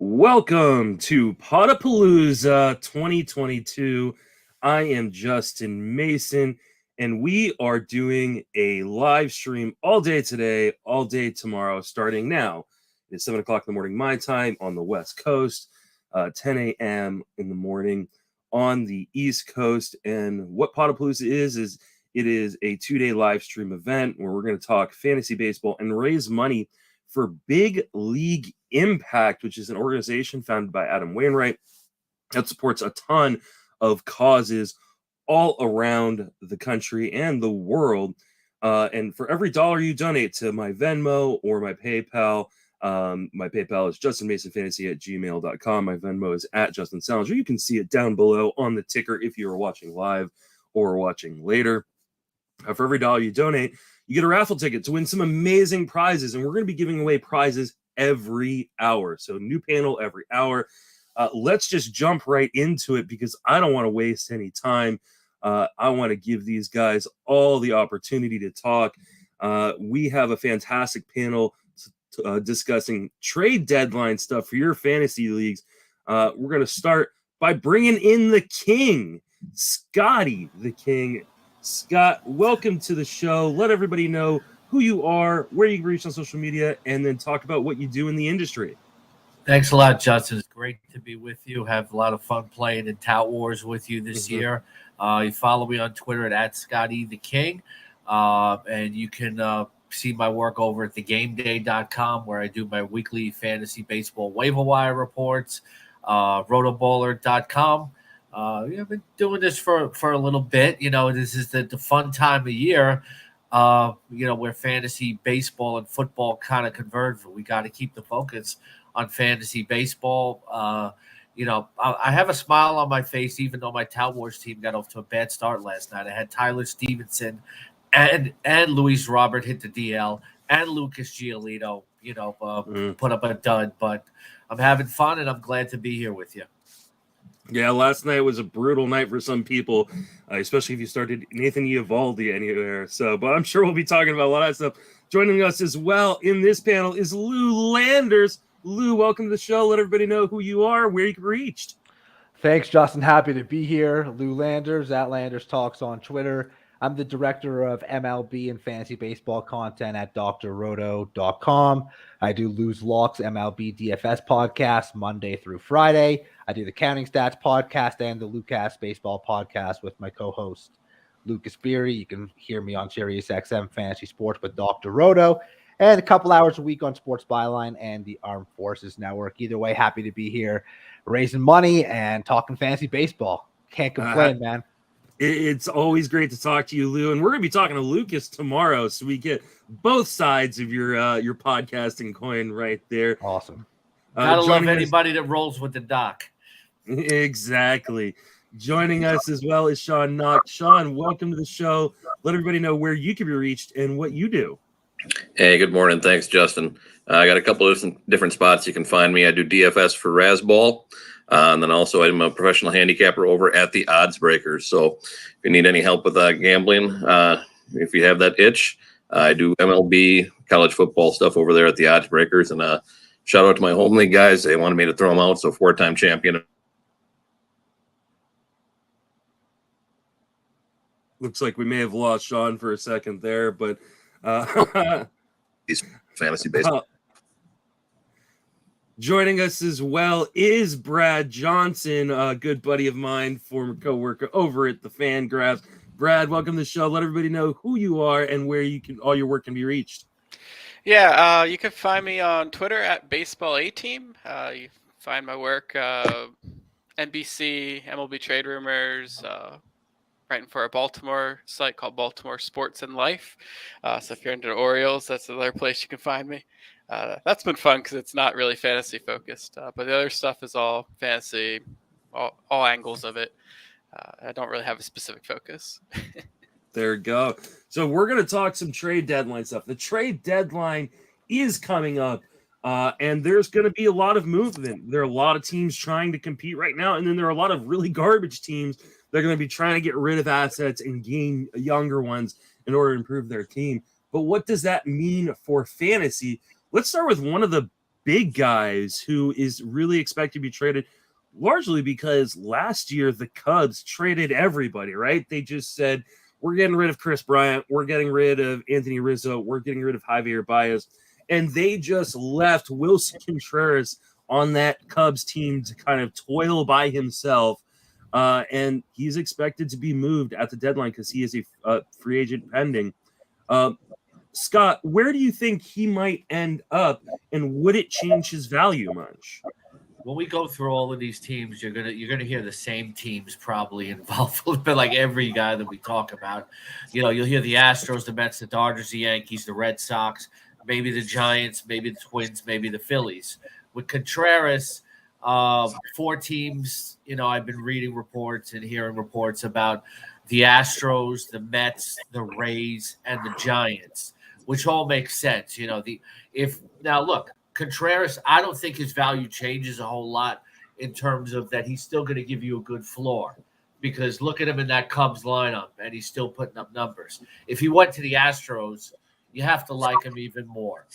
Welcome to Podapallooza 2022. I am Justin Mason, and we are doing a live stream all day today, all day tomorrow, starting now. It's 7 o'clock in the morning, my time on the West Coast, 10 a.m. in the morning on the East Coast. And what Podapallooza is it is a 2-day live stream event where we're going to talk fantasy baseball and raise money for Big League Impact, which is an organization founded by Adam Wainwright that supports a ton of causes all around the country and the world. And for every dollar you donate to my Venmo or my PayPal is justinmasonfantasy@gmail.com. My Venmo is @Justin Salinger. You can see it down below on the ticker if you are watching live or watching later. For every dollar you donate, you get a raffle ticket to win some amazing prizes, and we're going to be giving away prizes every hour. So new panel every hour. Let's just jump right into it because I don't want to waste any time. I want to give these guys all the opportunity to talk. We have a fantastic panel discussing trade deadline stuff for your fantasy leagues. We're going to start by bringing in the king, Scotty the King. Scott, welcome to the show. Let everybody know who you are, where you can reach on social media, and then talk about what you do in the industry. Thanks a lot, Justin. It's great to be with you. Have a lot of fun playing in Tout Wars with you this year. You follow me on Twitter at Scotty the King, and you can see my work over at thegameday.com where I do my weekly fantasy baseball waiver wire reports, rotoballer.com. I've been doing this for a little bit. This is the fun time of year, where fantasy baseball and football kind of converge. We got to keep the focus on fantasy baseball. I have a smile on my face, even though my Tout Wars team got off to a bad start last night. I had Tyler Stevenson and Luis Robert hit the DL and Lucas Giolito, put up a dud. But I'm having fun, and I'm glad to be here with you. Yeah, last night was a brutal night for some people, especially if you started Nathan Eovaldi anywhere. But I'm sure we'll be talking about a lot of stuff. Joining us as well in this panel is Lou Landers. Lou, welcome to the show. Let everybody know who you are, where you can be reached. Thanks, Justin. Happy to be here. Lou Landers, at Landers Talks on Twitter. I'm the director of MLB and fantasy baseball content at drroto.com. I do Lou's Locks MLB DFS podcast Monday through Friday. I do the Counting Stats podcast and the Lucas Baseball podcast with my co-host Lucas Beery. You can hear me on Sirius XM Fantasy Sports with Dr. Roto, and a couple hours a week on Sports Byline and the Armed Forces Network. Either way, happy to be here raising money and talking fantasy baseball. Can't complain, man. It's always great to talk to you, Lou, and we're going to be talking to Lucas tomorrow, so we get both sides of your podcasting coin right there. Awesome. Gotta love anybody that rolls with the doc. Exactly. Joining us as well is Sean Knox. Sean, welcome to the show. Let everybody know where you can be reached and what you do. Hey, good morning. Thanks, Justin. I got a couple of different spots you can find me. I do DFS for Razzball. And then also I'm a professional handicapper over at the Odds Breakers. So if you need any help with gambling, if you have that itch, I do MLB, college football stuff over there at the Odds Breakers. And shout out to my home league guys. They wanted me to throw them out. So 4-time champion. Looks like we may have lost Sean for a second there, but He's fantasy baseball. Joining us as well is Brad Johnson, a good buddy of mine, former coworker over at the Fangraphs. Brad, welcome to the show. Let everybody know who you are and where all your work can be reached. Yeah, you can find me on Twitter at BaseballAteam. You find my work, NBC, MLB Trade Rumors, writing for a Baltimore site called Baltimore Sports and Life. So if you're into the Orioles, that's another place you can find me. That's been fun because it's not really fantasy focused, but the other stuff is all fantasy, all angles of it. I don't really have a specific focus. There you go. So we're going to talk some trade deadline stuff. The trade deadline is coming up, and there's going to be a lot of movement. There are a lot of teams trying to compete right now, and then there are a lot of really garbage teams that are going to be trying to get rid of assets and gain younger ones in order to improve their team. But what does that mean for fantasy? Let's start with one of the big guys who is really expected to be traded, largely because last year the Cubs traded everybody, right? They just said, we're getting rid of Chris Bryant, we're getting rid of Anthony Rizzo, we're getting rid of Javier Baez, and they just left Willson Contreras on that Cubs team to kind of toil by himself. And he's expected to be moved at the deadline because he is a free agent pending. Scott, where do you think he might end up, and would it change his value much? When we go through all of these teams, you're gonna hear the same teams probably involved, but like every guy that we talk about, you'll hear the Astros, the Mets, the Dodgers, the Yankees, the Red Sox, maybe the Giants, maybe the Twins, maybe the Phillies. With Contreras, 4 teams. I've been reading reports and hearing reports about the Astros, the Mets, the Rays, and the Giants, which all makes sense. Now look, Contreras, I don't think his value changes a whole lot in terms of that he's still going to give you a good floor, because look at him in that Cubs lineup and he's still putting up numbers. If he went to the Astros, you have to like him even more.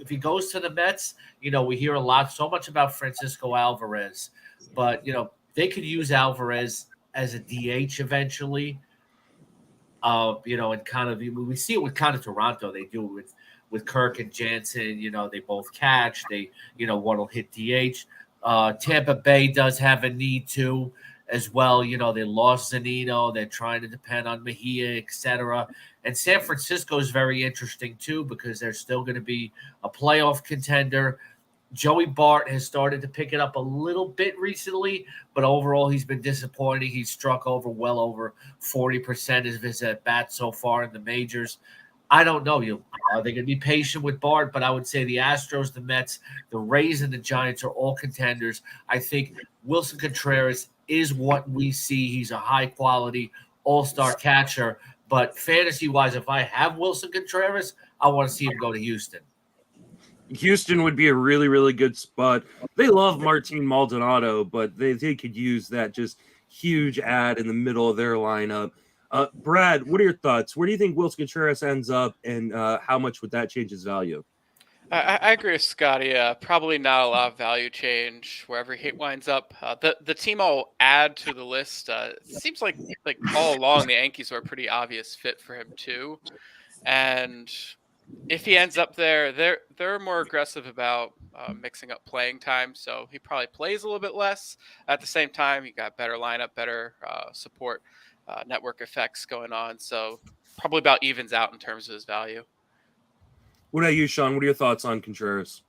If he goes to the Mets, we hear so much about Francisco Alvarez, but they could use Alvarez as a DH eventually. And kind of we see it with kind of Toronto. They do it with Kirk and Jansen. They both catch. They one will hit DH. Tampa Bay does have a need to as well. They lost Zunino. They're trying to depend on Mejia, etc. And San Francisco is very interesting too, because they're still going to be a playoff contender. Joey Bart has started to pick it up a little bit recently, but overall he's been disappointing. He's struck well over 40% of his at-bats so far in the majors. I don't know. Are they going to be patient with Bart? But I would say the Astros, the Mets, the Rays, and the Giants are all contenders. I think Willson Contreras is what we see. He's a high-quality all-star catcher. But fantasy-wise, if I have Willson Contreras, I want to see him go to Houston. Houston would be a really, really good spot. They love Martin Maldonado, but they could use that just huge ad in the middle of their lineup. Brad, what are your thoughts? Where do you think Willson Contreras ends up, and how much would that change his value? I agree with Scotty. Probably not a lot of value change wherever he winds up. The team I'll add to the list. It seems like all along the Yankees were a pretty obvious fit for him too, and if he ends up there, they're more aggressive about mixing up playing time, so he probably plays a little bit less. At the same time, he got better lineup, better support network effects going on, so probably about evens out in terms of his value. What about you, Sean? What are your thoughts on Contreras?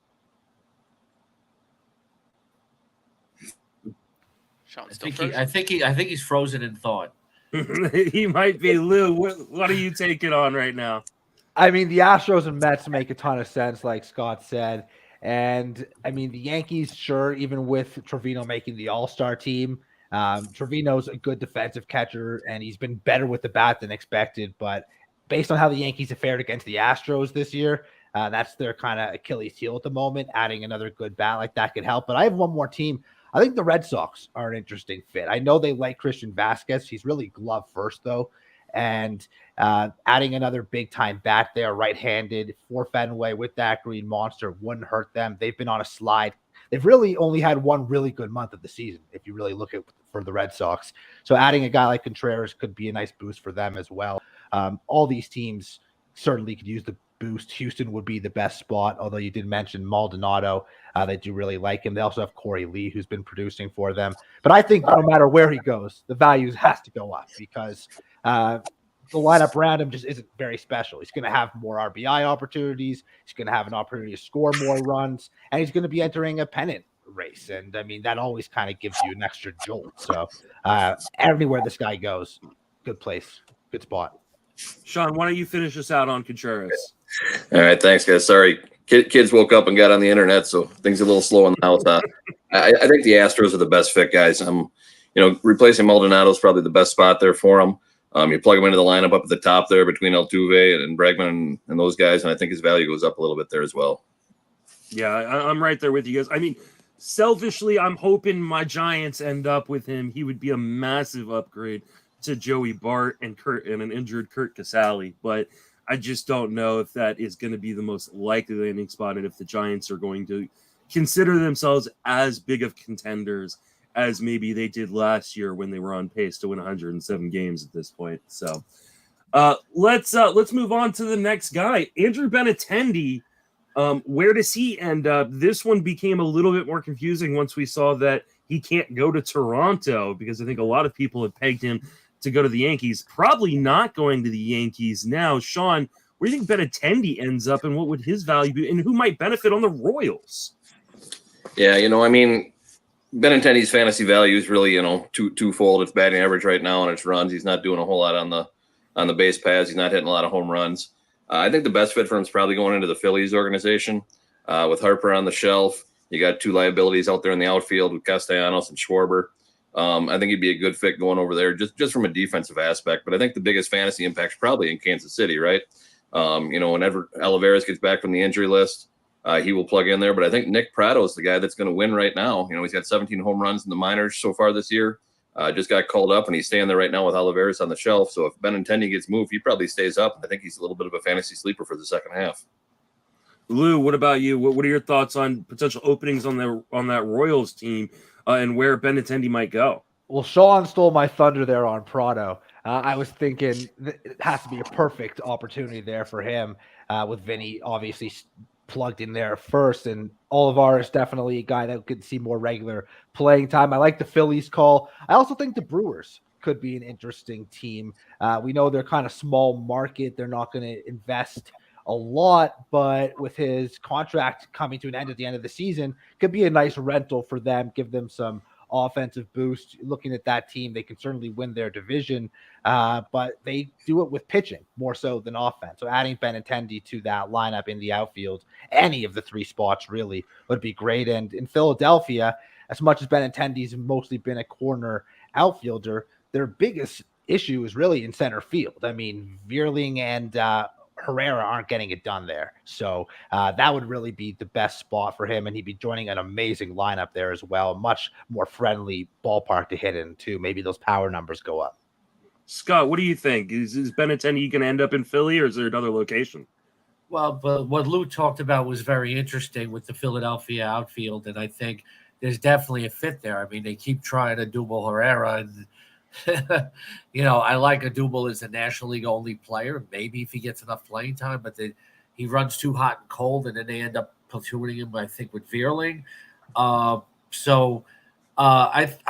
Sean's I think he's frozen in thought. He might be. Lou, what are you taking on right now? I mean, the Astros and Mets make a ton of sense, like Scott said. And, I mean, the Yankees, sure, even with Trivino making the all-star team, Trevino's a good defensive catcher, and he's been better with the bat than expected. But based on how the Yankees have fared against the Astros this year, that's their kind of Achilles heel at the moment. Adding another good bat like that could help. But I have one more team. I think the Red Sox are an interesting fit. I know they like Christian Vasquez. He's really glove first, though. And adding another big-time bat there, right-handed, for Fenway with that green monster wouldn't hurt them. They've been on a slide. They've really only had one really good month of the season, if you really look at for the Red Sox. So adding a guy like Contreras could be a nice boost for them as well. All these teams certainly could use the boost. Houston would be the best spot, although you did mention Maldonado. They do really like him. They also have Corey Lee, who's been producing for them. But I think no matter where he goes, the values has to go up because the lineup around him just isn't very special. He's going to have more RBI opportunities. He's going to have an opportunity to score more runs, and he's going to be entering a pennant race. And I mean, that always kind of gives you an extra jolt. So everywhere this guy goes, good place, good spot. Sean, why don't you finish us out on Contreras? All right, thanks, guys. Sorry, kids woke up and got on the internet, so things are a little slow in the house. I think the Astros are the best fit, guys. Replacing Maldonado is probably the best spot there for them. You plug him into the lineup up at the top there between Altuve and Bregman and those guys, and I think his value goes up a little bit there as well. Yeah, I'm right there with you guys. I mean, selfishly, I'm hoping my Giants end up with him. He would be a massive upgrade to Joey Bart and an injured Kurt Casale. But I just don't know if that is going to be the most likely landing spot, and if the Giants are going to consider themselves as big of contenders as maybe they did last year when they were on pace to win 107 games at this point. So let's move on to the next guy, Andrew Benintendi. Where does he end up? This one became a little bit more confusing once we saw that he can't go to Toronto, because I think a lot of people have pegged him to go to the Yankees. Probably not going to the Yankees now. Sean, where do you think Benintendi ends up, and what would his value be, and who might benefit on the Royals? Yeah, I mean, Benintendi's fantasy value is really, twofold. It's batting average right now, and it's runs. He's not doing a whole lot on the base paths. He's not hitting a lot of home runs. I think the best fit for him is probably going into the Phillies organization with Harper on the shelf. You got two liabilities out there in the outfield with Castellanos and Schwarber. I think he'd be a good fit going over there just from a defensive aspect. But I think the biggest fantasy impact is probably in Kansas City, right? Whenever Olivares gets back from the injury list, he will plug in there. But I think Nick Pratto is the guy that's going to win right now. He's got 17 home runs in the minors so far this year. Just got called up, and he's staying there right now with Olivares on the shelf. So if Benintendi gets moved, he probably stays up. I think he's a little bit of a fantasy sleeper for the second half. Lou, what about you? What are your thoughts on potential openings on that Royals team and where Benintendi might go? Well, Sean stole my thunder there on Pratto. I was thinking it has to be a perfect opportunity there for him with Vinny obviously plugged in there first, and Olivares definitely a guy that could see more regular playing time. I like the Phillies call. I also think the Brewers could be an interesting team. We know they're kind of small market. They're not going to invest a lot, but with his contract coming to an end at the end of the season, could be a nice rental for them, give them some offensive boost. Looking at that team, they can certainly win their division, but they do it with pitching more so than offense. So adding Benintendi to that lineup in the outfield, any of the three spots really would be great. And in Philadelphia, as much as Benintendi's mostly been a corner outfielder, their biggest issue is really in center field. I mean, Vierling and Herrera aren't getting it done there. So that would really be the best spot for him. And he'd be joining an amazing lineup there as well. Much more friendly ballpark to hit in too. Maybe those power numbers go up. Scott, what do you think? Is Benintendi going to end up in Philly, or is there another location? Well, but what Lou talked about was very interesting with the Philadelphia outfield. And I think there's definitely a fit there. I mean, they keep trying to double Herrera, and I like Adubel as a National League only player. Maybe if he gets enough playing time, but he runs too hot and cold, and then they end up platooning him, I think, with Vierling. I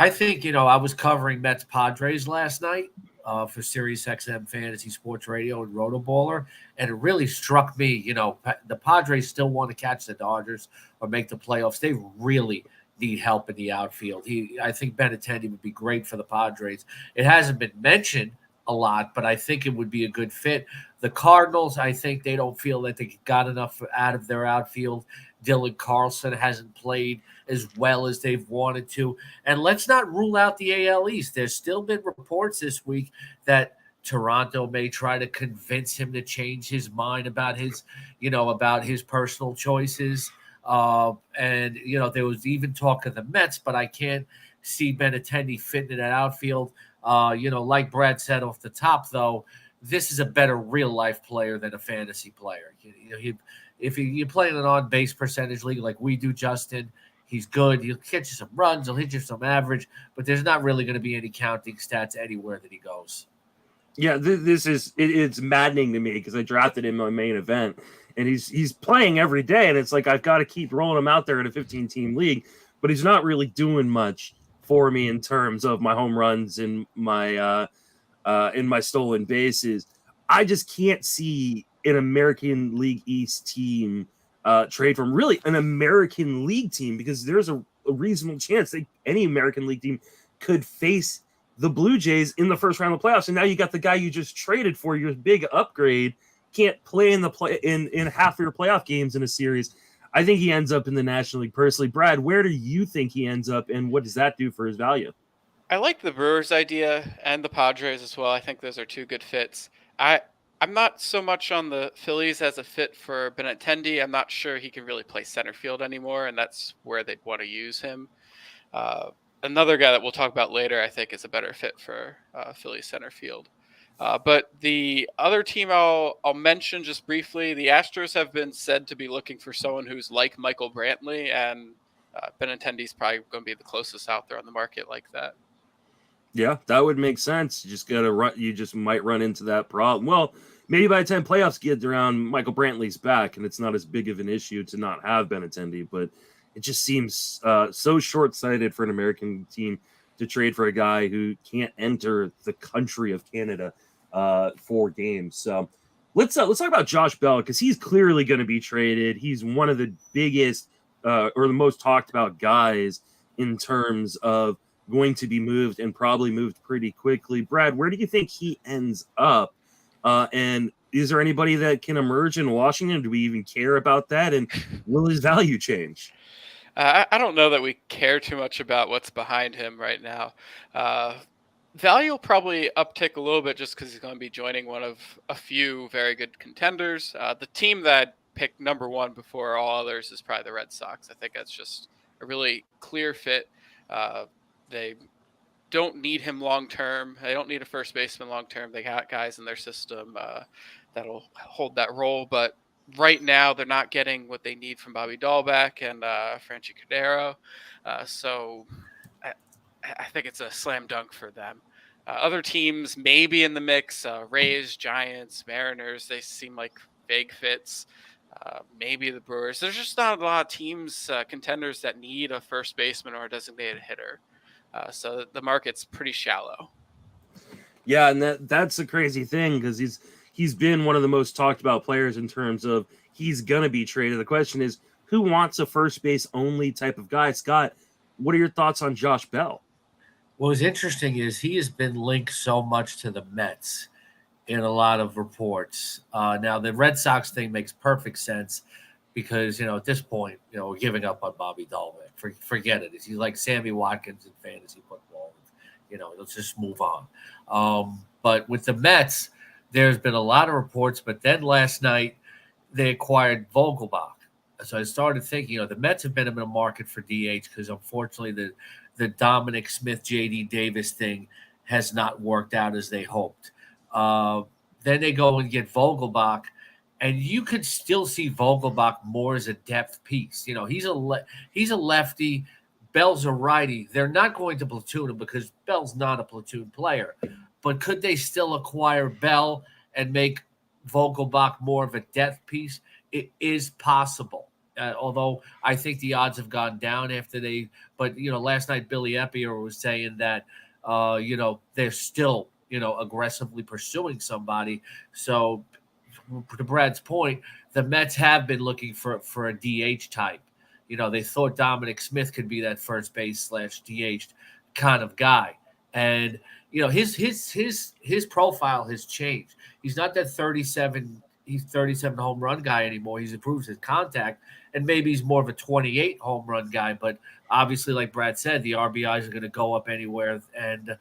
think, I was covering Mets Padres last night for Sirius XM Fantasy Sports Radio and Rotoballer, and it really struck me, the Padres still want to catch the Dodgers or make the playoffs. They really need help in the outfield. I think Benintendi would be great for the Padres. It hasn't been mentioned a lot, but I think it would be a good fit. The Cardinals, I think they don't feel that they got enough out of their outfield. Dylan Carlson hasn't played as well as they've wanted to. And let's not rule out the AL East. There's still been reports this week that Toronto may try to convince him to change his mind about his personal choices. There was even talk of the Mets, but I can't see Benintendi fitting in that outfield. Like Brad said off the top, though, this is a better real life player than a fantasy player. If you're playing an on base percentage league like we do, Justin, he's good. He'll catch you some runs, he'll hit you some average, but there's not really going to be any counting stats anywhere that he goes. Yeah, it's maddening to me because I drafted him in my main event, and he's playing every day, and it's like I've got to keep rolling him out there in a 15-team league, but he's not really doing much for me in terms of my home runs and my stolen bases. I just can't see an American League East team trade from really an American League team, because there's a reasonable chance that any American League team could face the Blue Jays in the first round of the playoffs. And now you got the guy you just traded for, your big upgrade, can't play in half of your playoff games in a series. I think he ends up in the National League personally. Brad, where do you think he ends up, and what does that do for his value? I like the Brewers idea and the Padres as well. I think those are two good fits. I'm not so much on the Phillies as a fit for Benintendi. I'm not sure he can really play center field anymore, and that's where they'd want to use him. Another guy that we'll talk about later, I think, is a better fit for Philly center field. But the other team I'll mention just briefly, the Astros have been said to be looking for someone who's like Michael Brantley, and Benintendi is probably going to be the closest out there on the market like that. Yeah, that would make sense. You just gotta run. You just might run into that problem. Well, maybe by the time playoffs get around, Michael Brantley's back, and it's not as big of an issue to not have Benintendi. But it just seems so short-sighted for an American team to trade for a guy who can't enter the country of Canada for games. So let's talk about Josh Bell, because he's clearly going to be traded. He's one of the biggest or the most talked about guys in terms of going to be moved, and probably moved pretty quickly. Brad, where do you think he ends up? And is there anybody that can emerge in Washington? Do we even care about that? And will his value change? I don't know that we care too much about what's behind him right now. Value will probably uptick a little bit just because he's going to be joining one of a few very good contenders. The team that picked number one before all others is probably the Red Sox. I think that's just a really clear fit. They don't need him long term. They don't need a first baseman long term. They got guys in their system that'll hold that role. But right now, they're not getting what they need from Bobby Dahlbeck and Frankie Montas. So I think it's a slam dunk for them. Other teams may be in the mix. Rays, Giants, Mariners, they seem like vague fits. Maybe the Brewers. There's just not a lot of teams, contenders that need a first baseman or a designated hitter. So the market's pretty shallow. Yeah, and that's a crazy thing, because he's been one of the most talked about players in terms of he's going to be traded. The question is, who wants a first base only type of guy? Scott, what are your thoughts on Josh Bell? What's interesting is he has been linked so much to the Mets in a lot of reports. Now, the Red Sox thing makes perfect sense because, at this point, we're giving up on Bobby Dahlbeck. Forget it. He's like Sammy Watkins in fantasy football. Let's just move on. But with the Mets, there's been a lot of reports. But then last night, they acquired Vogelbach. So I started thinking, the Mets have been in the market for DH because, unfortunately, the Dominic Smith, J.D. Davis thing has not worked out as they hoped. Then they go and get Vogelbach. And you could still see Vogelbach more as a depth piece. He's a lefty. Bell's a righty. They're not going to platoon him because Bell's not a platoon player. But could they still acquire Bell and make Vogelbach more of a depth piece? It is possible. Although I think the odds have gone down after they. But last night Billy Eppier was saying that they're still aggressively pursuing somebody. So, to Brad's point, the Mets have been looking for a DH type. They thought Dominic Smith could be that first base / DH kind of guy. And, his profile has changed. He's not that 37 home run guy anymore. He's improved his contact, and maybe he's more of a 28 home run guy. But obviously, like Brad said, the RBIs are going to go up anywhere. And,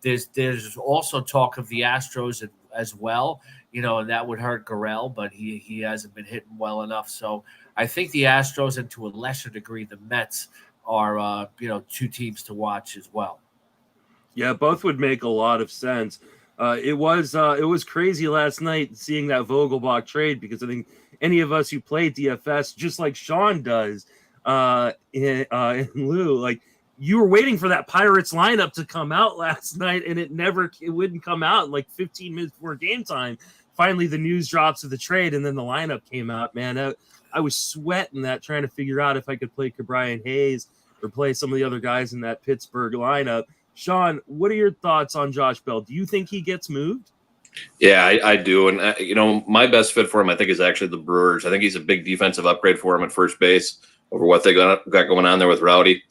there's also talk of the Astros as well. And that would hurt Gurriel, but he hasn't been hitting well enough. So I think the Astros, and to a lesser degree, the Mets are, two teams to watch as well. Yeah, both would make a lot of sense. It was crazy last night seeing that Vogelbach trade, because I think any of us who play DFS, just like Sean does in Lou, like, you were waiting for that Pirates lineup to come out last night, and it wouldn't come out in like 15 minutes before game time. Finally, the news drops of the trade, and then the lineup came out. Man, I was sweating that, trying to figure out if I could play Ke'Bryan Hayes or play some of the other guys in that Pittsburgh lineup. Sean, what are your thoughts on Josh Bell? Do you think he gets moved? Yeah, I do. And, my best fit for him, I think, is actually the Brewers. I think he's a big defensive upgrade for him at first base over what they got going on there with Rowdy.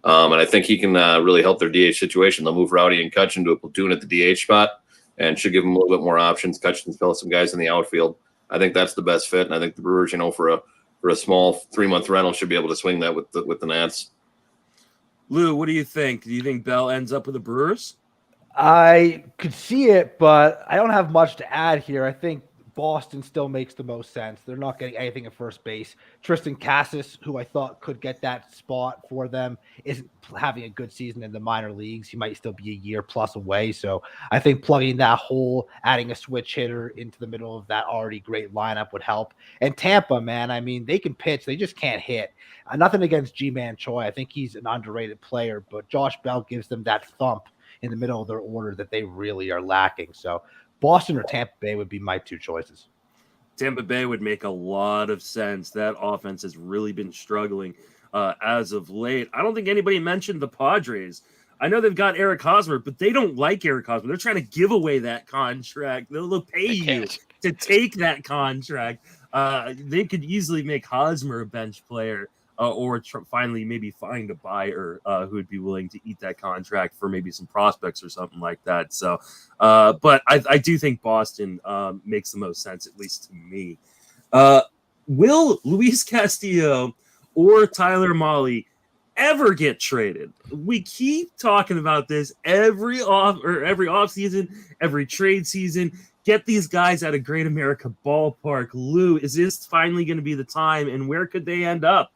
And I think he can really help their DH situation. They'll move Rowdy and Kutch into a platoon at the DH spot and should give him a little bit more options. Kutch can fill some guys in the outfield. I think that's the best fit. And I think the Brewers, for a small 3-month rental, should be able to swing that with the Nats. Lou, what do you think? Do you think Bell ends up with the Brewers? I could see it, but I don't have much to add here. I think Boston still makes the most sense. They're not getting anything at first base. Tristan Cassis, who I thought could get that spot for them, isn't having a good season in the minor leagues. He might still be a year plus away. So I think plugging that hole, adding a switch hitter into the middle of that already great lineup would help. And Tampa, man, I mean, they can pitch. They just can't hit. Nothing against G-Man Choi. I think he's an underrated player, but Josh Bell gives them that thump in the middle of their order that they really are lacking. So Boston or Tampa Bay would be my two choices. Tampa Bay would make a lot of sense. That offense has really been struggling as of late. I don't think anybody mentioned the Padres. I know they've got Eric Hosmer, but they don't like Eric Hosmer. They're trying to give away that contract. They'll pay you to take that contract. They could easily make Hosmer a bench player. Or finally maybe find a buyer who would be willing to eat that contract for maybe some prospects or something like that. So, but I do think Boston makes the most sense, at least to me. Will Luis Castillo or Tyler Mahle ever get traded? We keep talking about this every off season, every trade season. Get these guys at a Great America ballpark. Lou, is this finally going to be the time, and where could they end up?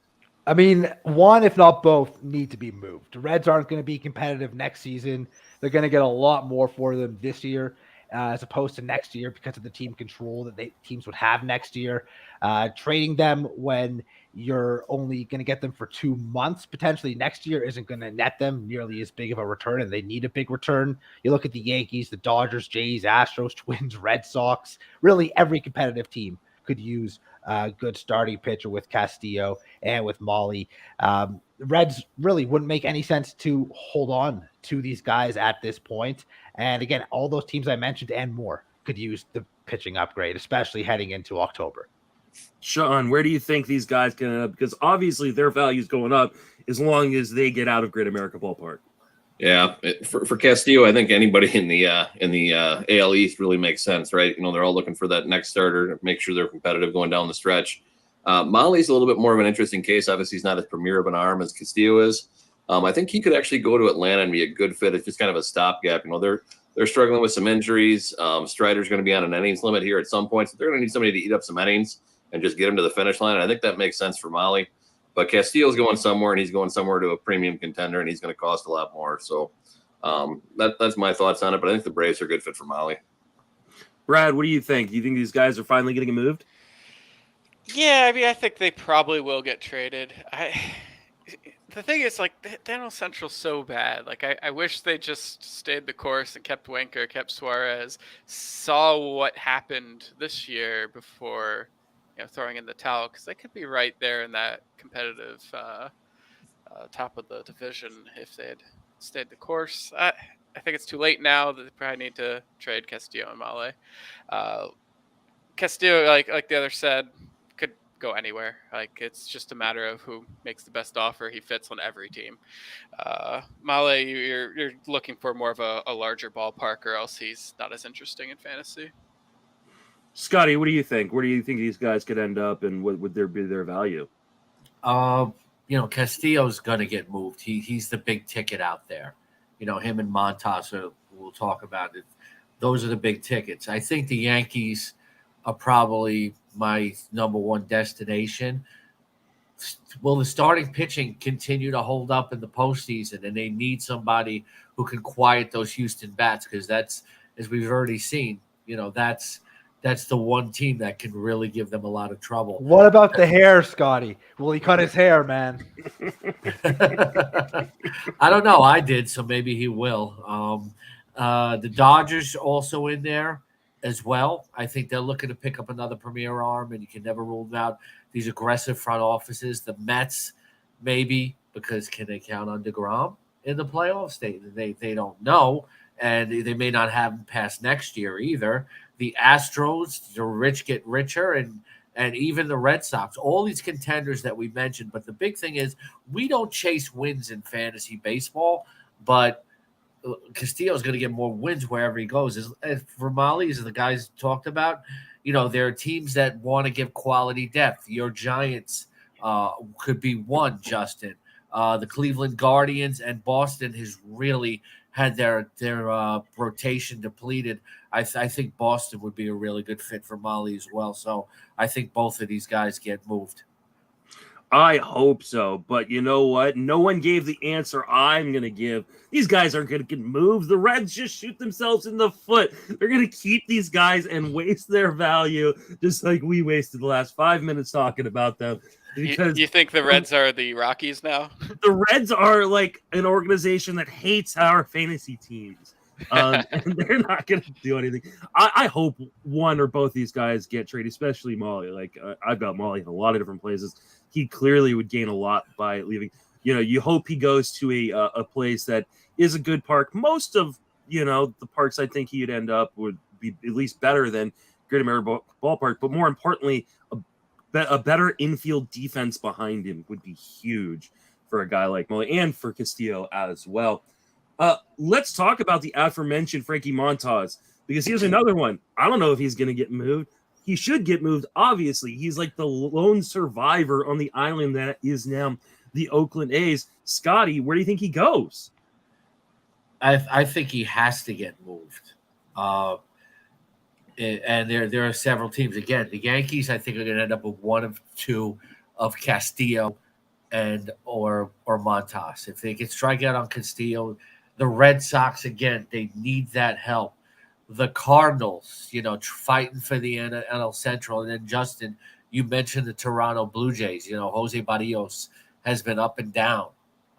I mean, one, if not both, need to be moved. The Reds aren't going to be competitive next season. They're going to get a lot more for them this year as opposed to next year because of the team control that teams would have next year. Trading them when you're only going to get them for 2 months potentially next year isn't going to net them nearly as big of a return, and they need a big return. You look at the Yankees, the Dodgers, Jays, Astros, Twins, Red Sox, really every competitive team could use a good starting pitcher with Castillo and with Mahle. The Reds really wouldn't make any sense to hold on to these guys at this point. And again, all those teams I mentioned and more could use the pitching upgrade, especially heading into October. Sean, where do you think these guys can end up? Because obviously their value is going up as long as they get out of Great America Ballpark. Yeah, for Castillo, I think anybody in the AL East really makes sense, right? You know, they're all looking for that next starter, make sure they're competitive going down the stretch. Mahle's a little bit more of an interesting case. Obviously, he's not as premier of an arm as Castillo is. I think he could actually go to Atlanta and be a good fit. It's just kind of a stopgap. You know, they're struggling with some injuries. Strider's going to be on an innings limit here at some point, so they're going to need somebody to eat up some innings and just get him to the finish line. And I think that makes sense for Mahle. But Castillo's going somewhere, and he's going somewhere to a premium contender, and he's going to cost a lot more. So that's my thoughts on it. But I think the Braves are a good fit for Mahle. Brad, what do you think? Do you think these guys are finally getting moved? Yeah, I mean, I think they probably will get traded. The thing is, like, NL Central's so bad. Like, I wish they just stayed the course and kept Winker, kept Suarez, saw what happened this year before, throwing in the towel, because they could be right there in that competitive top of the division if they had stayed the course. I think it's too late now. They probably need to trade Castillo and Mahle. Castillo, like the other said, could go anywhere. Like, it's just a matter of who makes the best offer. He fits on every team. Mahle, you're looking for more of a larger ballpark, or else he's not as interesting in fantasy. Scotty, what do you think? Where do you think these guys could end up, and what would there be their value? Castillo's going to get moved. He's the big ticket out there. Him and Montas, we'll talk about it. Those are the big tickets. I think the Yankees are probably my number one destination. Will the starting pitching continue to hold up in the postseason? And they need somebody who can quiet those Houston bats, because that's, as we've already seen, that's the one team that can really give them a lot of trouble. What about the hair, Scotty? Will he cut his hair, man? I don't know. I did, so maybe he will. The Dodgers also in there as well. I think they're looking to pick up another premier arm, and you can never rule them out. These aggressive front offices. The Mets, maybe, because can they count on DeGrom in the playoffs? They don't know, and they may not have him past next year either. The Astros, the rich get richer, and even the Red Sox, all these contenders that we mentioned. But the big thing is we don't chase wins in fantasy baseball, but Castillo is going to get more wins wherever he goes. For Mahle, as the guys talked about, there are teams that want to give quality depth. Your Giants could be one, Justin. The Cleveland Guardians and Boston has really had their rotation depleted, I think Boston would be a really good fit for Mahle as well. So I think both of these guys get moved. I hope so, but you know what? No one gave the answer I'm going to give. These guys aren't going to get moved. The Reds just shoot themselves in the foot. They're going to keep these guys and waste their value, just like we wasted the last 5 minutes talking about them. Because you think the Reds are the Rockies now? The Reds are like an organization that hates our fantasy teams. And they're not going to do anything. I hope one or both these guys get traded, especially Mahle. Like I've got Mahle in a lot of different places. He clearly would gain a lot by leaving. You know, you hope he goes to a place that is a good park. Most of, you know, the parks I think he'd end up would be at least better than Great American Ballpark. But more importantly, a better infield defense behind him would be huge for a guy like Mahle and for Castillo as well. Let's talk about the aforementioned Frankie Montas, because here's another one. I don't know if he's going to get moved. He should get moved, obviously. He's like the lone survivor on the island that is now the Oakland A's. Scotty, where do you think he goes? I think he has to get moved. And there are several teams. Again, the Yankees, I think, are going to end up with one of two of Castillo and or Montas. If they can strike out on Castillo, the Red Sox, again, they need that help. The Cardinals, you know, fighting for the NL Central. And then, Justin, you mentioned the Toronto Blue Jays. You know, Jose Barrios has been up and down.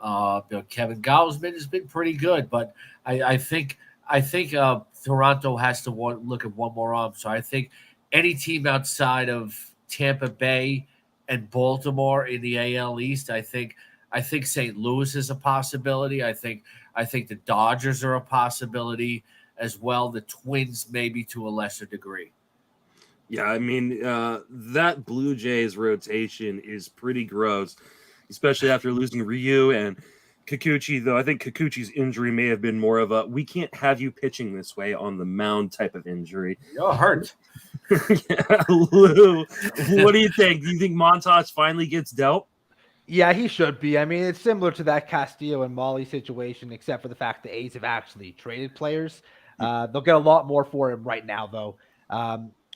You know, Kevin Gausman has been pretty good, but I think Toronto has to look at one more arm. So I think any team outside of Tampa Bay and Baltimore in the AL East, I think St. Louis is a possibility. I think the Dodgers are a possibility as well. The Twins maybe to a lesser degree. Yeah, I mean, that Blue Jays rotation is pretty gross, especially after losing Ryu and Kikuchi, though I think Kikuchi's injury may have been more of a we can't have you pitching this way on the mound type of injury. You're hurt. Yeah, Lou, what do you think? Do you think Montas finally gets dealt? Yeah, he should be. I mean, it's similar to that Castillo and Mahle situation, except for the fact the A's have actually traded players. They'll get a lot more for him right now, though.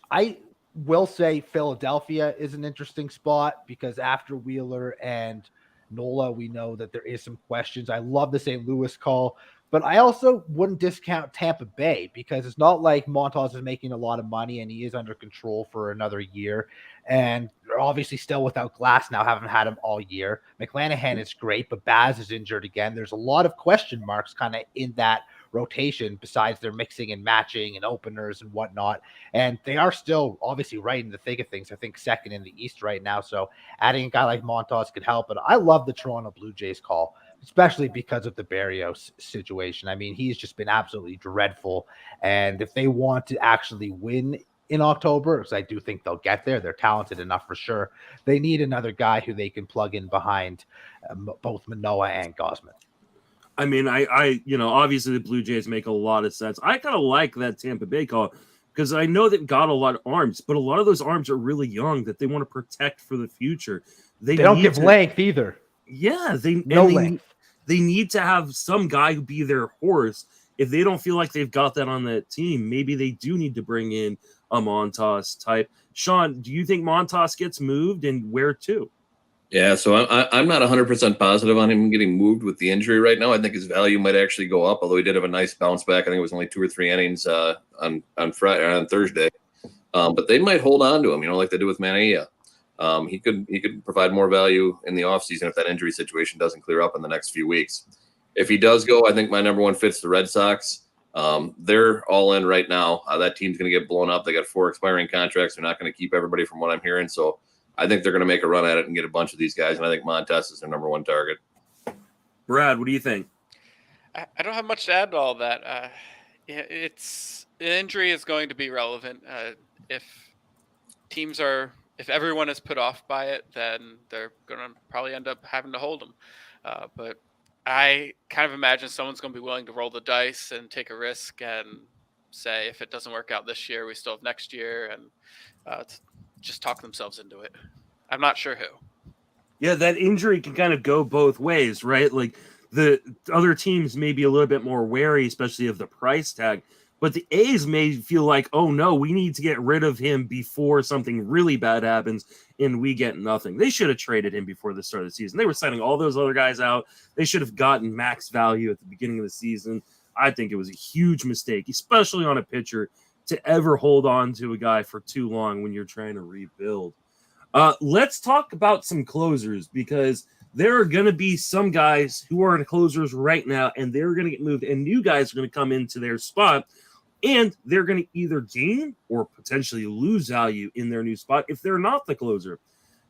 I will say Philadelphia is an interesting spot because after Wheeler and Nola, we know that there is some questions. I love the St. Louis call, but I also wouldn't discount Tampa Bay because it's not like Montas is making a lot of money and he is under control for another year. And they're obviously still without Glass now, haven't had him all year. McClanahan is great, but Baz is injured again. There's a lot of question marks kind of in that rotation besides their mixing and matching and openers and whatnot. And they are still obviously right in the thick of things. I think second in the East right now. So adding a guy like Montas could help. But I love the Toronto Blue Jays call, especially because of the Barrios situation. I mean, he's just been absolutely dreadful. And if they want to actually win in October, because I do think they'll get there, they're talented enough for sure. They need another guy who they can plug in behind both Manoah and Gausman. I mean, I you know, obviously the Blue Jays make a lot of sense. I kind of like that Tampa Bay call because I know they've got a lot of arms, but a lot of those arms are really young that they want to protect for the future. They don't give length either. Yeah, they need to have some guy who be their horse. If they don't feel like they've got that on that team, maybe they do need to bring in a Montas type. Sean, do you think Montas gets moved and where to? Yeah, so I'm not 100% positive on him getting moved with the injury right now. I think his value might actually go up, although he did have a nice bounce back. I think it was only 2 or 3 innings on Friday or on Thursday. But they might hold on to him, you know, like they do with Mania. He could provide more value in the offseason if that injury situation doesn't clear up in the next few weeks. If he does go, I think my number one fit's the Red Sox. They're all in right now. That team's going to get blown up. They got 4 expiring contracts. They're not going to keep everybody from what I'm hearing. So I think they're going to make a run at it and get a bunch of these guys. And I think Montas is their number one target. Brad, what do you think? I don't have much to add to all that. It's an injury is going to be relevant. If everyone is put off by it, then they're going to probably end up having to hold them. But I kind of imagine someone's going to be willing to roll the dice and take a risk and say, if it doesn't work out this year, we still have next year, and just talk themselves into it. I'm not sure who. Yeah, that injury can kind of go both ways, right? Like The other teams may be a little bit more wary, especially of the price tag. But the A's may feel like, oh no, we need to get rid of him before something really bad happens and we get nothing. They should have traded him before the start of the season. They were signing all those other guys out. They should have gotten max value at the beginning of the season. I think it was a huge mistake, especially on a pitcher, to ever hold on to a guy for too long when you're trying to rebuild. Let's talk about some closers, because there are going to be some guys who are in closers right now, and they're going to get moved, and new guys are going to come into their spot. And they're going to either gain or potentially lose value in their new spot if they're not the closer.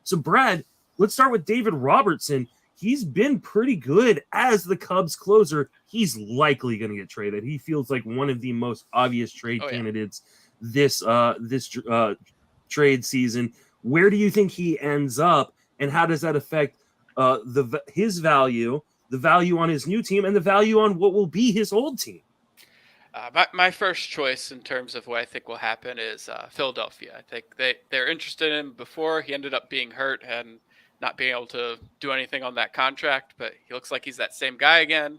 So, Brad, let's start with David Robertson. He's been pretty good as the Cubs closer. He's likely going to get traded. He feels like one of the most obvious trade candidates this trade season. Where do you think he ends up, and how does that affect his value, the value on his new team, and the value on what will be his old team? My first choice in terms of what I think will happen is Philadelphia. I think they're interested in him before. He ended up being hurt and not being able to do anything on that contract, but he looks like he's that same guy again.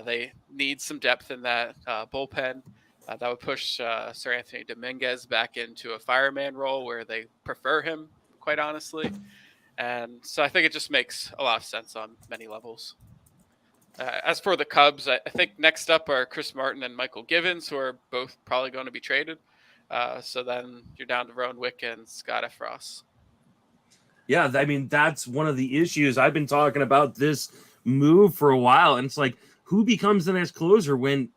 They need some depth in that bullpen. That would push Sir Anthony Dominguez back into a fireman role where they prefer him, quite honestly. And so I think it just makes a lot of sense on many levels. As for the Cubs, I think next up are Chris Martin and Michael Givens, who are both probably going to be traded. So then you're down to Rowan Wick and Scott Efros. Yeah, I mean, that's one of the issues. I've been talking about this move for a while, and it's like, who becomes the next closer when,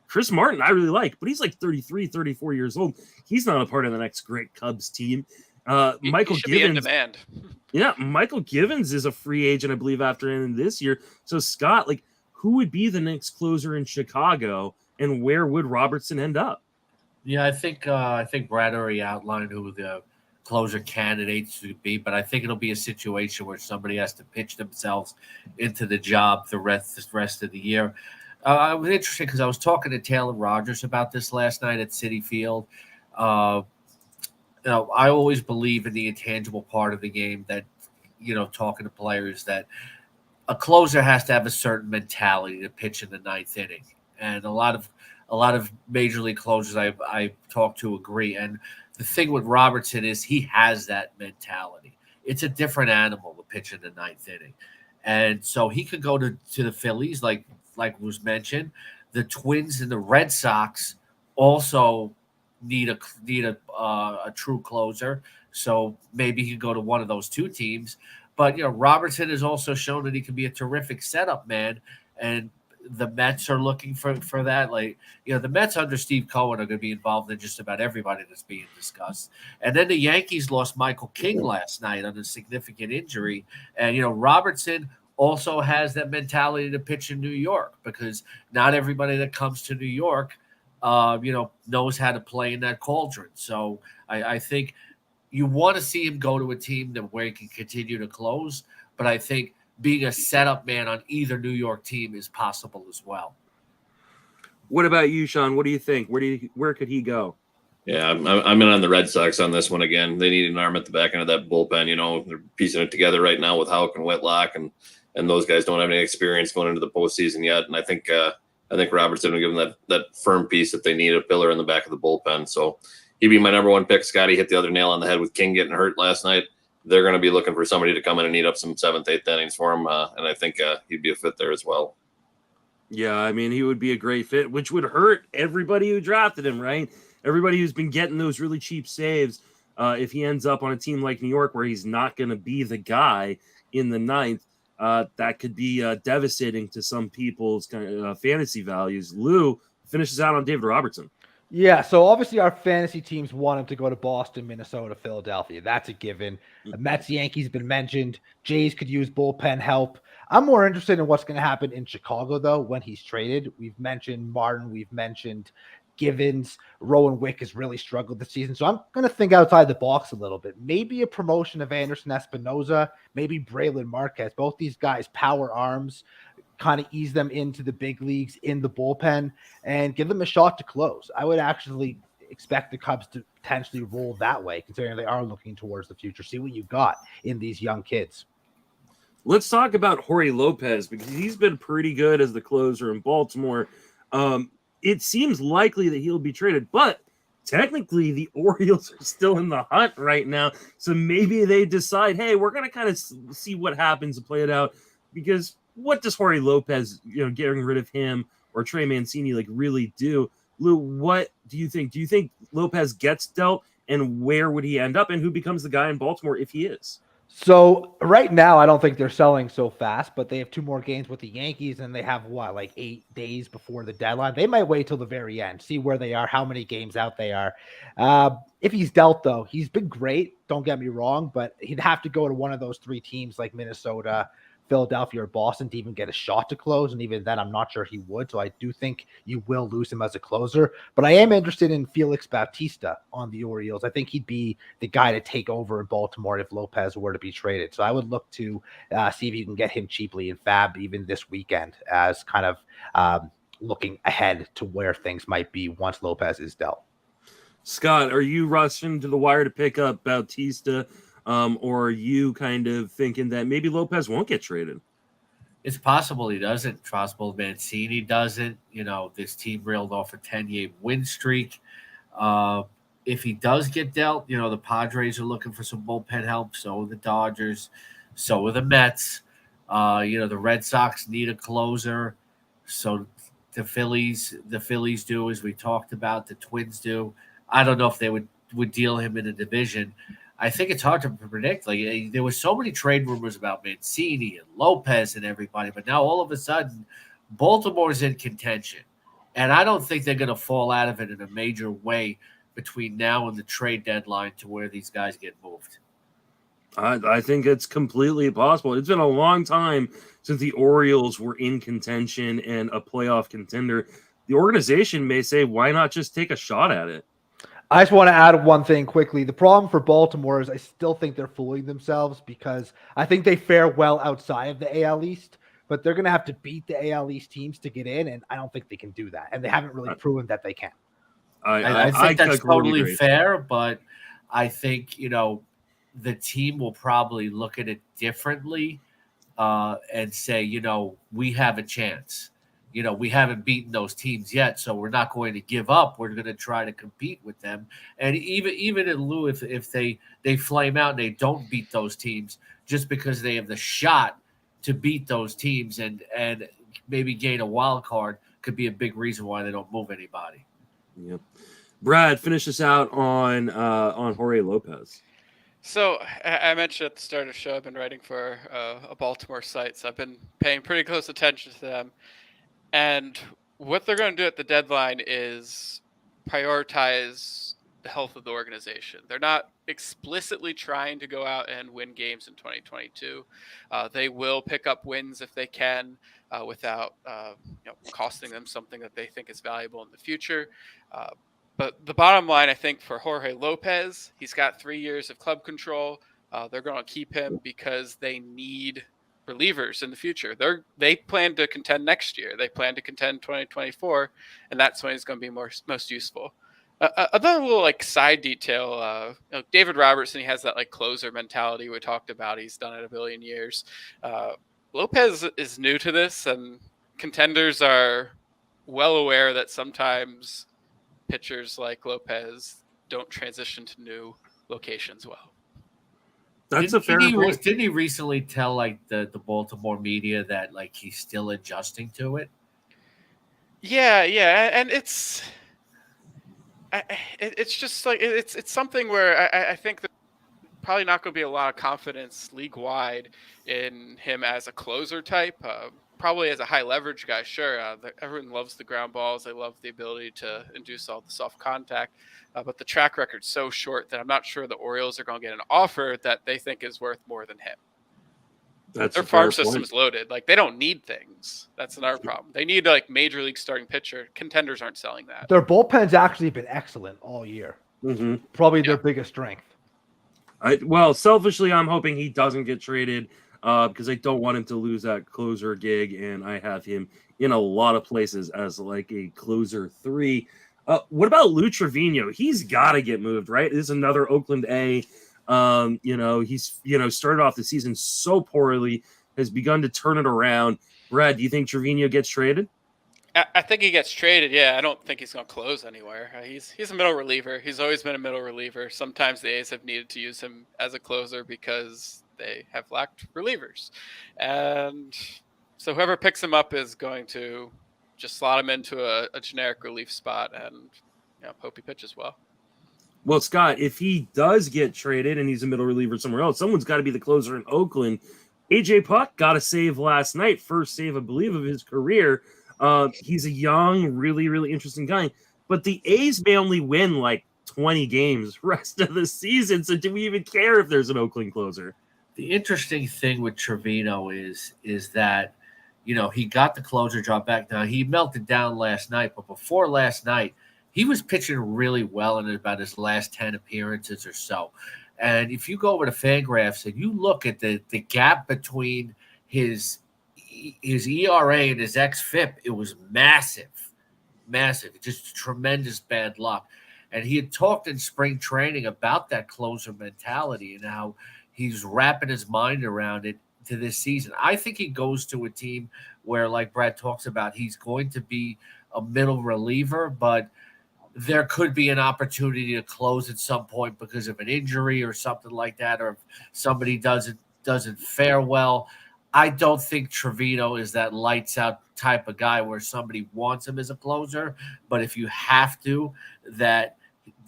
Chris Martin I really like, but he's like 33, 34 years old. He's not a part of the next great Cubs team. Michael should Givens, be in demand. Yeah, Michael Givens is a free agent, I believe, after ending this year. So, Scott, who would be the next closer in Chicago, and where would Robertson end up? Yeah, I think Brad already outlined who the closer candidates would be, but I think it'll be a situation where somebody has to pitch themselves into the job the rest of the year. I was interested because I was talking to Taylor Rogers about this last night at Citi Field. I always believe in the intangible part of the game that, talking to players, that a closer has to have a certain mentality to pitch in the ninth inning. And a lot of major league closers I talk to agree. And the thing with Robertson is he has that mentality. It's a different animal to pitch in the ninth inning. And so he could go to the Phillies, like was mentioned. The Twins and the Red Sox also need a true closer, so maybe he could go to one of those two teams. But Robertson has also shown that he can be a terrific setup man, and the Mets are looking for that. The Mets under Steve Cohen are going to be involved in just about everybody that's being discussed. And then the Yankees lost Michael King last night on a significant injury, and Robertson also has that mentality to pitch in New York, because not everybody that comes to New York knows how to play in that cauldron. So I think you want to see him go to a team where he can continue to close. But I think being a setup man on either New York team is possible as well. What about you, Sean? What do you think? Where could he go? Yeah, I'm in on the Red Sox on this one again. They need an arm at the back end of that bullpen. They're piecing it together right now with Houck and Whitlock, and those guys don't have any experience going into the postseason yet. And I think Robertson will give them that firm piece that they need, a pillar in the back of the bullpen. So he'd be my number one pick. Scotty hit the other nail on the head with King getting hurt last night. They're going to be looking for somebody to come in and eat up some 7th, 8th innings for him. And I think he'd be a fit there as well. Yeah, I mean, he would be a great fit, which would hurt everybody who drafted him, right? Everybody who's been getting those really cheap saves. If he ends up on a team like New York where he's not going to be the guy in the 9th, that could be devastating to some people's fantasy values. Lou finishes out on David Robertson. Yeah, so obviously our fantasy teams want him to go to Boston, Minnesota, Philadelphia. That's a given. The Mets, Yankees been mentioned. Jays could use bullpen help. I'm more interested in what's going to happen in Chicago, though, when he's traded. We've mentioned Martin. We've mentioned Givens. Rowan Wick has really struggled this season. So I'm going to think outside the box a little bit. Maybe a promotion of Anderson Espinoza, maybe Braylon Marquez. Both these guys, power arms, kind of ease them into the big leagues in the bullpen and give them a shot to close. I would actually expect the Cubs to potentially roll that way, considering they are looking towards the future. See what you got in these young kids. Let's talk about Jorge Lopez because he's been pretty good as the closer in Baltimore. It seems likely that he'll be traded, but technically the Orioles are still in the hunt right now. So maybe they decide, hey, we're going to kind of see what happens and play it out, because what does Jorge Lopez, getting rid of him or Trey Mancini really do? Lou, what do you think? Do you think Lopez gets dealt, and where would he end up, and who becomes the guy in Baltimore if he is? So right now, I don't think they're selling so fast, but they have 2 more games with the Yankees, and they have 8 days before the deadline. They might wait till the very end, see where they are, how many games out they are. If he's dealt, though, he's been great. Don't get me wrong, but he'd have to go to one of those 3 teams like Minnesota, Philadelphia, or Boston to even get a shot to close. And even then, I'm not sure he would. So I do think you will lose him as a closer. But I am interested in Felix Bautista on the Orioles. I think he'd be the guy to take over in Baltimore if Lopez were to be traded. So I would look to see if you can get him cheaply in Fab even this weekend, as kind of looking ahead to where things might be once Lopez is dealt. Scott, are you rushing to the wire to pick up Bautista? Or are you kind of thinking that maybe Lopez won't get traded? It's possible he doesn't. It's possible Mancini doesn't. This team reeled off a 10-game win streak. If he does get dealt, the Padres are looking for some bullpen help. So are the Dodgers. So are the Mets. The Red Sox need a closer. So the Phillies do, as we talked about. The Twins do. I don't know if they would deal him in a division. I think it's hard to predict. There were so many trade rumors about Mancini and Lopez and everybody, but now all of a sudden, Baltimore's in contention. And I don't think they're going to fall out of it in a major way between now and the trade deadline to where these guys get moved. I think it's completely possible. It's been a long time since the Orioles were in contention and a playoff contender. The organization may say, why not just take a shot at it? I just want to add one thing quickly. The problem for Baltimore is I still think they're fooling themselves, because I think they fare well outside of the AL East, but they're going to have to beat the AL East teams to get in, and I don't think they can do that. And they haven't really proven that they can. I think that's totally fair, but I think, the team will probably look at it differently and say, we have a chance. We haven't beaten those teams yet, so we're not going to give up. We're going to try to compete with them. And even in lieu, if they flame out and they don't beat those teams, just because they have the shot to beat those teams and maybe gain a wild card, could be a big reason why they don't move anybody. Yep. Brad, finish us out on Jorge Lopez. So I mentioned at the start of the show, I've been writing for a Baltimore site, so I've been paying pretty close attention to them. And what they're going to do at the deadline is prioritize the health of the organization. They're not explicitly trying to go out and win games in 2022. They will pick up wins if they can without costing them something that they think is valuable in the future. But the bottom line, I think, for Jorge Lopez, he's got 3 years of club control. They're going to keep him because they need relievers in the future. They plan to contend next year. They plan to contend 2024, and that's when he's going to be most useful. Another little side detail, David Robertson, he has that closer mentality we talked about. He's done it a billion years. Lopez is new to this, and contenders are well aware that sometimes pitchers like Lopez don't transition to new locations well. That's a fair point. Didn't he recently tell the Baltimore media that he's still adjusting to it? Yeah, and it's just it's something where I think that probably not going to be a lot of confidence league wide in him as a closer type. Probably as a high leverage guy, sure. Everyone loves the ground balls. They love the ability to induce all the soft contact. But the track record's so short that I'm not sure the Orioles are going to get an offer that they think is worth more than him. Their farm system's loaded. They don't need things. That's another problem. They need major league starting pitcher. Contenders aren't selling that. Their bullpen's actually been excellent all year. Mm-hmm. Probably their biggest strength. Selfishly, I'm hoping he doesn't get traded because I don't want him to lose that closer gig, and I have him in a lot of places as a closer 3. What about Lou Trivino? He's got to get moved, right? This is another Oakland A. He's started off the season so poorly. has begun to turn it around. Brad, do you think Trivino gets traded? I think he gets traded. Yeah, I don't think he's going to close anywhere. He's a middle reliever. He's always been a middle reliever. Sometimes the A's have needed to use him as a closer because they have lacked relievers. And so whoever picks him up is going to just slot him into a generic relief spot and hope he pitches well. Well, Scott, if he does get traded and he's a middle reliever somewhere else, someone's got to be the closer in Oakland. AJ Puck got a save last night, first save, I believe, of his career. He's a young, really, really interesting guy. But the A's may only win like 20 games rest of the season. So do we even care if there's an Oakland closer? The interesting thing with Trivino is that, he got the closer job back. Now, he melted down last night, but before last night, he was pitching really well in about his last 10 appearances or so. And if you go over to Fangraphs and you look at the gap between his ERA and his xFIP, it was massive, just tremendous bad luck. And he had talked in spring training about that closer mentality and how he's wrapping his mind around it to this season. I think he goes to a team where, like Brad talks about, he's going to be a middle reliever, but there could be an opportunity to close at some point because of an injury or something like that, or if somebody doesn't fare well. I don't think Trivino is that lights out type of guy where somebody wants him as a closer, but if you have to, that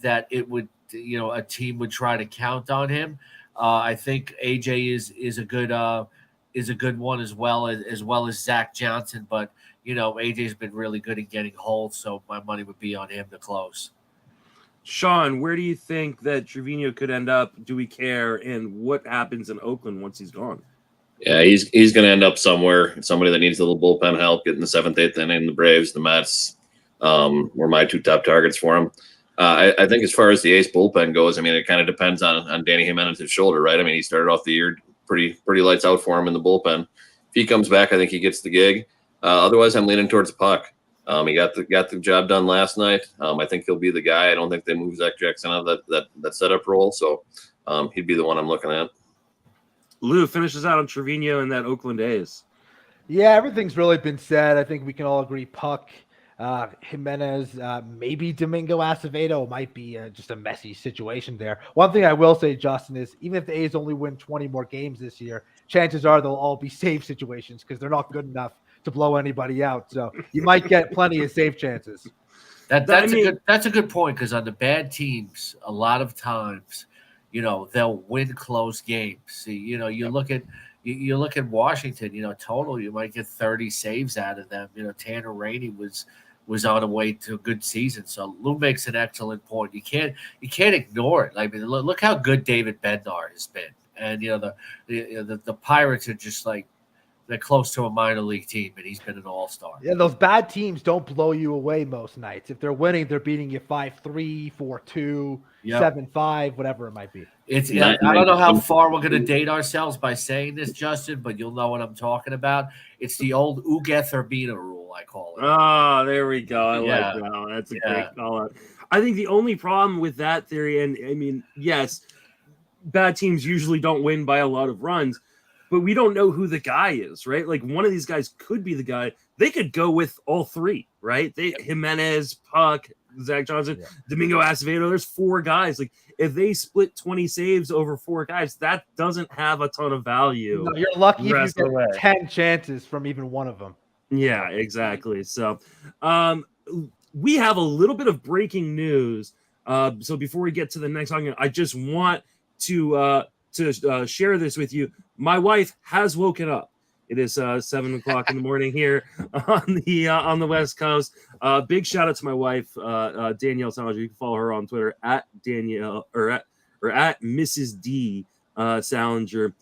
it would, a team would try to count on him. I think AJ is a good one as well as Zach Johnson, but AJ's been really good at getting holds, so my money would be on him to close. Sean, where do you think that Trivino could end up? Do we care? And what happens in Oakland once he's gone? Yeah, he's going to end up somewhere. Somebody that needs a little bullpen help, getting the 7th, 8th inning. The Braves, the Mets were my two top targets for him. I think as far as the Ace bullpen goes, I mean, it kind of depends on Danny Jimenez's shoulder, right? I mean, he started off the year pretty lights out for him in the bullpen. If he comes back, I think he gets the gig. Otherwise, I'm leaning towards Puck. He got the job done last night. I think he'll be the guy. I don't think they move Zach Jackson out of that setup role, so he'd be the one I'm looking at. Lou finishes out on Trivino and that Oakland A's. Yeah, everything's really been said. I think we can all agree Puck, Jimenez, maybe Domingo Acevedo might be just a messy situation there. One thing I will say, Justin, is even if the A's only win 20 more games this year, chances are they'll all be save situations because they're not good enough to blow anybody out. So you might get plenty of save chances. That's a good point, because on the bad teams, a lot of times, they'll win close games. See, you look at Washington, total, you might get 30 saves out of them. Tanner Rainey was on the way to a good season. So Lou makes an excellent point. You can't ignore it. I mean, look how good David Bednar has been. And the Pirates are just like, they're close to a minor league team, and he's been an all-star. Yeah, those bad teams don't blow you away most nights. If they're winning, they're beating you 5-3, 4-2, 7-5, whatever it might be. I don't know how far we're going to date ourselves by saying this, Justin, but you'll know what I'm talking about. It's the old Ugueth Urbina rule, I call it. Ah, there we go. I like that one. That's a great call out. I think the only problem with that theory, and I mean, yes, bad teams usually don't win by a lot of runs, but we don't know who the guy is, right? Like, one of these guys could be the guy. They could go with all three, right? Jimenez, Puck, Zach Johnson, Domingo Acevedo. There's 4 guys. Like, if they split 20 saves over 4 guys, that doesn't have a ton of value. No, you're lucky if you get 10 chances from even one of them. Yeah, exactly. So we have a little bit of breaking news. So before we get to the next song, I just want to share this with you. My wife has woken up. It is 7 o'clock in the morning here on the West Coast. Big shout out to my wife, Danielle Salinger. You can follow her on Twitter at Danielle or at Mrs. D Salinger.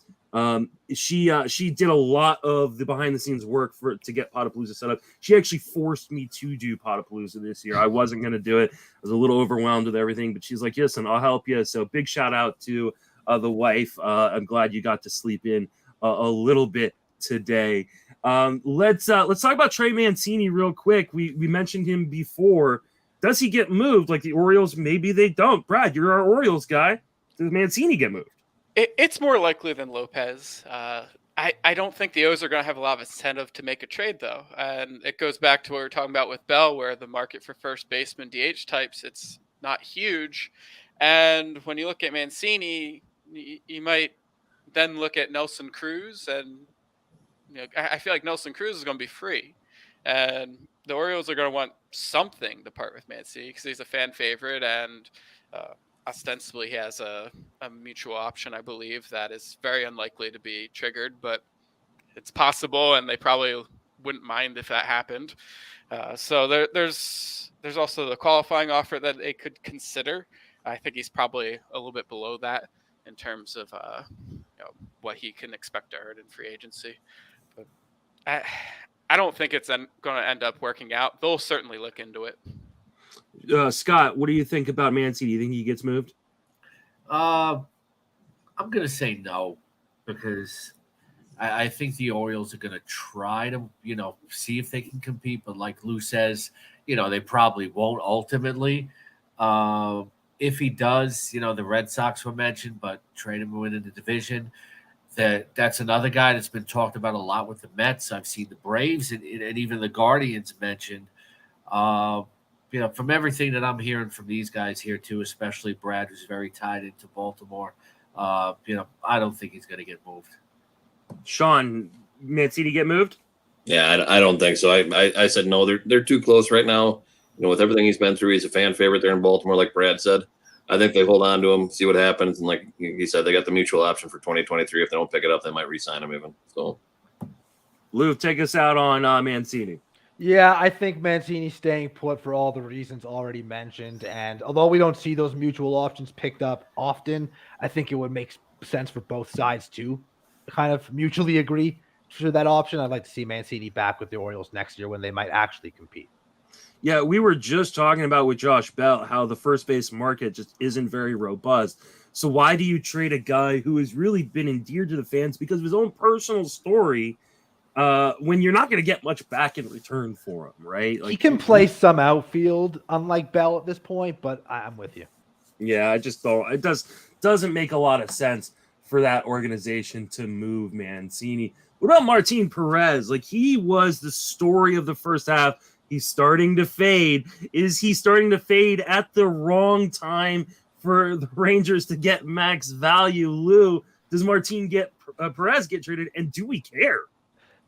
She did a lot of the behind the scenes work to get Podapallooza set up. She actually forced me to do Podapallooza this year. I wasn't going to do it. I was a little overwhelmed with everything, but she's like, "Listen, I'll help you." So big shout out to the wife. I'm glad you got to sleep in a little bit today. Let's talk about Trey Mancini real quick. We mentioned him before. Does he get moved like the Orioles? Maybe they don't. Brad, you're our Orioles guy. Does Mancini get moved? It's more likely than Lopez. I don't think the O's are going to have a lot of incentive to make a trade, though. And it goes back to what we were talking about with Bell, where the market for first baseman DH types, it's not huge. And when you look at Mancini, you might then look at Nelson Cruz. And I feel like Nelson Cruz is going to be free. And the Orioles are going to want something to part with Mancini because he's a fan favorite. And ostensibly he has a mutual option, I believe, that is very unlikely to be triggered, but it's possible, and they probably wouldn't mind if that happened. So there's also the qualifying offer that they could consider. I think he's probably a little bit below that in terms of what he can expect to earn in free agency. But I don't think it's going to end up working out. They'll certainly look into it. Scott, what do you think about Mancini? Do you think he gets moved? I'm going to say no, because I think the Orioles are going to try to, see if they can compete. But like Lou says, they probably won't ultimately. If he does, the Red Sox were mentioned, but trade him within the division. That's another guy that's been talked about a lot with the Mets. I've seen the Braves and even the Guardians mentioned. From everything that I'm hearing from these guys here too, especially Brad, who's very tied into Baltimore, I don't think he's going to get moved. Sean, Mancini get moved? Yeah, I don't think so. I said no. They're too close right now. With everything he's been through, he's a fan favorite there in Baltimore, like Brad said. I think they hold on to him, see what happens, and like he said, they got the mutual option for 2023. If they don't pick it up, they might re-sign him even. So, Lou, take us out on Mancini. Yeah, I think Mancini's staying put for all the reasons already mentioned. And although we don't see those mutual options picked up often, I think it would make sense for both sides to kind of mutually agree to that option. I'd like to see Mancini back with the Orioles next year when they might actually compete. Yeah, we were just talking about with Josh Bell how the first base market just isn't very robust. So why do you trade a guy who has really been endeared to the fans because of his own personal story when you're not going to get much back in return for him, right? He can play some outfield, unlike Bell at this point, but I'm with you. Yeah, I just don't. It doesn't make a lot of sense for that organization to move Mancini. What about Martin Perez? Like, he was the story of the first half. He's starting to fade. Is he starting to fade at the wrong time for the Rangers to get max value? Lou, does Perez get traded, and do we care?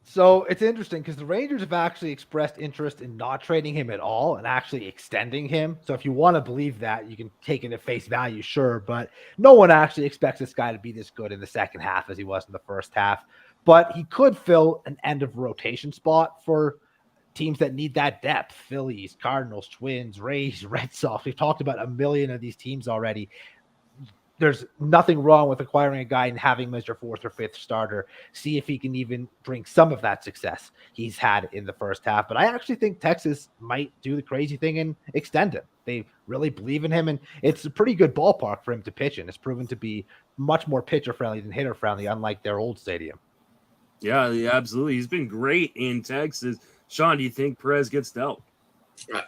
So it's interesting because the Rangers have actually expressed interest in not trading him at all and actually extending him. So if you want to believe that, you can take it at face value, sure. But no one actually expects this guy to be this good in the second half as he was in the first half. But he could fill an end of rotation spot for teams that need that depth. Phillies, Cardinals, Twins, Rays, Red Sox. We've talked about a million of these teams already. There's nothing wrong with acquiring a guy and having him as your fourth or fifth starter. See if he can even bring some of that success he's had in the first half. But I actually think Texas might do the crazy thing and extend him. They really believe in him, and it's a pretty good ballpark for him to pitch in. It's proven to be much more pitcher-friendly than hitter-friendly, unlike their old stadium. Yeah, absolutely. He's been great in Texas. Sean, do you think Perez gets dealt?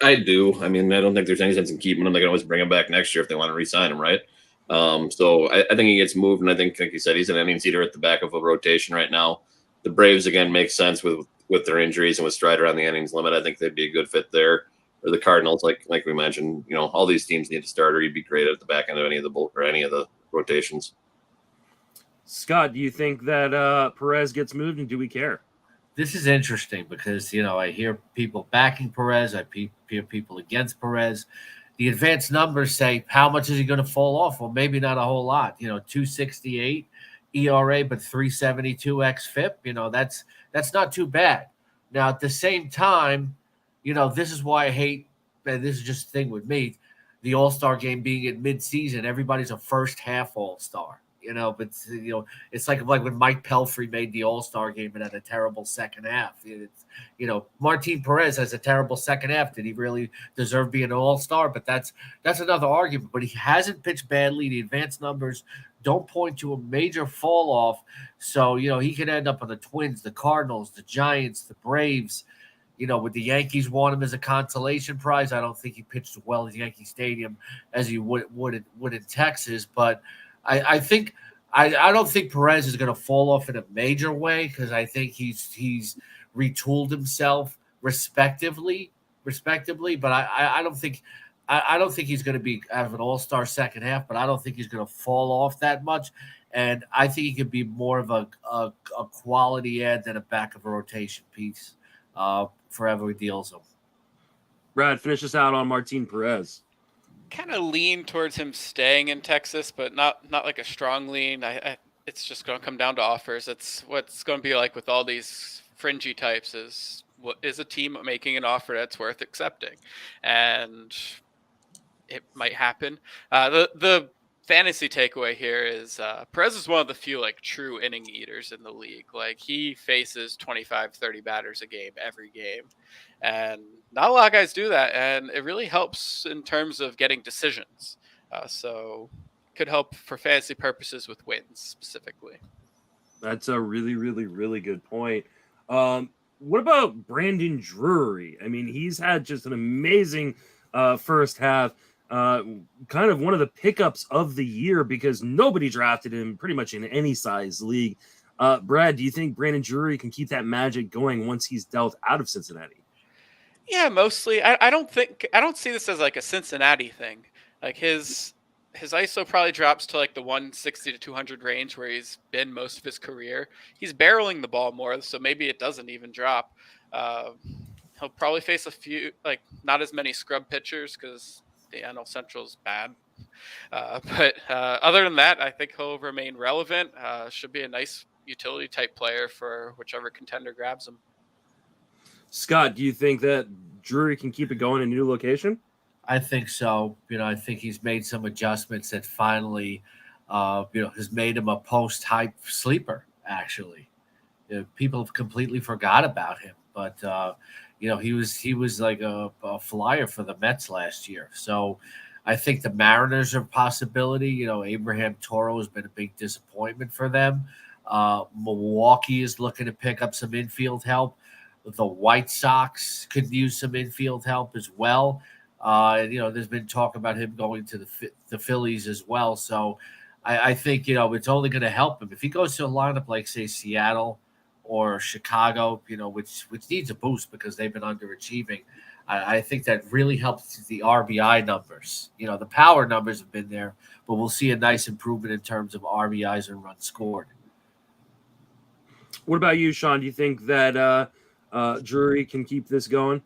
I do. I mean, I don't think there's any sense in keeping him. They can always bring him back next year if they want to re-sign him, right? So I think he gets moved, and I think, like you said, he's an innings eater at the back of a rotation right now. The Braves, again, make sense with their injuries and with Strider on the innings limit. I think they'd be a good fit there. Or the Cardinals, like we mentioned, all these teams need a starter. He'd be great at the back end of any of the rotations. Scott, do you think that Perez gets moved, and do we care? This is interesting because, I hear people backing Perez. I hear people against Perez. The advanced numbers say, how much is he going to fall off? Well, maybe not a whole lot. 2.68 ERA, but 3.72 xFIP. That's not too bad. Now, at the same time, this is why I hate, and this is just a thing with me, the All-Star game being in mid-season. Everybody's a first-half All-Star. But it's like when Mike Pelfrey made the All-Star game and had a terrible second half. Martin Perez has a terrible second half. Did he really deserve being an All-Star? But that's another argument. But he hasn't pitched badly. The advanced numbers don't point to a major fall off. So, he could end up on the Twins, the Cardinals, the Giants, the Braves. Would the Yankees want him as a consolation prize? I don't think he pitched as well at Yankee Stadium as he would in Texas. But I think I don't think Perez is going to fall off in a major way because I think he's retooled himself respectively. But I don't think he's going to be have an all-star second half. But I don't think he's going to fall off that much. And I think he could be more of a quality add than a back of a rotation piece forever he deals him. Brad, finish us out on Martin Perez. Kind of lean towards him staying in Texas, but not like a strong lean. It's just going to come down to offers. It's what's going to be like with all these fringy types is what is a team making an offer that's worth accepting, and it might happen. The fantasy takeaway here is Perez is one of the few like true inning eaters in the league. Like he faces 25-30 batters a game every game, and not a lot of guys do that, and it really helps in terms of getting decisions. So could help for fantasy purposes with wins specifically. That's a really, really, really good point. What about Brandon Drury? I mean, he's had just an amazing first half. Kind of one of the pickups of the year because nobody drafted him pretty much in any size league. Brad, do you think Brandon Drury can keep that magic going once he's dealt out of Cincinnati? Yeah, mostly. I don't see this as like a Cincinnati thing. Like his ISO probably drops to like the 160 to 200 range where he's been most of his career. He's barreling the ball more, so maybe it doesn't even drop. He'll probably face a few, like not as many scrub pitchers because the NL Central's bad. But other than that, I think he'll remain relevant. Should be a nice utility type player for whichever contender grabs him. Scott, do you think that Drury can keep it going in a new location? I think so. I think he's made some adjustments that finally, has made him a post-hype sleeper, actually. People have completely forgot about him. But, he was like a flyer for the Mets last year. So I think the Mariners are a possibility. Abraham Toro has been a big disappointment for them. Milwaukee is looking to pick up some infield help. The White Sox could use some infield help as well. There's been talk about him going to the Phillies as well. So I think, it's only going to help him. If he goes to a lineup like, say, Seattle or Chicago, which needs a boost because they've been underachieving, I think that really helps the RBI numbers. The power numbers have been there, but we'll see a nice improvement in terms of RBIs and runs scored. What about you, Sean? Do you think that Drury can keep this going?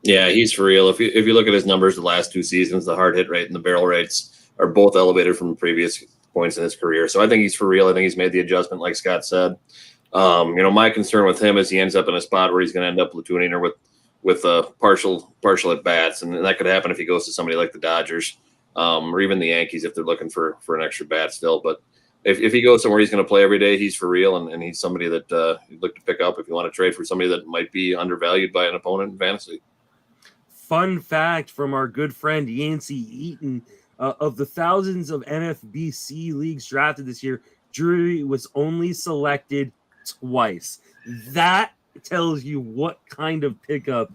Yeah, he's for real. If you look at his numbers the last two seasons, the hard hit rate and the barrel rates are both elevated from previous points in his career. So I think he's for real. I think he's made the adjustment, like Scott said. My concern with him is he ends up in a spot where he's going to end up platooning or with partial at bats, and that could happen if he goes to somebody like the Dodgers or even the Yankees if they're looking for an extra bat still. But if he goes somewhere he's going to play every day, he's for real, and he's somebody that you'd look to pick up if you want to trade for somebody that might be undervalued by an opponent in fantasy. Fun fact from our good friend Yancey Eaton, of the thousands of NFBC leagues drafted this year, Drury was only selected twice. That tells you what kind of pickup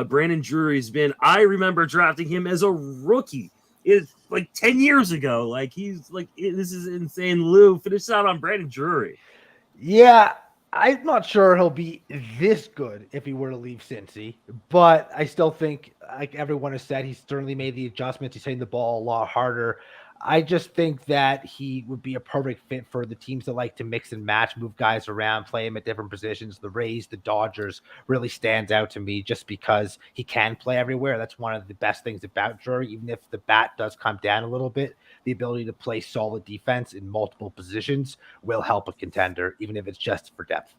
Brandon Drury's been. I remember drafting him as a rookie. It's like 10 years ago. Like he's like, this is insane. Lou, finish out on Brandon Drury. Yeah, I'm not sure he'll be this good if he were to leave Cincy, but I still think, like everyone has said, he's certainly made the adjustments. He's hitting the ball a lot harder. I just think that he would be a perfect fit for the teams that like to mix and match, move guys around, play him at different positions. The Rays, the Dodgers really stands out to me just because he can play everywhere. That's one of the best things about Drury, even if the bat does come down a little bit. The ability to play solid defense in multiple positions will help a contender, even if it's just for depth.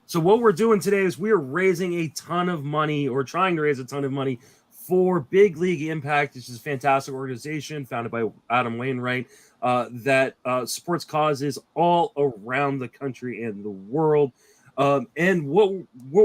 So what we're doing today is we're raising a ton of money, or trying to raise a ton of money, for Big League Impact. This is a fantastic organization founded by Adam Wainwright that supports causes all around the country and the world. And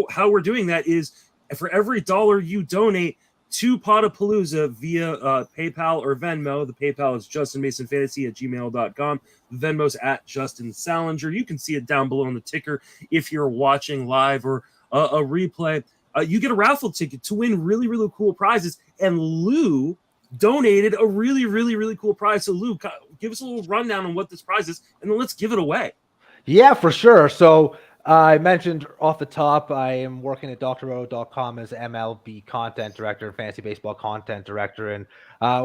how we're doing that is for every $1 you donate to Podapallooza via PayPal or Venmo. The PayPal is justinmasonfantasy@gmail.com. The Venmo's @Justin Salinger. You can see it down below on the ticker if you're watching live or a replay. You get a raffle ticket to win really, really cool prizes. And Lou donated a really, really, really cool prize. So, Lou, give us a little rundown on what this prize is, and then let's give it away. Yeah, for sure. So I mentioned off the top, I am working at drroto.com as MLB content director, fantasy baseball content director, and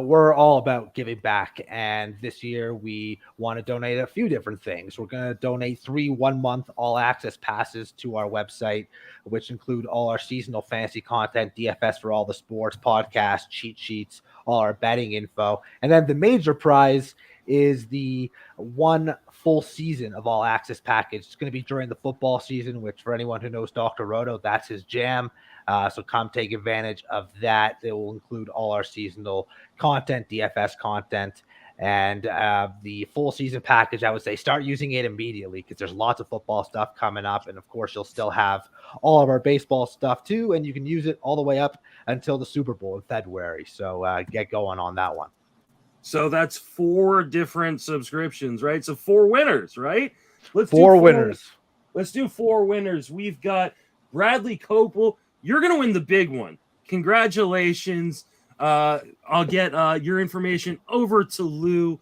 we're all about giving back. And this year we want to donate a few different things. We're going to donate 3 1-month all access passes to our website, which include all our seasonal fantasy content, DFS for all the sports, podcasts, cheat sheets, all our betting info. And then the major prize is the 1 full season of all access package. It's going to be during the football season, which for anyone who knows Dr. Roto, that's his jam. So come take advantage of that. It will include all our seasonal content, DFS content, and the full season package. I would say start using it immediately because there's lots of football stuff coming up. And of course, you'll still have all of our baseball stuff too. And you can use it all the way up until the Super Bowl in February. So get going on that one. So that's 4 different subscriptions, right? So 4 winners, right? Let's do 4 winners. Let's do 4 winners. We've got Bradley Copel. You're going to win the big one. Congratulations. I'll get your information over to Lou.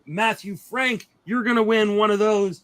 Matthew Frank, you're going to win one of those.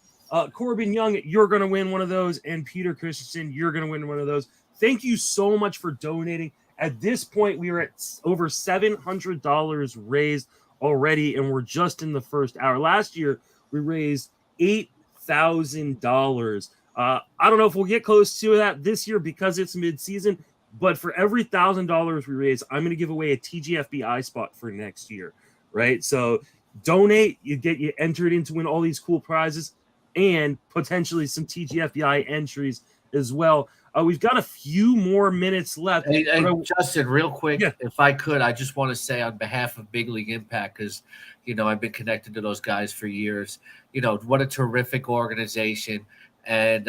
Corbin Young, you're going to win one of those. And Peter Christensen, you're going to win one of those. Thank you so much for donating. At this point, we are at over $700 raised already, and we're just in the first hour. Last year, we raised $8,000. I don't know if we'll get close to that this year because it's mid-season, but for every $1,000 we raise, I'm going to give away a TGFBI spot for next year, right? So donate, you entered into win all these cool prizes and potentially some TGFBI entries as well. We've got a few more minutes left. Hey, Justin, real quick, if I could, I just want to say on behalf of Big League Impact, because, I've been connected to those guys for years. What a terrific organization. And,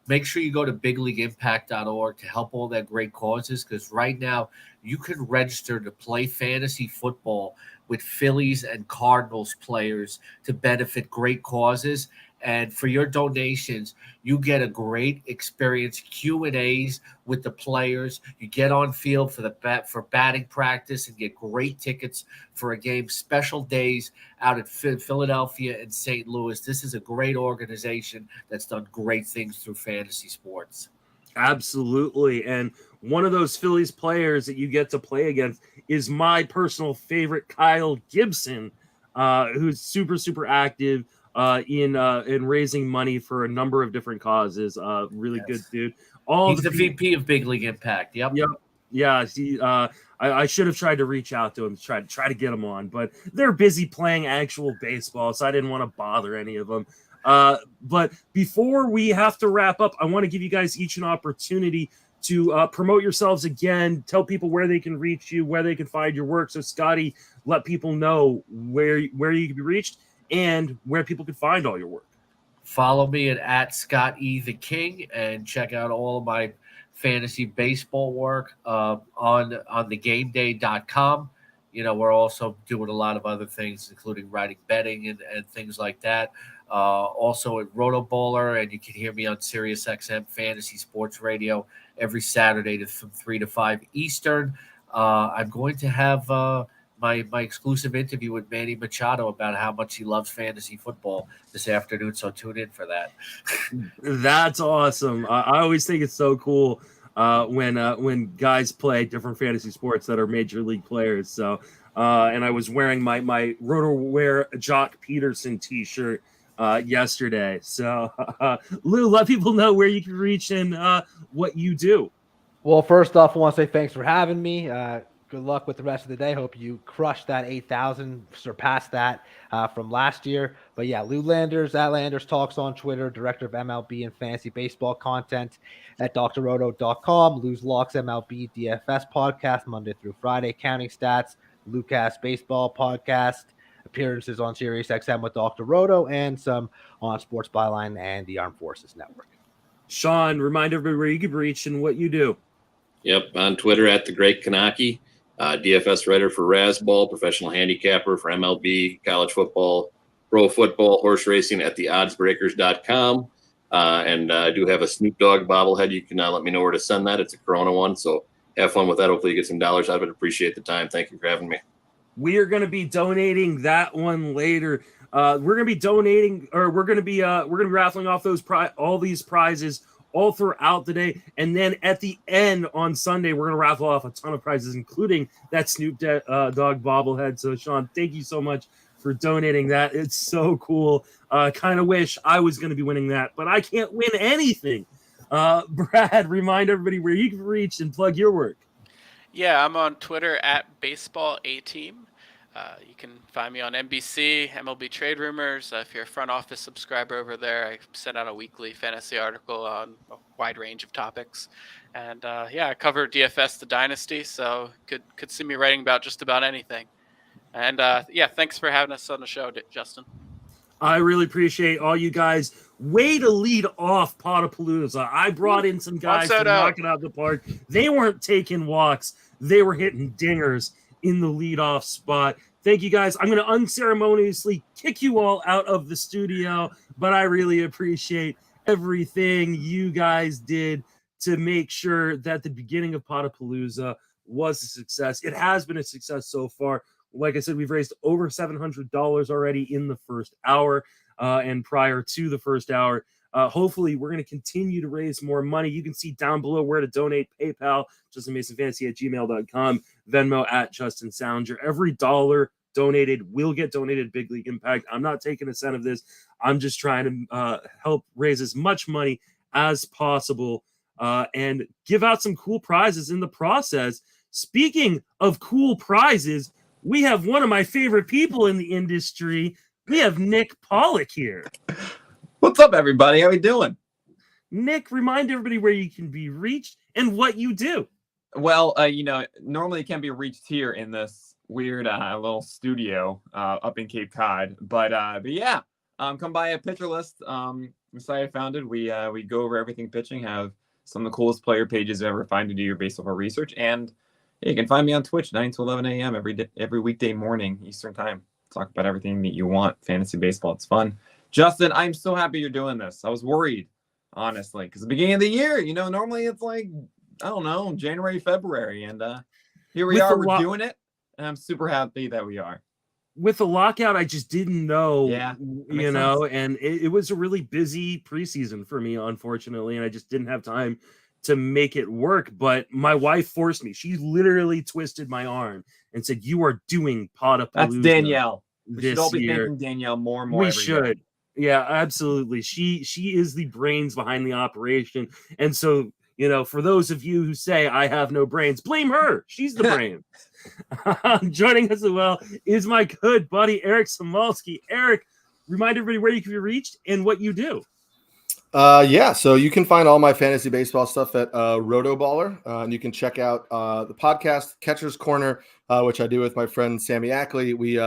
make sure you go to bigleagueimpact.org to help all their great causes, because right now you can register to play fantasy football with Phillies and Cardinals players to benefit great causes. And for your donations, you get a great experience, Q&As with the players. You get on field for batting practice and get great tickets for a game, special days out at Philadelphia and St. Louis. This is a great organization that's done great things through fantasy sports. Absolutely. And one of those Phillies players that you get to play against is my personal favorite, Kyle Gibson, who's super, super active in raising money for a number of different causes. Really good dude. He's the VP of Big League Impact. Yep. Yeah. I should have tried to reach out to him to try to get him on, but they're busy playing actual baseball, so I didn't want to bother any of them. But before we have to wrap up, I want to give you guys each an opportunity to promote yourselves again, tell people where they can reach you, where they can find your work. So Scotty, let people know where you can be reached and where people can find all your work. Follow me at Scott E. the King and check out all of my fantasy baseball work on thegameday.com. We're also doing a lot of other things, including writing betting and things like that. Also at Roto Bowler, and you can hear me on Sirius XM Fantasy Sports Radio every Saturday from 3 to 5 Eastern. I'm going to have my exclusive interview with Manny Machado about how much he loves fantasy football this afternoon, so tune in for that. That's awesome. I always think it's so cool when guys play different fantasy sports that are major league players. So and I was wearing my RotoWare Jock Peterson t-shirt yesterday. So Lou, let people know where you can reach and what you do. Well, first off, I want to say thanks for having me. Good luck with the rest of the day. Hope you crush that 8,000, surpass that from last year. But yeah, Lou Landers, at Landers Talks on Twitter, director of MLB and fantasy baseball content at drroto.com. Lou's Locks MLB DFS podcast, Monday through Friday, counting stats, Lucas Baseball podcast, appearances on Sirius XM with Dr. Roto, and some on Sports Byline and the Armed Forces Network. Sean, remind everybody where you can reach and what you do. Yep, on Twitter at The Great Kanaki. DFS writer for Razzball, professional handicapper for MLB, college football, pro football, horse racing at theoddsbreakers.com. And I do have a Snoop Dogg bobblehead. You can let me know where to send that. It's a Corona one, so have fun with that. Hopefully you get some dollars out of it. Appreciate the time. Thank you for having me. We are going to be donating that one later. We're going to be donating, or we're going to be raffling off all these prizes all throughout the day, and then at the end on Sunday, we're going to raffle off a ton of prizes, including that Snoop Dogg bobblehead. So, Sean, thank you so much for donating that. It's so cool. Kind of wish I was going to be winning that, but I can't win anything. Brad, remind everybody where you can reach and plug your work. Yeah, I'm on Twitter at BaseballAteam. You can find me on NBC, MLB Trade Rumors. If you're a front office subscriber over there, I send out a weekly fantasy article on a wide range of topics. And I cover DFS the Dynasty, so could see me writing about just about anything. And thanks for having us on the show, Justin. I really appreciate all you guys. Way to lead off Podapallooza. I brought in some guys to knock it out of the park. They weren't taking walks. They were hitting dingers in the leadoff spot. Thank you, guys. I'm going to unceremoniously kick you all out of the studio, but I really appreciate everything you guys did to make sure that the beginning of Podapallooza was a success. It has been a success so far. Like I said, we've raised over $700 already in the first hour and prior to the first hour. Hopefully, we're going to continue to raise more money. You can see down below where to donate. PayPal, JustinMasonFantasy@gmail.com, Venmo @JustinSounder. Every dollar donated will get donated Big League Impact. I'm not taking a cent of this. I'm just trying to help raise as much money as possible and give out some cool prizes in the process. Speaking of cool prizes, we have one of my favorite people in the industry. We have Nick Pollock here. What's up, everybody? How we doing? Nick, remind everybody where you can be reached and what you do. Well, normally it can be reached here in this weird little studio up in Cape Cod. But yeah, come by a pitcher list. The site I founded. We go over everything pitching, have some of the coolest player pages you ever find to do your baseball research. And you can find me on Twitch 9 to 11 a.m. every weekday morning Eastern time. Talk about everything that you want. Fantasy baseball. It's fun. Justin, I'm so happy you're doing this. I was worried, honestly, because the beginning of the year, normally it's like, I don't know, January, February. And here we are. We're doing it. And I'm super happy that we are. With the lockout, I just didn't know, sense. And it was a really busy preseason for me, unfortunately. And I just didn't have time to make it work, but my wife forced me. She literally twisted my arm and said, "You are doing Podapallooza." That's Danielle. We should all be year. thanking Danielle more and more. We should. Yeah, absolutely. She is the brains behind the operation. And so, for those of you who say I have no brains, blame her. She's the brain. Joining us as well is my good buddy, Eric Samolsky. Eric, remind everybody where you can be reached and what you do. So you can find all my fantasy baseball stuff at Rotoballer, and you can check out the podcast Catcher's Corner, which I do with my friend Sammy Ackley. We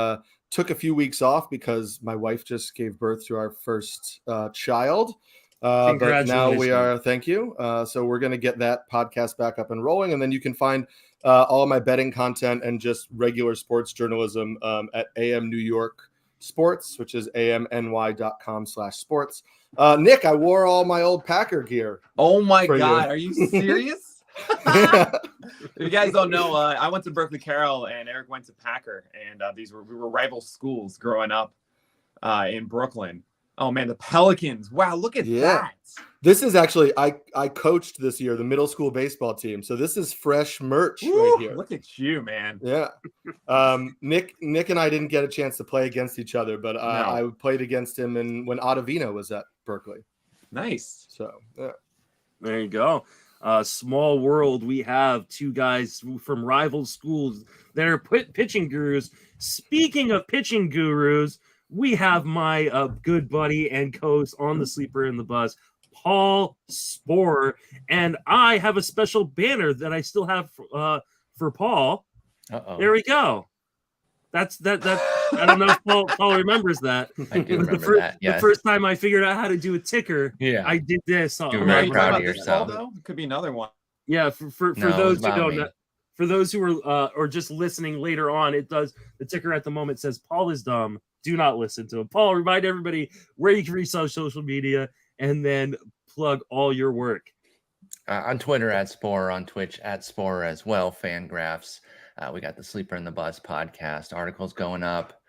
took a few weeks off because my wife just gave birth to our first child. But now we are, thank you. So we're going to get that podcast back up and rolling, and then you can find all of my betting content and just regular sports journalism at AM New York Sports, which is amny.com/sports. Nick, I wore all my old Packer gear. Oh my God. Are you serious? You guys don't know. I went to Berkeley Carroll and Eric went to Packer, and we were rival schools growing up in Brooklyn. Oh man, the Pelicans. Wow, look at that. This is actually I coached this year the middle school baseball team. So this is fresh merch right here. Look at you, man. Yeah. Nick and I didn't get a chance to play against each other, but I played against him when Ottavino was at Berkeley. Nice. So yeah. There you go. Small world. We have two guys from rival schools that are pitching gurus. Speaking of pitching gurus, we have my good buddy and co-host on the Sleeper in the Bus, Paul Sporer, and I have a special banner that I still have for Paul. There we go. That's that. I don't know if Paul remembers that. I do remember that. Yeah. The first time I figured out how to do a ticker, I did this. You're very proud of yourself. It could be another one. Yeah, for those who don't know, for those who are or just listening later on, it does. The ticker at the moment says Paul is dumb. Do not listen to him. Paul, remind everybody where you can reach on social media and then plug all your work. On Twitter at Spore, on Twitch at Spore as well. Fangraphs. We got the Sleeper in the Bus podcast articles going up.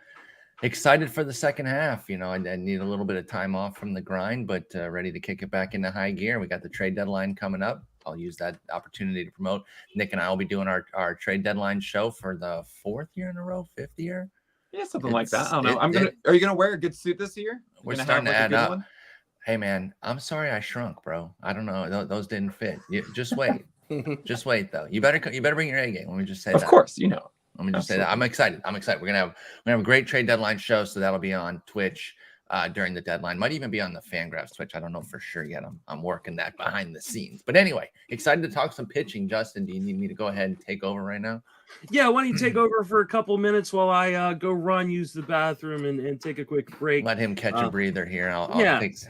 Excited for the second half. You know, I need a little bit of time off from the grind, but ready to kick it back into high gear. We got the trade deadline coming up. I'll use that opportunity to promote. Nick and I will be doing our trade deadline show for the 4th year in a row, 5th year. Yeah, something like that. I don't know. Are you gonna wear a good suit this year? We're starting to add up. One? Hey man, I'm sorry I shrunk, bro. I don't know. Those didn't fit. Just wait. Just wait though. You better bring your A game. Let me just say that. Of course, you know. Let me just say that. I'm excited. We're gonna have a great trade deadline show, so that'll be on Twitch during the deadline. Might even be on the Fangraphs Twitch. I don't know for sure yet. I'm working that behind the scenes. But anyway, excited to talk some pitching. Justin, do you need me to go ahead and take over right now? Yeah, why don't you take over for a couple minutes while I go run, use the bathroom, and take a quick break. Let him catch a breather here. I'll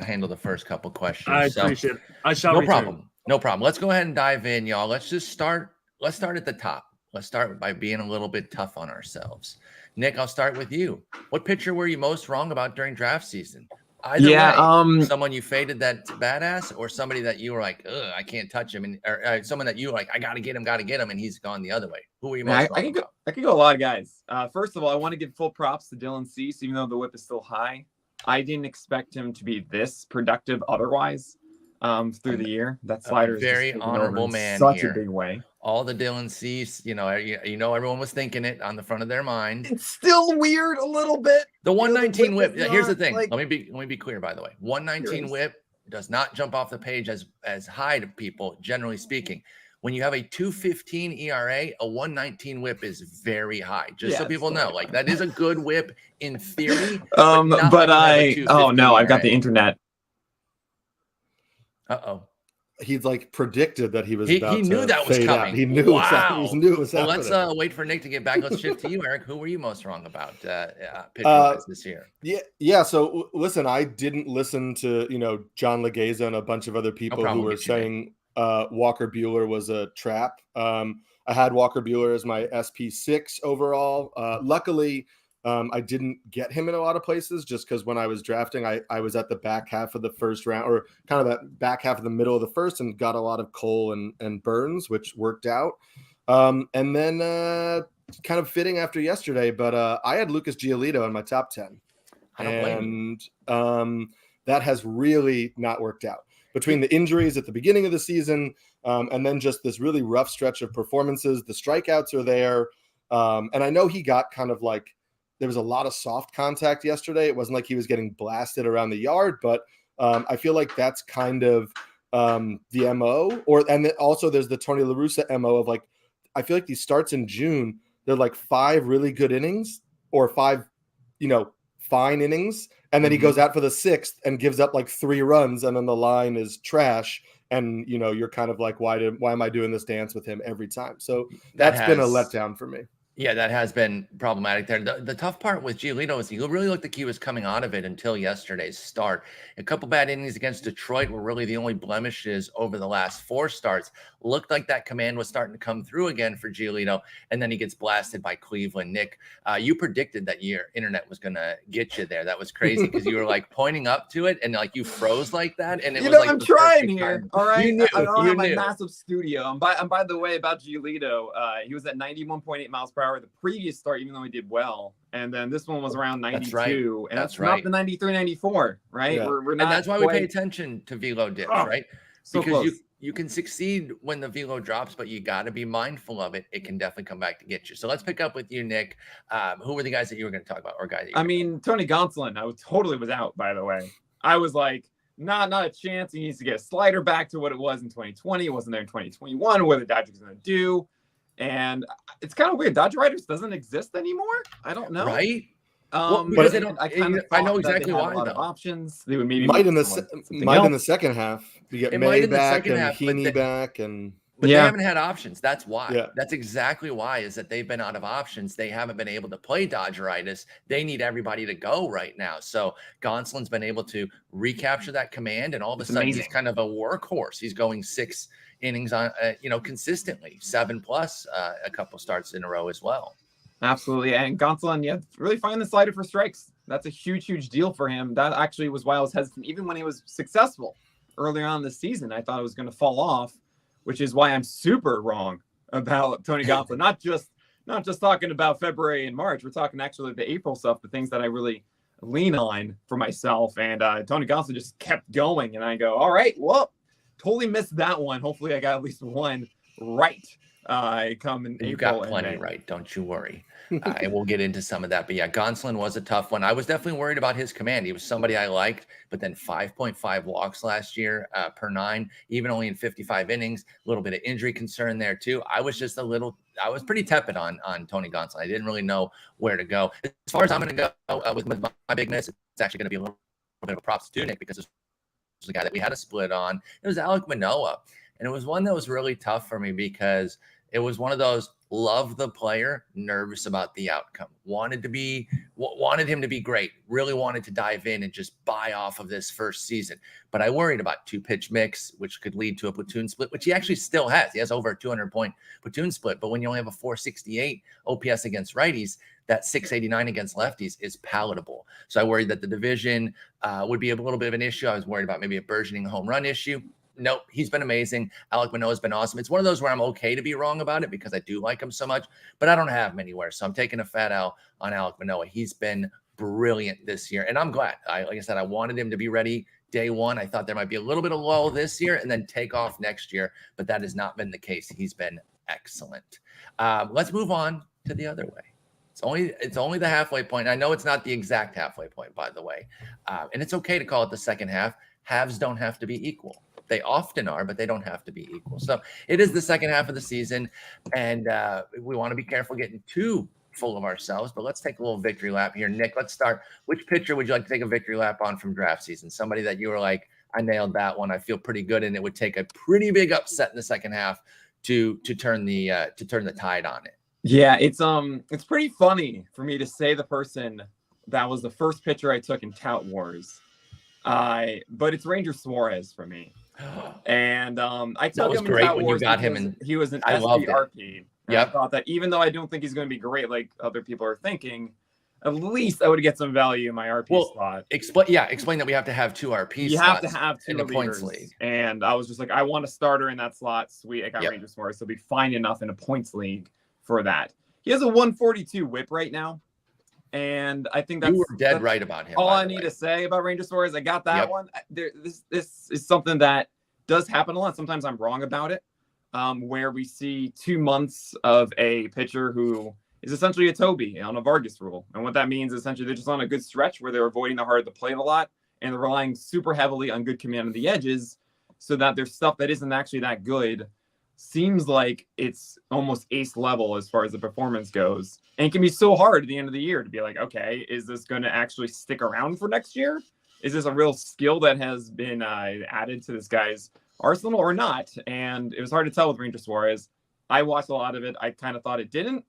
handle the first couple questions. I appreciate it. I shall No return. problem. No problem. Let's go ahead and dive in, y'all. Let's start at the top. Let's start by being a little bit tough on ourselves. Nick, I'll start with you. What pitcher were you most wrong about during draft season? Either way, someone you faded that's badass, or somebody that you were like, ugh, I can't touch him, and or someone that you were like, I gotta get him, and he's gone the other way. Who were you most wrong about? I could go a lot of guys. First of all, I want to give full props to Dylan Cease, even though the whip is still high. I didn't expect him to be this productive otherwise through the year. That slider is very honorable man such here. A big way. All the Dylan Cease, you know, everyone was thinking it on the front of their mind. It's still weird a little bit. The 119 whip. Here's the thing. Let me be clear, by the way. 119 whip does not jump off the page as high to people, generally speaking. When you have a 2.15 ERA, a 119 whip is very high. Just so people know, like that is a good whip in theory. I've got the internet. He's like predicted that he was. He knew that was coming. He knew. Wow. He knew it was happening. Let's wait for Nick to get back. Let's shift to you, Eric. Who were you most wrong about pitching this year? Yeah. So listen, I didn't listen to John Legeza and a bunch of other people who were saying Walker Buehler was a trap. I had Walker Buehler as my SP6 overall. Luckily, I didn't get him in a lot of places just because when I was drafting, I was at the back half of the first round, or kind of that back half of the middle of the first, and got a lot of Cole and Burns, which worked out. And then kind of fitting after yesterday, but I had Lucas Giolito in my top 10. And that has really not worked out. Between the injuries at the beginning of the season and then just this really rough stretch of performances, the strikeouts are there. And I know he got kind of like, there was a lot of soft contact yesterday. It wasn't like he was getting blasted around the yard, but I feel like that's kind of the MO. And then also there's the Tony La Russa MO of like, I feel like these starts in June, they're like 5 really good innings or 5, fine innings. And then he goes out for the 6th and gives up like 3 runs. And then the line is trash. And, you're kind of like, why am I doing this dance with him every time? So that's been a letdown for me. Yeah, that has been problematic there. The tough part with Giolito is he really looked like he was coming out of it until yesterday's start. A couple bad innings against Detroit were really the only blemishes over the last 4 starts. Looked like that command was starting to come through again for Giolito, and then he gets blasted by Cleveland. Nick, you predicted that your internet was going to get you there. That was crazy because you were like pointing up to it and like you froze like that. And it was like I'm trying here. Time. All right, I don't have my massive studio. And by the way, about Giolito, he was at 91.8 miles per hour the previous start, even though he did well. And then this one was around 92. And that's not the 93, 94, right? Yeah. We're not, and that's why we pay attention to velo dips, right? So because you can succeed when the velo drops, but you got to be mindful of it. It can definitely come back to get you. So let's pick up with you, Nick. Who were the guys that you were going to talk about, or guys? Tony Gonsolin, I totally was out, by the way. I was like, not a chance. He needs to get a slider back to what it was in 2020. It wasn't there in 2021. What the Dodgers going to do? And it's kind of weird. Dodger Riders doesn't exist anymore. I don't know. Right? Because they don't. I know exactly why. A lot of options. They would maybe might in the second half. You get May back and Heaney back, but they haven't had options. That's why. Yeah. That's exactly why. Is that they've been out of options. They haven't been able to play Dodgeritis. They need everybody to go right now. So Gonsolin's been able to recapture that command, and all of a sudden he's kind of a workhorse. He's going 6 innings on, consistently 7+ a couple starts in a row as well. Absolutely. And Gonsolin, really finding the slider for strikes. That's a huge deal for him. That actually was why I was hesitant. Even when he was successful earlier on this season, I thought it was going to fall off. which is why I'm super wrong about Tony Gonsolin. Not just talking about February and March. We're talking actually the April stuff, the things that I really lean on for myself. And Tony Gonsolin just kept going. And I go, all right, well, totally missed that one. Hopefully I got at least one right. Come in April. You got and plenty May. right. Don't you worry. And we'll get into some of that. But yeah, Gonsolin was a tough one. I was definitely worried about his command. He was somebody I liked, but then 5.5 walks last year per 9, even only in 55 innings. A little bit of injury concern there too. I was pretty tepid on Tony Gonsolin. I didn't really know where to go. As far as I'm going to go with my big miss, it's actually going to be a little bit of a props to Nick, because it's the guy that we had a split on. It was Alek Manoah. And it was one that was really tough for me because it was one of those love the player, nervous about the outcome. Wanted him to be great. Really wanted to dive in and just buy off of this first season. But I worried about 2-pitch mix, which could lead to a platoon split, which he actually still has. He has over a 200-point platoon split. But when you only have a 468 OPS against righties, that 689 against lefties is palatable. So I worried that the division would be a little bit of an issue. I was worried about maybe a burgeoning home run issue. Nope, he's been amazing. Alek Manoah has been awesome. It's one of those where I'm okay to be wrong about it because I do like him so much, but I don't have him anywhere. So I'm taking a fat L on Alek Manoah. He's been brilliant this year, and I'm glad. Like I said, I wanted him to be ready day one. I thought there might be a little bit of lull this year and then take off next year, but that has not been the case. He's been excellent. Let's move on to the other way. It's only the halfway point. I know it's not the exact halfway point, by the way, and it's okay to call it the second half. Halves don't have to be equal. They often are, but they don't have to be equal. So it is the second half of the season, and we want to be careful getting too full of ourselves. But let's take a little victory lap here. Nick, let's start. Which pitcher would you like to take a victory lap on from draft season? Somebody that you were like, I nailed that one. I feel pretty good, and it would take a pretty big upset in the second half to turn the tide on it. Yeah, it's pretty funny for me to say the person that was the first pitcher I took in Tout Wars. But it's Ranger Suarez for me. And I took him in Tout Wars because he was an SDRP. Yeah, I thought that even though I don't think he's going to be great like other people are thinking, at least I would get some value in my RP slot. Explain that we have to have 2 RP slots. You have to have 2 in the points league. And I was just like, I want a starter in that slot. Sweet, I got Ranger Suarez. So it'll be fine enough in a points league for that. He has a 142 whip right now. And I think you were dead right about him. All I need to say about Ranger Suarez, I got that one. This is something that does happen a lot. Sometimes I'm wrong about it, where we see 2 months of a pitcher who is essentially a Toby on a Vargas rule. And what that means is essentially they're just on a good stretch where they're avoiding the heart of the plate a lot, and they're relying super heavily on good command of the edges so that their stuff that isn't actually that good seems like it's almost ace level as far as the performance goes. And it can be so hard at the end of the year to be like, okay, is this going to actually stick around for next year? Is this a real skill that has been added to this guy's arsenal or not? And it was hard to tell with Ranger Suarez. I watched a lot of it. I kind of thought it didn't.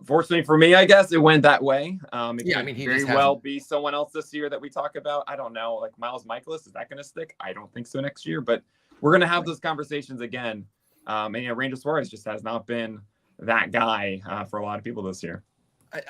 Fortunately for me, I guess it went that way. He very well be someone else this year that we talk about. I don't know, like Miles Michaelis, is that going to stick? I don't think so next year, but we're going to have those conversations again. Ranger Suarez just has not been that guy for a lot of people this year.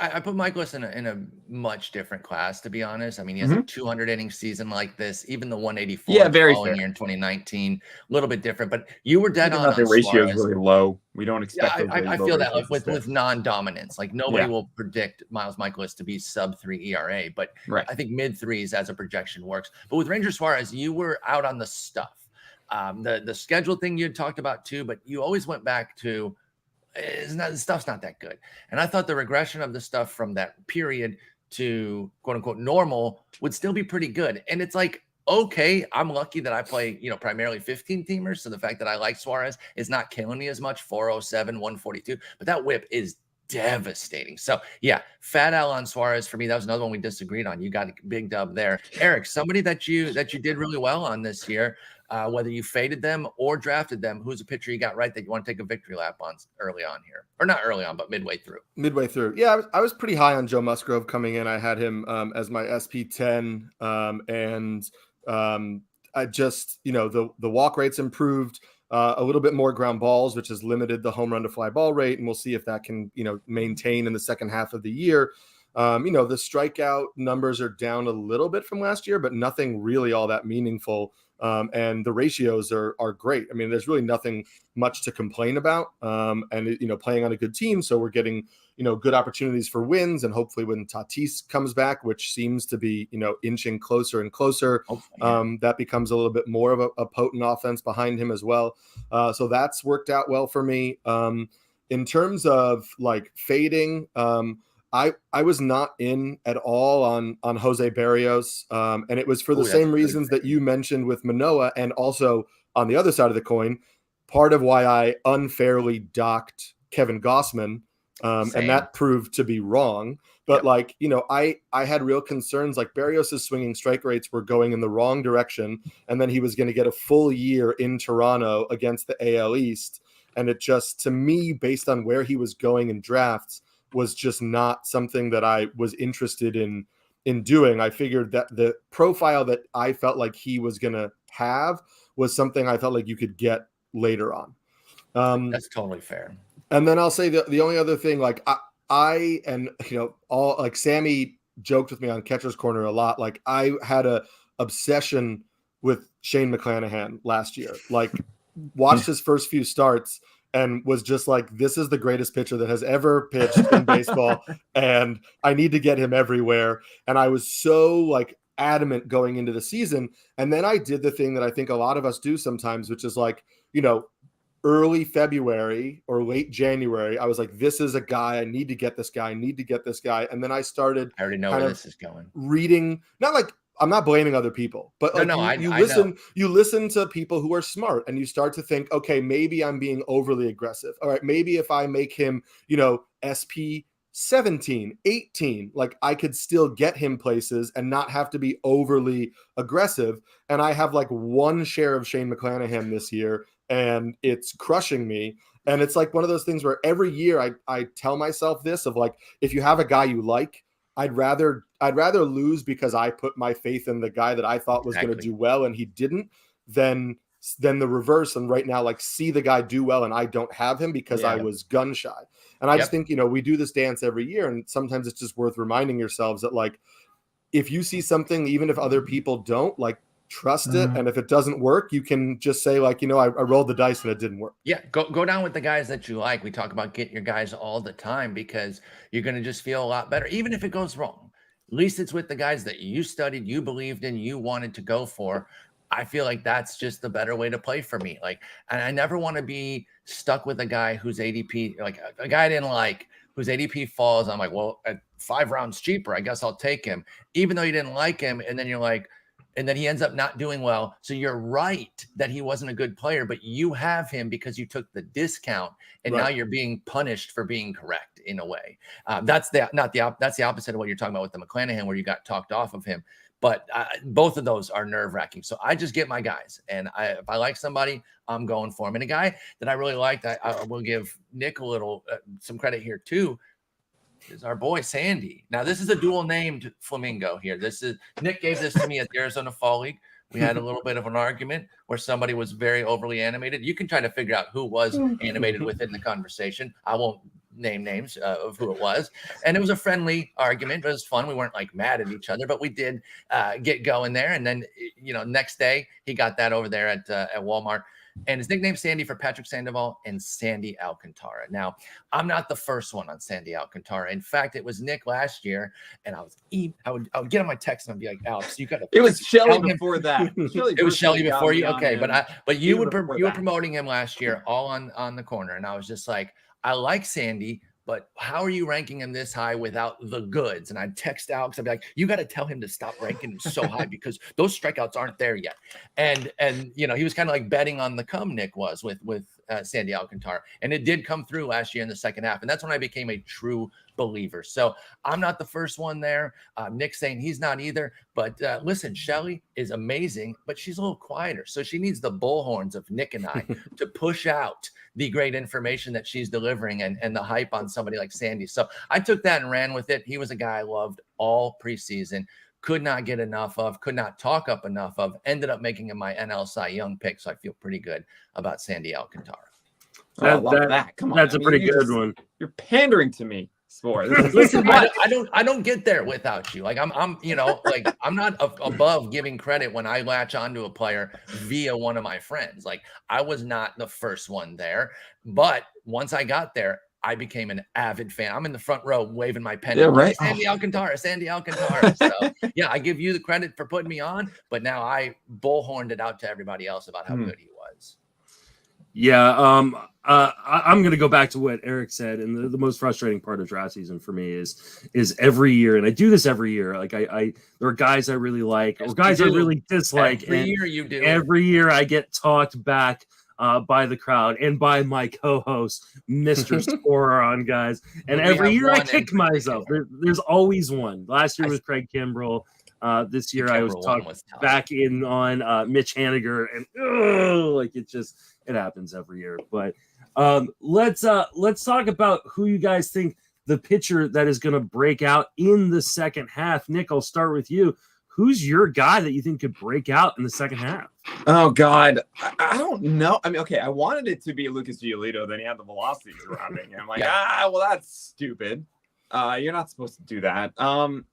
I put Michaelis in a much different class, to be honest. I mean, he has a 200 inning season like this, even the 184 following year in 2019, a little bit different. But you were dead on. The ratio is really low. We don't expect. I feel that with non-dominance, like nobody will predict Miles Michaelis to be sub-3 ERA, but I think mid-3s as a projection works. But with Ranger Suarez, you were out on the stuff. The schedule thing you had talked about too, but you always went back to the stuff's not that good. And I thought the regression of the stuff from that period to quote unquote normal would still be pretty good. And it's like, okay, I'm lucky that I play, primarily 15 teamers. So the fact that I like Suarez is not killing me as much, 407, 142, but that whip is devastating. So yeah, fat L on Suarez for me. That was another one we disagreed on. You got a big dub there. Eric, somebody that you did really well on this year, whether you faded them or drafted them, who's a pitcher you got right that you want to take a victory lap on early on here? Or not early on, but midway through. Yeah, I was pretty high on Joe Musgrove coming in. I had him as my SP10, and I just, the walk rates improved. A little bit more ground balls, which has limited the home run to fly ball rate. And we'll see if that can, maintain in the second half of the year. The strikeout numbers are down a little bit from last year, but nothing really all that meaningful. And the ratios are great. I mean, there's really nothing much to complain about. And playing on a good team, so we're getting good opportunities for wins, and hopefully when Tatis comes back, which seems to be inching closer and closer, that becomes a little bit more of a potent offense behind him as well. So that's worked out well for me. In terms of like fading, I was not in at all on Jose Barrios, and it was for the same reasons that you mentioned with Manoah, and also on the other side of the coin, part of why I unfairly docked Kevin Gossman, and that proved to be wrong. But I had real concerns. Like Barrios' swinging strike rates were going in the wrong direction, and then he was going to get a full year in Toronto against the AL East, and it just, to me, based on where he was going in drafts, was just not something that I was interested in doing. I figured that the profile that I felt like he was going to have was something I felt like you could get later on. That's totally fair. And then I'll say the only other thing, like I and all, like Sammy joked with me on Catcher's Corner a lot. Like I had a obsession with Shane McClanahan last year. Like watched his first few starts and was just like, this is the greatest pitcher that has ever pitched in baseball, and I need to get him everywhere. And I was so like adamant going into the season. And then I did the thing that I think a lot of us do sometimes, which is like, early February or late January, I was like, this is a guy, I need to get this guy, And then I started, I already know where this is going, reading, not like, I'm not blaming other people, but like you listen to people who are smart, and you start to think, okay, maybe I'm being overly aggressive. All right, maybe if I make him, SP 17, 18, like I could still get him places and not have to be overly aggressive. And I have like one share of Shane McClanahan this year, and it's crushing me. And it's like one of those things where every year I tell myself this of like, if you have a guy you like, I'd rather lose because I put my faith in the guy that I thought was going to do well and he didn't, than the reverse. And right now, like, see the guy do well and I don't have him because I was gun shy. And I just think, we do this dance every year, and sometimes it's just worth reminding yourselves that, like, if you see something, even if other people don't, like, trust it. And if it doesn't work, you can just say, like, I rolled the dice and it didn't work. Yeah, go down with the guys that you like. We talk about getting your guys all the time because you're going to just feel a lot better, even if it goes wrong. At least it's with the guys that you studied, you believed in, you wanted to go for. I feel like that's just the better way to play for me. Like, and I never want to be stuck with a guy whose ADP, like a guy I didn't like, whose ADP falls. I'm like, well, at 5 rounds cheaper, I guess I'll take him, even though you didn't like him. And then you're like, and then he ends up not doing well. So you're right that he wasn't a good player, but you have him because you took the discount, and now you're being punished for being correct in a way. That's the opposite of what you're talking about with the McClanahan, where you got talked off of him. But both of those are nerve-wracking. So I just get my guys, and if I like somebody, I'm going for him. And a guy that I really liked, I will give Nick a little some credit here too, is our boy Sandy. Now, this is a dual-named flamingo here. Nick gave this to me at the Arizona Fall League. We had a little bit of an argument where somebody was very overly animated. You can try to figure out who was animated within the conversation. I won't name names of who it was. And it was a friendly argument. It was fun. We weren't like mad at each other, but we did get going there. And then, next day he got that over there at Walmart. And his nickname Sandy for Patrick Sandoval and Sandy Alcantara. Now, I'm not the first one on Sandy Alcantara. In fact, it was Nick last year, and I would get on my text and I'd be like, Alex, you got to. It was Shelly before that. It was Shelly before you. Okay, but you were promoting him last year, all on the corner, and I was just like, I like Sandy, but how are you ranking him this high without the goods? And I'd text Alex. I'd be like, you got to tell him to stop ranking him so high because those strikeouts aren't there yet. And he was kind of like betting on the come, Nick was with Sandy Alcantara. And it did come through last year in the second half. And that's when I became a true believer. So I'm not the first one there. Nick's saying he's not either. But listen, Shelly is amazing, but she's a little quieter. So she needs the bullhorns of Nick and I to push out the great information that she's delivering and the hype on somebody like Sandy. So I took that and ran with it. He was a guy I loved all preseason. Could not get enough of, could not talk up enough of, ended up making him my NL Cy Young pick. So I feel pretty good about Sandy Alcantara. I love that. Come on. That's a pretty good one. You're pandering to me. sport. Listen, I don't get there without you. Like I'm like I'm not above giving credit when I latch onto a player via one of my friends. Like I was not the first one there, but once I got there, I became an avid fan. I'm in the front row waving my pen. Yeah, right. Sandy Alcantara. So yeah, I give you the credit for putting me on, but now I bullhorned it out to everybody else about how good he was. Yeah, I'm going to go back to what Eric said, and the most frustrating part of draft season for me is every year, and I do this every year. Like I there are guys I really like, or guys I really dislike. Every year you do. Every year I get talked back by the crowd and by my co-host, Mr. Scorer on guys, and every year I kick myself. There's always one. Last year was Craig Kimbrell. This year I was talked back in on Mitch Haniger, and like it happens every year. But let's talk about who you guys think the pitcher that is going to break out in the second half. Nick, I'll start with you. Who's your guy that you think could break out in the second half? Oh God, I don't know. I mean, okay, I wanted it to be Lucas Giolito, then he had the velocity dropping. I'm like, well, that's stupid. You're not supposed to do that. I'm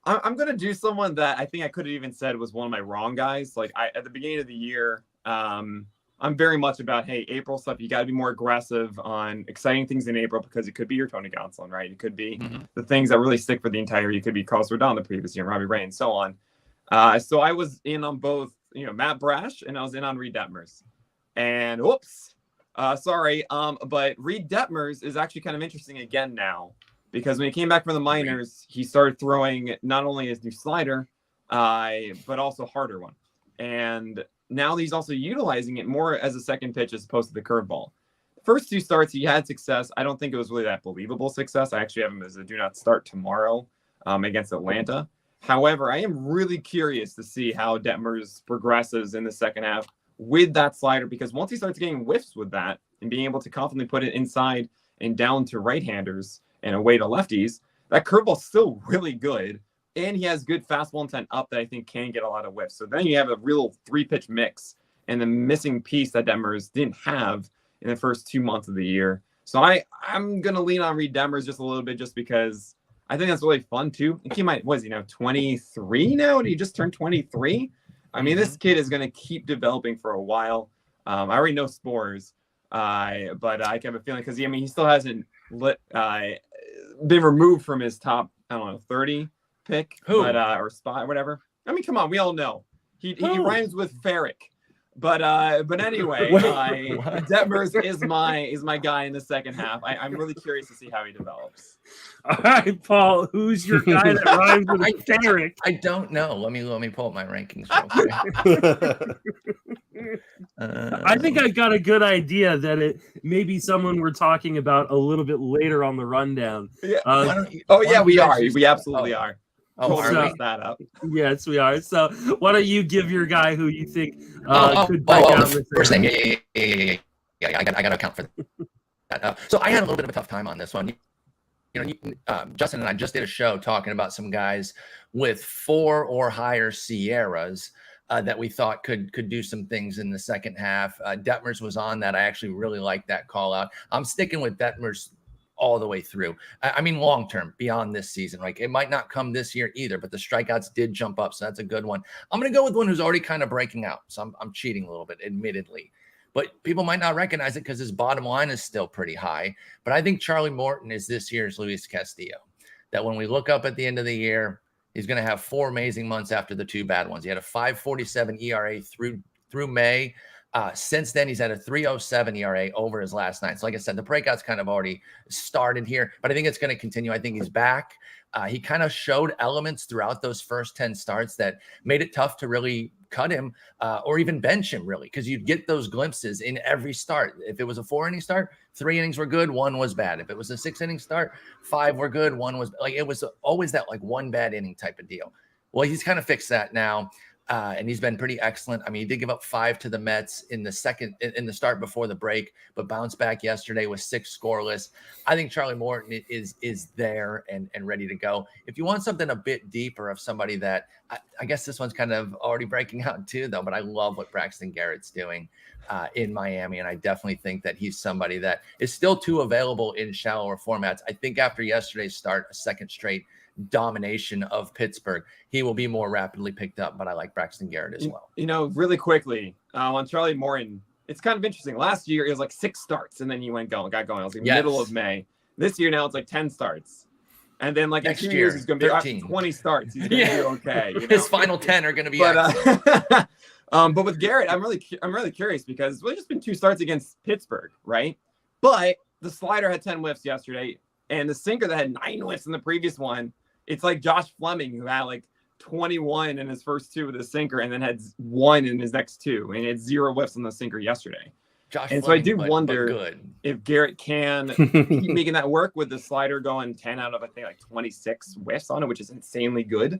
going to do someone that I think I could have even said was one of my wrong guys. Like at the beginning of the year, I'm very much about, hey, April stuff. You got to be more aggressive on exciting things in April because it could be your Tony Gonsolin, right? It could be the things that really stick for the entire year. You could be Carlos Rodon the previous year, Robbie Ray, and so on. So I was in on both, Matt Brash, and I was in on Reed Detmers. And whoops, sorry. But Reed Detmers is actually kind of interesting again now, because when he came back from the minors, he started throwing not only his new slider, but also harder one. And now he's also utilizing it more as a second pitch as opposed to the curveball. First two starts, he had success. I don't think it was really that believable success. I actually have him as a do not start tomorrow against Atlanta. However, I am really curious to see how Detmers progresses in the second half with that slider, because once he starts getting whiffs with that and being able to confidently put it inside and down to right-handers and away to lefties, that curveball's still really good. And he has good fastball intent up that I think can get a lot of whiffs. So then you have a real three-pitch mix, and the missing piece that Detmers didn't have in the first 2 months of the year. So I'm going to lean on Reed Detmers just a little bit, just because I think that's really fun too. He might, 23 now? Did he just turn 23? I mean, this kid is going to keep developing for a while. I already know Spores, but I have a feeling because he still hasn't been removed from his top, 30 pick, or spot, or whatever. I mean, come on, we all know he rhymes with Ferrick. But anyway, Detmers is my guy in the second half. I'm really curious to see how he develops. All right, Paul, who's your guy that rhymes with Ferrick? I don't know. Let me pull up my rankings real quick. I think I got a good idea that it may be someone we're talking about a little bit later on the rundown. Yeah. We are. We absolutely are. That up. Yes, we are. So why don't you give your guy who you think could break out? First thing, yeah. I got to account for that. So I had a little bit of a tough time on this one. Justin and I just did a show talking about some guys with 4 or higher Sierras that we thought could do some things in the second half. Detmers was on that. I actually really like that call out. I'm sticking with Detmers all the way through. I mean, long term, beyond this season. Like, it might not come this year either, but the strikeouts did jump up, so that's a good one. I'm going to go with one who's already kind of breaking out. So I'm cheating a little bit, admittedly. But people might not recognize it because his bottom line is still pretty high. But I think Charlie Morton is this year's Luis Castillo. That when we look up at the end of the year, he's going to have 4 amazing months after the 2 bad ones. He had a 5.47 ERA through May. Since then, he's had a 3.07 ERA over his last 9. So like I said, the breakout's kind of already started here, but I think it's going to continue. I think he's back. He kind of showed elements throughout those first 10 starts that made it tough to really cut him or even bench him, really, because you'd get those glimpses in every start. If it was a 4-inning start, 3 innings were good, 1 was bad. If it was a 6-inning start, 5 were good, 1 was like, it was always that like 1 bad inning type of deal. Well, he's kind of fixed that now. And he's been pretty excellent. I mean, he did give up 5 to the Mets in the start before the break, but bounced back yesterday with 6 scoreless. I think Charlie Morton is there and ready to go. If you want something a bit deeper of somebody that I guess this one's kind of already breaking out too, though, but I love what Braxton Garrett's doing in Miami. And I definitely think that he's somebody that is still too available in shallower formats. I think after yesterday's start, a second straight domination of Pittsburgh, he will be more rapidly picked up, but I like Braxton Garrett as well. Really quickly on Charlie Morton, it's kind of interesting. Last year it was like 6 starts and then he got going. It was like middle of May. This year now it's like 10 starts. And then like next in 2 year, years he's going to be 20 starts. He's going to be okay. His final 10 are going to be but with Garrett, I'm really curious because it's really just been 2 starts against Pittsburgh, right? But the slider had 10 whiffs yesterday, and the sinker that had 9 whiffs in the previous one, it's like Josh Fleming, who had like 21 in his first 2 with his sinker and then had 1 in his next 2, and had 0 whiffs on the sinker yesterday. Fleming, so I do wonder if Garrett can keep making that work with the slider going 10 out of, I think, like 26 whiffs on it, which is insanely good.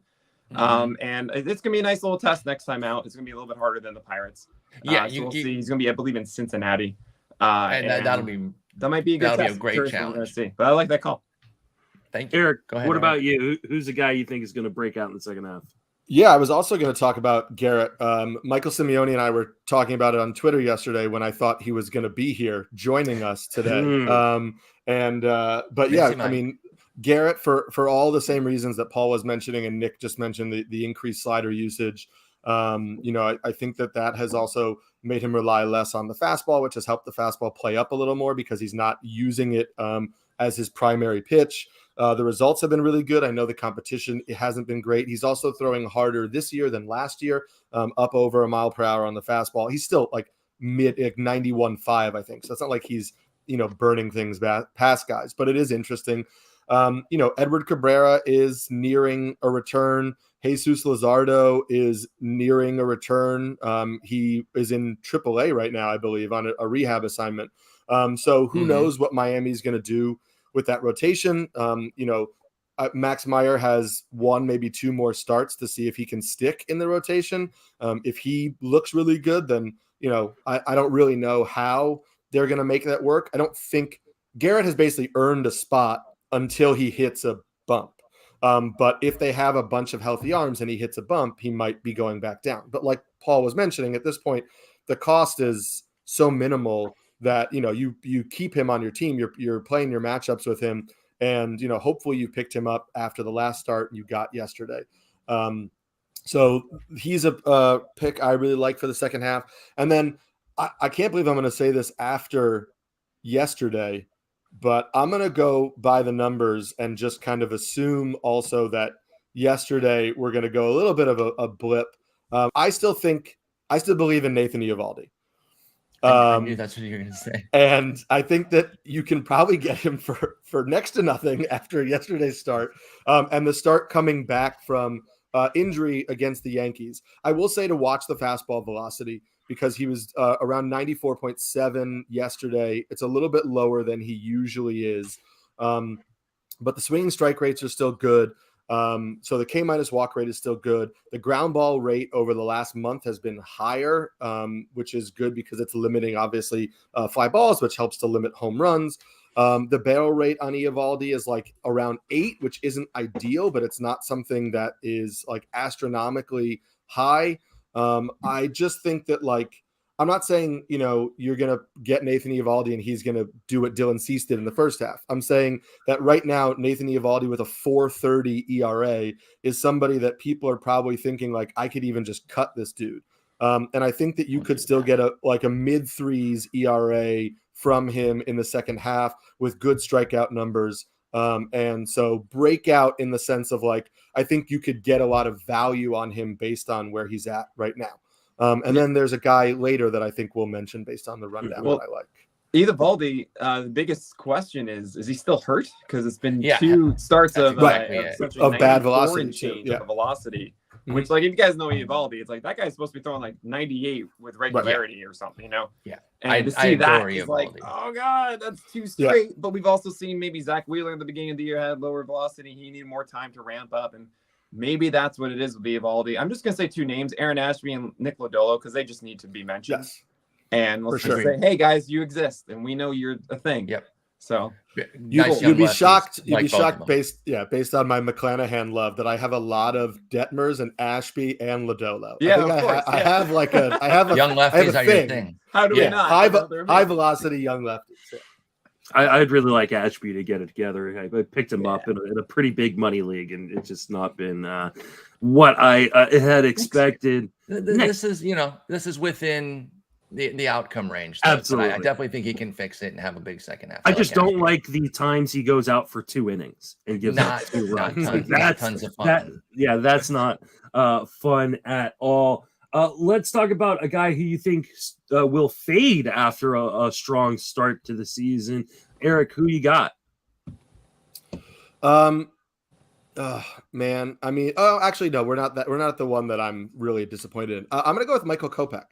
And it's going to be a nice little test next time out. It's going to be a little bit harder than the Pirates. So we'll see. He's going to be, I believe, in Cincinnati. And that might be a good test. That'll be a great challenge. See. But I like that call. Thank you. Eric, go ahead, what about you? Who's the guy you think is going to break out in the second half? Yeah, I was also going to talk about Garrett. Michael Simeone and I were talking about it on Twitter yesterday when I thought he was going to be here joining us today. But yeah, I mean, Garrett, for all the same reasons that Paul was mentioning and Nick just mentioned, the increased slider usage, I think that has also made him rely less on the fastball, which has helped the fastball play up a little more because he's not using it as his primary pitch. The results have been really good. I know the competition, it hasn't been great. He's also throwing harder this year than last year, up over a mile per hour on the fastball. He's still like mid 91.5, I think. So it's not like he's, burning things past guys, but it is interesting. Edward Cabrera is nearing a return. Jesus Luzardo is nearing a return. He is in AAA right now, I believe, on a rehab assignment. So who knows what Miami's going to do with that rotation. Max Meyer has 1, maybe 2 more starts to see if he can stick in the rotation. If he looks really good, then, I don't really know how they're going to make that work. I don't think Garrett has basically earned a spot until he hits a bump. But if they have a bunch of healthy arms and he hits a bump, he might be going back down. But like Paul was mentioning, at this point, the cost is so minimal that, you keep him on your team, you're playing your matchups with him. And, hopefully you picked him up after the last start you got yesterday. So he's a pick I really like for the second half. And then I can't believe I'm going to say this after yesterday, but I'm going to go by the numbers and just kind of assume also that yesterday we're going to go a little bit of a blip. I still believe in Nathan Eovaldi. I knew that's what you were going to say. And I think that you can probably get him for next to nothing after yesterday's start. And the start coming back from injury against the Yankees. I will say to watch the fastball velocity because he was around 94.7 yesterday. It's a little bit lower than he usually is. But the swinging strike rates are still good. So the K- walk rate is still good. The ground ball rate over the last month has been higher, which is good because it's limiting, obviously, fly balls, which helps to limit home runs. The barrel rate on Eovaldi is like around 8, which isn't ideal, but it's not something that is like astronomically high. I just think that I'm not saying, you're going to get Nathan Eovaldi and he's going to do what Dylan Cease did in the first half. I'm saying that right now, Nathan Eovaldi with a 4.30 ERA is somebody that people are probably thinking I could even just cut this dude. And I think that you could still get a mid-3s ERA from him in the second half with good strikeout numbers. And so breakout in the sense of I think you could get a lot of value on him based on where he's at right now. And then there's a guy later that I think we'll mention based on the rundown that I like. Eovaldi, the biggest question is he still hurt? Because it's been 2 starts of bad velocity change of velocity. Which, if you guys know Eovaldi, it's that guy's supposed to be throwing 98 with regularity or something, Yeah. And to see that is oh God, that's too straight. Yeah. But we've also seen maybe Zach Wheeler at the beginning of the year had lower velocity. He needed more time to ramp up. And maybe that's what it is with Eovaldi. I'm just going to say two names, Aaron Ashby and Nick Lodolo, because they just need to be mentioned. Yes. And let's For just say, hey, guys, you exist, and we know you're a thing. Yep. So you'd be shocked. You'd like be both of shocked them. based on my McClanahan love that I have a lot of Detmers and Ashby and Lodolo. Yeah, I think of course, I have a young lefties are your thing. How do we not? High velocity young lefties. Yeah. I'd really like Ashby to get it together. I picked him up in a pretty big money league, and it's just not been what I had expected. This is within the outcome range. Absolutely. I definitely think he can fix it and have a big second half. I just don't like the times he goes out for 2 innings and gives up 2 runs. That's tons of fun. That's not fun at all. Let's talk about a guy who you think will fade after a strong start to the season. Eric, who you got? Man, I mean, actually, no, we're not the one that I'm really disappointed in. I'm gonna go with Michael Kopech.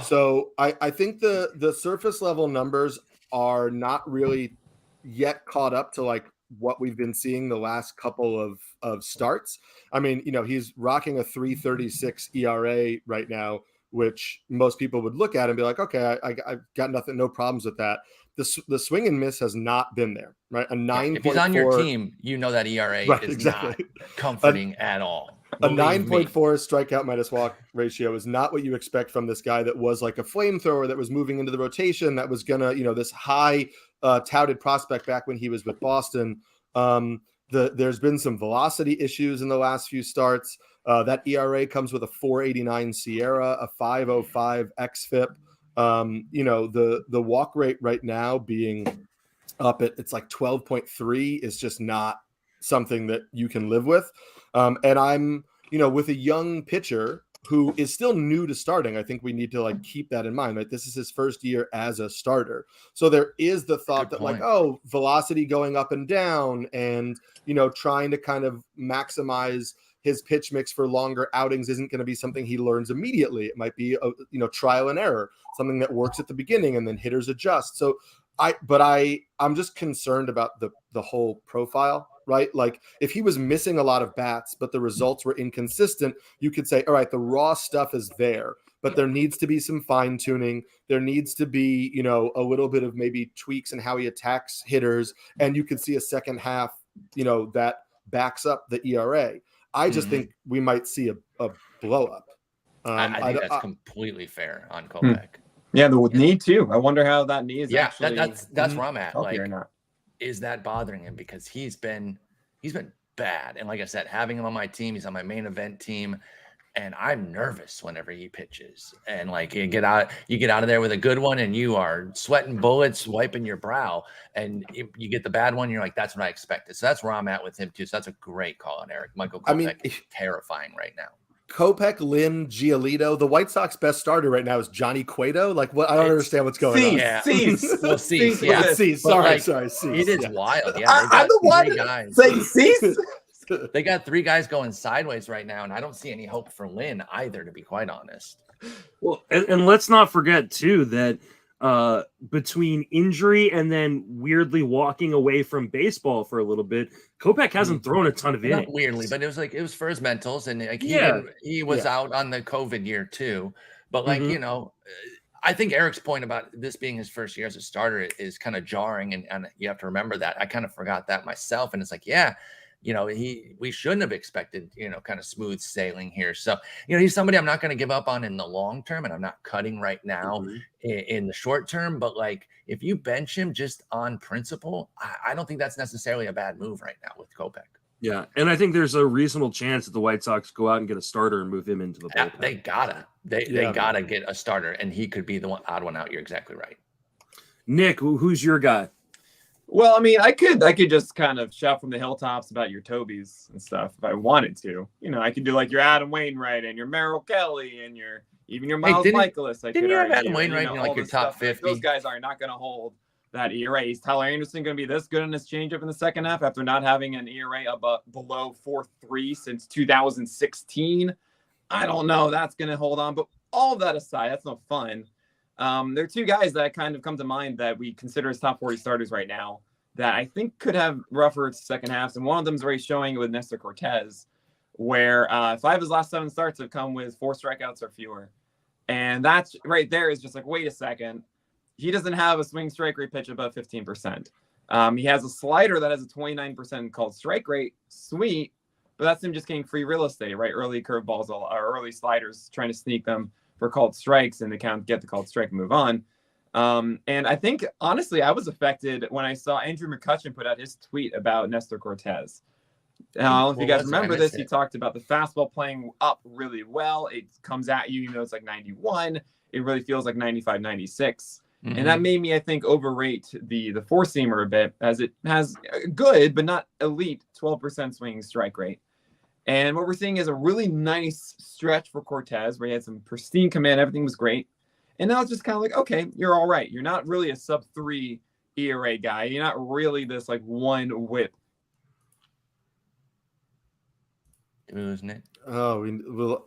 So I think the surface level numbers are not really yet caught up to like what we've been seeing the last couple of starts. I mean, he's rocking a 3.36 ERA right now, which most people would look at and be like, okay, I've got nothing, no problems with that. The swing and miss has not been there, right? A 9. If he's on your team, that ERA is not comforting at all. A 9.4 strikeout minus walk ratio is not what you expect from this guy that was like a flamethrower that was moving into the rotation, that was gonna, this high touted prospect back when he was with Boston. There's been some velocity issues in the last few starts. That ERA comes with a 4.89 Sierra, a 5.05 xFIP. The walk rate right now being up at it's like 12.3 is just not something that you can live with. And I'm, with a young pitcher who is still new to starting, I think we need to like keep that in mind, right? This is his first year as a starter. So there is the thought that like, velocity going up and down and, trying to kind of maximize his pitch mix for longer outings isn't going to be something he learns immediately. It might be a trial and error, something that works at the beginning and then hitters adjust. So I'm just concerned about the whole profile, right? Like if he was missing a lot of bats, but the results were inconsistent, you could say, all right, the raw stuff is there, but there needs to be some fine tuning. There needs to be, a little bit of maybe tweaks in how he attacks hitters. And you could see a second half, that backs up the ERA. I just think we might see a blow up. I think that's completely fair on Kopech. Yeah, the knee too. I wonder how that knee is. Actually, that's where I'm at. Like, is that bothering him? Because he's been bad. And like I said, having him on my team, he's on my main event team, and I'm nervous whenever he pitches. And like you get out of there with a good one, and you are sweating bullets, wiping your brow, and you get the bad one, you're like, that's what I expected. So that's where I'm at with him too. So that's a great call on Eric. Michael Kopech is terrifying right now. Kopech, Lynn, Giolito. The White Sox best starter right now is Johnny Cueto. Like, what? I don't understand what's going on. Yeah. Cease. Well, Cease. Yeah. Cease. Sorry. Cease. It is wild. Yeah. I'm the one guys. saying Cease. They got 3 guys going sideways right now, and I don't see any hope for Lynn either, to be quite honest. Well, and let's not forget too that between injury and then weirdly walking away from baseball for a little bit, Kopech hasn't thrown a ton of innings. Not weirdly, but it was for his mentals, and like he was out on the COVID year too. But like I think Eric's point about this being his first year as a starter is kind of jarring, and you have to remember that. I kind of forgot that myself, and it's like we shouldn't have expected, kind of smooth sailing here. So, he's somebody I'm not going to give up on in the long term, and I'm not cutting right now in the short term. But like, if you bench him just on principle, I don't think that's necessarily a bad move right now with Kopech. Yeah, and I think there's a reasonable chance that the White Sox go out and get a starter and move him into the bullpen. They gotta get a starter, and he could be the odd one out. You're exactly right. Nick, who's your guy? Well, I mean, I could just kind of shout from the hilltops about your Tobys and stuff if I wanted to. I could do like your Adam Wainwright and your Merrill Kelly and even your Miles Michaelis. Didn't you have Adam Wainwright in like your top 50? Those guys are not going to hold that ERA. Is Tyler Anderson going to be this good in his changeup in the second half after not having an ERA below 4.3 since 2016? I don't know. That's going to hold on. But all of that aside, that's no fun. There are 2 guys that kind of come to mind that we consider as top 40 starters right now. that I think could have rougher second halves. And one of them is already showing with Nestor Cortez, where 5 of his last 7 starts have come with 4 strikeouts or fewer. And that's right there is just like, wait a second. He doesn't have a swing strike rate pitch above 15%. He has a slider that has a 29% called strike rate. Sweet. But that's him just getting free real estate, right? Early curveballs or early sliders, trying to sneak them for called strikes, and they can't get the called strike and move on. And I think, honestly, I was affected when I saw Andrew McCutchen put out his tweet about Nestor Cortez. I don't know if you guys remember this. He talked about the fastball playing up really well. It comes at you, it's like 91. It really feels like 95, 96. Mm-hmm. And that made me, I think, overrate the four-seamer a bit, as it has a good, but not elite, 12% swinging strike rate. And what we're seeing is a really nice stretch for Cortez, where he had some pristine command. Everything was great. And now it's just kind of like, okay, you're all right. You're not really a sub-3 ERA guy. You're not really this, like, one whip. Did we lose Nick? Oh, it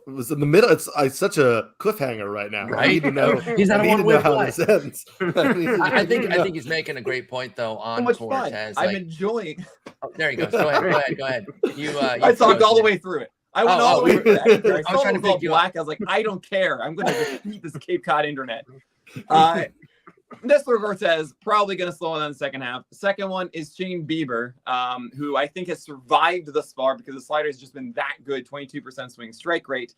was in the middle. It's such a cliffhanger right now. Right? I need to know. He's not a one-whip how guy. this ends. I think he's making a great point though on Cortez. I'm enjoying. Oh, there he goes. Go ahead. You I talked all the way through it. I went all the way through it. I was trying to pick you black. I was like, I don't care. I'm going to defeat this Cape Cod internet. Nestor Cortez probably going to slow down in the second half. The second one is Shane Bieber, who I think has survived thus far because the slider has just been that good, 22% swing strike rate.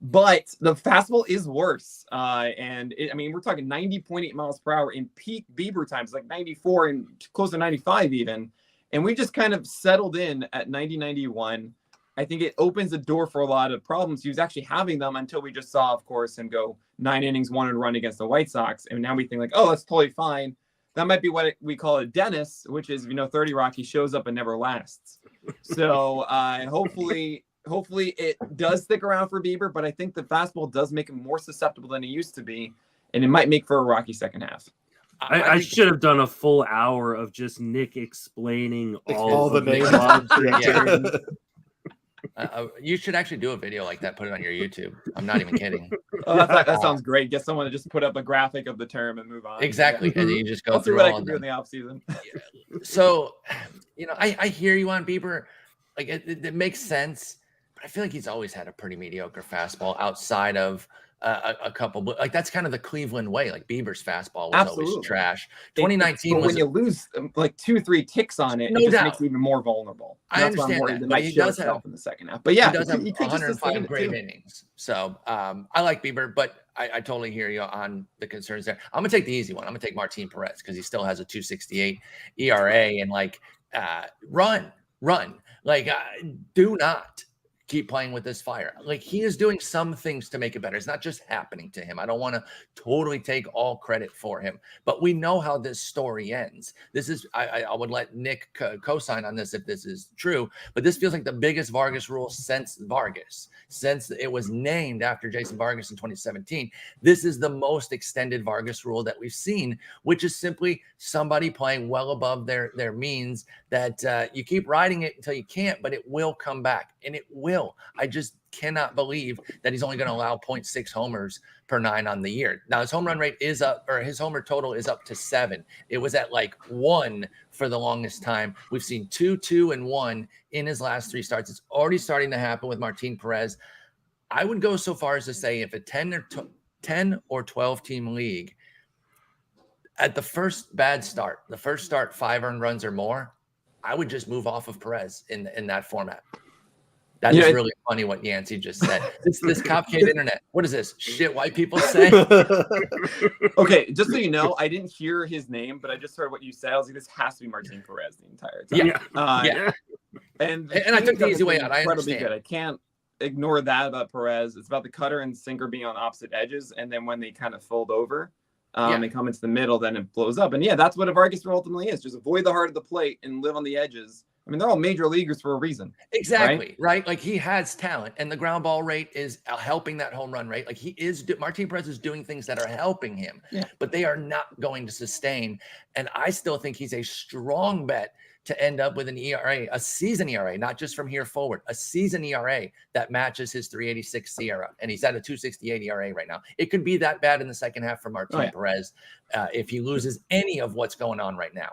But the fastball is worse. We're talking 90.8 miles per hour in peak Bieber times, like 94 and close to 95 even. And we just kind of settled in at 90, 91. I think it opens the door for a lot of problems. He was actually having them until we just saw, of course, him go 9 innings, 1 run against the White Sox. And now we think like, oh, that's totally fine. That might be what we call a Dennis, which is, 30 Rock, he shows up and never lasts. So hopefully it does stick around for Bieber, but I think the fastball does make him more susceptible than he used to be. And it might make for a rocky second half. I should have done a full hour of just Nick explaining all the names. You should actually do a video like that, put it on your YouTube. I'm not even kidding. That sounds great. Get someone to just put up a graphic of the term and move on. Exactly. And then you just go I'll through see what all I can do in the off season. So, I hear you on Bieber. Like it makes sense, but I feel like he's always had a pretty mediocre fastball outside of a couple, but like that's kind of the Cleveland way. Like Bieber's fastball was always trash. 2019 was when you lose like 2-3 ticks on it, no it just doubt. makes it even more vulnerable. I understand that, but he does have in the second half. But yeah, he does have he could 105 great innings. So I like Bieber, but I totally hear you on the concerns there. I'm gonna take the easy one. I'm gonna take Martin Perez because he still has a 2.68 ERA and like run. Like do not keep playing with this fire. Like he is doing some things to make it better. It's not just happening to him. I don't want to totally take all credit for him, but we know how this story ends. This is, I would let Nick co-sign on this if this is true, but this feels like the biggest Vargas rule since Vargas, since it was named after Jason Vargas in 2017. This is the most extended Vargas rule that we've seen, which is simply somebody playing well above their means that you keep riding it until you can't, but it will come back, and it will. I just cannot believe that he's only going to allow 0.6 homers per 9 on the year. Now his home run rate is up, or his homer total is up to 7. It was at like 1 for the longest time. We've seen 2, 2, and 1 in his last 3 starts. It's already starting to happen with Martin Perez. I would go so far as to say if a 10 or 12 team league, at the first bad start, the first start 5 earned runs or more, I would just move off of Perez in that format. That is really funny what Yancey just said. This cop kid internet. What is this? Shit white people say? Okay, just so you know, I didn't hear his name, but I just heard what you said. I was like, this has to be Martin Perez the entire time. Yeah. And I took the easy way out. I understand. Good. I can't ignore that about Perez. It's about the cutter and sinker being on opposite edges, and then when they kind of fold over, they come into the middle, then it blows up. And that's what a Vargas rule ultimately is. Just avoid the heart of the plate and live on the edges. I mean, they're all major leaguers for a reason. Exactly, right? Like he has talent, and the ground ball rate is helping that home run rate. Like Martin Perez is doing things that are helping him, but they are not going to sustain. And I still think he's a strong bet to end up with an ERA, a season ERA, not just from here forward, a season ERA that matches his 3.86 SIERA. And he's at a 2.68 ERA right now. It could be that bad in the second half for Martin Perez if he loses any of what's going on right now.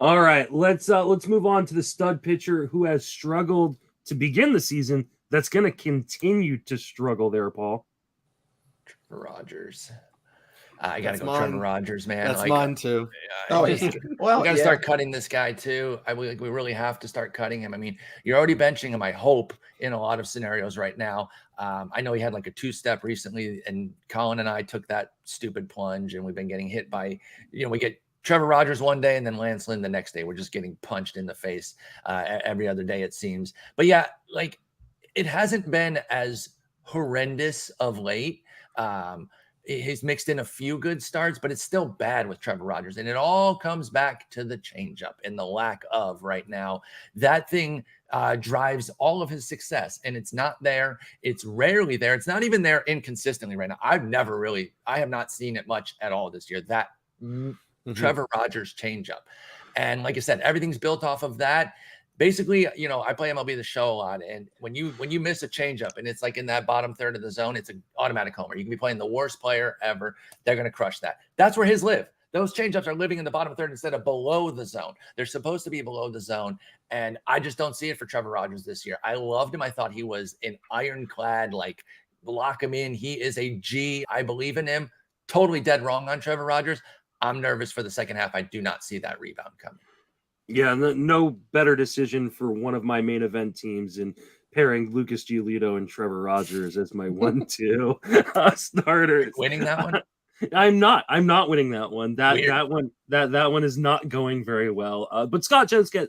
All right, let's move on to the stud pitcher who has struggled to begin the season. That's going to continue to struggle there, Paul. Trevor Rogers. I got to go mine. Trevor Rogers, man. That's mine too. Oh, We well, got to yeah. start cutting this guy too. We really have to start cutting him. I mean, you're already benching him, I hope, in a lot of scenarios right now. I know he had like a 2-step recently, and Colin and I took that stupid plunge, and we've been getting hit by, we get Trevor Rogers one day and then Lance Lynn the next day. We're just getting punched in the face every other day, it seems. But yeah, like it hasn't been as horrendous of late. He's mixed in a few good starts, but it's still bad with Trevor Rogers. And it all comes back to the changeup and the lack of right now. That thing drives all of his success, and it's not there. It's rarely there. It's not even there inconsistently right now. I have not seen it much at all this year. That Trevor Rogers changeup. And like I said, everything's built off of that. Basically, I play MLB The Show a lot, and when you miss a changeup and it's like in that bottom third of the zone, it's an automatic homer. You can be playing the worst player ever. They're going to crush that. That's where his live. Those changeups are living in the bottom third instead of below the zone. They're supposed to be below the zone, and I just don't see it for Trevor Rogers this year. I loved him. I thought he was an ironclad, like, lock him in. He is a G. I believe in him. Totally dead wrong on Trevor Rogers. I'm nervous for the second half. I do not see that rebound coming. Yeah, no better decision for one of my main event teams in pairing Lucas Giolito and Trevor Rogers as my 1-2 starters. Winning that one? I'm not winning that one. Weird. That one is not going very well. But Scott Jensen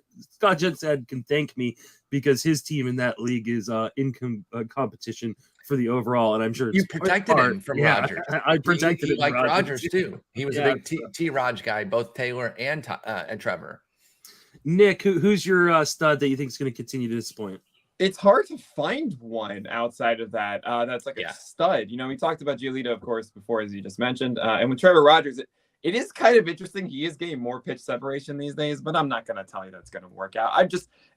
can thank me because his team in that league is in competition for the overall, and I'm sure you protected him from Rogers. I protected him. Like Rogers too. He was a big T-Rog guy, both Taylor and Trevor. Nick, who's your stud that you think is going to continue to disappoint? It's hard to find one outside of that. That's like a stud. We talked about Giolito, of course, before, as you just mentioned. And with Trevor Rogers, it is kind of interesting. He is getting more pitch separation these days, but I'm not going to tell you that's going to work out.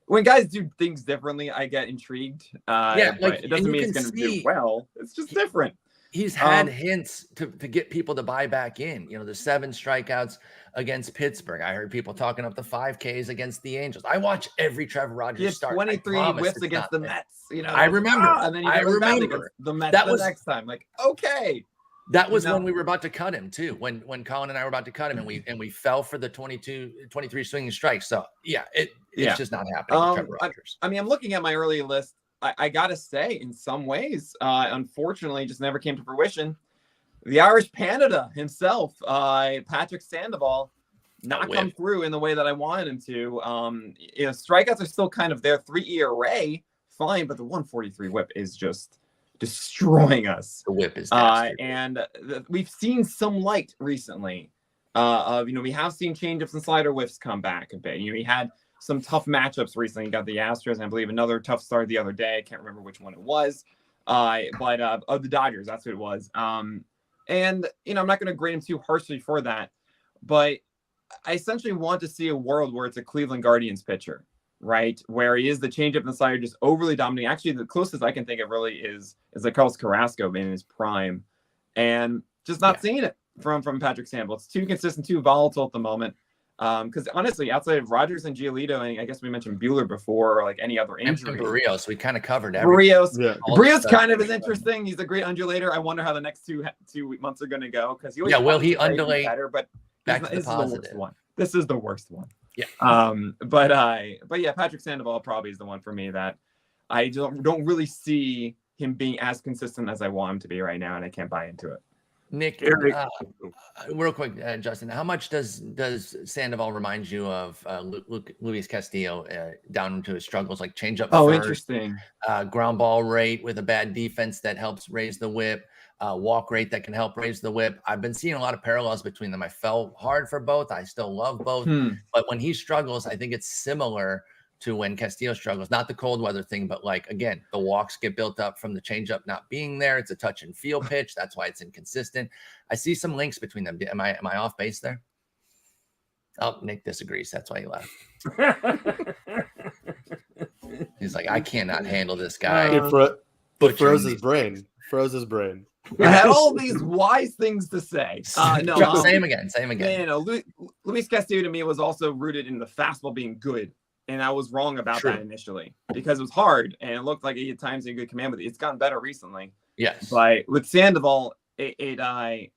When guys do things differently, I get intrigued. But it doesn't mean it's going to do well. It's just different. He's had hints to get people to buy back in. The 7 strikeouts against Pittsburgh. I heard people talking up the 5Ks against the Angels. I watch every Trevor Rogers start. 23 whiffs against the Mets. I remember. And then I remember the Mets the next time. Like, okay. That was when we were about to cut him too. When Colin and I were about to cut him, and we fell for the 23 swinging strikes. So it's just not happening with Trevor Rogers. I'm looking at my early list. I gotta say, in some ways, unfortunately, just never came to fruition. The Irish Panda himself, Patrick Sandoval, not come through in the way that I wanted him to. Strikeouts are still kind of there. 3 ERA, fine, but the 143 whip is just destroying us. The whip is nasty. We've seen some light recently. We have seen changeups and slider whiffs come back a bit. We had some tough matchups recently. You got the Astros, and I believe another tough start the other day. I can't remember which one it was. But of the Dodgers, that's who it was. I'm not going to grade him too harshly for that, but I essentially want to see a world where it's a Cleveland Guardians pitcher, right? Where he is the changeup and the slider just overly dominating. Actually, the closest I can think of really is like Carlos Carrasco in his prime, and just not seeing it from Patrick Sandoval. It's too consistent, too volatile at the moment. Because honestly, outside of Rogers and Giolito, and I guess we mentioned Buehler before, or like any other injury. And Barrios, we kind of covered everything. Barrios kind of is interesting. He's a great undulator. I wonder how the next two months are going to go, because will he undulate better? But back to the positive. The worst one. This is the worst one. Yeah. But yeah, Patrick Sandoval probably is the one for me that I don't really see him being as consistent as I want him to be right now, and I can't buy into it. Nick, real quick, Justin, how much does Sandoval remind you of Luis Castillo down into his struggles, like changeup? Interesting. Ground ball rate with a bad defense that helps raise the whip, walk rate that can help raise the whip. I've been seeing a lot of parallels between them. I fell hard for both. I still love both. But when he struggles, I think it's similar to when Castillo struggles. Not the cold weather thing, but like, again, the walks get built up from the changeup not being there. It's a touch and feel pitch. That's why it's inconsistent. I see some links between them. Am I off base there? Oh, Nick disagrees. That's why he left. He's like, I cannot handle this guy. It froze his brain. I had all these wise things to say. Same again. Luis Castillo to me was also rooted in the fastball being good. And I was wrong about that initially because it was hard and it looked like he had times in good command with it. It's gotten better recently. Yes. But with Sandoval, I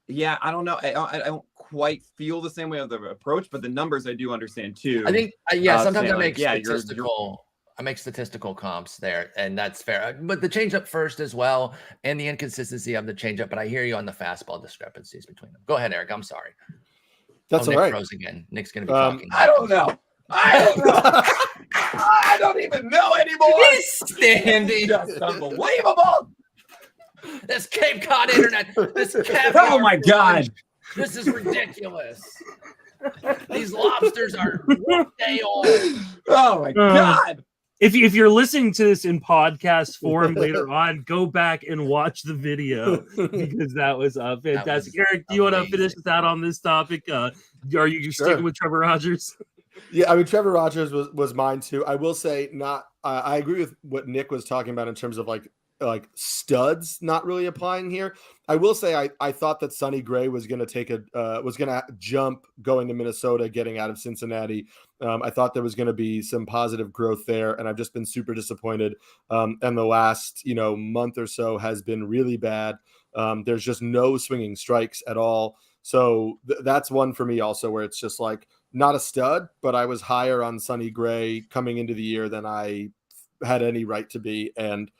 don't know. I don't quite feel the same way of the approach, but the numbers I do understand too. I think, sometimes I make I make statistical comps there, and that's fair. But the changeup first as well, and the inconsistency of the changeup. But I hear you on the fastball discrepancies between them. Go ahead, Eric. I'm sorry. That's all Nick right. froze again. Nick's going to be talking. I don't know. I don't even know anymore. He's standing. Just unbelievable. This Cape Cod internet. This Oh my God. This is ridiculous. These lobsters are day old. Oh my God. If you're listening to this in podcast form later on, go back and watch the video because that was fantastic. Eric, do you want to finish us out on this topic? Are you sticking with Trevor Rogers? Yeah, I mean, Trevor Rogers was mine too. I will say I agree with what Nick was talking about in terms of like studs not really applying here. I will say I thought that Sonny Gray was going to jump going to Minnesota, getting out of Cincinnati. I thought there was going to be some positive growth there, and I've just been super disappointed. And the last month or so has been really bad. There's just no swinging strikes at all. So that's one for me also, where it's just like not a stud, but I was higher on Sonny Gray coming into the year than I had any right to be, and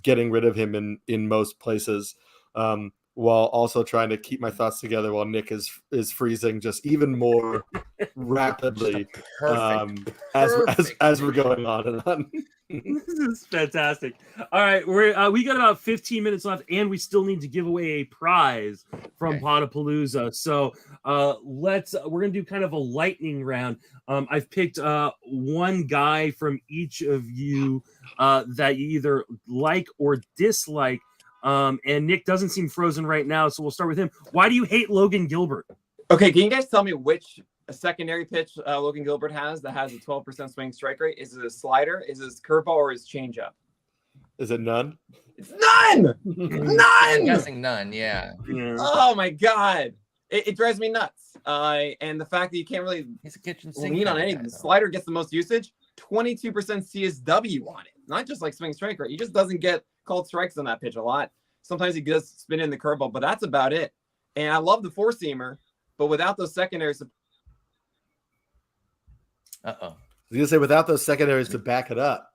getting rid of him in most places, while also trying to keep my thoughts together while Nick is freezing just even more rapidly as we're going on and on. This is fantastic. All right, we got about 15 minutes left, and we still need to give away a prize from Podapallooza. So we're gonna do kind of a lightning round. I've picked one guy from each of you that you either like or dislike. And Nick doesn't seem frozen right now, so we'll start with him. Why do you hate Logan Gilbert? Okay, can you guys tell me which secondary pitch Logan Gilbert has that has a 12% swing strike rate? Is it a slider? Is it his curveball or his changeup? Is it none? It's none. None. I'm guessing none. Yeah. Oh my God, it drives me nuts. And the fact that you can't really lean on anything. The slider gets the most usage. 22% CSW on it. Not just like swing strike rate. He just doesn't get called strikes on that pitch a lot. Sometimes he does spin in the curveball, but that's about it. And I love the four seamer, but without those secondaries. I was gonna say without those secondaries to back it up.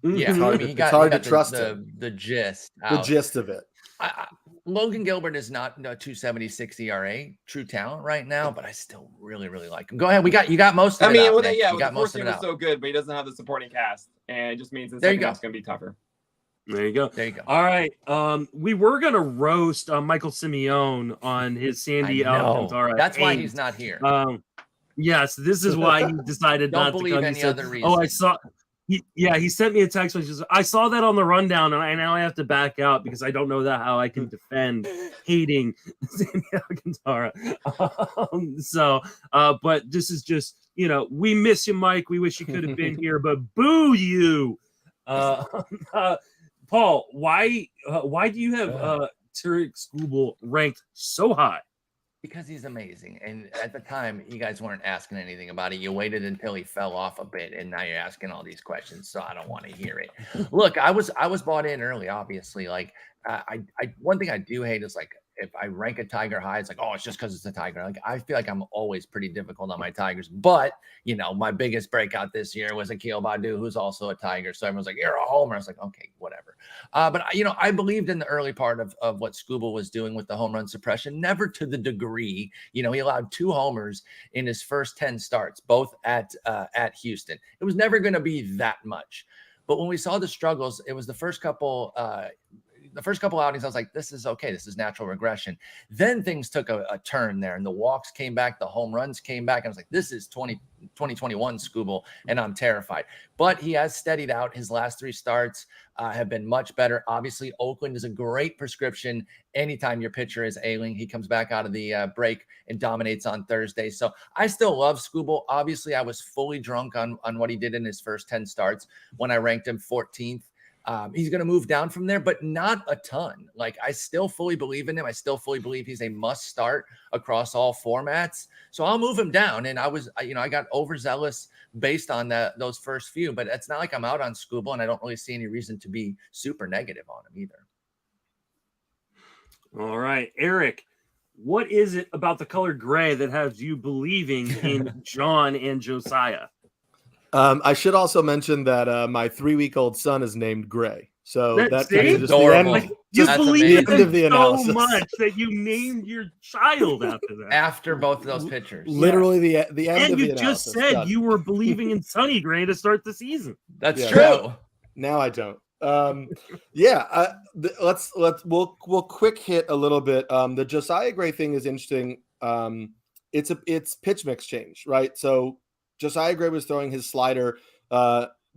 Yeah, it's hard to trust the gist. The gist of it. Logan Gilbert is not a 2.76 ERA, true talent right now, but I still really, really like him. Go ahead, you got most of it. The four seamer is so good, but he doesn't have the supporting cast, and it just means the second half's gonna be tougher. There you go. All right. We were gonna roast Michael Simeone on his Sandy Alcantara. That's why he's not here. Yes, this is why he decided not to come. Don't believe any other reason. Oh, I saw. He sent me a text message. I saw that on the rundown, and I now have to back out because I don't know how I can defend hating Sandy Alcantara. But this is just we miss you, Mike. We wish you could have been here, but boo you. Paul, why do you have Tarek Skubal ranked so high? Because he's amazing. And at the time, you guys weren't asking anything about it. You waited until he fell off a bit, and now you're asking all these questions, so I don't want to hear it. Look, I was bought in early, obviously. Like, one thing I do hate is, like, if I rank a Tiger high, it's like, oh, it's just because it's a Tiger. Like, I feel like I'm always pretty difficult on my Tigers. But, my biggest breakout this year was Akil Baddoo, who's also a Tiger. So everyone's like, you're a homer. I was like, okay, whatever. But, I believed in the early part of what Skubal was doing with the home run suppression, never to the degree. He allowed 2 homers in his first 10 starts, both at Houston. It was never going to be that much. But when we saw the struggles, it was the first couple outings, I was like, this is okay. This is natural regression. Then things took a turn there, and the walks came back, the home runs came back. And I was like, this is 2021 Skubal, and I'm terrified. But he has steadied out. His last 3 starts have been much better. Obviously, Oakland is a great prescription. Anytime your pitcher is ailing, he comes back out of the break and dominates on Thursday. So I still love Skubal. Obviously, I was fully drunk on what he did in his first 10 starts when I ranked him 14th. He's going to move down from there, but not a ton. Like, I still fully believe in him. I still fully believe he's a must start across all formats. So I'll move him down. And I got overzealous based on those first few, but it's not like I'm out on Skubal, and I don't really see any reason to be super negative on him either. All right, Eric, what is it about the color gray that has you believing in John and Josiah? I should also mention that my 3-week-old son is named Gray. So that's That's just the adorable. end, You That's believe the end of in the so analysis. much that you named your child after that. After both of those pitchers. Literally the end And of the you analysis. just said Done. you were believing in Sonny Gray to start the season. That's Yeah. true. Now I don't. We'll quick hit a little bit. The Josiah Gray thing is interesting. It's pitch mix change, right? So Josiah Gray was throwing his slider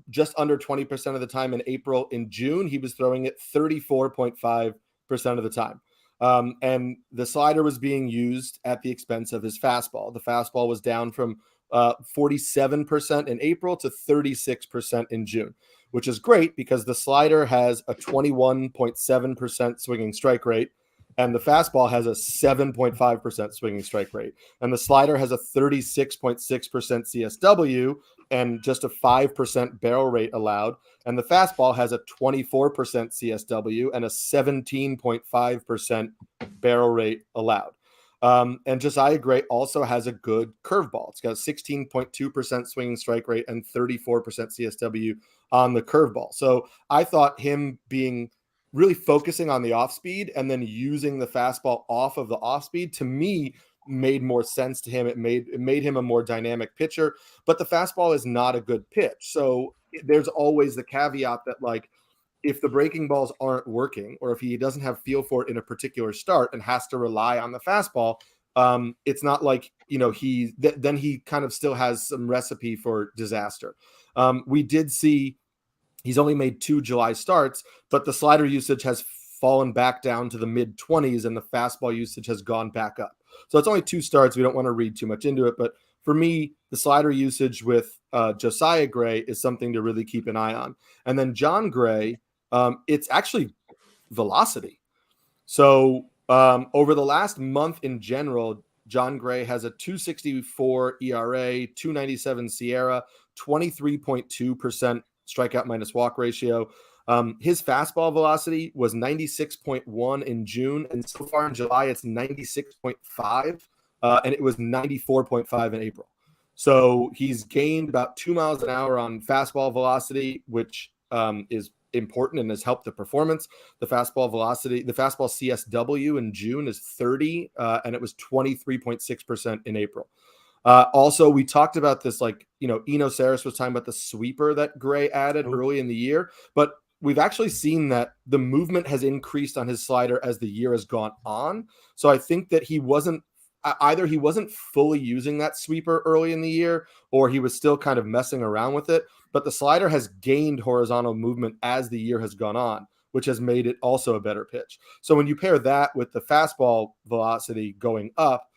just under 20% of the time in April. In June, he was throwing it 34.5% of the time. And the slider was being used at the expense of his fastball. The fastball was down from 47% in April to 36% in June, which is great because the slider has a 21.7% swinging strike rate, and the fastball has a 7.5% swinging strike rate. And the slider has a 36.6% CSW and just a 5% barrel rate allowed. And the fastball has a 24% CSW and a 17.5% barrel rate allowed. And Josiah Gray also has a good curveball. It's got a 16.2% swinging strike rate and 34% CSW on the curveball. So I thought him being really focusing on the off speed and then using the fastball off of the off speed, to me, made more sense to him. It made him a more dynamic pitcher, but the fastball is not a good pitch. So there's always the caveat that, like, if the breaking balls aren't working, or if he doesn't have feel for it in a particular start and has to rely on the fastball, it's not like, then he kind of still has some recipe for disaster. We did see he's only made 2 July starts, but the slider usage has fallen back down to the mid-20s and the fastball usage has gone back up. So it's only 2 starts. We don't want to read too much into it, but for me, the slider usage with Josiah Gray is something to really keep an eye on. And then John Gray, it's actually velocity. So over the last month in general, John Gray has a 2.64 ERA, 2.97 Sierra, 23.2% strikeout minus walk ratio. His fastball velocity was 96.1 in June, and so far in July, it's 96.5, and it was 94.5 in April. So he's gained about 2 miles an hour on fastball velocity, which is important and has helped the performance. The fastball velocity, the fastball CSW in June is 30, and it was 23.6% in April. Also, we talked about this, Eno Saris was talking about the sweeper that Gray added early in the year, but we've actually seen that the movement has increased on his slider as the year has gone on. So I think that he wasn't fully using that sweeper early in the year, or he was still kind of messing around with it, but the slider has gained horizontal movement as the year has gone on, which has made it also a better pitch. So when you pair that with the fastball velocity going up,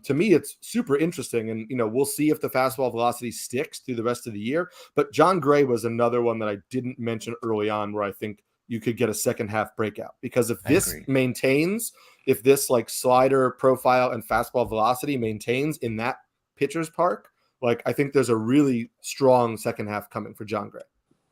to me, it's super interesting. And, we'll see if the fastball velocity sticks through the rest of the year. But John Gray was another one that I didn't mention early on where I think you could get a second half breakout. Because if this maintains, if this slider profile and fastball velocity maintains in that pitcher's park, I think there's a really strong second half coming for John Gray.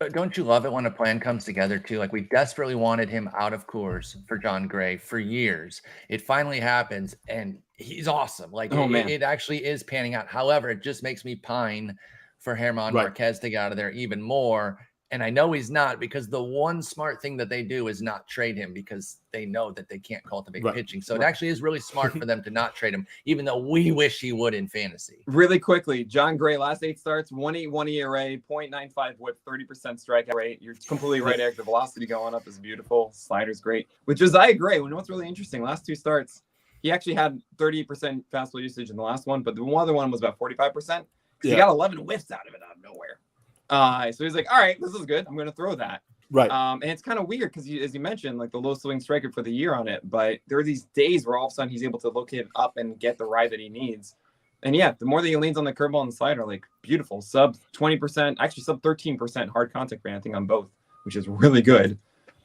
But don't you love it when a plan comes together too? We desperately wanted him out of Coors for John Gray for years. It finally happens, and he's awesome. It actually is panning out. However, it just makes me pine for Germán Marquez to get out of there even more. And I know he's not, because the one smart thing that they do is not trade him, because they know that they can't cultivate pitching. So it actually is really smart for them to not trade him, even though we wish he would in fantasy. Really quickly, John Gray, last 8 starts, 1.81 ERA, 0.95 whip, 30% strikeout rate. You're completely right, Eric. The velocity going up is beautiful. Slider's great. With Josiah Gray, what's really interesting, last 2 starts, he actually had 38% fastball usage in the last one, but the other one was about 45%, because he got 11 whiffs out of it out of nowhere. So he's like, all right, this is good. I'm going to throw that. Right. And it's kind of weird because, as you mentioned, the low swing striker for the year on it. But there are these days where all of a sudden he's able to locate it up and get the ride that he needs. And the more that he leans on the curveball and the slider, beautiful. Sub 20%, actually sub 13% hard contact rate, I think, on both. which is really good.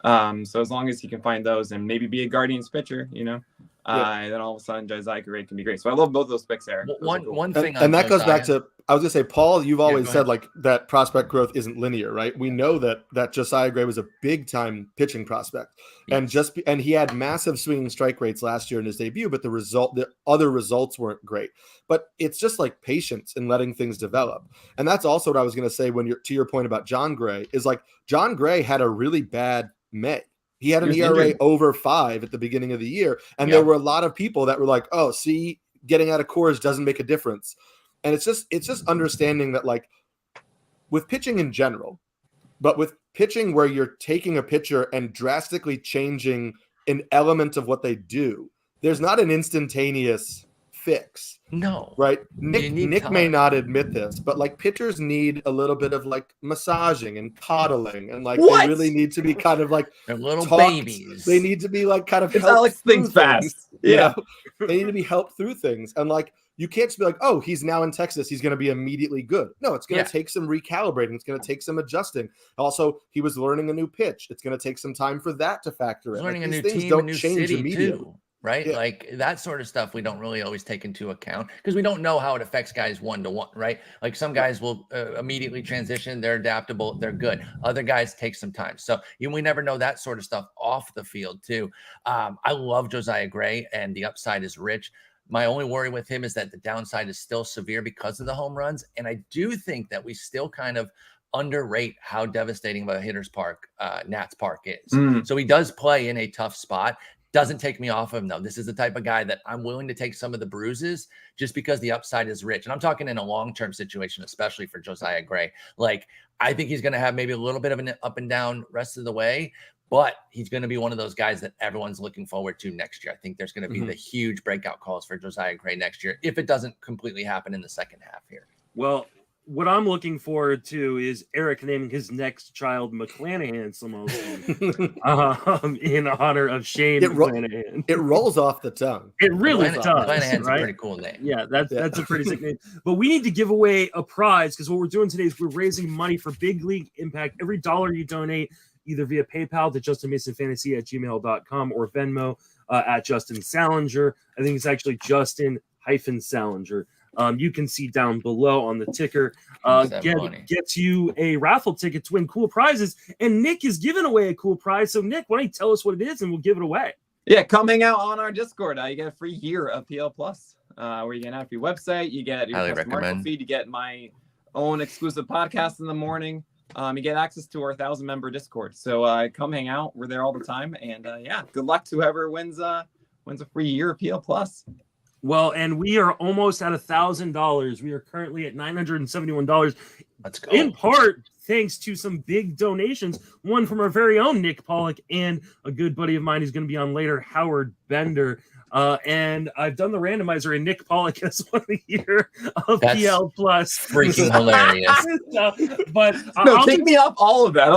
So as long as he can find those and maybe be a Guardians pitcher, then all of a sudden Josiah Gray can be great. So I love both those picks there. One thing, and that goes back Josiah- to, I was gonna say, Paul, you've always go said ahead. like that prospect growth isn't linear, right? We know that Josiah Gray was a big time pitching prospect, and he had massive swinging strike rates last year in his debut, but the other results weren't great. But it's just like patience and letting things develop, and that's also what I was gonna say to your point about John Gray is like John Gray had a really bad May. He had an ERA over 5 at the beginning of the year. And there were a lot of people that were like, oh, see, getting out of Coors doesn't make a difference. And it's just understanding that, like, with pitching in general, but with pitching where you're taking a pitcher and drastically changing an element of what they do, there's not an instantaneous fix. No. Right? You need Nick may time. not admit this, but like pitchers need a little bit of like massaging and coddling, and like What? they really need to be kind of like They're little talked. babies. They need to be like kind of Because helped Alex through thinks fast. you Yeah. know? They need to be helped through things, and like you can't just be like, oh, he's now in Texas, he's going to be immediately good. No, it's going to take some recalibrating. It's going to take some adjusting. Also, he was learning a new pitch. It's going to take some time for that to factor in. Learning Like, a these new things team, a don't new change city immediately. too, right? Yeah. Like that sort of stuff we don't really always take into account because we don't know how it affects guys one-to-one, right? Like some guys will immediately transition, they're adaptable, they're good. Other guys take some time. So we never know that sort of stuff off the field too. I love Josiah Gray and the upside is rich. My only worry with him is that the downside is still severe because of the home runs. And I do think that we still kind of underrate how devastating of a hitter's park Nats Park is. So he does play in a tough spot. Doesn't take me off of him, though. This is the type of guy that I'm willing to take some of the bruises just because the upside is rich. And I'm talking in a long-term situation, especially for Josiah Gray. Like, I think he's going to have maybe a little bit of an up and down rest of the way, but he's going to be one of those guys that everyone's looking forward to next year. I think there's going to be the huge breakout calls for Josiah Gray next year if it doesn't completely happen in the second half here. Well, what I'm looking forward to is Eric naming his next child McClanahan in honor of Shane McClanahan. It rolls off the tongue. It really does. McClanahan's right? a pretty cool name. Yeah, that's a pretty sick name. But we need to give away a prize because what we're doing today is we're raising money for Big League Impact. Every dollar you donate, either via PayPal to justinmasonfantasy@gmail.com or Venmo at Justin Salinger. I think it's actually Justin-Salinger. You can see down below on the ticker. Gets you a raffle ticket to win cool prizes. And Nick is giving away a cool prize. So, Nick, why don't you tell us what it is and we'll give it away? Yeah, come hang out on our Discord. You get a free year of PL Plus, where you get an free website, you get your custom article feed, you get my own exclusive podcast in the morning. You get access to our 1,000-member Discord. So come hang out. We're there all the time. And good luck to whoever wins a free year of PL Plus. Well, and we are almost at $1,000. We are currently at $971. Let's go. In part, thanks to some big donations, one from our very own Nick Pollock and a good buddy of mine who's going to be on later, Howard Bender. And I've done the randomizer, and Nick Pollock has won the year of PL Plus. Freaking hilarious. But take me off all of that.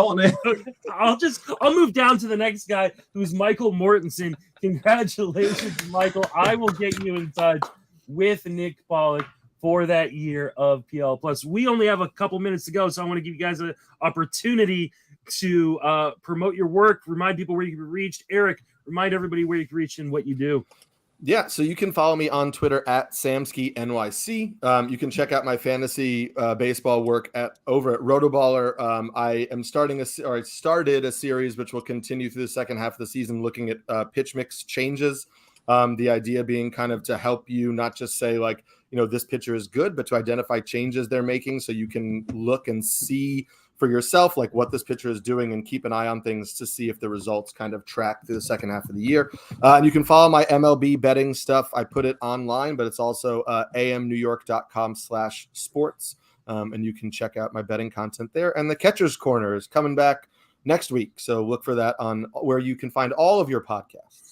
I'll move down to the next guy, who's Michael Mortensen. Congratulations, Michael. I will get you in touch with Nick Pollock for that year of PL Plus. We only have a couple minutes to go, so I want to give you guys an opportunity to promote your work, remind people where you can be reached. Eric, remind everybody where you can reach and what you do. Yeah, so you can follow me on Twitter at SamskyNYC. You can check out my fantasy baseball work over at Rotoballer. I started a series which will continue through the second half of the season, looking at pitch mix changes. The idea being kind of to help you not just say like, this pitcher is good, but to identify changes they're making so you can look and see for yourself, like what this pitcher is doing, and keep an eye on things to see if the results kind of track through the second half of the year. And you can follow my MLB betting stuff. I put it online, but it's also amnewyork.com/sports. And you can check out my betting content there. And the Catcher's Corner is coming back next week. So look for that on where you can find all of your podcasts.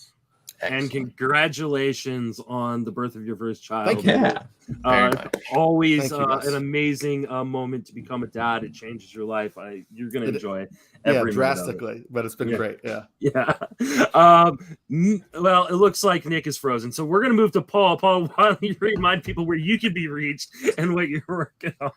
Excellent. And congratulations on the birth of your first child. Thank you. Always Thank you, an amazing moment to become a dad. It changes your life. You're going to enjoy it. Every Drastically, but it's been great. Yeah. Well, it looks like Nick is frozen. So we're going to move to Paul. Paul, why don't you remind people where you can be reached and what you're working on?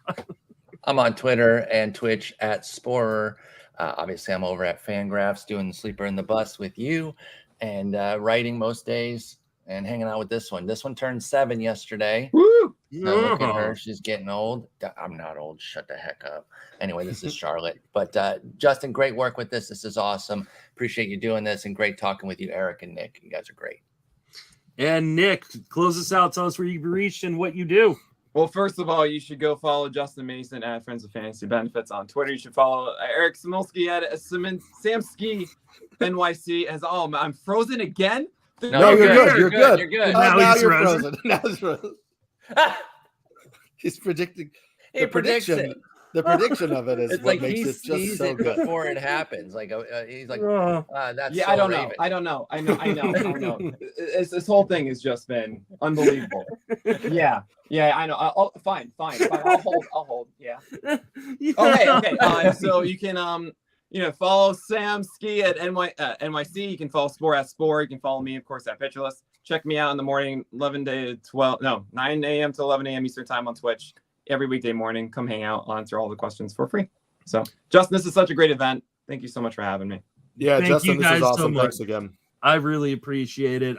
I'm on Twitter and Twitch at Sporer. Obviously, I'm over at Fangraphs doing the sleeper in the bus with you and writing most days and hanging out with this one. This one turned 7 yesterday. Woo! So look at her. She's getting old. I'm not old. Shut the heck up. Anyway, this is Charlotte. But Justin, great work with this. This is awesome. Appreciate you doing this and great talking with you, Eric and Nick. You guys are great. And Nick, close us out. Tell us where you've reached and what you do. Well, first of all, you should go follow Justin Mason at Friends of Fantasy Benefits on Twitter. You should follow Eric Samilski at Samski NYC. As I'm frozen again. No, you're good. You're good. You're good. Now you're frozen. Now it's frozen. He's predicting He predicts it. The prediction of it is It's what like he makes it just sees so it good. before it happens. Like he's like, that's Yeah, so I don't Raven. know. I know. I know. This whole thing has just been unbelievable. Yeah, I know. Fine. I'll hold. Yeah. Okay. So you can follow Sam Ski at NYC. You can follow Spore at Spore. You can follow me, of course, at Pitcherless. Check me out in the morning, 9 a.m. to 11 a.m. Eastern time on Twitch. Every weekday morning, come hang out. I'll answer all the questions for free. So, Justin, this is such a great event. Thank you so much for having me. Yeah, Thank Justin, you this guys is so awesome. much. Thanks again. I really appreciate it.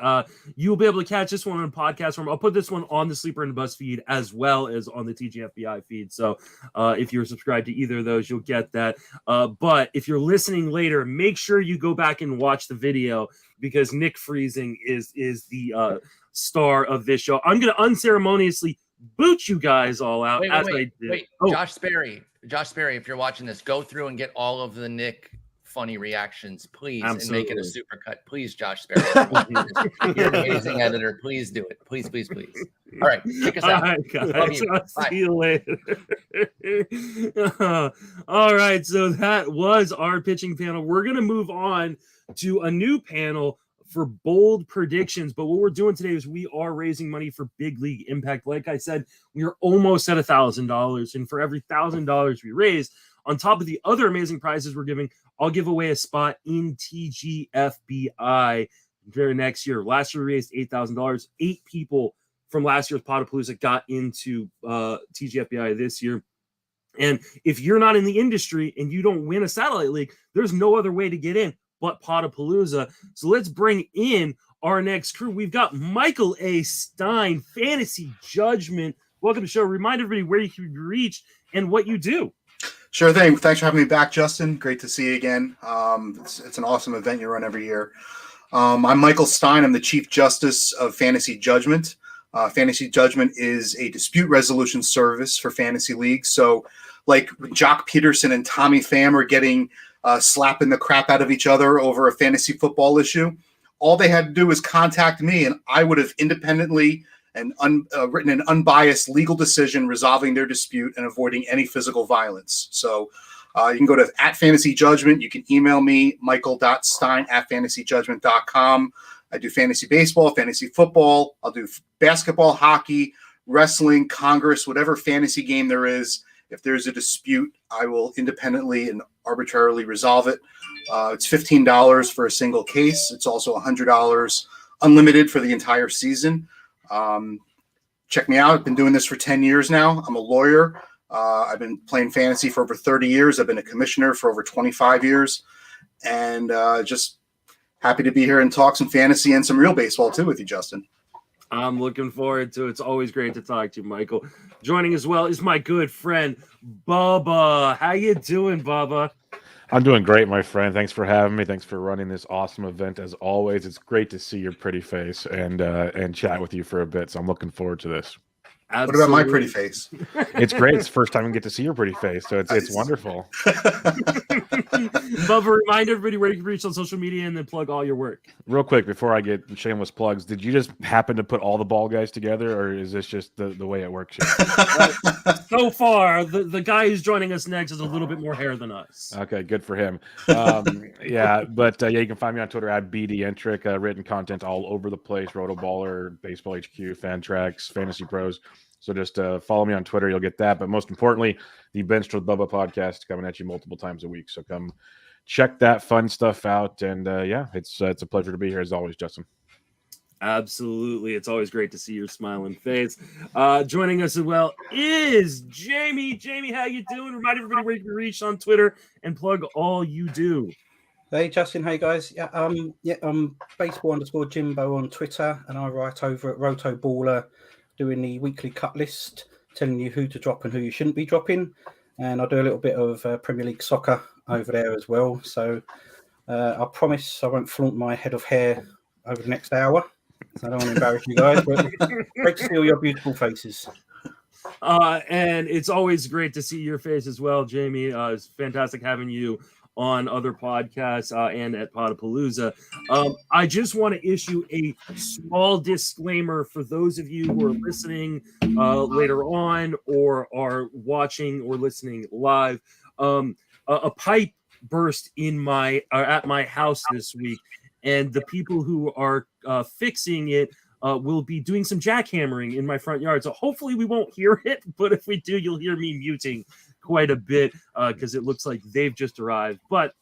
You'll be able to catch this one on podcast form. I'll put this one on the Sleeper and the Bus feed as well as on the TGFBI feed. So if you're subscribed to either of those, you'll get that. But if you're listening later, make sure you go back and watch the video because Nick Freezing is the star of this show. I'm going to unceremoniously boot you guys all out I did. Wait. Oh. Josh Sperry, if you're watching this, go through and get all of the Nick funny reactions, please, Absolutely. and make it a super cut. Please, Josh Sperry. You're an amazing editor. Please do it. Please. All right, kick us out. All right, guys. Love you. I'll Bye. see you later. All right, so that was our pitching panel. We're going to move on to a new panel for bold predictions. But what we're doing today is we are raising money for Big League Impact. Like I said, we are almost at $1,000. And for every $1,000 we raise, on top of the other amazing prizes we're giving, I'll give away a spot in TGFBI for next year. Last year we raised $8,000. 8 people from last year's Podapallooza got into TGFBI this year. And if you're not in the industry and you don't win a satellite league, there's no other way to get in but Podapallooza. So let's bring in our next crew. We've got Michael A. Stein, Fantasy Judgment. Welcome to the show. Remind everybody where you can be reached and what you do. Sure thing. Thanks for having me back, Justin. Great to see you again. It's an awesome event you run every year. I'm Michael Stein. I'm the Chief Justice of Fantasy Judgment. Fantasy Judgment is a dispute resolution service for fantasy leagues. So like Jock Peterson and Tommy Pham are getting slapping the crap out of each other over a fantasy football issue, all they had to do was contact me and I would have independently and written an unbiased legal decision resolving their dispute and avoiding any physical violence. So you can go to @Fantasy Judgment. You can email me, michael.stein@fantasyjudgment.com. I do fantasy baseball, fantasy football. I'll do basketball, hockey, wrestling, Congress, whatever fantasy game there is. If there's a dispute, I will independently and arbitrarily resolve it. It's $15 for a single case. It's also $100 unlimited for the entire season. Check me out. I've been doing this for 10 years now. I'm a lawyer. I've been playing fantasy for over 30 years. I've been a commissioner for over 25 years. And just happy to be here and talk some fantasy and some real baseball too with you, Justin. I'm looking forward to it. It's always great to talk to you, Michael. Joining as well is my good friend, Bubba. How you doing, Bubba? I'm doing great, my friend. Thanks for having me. Thanks for running this awesome event. As always, it's great to see your pretty face and chat with you for a bit. So I'm looking forward to this. Absolutely. What about my pretty face? It's great. It's the first time we get to see your pretty face, so it's wonderful. Bubba, remind everybody where you can reach on social media and then plug all your work. Real quick, before I get shameless plugs, did you just happen to put all the ball guys together, or is this just the way it works here? So far, the guy who's joining us next is a little bit more hair than us. Okay, good for him. Yeah, you can find me on Twitter at BDentric. Written content all over the place: Rotoballer, Baseball HQ, Fantrax, Fantasy Pros. So just follow me on Twitter. You'll get that. But most importantly, the Bench with Bubba podcast coming at you multiple times a week. So come check that fun stuff out. And it's a pleasure to be here as always, Justin. Absolutely. It's always great to see your smiling face. Joining us as well is Jamie. Jamie, how you doing? Remind everybody where you can reach on Twitter and plug all you do. Hey Justin, hey guys. Baseball_Jimbo on Twitter, and I write over at Roto Baller, doing the weekly cut list, telling you who to drop and who you shouldn't be dropping. And I do a little bit of Premier League soccer over there as well. So I promise I won't flaunt my head of hair over the next hour. So I don't want to embarrass you guys, but great to see all your beautiful faces. And it's always great to see your face as well, Jamie. It's fantastic having you on other podcasts and at Podapallooza. I just want to issue a small disclaimer for those of you who are listening later on or are watching or listening live. A pipe burst at my house this week, and the people who are fixing it will be doing some jackhammering in my front yard. So hopefully we won't hear it, but if we do, you'll hear me muting quite a bit because it looks like they've just arrived. But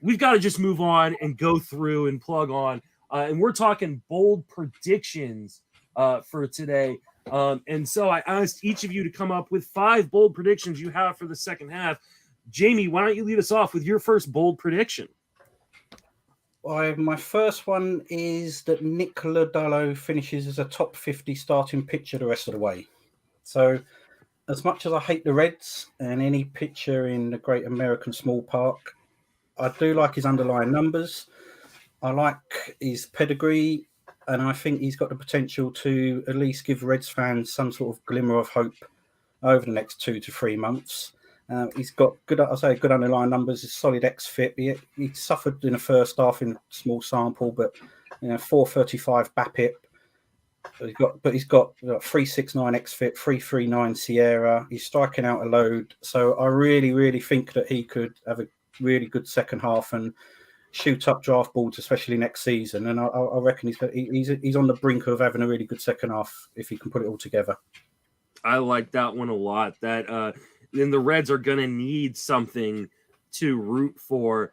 we've got to just move on and go through and plug on. And we're talking bold predictions for today. And so I asked each of you to come up with 5 bold predictions you have for the second half. Jamie, why don't you lead us off with your first bold prediction? My first one is that Nick Lodolo finishes as a top 50 starting pitcher the rest of the way. So as much as I hate the Reds and any pitcher in the Great American Small Park, I do like his underlying numbers. I like his pedigree, and I think he's got the potential to at least give Reds fans some sort of glimmer of hope over the next 2 to 3 months. He's got good underlying numbers. He's solid xFIP. He suffered in the first half in a small sample, but 435 BAPIP. He's got 369 xFIP, 339 Sierra. He's striking out a load. So I really, really think that he could have a really good second half and shoot up draft boards, especially next season. And I reckon he's on the brink of having a really good second half if he can put it all together. I like that one a lot. Then the Reds are going to need something to root for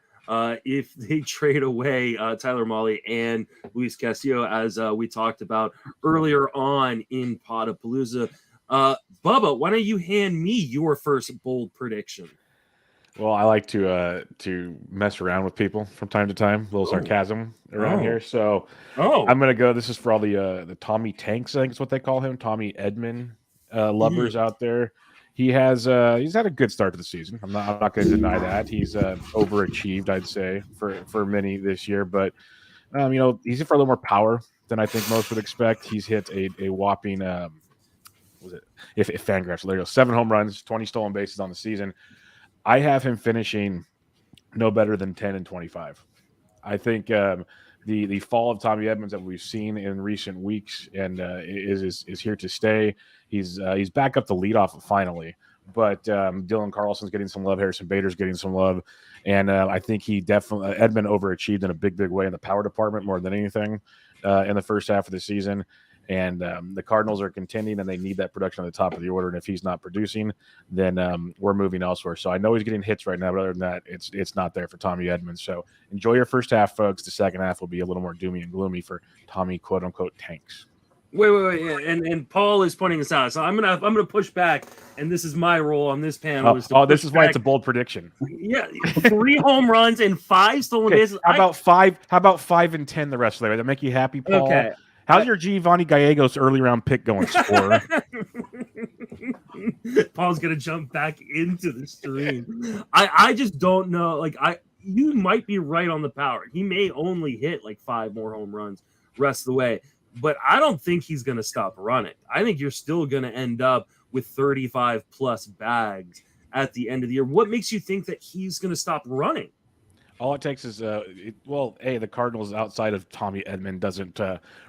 if they trade away Tyler Mahle and Luis Castillo, as we talked about earlier on in Podapallooza. Bubba, why don't you hand me your first bold prediction? Well, I like to mess around with people from time to time, a little sarcasm around here. So I'm going to go. This is for all the Tommy Tanks, I think is what they call him, Tommy Edman lovers out there. He's had a good start to the season. I'm not going to deny that. He's overachieved, I'd say, for many this year. But he's hit for a little more power than I think most would expect. He's hit a whopping if Fangraphs, there you go, 7 home runs, 20 stolen bases on the season. I have him finishing no better than 10 and 25. I think the fall of Tommy Edmonds that we've seen in recent weeks and is here to stay. He's back up the leadoff finally, but Dylan Carlson's getting some love. Harrison Bader's getting some love, and I think he definitely Edmund overachieved in a big way in the power department more than anything in the first half of the season. And the Cardinals are contending, and they need that production on the top of the order. And if he's not producing, then we're moving elsewhere. So I know he's getting hits right now, but other than that, it's not there for Tommy Edmonds. So enjoy your first half, folks. The second half will be a little more doomy and gloomy for Tommy, quote unquote, Tanks. Wait. Yeah. And Paul is pointing this out. So I'm gonna push back, and this is my role on this panel. This is why it's a bold prediction. Yeah, 3 home runs and 5 stolen bases. How about 5 and 10 the rest of the way? That make you happy, Paul? Okay. How's your Giovanni Gallegos early round pick going, scorer? Paul's gonna jump back into the stream. I just don't know. You might be right on the power. He may only hit 5 more home runs rest of the way, but I don't think he's gonna stop running. I think you're still gonna end up with 35 plus bags at the end of the year. What makes you think that he's gonna stop running? All it takes is, the Cardinals outside of Tommy Edman doesn't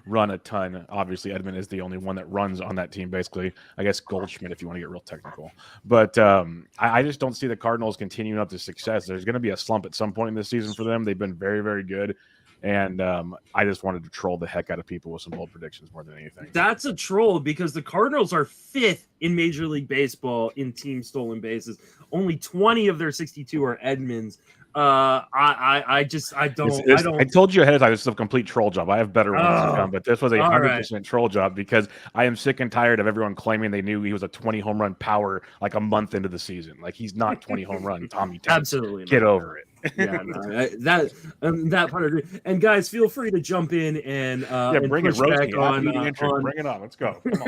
run a ton. Obviously, Edman is the only one that runs on that team, basically. I guess Goldschmidt, if you want to get real technical. But I just don't see the Cardinals continuing up to success. There's going to be a slump at some point in this season for them. They've been very, very good. And I just wanted to troll the heck out of people with some bold predictions more than anything. That's a troll because the Cardinals are 5th in Major League Baseball in team stolen bases. Only 20 of their 62 are Edmonds. I don't. I told you ahead of time this is a complete troll job. I have better ones to come, but this was a 100% troll job because I am sick and tired of everyone claiming they knew he was a 20 home run power like a month into the season. Like he's not 20 home run Tommy Tank. Absolutely, get over it. Yeah, no, that part of it. And guys, feel free to jump in and bring it, push roast back me. on, Bring it on. Let's go. Come on.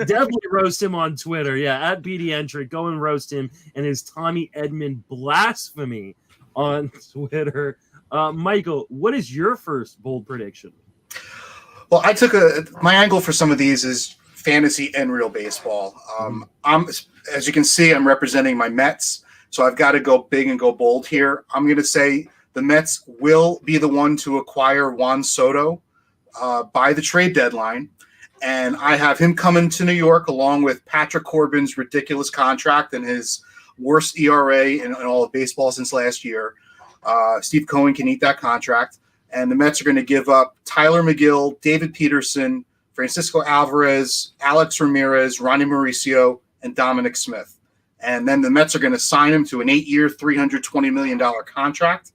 Definitely roast him on Twitter. Yeah, at BD Entric. Go and roast him and his Tommy Edmond blasphemy on Twitter. Michael, what is your first bold prediction? Well, I took my angle for some of these is fantasy and real baseball. As you can see, I'm representing my Mets. So I've got to go big and go bold here. I'm going to say the Mets will be the one to acquire Juan Soto by the trade deadline. And I have him coming to New York along with Patrick Corbin's ridiculous contract and his worst ERA in all of baseball since last year. Steve Cohen can eat that contract. And the Mets are going to give up Tyler McGill, David Peterson, Francisco Alvarez, Alex Ramirez, Ronnie Mauricio, and Dominic Smith. And then the Mets are going to sign him to an 8-year, $320 million contract.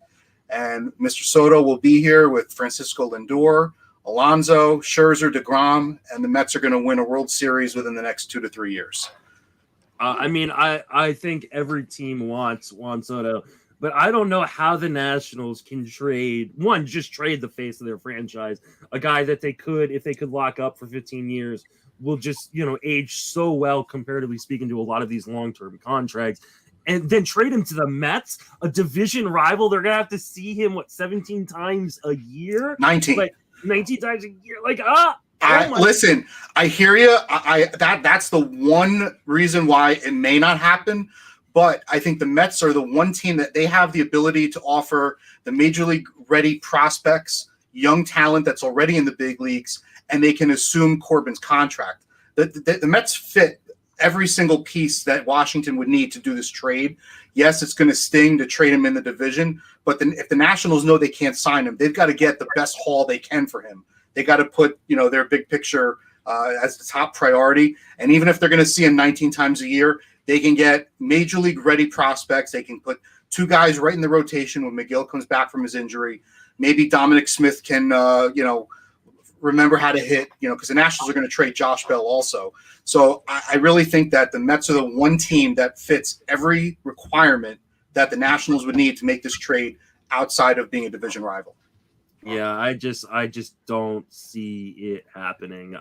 And Mr. Soto will be here with Francisco Lindor, Alonso, Scherzer, DeGrom, and the Mets are going to win a World Series within the next 2 to 3 years. I think every team wants Juan Soto, but I don't know how the Nationals can trade the face of their franchise, a guy that they could, if they could lock up for 15 years, will just, age so well, comparatively speaking, to a lot of these long-term contracts, and then trade him to the Mets, a division rival. They're going to have to see him, 17 times a year? 19. 19 times a year. Listen, I hear you. That's the one reason why it may not happen. But I think the Mets are the one team that they have the ability to offer the major league ready prospects, young talent that's already in the big leagues, and they can assume Corbin's contract. The Mets fit every single piece that Washington would need to do this trade. Yes, it's going to sting to trade him in the division, but then if the Nationals know they can't sign him, they've got to get the best haul they can for him. They got to put, their big picture as the top priority. And even if they're going to see him 19 times a year, they can get major league ready prospects. They can put 2 guys right in the rotation when McGill comes back from his injury. Maybe Dominic Smith can, remember how to hit, because the Nationals are going to trade Josh Bell also. So I really think that the Mets are the one team that fits every requirement that the Nationals would need to make this trade outside of being a division rival. Yeah, I just don't see it happening.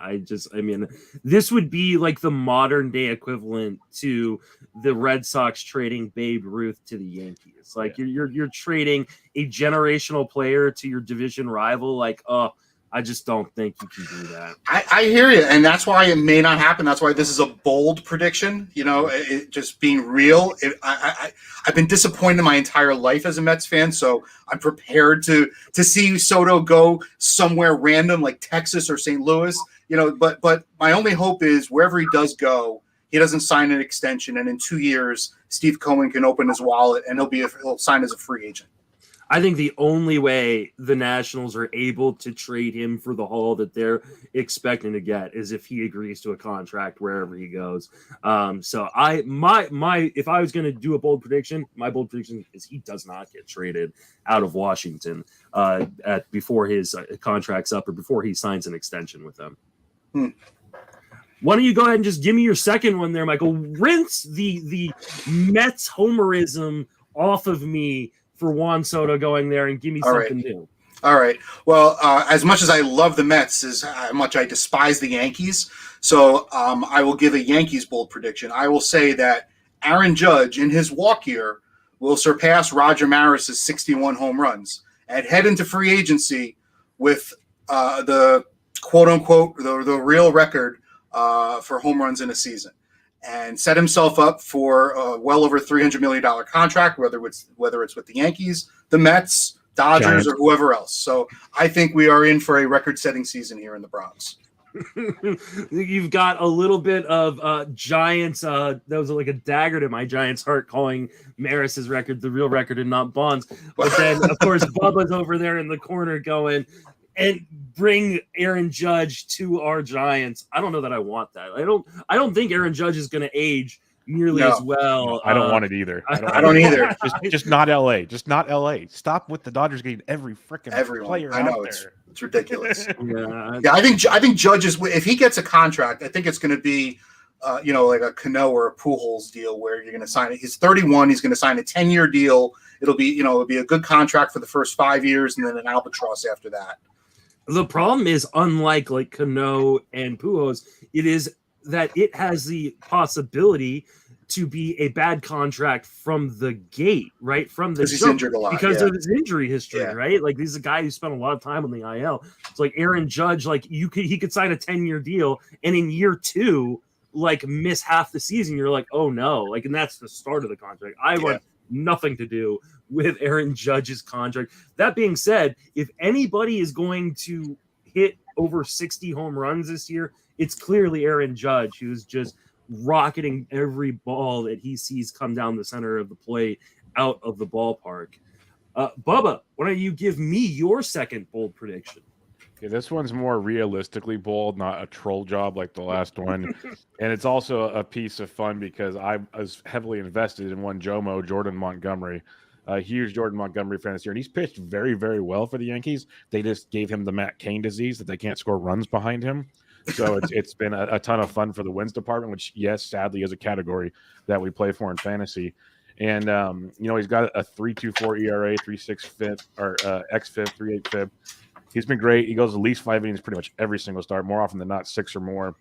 This would be like the modern day equivalent to the Red Sox trading Babe Ruth to the Yankees. Like you're trading a generational player to your division rival. I just don't think you can do that. I hear you, and that's why it may not happen. That's why this is a bold prediction, it just being real. I've been disappointed my entire life as a Mets fan, so I'm prepared to see Soto go somewhere random like Texas or St. Louis, but my only hope is wherever he does go, he doesn't sign an extension, and in 2 years, Steve Cohen can open his wallet and he'll sign as a free agent. I think the only way the Nationals are able to trade him for the haul that they're expecting to get is if he agrees to a contract wherever he goes. So if I was going to do a bold prediction, my bold prediction is he does not get traded out of Washington before his contract's up or before he signs an extension with them. Why don't you go ahead and just give me your second one there, Michael? Rinse the Mets homerism off of me for Juan Soto going there and give me something new. All right. Well, as much as I love the Mets, is how much I despise the Yankees. So I will give a Yankees bold prediction. I will say that Aaron Judge in his walk year will surpass Roger Maris's 61 home runs and head into free agency with the quote unquote, the real record for home runs in a season, and set himself up for well over $300 million contract, whether it's with the Yankees, the Mets, Dodgers, Giants, or whoever else. So I think we are in for a record-setting season here in the Bronx. You've got a little bit of Giants. That was like a dagger to my Giants' heart, calling Maris's record the real record and not Bond's. But then, of course, Bubba's over there in the corner going, and bring Aaron Judge to our Giants. I don't know that I want that. I don't think Aaron Judge is going to age nearly No. as well. No, I don't want it either. I don't either. Just not LA. Just not LA. Stop with the Dodgers getting every freaking Everyone. player I know out it's there. ridiculous. Yeah, Yeah, I think Judge is, if he gets a contract, I think it's going to be, like a Cano or a Pujols deal where you're going to sign it. He's 31. He's going to sign a 10-year deal. It'll be a good contract for the first 5 years and then an albatross after that. the problem is, unlike like Cano and Pujols, it is that it has the possibility to be a bad contract from the gate, right? From the Because he's jump, injured a lot. because yeah. of his injury history, Yeah. right? Like, this is a guy who spent a lot of time on the IL. It's like Aaron Judge, like he could sign a 10-year deal, and in year 2, like miss half the season. You're like, oh no, like, and that's the start of the contract. I want nothing to do with Aaron Judge's contract. That being said, if anybody is going to hit over 60 home runs this year, it's clearly Aaron Judge, who's just rocketing every ball that he sees come down the center of the plate out of the ballpark. Bubba, why don't you give me your second bold prediction? Okay, this one's more realistically bold, not a troll job like the last one. And it's also a piece of fun because I was heavily invested in one Jomo, Jordan Montgomery. A huge Jordan Montgomery fan this year. And he's pitched very, very well for the Yankees. They just gave him the Matt Cain disease that they can't score runs behind him. So it's been a ton of fun for the wins department, which, yes, sadly is a category that we play for in fantasy. And, he's got a 3.24 ERA, 3.6 FIP, or xFIP, 3.8 FIP. He's been great. He goes at least 5 innings pretty much every single start, more often than not 6 or more.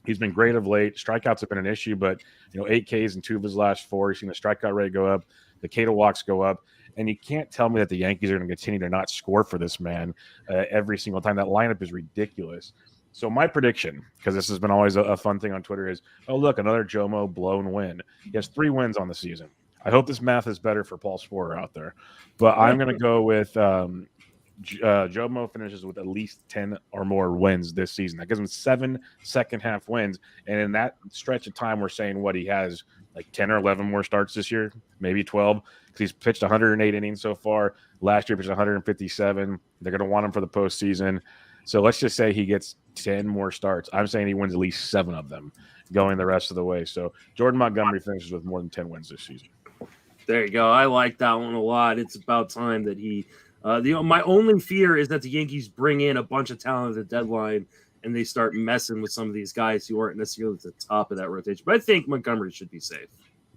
He's been great of late. Strikeouts have been an issue, but 8 Ks in 2 of his last 4. You've seen the strikeout rate go up, the K to walks go up, and you can't tell me that the Yankees are going to continue to not score for this man every single time. That lineup is ridiculous. So my prediction, because this has been always a fun thing on Twitter, is, oh, look, another Jomo blown win. He has 3 wins on the season. I hope this math is better for Paul Sporer out there. But I'm going to go with Jomo finishes with at least 10 or more wins this season. That gives him 7 second-half wins. And in that stretch of time, we're saying what he has, like 10 or 11 more starts this year, maybe 12, because he's pitched 108 innings so far. Last year, pitched 157. They're going to want him for the postseason. So let's just say he gets 10 more starts. I'm saying he wins at least 7 of them going the rest of the way. So Jordan Montgomery finishes with more than 10 wins this season. There you go. I like that one a lot. It's about time that he my only fear is that the Yankees bring in a bunch of talent at the deadline and they start messing with some of these guys who aren't necessarily at the top of that rotation. But I think Montgomery should be safe.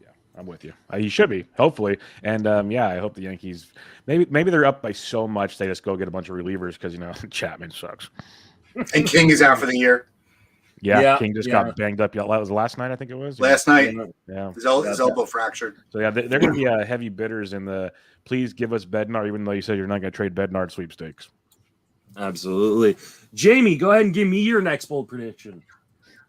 Yeah, I'm with you. He should be, hopefully. And I hope the Yankees maybe they're up by so much they just go get a bunch of relievers because Chapman sucks. And King is out for the year. Yeah, King just got banged up. That was last night, I think it was. Last night. Yeah. His elbow fractured. So, yeah, they're going to be heavy bidders in the please give us Bednar, even though you said you're not going to trade Bednar sweepstakes. Absolutely. Jamie, go ahead and give me your next bold prediction.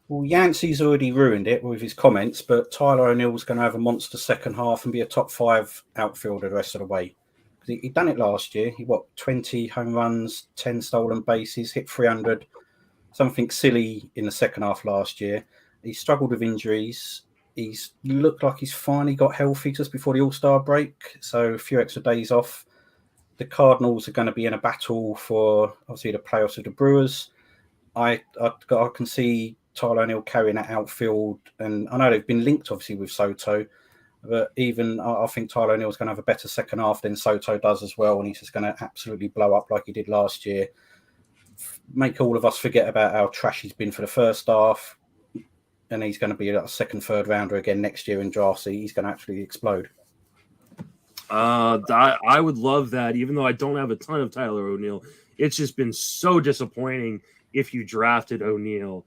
Well, Yancey's already ruined it with his comments, but Tyler O'Neill's going to have a monster second half and be a top 5 outfielder the rest of the way. He done it last year. He 20 home runs, 10 stolen bases, hit 300. Something silly in the second half last year. He struggled with injuries. He's looked like he's finally got healthy just before the All-Star break, so a few extra days off. The Cardinals are going to be in a battle for, obviously, the playoffs of the Brewers. I can see Tyler O'Neill carrying that outfield, and I know they've been linked, obviously, with Soto, but even I think Tyler O'Neill's going to have a better second half than Soto does as well, and he's just going to absolutely blow up like he did last year. Make all of us forget about how trash he's been for the first half, and he's going to be a second, third rounder again next year in drafts. So he's going to absolutely explode. I would love that, even though I don't have a ton of Tyler O'Neill. It's just been so disappointing if you drafted O'Neill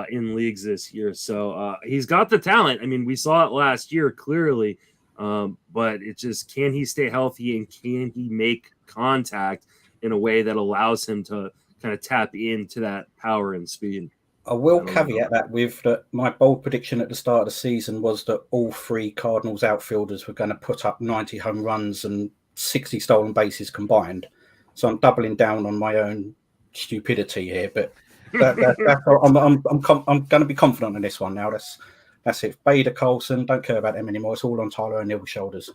in leagues this year. So he's got the talent. I mean, we saw it last year clearly, but it's just, can he stay healthy and can he make contact in a way that allows him to kind of tap into that power and speed? I will caveat that with that my bold prediction at the start of the season was that all 3 Cardinals outfielders were going to put up 90 home runs and 60 stolen bases combined. So I'm doubling down on my own stupidity here, but I'm going to be confident in this one now. That's it. Bader, Colson, don't care about them anymore. It's all on Tyler O'Neill's shoulders.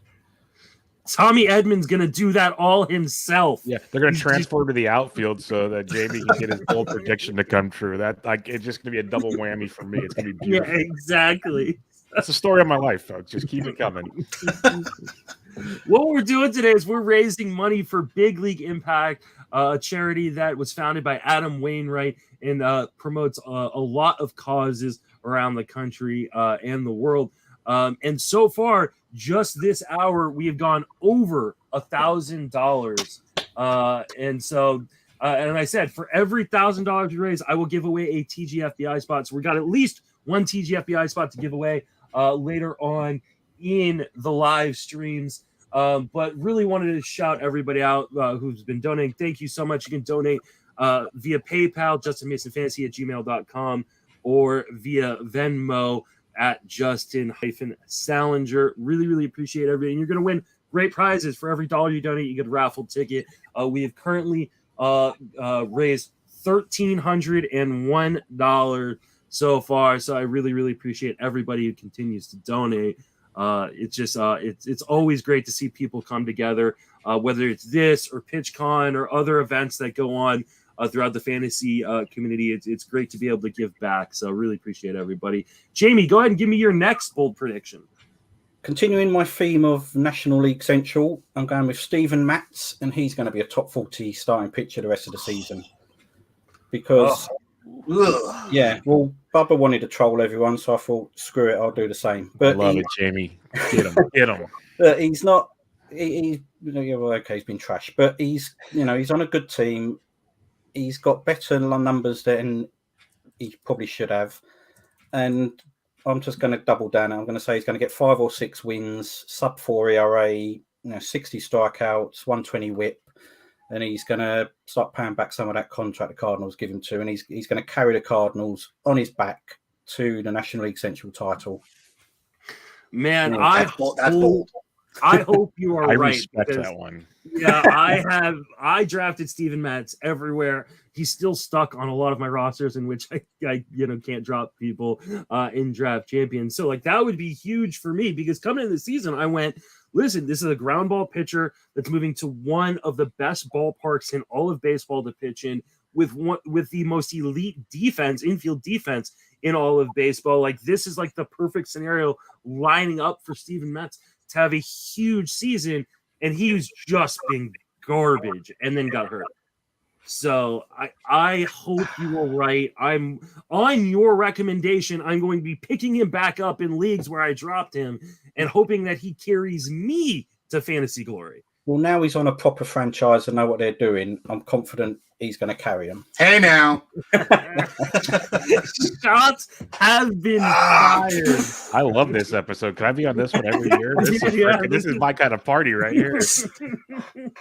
Tommy Edman's going to do that all himself. Yeah, they're going to transfer to the outfield so that Jamie can get his bold prediction to come true. It's just going to be a double whammy for me. It's going to be beautiful. Yeah, exactly. That's the story of my life, folks. Just keep it coming. What we're doing today is we're raising money for Big League Impact, a charity that was founded by Adam Wainwright and promotes a lot of causes around the country and the world. And so far, just this hour, we have gone over $1,000. And so, and I said, for every $1,000 we raise, I will give away a TGFBI spot. So we got at least one TGFBI spot to give away later on in the live streams. But really wanted to shout everybody out who's been donating. Thank you so much. You can donate via PayPal, justinmasonfantasy@gmail.com, or via Venmo at Justin-Salinger. Really appreciate everybody. And you're going to win great prizes. For every $1 you donate, you get a raffle ticket. We have currently raised $1,301 so far. So I really appreciate everybody who continues to donate. It's just it's always great to see people come together, whether it's this or PitchCon or other events that go on throughout the fantasy community. It's great to be able to give back. So really appreciate everybody. Jamie, go ahead and give me your next bold prediction. Continuing my theme of National League Central, I'm going with Steven Matz, and he's going to be a top 40 starting pitcher the rest of the season. Because, yeah, well, Bubba wanted to troll everyone, so I thought, screw it, I'll do the same. But I love it, Jamie. Get him. He's not. He's okay. He's been trashed, but he's on a good team. He's got better numbers than he probably should have, and I'm just going to double down. I'm going to say he's going to get 5 or 6 wins, sub 4 ERA, 60 strikeouts, 120 WHIP, and he's going to start paying back some of that contract the Cardinals give him to, and he's going to carry the Cardinals on his back to the National League Central title. Man, that's bold. I hope you are I right. respect that one. Yeah, I drafted Steven Matz everywhere. He's still stuck on a lot of my rosters in which I can't drop people in draft champions. So like that would be huge for me because coming into the season, I went, listen, this is a ground ball pitcher that's moving to one of the best ballparks in all of baseball to pitch in with the most elite defense, infield defense in all of baseball. Like this is like the perfect scenario lining up for Steven Matz to have a huge season, and he was just being garbage and then got hurt. So I hope you were right. I'm on your recommendation. I'm going to be picking him back up in leagues where I dropped him and hoping that he carries me to fantasy glory. Well, now he's on a proper franchise and know what they're doing. I'm confident he's going to carry them. Hey, now. Shots have been fired. I love this episode. Can I be on this one every year? This is my kind of party right here.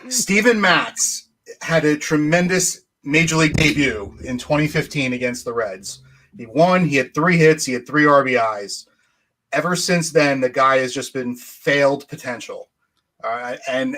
Steven Matz had a tremendous major league debut in 2015 against the Reds. He won. He had 3 hits. He had 3 RBIs. Ever since then, the guy has just been failed potential. And,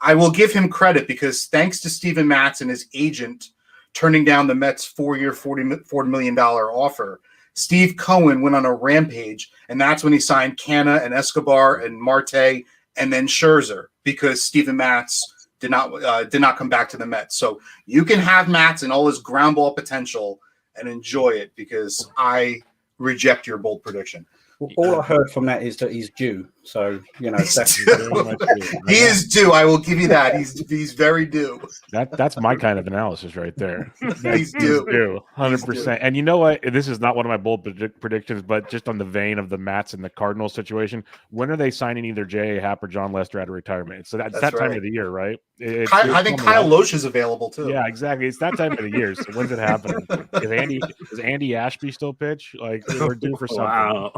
I will give him credit because thanks to Steven Matz and his agent turning down the Mets' 4-year, $40 million offer, Steve Cohen went on a rampage, and that's when he signed Canna and Escobar and Marte and then Scherzer because Steven Matz did not come back to the Mets. So you can have Matz and all his ground ball potential and enjoy it because I reject your bold prediction. Well, all I heard from that is that he's due. So, that's he is due. I will give you that. He's very due. That's my kind of analysis right there. He's due. 100%. And you know what? This is not one of my bold predictions, but just on the vein of the Mats and the Cardinals situation, when are they signing either J.A. Happ or John Lester out of returement? So that's that time of the year, right? I think Kyle Loesch is available too. Yeah, exactly. It's that time of the year. So when's it happening? Does Andy Ashby still pitch? Like we're due for something. Wow.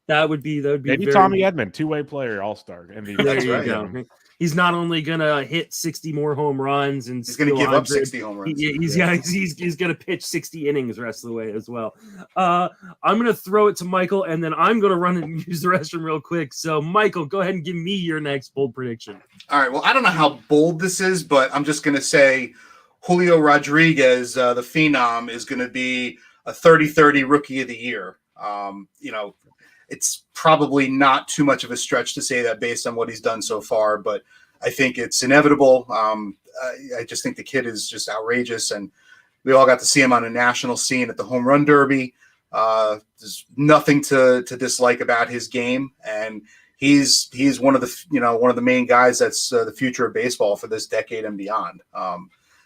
That would be maybe Tommy Edman, 2-way player, all-star MVP. There you go. He's not only gonna hit 60 more home runs and he's gonna give up 60 home runs. He's gonna pitch 60 innings the rest of the way as well. I'm gonna throw it to Michael, and then I'm gonna run and use the restroom real quick. So, Michael, go ahead and give me your next bold prediction. All right. Well, I don't know how bold this is, but I'm just gonna say Julio Rodriguez, the phenom, is gonna be a 30-30 rookie of the year. It's probably not too much of a stretch to say that based on what he's done so far, but I think it's inevitable. I just think the kid is just outrageous, and we all got to see him on a national scene at the Home Run Derby. There's nothing to dislike about his game, and he's one of the main guys that's the future of baseball for this decade and beyond.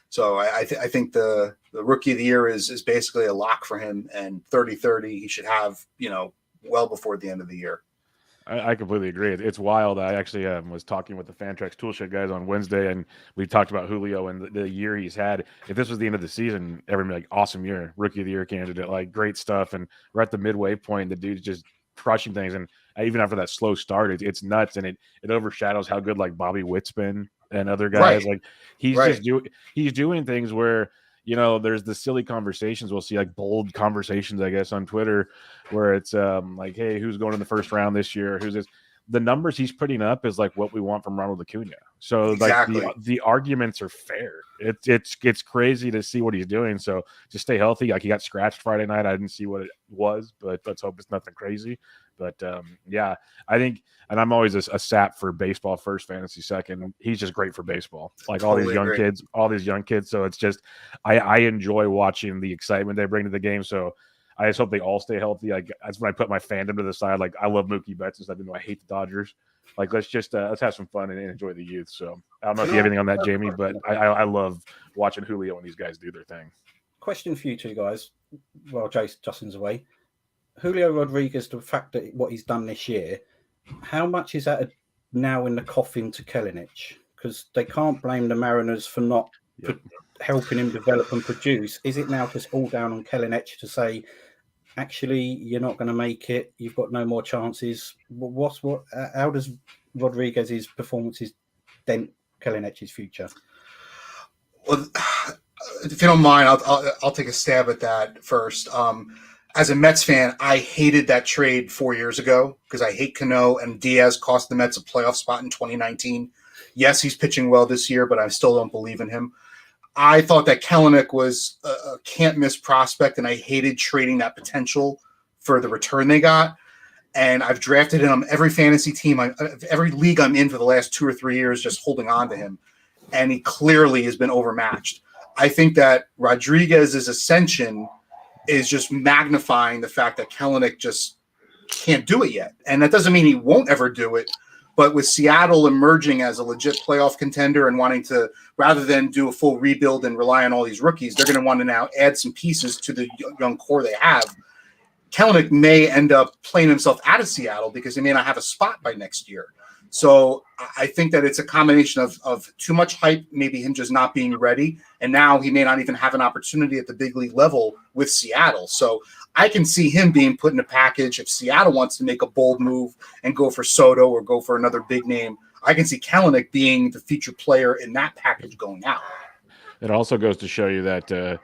So I think the rookie of the year is basically a lock for him, and 30-30 he should have, well before the end of the year. I completely agree. It's wild. I actually was talking with the Fantrax Toolshed guys on Wednesday, and we talked about Julio and the year he's had. If this was the end of the season, everyone would be like, awesome year, rookie of the year candidate, like great stuff. And we're at the midway point, the dude's just crushing things. And even after that slow start, it's nuts, and it overshadows how good like Bobby Witt's been and other guys. Like he's just doing things where, there's the silly conversations. We'll see like bold conversations, I guess, on Twitter where it's like, hey, who's going in the first round this year? Who's this? The numbers he's putting up is like what we want from Ronald Acuna. So exactly. Like the arguments are fair. It's crazy to see what he's doing. So just stay healthy. Like he got scratched Friday night. I didn't see what it was, but let's hope it's nothing crazy. But yeah, I think, and I'm always a sap for baseball first, fantasy second. He's just great for baseball. Like all these young kids. So it's just, I enjoy watching the excitement they bring to the game. So I just hope they all stay healthy. That's when I put my fandom to the side. Like I love Mookie Betts and stuff, even though I hate the Dodgers. Like let's have some fun and enjoy the youth. So I don't know if you have anything on that, Jamie, but I love watching Julio and these guys do their thing. Question for you two guys. Well, Justin's away. Julio Rodriguez, the fact that what he's done this year, how much is that now in the coffin to Kelenic? Because they can't blame the Mariners for not helping him develop and produce. Is it now just all down on Kelenic to say, actually, you're not going to make it, you've got no more chances? How does Rodriguez's performances dent Kelenic's future? Well, if you don't mind, I'll take a stab at that first. As a Mets fan, I hated that trade 4 years ago because I hate Cano, and Diaz cost the Mets a playoff spot in 2019. Yes, he's pitching well this year, but I still don't believe in him. I thought that Kelenic was a can't-miss prospect, and I hated trading that potential for the return they got. And I've drafted him on every fantasy team, every league I'm in for the last 2 or 3 years, just holding on to him. And he clearly has been overmatched. I think that Rodriguez's ascension is just magnifying the fact that Kelenic just can't do it yet. And that doesn't mean he won't ever do it. But with Seattle emerging as a legit playoff contender and wanting to, rather than do a full rebuild and rely on all these rookies, they're going to want to now add some pieces to the young core they have. Kelenic may end up playing himself out of Seattle because he may not have a spot by next year. So I think that it's a combination of too much hype, maybe him just not being ready, and now he may not even have an opportunity at the big league level with Seattle. So I can see him being put in a package if Seattle wants to make a bold move and go for Soto or go for another big name. I can see Kelenic being the featured player in that package going out. It also goes to show you that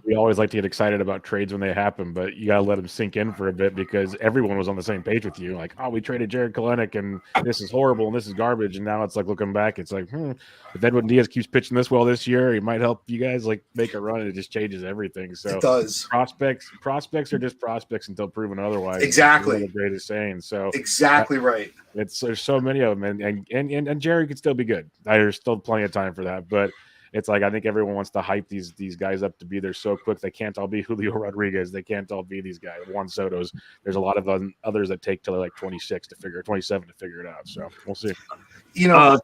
we always like to get excited about trades when they happen, but you got to let them sink in for a bit because everyone was on the same page with you. Like, oh, we traded Jared Kelenic and this is horrible and this is garbage. And now it's like looking back, it's like, if Edwin Diaz keeps pitching this well this year, he might help you guys like make a run. It just changes everything. So it does. Prospects are just prospects until proven otherwise. Exactly. The greatest saying. So exactly right. There's so many of them, and Jerry could still be good. There's still plenty of time for that, but. It's like I think everyone wants to hype these guys up to be there so quick. They can't all be Julio Rodriguez. They can't all be these guys. Juan Soto's. There's a lot of others that take till they're like 27 to figure it out. So we'll see. There's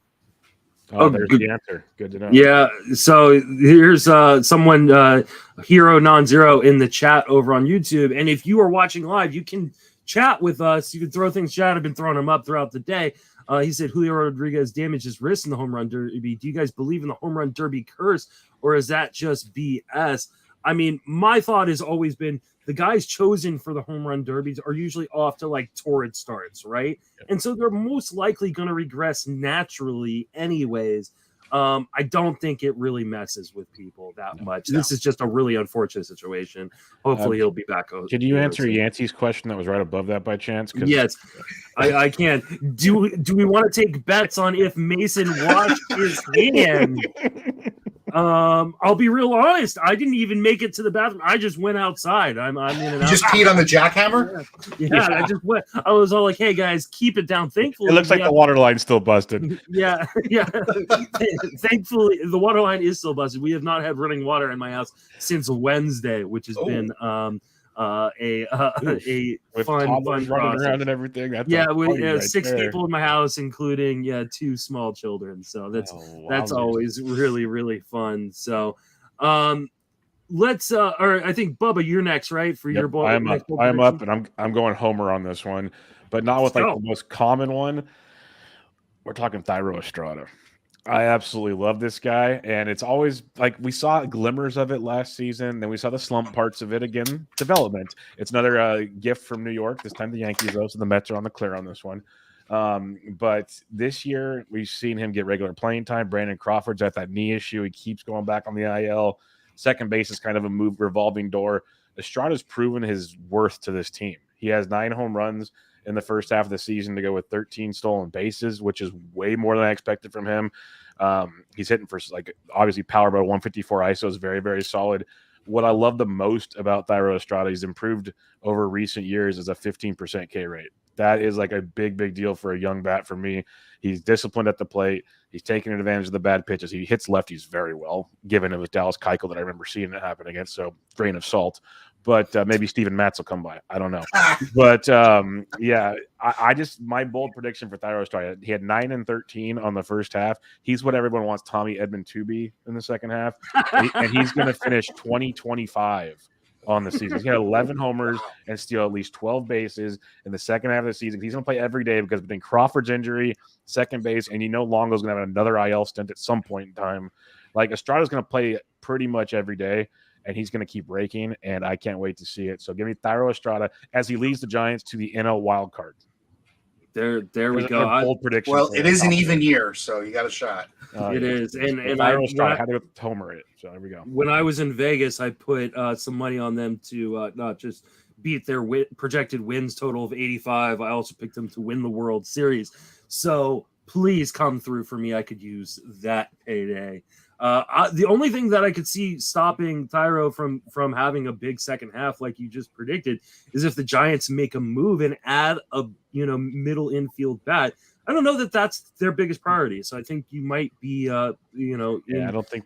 the answer. Good to know. Yeah. So here's someone Hero Non-Zero in the chat over on YouTube. And if you are watching live, you can chat with us. You can throw things chat. I've been throwing them up throughout the day. He said Julio Rodriguez damaged his wrist in the home run derby. Do you guys believe in the home run derby curse, or is that just BS? I mean, my thought has always been the guys chosen for the home run derbies are usually off to like torrid starts, right? Yep. And so they're most likely going to regress naturally anyways. I don't think it really messes with people that much. No. This is just a really unfortunate situation. Hopefully he'll be back. Could you answer Yancey's question that was right above that by chance? Yes, I can. Do we want to take bets on if Mason washed his hand? I'll be real honest. I didn't even make it to the bathroom. I just went outside. I'm in and out. You just peed on the jackhammer? Yeah. I just went. I was all like, "Hey guys, keep it down." Thankfully, it looks like the water line's still busted. Yeah. Thankfully, the water line is still busted. We have not had running water in my house since Wednesday, which has been With fun toddlers running process. around and everything. That's with right 6 there. people in my house, including 2 small children. So that's always really, really fun. So let's or I think Bubba, you're next, right? For your ball. I'm up, and I'm going Homer on this one, but not with like the most common one. We're talking Thairo Estrada. I absolutely love this guy, and it's always like we saw glimmers of it last season, then we saw the slump parts of it again. Development. It's another gift from New York. This time the Yankees, though, so the Mets are on the clear on this one. But this year we've seen him get regular playing time. Brandon Crawford's at that knee issue. He keeps going back on the IL. Second base is kind of a revolving door. Estrada's proven his worth to this team. He has 9 home runs in the first half of the season to go with 13 stolen bases, which is way more than I expected from him. He's hitting for obviously power by 154 ISO is very, very solid. What I love the most about Thairo Estrada, he's improved over recent years, is a 15% K rate. That is like a big, big deal for a young bat for me. He's disciplined at the plate. He's taking advantage of the bad pitches. He hits lefties very well, given it was Dallas Keuchel that I remember seeing it happen against. So grain of salt. But maybe Steven Matz will come by. I don't know. But I just my bold prediction for Thairo Estrada, he had 9 and 13 on the first half. He's what everyone wants Tommy Edmond to be in the second half, and he's going to finish 20-25 on the season. He had 11 homers and steal at least 12 bases in the second half of the season. He's going to play every day because between Crawford's injury, second base, and Longo's going to have another IL stint at some point in time. Like Estrada's going to play pretty much every day, and he's going to keep raking, and I can't wait to see it. So give me Thairo Estrada as he leads the Giants to the NL wild card. There we go. Bold prediction. Well, it is an even year, so you got a shot. It is, and Thairo Estrada had to homer it. So there we go. When I was in Vegas, I put some money on them to not just beat their projected wins total of 85. I also picked them to win the World Series. So please come through for me. I could use that payday. The only thing that I could see stopping Thairo from having a big second half, like you just predicted, is if the Giants make a move and add a middle infield bat. I don't know that that's their biggest priority. So I think you might be I don't think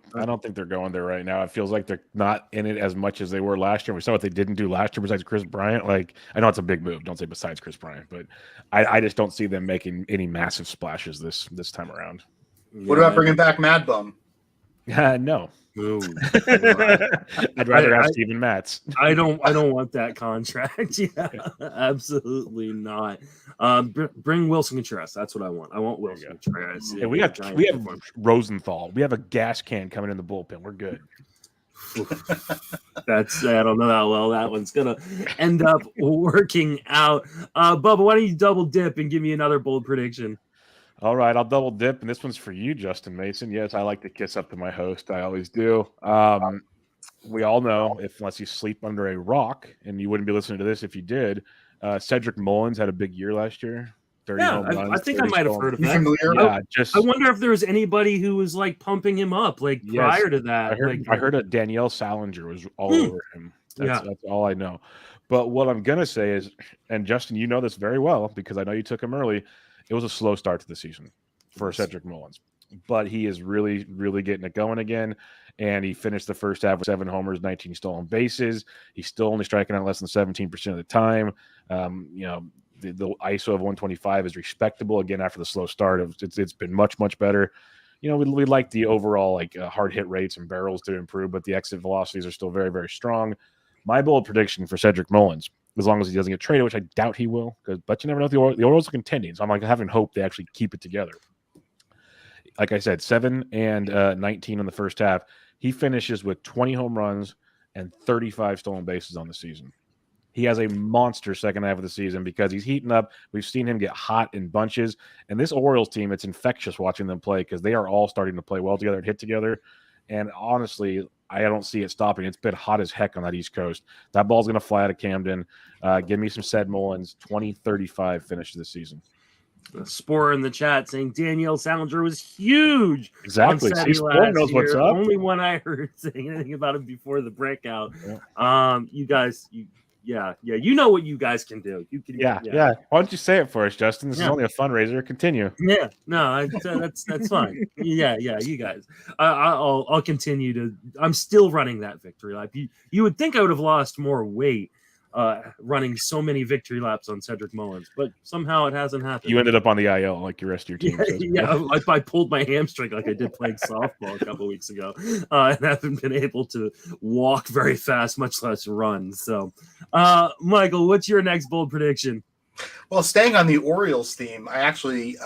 they're going there right now. It feels like they're not in it as much as they were last year. We saw what they didn't do last year besides Chris Bryant. Like, I know it's a big move. Don't say besides Chris Bryant, but I just don't see them making any massive splashes this time around. What about bringing back Mad Bum? No. I'd rather have Steven Matz. I don't want that contract. Yeah, absolutely not. Bring Willson Contreras. That's what I want. I want Willson Contreras. Hey, we have Rosenthal. We have a gas can coming in the bullpen. We're good. I don't know how well that one's gonna end up working out. Bubba, why don't you double dip and give me another bold prediction? All right, I'll double dip, and this one's for you, Justin Mason. Yes, I like to kiss up to my host. I always do. We all know, unless you sleep under a rock, and you wouldn't be listening to this if you did, Cedric Mullins had a big year last year. 30 home runs, I think I might have heard of that. Yeah, I wonder if there was anybody who was like pumping him up prior to that. I heard a Danielle Salinger was all over him. That's all I know. But what I'm going to say is, and Justin, you know this very well because I know you took him early, it was a slow start to the season for Cedric Mullins, but he is really, really getting it going again. And he finished the first half with 7 homers, 19 stolen bases. He's still only striking out less than 17% of the time. The ISO of 125 is respectable again after the slow start. It's been much, much better. We like the overall hard hit rates and barrels to improve, but the exit velocities are still very, very strong. My bold prediction for Cedric Mullins, as long as he doesn't get traded, which I doubt he will, but you never know. The Orioles are contending, so I'm having hope they actually keep it together. Like I said, 7 and 19 in the first half. He finishes with 20 home runs and 35 stolen bases on the season. He has a monster second half of the season because he's heating up. We've seen him get hot in bunches. And this Orioles team, it's infectious watching them play because they are all starting to play well together and hit together. And honestly, I don't see it stopping. It's been hot as heck on that East Coast. That ball's going to fly out of Camden. Give me some Ced Mullins, 20-35 finish of the season. A Spore in the chat saying Danielle Salinger was huge. Exactly. Spore knows what's up. Only one I heard saying anything about him before the breakout. Yeah. You guys, you know what you guys can do. You can, yeah. Why don't you say it for us, Justin? This is only a fundraiser. Continue. Yeah, no, that's fine. Yeah, you guys. I'll continue to. I'm still running that victory lap. You would think I would have lost more weight, running so many victory laps on Cedric Mullins, but somehow it hasn't happened. You ended up on the IL like the rest of your team. I pulled my hamstring like I did playing softball a couple weeks ago, and haven't been able to walk very fast, much less run. So, Michael, what's your next bold prediction? Well, staying on the Orioles theme, I actually,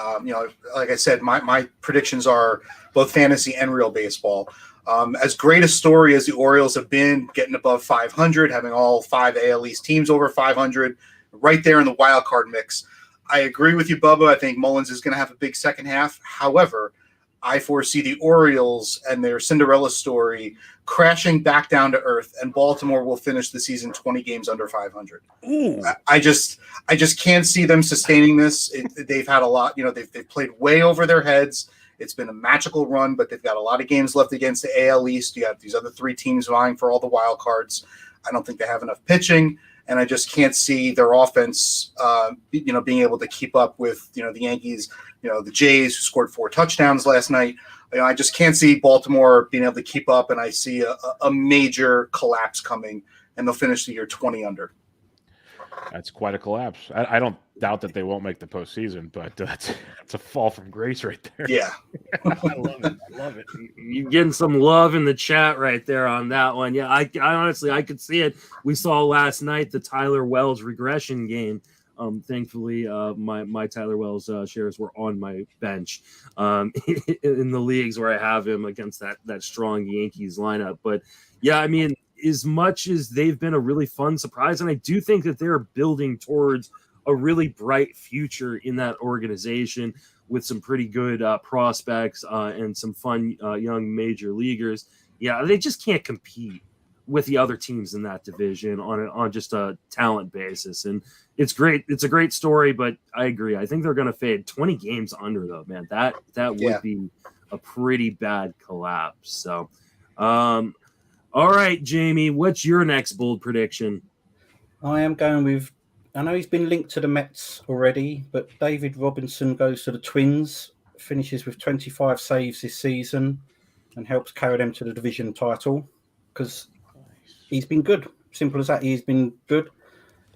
like I said, my predictions are both fantasy and real baseball. As great a story as the Orioles have been, getting above 500, having all 5 AL East teams over 500, right there in the wild card mix. I agree with you, Bubba. I think Mullins is going to have a big second half. However, I foresee the Orioles and their Cinderella story crashing back down to earth, and Baltimore will finish the season 20 games under 500. I just can't see them sustaining this. They've had a lot, they've played way over their heads. It's been a magical run, but they've got a lot of games left against the AL East. You have these other 3 teams vying for all the wild cards. I don't think they have enough pitching, and I just can't see their offense, being able to keep up with, the Yankees, the Jays, who scored 4 touchdowns last night. I just can't see Baltimore being able to keep up, and I see a major collapse coming, and they'll finish the year 20 under. That's quite a collapse. I don't doubt that they won't make the postseason, but that's a fall from grace right there. Yeah. I love it. You're getting some love in the chat right there on that one. Yeah, I honestly, I could see it. We saw last night the Tyler Wells regression game. Thankfully, my Tyler Wells shares were on my bench in the leagues where I have him against that strong Yankees lineup. But yeah, I mean, as much as they've been a really fun surprise, and I do think that they're building towards a really bright future in that organization with some pretty good prospects and some fun young major leaguers. Yeah, they just can't compete with the other teams in that division on just a talent basis. And it's great. It's a great story, but I agree. I think they're going to fade 20 games under though, man. That would be a pretty bad collapse. So, all right, Jamie, what's your next bold prediction? I am going with, I know he's been linked to the Mets already, but David Robinson goes to the Twins, finishes with 25 saves this season, and helps carry them to the division title because he's been good. Simple as that. He's been good.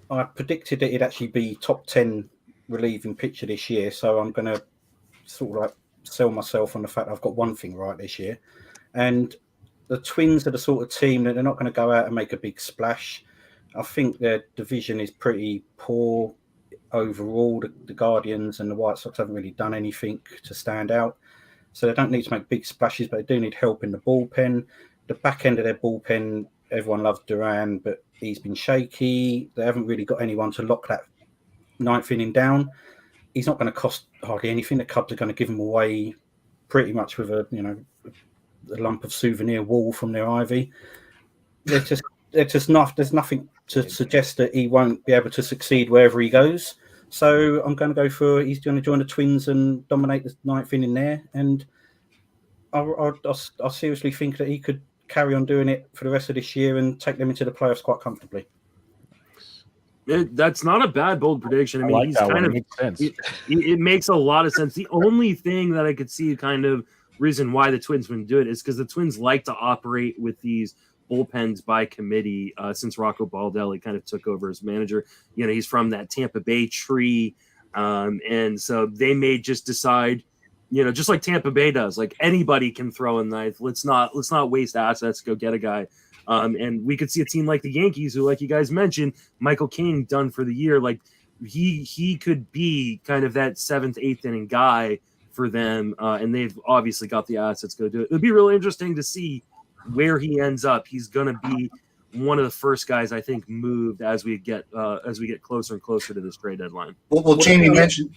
I predicted that he'd actually be top 10 relieving pitcher this year, so I'm going to sort of like sell myself on the fact I've got one thing right this year. And the Twins are the sort of team that they're not going to go out and make a big splash. I think their division is pretty poor overall. The Guardians and the White Sox haven't really done anything to stand out. So they don't need to make big splashes, but they do need help in the bullpen. The back end of their bullpen, everyone loves Duran, but he's been shaky. They haven't really got anyone to lock that 9th inning down. He's not going to cost hardly anything. The Cubs are going to give him away pretty much with a lump of souvenir wool from their ivy. There's nothing to suggest that he won't be able to succeed wherever he goes. So I'm going to go for he's going to join the Twins and dominate the 9th inning there. And I seriously think that he could carry on doing it for the rest of this year and take them into the playoffs quite comfortably. That's not a bad bold prediction. I mean, he's kind of makes sense. It makes a lot of sense. The only thing that I could see kind of reason why the Twins wouldn't do it is because the Twins like to operate with these bullpens by committee since Rocco Baldelli kind of took over as manager. He's from that Tampa Bay tree. And so they may just decide, just like Tampa Bay does, like anybody can throw a knife. Let's not waste assets, go get a guy. And we could see a team like the Yankees, who, like you guys mentioned, Michael King done for the year. Like he could be kind of that 7th, 8th inning guy for them. And they've obviously got the assets to go do it. It'd be really interesting to see where he ends up. He's going to be one of the first guys I think moved as we get closer and closer to this trade deadline. Well, Jamie mentioned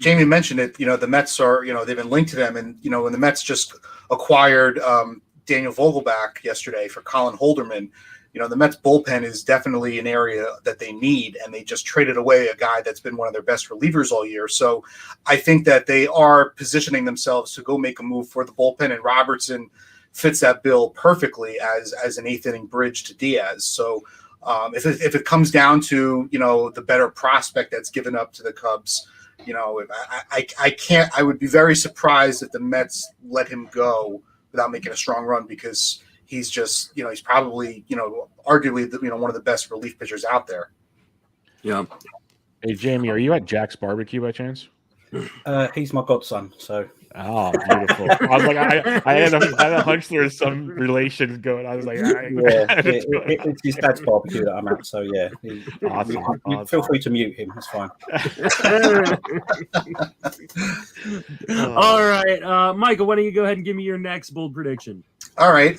it. The Mets are they've been linked to them, and when the Mets just acquired Daniel Vogelbach yesterday for Colin Holderman, the Mets bullpen is definitely an area that they need, and they just traded away a guy that's been one of their best relievers all year. So I think that they are positioning themselves to go make a move for the bullpen, and Robertson fits that bill perfectly as an 8th inning bridge to Diaz. So if it comes down to the better prospect that's given up to the Cubs, I would be very surprised if the Mets let him go without making a strong run, because he's just he's probably arguably one of the best relief pitchers out there. Yeah. Hey, Jamie, are you at Jack's Barbecue by chance? He's my godson, so. Oh, beautiful. I was like, I had a hunch there was some relation going on. I was like, it's his dad's barbecue that I'm at, so yeah. Awesome. Feel free to mute him, that's fine. All right. Michael, why don't you go ahead and give me your next bold prediction? All right.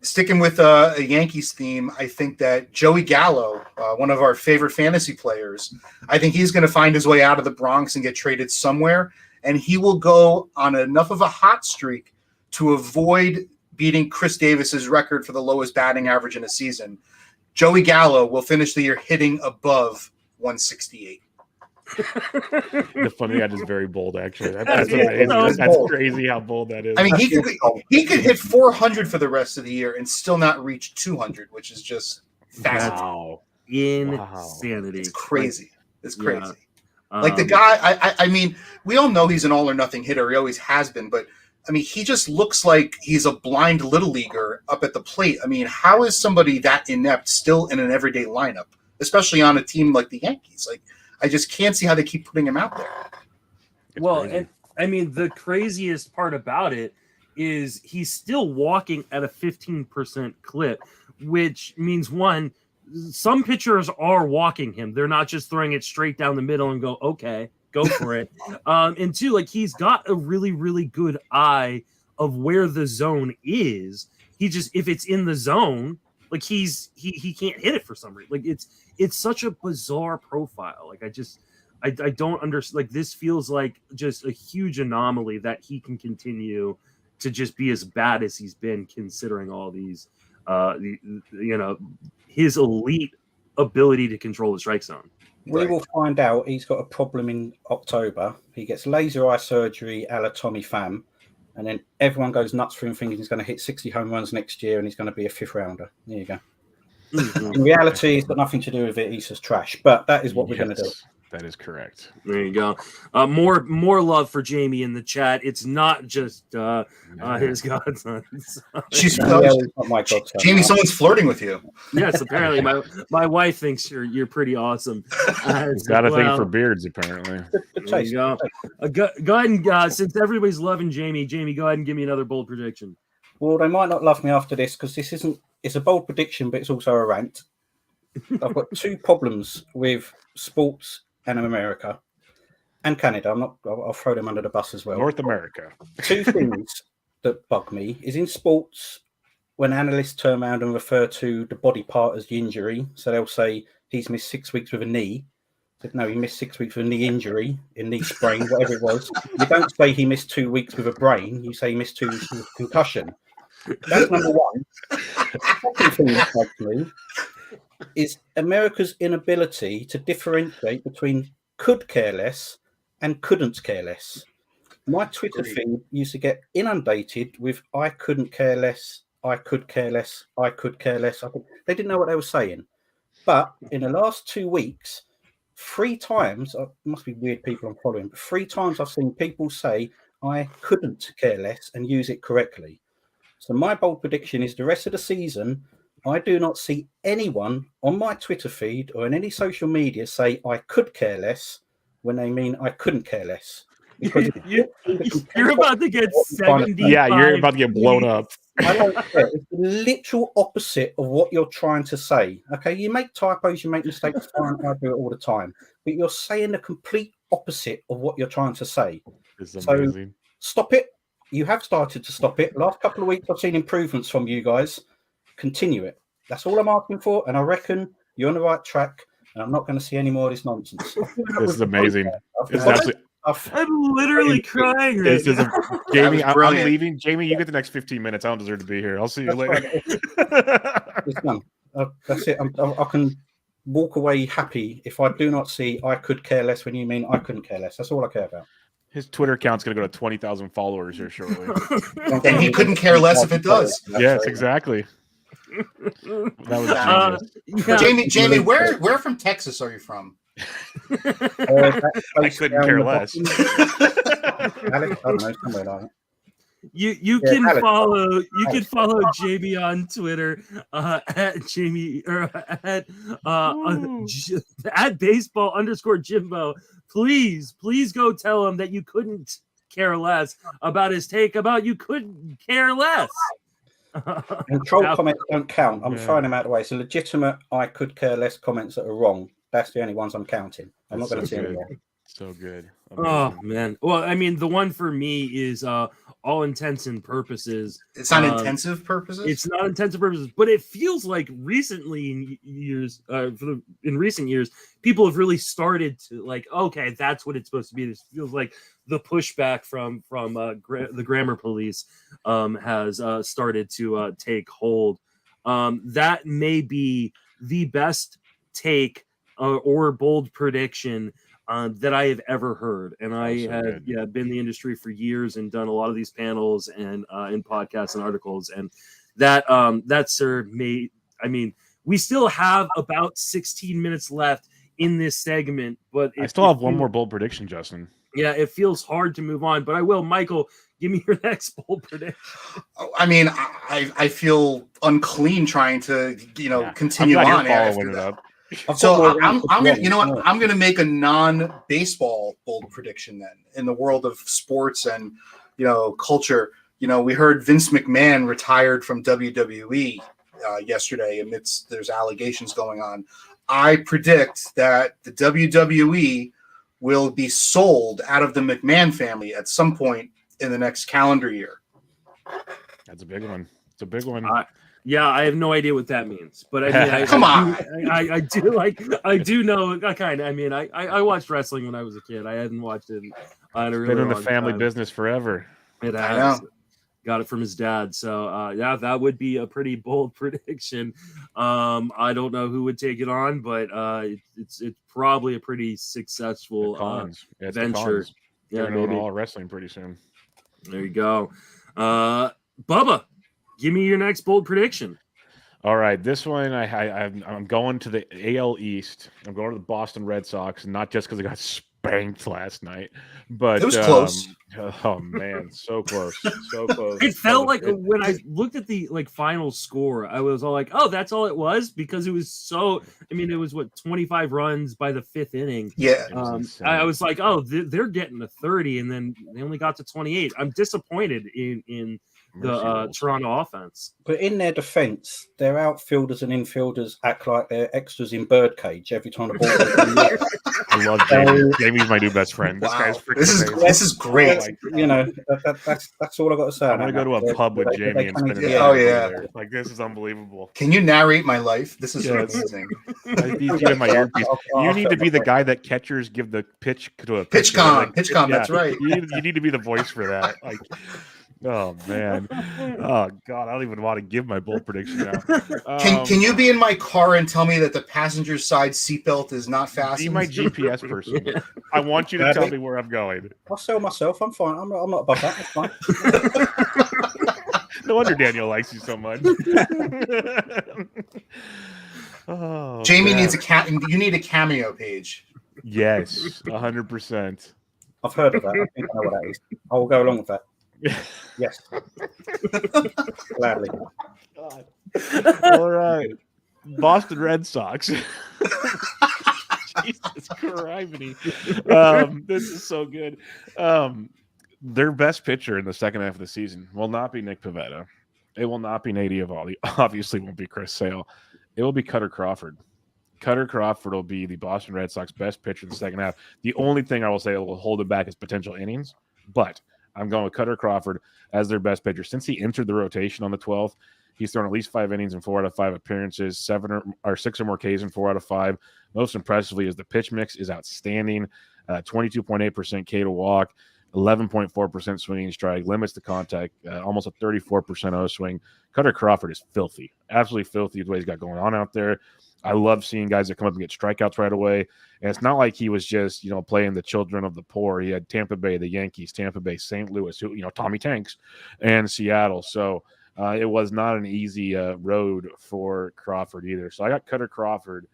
Sticking with a Yankees theme, I think that Joey Gallo, one of our favorite fantasy players, I think he's going to find his way out of the Bronx and get traded somewhere. And he will go on enough of a hot streak to avoid beating Chris Davis's record for the lowest batting average in a season. Joey Gallo will finish the year hitting above 168. The funny that is very bold, actually. That's amazing. That's crazy how bold that is. I mean, he could hit 400 for the rest of the year and still not reach 200, which is just fascinating. Wow. Insanity. It's crazy. It's crazy. Yeah. Like the guy, I mean, we all know he's an all or nothing hitter. He always has been, but I mean, he just looks like he's a blind little leaguer up at the plate. I mean, how is somebody that inept still in an everyday lineup, especially on a team like the Yankees? Like, I just can't see how they keep putting him out there. Well, and I mean, the craziest part about it is he's still walking at a 15% clip, which means one, some pitchers are walking him. They're not just throwing it straight down the middle and go, okay, go for it. And two, like he's got a really, really good eye of where the zone is. He just, if it's in the zone, like he can't hit it for some reason. Like it's such a bizarre profile. Like I don't understand. Like this feels like just a huge anomaly that he can continue to just be as bad as he's been, considering all these, his elite ability to control the strike zone. We will find out he's got a problem in October. He gets laser eye surgery a la Tommy Pham, and then everyone goes nuts for him thinking he's going to hit 60 home runs next year and he's going to be a fifth rounder. There you go. In reality, it's got nothing to do with it. He's just trash. But that is what we're going to do. That is correct. There you go. More love for Jamie in the chat. It's not just his godson. She's Jamie. Someone's flirting with you. Yes, apparently my wife thinks you're pretty awesome. Got a thing for beards, apparently. There you go. Go ahead and since everybody's loving Jamie, go ahead and give me another bold prediction. Well, they might not love me after this because it's a bold prediction, but it's also a rant. I've got two problems with sports and America and Canada. I'll throw them under the bus as well. North America. Two things that bug me is in sports when analysts turn around and refer to the body part as the injury. So they'll say he's missed 6 weeks with a knee. No, he missed 6 weeks with a knee injury, a knee sprain, whatever it was. You don't say he missed 2 weeks with a brain. You say he missed 2 weeks with a concussion. That's number one. Second thing that bugs me is America's inability to differentiate between could care less and couldn't care less. My Twitter feed used to get inundated with I couldn't care less, I could care less, I could care less. They didn't know what they were saying. But in the last 2 weeks, 3 times, must be weird people I'm following, but 3 times I've seen people say I couldn't care less and use it correctly. So my bold prediction is the rest of the season, I do not see anyone on my Twitter feed or in any social media say I could care less when they mean I couldn't care less. You're about to get 70. Yeah, you're about to get blown up. I don't care. It's the literal opposite of what you're trying to say. Okay, you make typos, you make mistakes, fine, I do it all the time. But you're saying the complete opposite of what you're trying to say. It's amazing. So stop it. You have started to stop it. Last couple of weeks, I've seen improvements from you guys. Continue it. That's all I'm asking for, and I reckon you're on the right track. And I'm not going to see any more of this nonsense. This is amazing. I'm literally crying right this now. Jamie, I'm leaving. Jamie, you get the next 15 minutes. I don't deserve to be here. I'll see you later. It's done. That's it. I can walk away happy if I do not see I could care less when you mean I couldn't care less. That's all I care about. His Twitter account's going to go to 20,000 followers here shortly. And he couldn't care less if it does. Yes, exactly. That was Jamie, where from Texas are you from? I couldn't care less. Alex, I don't know, somewhere like that. You Yeah, can Alex. follow Jamie on Twitter at Jamie or at baseball_Jimbo. Please go tell him that you couldn't care less about his take about you couldn't care less. And troll comments don't count. I'm throwing them out of the way. So legitimate, I could care less comments that are wrong. That's the only ones I'm counting. I'm not going to see any more. So good. Oh Amazing. man. Well, I mean, the one for me is all intents and purposes. It's not intensive purposes. It's not intensive purposes, but it feels like recently in recent years, people have really started to like, okay, that's what it's supposed to be. This feels like the pushback from the grammar police has started to take hold. That may be the best take or bold prediction that I have ever heard. And I have been in the industry for years and done a lot of these panels and in podcasts and articles. And that sir we still have about 16 minutes left in this segment, but I still have one more bold prediction, Justin. Yeah, it feels hard to move on, but I will. Michael, give me your next bold prediction. I mean, I feel unclean trying to continue on after that. So I'm gonna make a non-baseball bold prediction then in the world of sports and culture. We heard Vince McMahon retired from WWE yesterday amidst there's allegations going on. I predict that the WWE will be sold out of the McMahon family at some point in the next calendar year. That's a big one. It's a big one. Yeah, I have no idea what that means, but I mean, come on. I do know kind of. I mean, I watched wrestling when I was a kid. I hadn't watched it in a really been in the long family time. business forever. It has. Got it from his dad. So yeah, that would be a pretty bold prediction. I don't know who would take it on, but it's probably a pretty successful venture. Yeah, maybe all wrestling pretty soon. There you go, Bubba. Give me your next bold prediction. All right, this one I'm going to the AL East. I'm going to the Boston Red Sox, not just because I got spanked last night, but it was close. Oh man, so close, so close. It felt like when I looked at the final score, I was all like, "Oh, that's all it was," because it was so. I mean, it was 25 runs by the fifth inning. Yeah, I was like, "Oh, they're getting to 30," and then they only got to 28. I'm disappointed in the Toronto offense. But in their defense, their outfielders and infielders act like they're extras in Birdcage every time the ball. I love Jamie. Jamie's my new best friend. Wow. This guy's freaking amazing. This is great. That's all I got to say. I'm gonna go to a pub with Jamie and spend it. Oh yeah, like this is unbelievable. Can you narrate my life? This is amazing. I need you in my earpiece. You need to be the guy that catchers give the pitch to a pitch com. Pitch com. That's right. You need to be the voice for that. Like. Oh man! Oh god! I don't even want to give my bold prediction now. Can you be in my car and tell me that the passenger side seatbelt is not fastened? Be my GPS person. I want you to tell me where I'm going. I'll sell myself. I'm fine. I'm not above that. That's fine. No wonder Daniel likes you so much. Oh, Jamie needs you need a cameo page. Yes, 100%. I've heard of that. I think I know what that is. I will go along with that. Yes. Gladly. God. All right. Boston Red Sox. Jesus Christ. This is so good. Their best pitcher in the second half of the season will not be Nick Pivetta. It will not be Nate Eovaldi. Obviously won't be Chris Sale. It will be Cutter Crawford. Cutter Crawford will be the Boston Red Sox best pitcher in the second half. The only thing I will say that will hold it back is potential innings, but I'm going with Cutter Crawford as their best pitcher. Since he entered the rotation on the 12th, he's thrown at least 5 innings in 4 out of 5 appearances, 6 or more Ks in 4 out of 5. Most impressively is the pitch mix is outstanding. 22.8% K to walk, 11.4% swinging strike, limits to contact, almost a 34% O swing. Cutter Crawford is filthy, absolutely filthy with what he's got going on out there. I love seeing guys that come up and get strikeouts right away. And it's not like he was just, playing the children of the poor. He had Tampa Bay, the Yankees, Tampa Bay, St. Louis, Tommy Tanks, and Seattle. So it was not an easy road for Crawford either. So I got Cutter Crawford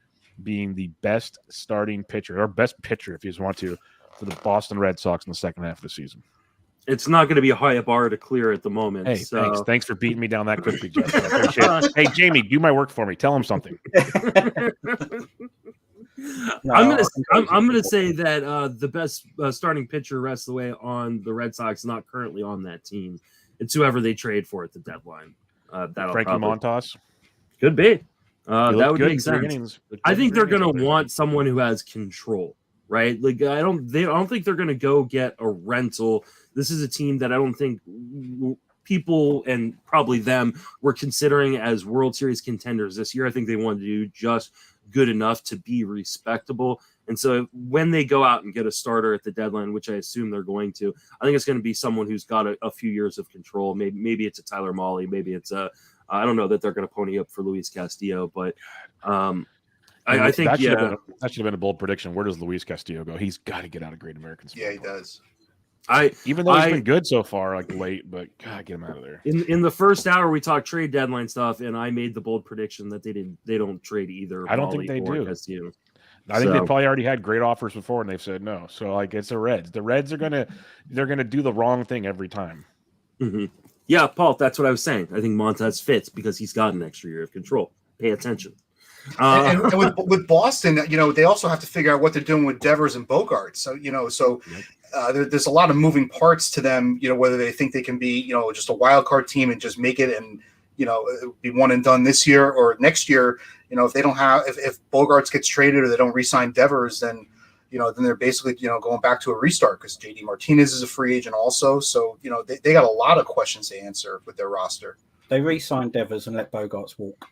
being the best starting pitcher, or best pitcher, if you just want to, for the Boston Red Sox in the second half of the season. it's not going to be a high bar to clear at the moment. Hey, so. thanks for beating me down that quickly, Justin. I appreciate it. Hey, Jamie, do my work for me. Tell him something. I'm gonna say that the best starting pitcher rest of the way on the Red Sox not currently on that team. It's whoever they trade for at the deadline. Frankie Montas could be. That would make sense. Innings. I think they're gonna want someone who has control, right? Like I don't think they're gonna go get a rental. This is a team that I don't think people and probably them were considering as World Series contenders this year. I think they wanted to do just good enough to be respectable. And so when they go out and get a starter at the deadline, which I assume they're going to, I think it's going to be someone who's got a few years of control. Maybe it's a Tyler Mahle. Maybe it's I don't know that they're going to pony up for Luis Castillo, but I think that should have been a bold prediction. Where does Luis Castillo go? He's got to get out of Great American Sport. Yeah, he does. Even though he's been good so far, like late, but God, get him out of there. In the first hour, we talked trade deadline stuff, and I made the bold prediction that they don't trade either. I don't think they do. Castillo. I think they probably already had great offers before, and they've said no. So like it's the Reds. The Reds are they're gonna do the wrong thing every time. Mm-hmm. Yeah, Paul, that's what I was saying. I think Montas fits because he's got an extra year of control. Pay attention. And with Boston, they also have to figure out what they're doing with Devers and Bogarts. So, there's a lot of moving parts to them. Whether they think they can be, just a wild card team and just make it and be one and done this year or next year. If they don't have if Bogarts gets traded or they don't re-sign Devers, then they're basically going back to a restart because JD Martinez is a free agent also. So they got a lot of questions to answer with their roster. They re-signed Devers and let Bogarts walk.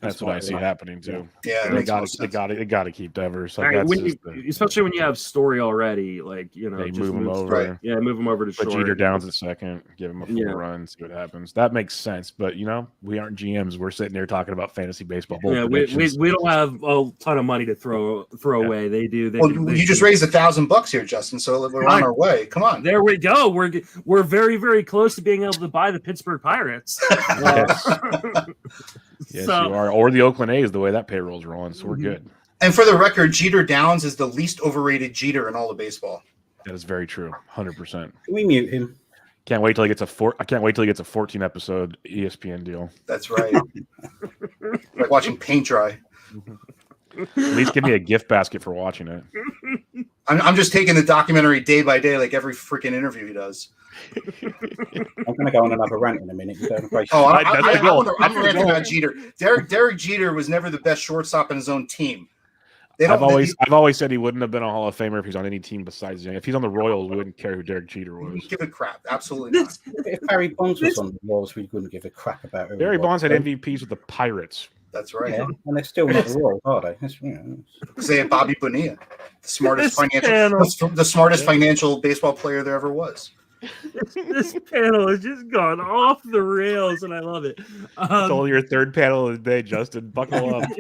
That's what I see happening too. Yeah, they got to keep Devers. Like, especially when you have Story already, like they move him over. Right. Yeah, move him over to short. Put Jeter Downs at second, give him a full run, see what happens. That makes sense. But we aren't GMs. We're sitting there talking about fantasy baseball. Yeah, we don't have a ton of money to throw away. They do. You just raised $1,000 here, Justin. So we're on our way. Come on. There we go. We're very, very close to being able to buy the Pittsburgh Pirates. Yes, you are. Or the Oakland A's, the way that payroll's rolling. So we're good. And for the record, Jeter Downs is the least overrated Jeter in all of baseball. That is very true. 100%. Can we mute him? Can't wait till he gets I can't wait till he gets a 14 episode ESPN deal. That's right. Like watching paint dry. At least give me a gift basket for watching it. I'm just taking the documentary day by day, like every freaking interview he does. I'm going to go on another rant in a minute. I'm ranting about Jeter. Derek Jeter was never the best shortstop in his own team. I've always said he wouldn't have been a Hall of Famer if he's on any team besides Young. If he's on the Royals, we wouldn't care who Derek Jeter was. Give a crap. Absolutely not. If Barry Bonds was on the Royals, we wouldn't give a crap about it. Barry Bonds had MVPs with the Pirates. That's right. Yeah, and they're still not the Royals, are they? Because they had Bobby Bonilla, the smartest financial baseball player there ever was. This panel has just gone off the rails, and I love it. It's only your third panel of the day, Justin. Buckle up.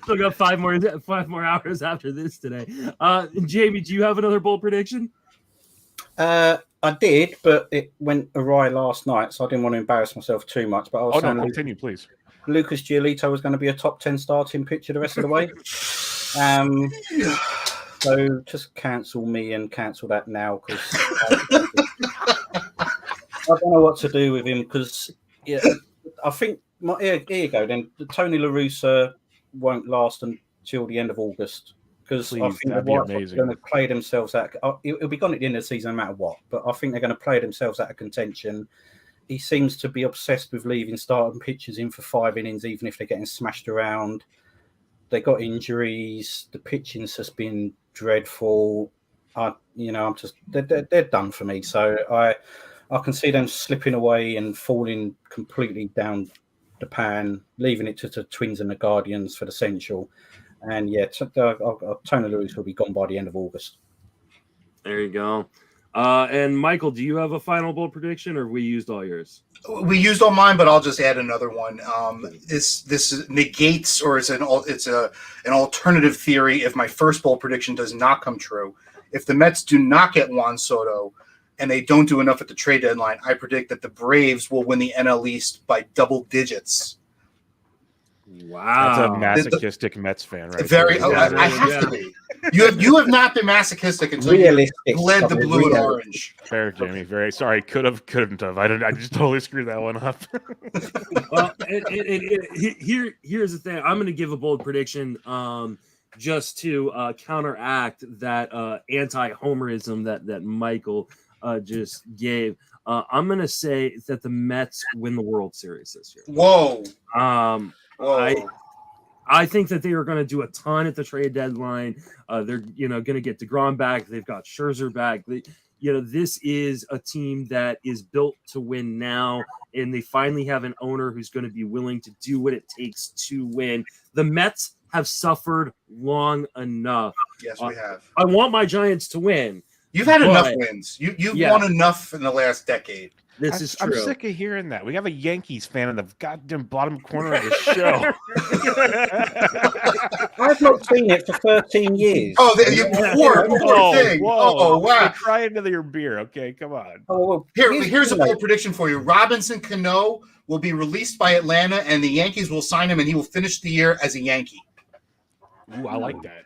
Still got five more hours after this today. Jamie, do you have another bold prediction? I did, but it went awry last night, so I didn't want to embarrass myself too much. But I was saying continue, please. Lucas Giolito was going to be a top 10 starting pitcher the rest of the way. So just cancel me and cancel that now because I don't know what to do with him because I think here you go. Then Tony La Russa won't last until the end of August. Because I think the White Sox are going to play themselves out. It'll be gone at the end of the season no matter what. But I think they're going to play themselves out of contention. He seems to be obsessed with leaving starting pitchers in for 5 innings, even if they're getting smashed around. They got injuries. The pitching's just been dreadful. They're done for me. So I can see them slipping away and falling completely down the pan, leaving it to the Twins and the Guardians for the Central. And Tony Lewis will be gone by the end of August. There you go. And Michael, do you have a final bold prediction, or have we used all yours? We used all mine, but I'll just add another one. This negates, or it's an alternative theory. If my first bold prediction does not come true, if the Mets do not get Juan Soto and they don't do enough at the trade deadline, I predict that the Braves will win the NL East by double digits. Wow, that's a masochistic Mets fan, right? Very. I have to be. You have not been masochistic until you led the blue and orange. Fair, Jamie. Very sorry. Couldn't have. I just totally screwed that one up. Well, here's the thing. I'm going to give a bold prediction, just to counteract that anti-homerism that Michael just gave. I'm going to say that the Mets win the World Series this year. Whoa. Whoa. I think that they are going to do a ton at the trade deadline. They're going to get DeGrom back. They've got Scherzer back. This is a team that is built to win now, and they finally have an owner who's going to be willing to do what it takes to win. The Mets have suffered long enough. Yes, we have. I want my Giants to win. You've had enough wins. You've won enough in the last decade. This is true. I'm sick of hearing that. We have a Yankees fan in the goddamn bottom corner of the show. I've not seen it for 13 years. Oh, poor thing. Oh, wow. Try into your beer. Okay, come on. Oh, well, here's a bold prediction for you. Robinson Cano will be released by Atlanta, and the Yankees will sign him, and he will finish the year as a Yankee. Ooh, I like that.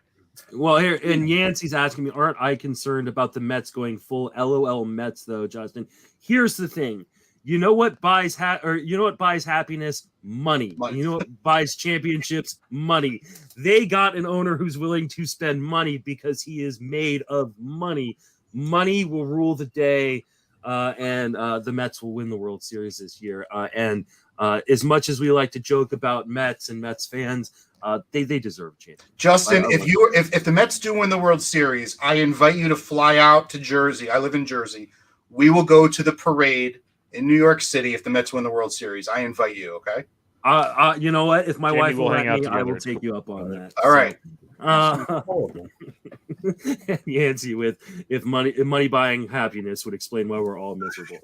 Well, here, and Yancey's asking me, aren't I concerned about the Mets going full LOL Mets, though, Justin? Here's the thing. You know what buys happiness? Money. You know what buys championships? Money. They got an owner who's willing to spend money because he is made of money. Money will rule the day, and the Mets will win the World Series this year. And as much as we like to joke about Mets and Mets fans, they deserve a chance. Justin, if the Mets do win the World Series, I invite you to fly out to Jersey. I live in Jersey. We will go to the parade in New York City if the Mets win the World Series. I invite you, okay? You know what? If my Jamie, wife will hang let out me, I together. will take you up on that. All right. Yancey with if money buying happiness would explain why we're all miserable.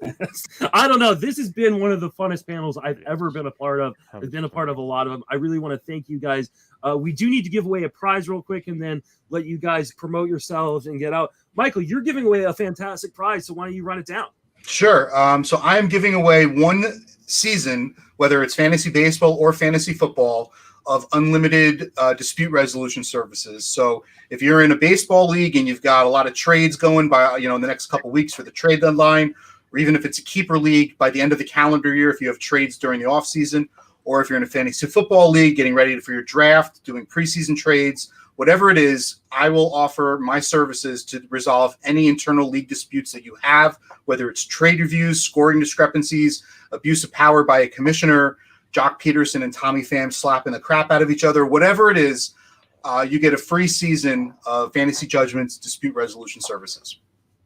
I don't know. This has been one of the funnest panels I've ever been a part of. I've been a part of a lot of them. I really want to thank you guys. We do need to give away a prize real quick and then let you guys promote yourselves and get out. Michael, you're giving away a fantastic prize, so why don't you run it down? Sure. So I am giving away one season, whether it's fantasy baseball or fantasy football, of unlimited dispute resolution services. So if you're in a baseball league and you've got a lot of trades going by, in the next couple of weeks for the trade deadline, or even if it's a keeper league by the end of the calendar year, if you have trades during the off season, or if you're in a fantasy football league, getting ready for your draft, doing preseason trades, whatever it is, I will offer my services to resolve any internal league disputes that you have, whether it's trade reviews, scoring discrepancies, abuse of power by a commissioner, Jock Peterson and Tommy Pham slapping the crap out of each other, whatever it is, you get a free season of Fantasy Judgment's dispute resolution services.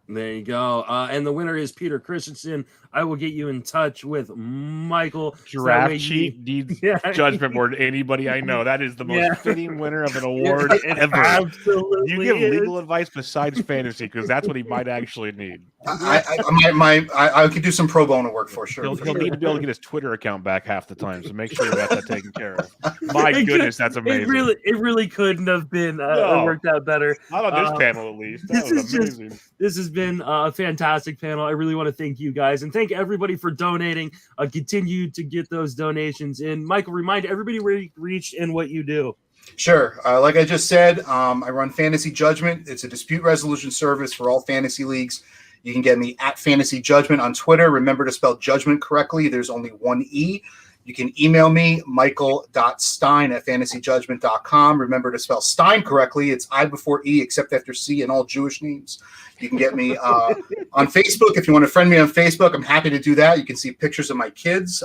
There you go. And the winner is Peter Christensen. I will get you in touch with Michael. Giraffe Chief needs judgment more than anybody I know. That is the most fitting winner of an award ever. Absolutely. You give legal advice besides fantasy because that's what he might actually need. I could do some pro bono work for sure. He'll need to be able to get his Twitter account back half the time, so make sure you got that taken care of. My goodness, that's amazing. It really couldn't have been worked out better. Not on this panel, at least. That was amazing. This has been a fantastic panel. I really want to thank you guys and thank everybody for donating. Continue to get those donations in. Michael, remind everybody where you reached and what you do. Sure. Like I just said, I run Fantasy Judgment. It's a dispute resolution service for all fantasy leagues. You can get me at Fantasy Judgment on Twitter. Remember to spell judgment correctly. There's only one E. You can email me, michael.stein@fantasyjudgment.com. Remember to spell Stein correctly. It's I before E, except after C in all Jewish names. You can get me on Facebook. If you want to friend me on Facebook, I'm happy to do that. You can see pictures of my kids.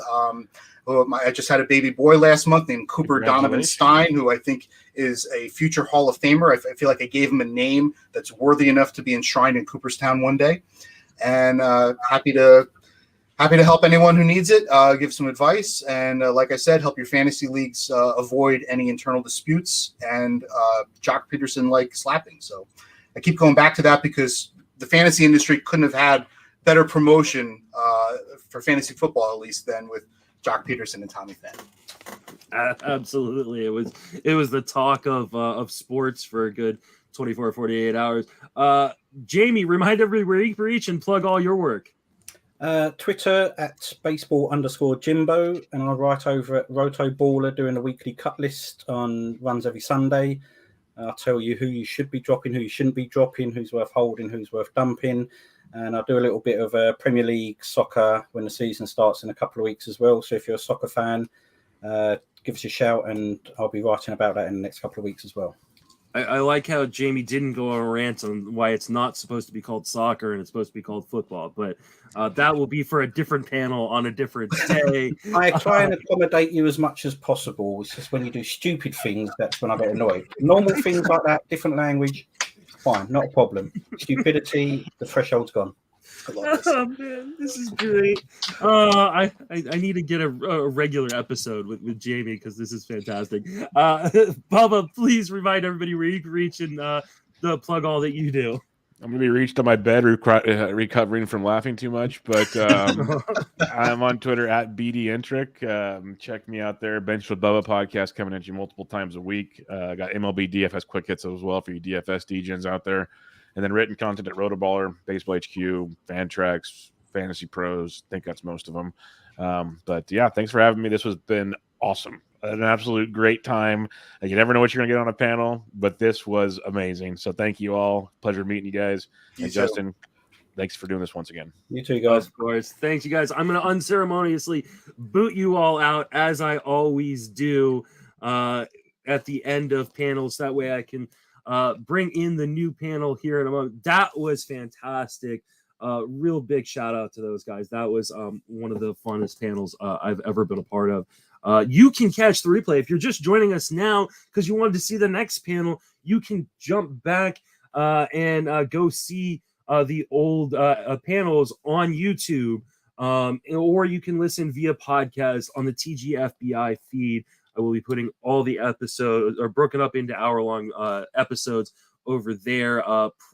I just had a baby boy last month named Cooper Donovan Stein, who I think is a future Hall of Famer. I feel like I gave him a name that's worthy enough to be enshrined in Cooperstown one day. And happy to help anyone who needs it, give some advice. And like I said, help your fantasy leagues avoid any internal disputes and Jock Peterson-like slapping. So I keep going back to that because the fantasy industry couldn't have had better promotion for fantasy football, at least, than with Jock Peterson and Tommy Pham. Absolutely. It was the talk of sports for a good 24, 48 hours. Jamie, remind everybody where you reach and plug all your work. Twitter at baseball_Jimbo, and I write over at Roto Baller doing a weekly cut list on runs every Sunday. I'll tell you who you should be dropping, who you shouldn't be dropping, who's worth holding, who's worth dumping. And I'll do a little bit of Premier League soccer when the season starts in a couple of weeks as well. So if you're a soccer fan, give us a shout, and I'll be writing about that in the next couple of weeks as well. I like how Jamie didn't go on a rant on why it's not supposed to be called soccer and it's supposed to be called football, but that will be for a different panel on a different day. I try and accommodate you as much as possible. It's just when you do stupid things, that's when I get annoyed. Normal things like that, different language, fine, not a problem. Stupidity, the threshold's gone. Oh man, this is great. I need to get a regular episode with Jamie because this is fantastic. Bubba, please remind everybody where you can reach and plug all that you do. I'm going to be reached on my bed recovering from laughing too much, but I'm on Twitter at BDentric. Check me out there. Bench with Bubba podcast coming at you multiple times a week. Got MLB DFS quick hits as well for you DFS DGens out there. And then written content at Rotoballer, Baseball HQ, Fantrax, Fantasy Pros. I think that's most of them. But yeah, thanks for having me. This has been awesome. An absolute great time. You never know what you're going to get on a panel, but this was amazing. So thank you all. Pleasure meeting you guys. And Justin, thanks for doing this once again. You too, guys. Of course. Thanks, you guys. I'm going to unceremoniously boot you all out, as I always do at the end of panels. That way I can bring in the new panel here in a moment. That was fantastic. Real big shout out to those guys. That was one of the funnest panels I've ever been a part of. You can catch the replay if you're just joining us now because you wanted to see the next panel. You can jump back and go see the old panels on YouTube, or you can listen via podcast on the TGFBI feed. I will be putting all the episodes are broken up into hour-long episodes over there.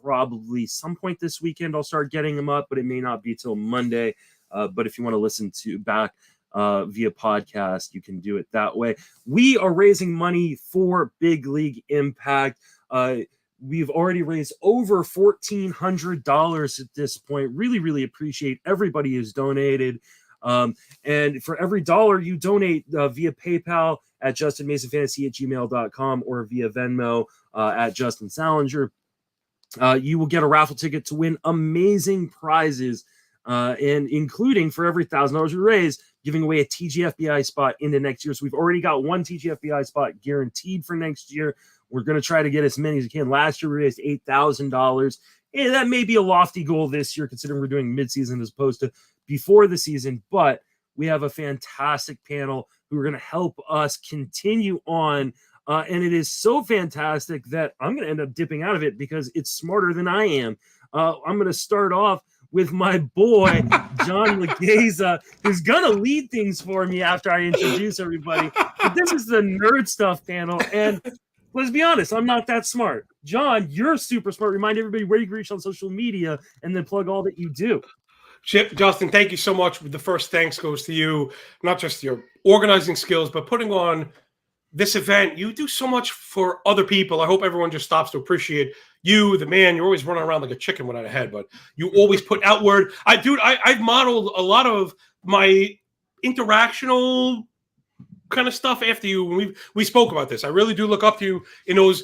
Probably some point this weekend I'll start getting them up, but it may not be till Monday. But if you want to listen to back via podcast, you can do it that way. We are raising money for Big League Impact. We've already raised over $1,400 at this point. Really, really appreciate everybody who's donated. And for every dollar you donate via PayPal at justinmasonfantasy@gmail.com or via Venmo at Justin Salinger, you will get a raffle ticket to win amazing prizes, and including for every $1,000 we raise, giving away a TGFBI spot into next year. So we've already got one TGFBI spot guaranteed for next year. We're going to try to get as many as we can. Last year we raised $8,000. And that may be a lofty goal this year, considering we're doing midseason as opposed to before the season. But we have a fantastic panel who are going to help us continue on. And it is so fantastic that I'm going to end up dipping out of it because it's smarter than I am. I'm going to start off with my boy, John Legeza, who's going to lead things for me after I introduce everybody. But this is the nerd stuff panel. And let's be honest, I'm not that smart. John, you're super smart. Remind everybody where you can reach on social media and then plug all that you do. Justin, thank you so much. The first thanks goes to you, not just your organizing skills, but putting on this event. You do so much for other people. I hope everyone just stops to appreciate you, the man. You're always running around like a chicken without a head, but you always put outward. I've modeled a lot of my interactional kind of stuff after you. When we spoke about this, I really do look up to you in those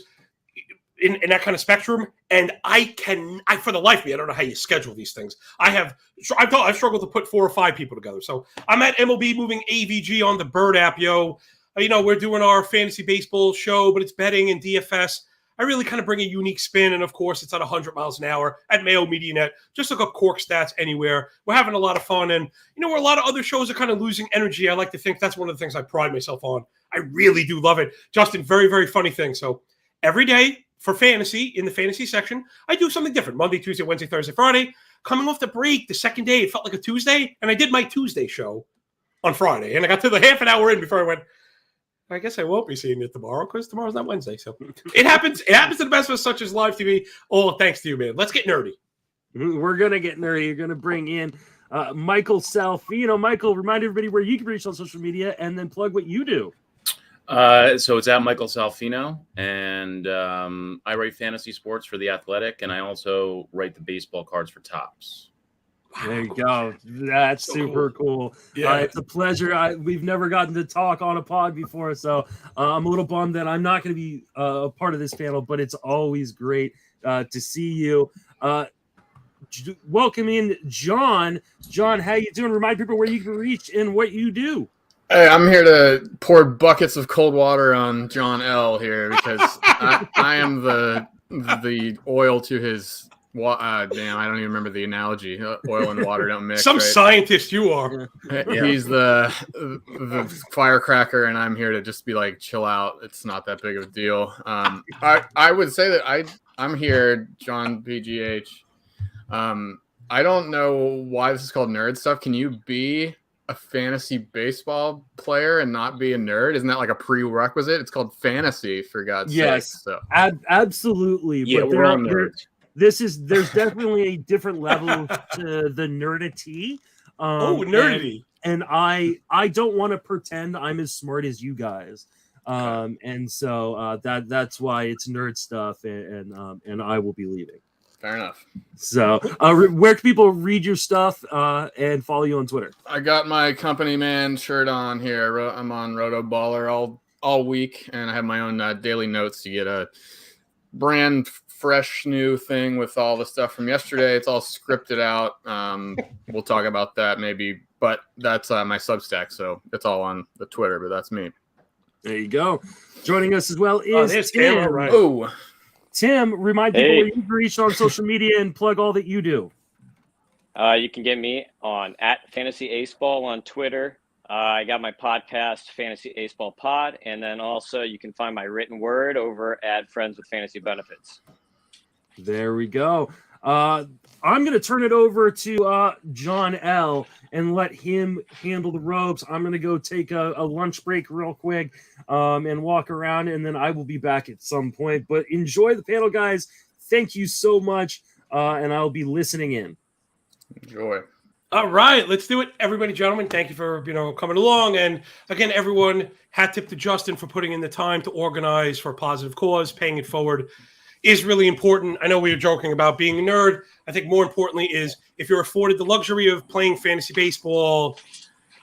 in that kind of spectrum. And I for the life of me, I don't know how you schedule these things. I've struggled to put 4 or 5 people together. So I'm at MLB moving AVG on the Bird app, yo. We're doing our fantasy baseball show, but it's betting and DFS. I really kind of bring a unique spin. And of course, it's at 100 miles an hour at Mayo Media Net. Just look up Cork Stats anywhere. We're having a lot of fun. And, where a lot of other shows are kind of losing energy, I like to think that's one of the things I pride myself on. I really do love it. Justin, very, very funny thing. So every day for fantasy, in the fantasy section, I do something different. Monday, Tuesday, Wednesday, Thursday, Friday. Coming off the break, the second day, it felt like a Tuesday. And I did my Tuesday show on Friday. And I got to the half an hour in before I went, I guess I won't be seeing it tomorrow because tomorrow's not Wednesday. So it happens. It happens to the best of us, such as live TV. Oh, thanks to you, man. Let's get nerdy. We're going to get nerdy. You're going to bring in Michael Salfino. Michael, remind everybody where you can reach on social media and then plug what you do. So it's at Michael Salfino, and I write fantasy sports for The Athletic, and I also write the baseball cards for Topps. There you go. That's So super cool. Yeah. It's a pleasure. We've never gotten to talk on a pod before, so I'm a little bummed that I'm not going to be a part of this panel, but it's always great to see you. Welcome in John. John, how you doing? Remind people where you can reach and what you do. Hey, I'm here to pour buckets of cold water on John L. here because I am the oil to his. Damn, I don't even remember the analogy. Oil and water don't mix. Some right? scientist you are. He's the firecracker, and I'm here to just be like, chill out. It's not that big of a deal. I would say that I'm here, John PGH. I don't know why this is called nerd stuff. Can you be a fantasy baseball player and not be a nerd? Isn't that like a prerequisite? It's called fantasy, for God's sake. So. Absolutely. Yeah, but we're all nerds. There's definitely a different level to the nerdity. Nerdity. And I don't want to pretend I'm as smart as you guys. And so that's why it's nerd stuff, and I will be leaving. Fair enough. So where can people read your stuff and follow you on Twitter? I got my company man shirt on here. I'm on Roto Baller all week, and I have my own daily notes to get a brand fresh new thing with all the stuff from yesterday. It's all scripted out. We'll talk about that maybe, but that's my Substack, so it's all on the Twitter, but that's me. There you go. Joining us as well is Tim. Right. Oh, Tim, remind people where you can reach on social media and plug all that you do. You can get me on @FantasyAceBall on Twitter. I got my podcast, Fantasy Ace Ball Pod, and then also you can find my written word over at Friends with Fantasy Benefits. There we go. I'm going to turn it over to John L. and let him handle the ropes. I'm going to go take a lunch break real quick and walk around, and then I will be back at some point. But enjoy the panel, guys. Thank you so much, and I'll be listening in. Enjoy. All right, let's do it. Everybody, gentlemen, thank you for coming along. And again, everyone, hat tip to Justin for putting in the time to organize for a positive cause. Paying it forward is really important. I know we were joking about being a nerd. I think more importantly is if you're afforded the luxury of playing fantasy baseball,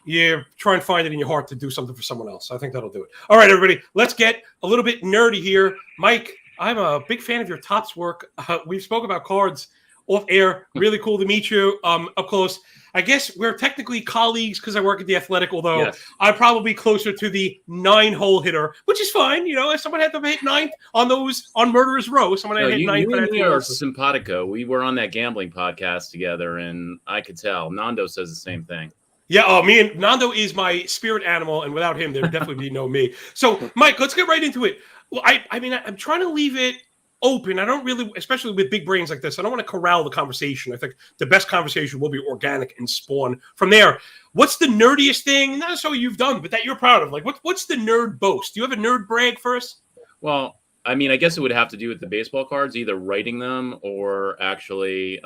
you try and find it in your heart to do something for someone else. I think that'll do it. All right, everybody, let's get a little bit nerdy here. Mike, I'm a big fan of your Topps work. We've spoken about cards off air. Really cool to meet you up close. I guess we're technically colleagues because I work at The Athletic, although Yes. I'm probably closer to the 9-hole hitter, which is fine. If someone had to hit ninth on Murderer's Row, someone had to hit ninth. You and me are simpatico. We were on that gambling podcast together, and I could tell. Nando says the same thing. Yeah, me and Nando is my spirit animal, and without him, there'd definitely be no me. So, Mike, let's get right into it. Well, I'm trying to leave it open. I don't really, especially with big brains like this, I don't want to corral the conversation. I think the best conversation will be organic and spawn from there. What's the nerdiest thing, not so you've done, but that you're proud of? Like, what's the nerd boast? Do you have a nerd brag first? Well, I mean, I guess it would have to do with the baseball cards, either writing them or actually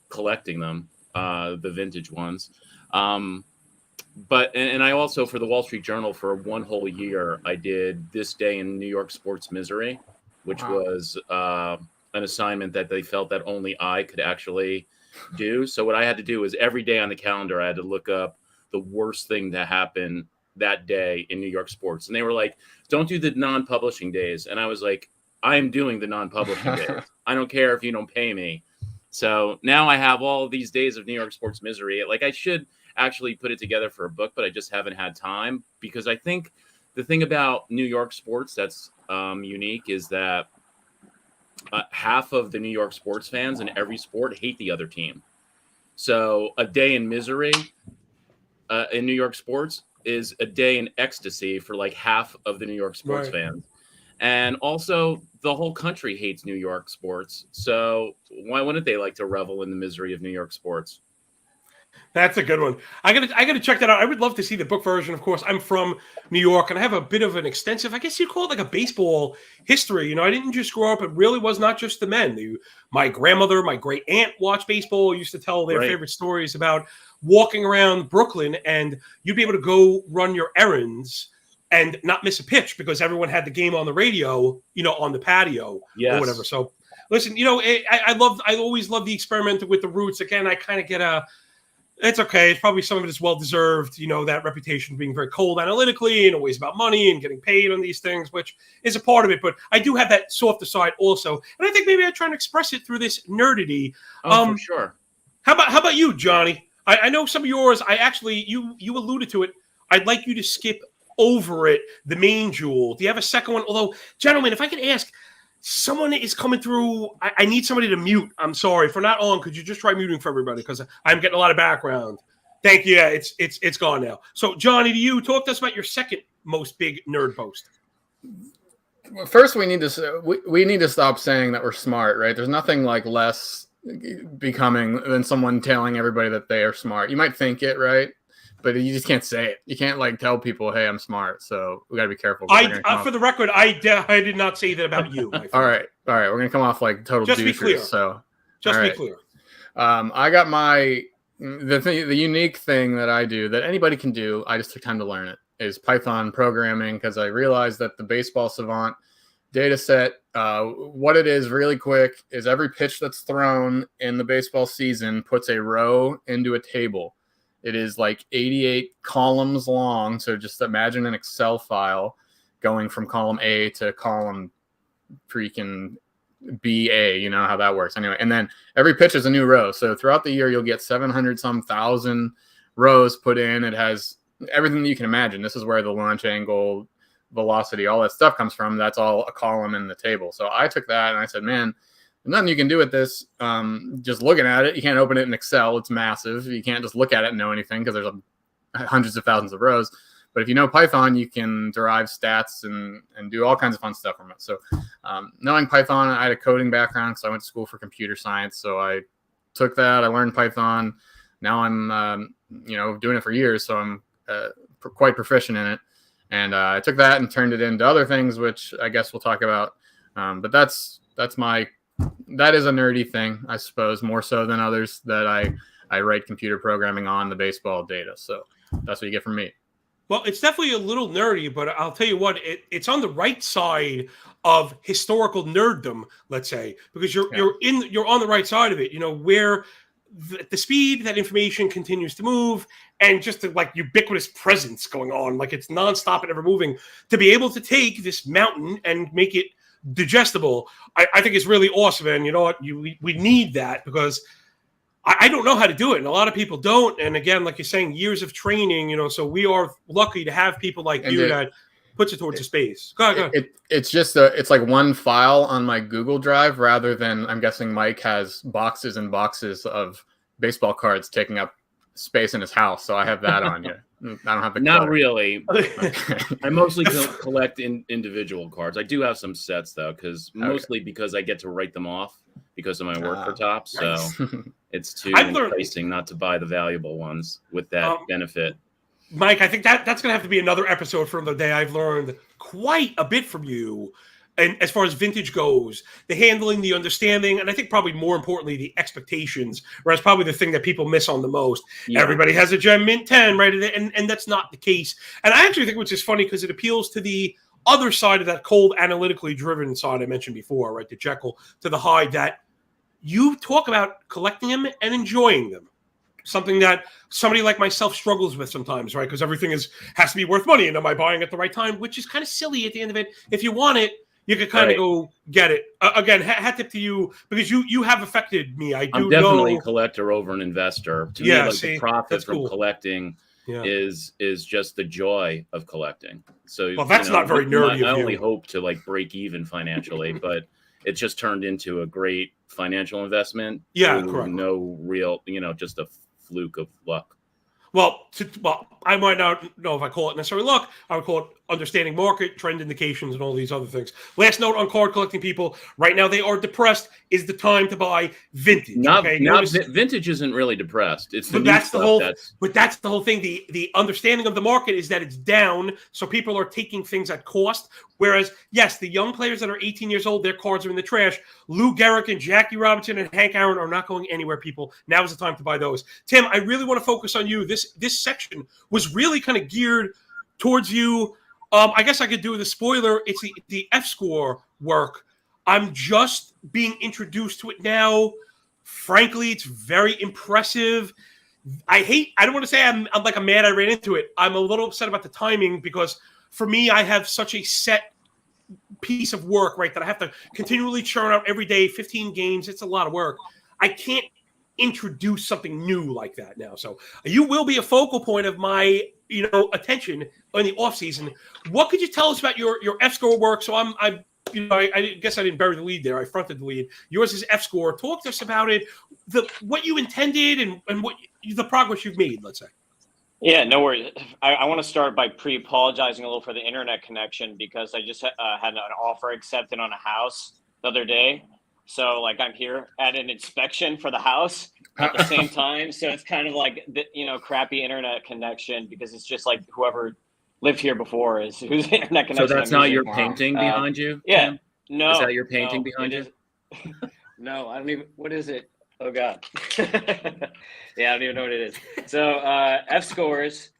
collecting them, the vintage ones. But I also, for the Wall Street Journal, for one whole year, I did This Day in New York Sports Misery, which was an assignment that they felt that only I could actually do. So what I had to do is every day on the calendar, I had to look up the worst thing to happen that day in New York sports. And they were like, don't do the non-publishing days. And I was like, I am doing the non-publishing days. I don't care if you don't pay me. So now I have all of these days of New York sports misery. Like, I should actually put it together for a book, but I just haven't had time, because I think the thing about New York sports that's unique is that half of the New York sports fans in every sport hate the other team. So a day in misery in New York sports is a day in ecstasy for like half of the New York sports fans. And also the whole country hates New York sports. So why wouldn't they like to revel in the misery of New York sports? That's a good one. I gotta check that out. I would love to see the book version. Of course, I'm from New York, and I have a bit of an extensive, I guess you'd call it like a baseball history. I didn't just grow up. It really was not just the men. My grandmother, my great aunt watched baseball, used to tell their favorite stories about walking around Brooklyn, and you'd be able to go run your errands and not miss a pitch because everyone had the game on the radio, on the patio or whatever. So Listen, I always love the experiment with the roots. Again, I kind of get it's okay. It's probably some of it is well-deserved, that reputation being very cold analytically and always about money and getting paid on these things, which is a part of it. But I do have that softer side also. And I think maybe I try and express it through this nerdity. For sure. How about you, Johnny? I know some of yours. You alluded to it. I'd like you to skip over it, the main jewel. Do you have a second one? Although, gentlemen, if I could ask, someone is coming through. I need somebody to mute. I'm sorry. If we're not on, could you just try muting for everybody? Because I'm getting a lot of background. Thank you. Yeah, it's gone now. So, Johnny, talk to us about your second most big nerd post. Well, first, we need to stop saying that we're smart, right? There's nothing like less becoming than someone telling everybody that they are smart. You might think it, right? But you just can't say it. You can't tell people, "Hey, I'm smart." So we got to be careful. For the record, I did not say that about you. All right. We're gonna come off like total just douchers. Be clear. So be clear. I got the unique thing that I do that anybody can do. I just took time to learn it. Is Python programming, because I realized that the Baseball Savant data set, what it is really quick is every pitch that's thrown in the baseball season puts a row into a table. It is like 88 columns long. So just imagine an Excel file going from column A to column freaking BA. You know how that works. Anyway, and then every pitch is a new row. So throughout the year, you'll get 700-some thousand rows put in. It has everything that you can imagine. This is where the launch angle, velocity, all that stuff comes from. That's all a column in the table. So I took that and I said, man, there's nothing you can do with this. Just looking at it, you can't open it in Excel. It's massive. You can't just look at it and know anything because there's hundreds of thousands of rows. But if you know Python, you can derive stats and do all kinds of fun stuff from it. So knowing Python, I had a coding background because I went to school for computer science. So I took that. I learned Python. Now I'm doing it for years. So I'm quite proficient in it. And I took that and turned it into other things, which I guess we'll talk about. But that is a nerdy thing, I suppose, more so than others that I write computer programming on the baseball data. So that's what you get from me. Well, it's definitely a little nerdy, but I'll tell you what, it's on the right side of historical nerddom, let's say, because you're on the right side of it, where the speed that information continues to move and just the ubiquitous presence going on, like it's nonstop and ever moving, to be able to take this mountain and make it digestible, I think is really awesome. And you know what, we need that, because I don't know how to do it, and a lot of people don't. And again, like you're saying, years of training, so we are lucky to have people like you that puts it towards the space. Go ahead. It's just it's like one file on my Google Drive, rather than, I'm guessing Mike has boxes and boxes of baseball cards taking up space in his house. So I have that on you. I don't have the Not color. Really. I mostly collect individual cards. I do have some sets though, because I get to write them off because of my work for Topps. So it's too enticing not to buy the valuable ones with that benefit. Mike, I think that's going to have to be another episode from the day. I've learned quite a bit from you. And as far as vintage goes, the handling, the understanding, and I think probably more importantly, the expectations, whereas probably the thing that people miss on the most. Yeah. Everybody has a Gem Mint 10, right? And that's not the case. And I actually think which is funny because it appeals to the other side of that cold, analytically driven side I mentioned before, right? The Jekyll to the Hyde, that you talk about collecting them and enjoying them. Something that somebody like myself struggles with sometimes, right? Because everything has to be worth money. And am I buying at the right time? Which is kind of silly at the end of it. If you want it, you can kind of go get it. Again, hat tip to you, because you have affected me. I'm definitely a collector over an investor. To me, the profit from collecting is just the joy of collecting. So that's not very nerdy. I only hope to break even financially, but it's just turned into a great financial investment. Yeah, correct. No real, just a fluke of luck. Well, I might not know if I call it necessarily luck. I would call it understanding market, trend indications, and all these other things. Last note on card collecting people. Right now they are depressed. Is the time to buy vintage. Vintage isn't really depressed. It's the that's the whole thing. The understanding of the market is that it's down, so people are taking things at cost. Whereas, yes, the young players that are 18 years old, their cards are in the trash. Lou Gehrig and Jackie Robinson and Hank Aaron are not going anywhere, people. Now is the time to buy those. Tim, I really want to focus on you. This section was really kind of geared towards you. I guess I could do the spoiler. It's the F-score work. I'm just being introduced to it now. Frankly, it's very impressive. I don't want to say I'm like mad I ran into it. I'm a little upset about the timing because for me, I have such a set piece of work, right, that I have to continually churn out every day, 15 games. It's a lot of work. I can't introduce something new like that now. So you will be a focal point of my, attention in the off season. What could you tell us about your F-score work? So I guess I didn't bury the lead there. I fronted the lead. Yours is F-score. Talk to us about it, what you intended and what the progress you've made, let's say. Yeah, no worries. I want to start by apologizing a little for the internet connection because I just had an offer accepted on a house the other day. So I'm here at an inspection for the house at the same time. So it's kind of like, crappy internet connection because it's just like whoever lived here before is whose internet connection. So that's not your painting behind you? Yeah. Tim? No. Is that your painting behind you? No, I don't even. What is it? Oh God. Yeah, I don't even know what it is. So F scores.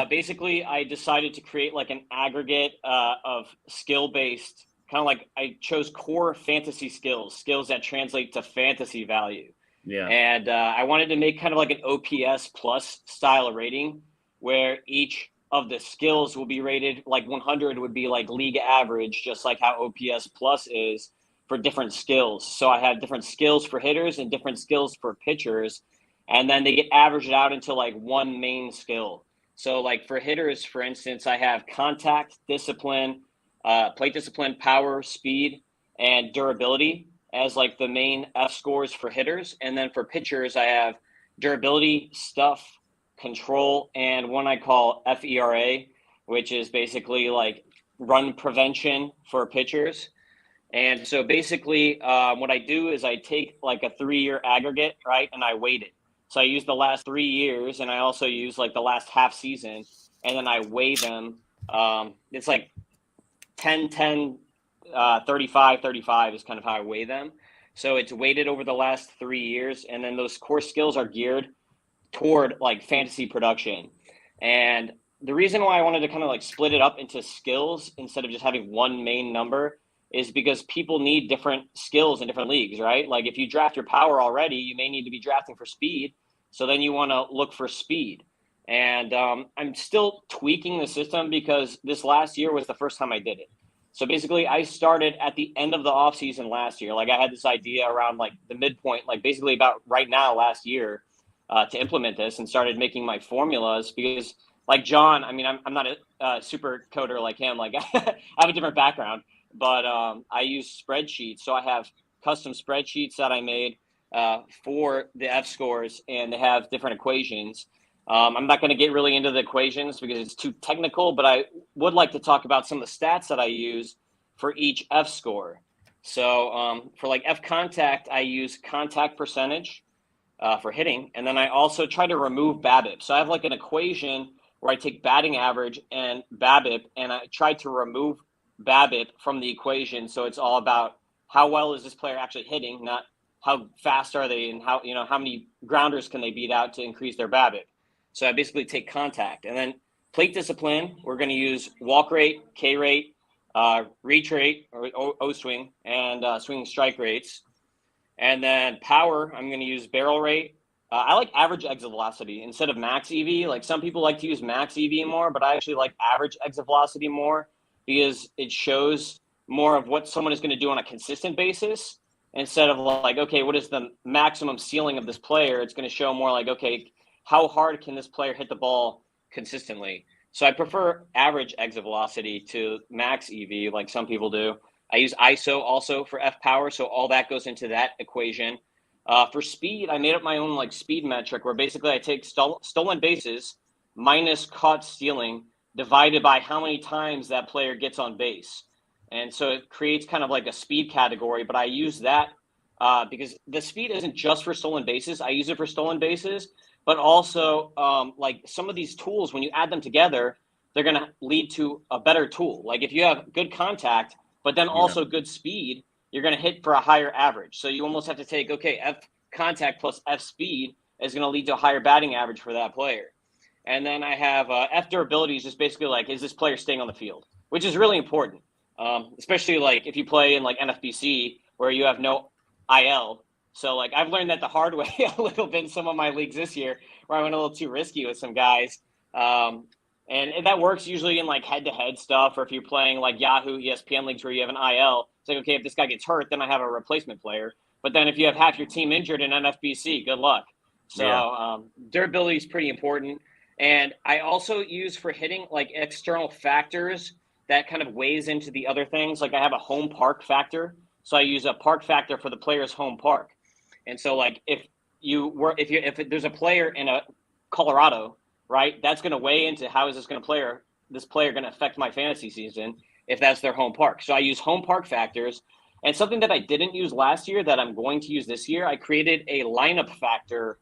Basically, I decided to create an aggregate of skill-based, kind of like I chose core fantasy skills that translate to fantasy value. Yeah. And I wanted to make kind of like an OPS plus style of rating where each of the skills will be rated 100 would be league average, just like how OPS plus is for different skills. So I have different skills for hitters and different skills for pitchers. And then they get averaged out into one main skill. So for hitters, for instance, I have contact, discipline, plate discipline, power, speed, and durability as the main F scores for hitters. And then for pitchers, I have durability, stuff, control, and one I call FERA, which is basically run prevention for pitchers. And so basically what I do is I take a 3-year aggregate, right? And I weight it. So I use the last 3 years and I also use the last half season and then I weigh them. It's 10, 10, 35, 35 is kind of how I weigh them. So it's weighted over the last 3 years. And then those core skills are geared toward fantasy production. And the reason why I wanted to kind of split it up into skills instead of just having one main number is because people need different skills in different leagues, right? If you draft your power already, you may need to be drafting for speed. So then you want to look for speed. And I'm still tweaking the system because this last year was the first time I did it. So basically I started at the end of the offseason last year. I had this idea around the midpoint, basically about right now last year to implement this and started making my formulas because John, I mean, I'm not a super coder like him. I have a different background. But I use spreadsheets. So I have custom spreadsheets that I made for the F scores, and they have different equations. I'm not going to get really into the equations because it's too technical, but I would like to talk about some of the stats that I use for each F score. So for F contact, I use contact percentage for hitting. And then I also try to remove BABIP. So I have an equation where I take batting average and BABIP, and I try to remove BABIP from the equation. So it's all about how well is this player actually hitting, not how fast are they and how many grounders can they beat out to increase their BABIP. So I basically take contact. And then plate discipline, we're going to use walk rate, K rate, reach rate or O swing, and swing strike rates. And then power, I'm going to use barrel rate. I like average exit velocity instead of max EV. Some people like to use max EV more, but I actually like average exit velocity more, because it shows more of what someone is going to do on a consistent basis instead of okay, what is the maximum ceiling of this player? It's going to show more okay, how hard can this player hit the ball consistently? So I prefer average exit velocity to max EV like some people do. I use ISO also for F power. So all that goes into that equation. For speed, I made up my own speed metric where basically I take stolen bases minus caught stealing divided by how many times that player gets on base. And so it creates kind of a speed category, but I use that because the speed isn't just for stolen bases. I use it for stolen bases, but also some of these tools, when you add them together, they're going to lead to a better tool. If you have good contact, but then also good speed, you're going to hit for a higher average. So you almost have to take, okay, F contact plus F speed is going to lead to a higher batting average for that player. And then I have F durability is just basically is this player staying on the field, which is really important. especially like if you play in like NFBC where you have no IL. So like I've learned that the hard way a little bit in some of my leagues this year where I went a little too risky with some guys. And that works usually in like head-to-head stuff, or if you're playing like Yahoo, ESPN leagues where you have an IL, it's like, okay, if this guy gets hurt, then I have a replacement player. But then if you have half your team injured in NFBC, good luck. So durability is pretty important. And I also use for hitting like external factors that kind of weighs into the other things. Like I have a home park factor. So I use a park factor for the player's home park. And so like if there's a player in a Colorado, right, that's going to weigh into how is this player going to affect my fantasy season if that's their home park. So I use home park factors. And something that I didn't use last year that I'm going to use this year, I created a lineup factor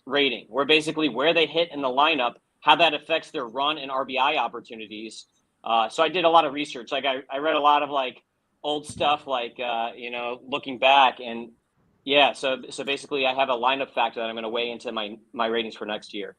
rating, where basically where they hit in the lineup, how that affects their run and RBI opportunities. So I did a lot of research. Like I read a lot of like old stuff, like looking back, and so basically I have a lineup factor that I'm going to weigh into my ratings for next year.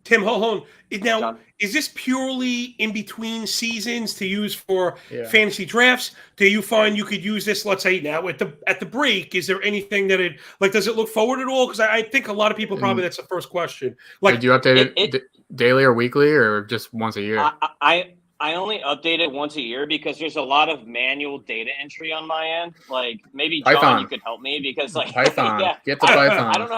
Tim, hold on. Now, John, is this purely in between seasons to use for fantasy drafts? Do you find you could use this, let's say now at the break? Is there anything that does it look forward at all? Because I think a lot of people probably that's the first question. Like, do you update it daily or weekly or just once a year? I only update it once a year because there's a lot of manual data entry on my end. Like maybe John, Python. You could help me because like Python. Get to Python. I don't know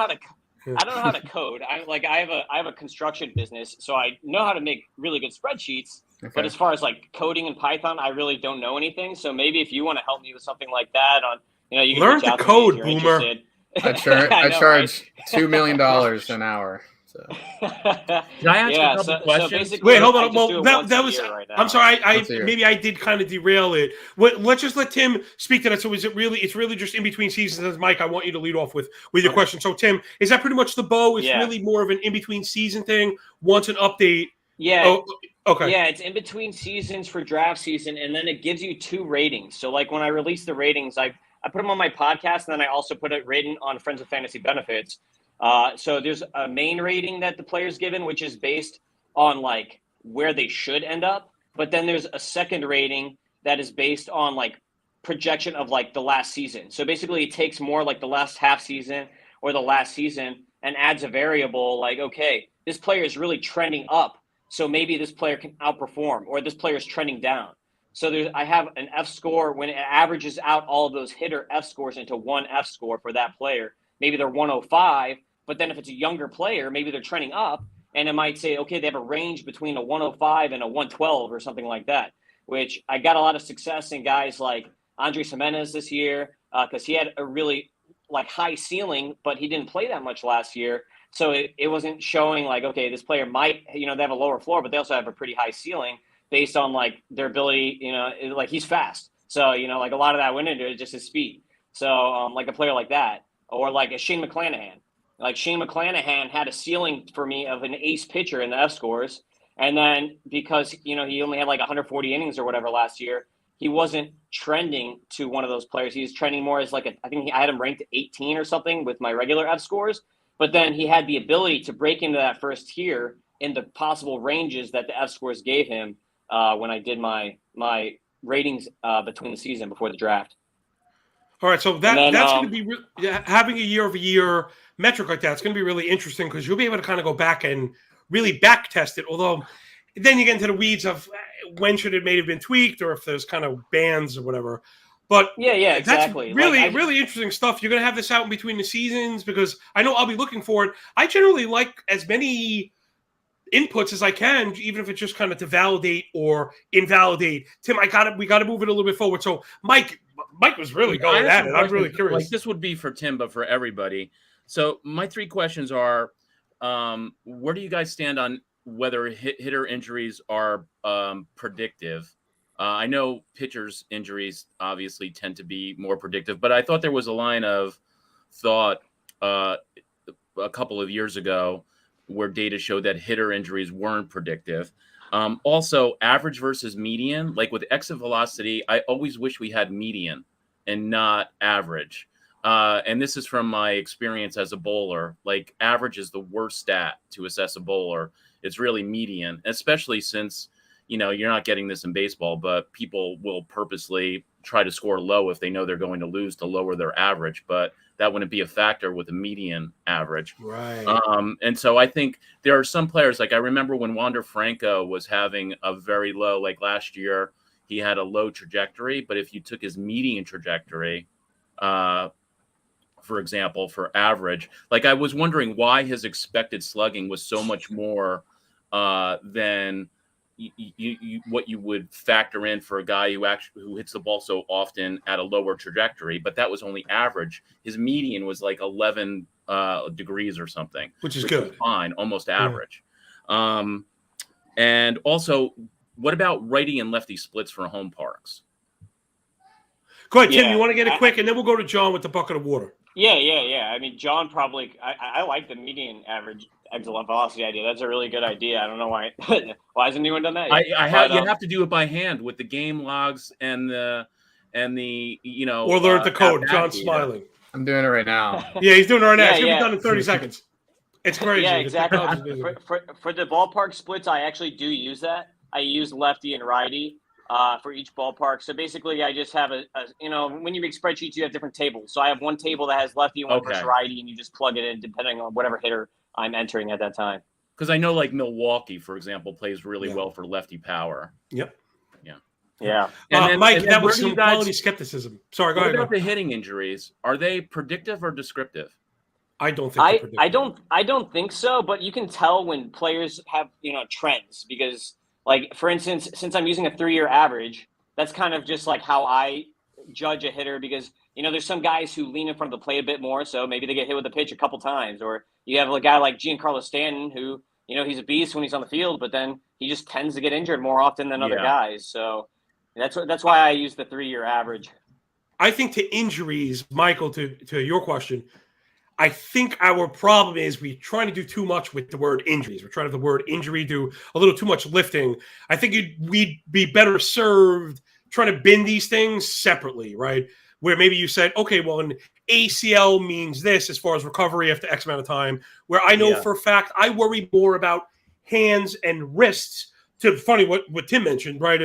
how to code. I have a construction business, so I know how to make really good spreadsheets. Okay. But as far as like coding in Python, I really don't know anything. So maybe if you want to help me with something like that, you can learn reach out to code, to me if you're interested. I charge $2 million an hour. So. Can I ask a couple questions? So wait, hold on. Well, that was. Right, I'm sorry. Maybe I did kind of derail it. Let's just let Tim speak to that. So it's really just in between seasons? Mike, I want you to lead off with your question. So Tim, is that pretty much the bow? It's really more of an in between season thing. Once an update. Yeah. Oh, okay. Yeah, it's in between seasons for draft season, and then it gives you 2 ratings. So like when I release the ratings, I put them on my podcast, and then I also put it written on Friends of Fantasy Benefits. So there's a main rating that the player's given, which is based on like where they should end up. But then there's a second rating that is based on like projection of like the last season. So basically it takes more like the last half season or the last season and adds a variable like, okay, this player is really trending up. So maybe this player can outperform, or this player is trending down. So I have an F score when it averages out all of those hitter F scores into one F score for that player. Maybe they're 105. But then if it's a younger player, maybe they're trending up, and it might say, okay, they have a range between a 105 and a 112 or something like that, which I got a lot of success in guys like Andres Jimenez this year because he had a really like high ceiling, but he didn't play that much last year. So it wasn't showing like, okay, this player might, they have a lower floor, but they also have a pretty high ceiling based on like their ability, like he's fast. So, like a lot of that went into it, just his speed. So like a player like that, or like a Shane McClanahan. Like Shane McClanahan had a ceiling for me of an ace pitcher in the F scores. And then because, he only had like 140 innings or whatever last year, he wasn't trending to one of those players. He was trending more as like I had him ranked 18 or something with my regular F scores. But then he had the ability to break into that first tier in the possible ranges that the F scores gave him when I did my ratings between the season before the draft. All right, so that's going to be having a year-over-year metric like that. It's going to be really interesting because you'll be able to kind of go back and really back test it. Although then you get into the weeds of when should it may have been tweaked, or if there's kind of bands or whatever. But exactly. That's really really interesting stuff. You're going to have this out in between the seasons because I know I'll be looking for it. I generally like as many inputs as I can, even if it's just kind of to validate or invalidate. Tim, we got to move it a little bit forward. So Mike was really going at it. I'm really curious. Like this would be for Tim, but for everybody. So my 3 questions are: where do you guys stand on whether hitter injuries are predictive? I know pitchers' injuries obviously tend to be more predictive, but I thought there was a line of thought a couple of years ago where data showed that hitter injuries weren't predictive. Also, average versus median, like with exit velocity, I always wish we had median and not average. And this is from my experience as a bowler. Like average is the worst stat to assess a bowler. It's really median, especially since, you're not getting this in baseball, but people will purposely try to score low if they know they're going to lose to lower their average, but that wouldn't be a factor with a median average. Right. And so I think there are some players, like I remember when Wander Franco was having a very low, like last year, he had a low trajectory, but if you took his median trajectory, for example, for average, like I was wondering why his expected slugging was so much more than what you would factor in for a guy who hits the ball so often at a lower trajectory, but that was only average. His median was like 11 degrees or something, which is good, fine, almost average. And also, what about righty and lefty splits for home parks? Go ahead, Tim. You want to get it quick, and then we'll go to John with the bucket of water. Yeah. I mean, John probably. I like the median average exit velocity idea. That's a really good idea. I don't know why. Why hasn't anyone done that yet? You have to do it by hand with the game logs and the Or learn the code. John's smiling. I'm doing it right now. Yeah, he's doing it right now. It's gonna be done in 30 seconds. It's crazy. Yeah, exactly. For the ballpark splits, I actually do use that. I use lefty and righty for each ballpark. So basically, I just have when you make spreadsheets, you have different tables. So I have one table that has lefty and one versus righty, and you just plug it in depending on whatever hitter I'm entering at that time. Because I know, like Milwaukee, for example, plays really well for lefty power. Yep. Yeah. And Mike, that was some quality skepticism. Sorry, go ahead. What about the hitting injuries? Are they predictive or descriptive? I don't think I don't think so, but you can tell when players have trends because, like, for instance, since I'm using a 3-year average, that's kind of just like how I judge a hitter because there's some guys who lean in front of the plate a bit more, so maybe they get hit with a pitch a couple times, or you have a guy like Giancarlo Stanton who he's a beast when he's on the field, but then he just tends to get injured more often than other guys. So that's why I use the 3-year average. I think to injuries, Michael, to your question, I think our problem is we're trying to do too much with the word injuries. We're trying to have the word injury do a little too much lifting. I think we'd be better served trying to bin these things separately, right? Where maybe you said, okay, well, an ACL means this as far as recovery after X amount of time, where I know for a fact I worry more about hands and wrists. Funny what Tim mentioned, right?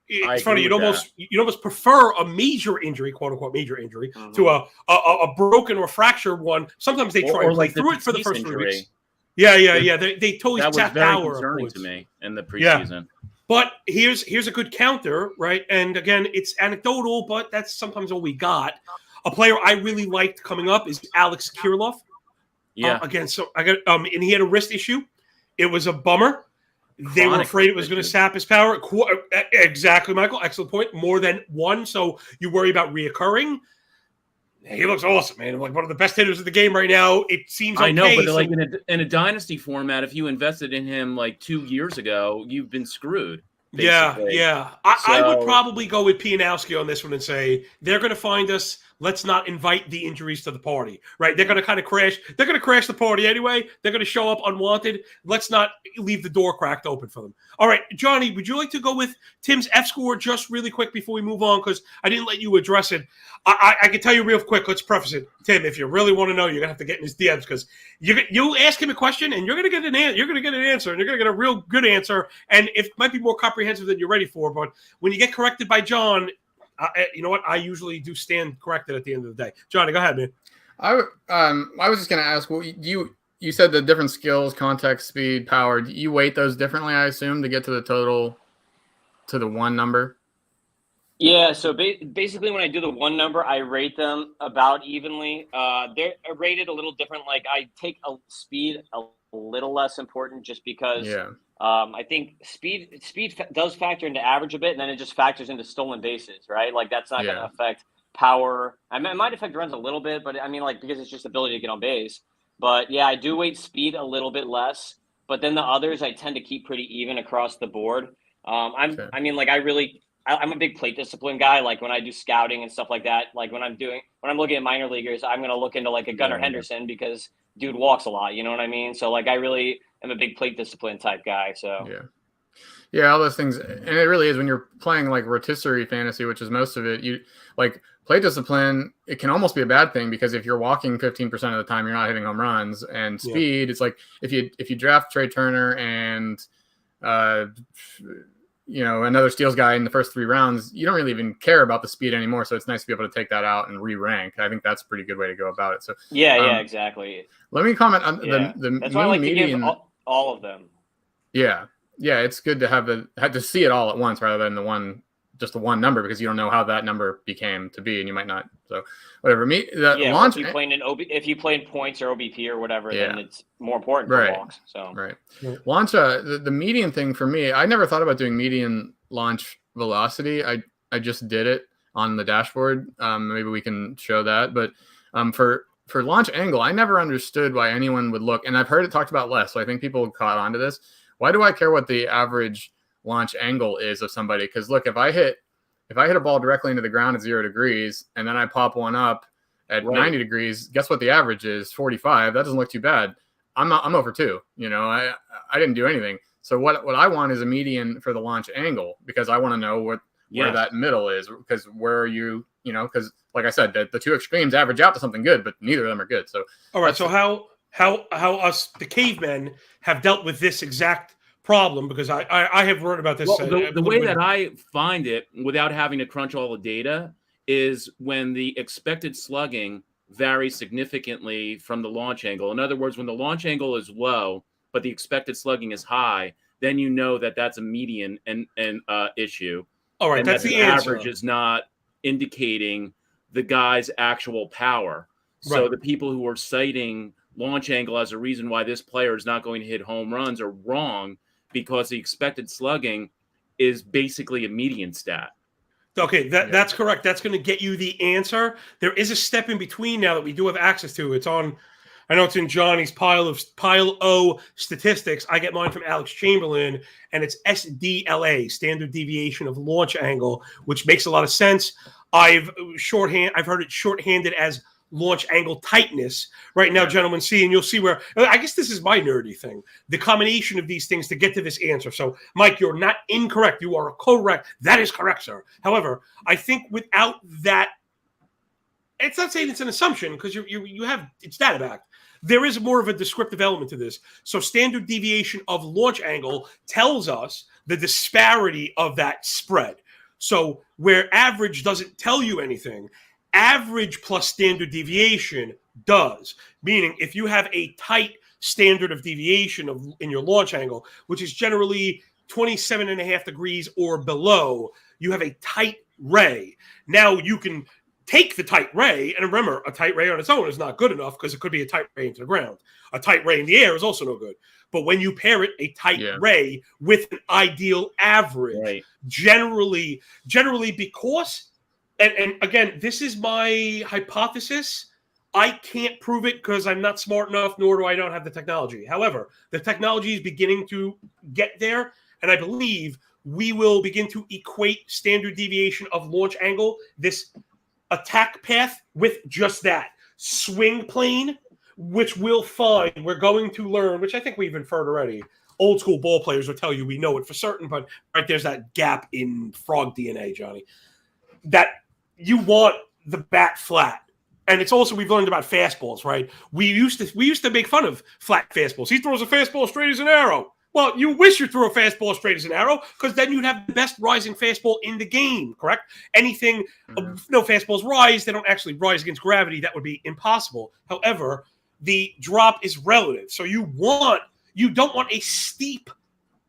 It's funny. You'd almost prefer a major injury, quote unquote, major injury, to a broken or fractured one. Sometimes they try and play through it for the first 3 weeks. Yeah. They totally tap out. That was very concerning to me in the preseason. Yeah. But here's a good counter, right? And again, it's anecdotal, but that's sometimes all we got. A player I really liked coming up is Alex Kirilloff. And he had a wrist issue. It was a bummer. They were afraid it was going to sap his power. Exactly, Michael. Excellent point. More than one, so you worry about reoccurring. He looks awesome, man. Like one of the best hitters of the game right now. It seems okay. I know, but like in a dynasty format, if you invested in him like 2 years ago, you've been screwed. Basically. Yeah. I would probably go with Pianowski on this one and say they're going to find us. Let's not invite the injuries to the party, right? They're going to kind of crash. They're going to crash the party anyway. They're going to show up unwanted. Let's not leave the door cracked open for them. All right, Johnny, would you like to go with Tim's F score just really quick before we move on? Because I didn't let you address it. I can tell you real quick. Let's preface it. Tim, if you really want to know, you're going to have to get in his DMs because you ask him a question and you're going to get an answer. You're going to get an answer and you're going to get a real good answer. And it might be more comprehensive than you're ready for. But when you get corrected by John, you know what? I usually do stand corrected at the end of the day. Johnny, go ahead, man. I was just going to ask, well, you said the different skills, context, speed, power. Do you weight those differently, I assume, to get to the total, to the one number? Yeah, so basically when I do the one number, I rate them about evenly. They're rated a little different. Like I take speed a little less important just because I think speed does factor into average a bit, and then it just factors into stolen bases, right? Like that's not going to affect power. I mean, it might affect runs a little bit, but I mean, like because it's just ability to get on base. But yeah, I do weight speed a little bit less, but then the others I tend to keep pretty even across the board. I'm a big plate discipline guy. Like when I do scouting and stuff like that, like when I'm looking at minor leaguers, I'm going to look into like a Gunnar Henderson because dude walks a lot. You know what I mean? So like, I really am a big plate discipline type guy. So yeah, all those things. And it really is when you're playing like rotisserie fantasy, which is most of it, you like plate discipline. It can almost be a bad thing because if you're walking 15% of the time, you're not hitting home runs. And speed, it's like if you draft Trey Turner and another steals guy in the first 3 rounds, you don't really even care about the speed anymore. So it's nice to be able to take that out and re-rank. I think that's a pretty good way to go about it. So yeah, exactly. Let me comment on Yeah. the That's why I like median. to give all of them. Yeah, it's good to have to see it all at once rather than the one number, because you don't know how that number became to be, and you might not. So whatever. Launch. If you play in points or OBP or whatever, then it's more important for right. walks. So right. Launch. The median thing for me, I never thought about doing median launch velocity. I just did it on the dashboard. Maybe we can show that, but for launch angle, I never understood why anyone would look, and I've heard it talked about less. So I think people caught on to this. Why do I care what the average launch angle is of somebody? Because look, if I hit a ball directly into the ground at 0 degrees and then I pop one up at 90 degrees, guess what the average is? 45. That doesn't look too bad. I'm over 2. I didn't do anything. So what I want is a median for the launch angle, because I want to know where that middle is, because where are you, because like I said, the 2 extremes average out to something good, but neither of them are good. So all right. So how us the cavemen have dealt with this exact problem, because I have heard about this. Well, the way that I find it, without having to crunch all the data, is when the expected slugging varies significantly from the launch angle. In other words, when the launch angle is low, but the expected slugging is high, then you know that that's a median and issue. All right, and that's that the answer. Average is not indicating the guy's actual power. So the people who are citing launch angle as a reason why this player is not going to hit home runs are wrong, because the expected slugging is basically a median stat. Okay, that's correct. That's going to get you the answer. There is a step in between now that we do have access to. It's on, I know it's in Johnny's pile O statistics. I get mine from Alex Chamberlain, and it's SDLA, standard deviation of launch angle, which makes a lot of sense. I've heard it shorthanded as launch angle tightness. Right now, gentlemen, see, and you'll see where, I guess this is my nerdy thing, the combination of these things to get to this answer. So, Mike, you're not incorrect. You are correct. That is correct, sir. However, I think without that, it's not saying it's an assumption, because you have, it's data backed. There is more of a descriptive element to this. So standard deviation of launch angle tells us the disparity of that spread. So where average doesn't tell you anything, average plus standard deviation does. Meaning if you have a tight standard of deviation in your launch angle, which is generally 27.5 degrees or below, you have a tight ray. Now you can take the tight ray, and remember, a tight ray on its own is not good enough, because it could be a tight ray into the ground. A tight ray in the air is also no good. But when you pair it, a tight ray with an ideal average, generally because, and again, this is my hypothesis. I can't prove it because I'm not smart enough, nor do I not have the technology. However, the technology is beginning to get there, and I believe we will begin to equate standard deviation of launch angle, this attack path, with just that swing plane, which we'll find. We're going to learn, which I think we've inferred already. Old school ball players will tell you we know it for certain, but right there's that gap in frog DNA, Johnny, that you want the bat flat. And it's also, we've learned about fastballs, right? We used to make fun of flat fastballs. He throws a fastball straight as an arrow. Well, you wish you threw a fastball straight as an arrow, because then you'd have the best rising fastball in the game, correct? Anything, no fastballs rise, they don't actually rise against gravity. That would be impossible. However, the drop is relative. So you don't want a steep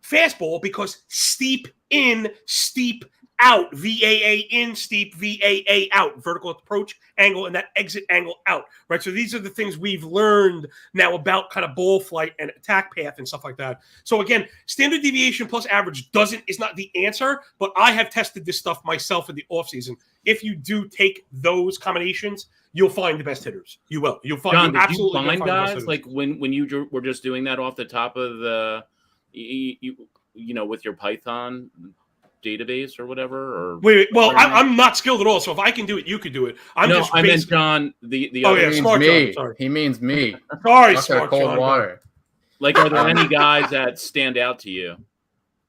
fastball, because steep in, steep out, VAA in, steep, VAA out, vertical approach angle, and that exit angle out, right? So these are the things we've learned now about kind of ball flight and attack path and stuff like that. So again, standard deviation plus average is not the answer, but I have tested this stuff myself in the offseason. If you do take those combinations, you'll find the best hitters. You will. You'll find. John, you absolutely did you find guys like when you were just doing that off the top of the, with your Python database or whatever? Or wait. Well, I'm not skilled at all. So if I can do it, you could do it. I meant John. The oh other yeah, smart me. John. Sorry, he means me. Sorry, smart cold John. water. Like, are there any guys that stand out to you?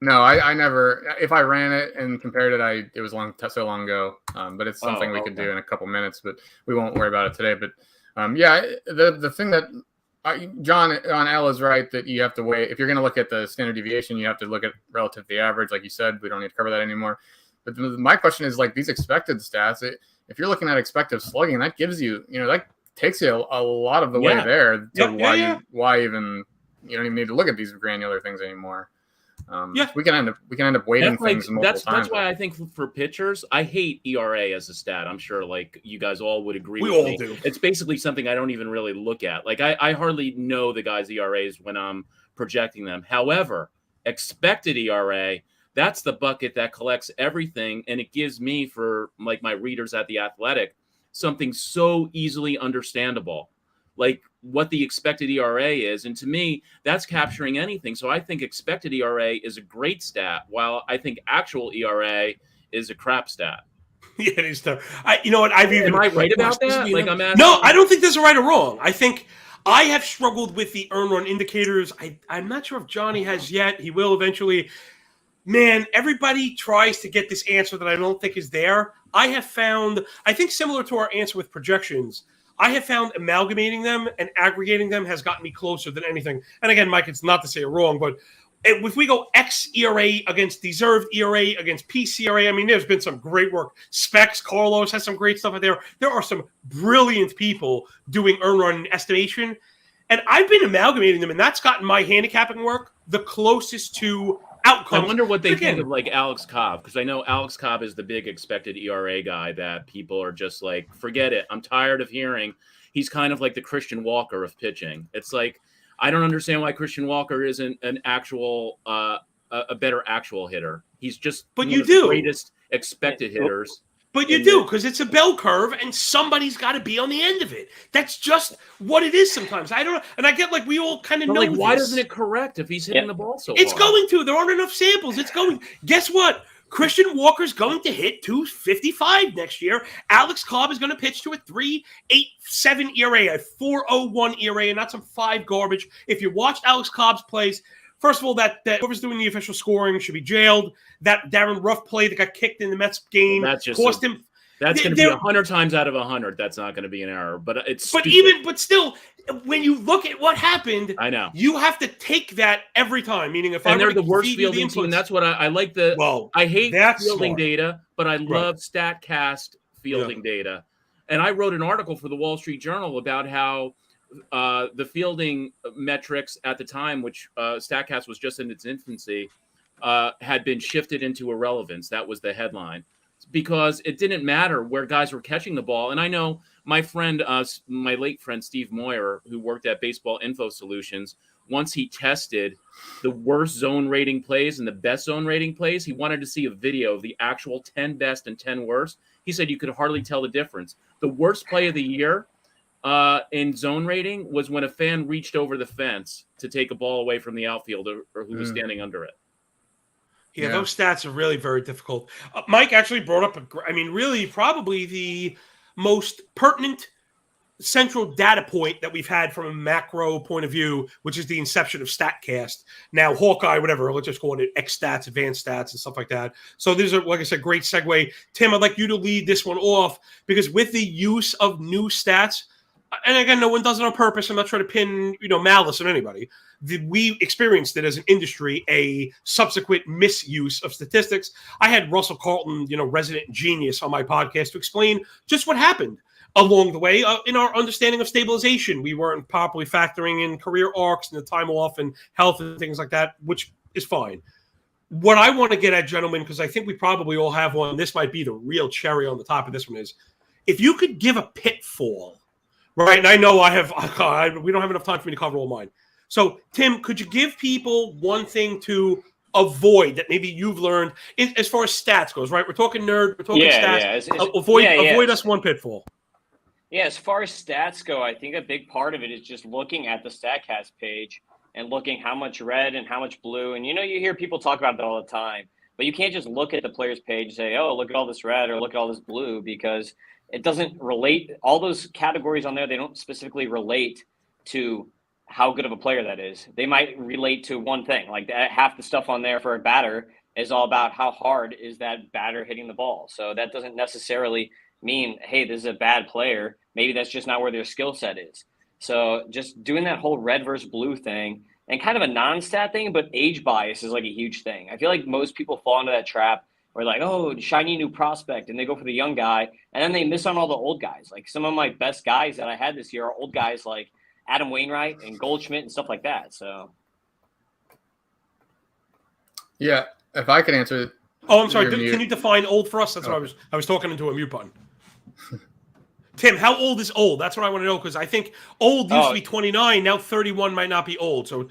No, I never. If I ran it and compared it, it was so long ago. But it's something we could do in a couple minutes. But we won't worry about it today. But the thing that John on L is right that you have to weigh. If you're going to look at the standard deviation, you have to look at relative to the average. Like you said, we don't need to cover that anymore. But my question is like these expected stats. If you're looking at expected slugging, that gives you, that takes you a lot of the way there to why even you don't even need to look at these granular things anymore. We can end up weighting things multiple times. That's why I think for pitchers, I hate ERA as a stat. I'm sure like you guys all would agree. We with all me. do. It's basically something I don't even really look at. Like I hardly know the guys' ERAs when I'm projecting them. However, expected ERA, that's the bucket that collects everything, and it gives me, for like my readers at The Athletic, something so easily understandable, like what the expected ERA is. And to me, that's capturing anything. So I think expected ERA is a great stat, while I think actual ERA is a crap stat. Yeah, it is tough. You know what? Am I right about that? Like I'm asking, no, I don't think there's a right or wrong. I think I have struggled with the earn run indicators. I'm not sure if Johnny has yet. He will eventually. Man, everybody tries to get this answer that I don't think is there. I have found, I think similar to our answer with projections, I have found amalgamating them and aggregating them has gotten me closer than anything. And again, Mike, it's not to say you're wrong, but if we go X ERA against deserved ERA against PCRA, I mean, there's been some great work. Specs, Carlos has some great stuff out there. There are some brilliant people doing earn run estimation. And I've been amalgamating them, and that's gotten my handicapping work the closest to outcomes. I wonder what they think of like Alex Cobb, because I know Alex Cobb is the big expected ERA guy that people are just like, forget it. I'm tired of hearing. He's kind of like the Christian Walker of pitching. It's like, I don't understand why Christian Walker isn't an actual, a better actual hitter. He's just but one you of the do greatest expected hitters. But you do, because it's a bell curve, and somebody's got to be on the end of it. That's just what it is sometimes. I don't know. And I get like we all kind of know like, why this. doesn't it correct if he's hitting the ball so It's hard? going to. There aren't enough samples. It's going. Guess what? Christian Walker's going to hit 255 next year. Alex Cobb is going to pitch to a 3.87 ERA, a 4.01 ERA, and not some 5 garbage. If you watched Alex Cobb's plays, first of all, that whoever's doing the official scoring should be jailed. That Darren Ruff play that got kicked in the Mets game cost him. That's going to be 100 times out of 100. That's not going to be an error, but it's. But still, when you look at what happened, I know you have to take that every time. Meaning, if they're the worst fielding team, that's what I like. I hate fielding data, but I love StatCast fielding data. And I wrote an article for the Wall Street Journal about how the fielding metrics at the time, which StatCast was just in its infancy, had been shifted into irrelevance. That was the headline, because it didn't matter where guys were catching the ball. And I know my friend, my late friend, Steve Moyer, who worked at Baseball Info Solutions, once he tested the worst zone rating plays and the best zone rating plays, he wanted to see a video of the actual 10 best and 10 worst. He said you could hardly tell the difference. The worst play of the year in zone rating was when a fan reached over the fence to take a ball away from the outfielder or who was standing under it. Yeah, those stats are really very difficult. Mike actually brought up, really probably the most pertinent central data point that we've had from a macro point of view, which is the inception of StatCast. Now, Hawkeye, whatever, let's just call it X stats, advanced stats, and stuff like that. So these are, like I said, great segue. Tim, I'd like you to lead this one off, because with the use of new stats, and again, no one does it on purpose. I'm not trying to pin, malice on anybody. We experienced it as an industry, a subsequent misuse of statistics. I had Russell Carlton, resident genius, on my podcast to explain just what happened along the way in our understanding of stabilization. We weren't properly factoring in career arcs and the time off and health and things like that, which is fine. What I want to get at, gentlemen, because I think we probably all have one, this might be the real cherry on the top of this one, is if you could give a pitfall. Right, and I know we don't have enough time for me to cover all mine. So, Tim, could you give people one thing to avoid that maybe you've learned as far as stats goes, right? We're talking nerd, we're talking stats. Avoid us one pitfall. Yeah, as far as stats go, I think a big part of it is just looking at the StatCast page and looking how much red and how much blue. And, you hear people talk about that all the time. But you can't just look at the player's page and say, oh, look at all this red or look at all this blue, because it doesn't relate. All those categories on there, they don't specifically relate to how good of a player that is. They might relate to one thing. Like half the stuff on there for a batter is all about how hard is that batter hitting the ball. So that doesn't necessarily mean, hey, this is a bad player. Maybe that's just not where their skill set is. So just doing that whole red versus blue thing and kind of a non-stat thing, but age bias is like a huge thing. I feel like most people fall into that trap where like, oh, shiny new prospect, and they go for the young guy, and then they miss on all the old guys. Like some of my best guys that I had this year are old guys like Adam Wainwright and Goldschmidt and stuff like that. So yeah, if I could answer. Oh, I'm sorry. Can you define old for us? That's what I was talking into a mute button. Tim, how old is old? That's what I want to know, because I think old used to be 29. Now 31 might not be old. So,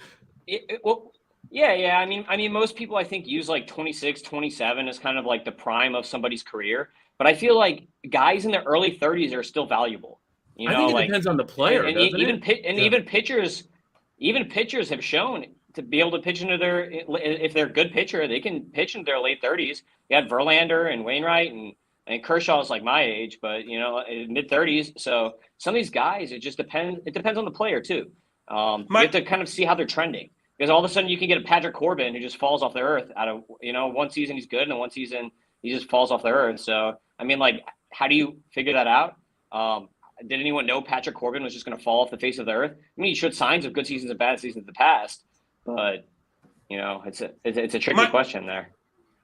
yeah. I mean, most people I think use like 26, 27 as kind of like the prime of somebody's career. But I feel like guys in their early 30s are still valuable. You know, I think it like, depends on the player, even pitchers have shown to be able to pitch into their, if they're a good pitcher, they can pitch into their late 30s. You had Verlander and Wainwright and Kershaw's like my age, but mid 30s. So some of these guys, it just depends. It depends on the player too. You have to kind of see how they're trending, because all of a sudden you can get a Patrick Corbin who just falls off the earth out of, one season he's good and then one season he just falls off the earth. So, I mean, like, how do you figure that out? Did anyone know Patrick Corbin was just going to fall off the face of the earth? I mean, he showed signs of good seasons and bad seasons in the past, but it's a tricky question there.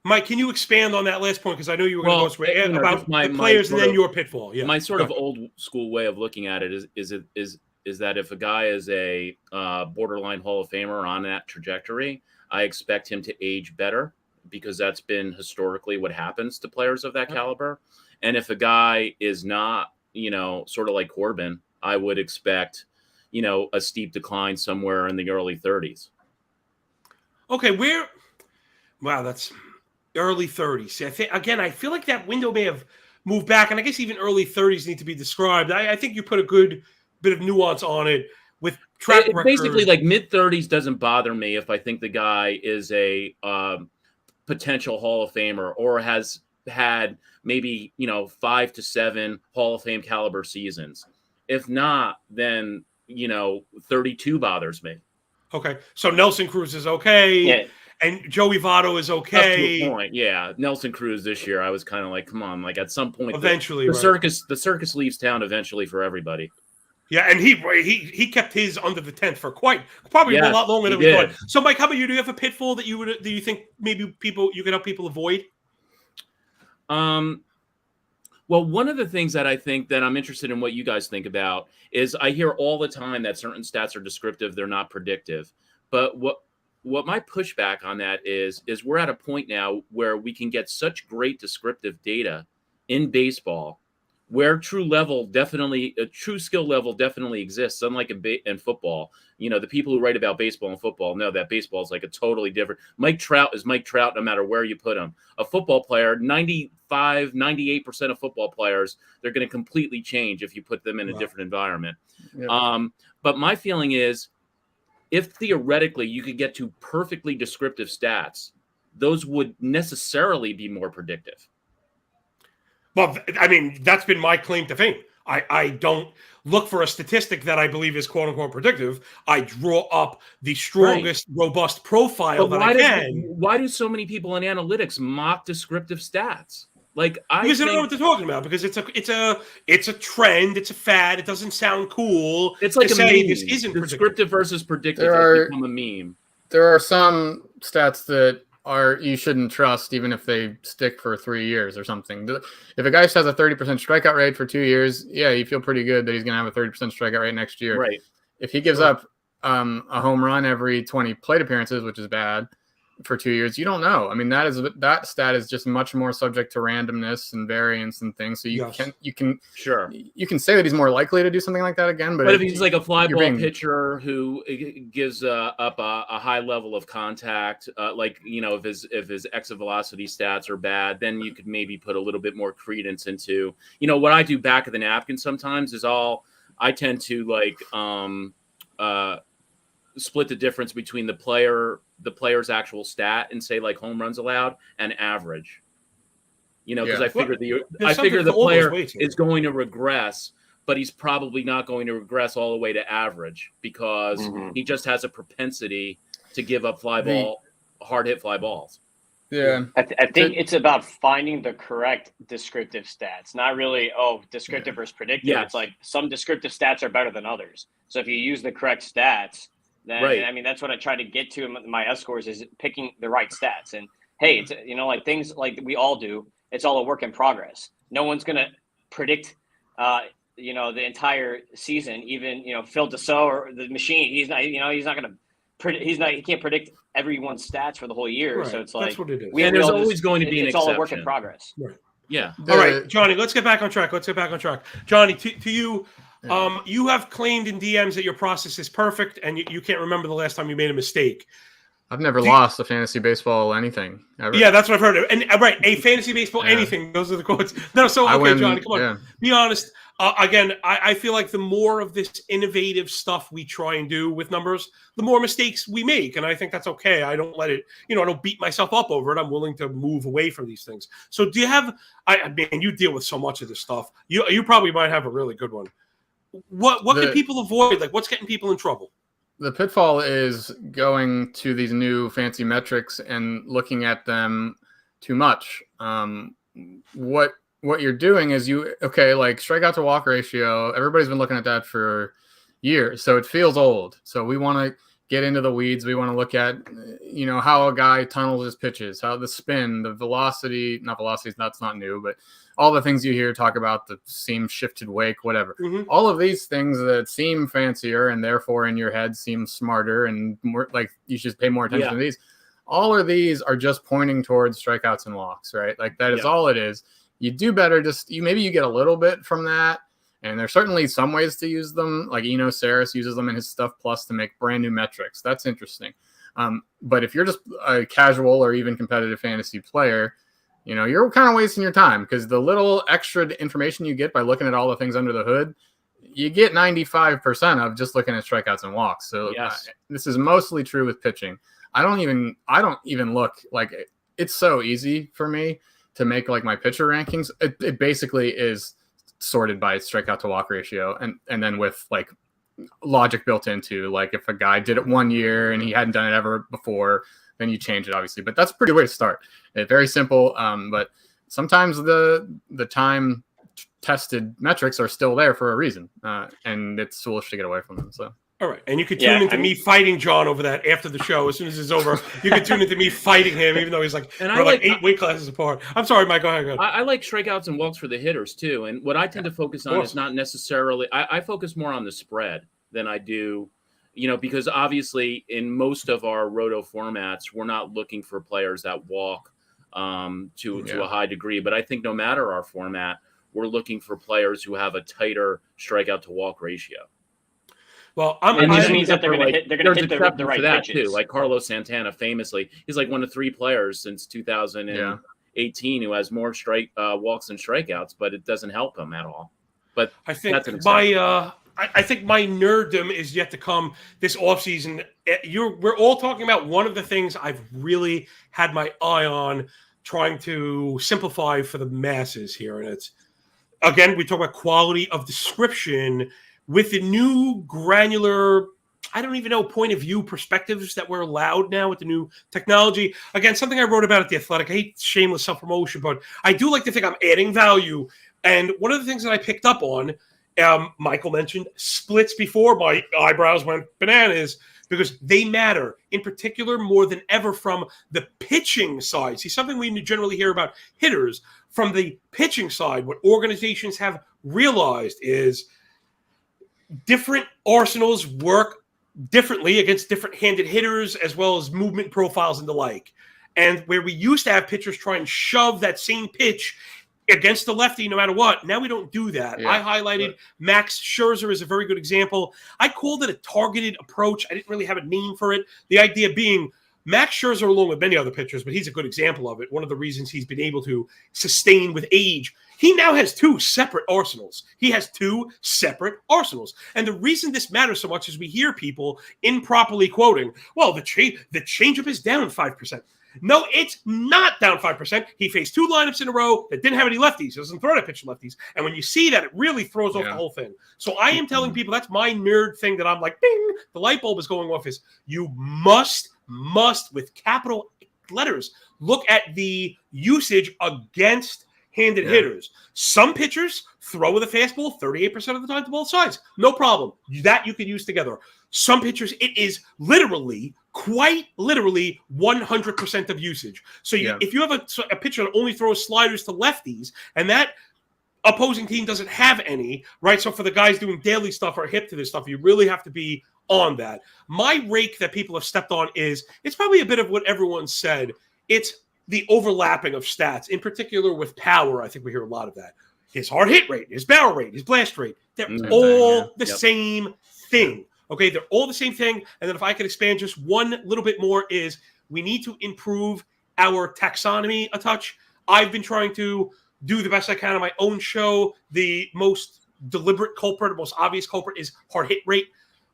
Mike, can you expand on that last point? Because I know you were going to go about the players and then your pitfall. Yeah, my sort of old school way of looking at it is that if a guy is a borderline Hall of Famer on that trajectory, I expect him to age better, because that's been historically what happens to players of that caliber. And if a guy is not, sort of like Corbin, I would expect, a steep decline somewhere in the early 30s. Okay, wow, that's early 30s. See, I feel like that window may have moved back, and I guess even early 30s need to be described. I think you put a good bit of nuance on it with track record. Basically, like mid 30s doesn't bother me if I think the guy is a potential Hall of Famer or has had maybe 5 to 7 Hall of Fame caliber seasons. If not, then 32 bothers me. Okay, so Nelson Cruz is okay, and Joey Votto is okay. Up to a point, yeah. Nelson Cruz this year, I was kind of like, come on, like at some point, eventually, the circus leaves town eventually for everybody. Yeah, and he kept his under the tent for probably a lot longer than we thought. So, Mike, how about you? Do you have a pitfall that do you think maybe you could help people avoid? Well, one of the things that I think that I'm interested in what you guys think about is I hear all the time that certain stats are descriptive, they're not predictive. But what my pushback on that is we're at a point now where we can get such great descriptive data in baseball, where a true skill level definitely exists, unlike in football. The people who write about baseball and football know that baseball is like a totally different. Mike Trout is Mike Trout no matter where you put him. A football player, 98% of football players, they're going to completely change if you put them in a different environment. Yeah. But my feeling is, if theoretically you could get to perfectly descriptive stats, those would necessarily be more predictive. Well, I mean, that's been my claim to fame. I don't look for a statistic that I believe is quote unquote predictive. I draw up the strongest, robust profile that I can. Why do so many people in analytics mock descriptive stats? Because they don't know what they're talking about. Because it's a trend. It's a fad. It doesn't sound cool. It's like to a say meme. This isn't descriptive versus predictive has become a meme. There are some stats that you shouldn't trust, even if they stick for 3 years or something. If a guy just has a 30% strikeout rate for 2 years, yeah, you feel pretty good that he's going to have a 30% strikeout rate next year. Right. If he gives up a home run every 20 plate appearances, which is bad, for 2 years, you don't know. I mean, that stat is just much more subject to randomness and variance and things. So you can say that he's more likely to do something like that again. But if he's like a fly ball pitcher who gives up a high level of contact, if his exit velocity stats are bad, then you could maybe put a little bit more credence into, what I do back of the napkin sometimes is I tend to split the difference between the player's actual stat and say like home runs allowed and average, because I figure the player is going to regress, but he's probably not going to regress all the way to average because he just has a propensity to give up hard hit fly balls. Yeah. I think it's about finding the correct descriptive stats, not really, descriptive versus predictive. Yeah. It's like some descriptive stats are better than others. So if you use the correct stats, then, Right. I mean, that's what I try to get to in my S scores is picking the right stats. And hey, it's, like things like we all do, it's all a work in progress. No one's going to predict, the entire season, even, Phil Dussault or the machine. He's not going to predict. He can't predict everyone's stats for the whole year. Right. So it's That's like, what it is. And there's always going to be an it's all a work in exception. progress. Right. Yeah. All right, Johnny, let's get back on track. Johnny, to you, you have claimed in DMs that your process is perfect and you can't remember the last time you made a mistake. I've never lost a fantasy baseball anything ever. Yeah, that's what I've heard. And right, a fantasy baseball anything. Those are the quotes. No, so okay, Johnny, come on. Be honest. Again, I feel like the more of this innovative stuff we try and do with numbers, the more mistakes we make. And I think that's okay. I don't let it, I don't beat myself up over it. I'm willing to move away from these things. So do you have, I mean, you deal with so much of this stuff. You probably might have a really good one. What can people avoid? Like, what's getting people in trouble? The pitfall is going to these new fancy metrics and looking at them too much. What you're doing is like strikeout to walk ratio. Everybody's been looking at that for years, so it feels old. So we want to get into the weeds. We want to look at, how a guy tunnels his pitches, how the spin, the velocity, that's not new, but all the things you hear talk about, the seam shifted wake, whatever. Mm-hmm. All of these things that seem fancier and therefore in your head seem smarter and more like you should pay more attention to these. All of these are just pointing towards strikeouts and walks, right? Like that is all it is. You do better maybe you get a little bit from that. And there's certainly some ways to use them. Like Eno Saris uses them in his Stuff Plus to make brand new metrics. That's interesting. But if you're just a casual or even competitive fantasy player, you're kind of wasting your time because the little extra information you get by looking at all the things under the hood, you get 95% of just looking at strikeouts and walks. So this is mostly true with pitching. I don't even look like it's so easy for me to make like my pitcher rankings. It basically is sorted by strikeout to walk ratio and then with like logic built into, like if a guy did it 1 year and he hadn't done it ever before, then you change it obviously. But that's a pretty good way to start. It's very simple. But sometimes the time tested metrics are still there for a reason. And it's foolish to get away from them. So. All right, and you could tune into me fighting John over that after the show. As soon as it's over, you can tune into me fighting him, even though he's like, we're like 8 weight classes apart. I'm sorry, Mike. Go ahead. I like strikeouts and walks for the hitters too. And what I tend to focus on is not necessarily. I focus more on the spread than I do, because obviously in most of our roto formats, we're not looking for players that walk to a high degree. But I think no matter our format, we're looking for players who have a tighter strikeout to walk ratio. Well, it just means that they're going to hit the right pitches. Too. Like Carlos Santana, famously, he's like one of 3 players since 2018 who has more walks and strikeouts, but it doesn't help him at all. But I think I think my nerddom is yet to come this offseason. We're all talking about one of the things I've really had my eye on, trying to simplify for the masses here, and it's again we talk about quality of description. With the new granular, I don't even know, point of view perspectives that were allowed now with the new technology. Again, something I wrote about at The Athletic. I hate shameless self-promotion, but I do like to think I'm adding value. And one of the things that I picked up on, Michael mentioned splits before. My eyebrows went bananas because they matter, in particular, more than ever from the pitching side. See, something we generally hear about hitters. From the pitching side, what organizations have realized is different arsenals work differently against different-handed hitters as well as movement profiles and the like. And where we used to have pitchers try and shove that same pitch against the lefty no matter what, now we don't do that. I highlighted Max Scherzer as a very good example. I called it a targeted approach. I didn't really have a name for it. The idea being Max Scherzer, along with many other pitchers, but he's a good example of it. One of the reasons he's been able to sustain with age, he now has 2 separate arsenals. And the reason this matters so much is we hear people improperly quoting, well, the changeup is down 5%. No, it's not down 5%. He faced 2 lineups in a row that didn't have any lefties. He doesn't throw that pitch to lefties. And when you see that, it really throws off the whole thing. So I am telling people, that's my nerd thing that I'm like, bing, the light bulb is going off, is you must with capital letters. Look at the usage against handed hitters. Some pitchers throw with a fastball 38% of the time to both sides. No problem. That you could use together. Some pitchers, it is quite literally 100% of usage. So if you have a pitcher that only throws sliders to lefties, and that opposing team doesn't have any, right? So for the guys doing daily stuff or hip to this stuff, you really have to be on that. My rake that people have stepped on it's probably a bit of what everyone said. It's the overlapping of stats, in particular with power. I think we hear a lot of that. His hard hit rate, his barrel rate, his blast rate, they're all the same thing. Okay, they're all the same thing. And then if I could expand just one little bit more is we need to improve our taxonomy a touch. I've been trying to do the best I can on my own show. The most deliberate culprit, the most obvious culprit is hard hit rate.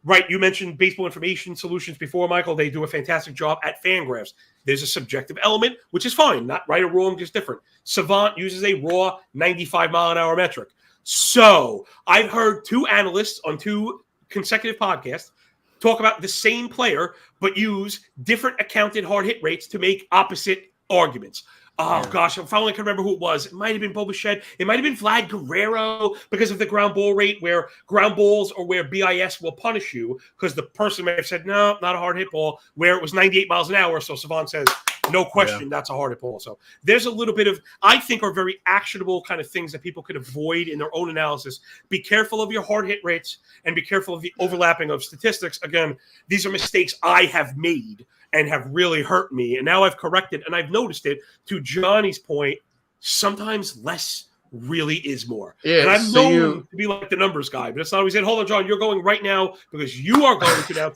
Right, you mentioned Baseball Information Solutions before, Michael. They do a fantastic job at Fangraphs. There's a subjective element, which is fine, not right or wrong, just different. Savant uses a raw 95-mile-an-hour metric. So I've heard two analysts on two consecutive podcasts talk about the same player, but use different accounted hard hit rates to make opposite arguments. Oh, gosh, I finally can remember who it was. It might have been Bo Bichette. It might have been Vlad Guerrero because of the ground ball rate, where ground balls or where BIS will punish you because the person may have said, no, not a hard hit ball, where it was 98 miles an hour. So Savant says, no question, that's a hard hit ball. So there's a little bit of, I think, are very actionable kind of things that people could avoid in their own analysis. Be careful of your hard hit rates and be careful of the overlapping of statistics. Again, these are mistakes I have made and have really hurt me. And now I've corrected, and I've noticed it. To Johnny's point, sometimes less really is more. Yeah, and I'm known to be like the numbers guy, but it's not always it. Hold on, John, you're going right now because you are going to now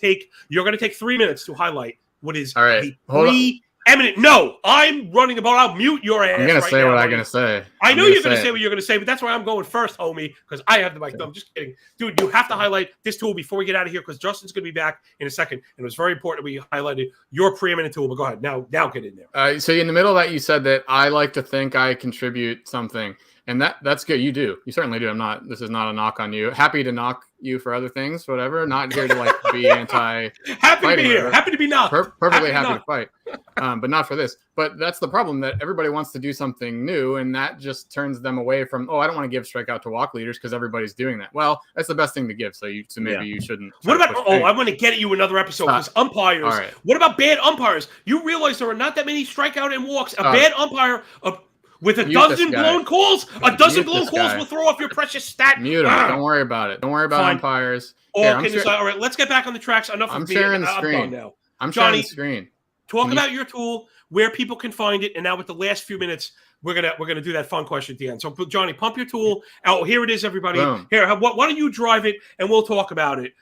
you're going to take 3 minutes to highlight what is the preeminent. No, I'm running about. I'll mute your ass. I'm going to say what I'm going to say. I know you're going to say what you're going to say, but that's why I'm going first, homie, because I have the mic. No, I'm just kidding. Dude, you have to highlight this tool before we get out of here because Justin's going to be back in a second. And it was very important we highlighted your preeminent tool. But go ahead. Now get in there. So in the middle of that, you said that I like to think I contribute something. And that's good. You do. You certainly do. This is not a knock on you. Happy to knock you for other things, whatever. Not here to like be anti. Happy to be here. Happy to be knocked. Perfectly happy to fight. But not for this. But that's the problem, that everybody wants to do something new, and that just turns them away from, I don't want to give strikeout to walk leaders because everybody's doing that. Well, that's the best thing to give. So maybe you shouldn't. What about? I'm going to get at you another episode because umpires. All right. What about bad umpires? You realize there are not that many strikeout and walks. A bad umpire. With a dozen blown calls, will throw off your precious stat. Mute him. Don't worry about it. Don't worry about umpires. All right, let's get back on the tracks. Enough of me. Sharing the screen now. I'm sharing the screen. Talk about your tool, where people can find it, and now with the last few minutes, we're gonna do that fun question at the end. So, Johnny, pump your tool out. Here it is, everybody. Boom. Here, why don't you drive it, and we'll talk about it.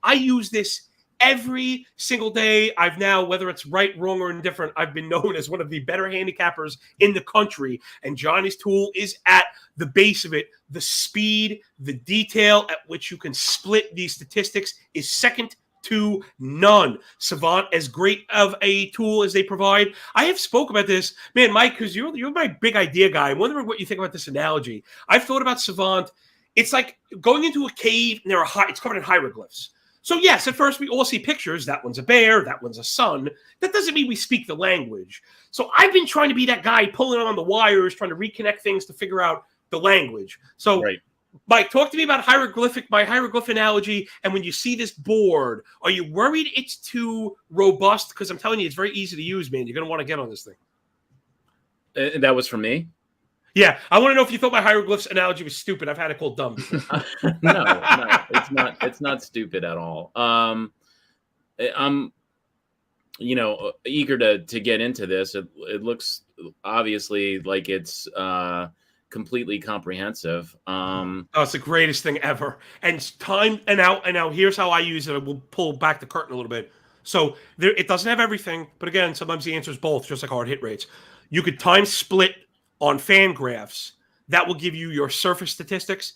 I use this every single day. I've now, whether it's right, wrong, or indifferent, I've been known as one of the better handicappers in the country. And Johnny's tool is at the base of it. The speed, the detail at which you can split these statistics is second to none. Savant, as great of a tool as they provide. I have spoke about this, man, Mike, because you're my big idea guy. I'm wondering what you think about this analogy. I've thought about Savant. It's like going into a cave and it's covered in hieroglyphs. So yes, at first we all see pictures. That one's a bear. That one's a sun. That doesn't mean we speak the language. So I've been trying to be that guy pulling on the wires, trying to reconnect things to figure out the language. So, Mike, talk to me about my hieroglyph analogy. And when you see this board, are you worried it's too robust? Because I'm telling you, it's very easy to use, man. You're going to want to get on this thing. That was for me? Yeah, I want to know if you thought my hieroglyphs analogy was stupid. I've had it called dumb. No, it's not. It's not stupid at all. I'm, eager to get into this. It looks obviously like it's completely comprehensive. It's the greatest thing ever. And now here's how I use it. We'll pull back the curtain a little bit. So it doesn't have everything, but again, sometimes the answer is both, just like hard hit rates. You could time split on Fangraphs. That will give you your surface statistics.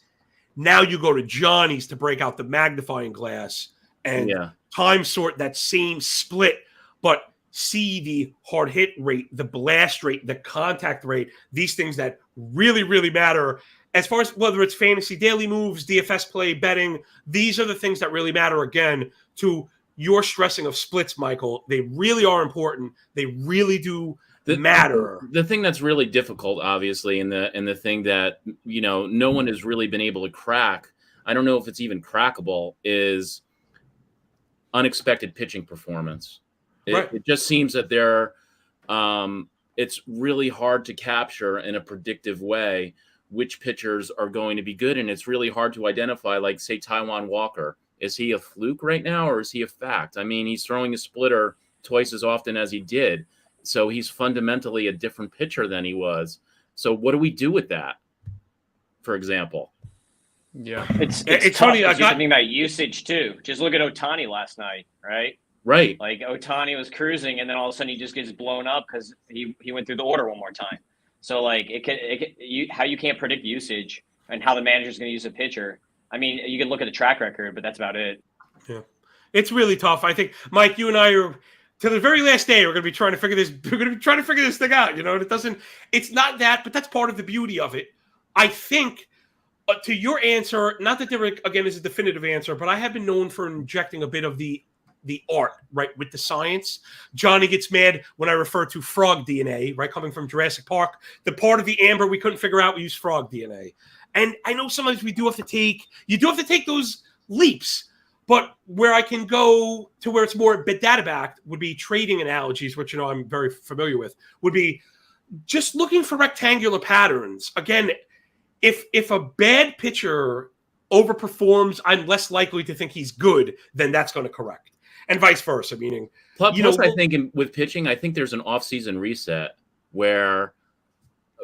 Now you go to Johnny's to break out the magnifying glass and time sort that same split, but see the hard hit rate, the blast rate, the contact rate, these things that really, really matter. As far as whether it's fantasy daily moves, DFS play, betting, these are the things that really matter, again, to your stressing of splits, Michael. They really are important. They really do matter. The thing that's really difficult, obviously, and the thing that, no one has really been able to crack, I don't know if it's even crackable, is unexpected pitching performance. It just seems that it's really hard to capture in a predictive way which pitchers are going to be good. And it's really hard to identify, like, say, Taijuan Walker. Is he a fluke right now, or is he a fact? I mean, he's throwing a splitter twice as often as he did. So he's fundamentally a different pitcher than he was. So what do we do with that, for example? Yeah. It's funny. You're thinking about usage too. Just look at Ohtani last night, right? Right. Like Ohtani was cruising, and then all of a sudden he just gets blown up because he went through the order one more time. So like how you can't predict usage and how the manager's going to use a pitcher. I mean, you can look at the track record, but that's about it. Yeah, it's really tough. I think, Mike, you and I are till the very last day. We're going to be trying to figure this. We're going to be trying to figure this thing out. It's not that, but that's part of the beauty of it. I think. To your answer, not that there again is a definitive answer, but I have been known for injecting a bit of the art, right, with the science. Johnny gets mad when I refer to frog DNA, right, coming from Jurassic Park. The part of the amber we couldn't figure out, we use frog DNA. And I know sometimes you do have to take those leaps, but where I can go to where it's more data backed would be trading analogies, which I'm very familiar with, would be just looking for rectangular patterns. Again, if a bad pitcher overperforms, I'm less likely to think he's good, then that's going to correct. And vice versa, meaning... Plus, I think with pitching, I think there's an off-season reset where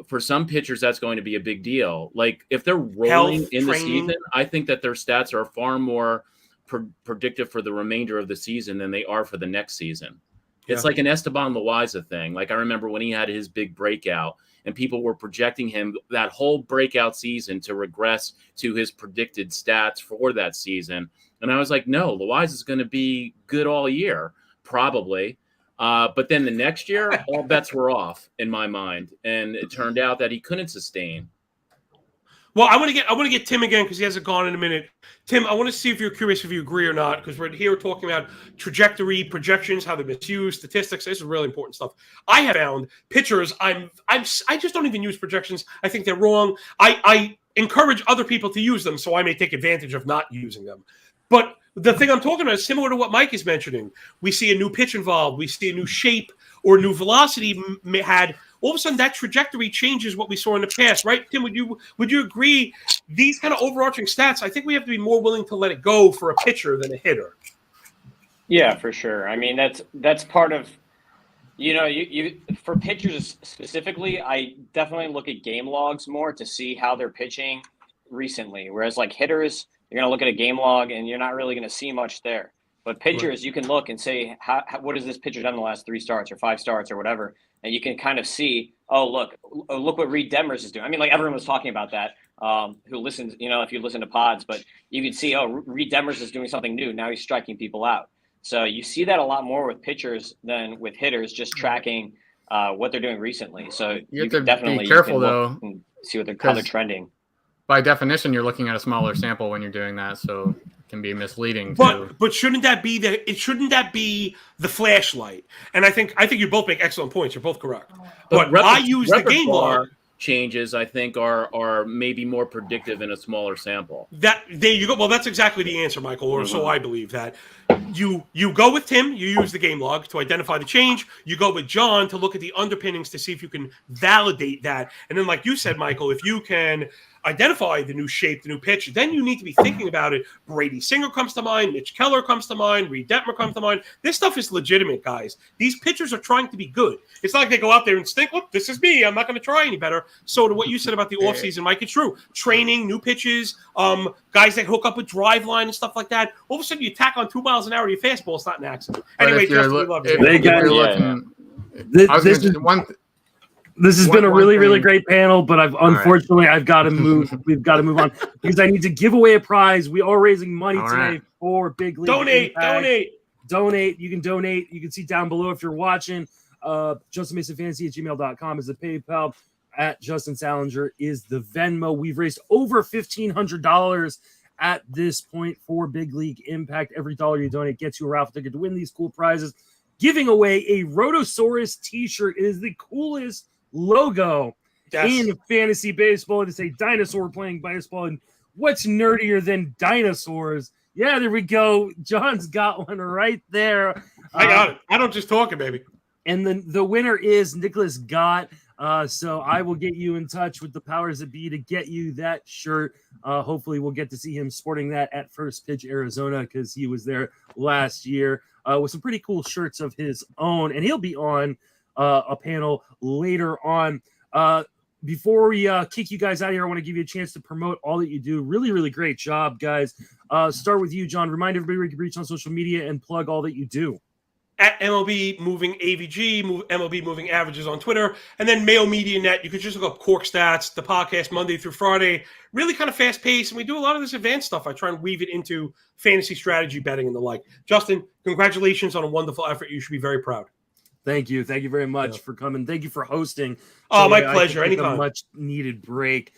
for some pitchers, that's going to be a big deal. Like, if they're rolling in the season, I think that their stats are far more predictive for the remainder of the season than they are for the next season. It's like an Esteban Loaiza thing. Like, I remember when he had his big breakout, and people were projecting him that whole breakout season to regress to his predicted stats for that season. And I was like, no, Loaiza is going to be good all year, probably. But then the next year, all bets were off in my mind. And it turned out that he couldn't sustain. Well, I want to get Tim again because he hasn't gone in a minute. Tim, I want to see if you're curious if you agree or not, because we're here talking about trajectory, projections, how they're misused, statistics. This is really important stuff. I have found pitchers. I just don't even use projections. I think they're wrong. I encourage other people to use them, so I may take advantage of not using them. But the thing I'm talking about is similar to what Mike is mentioning. We see a new pitch involved. We see a new shape or new velocity had. All of a sudden, that trajectory changes what we saw in the past, right? Tim, would you agree? These kind of overarching stats, I think we have to be more willing to let it go for a pitcher than a hitter. Yeah, for sure. I mean, that's part of, you for pitchers specifically, I definitely look at game logs more to see how they're pitching recently. Whereas like hitters, you're going to look at a game log and you're not really going to see much there. But pitchers, you can look and say, what has this pitcher done in the last 3 starts or 5 starts or whatever? And you can kind of see, look what Reed Detmers is doing. I mean, like everyone was talking about that, who listens, if you listen to pods, but you can see, Reed Detmers is doing something new. Now he's striking people out. So you see that a lot more with pitchers than with hitters, just tracking what they're doing recently. So you have to definitely be careful, though, and see how they're trending. By definition, you're looking at a smaller sample when you're doing that, so it can be misleading. But shouldn't that be the flashlight? And I think you both make excellent points. You're both correct. But I use the game log. Changes, I think, are maybe more predictive in a smaller sample. There you go. Well, that's exactly the answer, Michael, or so I believe. That you go with Tim, you use the game log to identify the change. You go with John to look at the underpinnings to see if you can validate that. And then, like you said, Michael, if you can identify the new shape, the new pitch, then you need to be thinking about it. Brady Singer comes to mind, Mitch Keller comes to mind, Reed Detmer comes to mind. This stuff is legitimate, guys. These pitchers are trying to be good. It's not like they go out there and think, look, this is me. I'm not going to try any better. So to what you said about the offseason, Mike, it's true. Training, new pitches, guys that hook up with drive line and stuff like that. All of a sudden you tack on 2 miles an hour to your fastball. It's not an accident. Anyway, Justin, we love you. This has been a really, really great panel, but unfortunately I've got to move. We've got to move on because I need to give away a prize. We are raising money today for Big League. Donate. You can donate. You can see down below if you're watching. JustinMasonFantasy@gmail.com is the PayPal. @Justin Salinger is the Venmo. We've raised over $1,500 at this point for Big League Impact. Every dollar you donate gets you a raffle ticket to win these cool prizes. Giving away a Rotosaurus t-shirt. It is the coolest logo in fantasy baseball. It is a dinosaur playing baseball, and what's nerdier than dinosaurs? Yeah, there we go. John's got one right there. I got it. I don't just talk it, baby. And then the winner is Nicholas Gott. So I will get you in touch with the powers that be to get you that shirt. Hopefully we'll get to see him sporting that at First Pitch Arizona, because he was there last year with some pretty cool shirts of his own. And he'll be on a panel later on. Before we kick you guys out of here, I want to give you a chance to promote all that you do. Really, really great job, guys. Start with you, John. Remind everybody where you can reach on social media and plug all that you do. At MLB Moving AVG, MLB Moving Averages on Twitter, and then Mayo Media Net. You can just look up Cork Stats, the podcast Monday through Friday. Really kind of fast paced, and we do a lot of this advanced stuff. I try and weave it into fantasy strategy betting and the like. Justin, congratulations on a wonderful effort. You should be very proud. Thank you. Thank you very much for coming. Thank you for hosting. Oh, my pleasure. Anytime. A much needed break.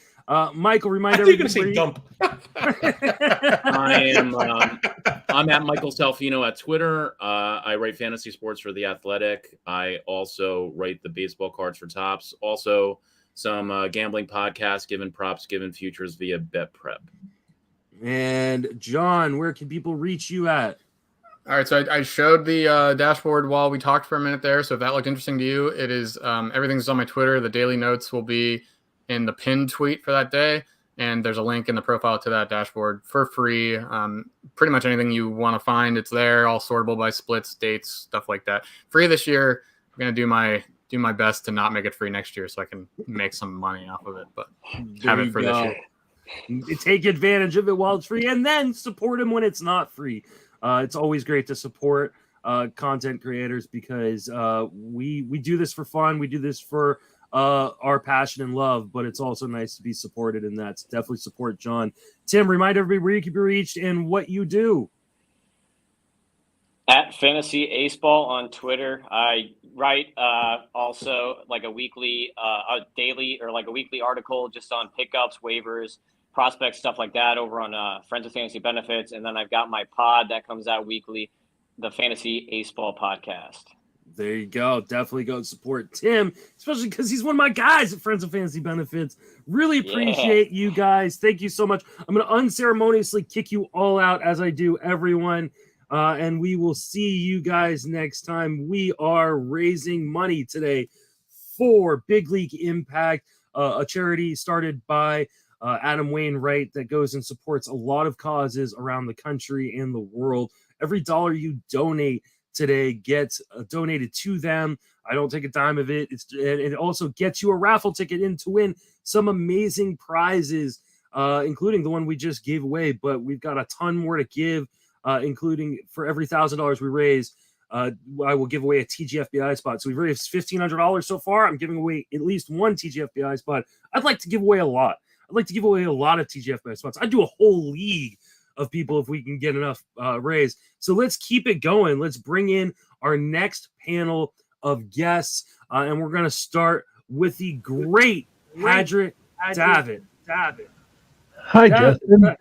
Michael, remind I thought you were everybody. going to say dump. I'm at Michael Salfino at Twitter. I write fantasy sports for The Athletic. I also write the baseball cards for Tops. Also, some gambling podcasts, given props, given futures via Bet Prep. And John, where can people reach you at? All right, so I showed the dashboard while we talked for a minute there. So if that looked interesting to you, it is everything's on my Twitter. The daily notes will be in the pinned tweet for that day, and there's a link in the profile to that dashboard for free. Pretty much anything you want to find, it's there, all sortable by splits, dates, stuff like that. Free this year. I'm gonna do my best to not make it free next year, so I can make some money off of it. But have it for this year. Take advantage of it while it's free, and then support him when it's not free. It's always great to support content creators, because we do this for fun. We do this for our passion and love, but it's also nice to be supported, and that's definitely support John. Tim, remind everybody where you can be reached and what you do. At Fantasy Aceball on Twitter. I write also like a weekly, a daily, or like a weekly article just on pickups, waivers, prospects, stuff like that over on Friends of Fantasy Benefits. And then I've got my pod that comes out weekly, the Fantasy Aceball podcast. There you go. Definitely go support Tim, especially because he's one of my guys at Friends of Fantasy Benefits. Really appreciate you guys. Thank you so much. I'm going to unceremoniously kick you all out, as I do everyone. And we will see you guys next time. We are raising money today for Big League Impact, a charity started by Adam Wainwright that goes and supports a lot of causes around the country and the world. Every dollar you donate today gets donated to them. I don't take a dime of it. It also gets you a raffle ticket in to win some amazing prizes, including the one we just gave away. But we've got a ton more to give, including for every $1,000 we raise, I will give away a TGFBI spot. So we've raised $1,500 so far. I'm giving away at least one TGFBI spot. I'd like to give away a lot. I'd like to give away a lot of TGFBI spots. I'd do a whole league of people if we can get enough raised. So let's keep it going. Let's bring in our next panel of guests. And we're going to start with the great Patrick Davitt. Hi, Justin.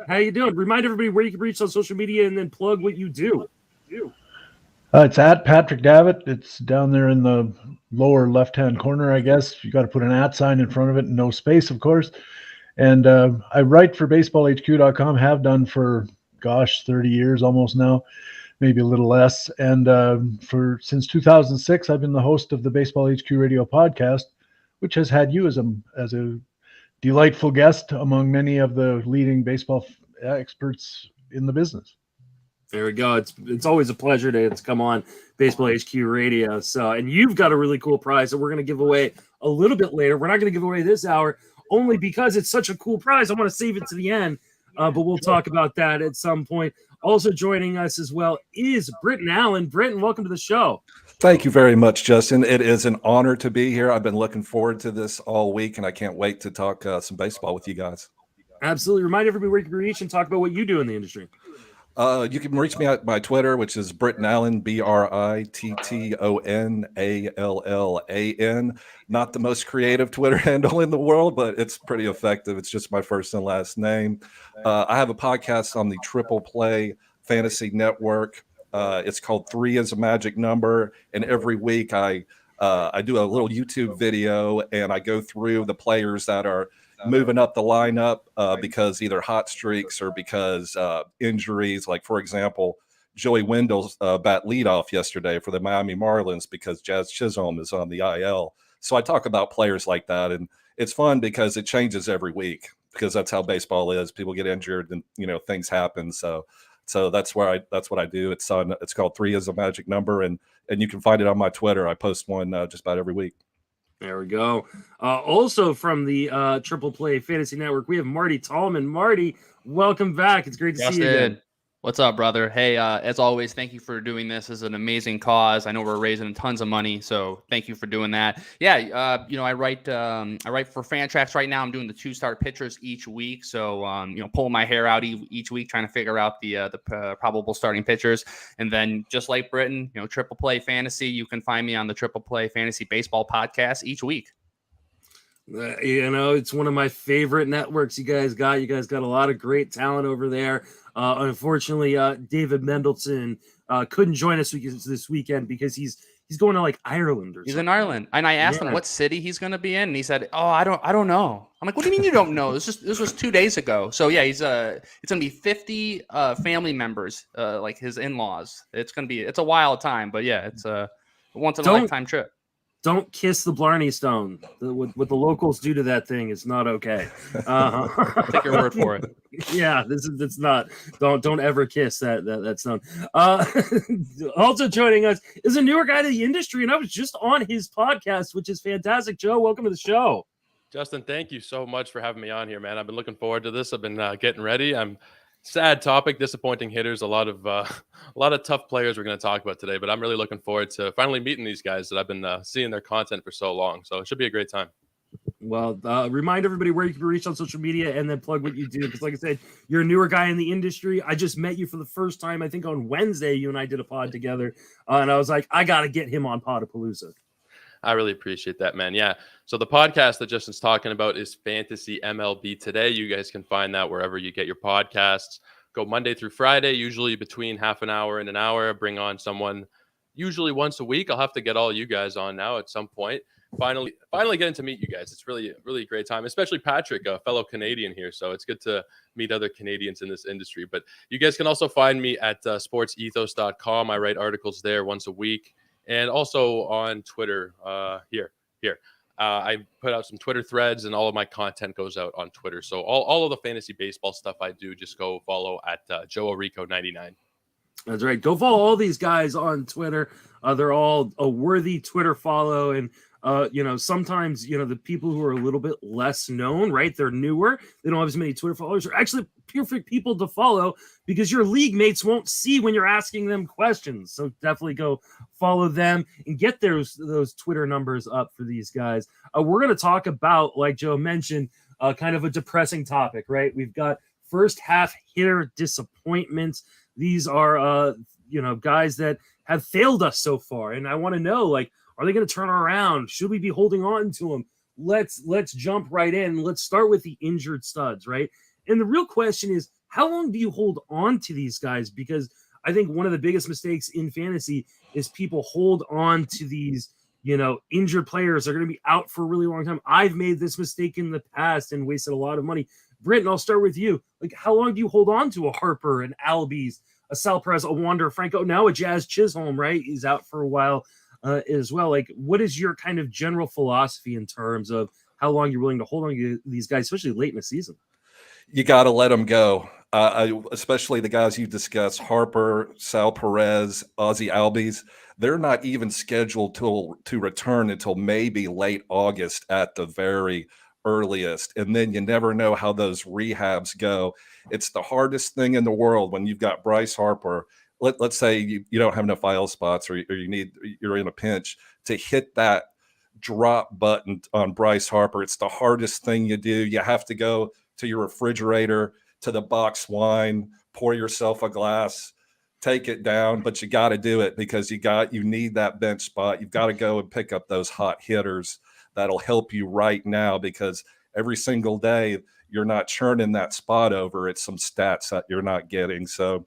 How you doing? Remind everybody where you can reach on social media and then plug what you do. It's at Patrick Davitt. It's down there in the lower left-hand corner, I guess. You got to put an @ sign in front of it, and no space, of course. And I write for baseballhq.com, have done for, 30 years almost now, maybe a little less. And since 2006, I've been the host of the Baseball HQ Radio podcast, which has had you as a delightful guest among many of the leading baseball experts in the business. There we go. It's always a pleasure to come on Baseball HQ Radio. So, and you've got a really cool prize that we're going to give away a little bit later. We're not going to give away this hour only because it's such a cool prize. I want to save it to the end, but we'll talk about that at some point. Also joining us as well is Britton Allen. Britton, welcome to the show. Thank you very much, Justin. It is an honor to be here. I've been looking forward to this all week, and I can't wait to talk some baseball with you guys. Absolutely. Remind everybody where you can reach and talk about what you do in the industry. You can reach me at my Twitter, which is Britton Allen, BrittonAllan. Not the most creative Twitter handle in the world, but it's pretty effective. It's just my first and last name. I have a podcast on the Triple Play Fantasy Network. It's called 3 is a Magic Number. And every week I do a little YouTube video and I go through the players that are moving up the lineup because either hot streaks or because injuries. Like, for example, Joey Wendell's bat leadoff yesterday for the Miami Marlins because Jazz Chisholm is on the IL. So I talk about players like that, and it's fun because it changes every week because that's how baseball is. People get injured and things happen. So that's what I do. It's called 3 is a Magic Number, and you can find it on my Twitter. I post one just about every week. There we go. Also from the Triple Play Fantasy Network, we have Marty Tallman. Marty, welcome back. It's great to see you again. What's up, brother? Hey, as always, thank you for doing this. This is an amazing cause. I know we're raising tons of money, so thank you for doing that. Yeah, I write for Fantrax right now. I'm doing the 2-start pitchers each week, so pulling my hair out each week, trying to figure out the probable starting pitchers. And then just like Britton, Triple Play Fantasy, you can find me on the Triple Play Fantasy Baseball podcast each week. It's one of my favorite networks you guys got. You guys got a lot of great talent over there. Unfortunately, David Mendelson couldn't join us this weekend because he's going to like Ireland or something. He's in Ireland. And I asked him what city he's going to be in, and he said, "Oh, I don't know." I'm like, "What do you mean you don't know? This was 2 days ago." So yeah, it's going to be 50 family members, like his in-laws. It's a wild time, but yeah, it's a once in a lifetime trip. Don't kiss the Blarney Stone. What the locals do to that thing is not okay. Take your word for it. Yeah, it's not. Don't ever kiss that stone. Also joining us is a newer guy to the industry, and I was just on his podcast, which is fantastic. Joe, welcome to the show. Justin, thank you so much for having me on here, man. I've been looking forward to this. I've been getting ready. Sad topic, disappointing hitters, a lot of tough players we're going to talk about today, but I'm really looking forward to finally meeting these guys that I've been seeing their content for so long. So it should be a great time. Well, remind everybody where you can be reached on social media and then plug what you do. Because like I said, you're a newer guy in the industry. I just met you for the first time, I think on Wednesday, you and I did a pod together. And I was like, I got to get him on Podapallooza. I really appreciate that, man. Yeah. So the podcast that Justin's talking about is Fantasy MLB Today. You guys can find that wherever you get your podcasts. Go Monday through Friday, usually between half an hour and an hour. Bring on someone usually once a week. I'll have to get all you guys on now at some point. Finally getting to meet you guys. It's really a great time, especially Patrick, a fellow Canadian here. So it's good to meet other Canadians in this industry. But you guys can also find me at sportsethos.com. I write articles there once a week. And also on Twitter here. I put out some Twitter threads, and all of my content goes out on Twitter. So all of the fantasy baseball stuff I do, just go follow at Joe Orico99. That's right. Go follow all these guys on Twitter. They're all a worthy Twitter follow. And, sometimes, the people who are a little bit less known, right? They're newer. They don't have as many Twitter followers. Are actually perfect people to follow because your league mates won't see when you're asking them questions. So definitely go follow them and get those Twitter numbers up for these guys. We're going to talk about, like Joe mentioned, kind of a depressing topic, right? We've got first half hitter disappointments. These are, guys that have failed us so far. And I want to know, are they going to turn around? Should we be holding on to them? Let's jump right in. Let's start with the injured studs, right? And the real question is, how long do you hold on to these guys? Because I think one of the biggest mistakes in fantasy is people hold on to these, injured players. They're going to be out for a really long time. I've made this mistake in the past and wasted a lot of money. Britton, I'll start with you. How long do you hold on to a Harper, an Albies, a Sal Perez, a Wander Franco, now a Jazz Chisholm, right? He's out for a while as well. What is your kind of general philosophy in terms of how long you're willing to hold on to these guys, especially late in the season? You got to let them go. Especially the guys you discussed, Harper, Sal Perez, Ozzy Albies. They're not even scheduled to return until maybe late August at the very earliest. And then you never know how those rehabs go. It's the hardest thing in the world when you've got Bryce Harper. Let's say you don't have enough IL spots or you're in a pinch to hit that drop button on Bryce Harper. It's the hardest thing you do. You have to go to your refrigerator, to the box wine, pour yourself a glass, take it down, but you got to do it because you need that bench spot. You've got to go and pick up those hot hitters that'll help you right now, because every single day you're not churning that spot over. It's some stats that you're not getting. So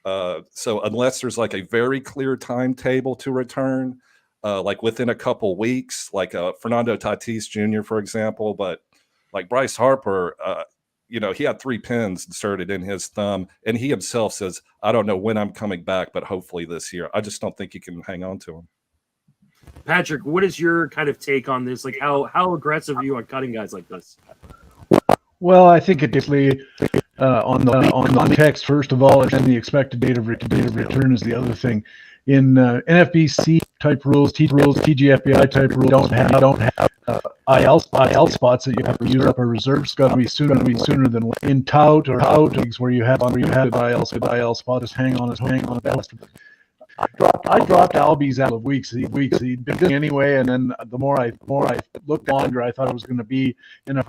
unless there's like a very clear timetable to return, like within a couple weeks, like Fernando Tatis Jr., for example, but like Bryce Harper, he had 3 pins inserted in his thumb, and he himself says, I don't know when I'm coming back, but hopefully this year. I just don't think you can hang on to him. Patrick, what is your kind of take on this? Like, how aggressive are you on cutting guys like this? Well, I think it definitely on the text first of all, and then the expected date of return is the other thing. In NFBC type rules, TGFBI type rules, don't have IL spots that you have to use up. A reserve's got to be sooner than in tout or out leagues where you have IL spot. Just hang on a belt. I dropped Albies out of weeks. He'd been good anyway, and then the more I looked longer, I thought it was going to be. And if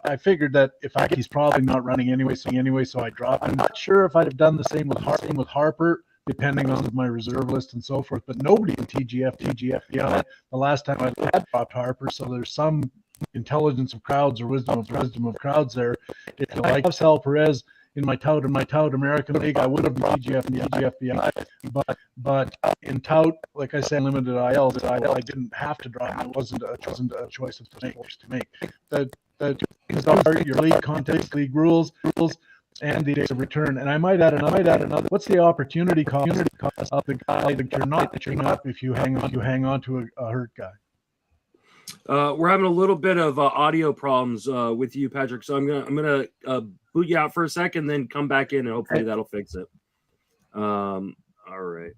I figured that he's probably not running anyway, so I dropped. I'm not sure if I'd have done the same with Harper, depending on my reserve list and so forth. But nobody in TGF, the last time I had dropped Harper, so there's some intelligence of crowds or wisdom of crowds there. If I have Sal Perez in my tout American League, I would have been TGF and TGFBI. But in tout, like I said, limited ILs, I didn't have to drop. It wasn't a choice to make. Your league context, league rules, and the days of return. And I might add another. What's the opportunity cost of the guy that you're not if you hang on to a hurt guy? We're having a little bit of audio problems with you, Patrick. So I'm gonna boot you out for a second, then come back in, and hopefully that'll fix it. All right.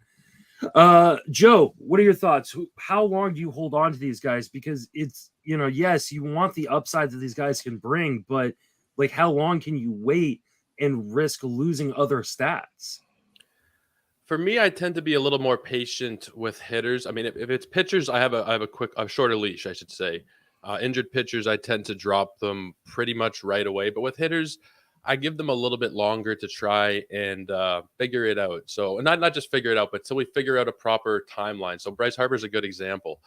Joe, what are your thoughts? How long do you hold on to these guys? Because it's, yes, you want the upside that these guys can bring, but like, how long can you wait and risk losing other stats? For me, I tend to be a little more patient with hitters. I mean, if it's pitchers, I have a shorter leash, I should say. Injured pitchers, I tend to drop them pretty much right away. But with hitters, I give them a little bit longer to try and figure it out. So not just figure it out, but till we figure out a proper timeline. So Bryce Harper is a good example.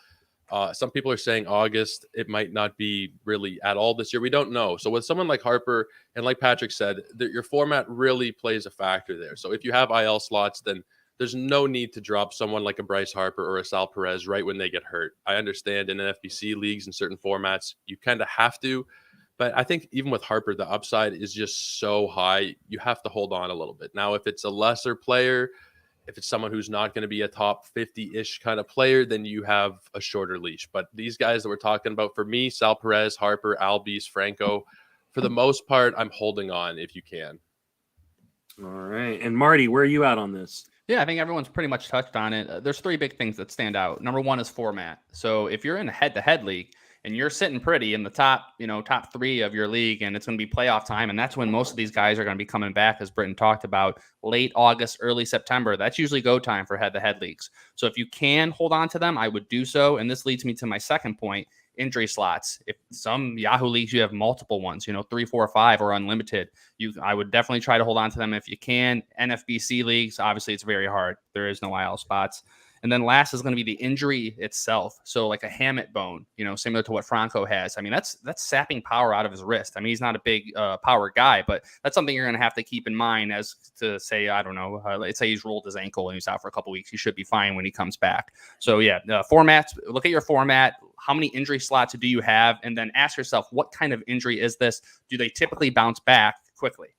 Some people are saying August. It might not be really at all this year. We don't know. So with someone like Harper, and like Patrick said, your format really plays a factor there. So if you have IL slots, then there's no need to drop someone like a Bryce Harper or a Sal Perez right when they get hurt. I understand in NFBC leagues and certain formats, you kind of have to. But I think even with Harper, the upside is just so high, you have to hold on a little bit. Now, if it's a lesser player, if it's someone who's not going to be a top 50-ish kind of player, then you have a shorter leash. But these guys that we're talking about, for me, Sal Perez, Harper, Albies, Franco, for the most part, I'm holding on if you can. All right. And Marty, where are you at on this? Yeah, I think everyone's pretty much touched on it. There's 3 big things that stand out. Number 1 is format. So if you're in a head-to-head league, and you're sitting pretty in the top 3 of your league, and it's going to be playoff time, and that's when most of these guys are going to be coming back, as Britton talked about, late August, early September. That's usually go time for head-to-head leagues. So if you can hold on to them, I would do so. And this leads me to my second point, injury slots. If some Yahoo leagues, you have multiple ones, 3, 4, 5 or unlimited, I would definitely try to hold on to them if you can. NFBC leagues, obviously it's very hard. There is no IL spots. And then last is going to be the injury itself. So like a hamate bone, similar to what Franco has. I mean, that's sapping power out of his wrist. I mean, he's not a big power guy, but that's something you're going to have to keep in mind as to say, I don't know, let's say he's rolled his ankle and he's out for a couple weeks. He should be fine when he comes back. So yeah, formats, look at your format. How many injury slots do you have? And then ask yourself, what kind of injury is this? Do they typically bounce back quickly?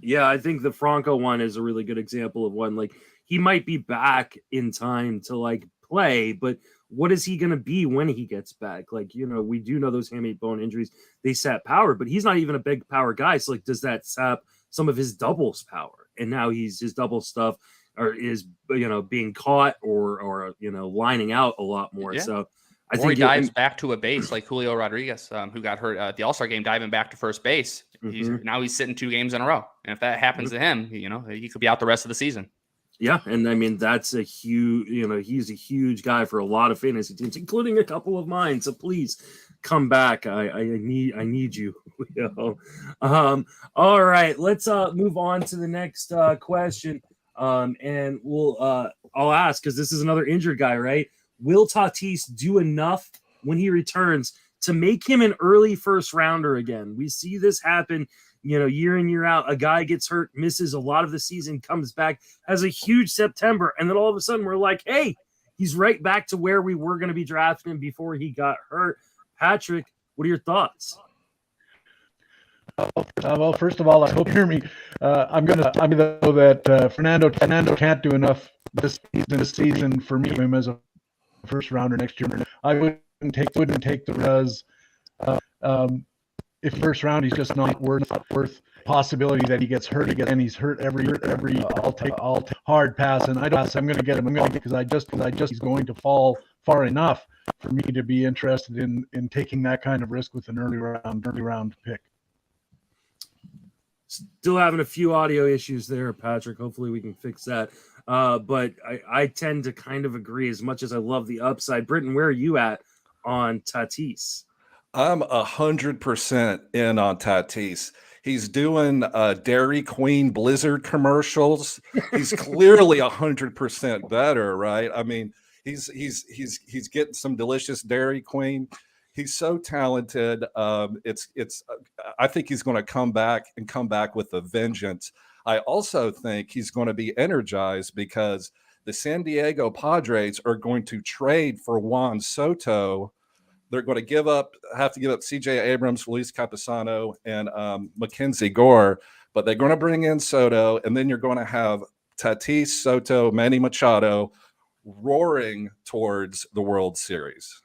Yeah, I think the Franco one is a really good example of one. Like, he might be back in time to play, but what is he going to be when he gets back? We do know those hamate bone injuries, they sap power, but he's not even a big power guy. So does that sap some of his doubles power? And now his double stuff is being caught or lining out a lot more. Yeah. So I think he dives back to a base like Julio Rodriguez, who got hurt at the All-Star game, diving back to first base. Now he's sitting 2 games in a row. And if that happens to him, he could be out the rest of the season. Yeah, and I mean, that's a huge, he's a huge guy for a lot of fantasy teams, including a couple of mine. So please come back. I need you. All right, let's move on to the next question. And I'll ask, because this is another injured guy, right? Will Tatis do enough when he returns to make him an early first rounder again? We see this happen, year in, year out. A guy gets hurt, misses a lot of the season, comes back, has a huge September, and then all of a sudden we're like, hey, he's right back to where we were going to be drafting him before he got hurt. Patrick, what are your thoughts? Well, first of all, I hope you hear me. I'm gonna though that Fernando can't do enough this season for me him as a first rounder next year. I wouldn't take the Perez. If first round, he's just not worth possibility that he gets hurt again, and he's hurt every I'll take hard pass, and I'm going to get him. Because I just he's going to fall far enough for me to be interested in taking that kind of risk with an early round pick. Still having a few audio issues there, Patrick. Hopefully we can fix that. But I tend to kind of agree, as much as I love the upside. Britton, where are you at on Tatis? I'm 100% in on Tatis. He's doing Dairy Queen Blizzard commercials. He's clearly 100% better, right? I mean, he's getting some delicious Dairy Queen. He's so talented. I think he's going to come back with a vengeance. I also think he's going to be energized because the San Diego Padres are going to trade for Juan Soto. They're going to have to give up C.J. Abrams, Luis Campusano, and Mackenzie Gore, but they're going to bring in Soto, and then you're going to have Tatis, Soto, Manny Machado roaring towards the World Series.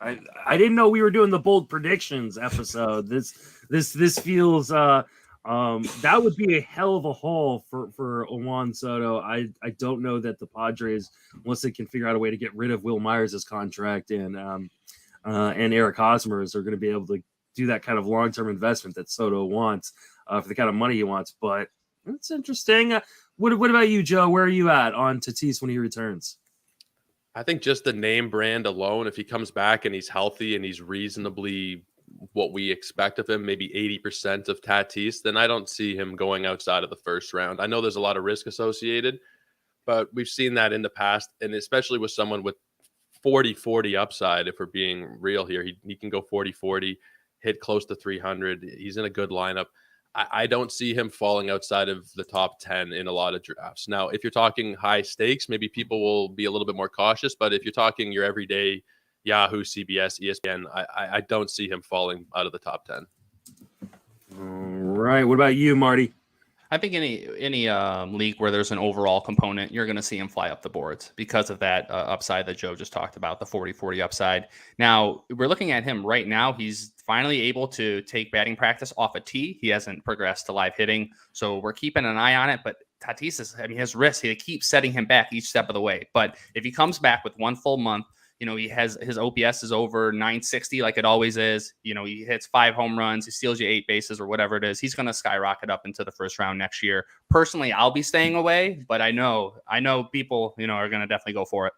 I didn't know we were doing the bold predictions episode. This feels that would be a hell of a haul for Juan Soto. I don't know that the Padres, unless they can figure out a way to get rid of Will Myers' contract and Eric Hosmer's, are going to be able to do that kind of long-term investment that Soto wants for the kind of money he wants. But it's interesting. What about you, Joe? Where are you at on Tatis when he returns? I think just the name brand alone, if he comes back and he's healthy and he's reasonably what we expect of him, maybe 80% of Tatis, then I don't see him going outside of the first round. I know there's a lot of risk associated, but we've seen that in the past, and especially with someone with 40-40 upside, if we're being real here, he can go 40-40, hit close to 300. He's in a good lineup. I don't see him falling outside of the top 10 in a lot of drafts. Now, if you're talking high stakes, maybe people will be a little bit more cautious, but if you're talking your everyday Yahoo, CBS, ESPN, I don't see him falling out of the top 10. All right. What about you, Marty? I think any league where there's an overall component, you're going to see him fly up the boards because of that upside that Joe just talked about, the 40-40 upside. Now, we're looking at him right now. He's finally able to take batting practice off a tee. He hasn't progressed to live hitting, so we're keeping an eye on it. But Tatis his wrist, he keeps setting him back each step of the way. But if he comes back with one full month, he has his OPS is over 960 like it always is. He hits 5 home runs, he steals you 8 bases or whatever it is. He's going to skyrocket up into the first round next year. Personally, I'll be staying away, but I know people, are going to definitely go for it.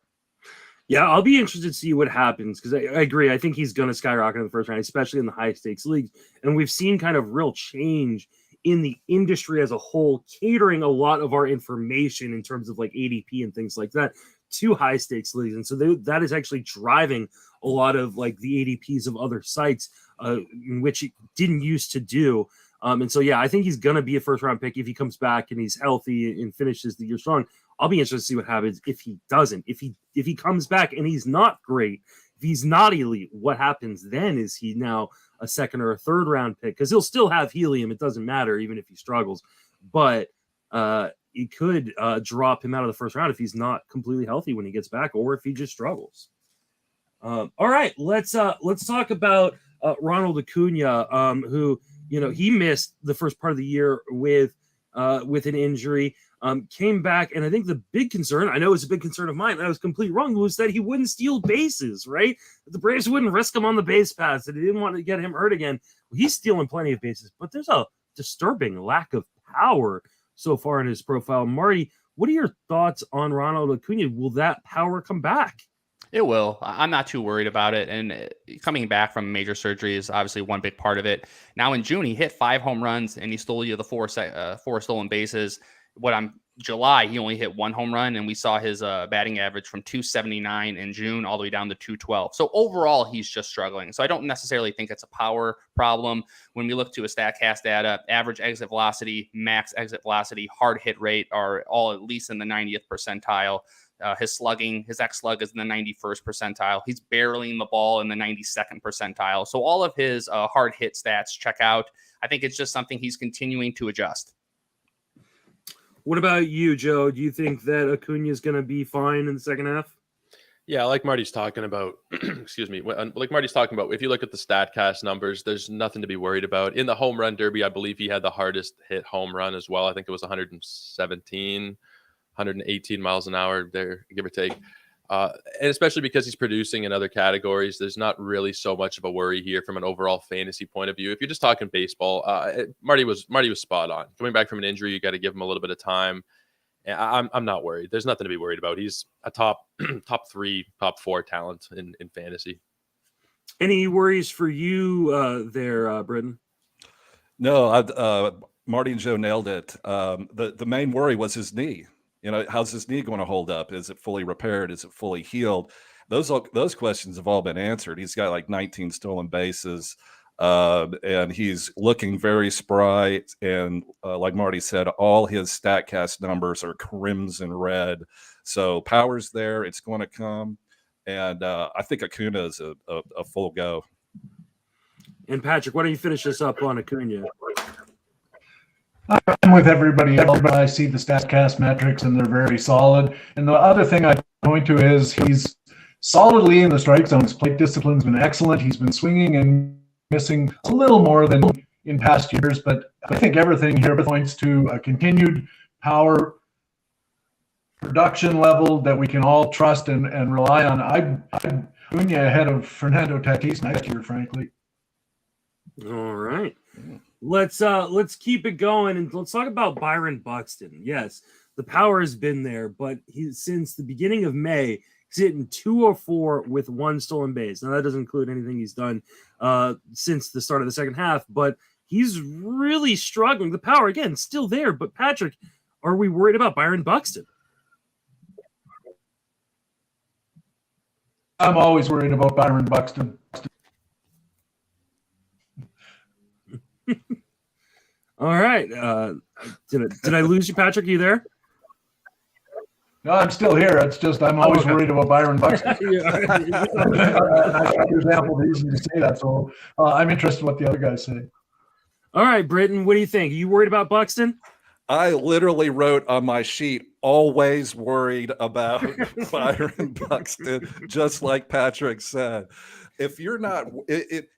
Yeah, I'll be interested to see what happens because I agree. I think he's going to skyrocket in the first round, especially in the high stakes leagues. And we've seen kind of real change in the industry as a whole, catering a lot of our information in terms of like ADP and things like that to high stakes leagues. And so that is actually driving a lot of like the ADPs of other sites in which it didn't used to do. And so, yeah, I think he's going to be a first round pick if he comes back and he's healthy and finishes the year strong. I'll be interested to see what happens if he doesn't. If he comes back and he's not great, if he's not elite, what happens then? Is he now a second or a third round pick? Because he'll still have helium. It doesn't matter, even if he struggles. But he could drop him out of the first round if he's not completely healthy when he gets back, or if he just struggles. All right, let's talk about Ronald Acuna, who he missed the first part of the year with an injury. Came back, and I think the big concern, I know it was a big concern of mine, and I was completely wrong, was that he wouldn't steal bases, right? The Braves wouldn't risk him on the base paths, and they didn't want to get him hurt again. Well, he's stealing plenty of bases, but there's a disturbing lack of power so far in his profile. Marty, what are your thoughts on Ronald Acuna? Will that power come back? It will. I'm not too worried about it. And coming back from major surgery is obviously one big part of it. Now in June, he hit 5 home runs and he stole you the four stolen bases. July, he only hit 1 home run, and we saw his batting average from 279 in June all the way down to 212. So overall, he's just struggling. So I don't necessarily think it's a power problem. When we look to his StatCast data, average exit velocity, max exit velocity, hard hit rate are all at least in the 90th percentile. His slugging, his X-slug is in the 91st percentile. He's barreling the ball in the 92nd percentile. So all of his hard hit stats check out. I think it's just something he's continuing to adjust. What about you, Joe? Do you think that Acuna is going to be fine in the second half? Yeah, like Marty's talking about, excuse me, like Marty's talking about, if you look at the StatCast numbers, there's nothing to be worried about. In the home run derby, I believe he had the hardest hit home run as well. I think it was 117, 118 miles an hour there, give or take. And especially because he's producing in other categories, there's not really so much of a worry here from an overall fantasy point of view. If you're just talking baseball, Marty was spot on. Coming back from an injury, you got to give him a little bit of time. And I'm not worried. There's nothing to be worried about. He's a top 3, top 4 talent in fantasy. Any worries for you there, Britton? No, Marty and Joe nailed it. The main worry was his knee. You know, how's his knee going to hold up? Is it fully repaired? Is it fully healed? Those questions have all been answered. He's got like 19 stolen bases, and he's looking very spry. And like Marty said, all his StatCast numbers are crimson red. So power's there. It's going to come. And I think Acuna is a full go. And Patrick, why don't you finish this up on Acuna? I'm with everybody else. I see the StatCast metrics, and they're very solid. And the other thing I point to is he's solidly in the strike zone. His plate discipline's been excellent. He's been swinging and missing a little more than in past years, but I think everything here points to a continued power production level that we can all trust and rely on. I'm Acuna ahead of Fernando Tatis next year, frankly. All right. Let's keep it going and let's talk about Byron Buxton. Yes, the power has been there, but since the beginning of May, he's hitting 204 with 1 stolen base. Now that doesn't include anything he's done since the start of the second half, but he's really struggling. The power again still there, but Patrick, are we worried about Byron Buxton? I'm always worried about Byron Buxton. All right. Did I lose you, Patrick? Are you there? No, I'm still here. It's just I'm always worried about Byron Buxton. There's ample reason to say that. So I'm interested in what the other guys say. All right, Britton, what do you think? Are you worried about Buxton? I literally wrote on my sheet, always worried about Byron Buxton, just like Patrick said. If you're not,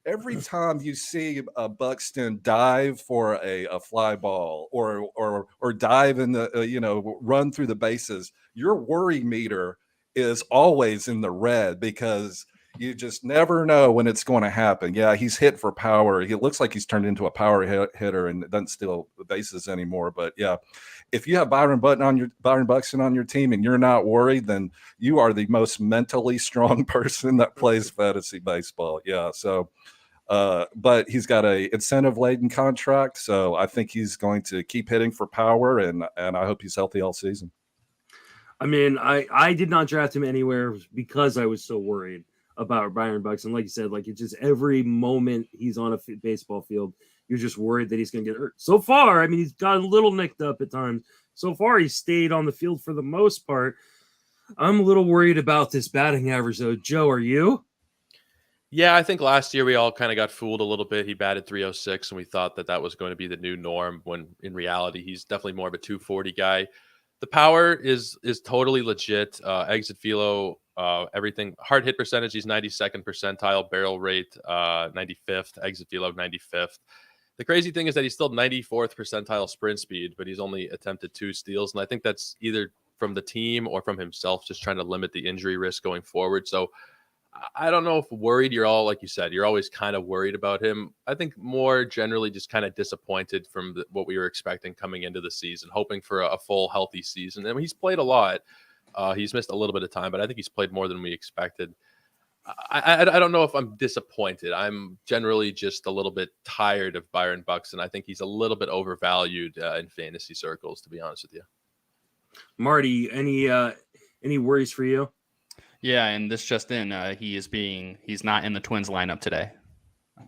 every time you see a Buxton dive for a fly ball or dive in the, run through the bases, your worry meter is always in the red because you just never know when it's going to happen. Yeah, he's hit for power. He looks like he's turned into a power hitter and doesn't steal the bases anymore. But yeah, if you have Byron Buxton on your team and you're not worried, then you are the most mentally strong person that plays fantasy baseball. Yeah. So, but he's got a incentive-laden contract, so I think he's going to keep hitting for power, and I hope he's healthy all season. I mean, I did not draft him anywhere because I was so worried about Byron Buxton. Like you said, like it's just every moment he's on a baseball field, you're just worried that he's going to get hurt. So far, I mean, he's gotten a little nicked up at times. So far, he's stayed on the field for the most part. I'm a little worried about this batting average, though. Joe, are you? Yeah, I think last year we all kind of got fooled a little bit. He batted 306, and we thought that was going to be the new norm, when in reality, he's definitely more of a 240 guy. The power is totally legit. Exit velo, everything. Hard hit percentage, he's 92nd percentile. Barrel rate, 95th. Exit velo, 95th. The crazy thing is that he's still 94th percentile sprint speed, but he's only attempted 2 steals. And I think that's either from the team or from himself, just trying to limit the injury risk going forward. So I don't know if worried. You're all, like you said, you're always kind of worried about him. I think more generally just kind of disappointed from what we were expecting coming into the season, hoping for a full healthy season. I mean, he's played a lot, He's missed a little bit of time, but I think he's played more than we expected. I don't know if I'm disappointed. I'm generally just a little bit tired of Byron Buxton. I think he's a little bit overvalued in fantasy circles, to be honest with you. Marty, any worries for you? Yeah, and this just in, he's not in the Twins lineup today.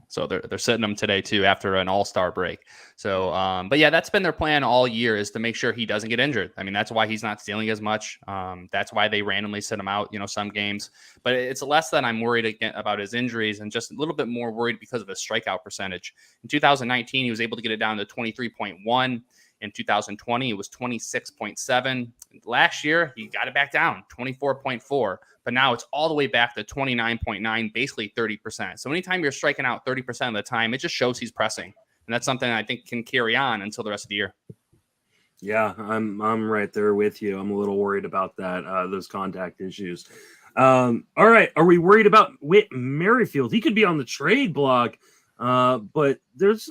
So they're sitting him today too after an all-star break. So, but yeah, that's been their plan all year, is to make sure he doesn't get injured. I mean, that's why he's not stealing as much. That's why they randomly sit him out, some games. But it's less that I'm worried about his injuries, and just a little bit more worried because of his strikeout percentage. In 2019, he was able to get it down to 23.1. In 2020, it was 26.7. Last year, he got it back down, 24.4. But now it's all the way back to 29.9, basically 30%. So anytime you're striking out 30% of the time, it just shows he's pressing. And that's something I think can carry on until the rest of the year. Yeah, I'm right there with you. I'm a little worried about that, those contact issues. All right, are we worried about Whit Merrifield? He could be on the trade block, but there's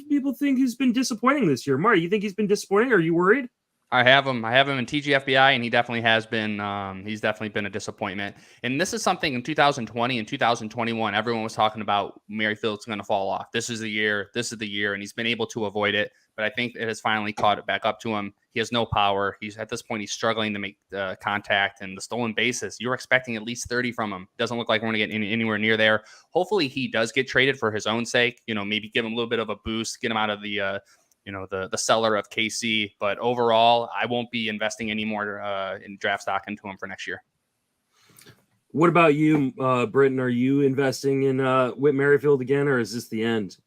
people think he's been disappointing this year. Marty, you think he's been disappointing? Are you worried? I have him in TGFBI, and he definitely has been. He's definitely been a disappointment. And this is something in 2020 and 2021, everyone was talking about Merrifield's going to fall off. This is the year, and he's been able to avoid it. But I think it has finally caught it back up to him. He has no power. He's at this point, he's struggling to make contact, and the stolen bases. You're expecting at least 30 from him. Doesn't look like we're going to get anywhere near there. Hopefully, he does get traded for his own sake. Maybe give him a little bit of a boost, get him out of the cellar of KC. But overall, I won't be investing any more in draft stock into him for next year. What about you, Britton? Are you investing in Whit Merrifield again, or is this the end?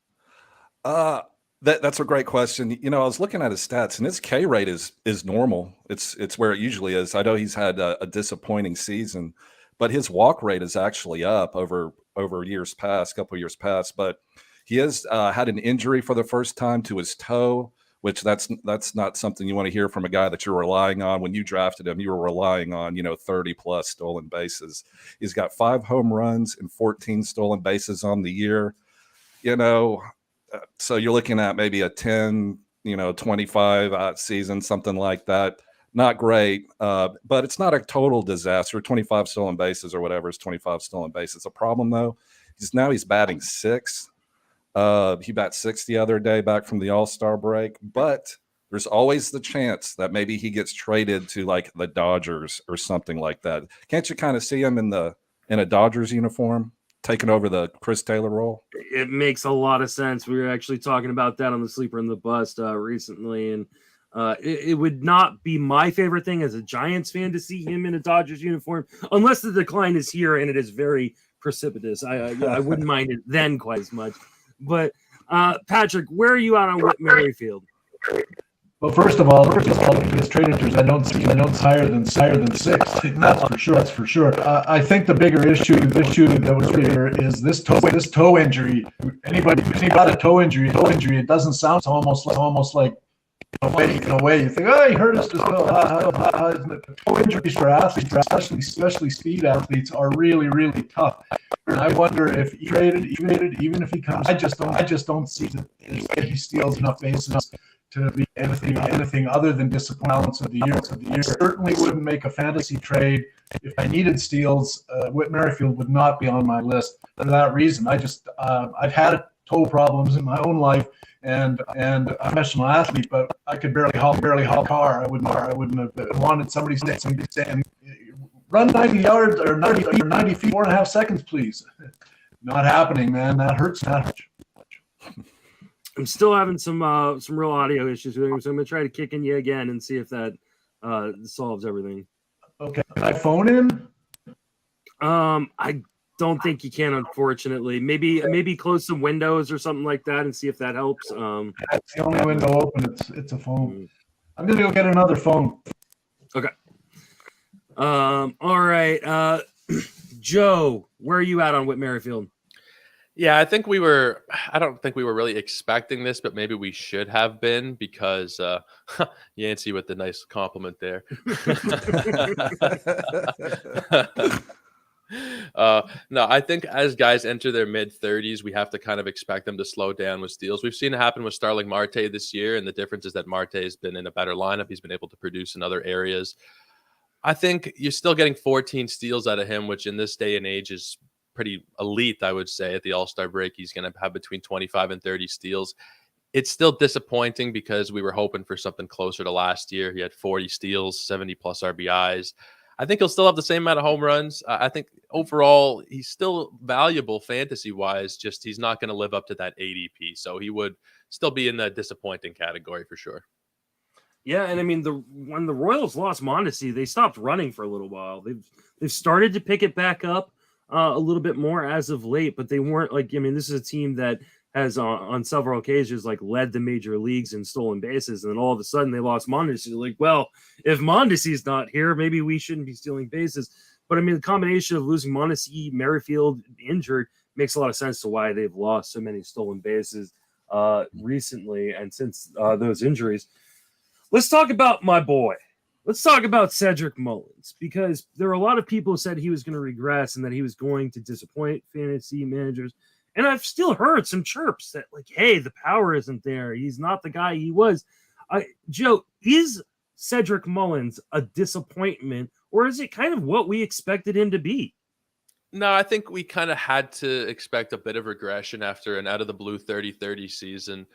That's a great question. I was looking at his stats, and his K rate is normal. It's where it usually is. I know he's had a disappointing season, but his walk rate is actually up over couple years past. But he has had an injury for the first time to his toe, which that's not something you want to hear from a guy that you're relying on. When you drafted him, you were relying on 30 plus stolen bases. He's got 5 home runs and 14 stolen bases on the year. So you're looking at maybe a 10, 25 season, something like that. Not great, but it's not a total disaster. 25 stolen bases or whatever is 25 stolen bases. A problem though, he's batting 6. He bat 6 the other day back from the All-Star break, but there's always the chance that maybe he gets traded to like the Dodgers or something like that. Can't you kind of see him in a Dodgers uniform taking over the Chris Taylor role? It makes a lot of sense. We were actually talking about that on the Sleeper and the Bust recently, and it would not be my favorite thing as a Giants fan to see him in a Dodgers uniform, unless the decline is here and it is very precipitous. I wouldn't mind it then quite as much. But Patrick, where are you at on Whit Merrifield? Well, first of all, if he gets traded to us, I don't see higher than 6. That's for sure. I think the bigger issue that was here is this toe injury. Anybody got a toe injury? It doesn't sound almost like in a way you think, oh, he hurt us. Toe injuries for athletes, especially speed athletes, are really, really tough. And I wonder if he traded, even if he comes, I just don't see that he steals enough bases to be anything other than disappointment of the year. Certainly wouldn't make a fantasy trade if I needed steals. Whit Merrifield would not be on my list for that reason. I've had toe problems in my own life, and I'm a professional athlete, but I could barely haul a car. I wouldn't have wanted somebody saying, run 90 yards or 90 feet, 4.5 seconds, please. Not happening, man. That hurts. I'm still having some real audio issues with him, so I'm gonna try to kick in you again and see if that solves everything. Okay, can I phone in? I don't think you can, unfortunately. Maybe close some windows or something like that and see if that helps. That's the only window open. It's a phone. I'm gonna go get another phone. Okay. All right. Joe, where are you at on Whit Merrifield? Yeah, I don't think we were really expecting this, but maybe we should have been, because Yancey with the nice compliment there. No, I think as guys enter their mid-30s, we have to kind of expect them to slow down with steals. We've seen it happen with Starling Marte this year, and the difference is that Marte has been in a better lineup. He's been able to produce in other areas. I think you're still getting 14 steals out of him, which in this day and age is pretty elite, I would say. At the All-Star break, he's going to have between 25 and 30 steals. It's still disappointing because we were hoping for something closer to last year. He had 40 steals, 70-plus RBIs. I think he'll still have the same amount of home runs. I think overall he's still valuable fantasy-wise, just he's not going to live up to that ADP. So he would still be in the disappointing category for sure. Yeah, and I mean, when the Royals lost Mondesi, they stopped running for a little while. They've started to pick it back up a little bit more as of late, but they weren't like, I mean, this is a team that has on several occasions like led the major leagues in stolen bases, and then all of a sudden they lost Mondesi. Like, well, if Mondesi's not here, maybe we shouldn't be stealing bases. But I mean, the combination of losing Mondesi, Merrifield injured makes a lot of sense to why they've lost so many stolen bases recently and since those injuries. Let's talk about my boy. Let's talk about Cedric Mullins, because there are a lot of people who said he was going to regress and that he was going to disappoint fantasy managers. And I've still heard some chirps that, like, hey, the power isn't there. He's not the guy he was. Joe, is Cedric Mullins a disappointment, or is it kind of what we expected him to be? No, I think we kind of had to expect a bit of regression after an out-of-the-blue 30-30 season.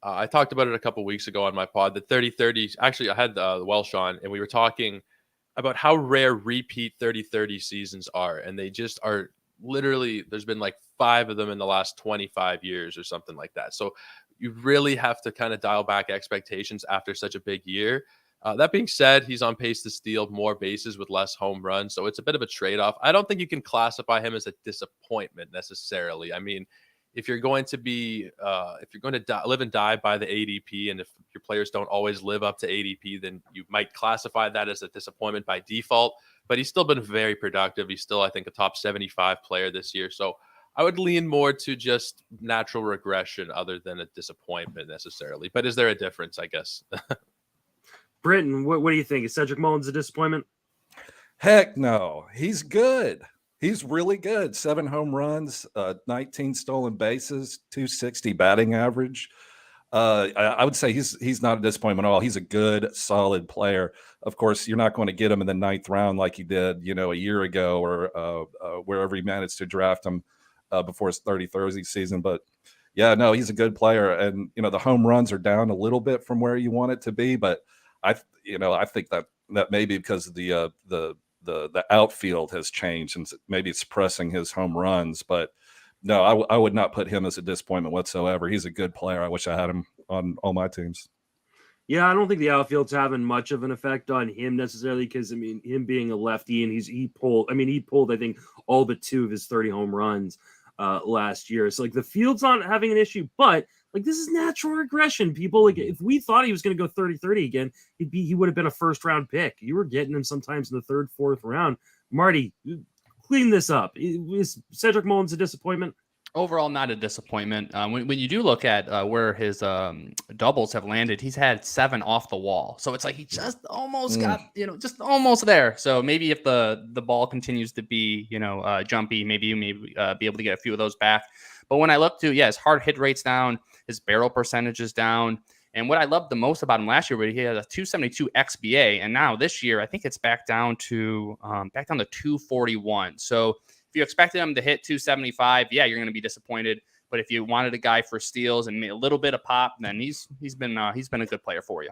I talked about it a couple weeks ago on my pod. The 30-30, actually, I had the Welsh on, and we were talking about how rare repeat 30-30 seasons are, and they just are literally, there's been like 5 of them in the last 25 years or something like that. So you really have to kind of dial back expectations after such a big year. That being said, he's on pace to steal more bases with less home runs, so it's a bit of a trade-off. I don't think you can classify him as a disappointment necessarily. I mean, if you're going to be, live and die by the ADP, and if your players don't always live up to ADP, then you might classify that as a disappointment by default. But he's still been very productive. He's still, I think, a top 75 player this year. So I would lean more to just natural regression other than a disappointment necessarily. But is there a difference, I guess? Britton, what do you think? Is Cedric Mullins a disappointment? Heck no. He's good. He's really good. 7 home runs, 19 stolen bases, 260 batting average. I would say he's not a disappointment at all. He's a good, solid player. Of course, you're not going to get him in the 9th round like you did, a year ago, or wherever he managed to draft him before his 30-30 season. But yeah, no, he's a good player. And the home runs are down a little bit from where you want it to be, but I think that may be because of the outfield has changed, and maybe it's suppressing his home runs. But no, I would not put him as a disappointment whatsoever. He's a good player. I wish I had him on all my teams. Yeah, I don't think the outfield's having much of an effect on him necessarily, because I mean, him being a lefty, and he pulled I think all but 2 of his 30 home runs last year. So like the field's not having an issue, but like this is natural regression. People, like, if we thought he was going to go 30-30 again, he would have been a 1st round pick. You were getting him sometimes in the 3rd, 4th round. Marty, clean this up. Is Cedric Mullins a disappointment? Overall, not a disappointment. When you do look at where his doubles have landed, he's had 7 off the wall. So it's like he just almost got, just almost there. So maybe if the ball continues to be, jumpy, maybe you may be able to get a few of those back. But when I look to, his hard hit rate's down, his barrel percentage is down. And what I loved the most about him last year, he had a 272 XBA, and now this year I think it's back down to 241. So if you expected him to hit 275, you're going to be disappointed. But if you wanted a guy for steals and a little bit of pop, then he's been a good player for you.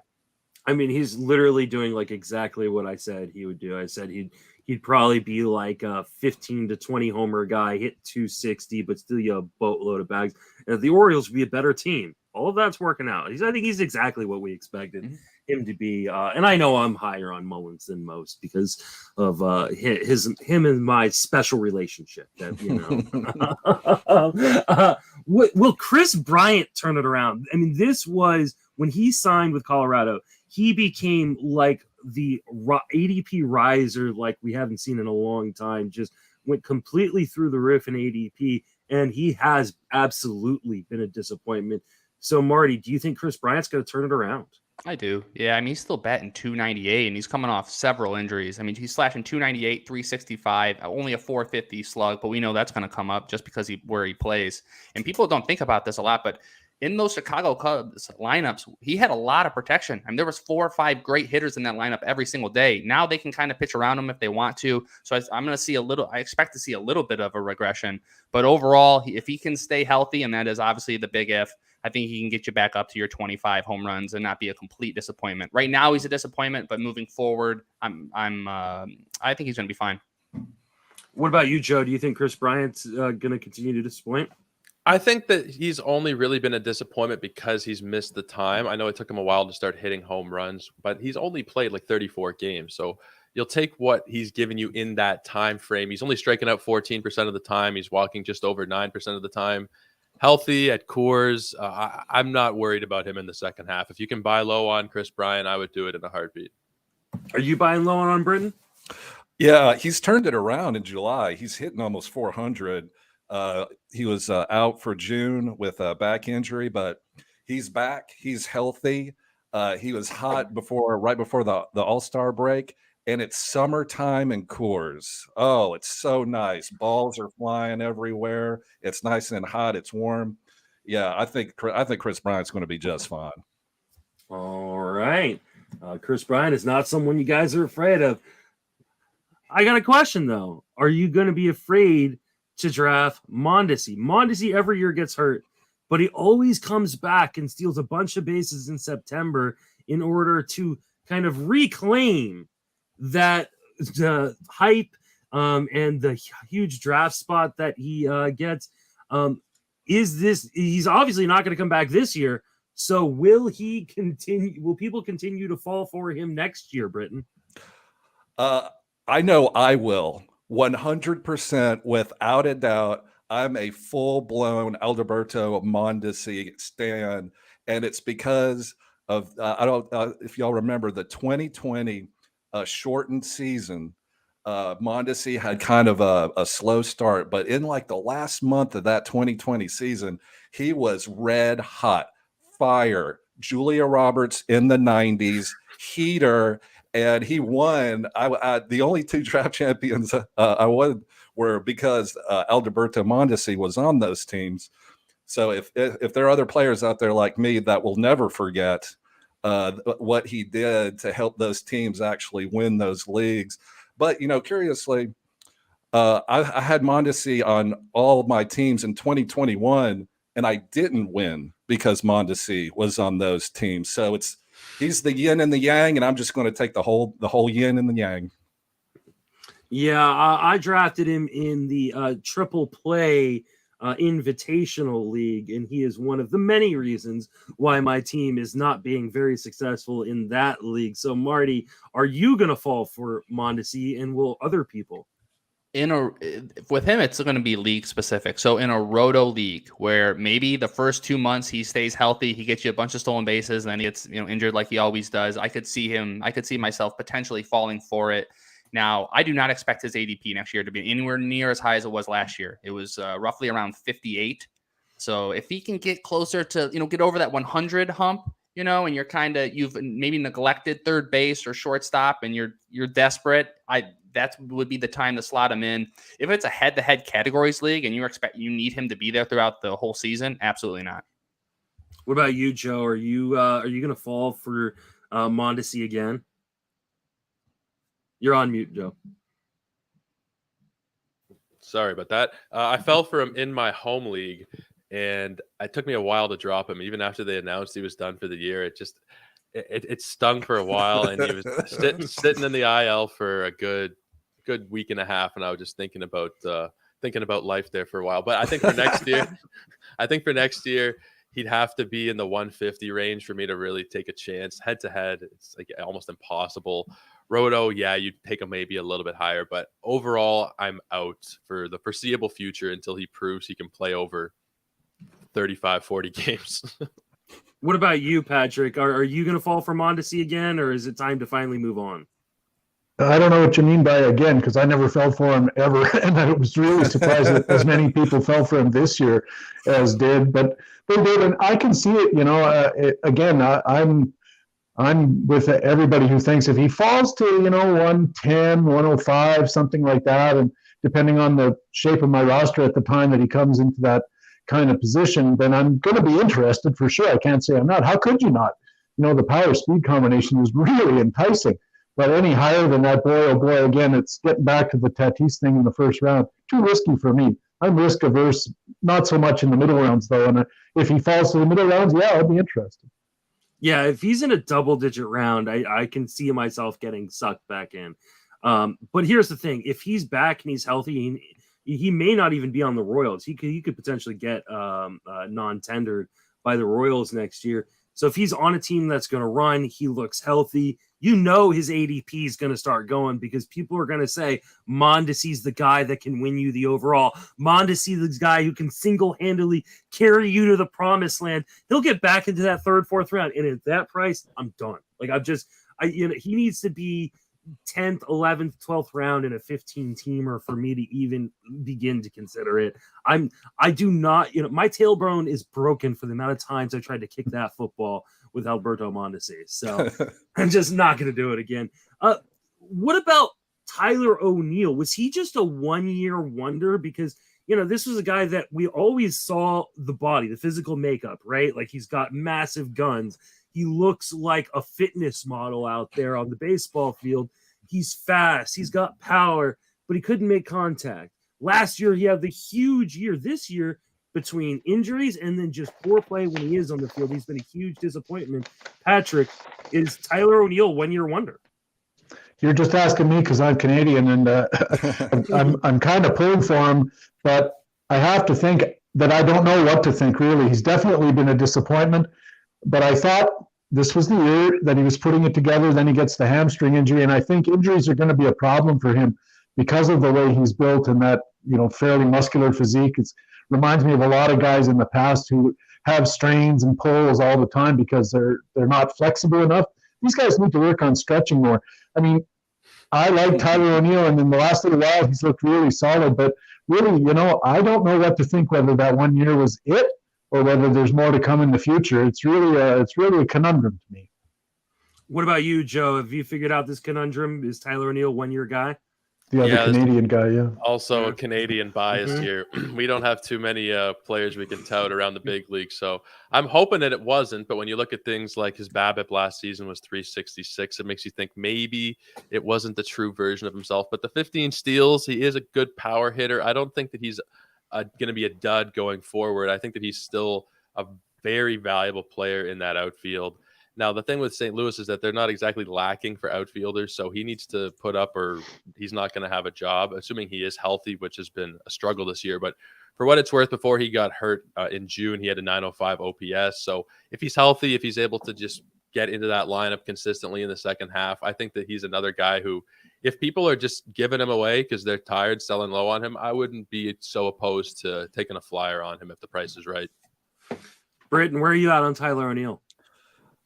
I mean, he's literally doing like exactly what I said he would do. I said he'd probably be like a 15 to 20 homer guy, hit 260, but still a boatload of bags. And the Orioles would be a better team. All of that's working out. I think he's exactly what we expected him to be. And I know I'm higher on Mullins than most because of him and my special relationship. That will Chris Bryant turn it around? I mean, this was when he signed with Colorado. He became like the ADP riser like we haven't seen in a long time. Just went completely through the roof in ADP, and he has absolutely been a disappointment. So, Marty, do you think Chris Bryant's going to turn it around? I do. Yeah, I mean, he's still batting 298, and he's coming off several injuries. I mean, he's slashing 298, 365, only a 450 slug, but we know that's going to come up just because where he plays. And people don't think about this a lot, but in those Chicago Cubs lineups, he had a lot of protection. I mean, there was 4 or 5 great hitters in that lineup every single day. Now they can kind of pitch around him if they want to. So I'm going to see I expect to see a little bit of a regression. But overall, if he can stay healthy, and that is obviously the big if, I think he can get you back up to your 25 home runs and not be a complete disappointment. Right now, he's a disappointment, but moving forward, I think he's going to be fine. What about you, Joe? Do you think Chris Bryant's going to continue to disappoint? I think that he's only really been a disappointment because he's missed the time. I know it took him a while to start hitting home runs, but he's only played like 34 games. So you'll take what he's given you in that time frame. He's only striking out 14% of the time. He's walking just over 9% of the time. Healthy at Coors. I'm not worried about him in the second half. If you can buy low on Chris Bryant, I would do it in a heartbeat. Are you buying low on Britton? Yeah, he's turned it around in July. He's hitting almost 400. He was out for June with a back injury, but he's back. He's healthy. He was hot right before the All-Star break, and it's summertime in Coors. Oh, it's so nice. Balls are flying everywhere. It's nice and hot. It's warm. Yeah, I think Chris Bryant's going to be just fine. All right. Chris Bryant is not someone you guys are afraid of. I got a question, though. Are you going to be afraid to draft Mondesi? Mondesi every year gets hurt, but he always comes back and steals a bunch of bases in September in order to kind of reclaim that hype and the huge draft spot that he gets. He's obviously not going to come back this year. So will people continue to fall for him next year, Britton? I know I will. 100% without a doubt. I'm a full-blown Alberto Mondesi stan, and it's because of if y'all remember the 2020 shortened season. Mondesi had kind of a slow start, but in like the last month of that 2020 season, he was red hot, fire. Julia Roberts in the 90s, heater. And he won. The only 2 draft champions I won were because Alberto Mondesi was on those teams. So if there are other players out there like me that will never forget what he did to help those teams actually win those leagues. But, curiously, I had Mondesi on all of my teams in 2021, and I didn't win because Mondesi was on those teams. So he's the yin and the yang, and I'm just going to take the whole yin and the yang. Yeah, I drafted him in the triple play invitational league, and he is one of the many reasons why my team is not being very successful in that league. So, Marty, are you going to fall for Mondesi, and will other people? With him, it's going to be league specific. So in a roto league where maybe the first 2 months he stays healthy, he gets you a bunch of stolen bases, and then he gets injured like he always does. I could see myself potentially falling for it. Now, I do not expect his ADP next year to be anywhere near as high as it was last year. It was roughly around 58. So if he can get closer to get over that 100 hump, and you've maybe neglected third base or shortstop, and you're desperate, that would be the time to slot him in. If it's a head-to-head categories league and you need him to be there throughout the whole season, absolutely not. What about you, Joe? Are you going to fall for Mondesi again? You're on mute, Joe. Sorry about that. I fell for him in my home league, and it took me a while to drop him. Even after they announced he was done for the year, it stung for a while, and he was sitting in the IL for a good week and a half, and I was just thinking about life there for a while. But I think for next year, he'd have to be in the 150 range for me to really take a chance. Head to head, it's like almost impossible. Roto, yeah, you'd take him maybe a little bit higher, but overall, I'm out for the foreseeable future until he proves he can play over 35, 40 games. What about you, Patrick? Are you going to fall for Mondesi again, or is it time to finally move on? I don't know what you mean by again, because I never fell for him ever, and I was really surprised that as many people fell for him this year as did. But they did, and I can see it. I'm with everybody who thinks if he falls to 110, 105, something like that, and depending on the shape of my roster at the time that he comes into that kind of position, then I'm going to be interested for sure. I can't say I'm not. How could you not? The power speed combination is really enticing. But any higher than that, boy, oh boy, again, it's getting back to the Tatis thing in the first round. Too risky for me. I'm risk averse, not so much in the middle rounds, though. And if he falls to the middle rounds, yeah, I'll be interested. Yeah, if he's in a double-digit round, I can see myself getting sucked back in. But here's the thing. If he's back and he's healthy, he may not even be on the Royals. He could potentially get non-tendered by the Royals next year. So if he's on a team that's going to run, he looks healthy, his ADP is going to start going because people are going to say Mondesi's the guy that can win you the overall. Mondesi's the guy who can single-handedly carry you to the promised land. He'll get back into that third, fourth round. And at that price, I'm done. Like he needs to be 10th, 11th, 12th round in a 15-teamer for me to even begin to consider it. I do not, my tailbone is broken for the amount of times I tried to kick that football with Alberto Mondesi. So I'm just not going to do it again. What about Tyler O'Neill? Was he just a one-year wonder? Because, this was a guy that we always saw the body, the physical makeup, right? Like he's got massive guns. He looks like a fitness model out there on the baseball field. He's fast. He's got power, but he couldn't make contact. Last year, he had the huge year. This year, between injuries and then just poor play when he is on the field, he's been a huge disappointment. Patrick, is Tyler O'Neill one-year wonder? You're just asking me because I'm Canadian and I'm kind of pulling for him, but I have to think that I don't know what to think, really. He's definitely been a disappointment. But I thought this was the year that he was putting it together. Then he gets the hamstring injury. And I think injuries are going to be a problem for him because of the way he's built and that, fairly muscular physique. It reminds me of a lot of guys in the past who have strains and pulls all the time because they're not flexible enough. These guys need to work on stretching more. I mean, I like Tyler O'Neill, and in the last little while, he's looked really solid. But really, I don't know what to think, whether that 1 year was it or whether there's more to come in the future. It's really a conundrum to me. What about you, Joe? Have you figured out this conundrum? Is Tyler O'Neill one-year guy? The other Canadian guy, yeah. Also a Canadian bias here. We don't have too many players we can tout around the big league. So I'm hoping that it wasn't. But when you look at things like his BABIP last season was 366, it makes you think maybe it wasn't the true version of himself. But the 15 steals, he is a good power hitter. I don't think that he's going to be a dud going forward. I think that he's still a very valuable player in that outfield. Now, the thing with St. Louis is that they're not exactly lacking for outfielders, so he needs to put up or he's not going to have a job, assuming he is healthy, which has been a struggle this year. But for what it's worth, before he got hurt in June, he had a 905 OPS. So if he's healthy, if he's able to just get into that lineup consistently in the second half, I think that he's another guy who, if people are just giving him away because they're tired selling low on him, I wouldn't be so opposed to taking a flyer on him if the price is right. Britton, where are you at on Tyler O'Neill?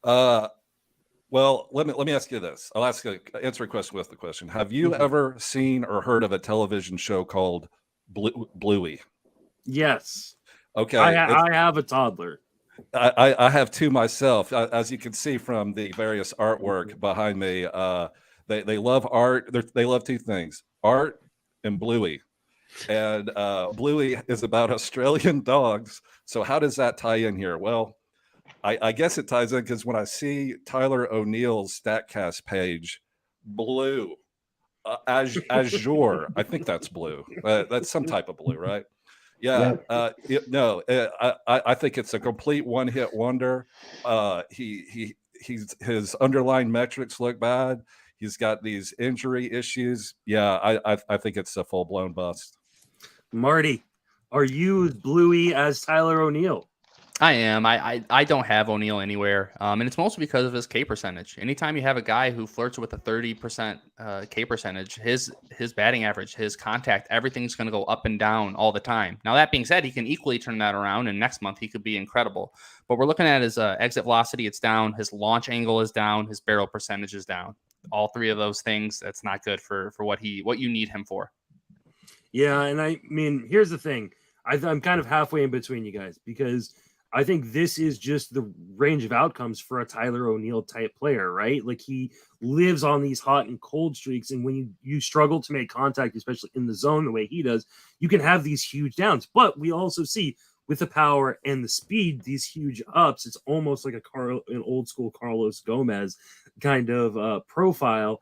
Well, let me ask you this. I'll answer a question with the question. Have you ever seen or heard of a television show called Bluey? Yes. Okay. I have a toddler. I have two myself. As you can see from the various artwork behind me, they love art. They love two things: art and Bluey. And Bluey is about Australian dogs. So how does that tie in here? Well, I guess it ties in because when I see Tyler O'Neill's StatCast page, blue, azure, I think that's blue. That's some type of blue, right? Yeah. I think it's a complete one-hit wonder. His underlying metrics look bad. He's got these injury issues. Yeah, I think it's a full-blown bust. Marty, are you as bluey as Tyler O'Neill? I am. I don't have O'Neill anywhere, and it's mostly because of his K percentage. Anytime you have a guy who flirts with a 30% K percentage, his batting average, his contact, everything's going to go up and down all the time. Now, that being said, he can equally turn that around, and next month he could be incredible. But we're looking at his exit velocity, it's down. His launch angle is down. His barrel percentage is down. All three of those things, that's not good for what you need him for. Yeah, and I mean, here's the thing. I'm kind of halfway in between you guys because I think this is just the range of outcomes for a Tyler O'Neill type player, right? Like he lives on these hot and cold streaks. And when you struggle to make contact, especially in the zone, the way he does, you can have these huge downs. But we also see with the power and the speed, these huge ups, it's almost like an old school Carlos Gomez kind of profile.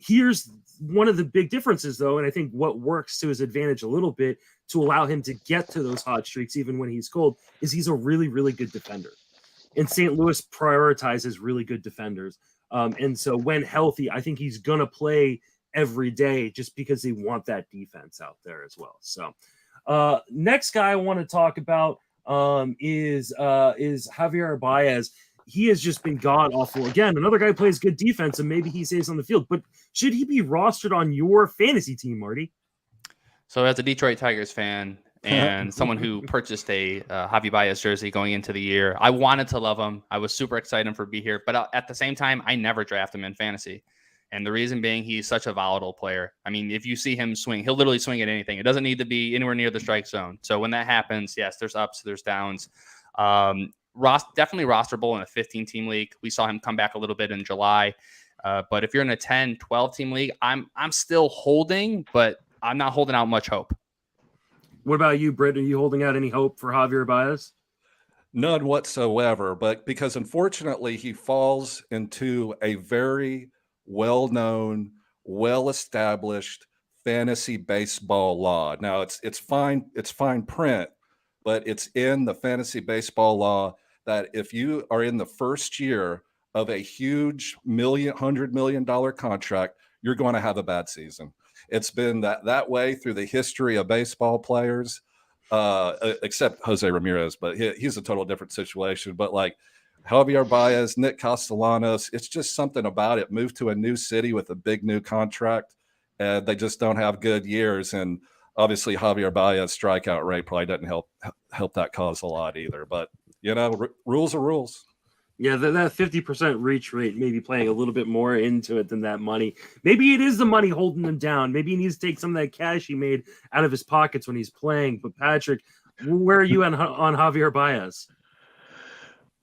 Here's one of the big differences, though, and I think what works to his advantage a little bit to allow him to get to those hot streaks even when he's cold is he's a really, really good defender. And St. Louis prioritizes really good defenders. And so when healthy, I think he's going to play every day just because they want that defense out there as well. So next guy I want to talk about is Javier Baez. He has just been god awful. Again, another guy who plays good defense, and maybe he stays on the field. But should he be rostered on your fantasy team, Marty? So as a Detroit Tigers fan and someone who purchased a Javi Baez jersey going into the year, I wanted to love him. I was super excited for him to be here. But at the same time, I never draft him in fantasy. And the reason being, he's such a volatile player. I mean, if you see him swing, he'll literally swing at anything. It doesn't need to be anywhere near the strike zone. So when that happens, yes, there's ups, there's downs. Definitely rosterable in a 15-team league. We saw him come back a little bit in July. But if you're in a 10, 12-team league, I'm still holding, but I'm not holding out much hope. What about you, Britt? Are you holding out any hope for Javier Baez? None whatsoever, but because unfortunately he falls into a very well-known, well-established fantasy baseball law. Now it's fine print, but it's in the fantasy baseball law that if you are in the first year of a huge $100 million contract, you're going to have a bad season. It's been that way through the history of baseball players, except Jose Ramirez, but he's a total different situation. But like Javier Baez, Nick Castellanos, it's just something about it. Moved to a new city with a big new contract, and they just don't have good years. And obviously Javier Baez strikeout rate probably doesn't help that cause a lot either. But, rules are rules. Yeah, that 50% reach rate may be playing a little bit more into it than that money. Maybe it is the money holding him down. Maybe he needs to take some of that cash he made out of his pockets when he's playing. But Patrick, where are you on Javier Baez?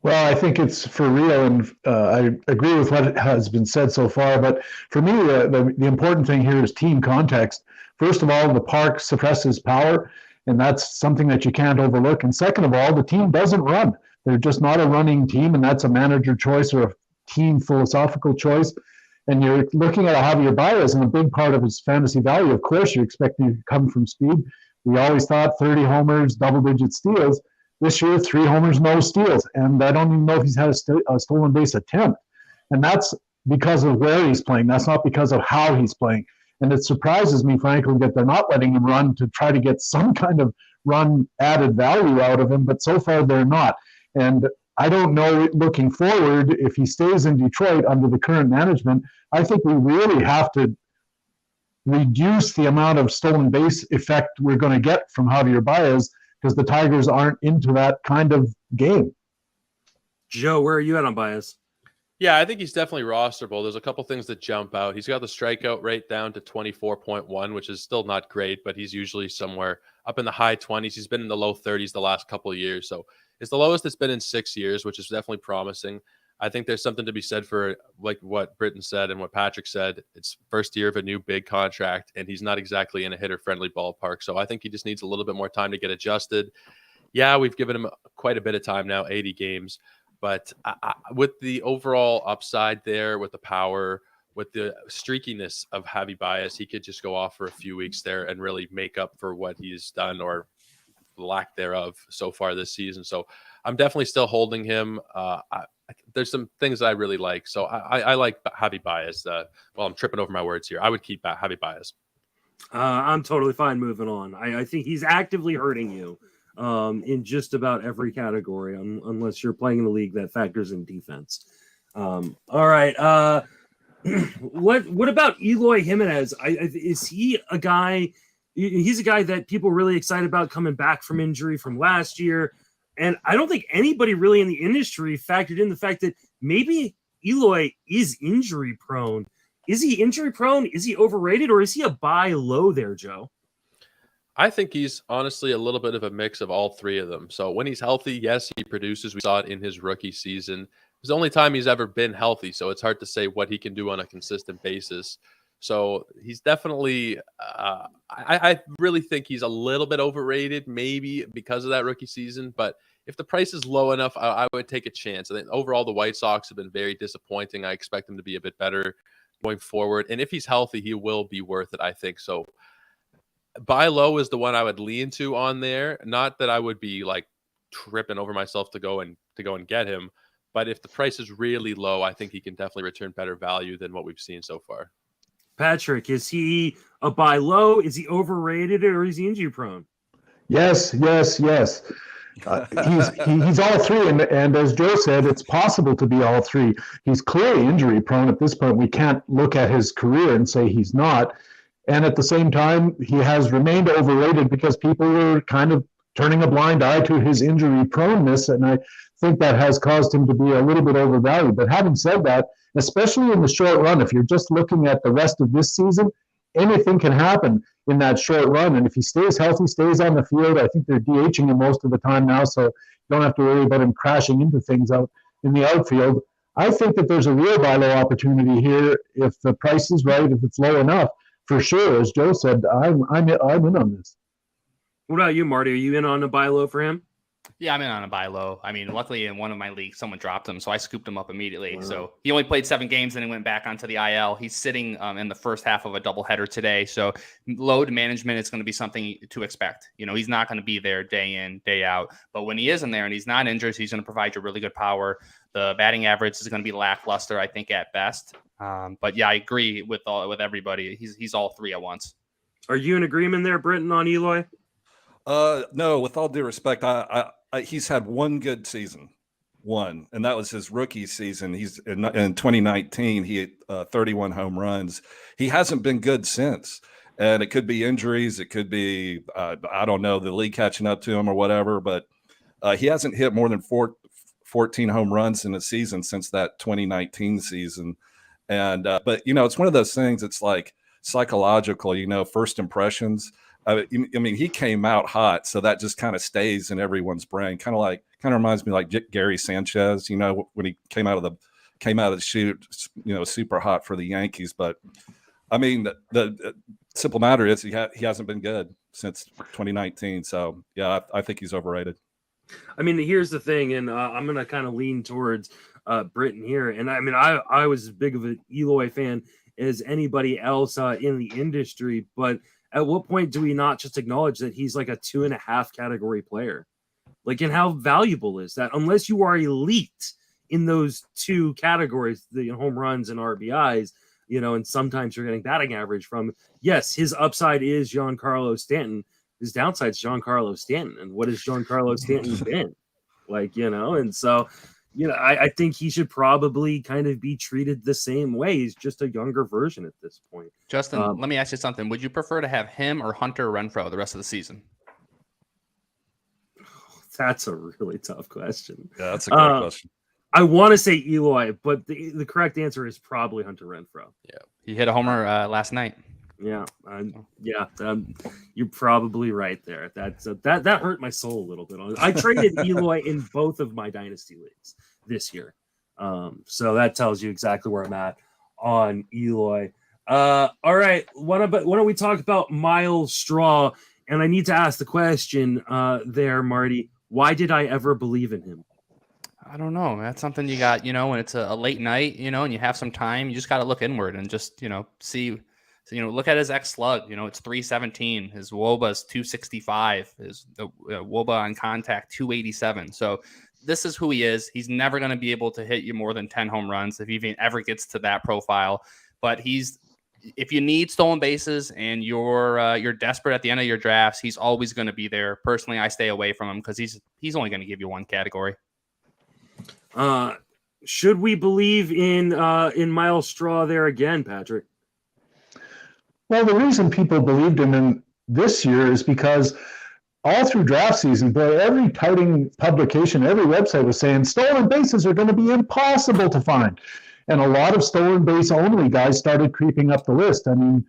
Well, I think it's for real, and I agree with what has been said so far. But for me, the important thing here is team context. First of all, the park suppresses power, and that's something that you can't overlook. And second of all, the team doesn't run. They're just not a running team, and that's a manager choice or a team philosophical choice. And you're looking at a Javier Baez, and a big part of his fantasy value, of course, you're expecting to come from speed. We always thought 30 homers, double-digit steals. This year, 3 homers, no steals. And I don't even know if he's had a stolen base attempt. And that's because of where he's playing. That's not because of how he's playing. And it surprises me, frankly, that they're not letting him run to try to get some kind of run added value out of him. But so far, they're not. And I don't know, looking forward, if he stays in Detroit under the current management, I think we really have to reduce the amount of stolen base effect we're going to get from Javier Baez, because the Tigers aren't into that kind of game. Joe, where are you at on Baez? Yeah, I think he's definitely rosterable. There's a couple things that jump out. He's got the strikeout rate down to 24.1, which is still not great, but he's usually somewhere up in the high 20s. He's been in the low 30s the last couple of years. So it's the lowest it's been in 6 years, which is definitely promising. I think there's something to be said for, like what Britton said and what Patrick said. It's first year of a new big contract, and he's not exactly in a hitter-friendly ballpark. So I think he just needs a little bit more time to get adjusted. Yeah, we've given him quite a bit of time now, 80 games. But with the overall upside there, with the power, with the streakiness of Javi Baez, he could just go off for a few weeks there and really make up for what he's done or lack thereof so far this season. So I'm definitely still holding him. There's some things I really like. So I like Javi Baez. I'm tripping over my words here. I would keep Javi Baez. I'm totally fine moving on. I think he's actively hurting you in just about every category, unless you're playing in a league that factors in defense. All right. What about Eloy Jimenez? Is he a guy? He's a guy that people are really excited about coming back from injury from last year. And I don't think anybody really in the industry factored in the fact that maybe Eloy is injury prone. Is he injury prone? Is he overrated? Or is he a buy low there, Joe? I think he's honestly a little bit of a mix of all three of them. So when he's healthy, yes, he produces. We saw it in his rookie season. It's the only time he's ever been healthy, so it's hard to say what he can do on a consistent basis. So he's definitely, I really think he's a little bit overrated, maybe because of that rookie season. But if the price is low enough, I would take a chance. I think overall the White Sox have been very disappointing. I expect him to be a bit better going forward. And if he's healthy, he will be worth it, I think. So buy low is the one I would lean to on there. Not that I would be like tripping over myself to go and get him. But if the price is really low, I think he can definitely return better value than what we've seen so far. Patrick, is he a buy low? Is he overrated, or is he injury prone? Yes. He's all three, and as Joe said, it's possible to be all three. He's clearly injury prone at this point. We can't look at his career and say he's not. And at the same time, he has remained overrated because people were kind of turning a blind eye to his injury proneness, and I think that has caused him to be a little bit overvalued. But having said that, especially in the short run, if you're just looking at the rest of this season, anything can happen in that short run. And if he stays healthy, stays on the field, I think they're DHing him most of the time now, so you don't have to worry about him crashing into things out in the outfield. I think that there's a real buy low opportunity here if the price is right, if it's low enough. For sure, as Joe said, I'm in on this. What about you, Marty? Are you in on a buy low for him? Yeah, I'm in on a buy low. I mean, luckily in one of my leagues, someone dropped him, so I scooped him up immediately. Wow. So he only played 7 games and he went back onto the IL. He's sitting in the first half of a doubleheader today. So load management is going to be something to expect. You know, he's not going to be there day in, day out. But when he is in there and he's not injured, he's going to provide you really good power. The batting average is going to be lackluster, I think, at best. But yeah, I agree with everybody. He's all three at once. Are you in agreement there, Britton, on Eloy? No, with all due respect, he's had one good season, and that was his rookie season. He's in 2019, he had 31 home runs. He hasn't been good since, and it could be injuries. It could be, I don't know, the league catching up to him or whatever, but he hasn't hit more than 14 home runs in a season since that 2019 season. And, but, you know, it's one of those things, it's like psychological, you know, first impressions. I mean, he came out hot, so that just kind of stays in everyone's brain. Kind of reminds me like Gary Sanchez, you know, when he came out of the chute, you know, super hot for the Yankees. But I mean, the simple matter is he hasn't been good since 2019. So yeah, I think he's overrated. I mean, here's the thing, and I'm gonna kind of lean towards Britton here. And I mean, I was as big of an Eloy fan as anybody else in the industry, but at what point do we not just acknowledge that he's like a 2.5 category player? Like, and how valuable is that? Unless you are elite in those 2 categories, the home runs and RBIs, you know, and sometimes you're getting batting average from. Yes, his upside is Giancarlo Stanton. His downside is Giancarlo Stanton. And what has Giancarlo Stanton been? Like, you know, and so, you know, I think he should probably kind of be treated the same way. He's just a younger version at this point. Justin, let me ask you something. Would you prefer to have him or Hunter Renfroe the rest of the season? That's a really tough question. Yeah, that's a great question. I want to say Eloy, but the correct answer is probably Hunter Renfroe. Yeah, he hit a homer last night. Yeah, you're probably right there. That hurt my soul a little bit. I traded Eloy in both of my dynasty leagues this year, so that tells you exactly where I'm at on Eloy. All right, why don't we talk about Miles Straw? And I need to ask the question there, Marty. Why did I ever believe in him? I don't know. That's something you got, you know, when it's a late night, you know, and you have some time, you just got to look inward and just, you know, see. So, you know, look at his X slug. You know, it's 317. His WOBA's 265. His WOBA on contact 287. So this is who he is. He's never going to be able to hit you more than 10 home runs if he even ever gets to that profile. But if you need stolen bases and you're desperate at the end of your drafts, he's always going to be there. Personally, I stay away from him because he's only going to give you one category. Should we believe in Miles Straw there again, Patrick? Well, the reason people believed him in this year is because all through draft season, boy, every touting publication, every website was saying stolen bases are going to be impossible to find. And a lot of stolen base only guys started creeping up the list. I mean,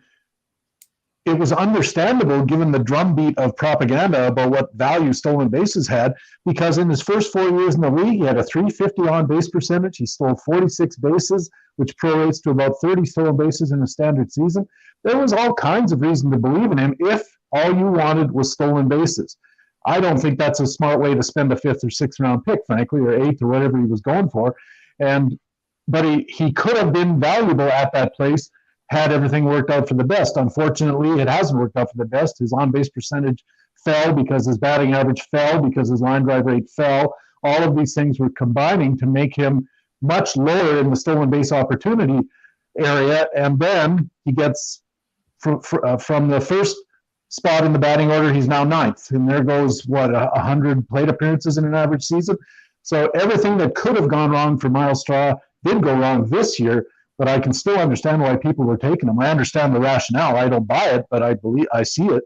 it was understandable given the drumbeat of propaganda about what value stolen bases had, because in his first 4 years in the league, he had a .350 on base percentage. He stole 46 bases, which prorates to about 30 stolen bases in a standard season. There was all kinds of reason to believe in him if all you wanted was stolen bases. I don't think that's a smart way to spend a 5th or 6th round pick, frankly, or 8th or whatever he was going for. But he could have been valuable at that place had everything worked out for the best. Unfortunately, it hasn't worked out for the best. His on-base percentage fell because his batting average fell, because his line drive rate fell. All of these things were combining to make him much lower in the stolen base opportunity area. And then he gets, from the first spot in the batting order, he's now 9th. And there goes, 100 plate appearances in an average season. So everything that could have gone wrong for Myles Straw did go wrong this year. But I can still understand why people were taking him. I understand the rationale. I don't buy it, but I see it.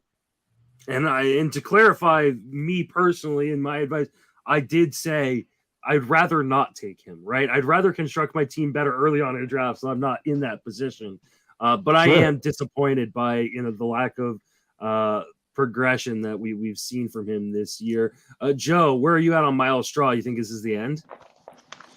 And to clarify, me personally, in my advice, I did say I'd rather not take him, right? I'd rather construct my team better early on in a draft, so I'm not in that position. But I am disappointed by the lack of progression that we've seen from him this year. Joe, where are you at on Myles Straw? You think this is the end?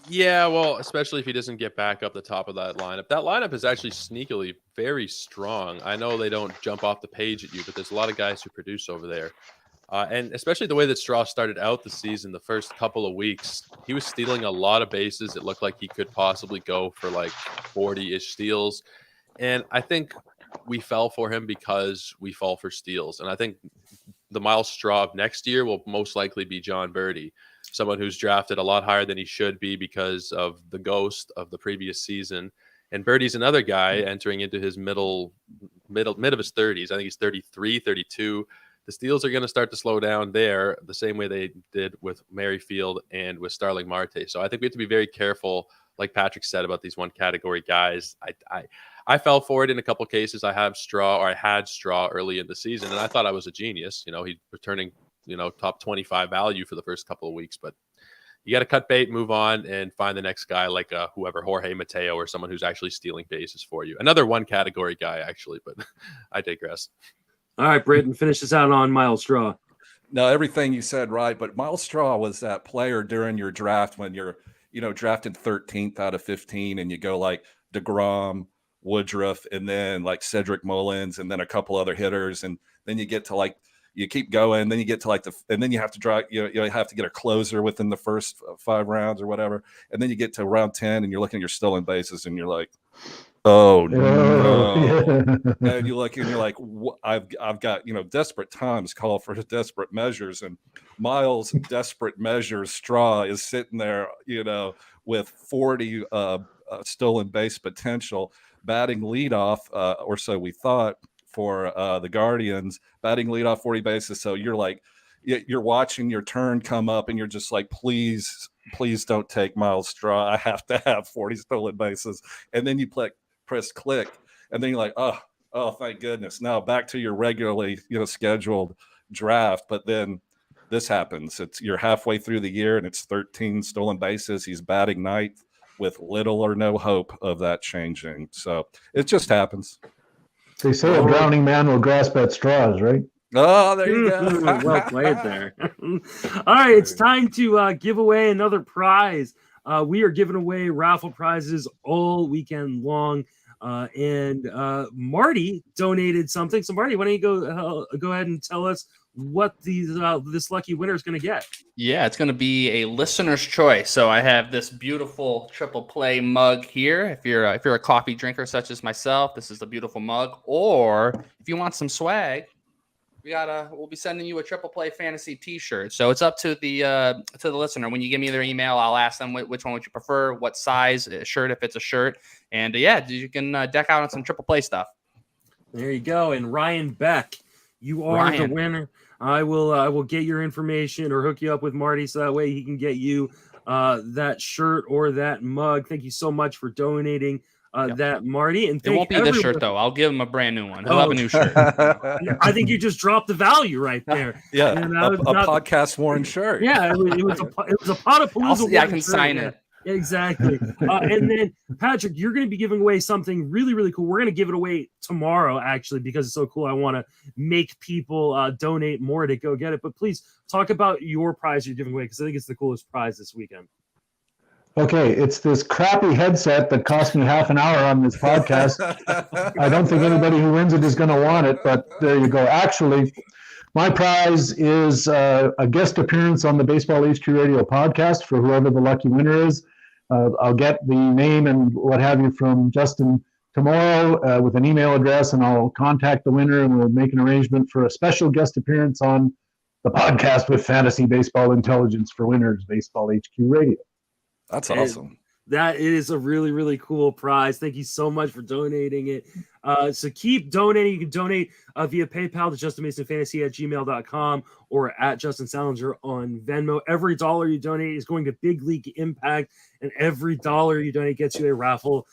Yeah, well, especially if he doesn't get back up the top of that lineup. That lineup is actually sneakily very strong. I know they don't jump off the page at you, but there's a lot of guys who produce over there. And especially the way that Straw started out the season, the first couple of weeks, he was stealing a lot of bases. It looked like he could possibly go for like 40-ish steals. And I think we fell for him because we fall for steals. And I think the Myles Straw of next year will most likely be John Birdie, someone who's drafted a lot higher than he should be because of the ghost of the previous season. And Birdie's another guy entering into his mid of his 30s. I think he's 33, 32. The steals are going to start to slow down there the same way they did with Merrifield and with Starling Marte. So I think we have to be very careful, like Patrick said, about these one category guys. I fell for it in a couple cases. I had Straw early in the season, and I thought I was a genius. He's returning top 25 value for the first couple of weeks, but you got to cut bait, move on, and find the next guy like whoever, Jorge Mateo, or someone who's actually stealing bases for you. Another one category guy, actually, but I digress. All right, Britton, finish this out on Myles Straw. No, everything you said right, but Myles Straw was that player during your draft when you're, drafted 13th out of 15, and you go like DeGrom, Woodruff, and then like Cedric Mullins, and then a couple other hitters, and then you get to like, you keep going, then you get to like and then you have to draw, you have to get a closer within the first 5 rounds or whatever, and then you get to round 10, and you're looking at your stolen bases, and you're like, oh no, and you look and you're like, I've got desperate times call for desperate measures, and Myles desperate measures Straw is sitting there, with 40 stolen base potential, batting leadoff, or so we thought, for the Guardians, batting leadoff 40 bases. So you're like, you're watching your turn come up, and you're just like, please don't take Myles Straw. I have to have 40 stolen bases. And then you press click, and then you're like, oh, thank goodness. Now back to your regularly scheduled draft. But then this happens. You're halfway through the year, and it's 13 stolen bases. He's batting 9th with little or no hope of that changing. So it just happens. They say a drowning man will grasp at straws, right? Oh, there you go. Well played there. All right, it's time to give away another prize. We are giving away raffle prizes all weekend long. And Marty donated something. So Marty, why don't you go ahead and tell us what this lucky winner is going to get? Yeah, it's going to be a listener's choice. So I have this beautiful triple play mug here. If you're a coffee drinker such as myself, this is a beautiful mug. Or if you want some swag, we'll be sending you a triple play fantasy T-shirt. So it's up to the listener. When you give me their email, I'll ask them which one would you prefer, what size shirt if it's a shirt, and you can deck out on some triple play stuff. There you go. And Ryan Beck, you are the winner. I will get your information or hook you up with Marty so that way he can get you that shirt or that mug. Thank you so much for donating that, Marty. And it won't be this shirt though. I'll give him a brand new one. He'll have a new shirt. I think you just dropped the value right there. Yeah, a podcast worn shirt. Yeah, it was a Podapallooza. I can sign it. Exactly. And then, Patrick, you're going to be giving away something really, really cool. We're going to give it away tomorrow, actually, because it's so cool. I want to make people donate more to go get it. But please talk about your prize you're giving away, because I think it's the coolest prize this weekend. Okay, it's this crappy headset that cost me half an hour on this podcast. I don't think anybody who wins it is going to want it, but there you go. Actually, my prize is a guest appearance on the Baseball HQ Radio podcast for whoever the lucky winner is. I'll get the name and what have you from Justin tomorrow with an email address, and I'll contact the winner, and we'll make an arrangement for a special guest appearance on the podcast with Fantasy Baseball Intelligence for Winners, Baseball HQ Radio. That's awesome. That is a really, really cool prize. Thank you so much for donating it. So keep donating. You can donate via PayPal to justinmasonfantasy@gmail.com or at Justin Salinger on Venmo. Every dollar you donate is going to Big League Impact, and every dollar you donate gets you a raffle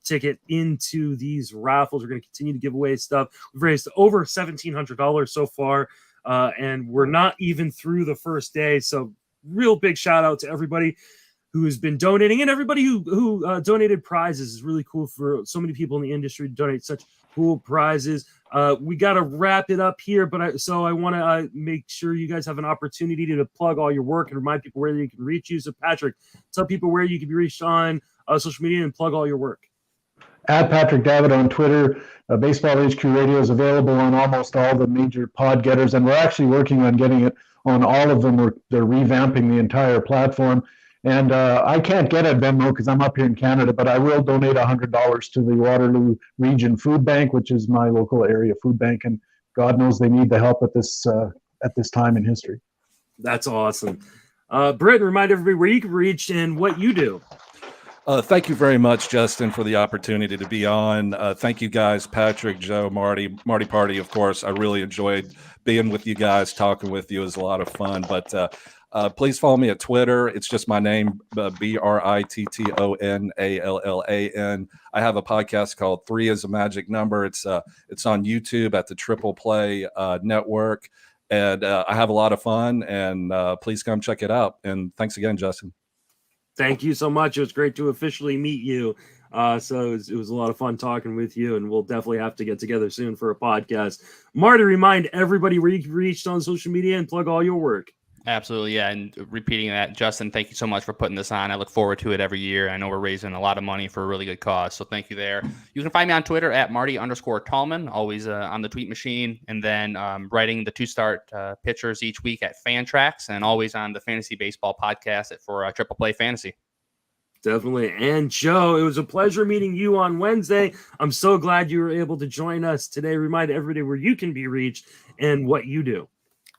ticket into these raffles. We're going to continue to give away stuff. We've raised over $1,700 so far, and we're not even through the first day. So real big shout out to everybody who has been donating, and everybody who donated prizes. Is really cool for so many people in the industry to donate such cool prizes. We got to wrap it up here, but I want to make sure you guys have an opportunity to plug all your work and remind people where they can reach you. So Patrick, tell people where you can be reached on social media and plug all your work. At Patrick Davitt on Twitter. Baseball HQ Radio is available on almost all the major pod getters, and we're actually working on getting it on all of them. They're revamping the entire platform. And I can't get at Venmo because I'm up here in Canada, but I will donate $100 to the Waterloo Region Food Bank, which is my local area food bank. And God knows they need the help at this time in history. That's awesome. Britt, remind everybody where you can reach and what you do. Thank you very much, Justin, for the opportunity to be on. Thank you guys, Patrick, Joe, Marty Party, of course. I really enjoyed being with you guys, talking with you. It was a lot of fun. But please follow me at Twitter. It's just my name, BrittonAllan. I have a podcast called 3 is a Magic Number. It's on YouTube at the Triple Play Network. And I have a lot of fun, and please come check it out. And thanks again, Justin. Thank you so much. It was great to officially meet you. So it was a lot of fun talking with you, and we'll definitely have to get together soon for a podcast. Marty, remind everybody where you can reach on social media and plug all your work. Absolutely, yeah. And repeating that, Justin, thank you so much for putting this on. I look forward to it every year. I know we're raising a lot of money for a really good cause, so thank you there. You can find me on Twitter at Marty_Tallman, always on the tweet machine, and then writing the 2-start pitchers each week at Fantrax, and always on the Fantasy Baseball podcast for Triple Play Fantasy. Definitely. And Joe, it was a pleasure meeting you on Wednesday. I'm so glad you were able to join us today. Remind everybody where you can be reached and what you do.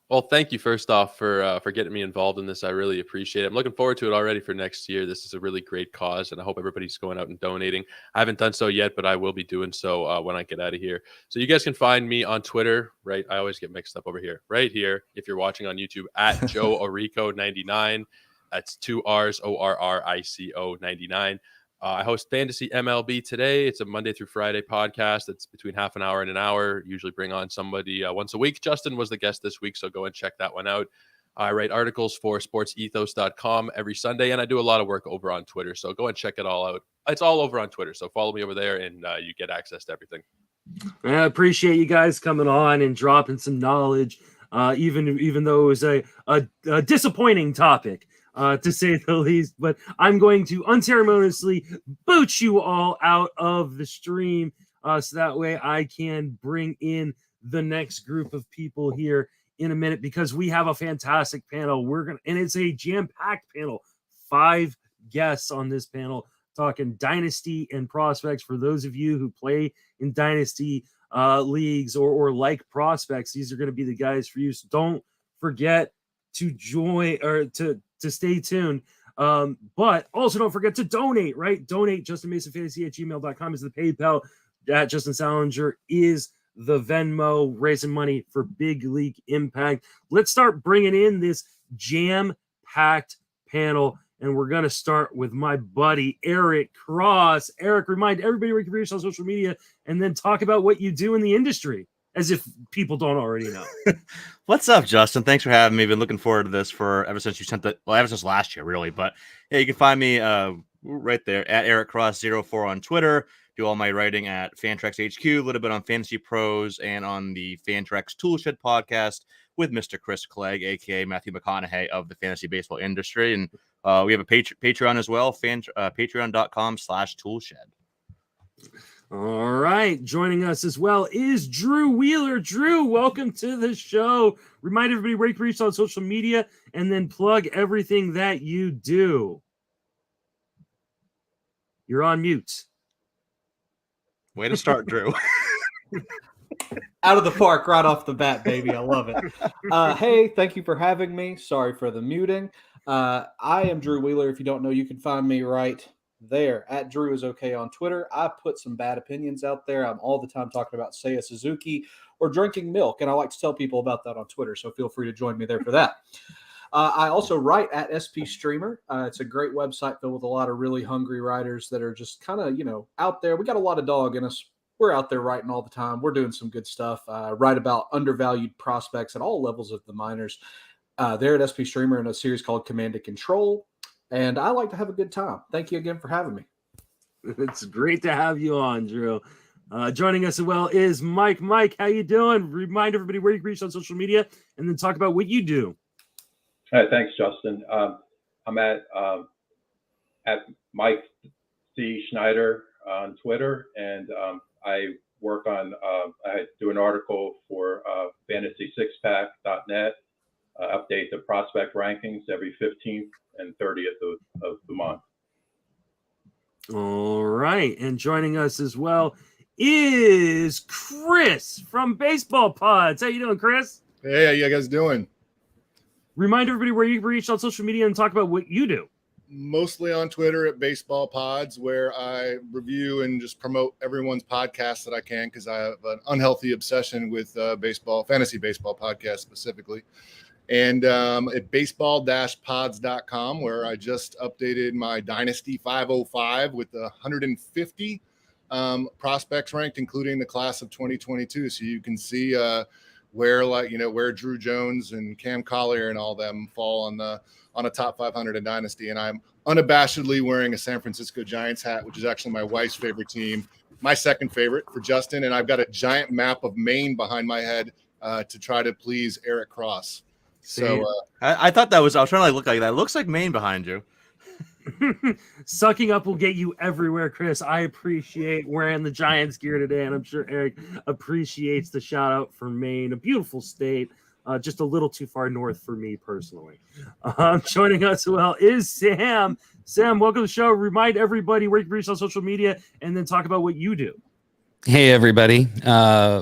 Well, thank you first off for getting me involved in this. I really appreciate it. I'm looking forward to it already for next year. This is a really great cause, and I hope everybody's going out and donating. I haven't done so yet, but I will be doing so when I get out of here. So you guys can find me on Twitter, right? I always get mixed up over here, right here. If you're watching on YouTube, at Joe Orico99. That's 2 R's, ORRICO 99. I host Fantasy MLB Today. It's a Monday through Friday podcast. It's between half an hour and an hour. Usually bring on somebody once a week. Justin was the guest this week, so go and check that one out. I write articles for sportsethos.com every Sunday, and I do a lot of work over on Twitter, so go and check it all out. It's all over on Twitter, so follow me over there, and you get access to everything. I appreciate you guys coming on and dropping some knowledge, even though it was a disappointing topic. To say the least, but I'm going to unceremoniously boot you all out of the stream so that way I can bring in the next group of people here in a minute, because we have a fantastic panel. And it's a jam-packed panel, 5 guests on this panel talking Dynasty and prospects. For those of you who play in Dynasty leagues or like prospects, these are going to be the guys for you. So don't forget to join or to stay tuned. But also don't forget to donate, right? Donate. JustinMasonFantasy@gmail.com is the PayPal. At Justin Salinger is the Venmo, raising money for Big League Impact. Let's start bringing in this jam-packed panel, and we're going to start with my buddy, Eric Cross. Eric, remind everybody where you can reach on social media, and then talk about what you do in the industry. as if people don't already know. What's up, Justin? Thanks for having me. Been looking forward to this ever since you sent ever since last year, really. But yeah, you can find me right there at EricCross04 on Twitter. Do all my writing at Fantrax HQ, a little bit on Fantasy Pros, and on the Fantrax Toolshed podcast with Mr. Chris Clegg, aka Matthew McConaughey of the fantasy baseball industry. And we have a Patreon as well, patreon.com/toolshed. All right. Joining us as well is Drew Wheeler. Drew, welcome to the show. Remind everybody where you can reach on social media and then plug everything that you do. You're on mute. Way to start, Drew. Out of the park right off the bat, baby. I love it. Hey, thank you for having me. Sorry for the muting. I am Drew Wheeler. If you don't know, you can find me right there at Drew is okay on Twitter. I put some bad opinions out there. I'm all the time talking about Seiya Suzuki or drinking milk, and I like to tell people about that on Twitter, so feel free to join me there for that. I also write at SP Streamer. It's a great website filled with a lot of really hungry writers that are just kind of, out there. We got a lot of dog in us. We're out there writing all the time. We're doing some good stuff. Write about undervalued prospects at all levels of the minors. There at SP Streamer in a series called Command and Control. And I like to have a good time. Thank you again for having me. It's great to have you on, Drew. Joining us as well is Mike. Mike, how you doing? Remind everybody where you can reach on social media and then talk about what you do. Hey, thanks, Justin. I'm at Mike C. Schneider on Twitter, and I work on, I do an article for fantasy6pack.net, update the prospect rankings every 15th and 30th of the month. All right. And joining us as well is Chris from Baseball Pods. How you doing, Chris? Hey, how you guys doing? Remind everybody where you can reach on social media and talk about what you do. Mostly on Twitter at Baseball Pods, where I review and just promote everyone's podcast that I can, because I have an unhealthy obsession with fantasy baseball podcast specifically. And at baseball-pods.com, where I just updated my Dynasty 505 with the 150 prospects ranked, including the class of 2022. So you can see where Drew Jones and Cam Collier and all them fall on a top 500 in Dynasty. And I'm unabashedly wearing a San Francisco Giants hat, which is actually my wife's favorite team, my second favorite for Justin. And I've got a giant map of Maine behind my head to try to please Eric Cross. So I thought I was trying to look like that. It looks like Maine behind you. Sucking up will get you everywhere, Chris. I appreciate wearing the Giants gear today, and I'm sure Eric appreciates the shout out for Maine, a beautiful state, just a little too far north for me personally. Joining us as well is Sam. Sam, welcome to the show. Remind everybody where you can reach on social media and then talk about what you do. Hey, everybody.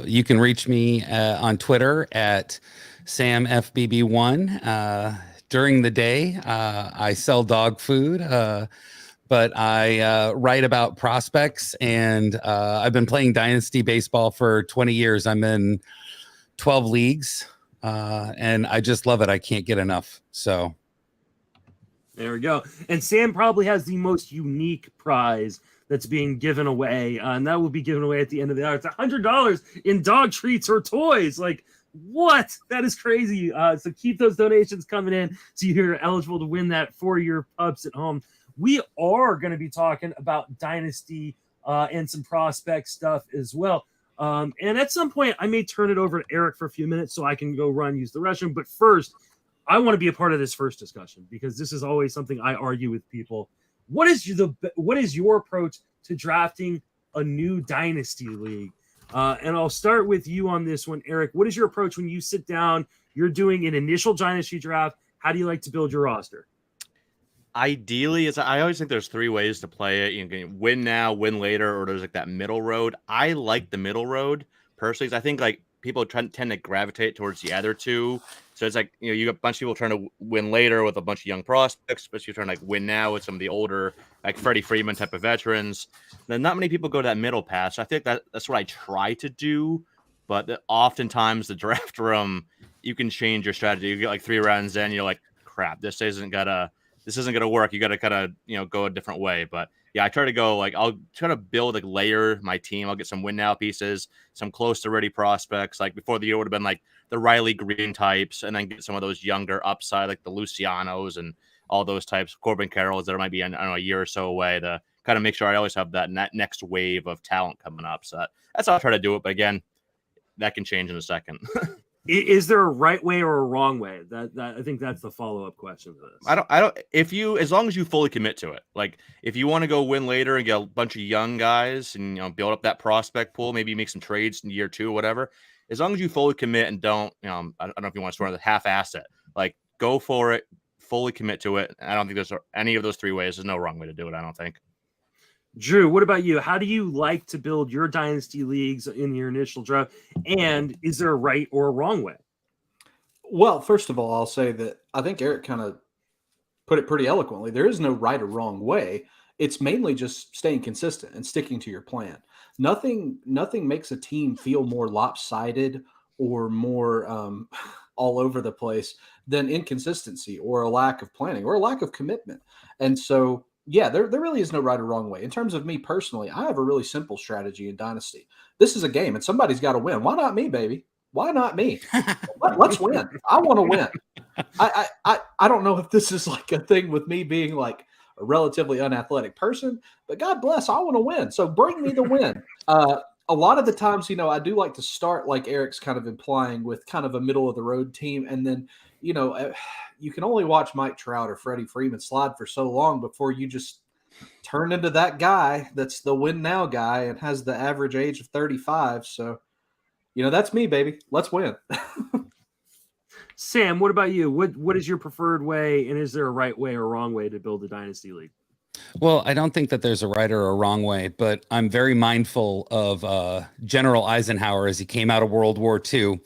You can reach me on Twitter at SamFBB1. During the day, I sell dog food, but I write about prospects, and I've been playing Dynasty baseball for 20 years. I'm in 12 leagues, and I just love it. I can't get enough. So there we go. And Sam probably has the most unique prize that's being given away, and that will be given away at the end of the hour. It's $100 in dog treats or toys. Like, what? That is crazy. So keep those donations coming in so you're eligible to win that for your pups at home. We are going to be talking about Dynasty and some prospect stuff as well. And at some point, I may turn it over to Eric for a few minutes so I can go use the restroom. But first, I want to be a part of this first discussion because this is always something I argue with people. What is your approach to drafting a new Dynasty league? And I'll start with you on this one, Eric. What is your approach when you sit down, you're doing an initial Dynasty draft? How do you like to build your roster? Ideally, I always think there's three ways to play it. You can win now, win later, or there's like that middle road. I like the middle road personally. I think like people tend to gravitate towards the other two. So it's like, you got a bunch of people trying to win later with a bunch of young prospects, but you're trying to like win now with some of the older, like Freddie Freeman type of veterans. Then not many people go that middle path. So I think that's what I try to do. But oftentimes the draft room, you can change your strategy. You get like 3 rounds in, you're like, crap, this isn't gonna work. You got to kind of, go a different way. But yeah, I try to go like I'll try to build like layer my team. I'll get some win now pieces, some close to ready prospects. Like before the year would have been like the Riley Green types, and then get some of those younger upside like the Lucianos and all those types, Corbin Carrolls that might be I don't know, a year or so away to kind of make sure I always have that next wave of talent coming up. So that's how I try to do it. But again, that can change in a second. Is there a right way or a wrong way? That I think that's the follow-up question to this. I don't as long as you fully commit to it. Like if you want to go win later and get a bunch of young guys and build up that prospect pool, maybe make some trades in year 2 or whatever. As long as you fully commit and don't, I don't know if you want to sort of the half asset. Like go for it, fully commit to it. I don't think there's any of those 3 ways. There's no wrong way to do it, I don't think. Drew, what about you? How do you like to build your dynasty leagues in your initial draft? And is there a right or a wrong way? Well, first of all, I'll say that I think Eric kind of put it pretty eloquently. There is no right or wrong way. It's mainly just staying consistent and sticking to your plan. Nothing makes a team feel more lopsided or more all over the place than inconsistency or a lack of planning or a lack of commitment. And so, yeah, there really is no right or wrong way. In terms of me personally, I have a really simple strategy in Dynasty. This is a game, and somebody's got to win. Why not me, baby? Why not me? Let's win. I want to win. I don't know if this is like a thing with me being like a relatively unathletic person, but God bless, I want to win. So bring me the win. A lot of the times, I do like to start like Eric's kind of implying with kind of a middle of the road team. And then, you can only watch Mike Trout or Freddie Freeman slide for so long before you just turn into that guy that's the win now guy and has the average age of 35. So, that's me, baby. Let's win. Sam, what about you? What is your preferred way, and is there a right way or wrong way to build a dynasty league? Well, I don't think that there's a right or a wrong way, but I'm very mindful of General Eisenhower as he came out of World War II.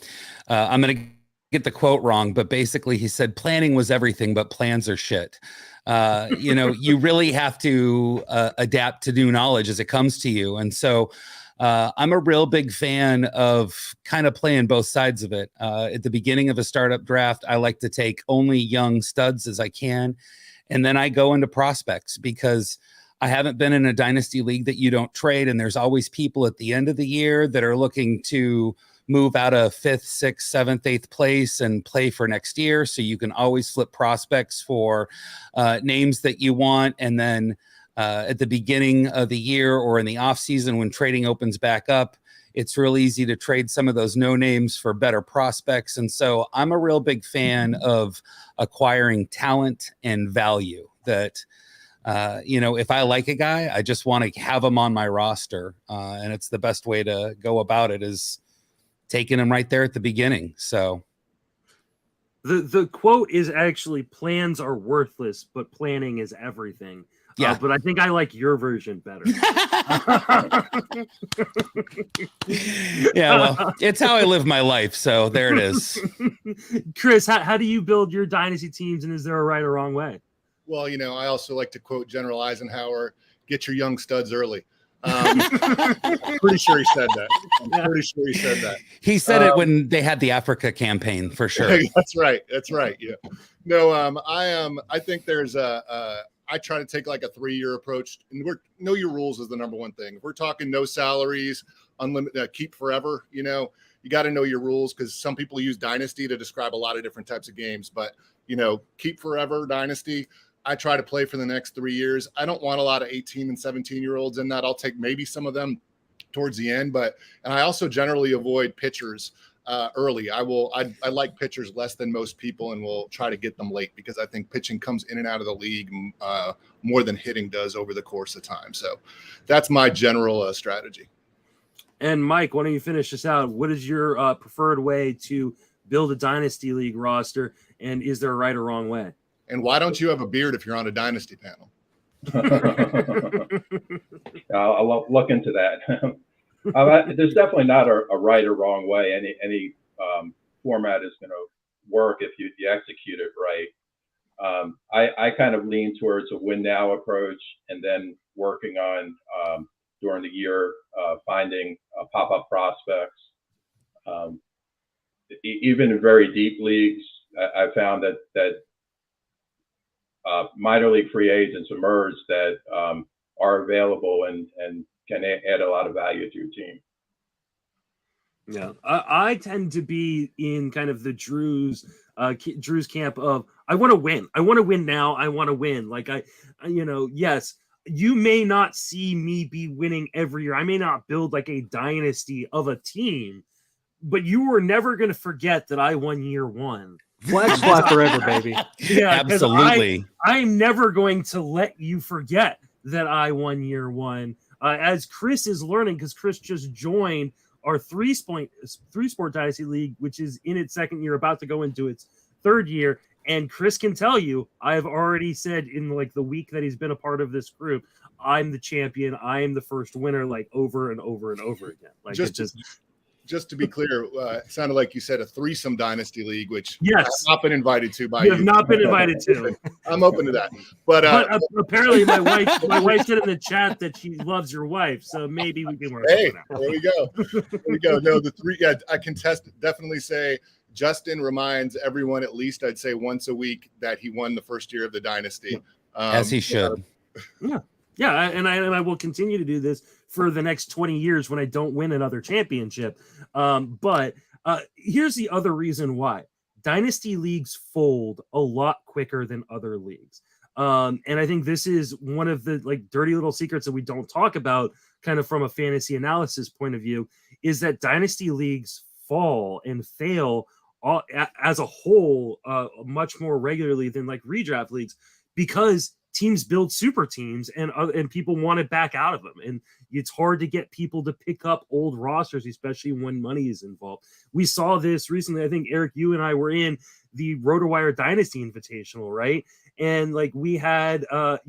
I'm going to get the quote wrong, but basically he said planning was everything, but plans are shit. You really have to adapt to new knowledge as it comes to you. And so I'm a real big fan of kind of playing both sides of it. At the beginning of a startup draft, I like to take only young studs as I can. And then I go into prospects because I haven't been in a dynasty league that you don't trade. And there's always people at the end of the year that are looking to move out of 5th, 6th, 7th, 8th place and play for next year. So you can always flip prospects for names that you want. And then at the beginning of the year or in the off season, when trading opens back up, it's real easy to trade some of those no names for better prospects. And so I'm a real big fan of acquiring talent and value that, if I like a guy, I just want to have him on my roster. And it's the best way to go about it is taking him right there at the beginning. So the quote is actually plans are worthless, but planning is everything. Yeah. But I think I like your version better. Yeah, well, it's how I live my life. So there it is. Chris, how do you build your dynasty teams, and is there a right or wrong way? Well, I also like to quote General Eisenhower, get your young studs early. Pretty sure he said that. He said it when they had the Africa campaign for sure. That's right. Yeah. No, I think there's I try to take like a 3-year approach, and know your rules is the number one thing. If we're talking no salaries, unlimited, keep forever, you got to know your rules, because some people use Dynasty to describe a lot of different types of games, but keep forever Dynasty. I try to play for the next 3 years. I don't want a lot of 18 and 17-year-olds in that. I'll take maybe some of them towards the end, and I also generally avoid pitchers early. I like pitchers less than most people, and will try to get them late, because I think pitching comes in and out of the league more than hitting does over the course of time. So that's my general strategy. And Mike, why don't you finish this out? What is your preferred way to build a dynasty league roster, and is there a right or wrong way? And why don't you have a beard if you're on a dynasty panel? I'll look into that. There's definitely not a right or wrong way. Any format is going to work if you execute it right. I kind of lean towards a win now approach, and then working on during the year finding pop-up prospects. Even in very deep leagues, I found that minor league free agents emerged that are available and can add a lot of value to your team. Yeah, I tend to be in kind of the Drew's camp of I want to win. I want to win now. I want to win. Like yes, you may not see me be winning every year. I may not build like a dynasty of a team, but you were never going to forget that I won year one. Flags fly forever, baby. Yeah, absolutely. I'm never going to let you forget that I won year one. As Chris is learning, because Chris just joined our three sport dynasty league, which is in its second year, about to go into its third year. And Chris can tell you, I've already said in like the week that he's been a part of this group, I'm the champion. I am the first winner, like over and over and over again. Like just to be clear, it sounded like you said a threesome dynasty league, which yes, I've not been invited to by you. Have not been invited to. I'm open to that. But apparently my wife said in the chat that she loves your wife, so maybe we can work. Hey, there we go. There we go. No, the three. Yeah, I can definitely say Justin reminds everyone at least I'd say once a week that he won the first year of the dynasty. As he should. Yeah, and I will continue to do this for the next 20 years when I don't win another championship. But here's the other reason why. Dynasty leagues fold a lot quicker than other leagues. And I think this is one of the like dirty little secrets that we don't talk about kind of from a fantasy analysis point of view, is that dynasty leagues fall and fail as a whole much more regularly than like redraft leagues, because teams build super teams and people want to back out of them. And it's hard to get people to pick up old rosters, especially when money is involved. We saw this recently. I think, Eric, you and I were in the RotoWire Dynasty Invitational, right? And like we had, it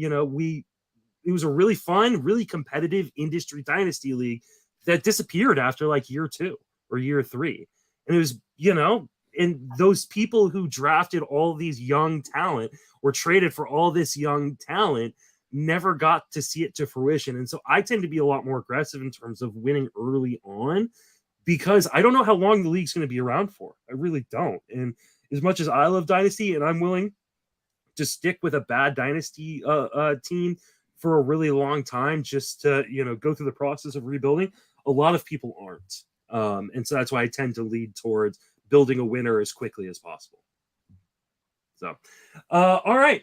was a really fun, really competitive industry dynasty league that disappeared after like year 2 or year 3. And it was, and those people who drafted all these young talent or traded for all this young talent never got to see it to fruition. And so I tend to be a lot more aggressive in terms of winning early on, because I don't know how long the league's going to be around for. I really don't. And as much as I love Dynasty and I'm willing to stick with a bad Dynasty team for a really long time just to, go through the process of rebuilding, a lot of people aren't. And so that's why I tend to lead towards building a winner as quickly as possible. So, all right.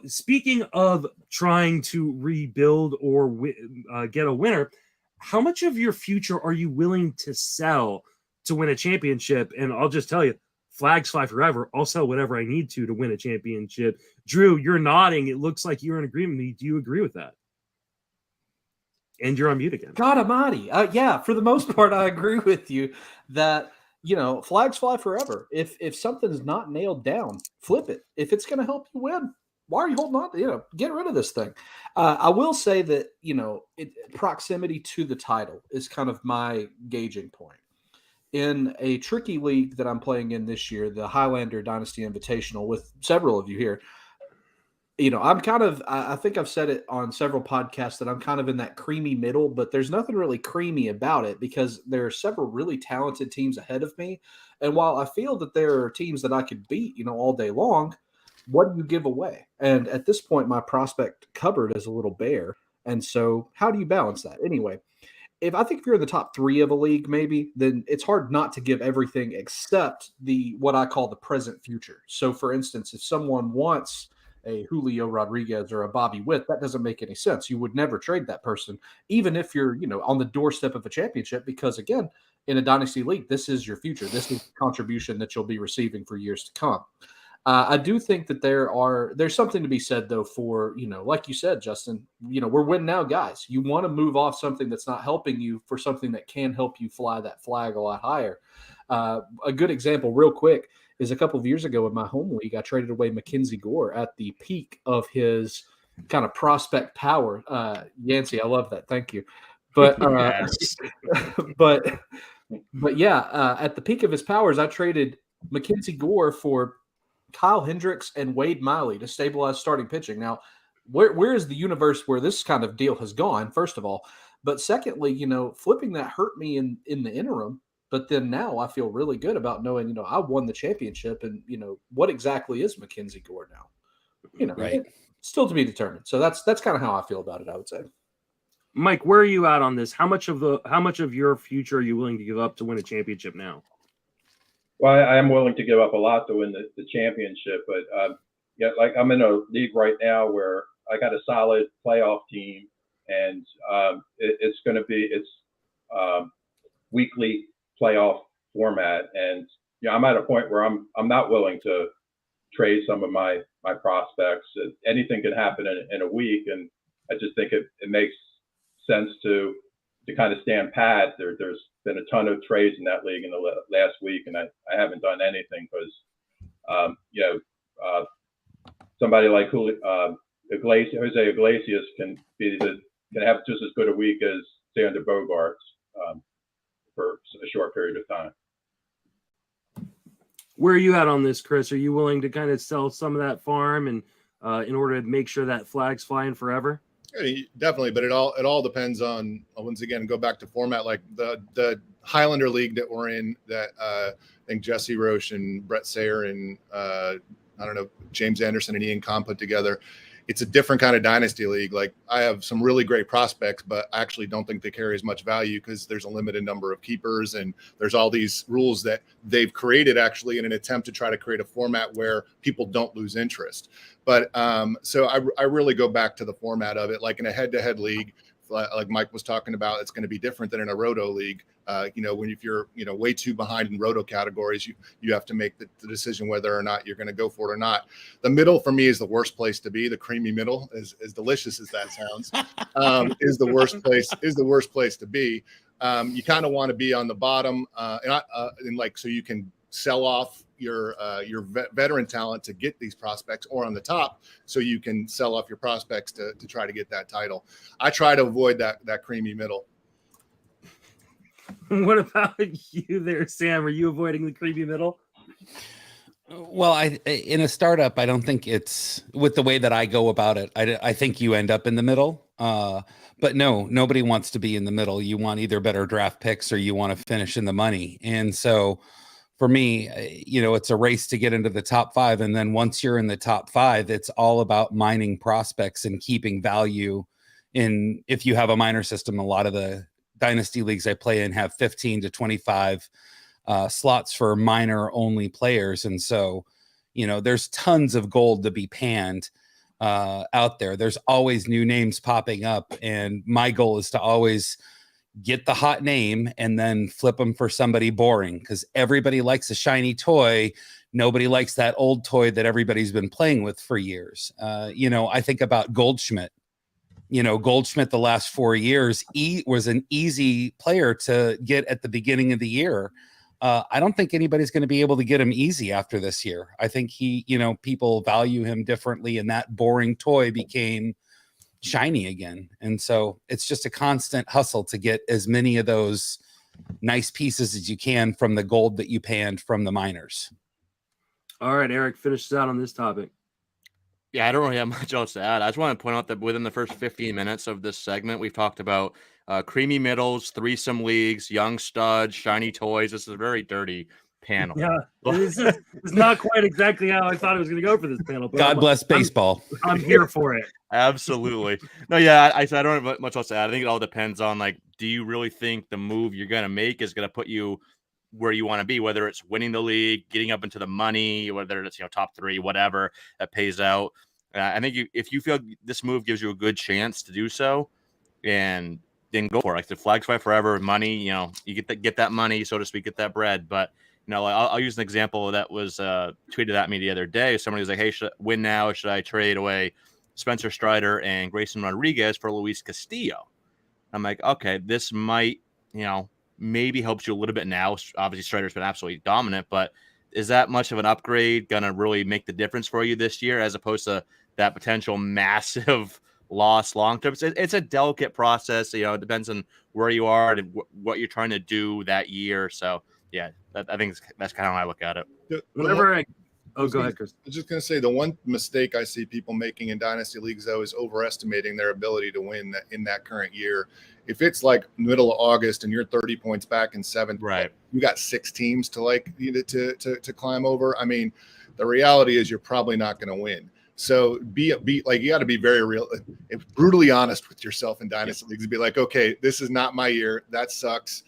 Speaking of trying to rebuild or get a winner, how much of your future are you willing to sell to win a championship? And I'll just tell you, flags fly forever. I'll sell whatever I need to win a championship. Drew, you're nodding. It looks like you're in agreement. Do you agree with that? And you're on mute again. God almighty. Yeah, for the most part, I agree with you that, flags fly forever. If something's not nailed down, flip it. If it's going to help you win, why are you holding on? Get rid of this thing. I will say that, proximity to the title is kind of my gauging point. In a tricky league that I'm playing in this year, the Highlander Dynasty Invitational, with several of you here, I'm kind of, I think I've said it on several podcasts that I'm kind of in that creamy middle, but there's nothing really creamy about it because there are several really talented teams ahead of me. And while I feel that there are teams that I could beat, all day long, what do you give away? And at this point, my prospect cupboard is a little bare. And so how do you balance that? Anyway, if you're in the top 3 of a league, maybe, then it's hard not to give everything except what I call the present future. So for instance, if someone wants a Julio Rodriguez or a Bobby Witt, that doesn't make any sense. You would never trade that person, even if you're, on the doorstep of a championship, because again, in a dynasty league, this is your future. This is the contribution that you'll be receiving for years to come. I do think that there's something to be said though for, like you said, Justin, we're win now guys. You want to move off something that's not helping you for something that can help you fly that flag a lot higher. A good example real quick is a couple of years ago in my home league, I traded away Mackenzie Gore at the peak of his kind of prospect power. Yancey, I love that. Thank you. But, but yeah, at the peak of his powers, I traded Mackenzie Gore for Kyle Hendricks and Wade Miley to stabilize starting pitching. Now, where is the universe where this kind of deal has gone, first of all? But secondly, flipping that hurt me in the interim. But then now I feel really good about knowing, I won the championship and, what exactly is Mackenzie Gore now? Right. still to be determined. So that's kind of how I feel about it, I would say. Mike, where are you at on this? How much of your future are you willing to give up to win a championship now? Well, I am willing to give up a lot to win the championship, but yeah, like I'm in a league right now where I got a solid playoff team, and it's going to be weekly playoff format, and I'm at a point where I'm not willing to trade some of my prospects. Anything can happen in a week, and I just think it makes sense to kind of stand pat. There's been a ton of trades in that league in the last week, and I haven't done anything because somebody like Jose Iglesias can have just as good a week as Xander Bogaerts for a short period of time. Where are you at on this, Chris? Are you willing to kind of sell some of that farm and in order to make sure that flag's flying forever? Definitely, but it all depends on, once again, go back to format. Like the Highlander League that we're in, that I think Jesse Roche and Brett Sayer and I don't know, James Anderson and Ian Kahn put together. It's a different kind of dynasty league. Like I have some really great prospects, but I actually don't think they carry as much value because there's a limited number of keepers, and there's all these rules that they've created actually in an attempt to try to create a format where people don't lose interest. But so I really go back to the format of it. Like in a head-to-head league, like Mike was talking about, it's going to be different than in a roto league. If you're way too behind in roto categories, you have to make the decision whether or not you're going to go for it or not. The middle for me is the worst place to be. The creamy middle, as delicious as that sounds, is the worst place. Is the worst place to be. You kind of want to be on the bottom, so you can sell off your veteran talent to get these prospects, or on the top so you can sell off your prospects to try to get that title. I try to avoid that creamy middle. What about you there, Sam? Are you avoiding the creepy middle? Well, in a startup, I don't think it's with the way that I go about it. I think you end up in the middle. But no, nobody wants to be in the middle. You want either better draft picks or you want to finish in the money. And so for me, it's a race to get into the top 5. And then once you're in the top 5, it's all about mining prospects and keeping value in. If you have a minor system, a lot of the dynasty leagues I play in have 15 to 25 slots for minor only players. And so, there's tons of gold to be panned out there. There's always new names popping up. And my goal is to always get the hot name and then flip them for somebody boring, because everybody likes a shiny toy. Nobody likes that old toy that everybody's been playing with for years. I think about Goldschmidt. Goldschmidt the last 4 years was an easy player to get at the beginning of the year. I don't think anybody's going to be able to get him easy after this year. I think people value him differently, and that boring toy became shiny again. And so it's just a constant hustle to get as many of those nice pieces as you can from the gold that you panned from the miners. All right, Eric, finish us out on this topic. Yeah, I don't really have much else to add. I just want to point out that within the first 15 minutes of this segment, we've talked about creamy middles, threesome leagues, young studs, shiny toys. This is a very dirty panel. Yeah, it's not quite exactly how I thought it was going to go for this panel. But God bless baseball. I'm here for it. Absolutely. No, yeah, I don't have much else to add. I think it all depends on, do you really think the move you're going to make is going to put you where you want to be, whether it's winning the league, getting up into the money, whether it's top 3, whatever that pays out. I think if you feel this move gives you a good chance to do so, and then go for it. Like the flags fight forever, money. You get that money, so to speak, get that bread. But I'll use an example that was tweeted at me the other day. Somebody was like, "Hey, should I win now? Or should I trade away Spencer Strider and Grayson Rodriguez for Luis Castillo?" I'm like, okay, this might maybe helps you a little bit now. Obviously, Strider's been absolutely dominant, but is that much of an upgrade going to really make the difference for you this year, as opposed to that potential massive loss long term? It's a delicate process. It depends on where you are and what you're trying to do that year. So yeah, I think that's kind of how I look at it. Go ahead, Chris. I was just going to say, the one mistake I see people making in dynasty leagues, though, is overestimating their ability to win in that current year. If it's like middle of August and you're 30 points back in 7th, right, you got 6 teams to climb over. I mean, the reality is you're probably not going to win. So be like, you got to be very real, brutally honest with yourself in dynasty leagues. Be like, okay, this is not my year. That sucks,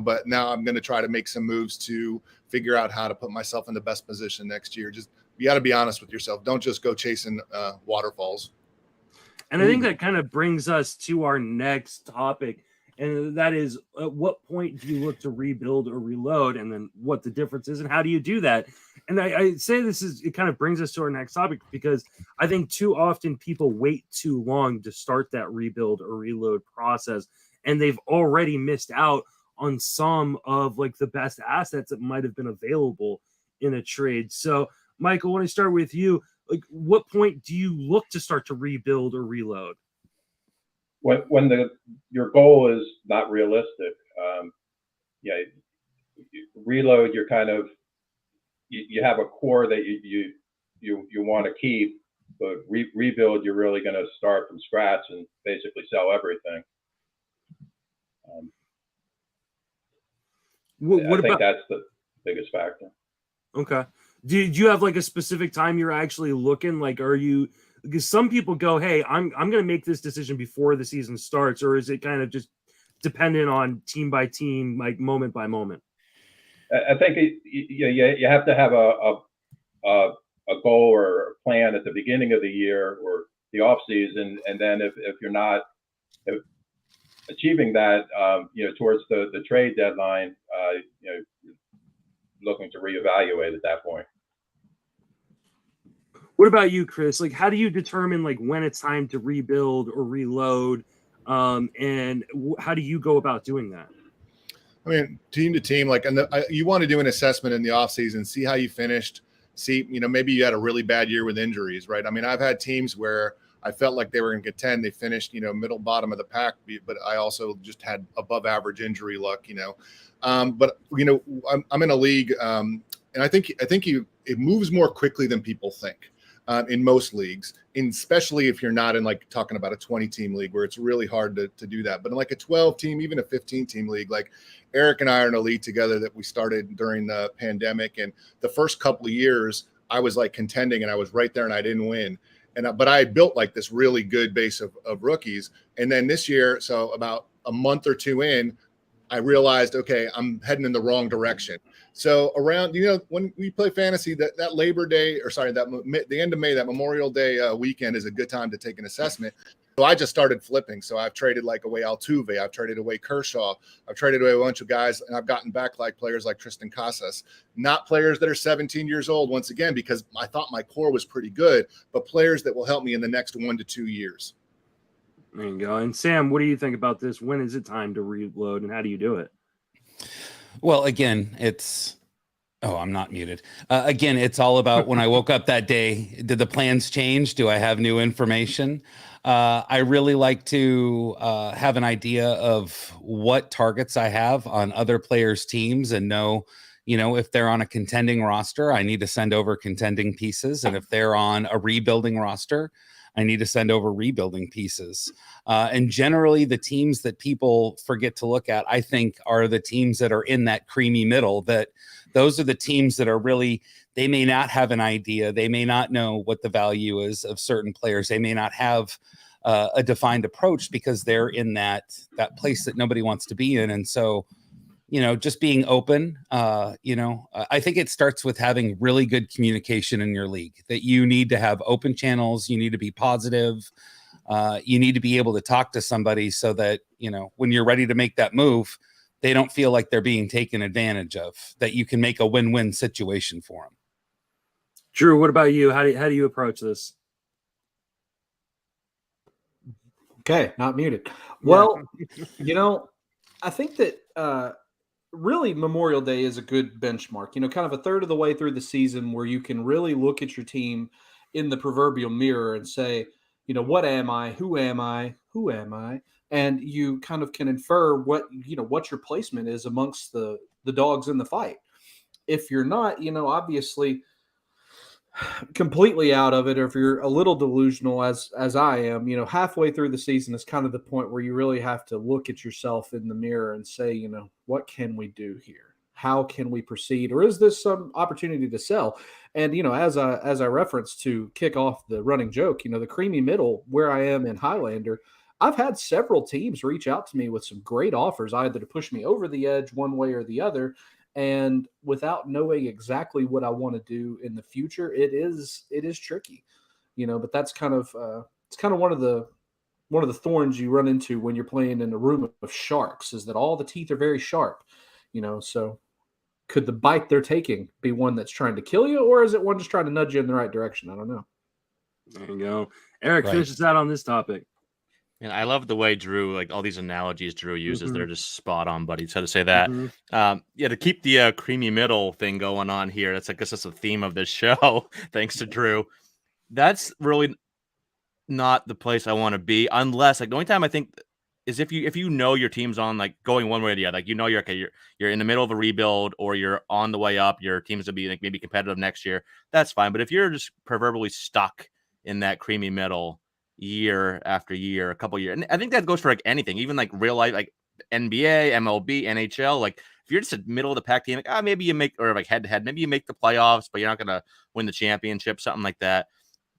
but now I'm going to try to make some moves to figure out how to put myself in the best position next year. Just, you got to be honest with yourself. Don't just go chasing waterfalls. And I think that kind of brings us to our next topic. And that is, at what point do you look to rebuild or reload, and then what the difference is, and how do you do that? And I say it kind of brings us to our next topic, because I think too often people wait too long to start that rebuild or reload process, and they've already missed out on some of like the best assets that might have been available in a trade. So, Michael, when I start with you, like, what point do you look to start to rebuild or reload? When your goal is not realistic, reload. You're kind of you have a core that you want to keep, but rebuild. You're really going to start from scratch and basically sell everything. I think that's the biggest factor. Okay. Do you have like a specific time you're actually looking? Like, are you? Because some people go, hey, I'm going to make this decision before the season starts, or is it kind of just dependent on team by team, like moment by moment? I think you have to have a goal or a plan at the beginning of the year or the off season, and then if you're not achieving that, towards the trade deadline, looking to reevaluate at that point. What about you, Chris? Like, how do you determine like when it's time to rebuild or reload, and how do you go about doing that? I mean, team to team, like, you want to do an assessment in the offseason, see how you finished, see, maybe you had a really bad year with injuries, right? I mean, I've had teams where I felt like they were going to contend. They finished, middle bottom of the pack, but I also just had above average injury luck, But I'm in a league, and I think it moves more quickly than people think. In most leagues, and especially if you're not in like talking about a 20-team league where it's really hard to do that. But in like a 12-team, even a 15-team league, like Eric and I are in a league together that we started during the pandemic. And the first couple of years, I was like contending and I was right there and I didn't win. But I built like this really good base of rookies. And then this year, so about a month or two in, I realized, okay, I'm heading in the wrong direction. So around, when we play fantasy, that Labor Day, the end of May, that Memorial Day weekend is a good time to take an assessment. So I just started flipping. So I've traded like away Altuve, I've traded away Kershaw, I've traded away a bunch of guys, and I've gotten back like players like Tristan Casas, not players that are 17 years old, once again, because I thought my core was pretty good, but players that will help me in the next 1 to 2 years. There you go. And Sam, what do you think about this? When is it time to reload, and how do you do it? Well, again, I'm not muted. Again, it's all about when I woke up that day. Did the plans change? Do I have new information? I really like to have an idea of what targets I have on other players' teams and know, if they're on a contending roster, I need to send over contending pieces. And if they're on a rebuilding roster, I need to send over rebuilding pieces. And generally, the teams that people forget to look at, I think, are the teams that are in that creamy middle. Those are the teams that are really, they may not have an idea. They may not know what the value is of certain players. They may not have a defined approach because they're in that place that nobody wants to be in. And so, just being open, I think it starts with having really good communication in your league, that you need to have open channels. You need to be positive. You need to be able to talk to somebody so that, when you're ready to make that move, they don't feel like they're being taken advantage of, that you can make a win-win situation for them. Drew, what about you? How do you approach this? Okay, not muted. Well, I think that really Memorial Day is a good benchmark, kind of a third of the way through the season where you can really look at your team in the proverbial mirror and say, what am I? Who am I? Who am I? And you kind of can infer what your placement is amongst the dogs in the fight. If you're not, obviously completely out of it, or if you're a little delusional as I am, halfway through the season is kind of the point where you really have to look at yourself in the mirror and say, what can we do here? How can we proceed? Or is this some opportunity to sell? And, as I referenced to kick off the running joke, the creamy middle where I am in Highlander, I've had several teams reach out to me with some great offers, either to push me over the edge one way or the other. And without knowing exactly what I want to do in the future, it is tricky, but that's kind of, it's kind of one of the thorns you run into when you're playing in a room of sharks, is that all the teeth are very sharp, so could the bite they're taking be one that's trying to kill you, or is it one just trying to nudge you in the right direction? I don't know. There you go. Eric, Right. finish us out on this topic. And I love the way Drew, like all these analogies Drew uses, they're just spot on, buddy. So to say that, to keep the creamy middle thing going on here, that's, I guess that's the theme of this show. Thanks to Drew. That's really not the place I want to be, unless, like, the only time I think is if you know your team's on, like, going one way or the other, like, you're okay, you're in the middle of a rebuild, or you're on the way up, your team's to be like maybe competitive next year, that's fine. But if you're just proverbially stuck in that creamy middle year after year, a couple years, and I think that goes for like anything, even like real life, like NBA, MLB, NHL, like if you're just a middle of the pack team, like maybe you make, or like head to head, maybe you make the playoffs, but you're not gonna win the championship, something like that.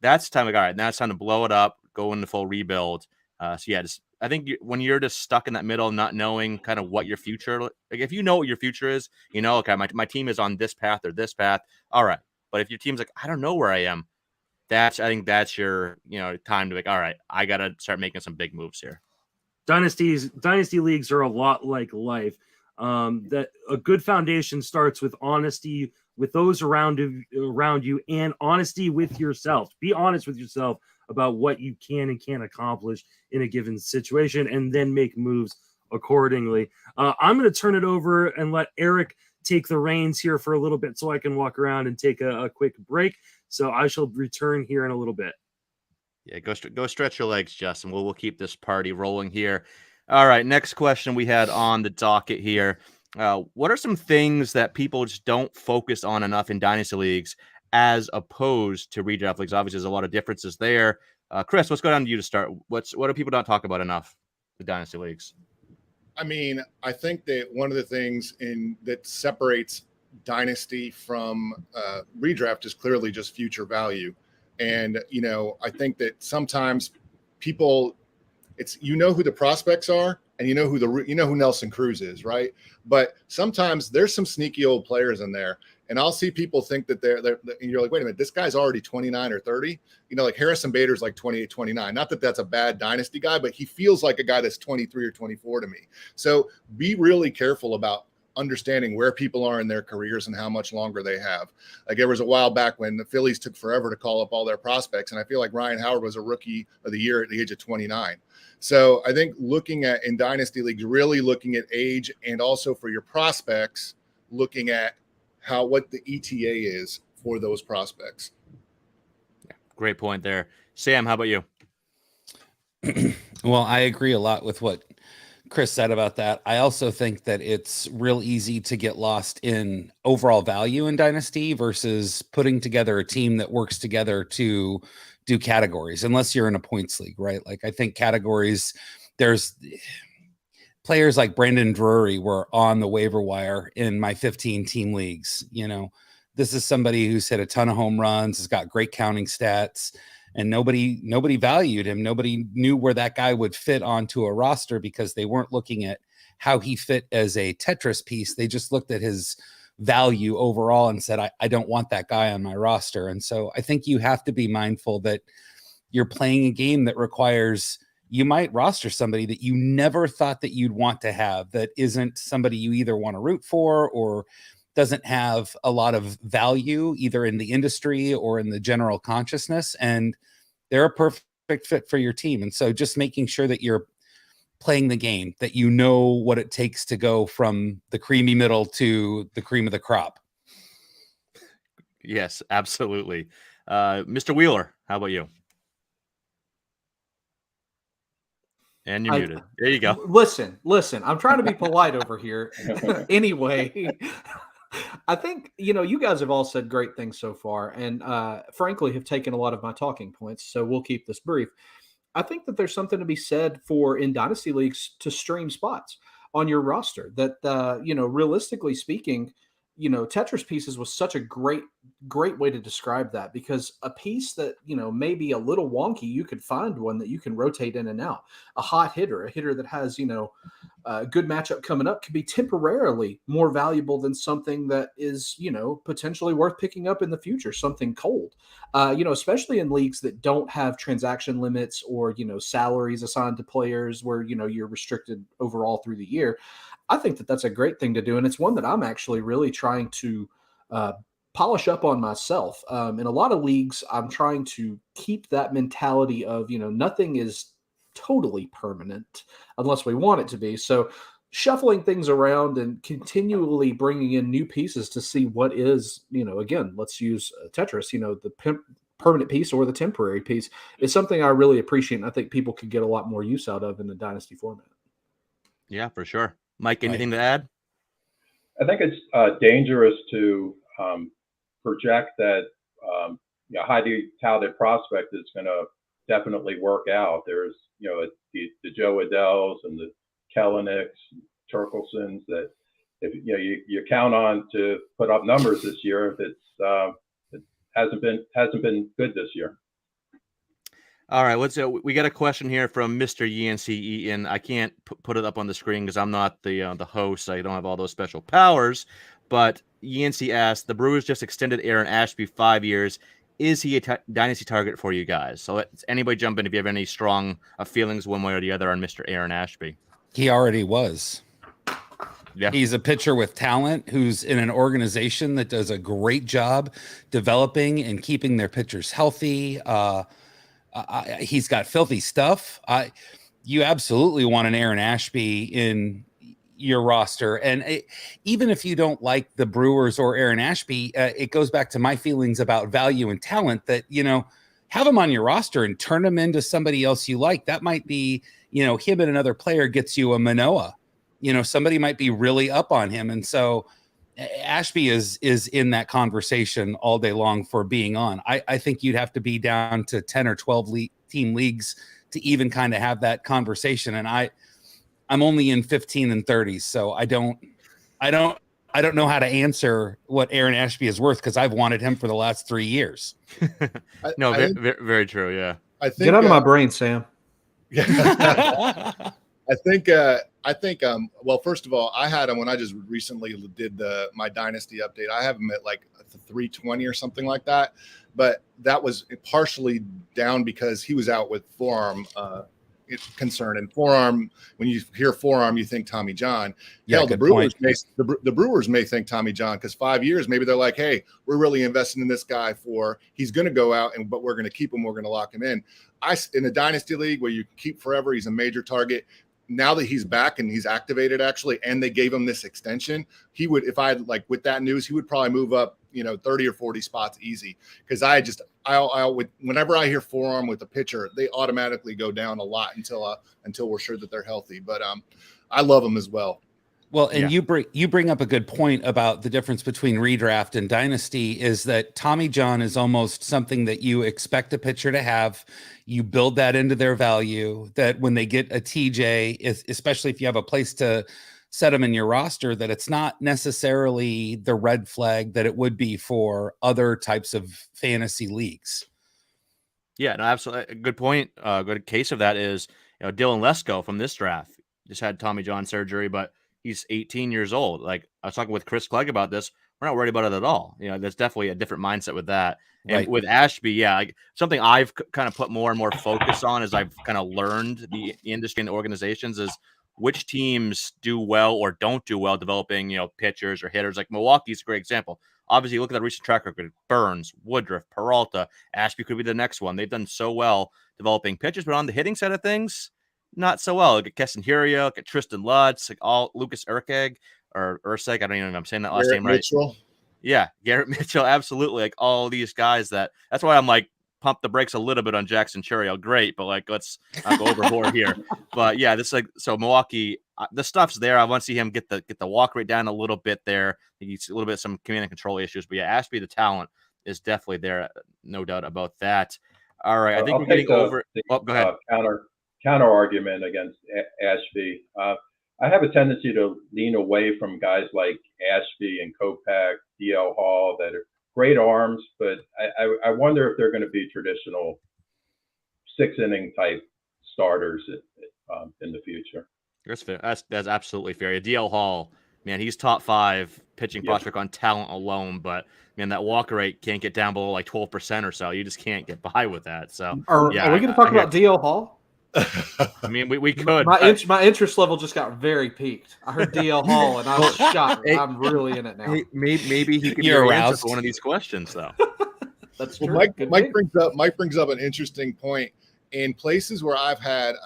That's the time, like, all right, now it's time to blow it up, go into full rebuild. So yeah, just I think when you're just stuck in that middle, not knowing kind of what your future, like if you know what your future is, okay, my team is on this path or this path, all right. But if your team's like, I don't know where I am, I think that's your time to, like, all right, I gotta start making some big moves here. Dynasty leagues are a lot like life. That a good foundation starts with honesty with those around you, and honesty with yourself. Be honest with yourself about what you can and can't accomplish in a given situation, and then make moves accordingly. I'm going to turn it over and let Eric take the reins here for a little bit, so I can walk around and take a quick break. So I shall return here in a little bit. Yeah, go stretch your legs, Justin. We'll keep this party rolling here. All right, next question we had on the docket here. What are some things that people just don't focus on enough in dynasty leagues as opposed to redraft leagues? Obviously, there's a lot of differences there. Chris, let's go down to you to start. What do people not talk about enough in dynasty leagues? I mean, I think that one of the things that separates dynasty from redraft is clearly just future value. And, I think that sometimes people, who the prospects are, and who Nelson Cruz is, right? But sometimes there's some sneaky old players in there, and I'll see people think that and you're like, wait a minute, this guy's already 29 or 30. Like Harrison Bader's like 28, 29. Not that that's a bad dynasty guy, but he feels like a guy that's 23 or 24 to me. So be really careful about understanding where people are in their careers and how much longer they have. Like there was a while back when the Phillies took forever to call up all their prospects, and I feel like Ryan Howard was a rookie of the year at the age of 29. So I think looking at, in dynasty leagues, really looking at age, and also for your prospects, looking at what the ETA is for those prospects. Great point there. Sam, how about you? Well, I agree a lot with what Chris said about that. I also think that it's real easy to get lost in overall value in dynasty versus putting together a team that works together to do categories, unless you're in a points league, right? Like I think categories, there's players like Brandon Drury were on the waiver wire in my 15 team leagues. This is somebody who's hit a ton of home runs, has got great counting stats, and nobody valued him. Nobody knew where that guy would fit onto a roster because they weren't looking at how he fit as a Tetris piece. They just looked at his value overall and said, I don't want that guy on my roster. And so I think you have to be mindful that you're playing a game that requires, you might roster somebody that you never thought that you'd want to have, that isn't somebody you either want to root for or doesn't have a lot of value either in the industry or in the general consciousness, and they're a perfect fit for your team. And so just making sure that you're playing the game, that you know what it takes to go from the creamy middle to the cream of the crop. Yes, absolutely. Mr. Wheeler, how about you? And you're muted. There you go. Listen, I'm trying to be polite over here. Anyway, I think, you guys have all said great things so far, and frankly have taken a lot of my talking points, so we'll keep this brief. I think that there's something to be said for, in dynasty leagues, to stream spots. on your roster. That realistically speaking, Tetris pieces was such a great way to describe that, because a piece that, may be a little wonky, you could find one that you can rotate in and out. A hot hitter, a hitter that has, a good matchup coming up, could be temporarily more valuable than something that is, potentially worth picking up in the future, something cold, especially in leagues that don't have transaction limits or, salaries assigned to players where, you're restricted overall through the year. I think that that's a great thing to do. And it's one that I'm actually really trying to polish up on myself. In a lot of leagues, I'm trying to keep that mentality of, nothing is totally permanent unless we want it to be. So shuffling things around and continually bringing in new pieces to see what is, again, let's use Tetris, the permanent piece or the temporary piece is something I really appreciate. And I think people could get a lot more use out of in the Dynasty format. Yeah, for sure. Mike, anything to add? I think it's dangerous to project that a highly touted prospect is going to definitely work out. There's the Joe Adells and the Kellenics, Turkelsons that if you count on to put up numbers this year. If it hasn't been good this year. All right, we got a question here from Mr. Yancey Eaton. I can't put it up on the screen because I'm not the host. I don't have all those special powers. But Yancey asked, the Brewers just extended Aaron Ashby 5 years. Is he a dynasty target for you guys? So let's anybody jump in if you have any strong feelings one way or the other on Mr. Aaron Ashby. He already was. Yeah. He's a pitcher with talent who's in an organization that does a great job developing and keeping their pitchers healthy. He's got filthy stuff. You absolutely want an Aaron Ashby in your roster. And even if you don't like the Brewers or Aaron Ashby, it goes back to my feelings about value and talent that, have him on your roster and turn him into somebody else you like. That might be, him and another player gets you a Manoah. Somebody might be really up on him. And so Ashby is in that conversation all day long for being on. I think you'd have to be down to 10 or 12 team leagues to even kind of have that conversation. And I'm only in 15 and 30s, so I don't know how to answer what Aaron Ashby is worth because I've wanted him for the last 3 years. No, very true. Yeah. I think, get out of my brain, Sam. I think, well, first of all, I had him when I just recently did my Dynasty update. I have him at like 320 or something like that. But that was partially down because he was out with forearm concern. And forearm, when you hear forearm, you think Tommy John. Yeah, hell, the Brewers may think Tommy John because 5 years, maybe they're like, hey, we're really investing in this guy he's going to go out, but we're going to keep him. We're going to lock him in. In a Dynasty league where you keep forever, he's a major target. Now that he's back and he's activated actually, and they gave him this extension, he would, if I had with that news, he would probably move up, 30 or 40 spots easy. Because whenever I hear forearm with a pitcher, they automatically go down a lot until we're sure that they're healthy. But I love him as well. Well, and you bring up a good point about the difference between redraft and dynasty is that Tommy John is almost something that you expect a pitcher to have. You build that into their value, that when they get a TJ, especially if you have a place to set them in your roster, that it's not necessarily the red flag that it would be for other types of fantasy leagues. Yeah, no, absolutely. A good point. A good case of that is, Dylan Lesko from this draft just had Tommy John surgery, but he's 18 years old. Like I was talking with Chris Clegg about this. We're not worried about it at all. There's definitely a different mindset with that. And Right. with Ashby, something I've kind of put more and more focus on as I've kind of learned the industry and the organizations is which teams do well or don't do well developing, pitchers or hitters. Like Milwaukee's a great example. Obviously, look at that recent track record. Burns, Woodruff, Peralta, Ashby could be the next one. They've done so well developing pitchers, but on the hitting side of things, not so well. Look at Keston Hirio, look at Tristan Lutz, Lucas Urkeg or Urseg. I don't even know if I'm saying that last name right. Mitchell. Yeah, Garrett Mitchell, absolutely. Like all these guys that's why I'm like pump the brakes a little bit on Jackson Chourio. Great, but let's not go overboard here. But yeah, so Milwaukee, the stuff's there. I want to see him get the walk rate down a little bit there. He's a little bit some command and control issues, but yeah, Ashby, the talent is definitely there, no doubt about that. All right, I think we're getting over. Go ahead. Counter argument against Ashby. I have a tendency to lean away from guys like Ashby and Kopech, DL Hall that are great arms, but I wonder if they're going to be traditional 6-inning type starters in the future. That's fair. That's absolutely fair. DL Hall, man, he's top 5 pitching prospect on talent alone, but man, that walk rate can't get down below like 12% or so. You just can't get by with that. So Are we going to talk about DL Hall? I mean, we could. My interest level just got very peaked. I heard DL Hall, and I was shocked. I'm really in it now. Maybe he could be You're your answer aroused. for one of these questions, though. That's Well, true. Mike brings up an interesting point. In places where I've had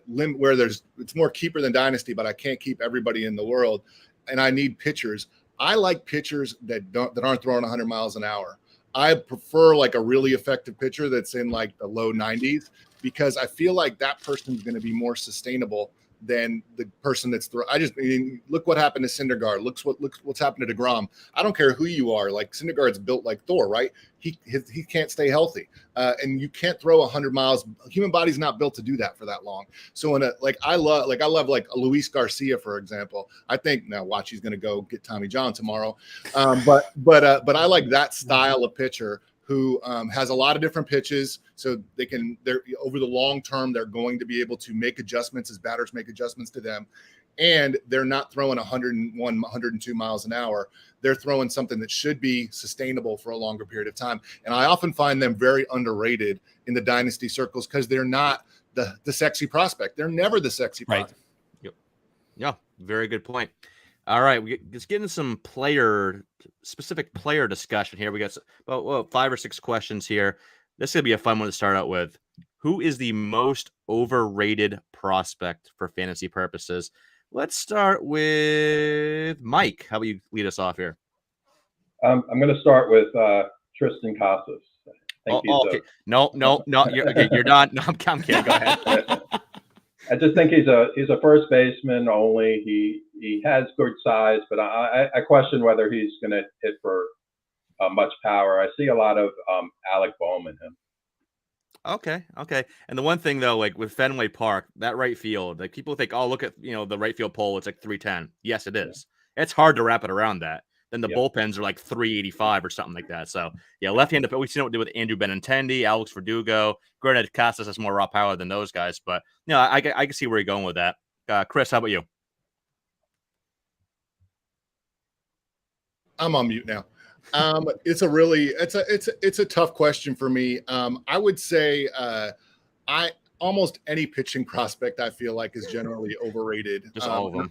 where it's more keeper than dynasty, but I can't keep everybody in the world, and I need pitchers. I like pitchers that aren't throwing 100 miles an hour. I prefer like a really effective pitcher that's in like the low 90s, because I feel like that person is going to be more sustainable than the person that's look what happened to Syndergaard. Look what's happened to DeGrom. I don't care who you are. Like Syndergaard's built like Thor, right? He can't stay healthy, and you can't throw 100 miles. Human body's not built to do that for that long. So I love a Luis Garcia, for example. I think now watch, he's going to go get Tommy John tomorrow, but I like that style of pitcher who has a lot of different pitches, so they're over the long term, they're going to be able to make adjustments as batters make adjustments to them, and they're not throwing 101, 102 miles an hour. They're throwing something that should be sustainable for a longer period of time. And I often find them very underrated in the dynasty circles because they're not the sexy prospect. They're never the sexy prospect. Yep. Yeah, very good point. All right, let's get into some specific player discussion here. We got about 5 or 6 questions here. This is going to be a fun one to start out with. Who is the most overrated prospect for fantasy purposes? Let's start with Mike. How about you lead us off here? I'm going to start with Tristan Casas. Okay. No, you're not. No, I'm kidding. Go ahead. I just think he's a first baseman only. He has good size, but I question whether he's going to hit for much power. I see a lot of Alec Bohm in him. Okay. And the one thing though, like with Fenway Park, that right field, like people think, oh, look at the right field pole, it's like 310. Yes, it is. Yeah. It's hard to wrap it around that. Then the bullpens are like 385 or something like that. So yeah, left-handed. But we've seen what we do with Andrew Benintendi, Alex Verdugo. Granted, Casas has more raw power than those guys, but I can see where you're going with that. Chris, how about you? I'm on mute now. It's a tough question for me. I would say almost any pitching prospect I feel like is generally overrated. Just all of them.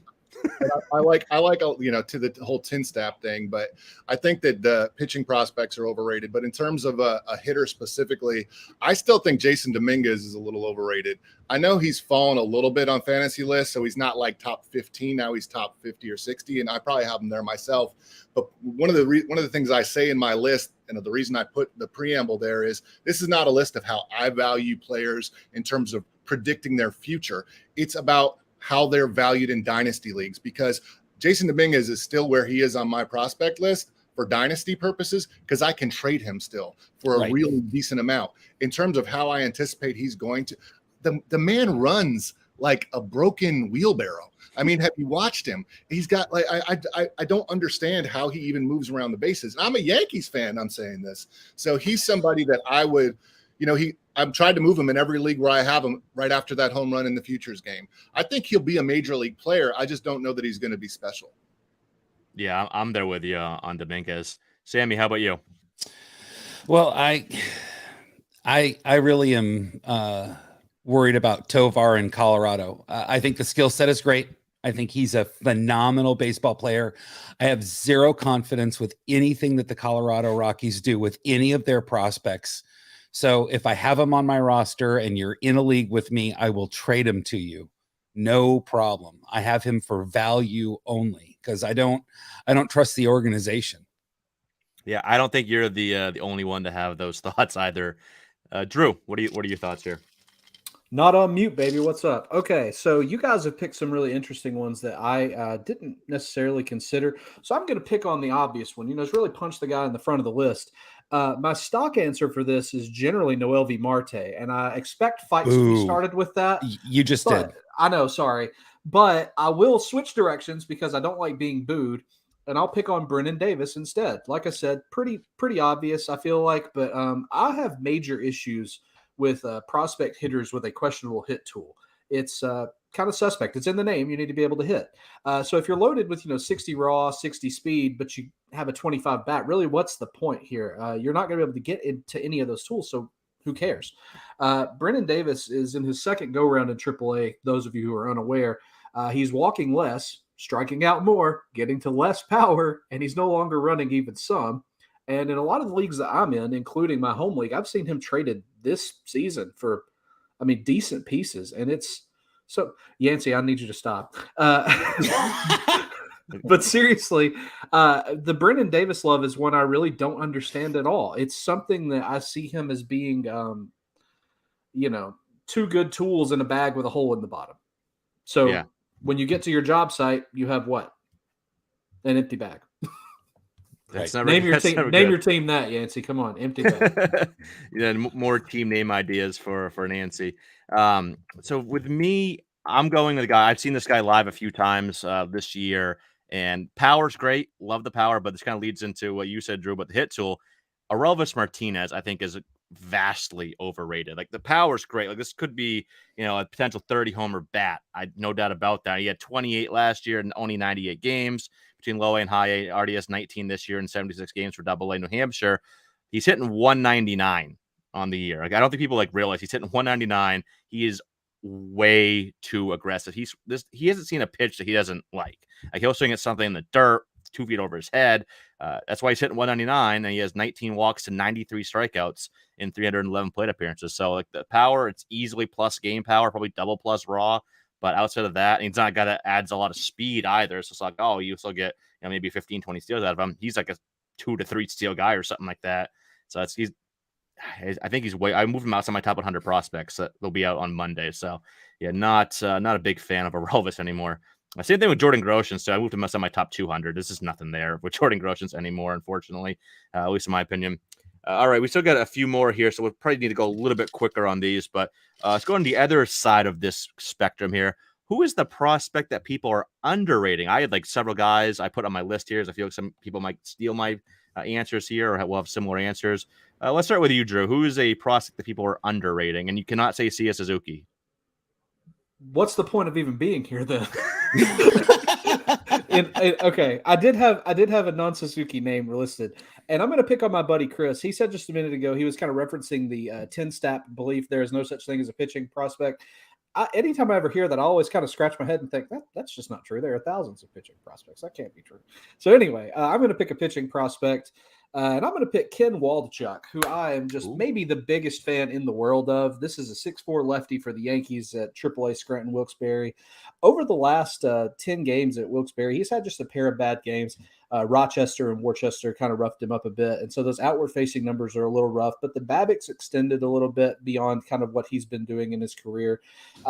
I like to the whole tin staff thing, but I think that the pitching prospects are overrated. But in terms of a hitter specifically, I still think Jason Dominguez is a little overrated. I know he's fallen a little bit on fantasy lists, so he's not like top 15 now. He's top 50 or 60, and I probably have him there myself. But one of the things I say in my list, and the reason I put the preamble there, is this is not a list of how I value players in terms of predicting their future. It's about how they're valued in dynasty leagues, because Jason Dominguez is still where he is on my prospect list for dynasty purposes, because I can trade him still for a really decent amount. In terms of how I anticipate he's going to, the man runs like a broken wheelbarrow. I mean, have you watched him? He's got I don't understand how he even moves around the bases. And I'm a Yankees fan, I'm saying this. So he's somebody that I would, I've tried to move him in every league where I have him right after that home run in the futures game. I think he'll be a major league player. I just don't know that he's going to be special. Yeah, I'm there with you on Dominguez. Sammy, how about you? Well, I really am worried about Tovar in Colorado. I think the skill set is great. I think he's a phenomenal baseball player. I have zero confidence with anything that the Colorado Rockies do with any of their prospects. So if I have him on my roster and you're in a league with me, I will trade him to you. No problem. I have him for value only because I don't trust the organization. Yeah, I don't think you're the only one to have those thoughts either. Drew, what are your thoughts here? Not on mute, baby. What's up? Okay, so you guys have picked some really interesting ones that I didn't necessarily consider. So I'm going to pick on the obvious one. It's really punch the guy in the front of the list. My stock answer for this is generally Noelvi Marte, and I expect fights to be started with that. You just did. I know, sorry. But I will switch directions because I don't like being booed, and I'll pick on Brennan Davis instead. Like I said, pretty obvious, I feel like, but I have major issues with prospect hitters with a questionable hit tool. It's kind of suspect. It's in the name. You need to be able to hit. So if you're loaded with 60 raw, 60 speed, but you have a 25 bat, really, what's the point here? You're not going to be able to get into any of those tools. So who cares? Brennan Davis is in his second go round in AAA. Those of you who are unaware, he's walking less, striking out more, getting to less power, and he's no longer running even some. And in a lot of the leagues that I'm in, including my home league, I've seen him traded this season for, decent pieces. And it's so, Yancey, I need you to stop. But seriously, the Brennan Davis love is one I really don't understand at all. It's something that I see him as being, two good tools in a bag with a hole in the bottom. So when you get to your job site, you have what? An empty bag. That's Right. never, Name your that's team. never Name good. your team that, Yancey. Come on, empty bag. More team name ideas for Nancy. So with me, I'm going with the guy. I've seen this guy live a few times this year, and power's great. Love the power, but this kind of leads into what you said, Drew, about the hit tool. Aurelvis Martinez, I think, is vastly overrated. Like, the power's great. Like, this could be, a potential 30 homer bat. I no doubt about that. He had 28 last year and only 98 games between low A and high A. RDS 19 this year and 76 games for Double A New Hampshire. He's hitting 199 on the year. Like, I don't think people realize he's hitting 199. He is way too aggressive. He hasn't seen a pitch that he doesn't like. Like, he'll swing at something in the dirt 2 feet over his head. That's why he's hitting 199, and he has 19 walks to 93 strikeouts in 311 plate appearances. So, like, the power, it's easily plus game power, probably double plus raw. But outside of that, he's not a guy that adds a lot of speed either. So it's like, oh, you still get maybe 15, 20 steals out of him. He's like a 2 to 3 steal guy or something like that. So I think he's I moved him outside my top 100 prospects that will be out on Monday. So yeah, not a big fan of Aurelvis anymore. Same thing with Jordan Groshans. So I moved him outside my top 200. This is nothing there with Jordan Groshans anymore, unfortunately, at least in my opinion. All right, we still got a few more here, so we'll probably need to go a little bit quicker on these. But let's go on the other side of this spectrum here. Who is the prospect that people are underrating? I had several guys I put on my list here, so I feel like some people might steal my answers here, or we'll have similar answers. Let's start with you, Drew. Who is a prospect that people are underrating? And you cannot say Sia Suzuki. What's the point of even being here then? Okay, I did have a non-Suzuki name listed, and I'm going to pick on my buddy Chris. He said just a minute ago he was kind of referencing the 10 stat belief there is no such thing as a pitching prospect. Anytime I ever hear that, I always kind of scratch my head and think that's just not true. There are thousands of pitching prospects. That can't be true. So anyway, I'm going to pick a pitching prospect. And I'm going to pick Ken Waldichuk, who I am just maybe the biggest fan in the world of. This is a 6'4" lefty for the Yankees at AAA Scranton Wilkes-Barre. Over the last 10 games at Wilkes-Barre, he's had just a pair of bad games. Rochester and Worcester kind of roughed him up a bit. And so those outward-facing numbers are a little rough. But the BABIP's extended a little bit beyond kind of what he's been doing in his career.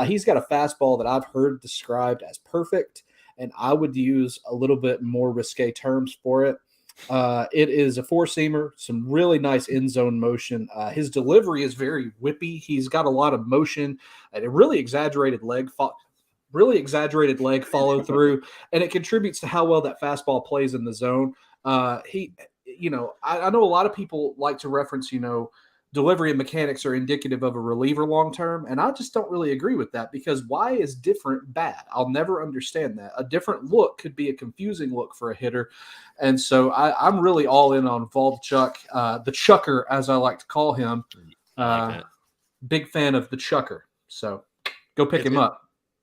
He's got a fastball that I've heard described as perfect, and I would use a little bit more risque terms for it. It is a four-seamer, some really nice end zone motion. His delivery is very whippy. He's got a lot of motion and a really exaggerated leg follow through, and it contributes to how well that fastball plays in the zone. I know a lot of people like to reference, delivery and mechanics are indicative of a reliever long-term. And I just don't really agree with that, because why is different bad? I'll never understand that. A different look could be a confusing look for a hitter. And so I'm really all in on Waldichuk, the Chucker, as I like to call him. Big fan of the Chucker. So go pick him up.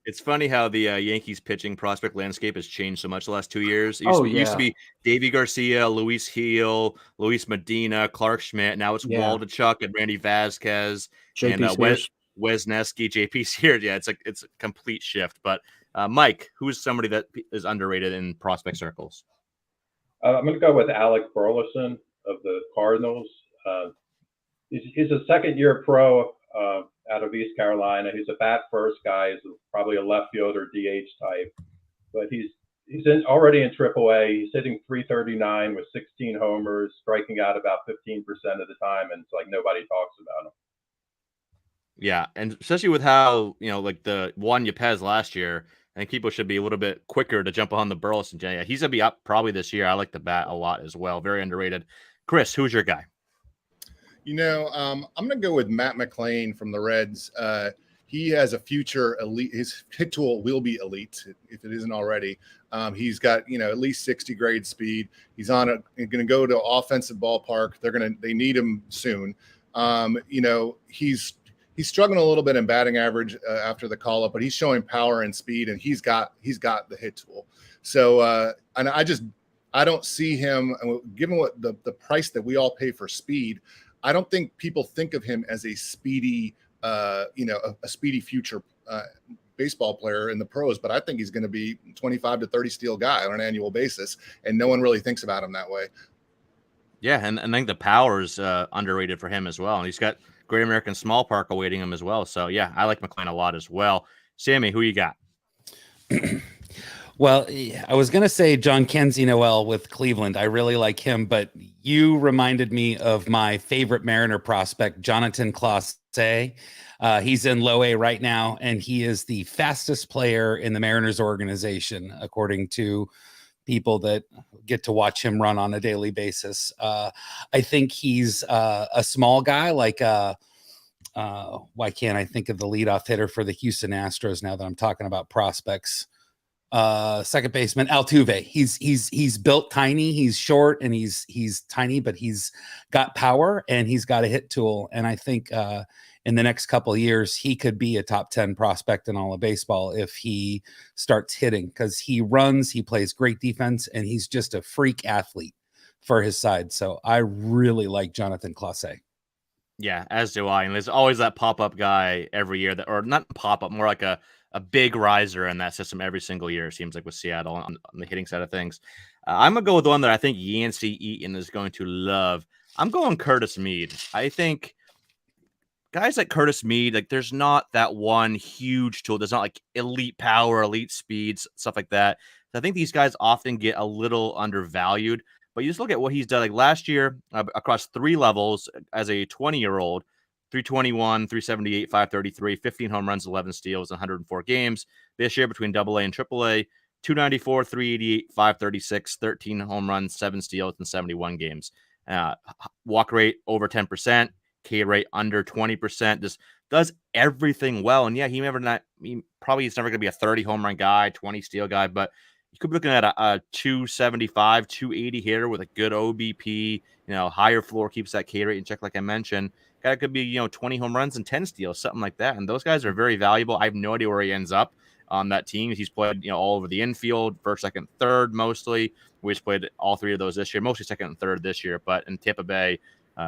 It's funny how the Yankees pitching prospect landscape has changed so much the last 2 years. It used to be Davey Garcia, Luis Heel, Luis Medina, Clark Schmidt. Now it's Waldichuk and Randy Vasquez and Wesneski, JP Sears. Yeah, it's a complete shift. But Mike, who's somebody that is underrated in prospect circles? I'm going to go with Alec Burleson of the Cardinals. He's a second-year pro out of East Carolina. He's a bat first guy. He's probably a left fielder DH type, but he's already in AAA. He's hitting .339 with 16 homers, striking out about 15% of the time, and it's like nobody talks about him. Yeah, and especially with how the Juan Yepez last year I think people should be a little bit quicker to jump on the Burleson. Yeah, he's gonna be up probably this year. I like the bat a lot as well. Very underrated. Chris, who's your guy? I'm going to go with Matt McClain from the Reds. He has a future elite. His hit tool will be elite if it isn't already. He's got at least 60 grade speed. He's going to go to offensive ballpark. They need him soon. He's struggling a little bit in batting average after the call up, but he's showing power and speed, and he's got the hit tool. So and I don't see him, given what the price that we all pay for speed. I don't think people think of him as a speedy, a speedy future baseball player in the pros, but I think he's going to be 25 to 30 steal guy on an annual basis, and no one really thinks about him that way. Yeah, and I think the power is underrated for him as well, and he's got Great American Small Park awaiting him as well. So yeah, I like McClain a lot as well. Sammy, who you got? Well, I was going to say John Kenzie Noel with Cleveland. I really like him, but you reminded me of my favorite Mariner prospect, Jonathan Clase. He's in low A right now, and he is the fastest player in the Mariners organization, according to people that get to watch him run on a daily basis. I think he's a small guy, like why can't I think of the leadoff hitter for the Houston Astros now that I'm talking about prospects? Second baseman Altuve. He's built tiny, he's short, and he's tiny, but he's got power and he's got a hit tool. And I think in the next couple of years he could be a top 10 prospect in all of baseball if he starts hitting, because he runs, he plays great defense, and he's just a freak athlete for his side. So I really like Jonathan Clase. Yeah, as do I. And there's always that pop-up guy every year or not pop-up, more like a big riser in that system every single year, it seems like, with Seattle on the hitting side of things. I'm going to go with one that I think Yancey Eaton is going to love. I'm going Curtis Mead. I think guys like Curtis Mead, like, there's not that one huge tool. There's not like elite power, elite speeds, stuff like that. So I think these guys often get a little undervalued. But you just look at what he's done. Like last year, across 3 levels as a 20-year-old, 321, 378, 533, 15 home runs, 11 steals, 104 games. This year between AA and AAA, 294, 388, 536, 13 home runs, 7 steals, and 71 games. Walk rate over 10%, K rate under 20%. Just does everything well. And yeah, he's never going to be a 30 home run guy, 20 steal guy, but you could be looking at a 275, 280 hitter with a good OBP, higher floor, keeps that K rate in check, like I mentioned. Guy could be, 20 home runs and 10 steals, something like that. And those guys are very valuable. I have no idea where he ends up on that team. He's played, all over the infield, first, second, third, mostly. We just played all 3 of those this year, mostly second and third this year. But in Tampa Bay,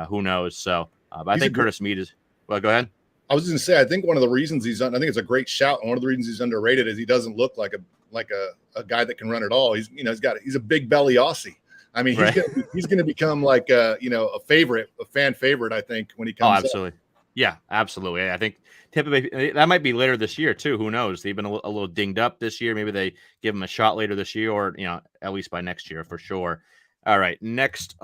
who knows? So but I think Curtis Mead is. Well, go ahead. I was going to say, I think one of the reasons I think it's a great shout, and one of the reasons he's underrated is he doesn't look like a guy that can run at all. He's a big belly Aussie. I mean, he's going to become like a fan favorite, I think, when he comes. Oh, absolutely. Up. Yeah, absolutely. I think Tampa Bay, that might be later this year too. Who knows? They've been a little dinged up this year. Maybe they give him a shot later this year, or at least by next year for sure. All right, next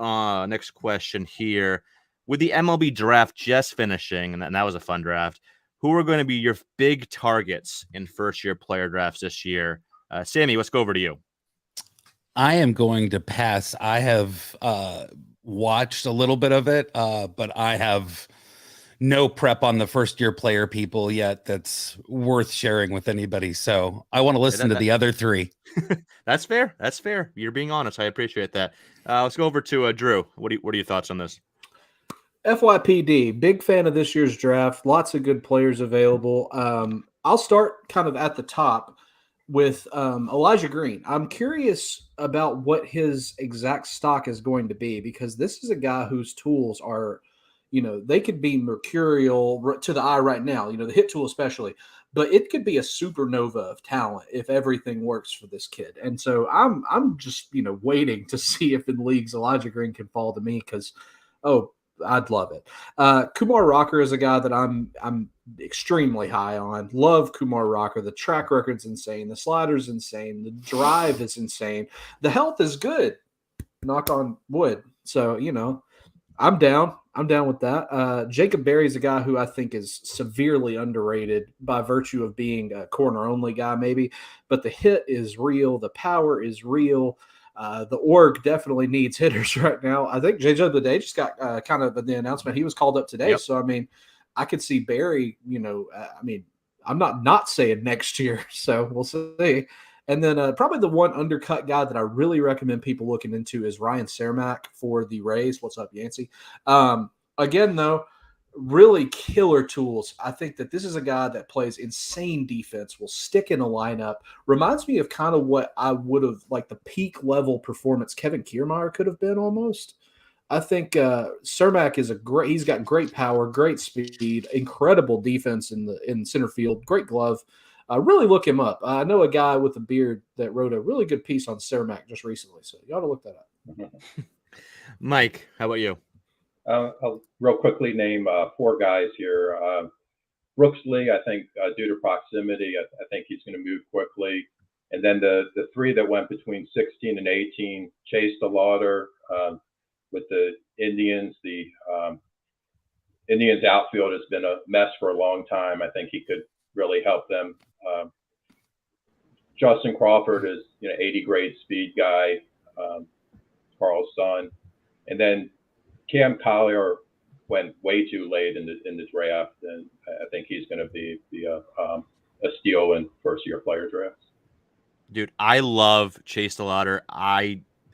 question here. With the MLB draft just finishing, and that was a fun draft, who are going to be your big targets in first-year player drafts this year? Sammy, let's go over to you. I am going to pass. I have watched a little bit of it, but I have no prep on the first-year player people yet that's worth sharing with anybody. So I want to listen to the other 3. That's fair. That's fair. You're being honest. I appreciate that. Let's go over to Drew. What are your thoughts on this? FYPD, big fan of this year's draft. Lots of good players available. I'll start kind of at the top with Elijah Green. I'm curious about what his exact stock is going to be, because this is a guy whose tools are, they could be mercurial to the eye right now, the hit tool especially, but it could be a supernova of talent if everything works for this kid. And so I'm just, waiting to see if in leagues Elijah Green can fall to me, because, I'd love it. Kumar Rocker is a guy that I'm extremely high on. Love Kumar Rocker. The track record's insane. The slider's insane. The drive is insane. The health is good. Knock on wood. So, I'm down. I'm down with that. Jacob Berry's a guy who I think is severely underrated by virtue of being a corner only guy, maybe. But the hit is real. The power is real. The org definitely needs hitters right now. I think JJ the Day just got kind of the announcement he was called up today. Yep. So, I mean, I could see Berry, I'm not saying next year. So we'll see. And then probably the one undercut guy that I really recommend people looking into is Ryan Cermak for the Rays. What's up, Yancey? Again, though, really killer tools. I think that this is a guy that plays insane defense, will stick in a lineup. Reminds me of kind of what I would have, like the peak level performance Kevin Kiermaier could have been almost. I think Cermak is he's got great power, great speed, incredible defense in center field, great glove. Really look him up. I know a guy with a beard that wrote a really good piece on Cermak just recently, so you ought to look that up. Mike, how about you? I'll real quickly name 4 guys here. Brooksley, I think, due to proximity, I think he's going to move quickly. And then the 3 that went between 16 and 18, Chase DeLauder with the Indians. The Indians outfield has been a mess for a long time. I think he could really help them. Justin Crawford is, 80 grade speed guy, Carl's son. And then Cam Collier went way too late in the draft, and I think he's going to be a steal in first-year player drafts. Dude, I love Chase DeLauder.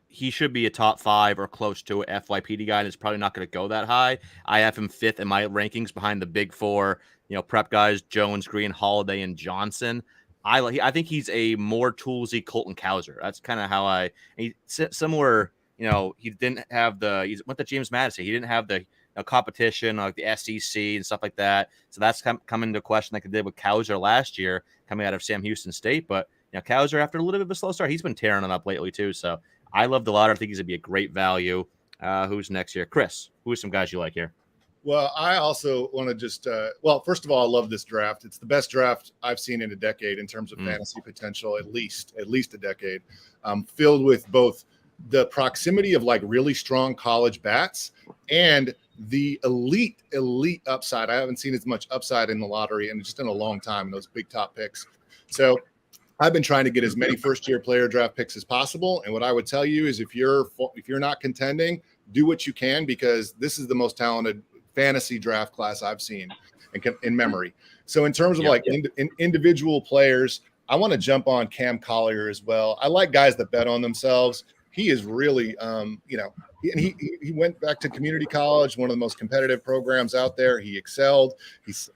He should be a top 5 or close to an FYPD guy, and it's probably not going to go that high. I have him 5th in my rankings behind the big 4, prep guys, Jones, Green, Holiday, and Johnson. I think he's a more toolsy Colton Cowser. That's kind of how similar. He didn't have he went to James Madison. He didn't have the competition like the SEC and stuff like that. So that's come into question like it did with Cowser last year coming out of Sam Houston State. But Cowser, after a little bit of a slow start, he's been tearing it up lately too. So I love DeLauder. I think he's gonna be a great value. Who's next here? Chris, who are some guys you like here? Well, I also want to just, first of all, I love this draft. It's the best draft I've seen in a decade in terms of fantasy potential, at least a decade, filled with both the proximity of like really strong college bats and the elite upside. I haven't seen as much upside in the lottery and just in a long time in those big top picks. So I've been trying to get as many first-year player draft picks as possible. And what I would tell you is if you're not contending, do what you can, because this is the most talented fantasy draft class I've seen in memory. So in terms of individual players, I want to jump on Cam Collier as well. I like guys that bet on themselves. He is really, he went back to community college, one of the most competitive programs out there. He excelled. He's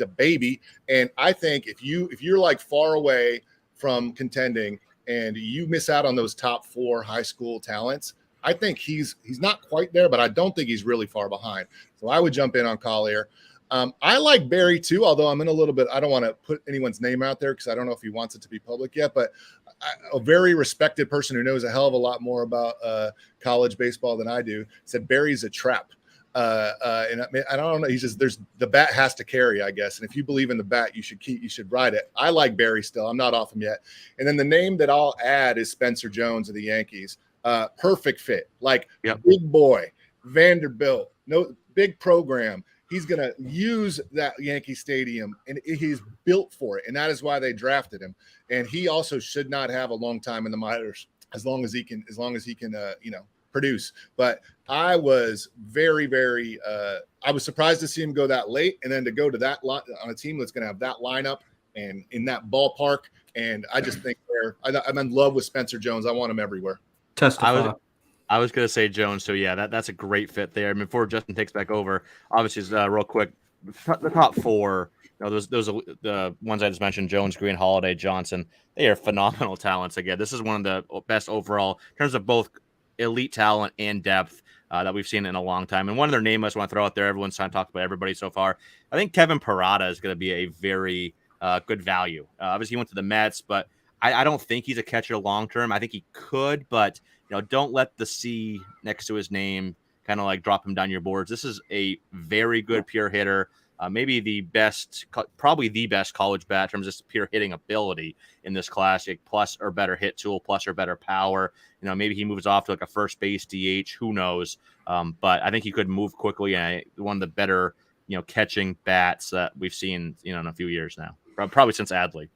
a baby. And I think if you're like far away from contending and you miss out on those top 4 high school talents, I think he's not quite there, but I don't think he's really far behind. So I would jump in on Collier. I like Berry too, although I'm in a little bit, I don't want to put anyone's name out there because I don't know if he wants it to be public yet, but a very respected person who knows a hell of a lot more about college baseball than I do said Berry's a trap. And I don't know. He's just, the bat has to carry, I guess. And if you believe in the bat, you should ride it. I like Berry still. I'm not off him yet. And then the name that I'll add is Spencer Jones of the Yankees. Perfect fit, big boy, Vanderbilt, no big program. He's going to use that Yankee Stadium, and he's built for it. And that is why they drafted him. And he also should not have a long time in the minors as long as he can produce. But I was very, very, I was surprised to see him go that late, and then to go to that lot on a team that's going to have that lineup and in that ballpark. And I just think I'm in love with Spencer Jones. I want him everywhere. Testify. I was going to say Jones, so yeah, that's a great fit there. I mean, before Justin takes back over, obviously, real quick, the top 4, those are the ones I just mentioned: Jones, Green, Holiday, Johnson. They are phenomenal talents. Again, this is one of the best overall in terms of both elite talent and depth that we've seen in a long time. And one of their names I just want to throw out there. Everyone's trying to talk about everybody so far. I think Kevin Parada is going to be a very good value. Obviously, he went to the Mets, but I don't think he's a catcher long term. I think he could, but don't let the C next to his name kind of like drop him down your boards. This is a very good pure hitter. maybe probably the best college bat in terms of just pure hitting ability in this classic, plus or better hit tool, plus or better power. Maybe he moves off to like a first base DH, who knows? But I think he could move quickly, and one of the better, catching bats that we've seen, in a few years now, probably since Adley.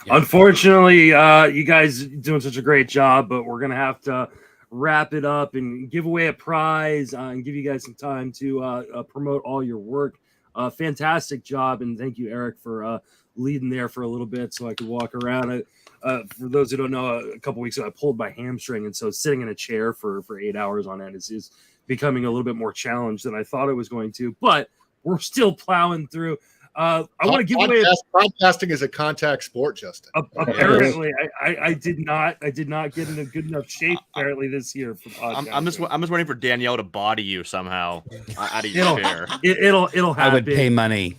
Yeah. Unfortunately, you guys doing such a great job, but we're going to have to wrap it up and give away a prize and give you guys some time to promote all your work. Fantastic job, and thank you, Eric, for leading there for a little bit so I could walk around. For those who don't know, a couple weeks ago I pulled my hamstring, and so sitting in a chair for 8 hours on end is becoming a little bit more challenged than I thought it was going to, but we're still plowing through. I want to give away. Podcasting is a contact sport, Justin. Apparently, I did not get in a good enough shape apparently this year for podcasting. I'm just waiting for Danielle to body you somehow out of your chair. It'll happen. I would pay money.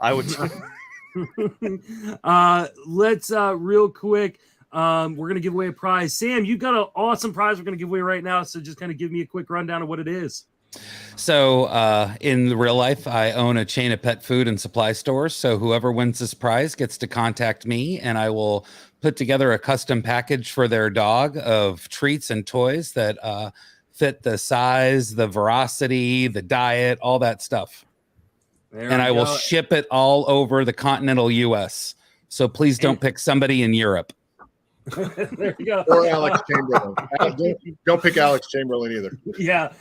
I would. Let's real quick. We're gonna give away a prize. Sam, you've got an awesome prize we're gonna give away right now. So just kind of give me a quick rundown of what it is. So in real life, I own a chain of pet food and supply stores. So whoever wins this prize gets to contact me, and I will put together a custom package for their dog of treats and toys that fit the size, the veracity, the diet, all that stuff. And I will ship it all over the continental U.S. So please don't pick somebody in Europe. There you go. Or Alex Chamberlain. Don't pick Alex Chamberlain either. Yeah.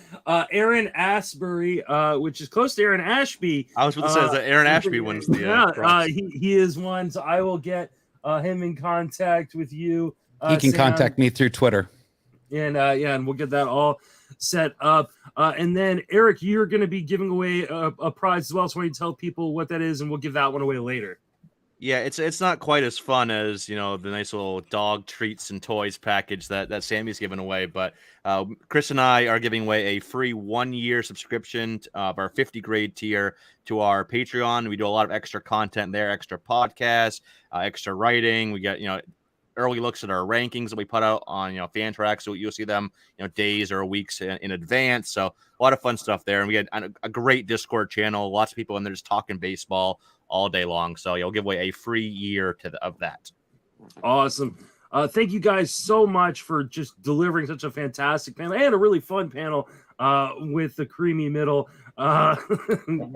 Aaron Asbury, which is close to Aaron Ashby. I was going to say that Aaron Ashby wins the prize. He is one, so I will get him in contact with you. He can Sam, contact me through Twitter. And and we'll get that all set up. And then Eric, you're going to be giving away a prize as well. So why don't you tell people what that is, and we'll give that one away later. Yeah, it's not quite as fun as, the nice little dog treats and toys package that Sammy's giving away. But Chris and I are giving away a free 1-year subscription of our 50 grade tier to our Patreon. We do a lot of extra content there, extra podcasts, extra writing. We get, early looks at our rankings that we put out on, Fantrax. So you'll see them, days or weeks in advance. So a lot of fun stuff there. And we had a great Discord channel, lots of people in there just talking baseball all day long. So you'll give away a free year of that. Awesome. Thank you guys so much for just delivering such a fantastic panel and a really fun panel with the creamy middle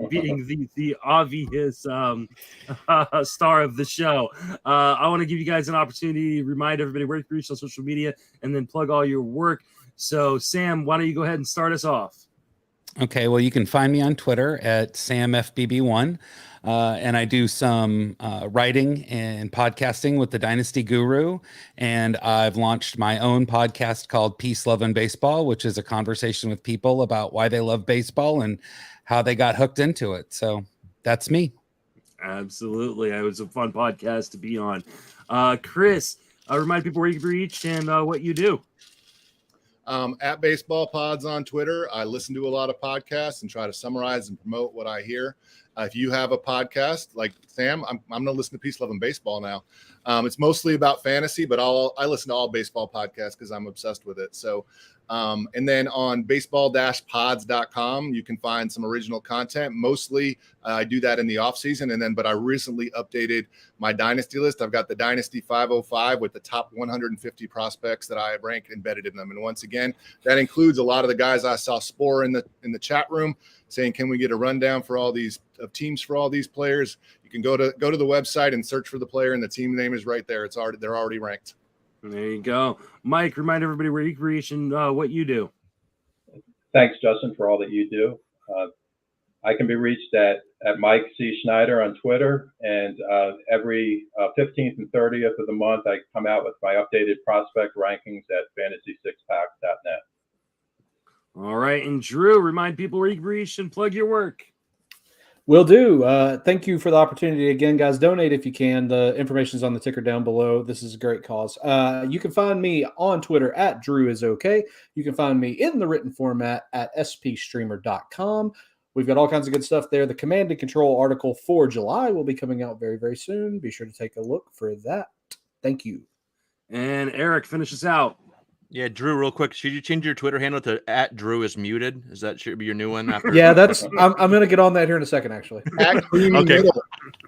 being the obvious star of the show. I want to give you guys an opportunity to remind everybody where you can reach on social media and then plug all your work. So Sam, why don't you go ahead and start us off? Okay, well, you can find me on Twitter at SamFBB1. And I do some writing and podcasting with the Dynasty Guru. And I've launched my own podcast called Peace, Love, and Baseball, which is a conversation with people about why they love baseball and how they got hooked into it. So that's me. Absolutely. It was a fun podcast to be on. Chris, remind people where you can be reached and what you do. At Baseball Pods on Twitter. I listen to a lot of podcasts and try to summarize and promote what I hear. If you have a podcast like Sam, I'm going to listen to Peace, Love, and Baseball now. It's mostly about fantasy, but I listen to all baseball podcasts because I'm obsessed with it. So, and then on baseball-pods.com, you can find some original content. Mostly I do that in the off season. But I recently updated my Dynasty list. I've got the Dynasty 505 with the top 150 prospects that I rank embedded in them. And once again, that includes a lot of the guys I saw Spore in the chat room saying, can we get a rundown for all these teams for all these players? You can go to the website and search for the player, and the team name is right there. They're already ranked. There you go. Mike, remind everybody where you can reach and what you do. Thanks, Justin, for all that you do. I can be reached at Mike C. Schneider on Twitter, and every 15th and 30th of the month, I come out with my updated prospect rankings at fantasy6pack.net. All right, and Drew, remind people where you can reach and plug your work. Will do. Thank you for the opportunity again, guys. Donate if you can. The information is on the ticker down below. This is a great cause. You can find me on Twitter at DrewIsOK. You can find me in the written format at spstreamer.com. We've got all kinds of good stuff there. The Command and Control article for July will be coming out very, very soon. Be sure to take a look for that. Thank you. And Eric, finish us out. Yeah, Drew, real quick, should you change your Twitter handle to @DrewIsMuted? Is that should be your new one after? Yeah, that's. I'm going to get on that here in a second. Actually, At Creamy Okay. Middle.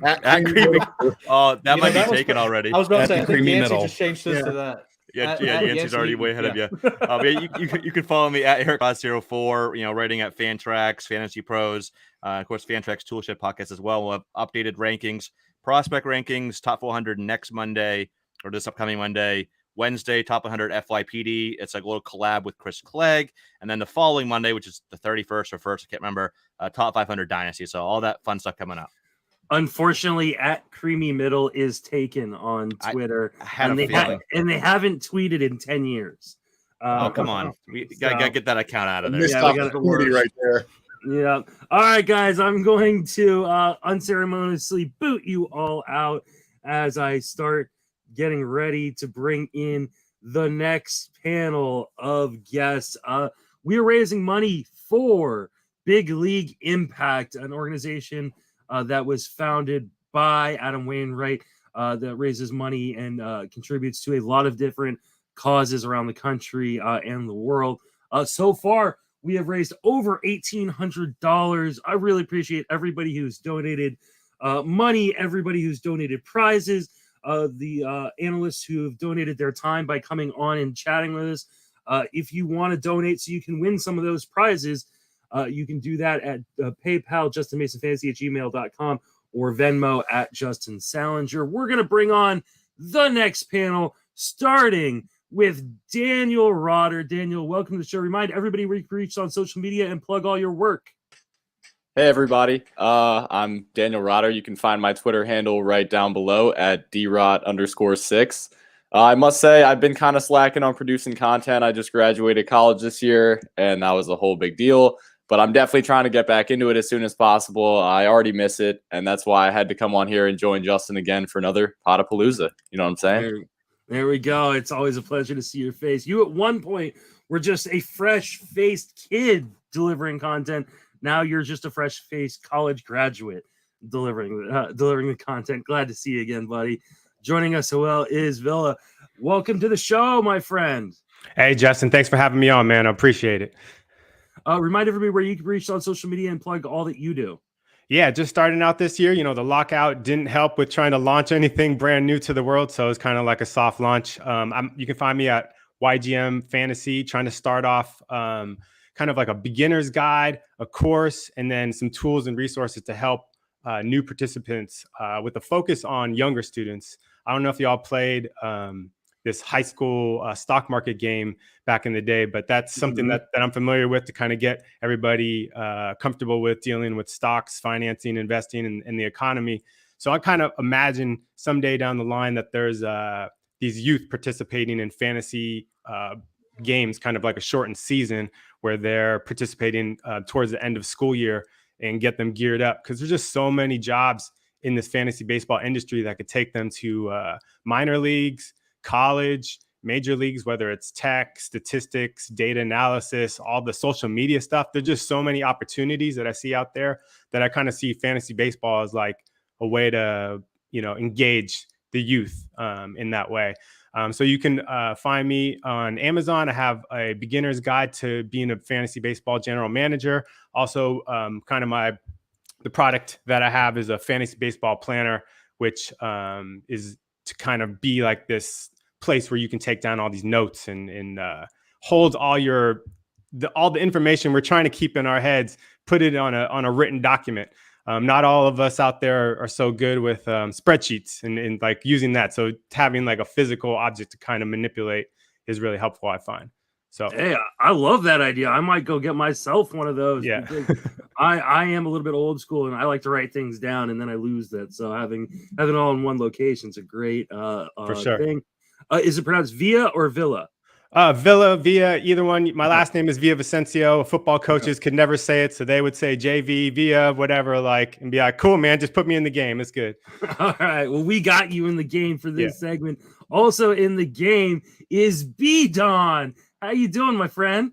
At At Creamy Creamy. Middle. Oh, that might be that was taken already. I was about to At say, the I think creamy Yancey middle. just changed his to that. Yeah, At Yancey's Yancey already Eaton, way ahead of yeah. you. But yeah, you can follow me at EricClass04, writing at Fantrax, Fantasy Pros, of course, Fantrax Toolshed podcast as well. We'll have updated rankings, prospect rankings, top 400 next Monday or this upcoming Monday. Wednesday, top 100 FYPD. It's like a little collab with Chris Clegg. And then the following Monday, which is the 31st or 1st, I can't remember, top 500 Dynasty. So all that fun stuff coming up. Unfortunately, at Creamy Middle is taken on Twitter, I had and a feeling. they haven't tweeted in 10 years. Oh, come on. We gotta get that account out of there. Missed opportunity right there. Yeah. All right, guys, I'm going to unceremoniously boot you all out as I start getting ready to bring in the next panel of guests. We are raising money for Big League Impact, an organization that was founded by Adam Wainwright that raises money and contributes to a lot of different causes around the country and the world. So far, we have raised over $1,800. I really appreciate everybody who's donated money, everybody who's donated prizes, the analysts who have donated their time by coming on and chatting with us. If you want to donate so you can win some of those prizes, you can do that at PayPal, JustinMasonFantasy@gmail.com, or Venmo at Justin Salinger. We're going to bring on the next panel, starting with Daniel Rotter. Daniel, welcome to the show. Remind everybody where you can reach on social media and plug all your work. Hey, everybody. I'm Daniel Rotter. You can find my Twitter handle right down below at drot_6. I must say I've been kind of slacking on producing content. I just graduated college this year, and that was a whole big deal. But I'm definitely trying to get back into it as soon as possible. I already miss it, and that's why I had to come on here and join Justin again for another Podapallooza. You know what I'm saying? There we go. It's always a pleasure to see your face. You at one point were just a fresh-faced kid delivering content. Now you're just a fresh-faced college graduate delivering the content. Glad to see you again, buddy. Joining us as well is Villa. Welcome to the show, my friend. Hey, Justin. Thanks for having me on, man. I appreciate it. Remind everybody where you can reach on social media and plug all that you do. Yeah, just starting out this year, the lockout didn't help with trying to launch anything brand new to the world. So it's kind of like a soft launch. You can find me at YGM Fantasy, trying to start off kind of like a beginner's guide, a course, and then some tools and resources to help new participants with a focus on younger students. I don't know if y'all played this high school stock market game back in the day, but that's something that I'm familiar with to kind of get everybody comfortable with dealing with stocks, financing, investing, and the economy. So I kind of imagine someday down the line that there's these youth participating in fantasy games, kind of like a shortened season where they're participating towards the end of school year and get them geared up, because there's just so many jobs in this fantasy baseball industry that could take them to minor leagues, college, major leagues, whether it's tech, statistics, data analysis, all the social media stuff. There's just so many opportunities that I see out there that I kind of see fantasy baseball as like a way to, engage the youth in that way. So you can find me on Amazon. I have a beginner's guide to being a fantasy baseball general manager. Also, the product that I have is a fantasy baseball planner, which is to kind of be like this place where you can take down all these notes and hold all the information we're trying to keep in our heads, put it on a written document. Not all of us out there are so good with spreadsheets and like using that. So having like a physical object to kind of manipulate is really helpful, I find. So hey, I love that idea. I might go get myself one of those. Yeah. Because I am a little bit old school and I like to write things down and then I lose that. So having it all in one location is a great For sure. thing. Is it pronounced Via or Villa? Via, either one. My last name is Villavicencio. Football coaches could never say it, so they would say JV, Via, whatever, and be like, cool, man, just put me in the game. It's good. All right. Well, we got you in the game for this segment. Also in the game is B Don. How you doing, my friend?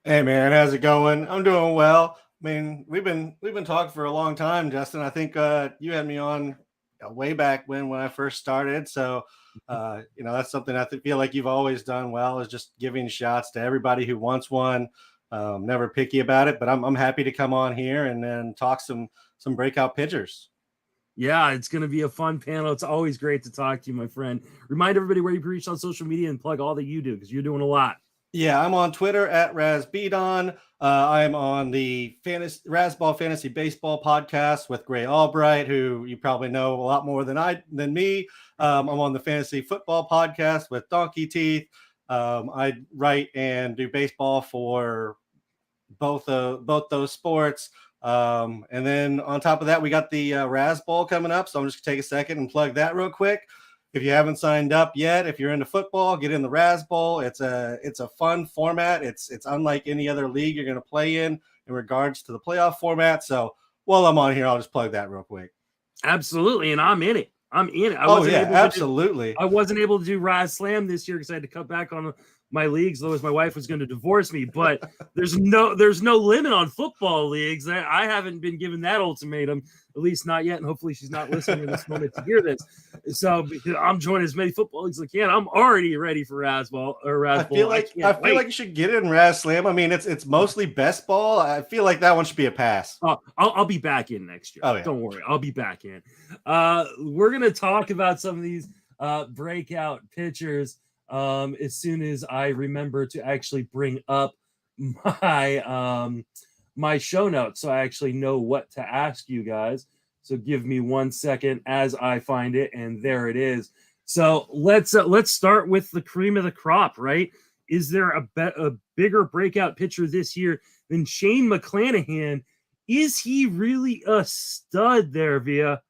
Hey man, how's it going? I'm doing well. I mean, we've been talking for a long time, Justin. I think you had me on way back when I first started. So, that's something I feel like you've always done well, is just giving shots to everybody who wants one. Never picky about it, but I'm happy to come on here and then talk some breakout pitchers. Yeah, it's going to be a fun panel. It's always great to talk to you, my friend. Remind everybody where you can reach on social media and plug all that you do, because you're doing a lot. Yeah, I'm on Twitter at RazBeadon. I'm on the Razzball Fantasy Baseball podcast with Gray Albright, who you probably know a lot more than me. I'm on the Fantasy Football podcast with Donkey Teeth. I write and do baseball for both those sports. And then on top of that, we got the Razzball coming up. So I'm just gonna take a second and plug that real quick. If you haven't signed up yet, if you're into football, get in the Razzball. It's a fun format. It's unlike any other league you're going to play in regards to the playoff format. So while I'm on here, I'll just plug that real quick. Absolutely, and I'm in it. Absolutely. I wasn't able to do Raz Slam this year because I had to cut back on my leagues, otherwise my wife was going to divorce me. But there's no limit on football leagues. I haven't been given that ultimatum, at least not yet. And hopefully she's not listening in this moment to hear this. So I'm joining as many football leagues as I can. I'm already ready for Razzball or Razzball. I feel like you should get in Raz Slam. I mean, it's mostly best ball. I feel like that one should be a pass. I'll be back in next year. Oh, yeah. Don't worry, I'll be back in. We're gonna talk about some of these breakout pitchers as soon as I remember to actually bring up my show notes, so I actually know what to ask you guys. So give me 1 second as I find it, and there it is. So let's start with the cream of the crop, right? Is there a bigger breakout pitcher this year than Shane McClanahan? Is he really a stud there, Via?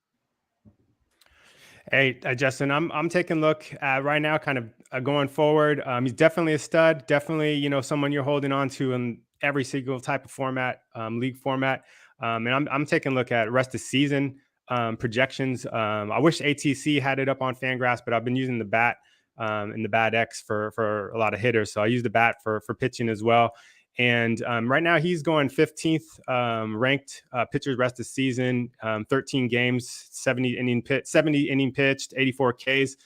Hey, Justin, I'm taking a look at right now, kind of going forward. He's definitely a stud, definitely, someone you're holding on to in every single type of format, league format. And I'm taking a look at rest of season projections. I wish ATC had it up on Fangraphs, but I've been using the bat and the Bat X for a lot of hitters. So I use the bat for pitching as well. And right now he's going 15th ranked pitchers rest of season, 13 games, 70 inning pitched, 84 Ks,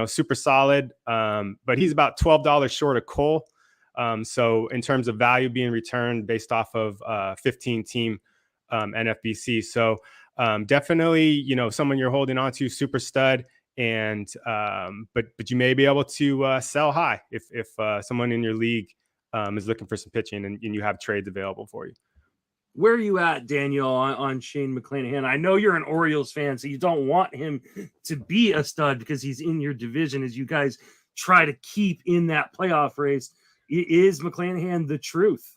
super solid. But he's about $12 short of Cole. So in terms of value being returned based off of 15 team NFBC. So definitely, someone you're holding on to, super stud. And but you may be able to sell high if someone in your league is looking for some pitching and you have trades available for you. Where are you at, Daniel, on Shane McClanahan? I know you're an Orioles fan, so you don't want him to be a stud because he's in your division as you guys try to keep in that playoff race. Is McClanahan the truth?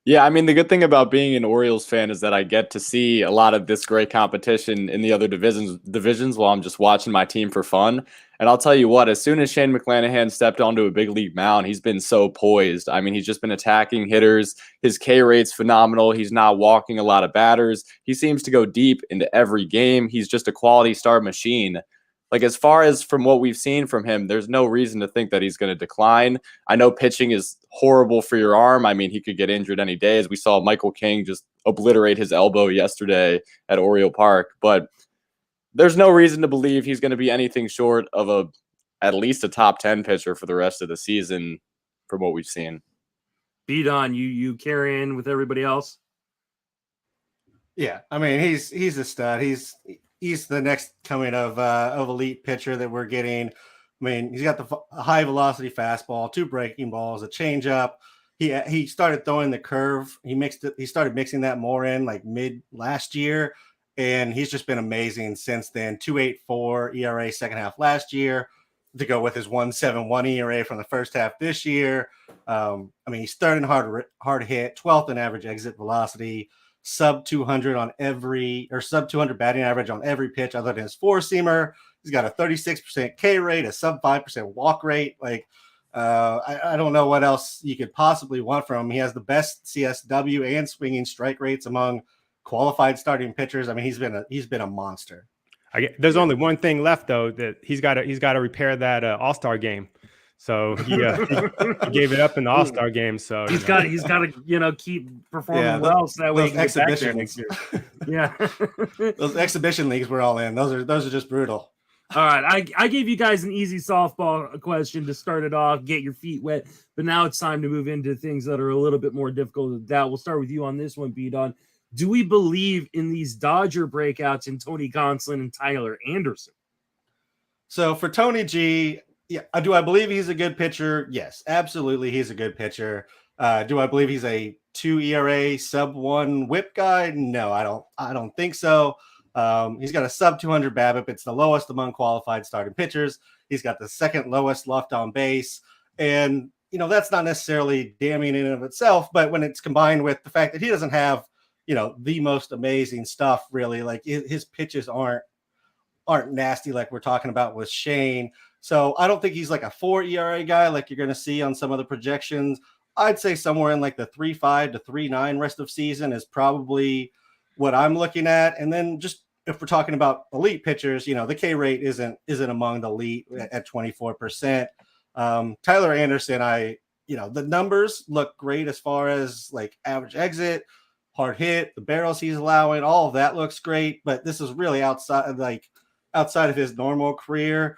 Yeah, I mean, the good thing about being an Orioles fan is that I get to see a lot of this great competition in the other divisions while I'm just watching my team for fun. And I'll tell you what, as soon as Shane McClanahan stepped onto a big league mound, he's been so poised. I mean, he's just been attacking hitters. His K rate's phenomenal. He's not walking a lot of batters. He seems to go deep into every game. He's just a quality start machine. Like, as far as from what we've seen from him, there's no reason to think that he's going to decline. I know pitching is horrible for your arm. I mean, he could get injured any day, as we saw Michael King just obliterate his elbow yesterday at Oriole Park. But there's no reason to believe he's going to be anything short of at least a top 10 pitcher for the rest of the season from what we've seen. Beat on you carrying with everybody else. Yeah, I mean, he's a stud. He's the next coming of elite pitcher that we're getting. I mean, he's got the high velocity fastball, 2 breaking balls, a changeup. He started throwing the curve. He started mixing that more in like mid last year, and he's just been amazing since then. 2.84 ERA second half last year to go with his 1.71 ERA from the first half this year. I mean, he's starting hard hit, 12th in average exit velocity, sub 200 sub 200 batting average on every pitch other than his 4-seamer. He's got a 36% K rate, a sub 5% walk rate. Like, I don't know what else you could possibly want from him. He has the best CSW and swinging strike rates among qualified starting pitchers. I mean, he's been a monster. There's only one thing left though, that he's got to repair that All-Star game. So he gave it up in the All-Star game. So he's got to keep performing well, so that way he can get back there next year. Yeah. Those exhibition leagues we're all in. Those are just brutal. All right, I gave you guys an easy softball question to start it off, get your feet wet, but now it's time to move into things that are a little bit more difficult than that. We'll start with you on this one, B-Don. Do we believe in these Dodger breakouts in Tony Gonsolin and Tyler Anderson? So for Tony G, yeah, do I believe he's a good pitcher? Yes, absolutely, he's a good pitcher. Do I believe he's a 2 ERA sub 1 WHIP guy? No, I don't think so. He's got a sub 200 BABIP. It's the lowest among qualified starting pitchers. He's got the second lowest left on base. And, that's not necessarily damning in and of itself, but when it's combined with the fact that he doesn't have, the most amazing stuff, really, like his pitches aren't nasty like we're talking about with Shane. So I don't think he's like a 4 ERA guy like you're going to see on some of the projections. I'd say somewhere in like the 3.5 to 3.9 rest of season is probably what I'm looking at. And then just if we're talking about elite pitchers, the K rate isn't among the elite at 24%. Tyler Anderson, the numbers look great as far as like average exit, hard hit, the barrels he's allowing, all of that looks great. But this is really outside of his normal career,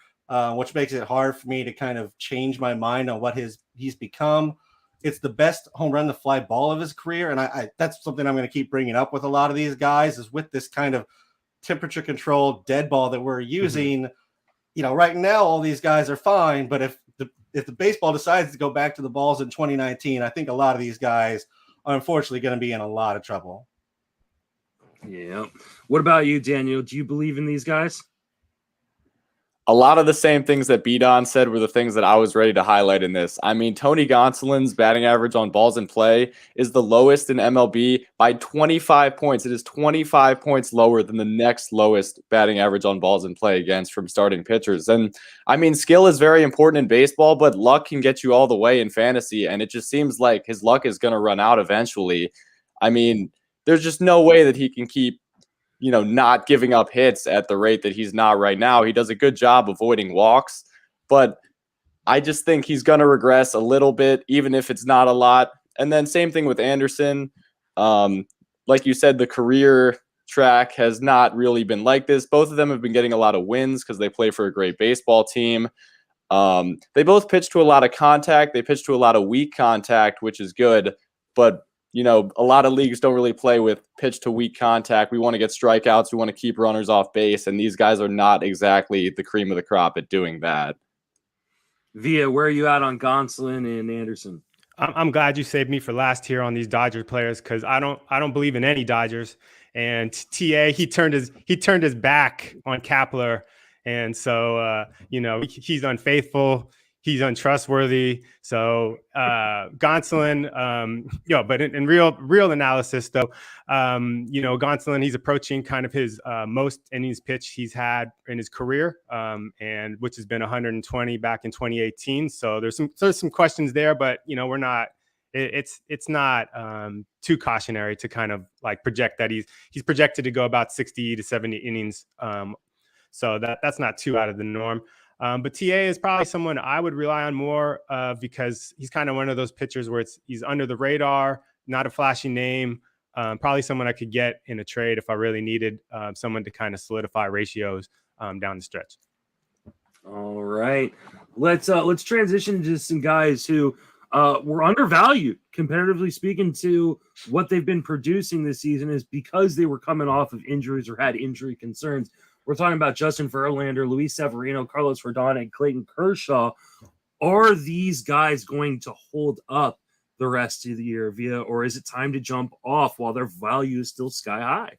which makes it hard for me to kind of change my mind on what he's become. It's the best home run to fly ball of his career. And I that's something I'm going to keep bringing up with a lot of these guys is with this kind of temperature controlled dead ball that we're using. Right now, all these guys are fine. But if the baseball decides to go back to the balls in 2019, I think a lot of these guys are unfortunately going to be in a lot of trouble. Yeah. What about you, Daniel? Do you believe in these guys? A lot of the same things that B-Don said were the things that I was ready to highlight in this. I mean, Tony Gonsolin's batting average on balls in play is the lowest in MLB by 25 points. It is 25 points lower than the next lowest batting average on balls in play against from starting pitchers. And I mean, skill is very important in baseball, but luck can get you all the way in fantasy. And it just seems like his luck is going to run out eventually. I mean, there's just no way that he can keep not giving up hits at the rate that he's not right now. He does a good job avoiding walks, but I just think he's going to regress a little bit, even if it's not a lot. And then same thing with Anderson. Like you said, the career track has not really been like this. Both of them have been getting a lot of wins because they play for a great baseball team. They both pitch to a lot of contact. They pitch to a lot of weak contact, which is good, but a lot of leagues don't really play with pitch to weak contact. We want to get strikeouts. We want to keep runners off base. And these guys are not exactly the cream of the crop at doing that. Via, where are you at on Gonsolin and Anderson? I'm glad you saved me for last here on these Dodgers players because I don't believe in any Dodgers. And TA, he turned his back on Kepler. And so, he's unfaithful. He's untrustworthy. So Gonsolin, but in real analysis, though, Gonsolin, he's approaching kind of his most innings pitch he's had in his career, and which has been 120 back in 2018. So there's some questions there, but we're not. It's not too cautionary to kind of like project that he's projected to go about 60 to 70 innings. So that's not too out of the norm. But TA is probably someone I would rely on more because he's kind of one of those pitchers where he's under the radar, not a flashy name, probably someone I could get in a trade if I really needed someone to kind of solidify ratios down the stretch. All right, let's transition to some guys who were undervalued, comparatively speaking, to what they've been producing this season is because they were coming off of injuries or had injury concerns. We're talking about Justin Verlander, Luis Severino, Carlos Rodon, and Clayton Kershaw. Are these guys going to hold up the rest of the year, Via, or is it time to jump off while their value is still sky high?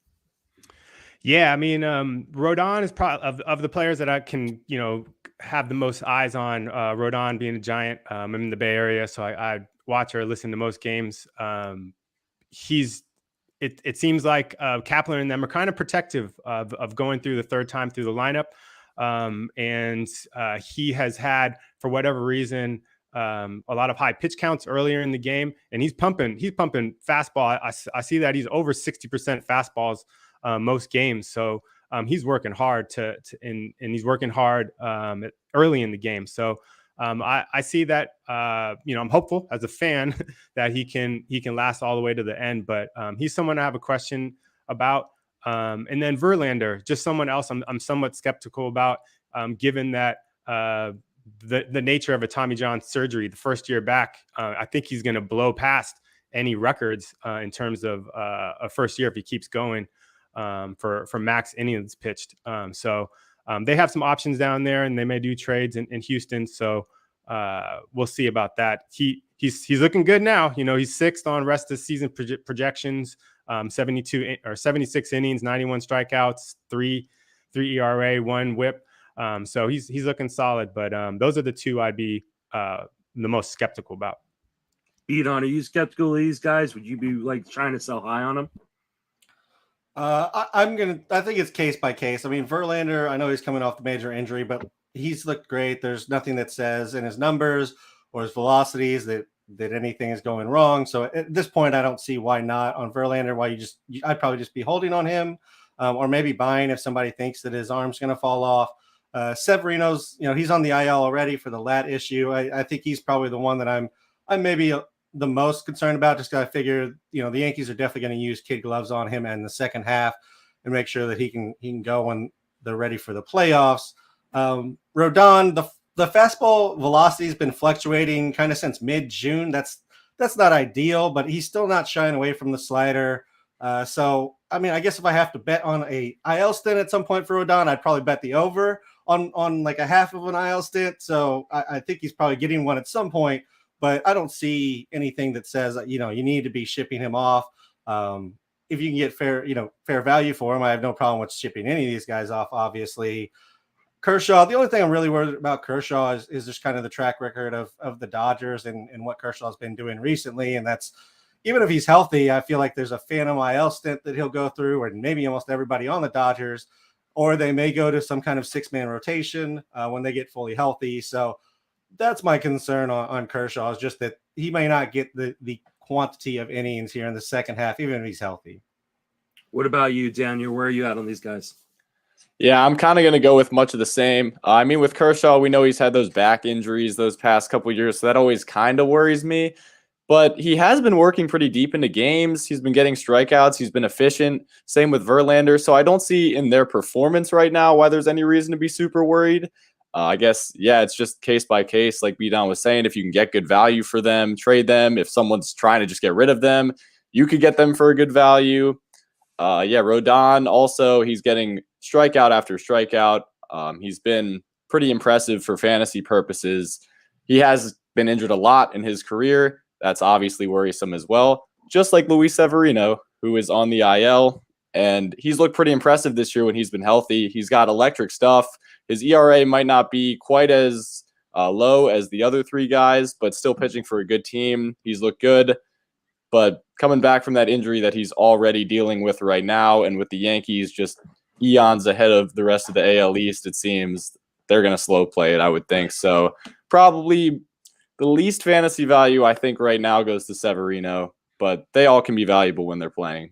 Yeah, I mean, Rodon is probably of the players that I can, have the most eyes on. Rodon being a Giant, I'm in the Bay Area, so I watch or listen to most games. It seems like Kepler and them are kind of protective of going through the third time through the lineup. And he has had, for whatever reason, a lot of high pitch counts earlier in the game, and he's pumping fastball. I see that he's over 60% fastballs most games. So he's working hard and he's working hard early in the game. So I see that, I'm hopeful as a fan that he can last all the way to the end, but he's someone I have a question about. And then Verlander, just someone else I'm somewhat skeptical about, given that the nature of a Tommy John surgery, the first year back. I think he's going to blow past any records in terms of a first year if he keeps going for max innings pitched. So they have some options down there, and they may do trades in Houston. So we'll see about that. He's looking good now. He's sixth on rest of season projections. 72 or 76 innings, 91 strikeouts, 3 ERA, 1 WHIP. So he's looking solid. But those are the two I'd be the most skeptical about. Beaton, are you skeptical of these guys? Would you be like trying to sell high on them? I think it's case by case. I mean, Verlander, I know he's coming off the major injury, but he's looked great. There's nothing that says in his numbers or his velocities that anything is going wrong. So at this point, I don't see why not on Verlander. I'd probably just be holding on him, or maybe buying if somebody thinks that his arm's going to fall off. Severino's, he's on the IL already for the lat issue. I think he's probably the one that I'm maybe the most concerned about, just because I figure, the Yankees are definitely going to use kid gloves on him in the second half and make sure that he can go when they're ready for the playoffs. Rodon, the fastball velocity has been fluctuating kind of since mid-June. That's not ideal, but he's still not shying away from the slider. So, I mean, I guess if I have to bet on a IL stint at some point for Rodon, I'd probably bet the over on like a half of an IL stint. So I think he's probably getting one at some point, but I don't see anything that says, you need to be shipping him off. If you can get fair value for him, I have no problem with shipping any of these guys off, obviously. Kershaw, the only thing I'm really worried about Kershaw is just kind of the track record of the Dodgers and what Kershaw's been doing recently. And that's, even if he's healthy, I feel like there's a phantom IL stint that he'll go through, and maybe almost everybody on the Dodgers, or they may go to some kind of 6-man rotation when they get fully healthy. So that's my concern on Kershaw, is just that he may not get the quantity of innings here in the second half, even if he's healthy. What about you, Daniel? Where are you at on these guys? Yeah, I'm kind of going to go with much of the same. I mean, with Kershaw, we know he's had those back injuries those past couple of years, so that always kind of worries me. But he has been working pretty deep into games. He's been getting strikeouts. He's been efficient. Same with Verlander. So I don't see in their performance right now why there's any reason to be super worried. I guess, yeah, it's just case by case. Like B-Don was saying, if you can get good value for them, trade them. If someone's trying to just get rid of them, you could get them for a good value. Rodon also, he's getting strikeout after strikeout. He's been pretty impressive for fantasy purposes. He has been injured a lot in his career. That's obviously worrisome as well. Just like Luis Severino, who is on the IL, and he's looked pretty impressive this year when he's been healthy. He's got electric stuff. His ERA might not be quite as low as the other three guys, but still pitching for a good team. He's looked good. But coming back from that injury that he's already dealing with right now, and with the Yankees just eons ahead of the rest of the AL East, it seems they're going to slow play it, I would think. So probably the least fantasy value, I think, right now goes to Severino, but they all can be valuable when they're playing.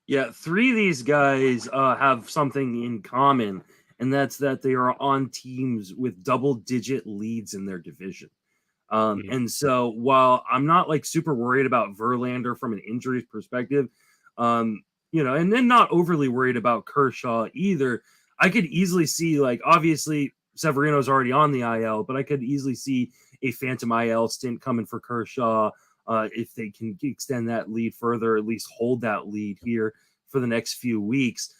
Yeah, 3 of these guys have something in common, and that's that they are on teams with double-digit leads in their division. And so while I'm not like super worried about Verlander from an injuries perspective, and then not overly worried about Kershaw either, I could easily see, like, obviously Severino's already on the IL, but I could easily see a phantom IL stint coming for Kershaw if they can extend that lead further, at least hold that lead here for the next few weeks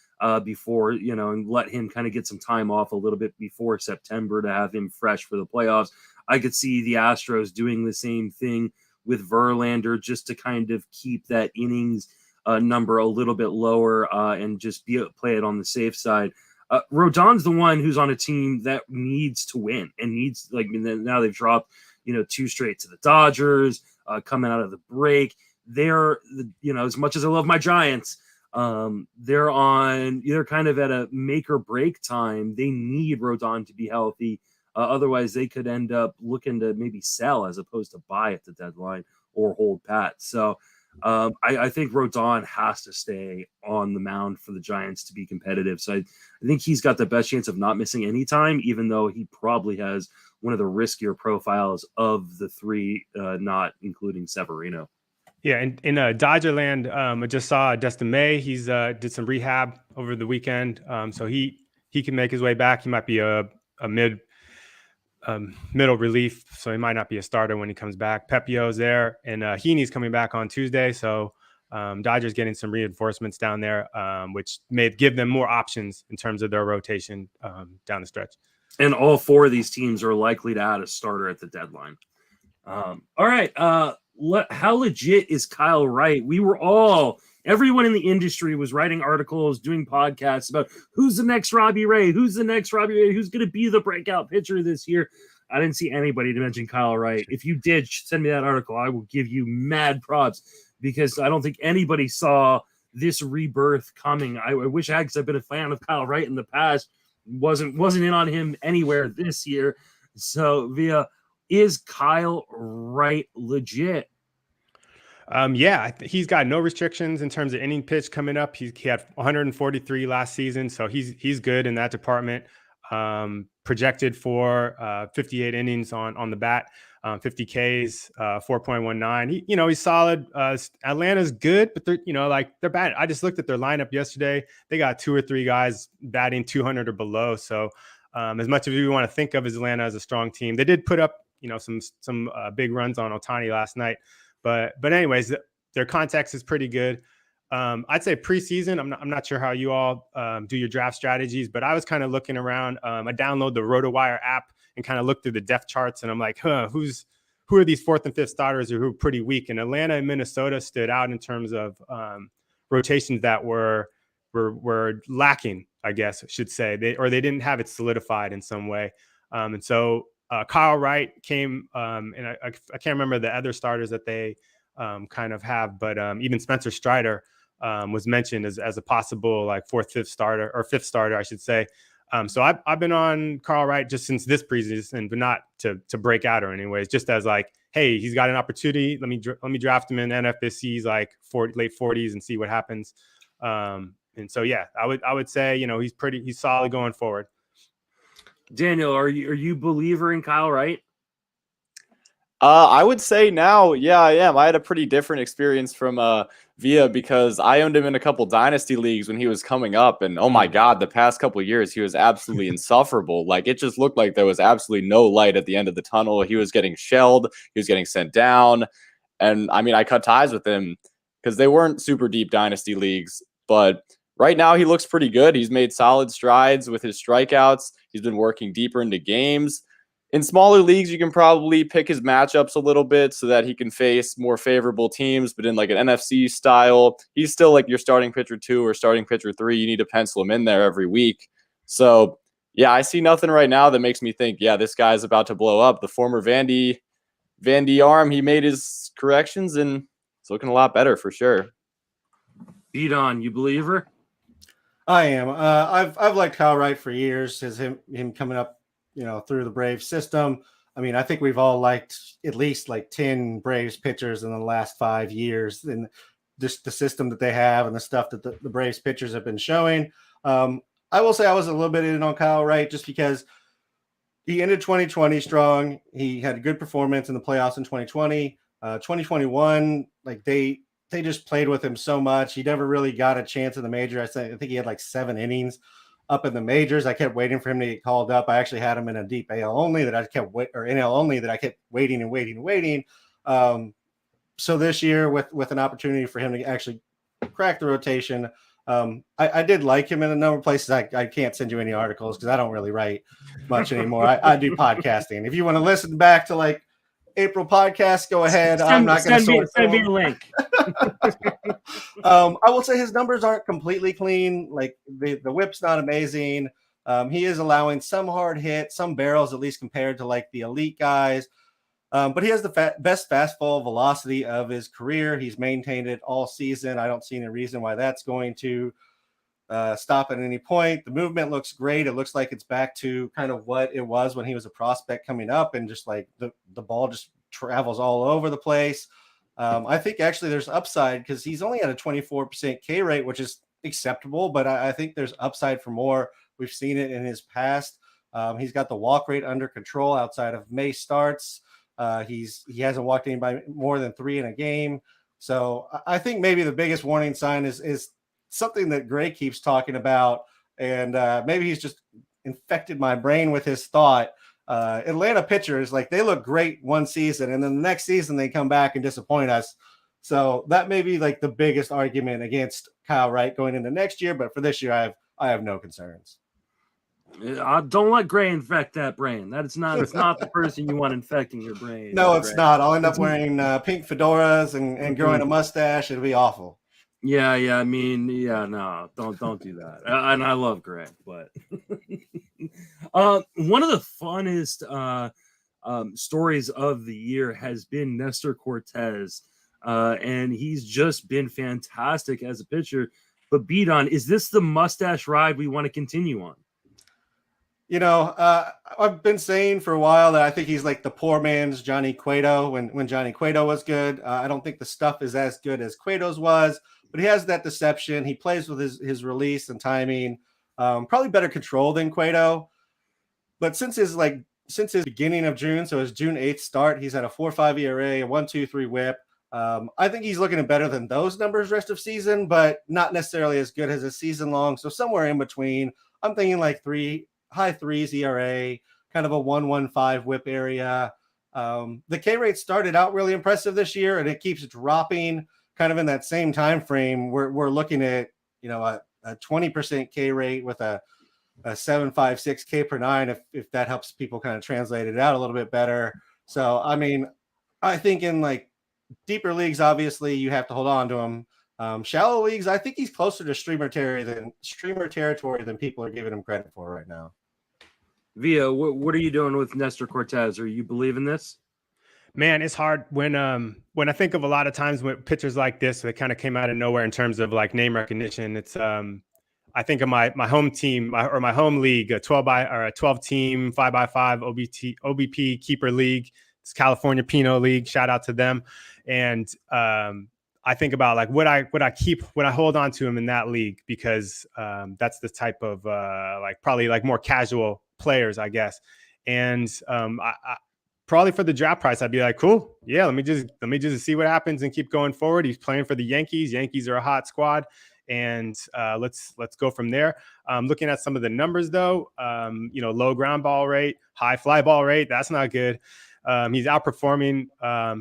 before, and let him kind of get some time off a little bit before September to have him fresh for the playoffs. I could see the Astros doing the same thing with Verlander just to kind of keep that innings number a little bit lower and just play it on the safe side. Rodon's the one who's on a team that needs to win and needs, like, now they've dropped, 2 straight to the Dodgers coming out of the break. They're, as much as I love my Giants, they're kind of at a make or break time. They need Rodon to be healthy. Otherwise, they could end up looking to maybe sell as opposed to buy at the deadline or hold pat. So I think Rodon has to stay on the mound for the Giants to be competitive. So I think he's got the best chance of not missing any time, even though he probably has one of the riskier profiles of the 3, not including Severino. Yeah, in Dodger land, I just saw Dustin May. He's did some rehab over the weekend, so he can make his way back. He might be a middle relief, so he might not be a starter when he comes back. Pepio's there, and Heaney's coming back on Tuesday. So Dodgers getting some reinforcements down there, which may give them more options in terms of their rotation down the stretch. And all 4 of these teams are likely to add a starter at the deadline. All right. How legit is Kyle Wright? Everyone in the industry was writing articles, doing podcasts about who's the next Robbie Ray, who's going to be the breakout pitcher this year. I didn't see anybody to mention Kyle Wright. If you did, send me that article. I will give you mad props because I don't think anybody saw this rebirth coming. I wish I had, because I've been a fan of Kyle Wright in the past. Wasn't in on him anywhere this year. So is Kyle Wright legit? Yeah, he's got no restrictions in terms of inning pitch coming up. He had 143 last season, so he's good in that department. Projected for 58 innings on the bat, 50 Ks, 4.19. He's solid. Atlanta's good, but they're bad. I just looked at their lineup yesterday. They got 2 or 3 guys batting 200 or below. So as much as we want to think of as Atlanta as a strong team, they did put up some big runs on Ohtani last night. But anyways, their context is pretty good. I'd say preseason, I'm not sure how you all do your draft strategies, but I was kind of looking around. I download the RotoWire app and kind of look through the depth charts, and I'm like, who are these 4th and 5th starters who are pretty weak? And Atlanta and Minnesota stood out in terms of rotations that were lacking, I guess I should say. They didn't have it solidified in some way. And so Kyle Wright came, and I can't remember the other starters that they kind of have, but even Spencer Strider was mentioned as a possible 4th, 5th starter, or 5th starter, I should say. So I've been on Kyle Wright just since this preseason, but not to break out or anyways, just as hey, he's got an opportunity. Let me draft him in NFBC's late 40s and see what happens. And so yeah, I would say he's solid going forward. Daniel, are you a believer in Kyle Wright? I would say now, yeah, I am. I had a pretty different experience from Via because I owned him in a couple Dynasty leagues when he was coming up. And oh my God, the past couple of years, he was absolutely insufferable. It just looked like there was absolutely no light at the end of the tunnel. He was getting shelled. He was getting sent down. And I mean, I cut ties with him because they weren't super deep Dynasty leagues. But right now, he looks pretty good. He's made solid strides with his strikeouts. He's been working deeper into games. In smaller leagues, you can probably pick his matchups a little bit so that he can face more favorable teams. But in an NFC style, he's still your starting pitcher 2 or starting pitcher 3. You need to pencil him in there every week. So, yeah, I see nothing right now that makes me think, yeah, this guy's about to blow up. The former Vandy arm, he made his corrections, and it's looking a lot better for sure. Beat on, you believer? I am. I've liked Kyle Wright for years. As him coming up, through the Braves system. I mean, I think we've all liked at least 10 Braves pitchers in the last 5 years, and just the system that they have and the stuff that the Braves pitchers have been showing. I will say I was a little bit in on Kyle Wright just because he ended 2020 strong. He had a good performance in the playoffs in 2020. 2021, they just played with him so much. He never really got a chance in the major. I think he had 7 innings up in the majors. I kept waiting for him to get called up. I actually had him in a deep AL only that I kept NL only that I kept waiting and waiting. So this year with an opportunity for him to actually crack the rotation, I did like him in a number of places. I can't send you any articles because I don't really write much anymore. I do podcasting. If you want to listen back to April podcast, go ahead. I'm not going to send me a link. I will say his numbers aren't completely clean. The whip's not amazing. He is allowing some hard hits, some barrels, at least compared to the elite guys. But he has the best fastball velocity of his career. He's maintained it all season. I don't see any reason why that's going to stop at any point. The movement looks great. It looks like it's back to kind of what it was when he was a prospect coming up, and just the ball just travels all over the place. I think actually there's upside because he's only at a 24% K rate, which is acceptable, but I think there's upside for more. We've seen it in his past. He's got the walk rate under control outside of May starts. He hasn't walked anybody more than 3 in a game. So I think maybe the biggest warning sign is something that Gray keeps talking about, and maybe he's just infected my brain with his thought. Atlanta pitchers, like, they look great one season, and then the next season they come back and disappoint us. So that may be like the biggest argument against Kyle Wright going into next year. But for this year, I have no concerns. Don't let Gray infect that brain. It's not the person you want infecting your brain. No, it's Gray. not. I'll end up wearing pink fedoras and growing a mustache. It'll be awful. Yeah. I mean, no, don't do that. And I love Gray, but one of the funnest stories of the year has been Nestor Cortez, and he's just been fantastic as a pitcher. But Beaton, is this the mustache ride we want to continue on? You know, I've been saying for a while that I think he's like the poor man's Johnny Cueto when Johnny Cueto was good. I don't think the stuff is as good as Cueto's was, but he has that deception. He plays with his release and timing, probably better control than Cueto. But since his beginning of June, so his June 8th start, he's had a 4.5 ERA, a 1.23 WHIP. I think he's looking better than those numbers rest of season, but not necessarily as good as a season long. So somewhere in between, I'm thinking like high threes ERA, kind of a 1.15 WHIP area. The K rate started out really impressive this year, and it keeps dropping kind of in that same time frame. We're looking at, you know, a 20% K rate with a 7.56 K per nine, if that helps people kind of translate it out a little bit better. So, I mean, I think in like deeper leagues, obviously you have to hold on to him. Shallow leagues, I think he's closer to streamer territory than people are giving him credit for right now. Via, what are you doing with Nestor Cortez? Are you believing this? Man, it's hard when I think of a lot of times when pitchers like this, they kind of came out of nowhere in terms of like name recognition. It's I think of my home team or my home league, a 12 team 5x5 OBP keeper league. It's California Pinot League. Shout out to them. And I think about like would I hold on to him in that league, because that's the type of like probably like more casual players, I guess. And I probably for the draft price, I'd be like, cool, yeah, let me just see what happens and keep going forward. He's playing for the Yankees. Yankees are a hot squad, and let's go from there. Looking at some of the numbers though, you know, low ground ball rate, high fly ball rate, that's not good. He's outperforming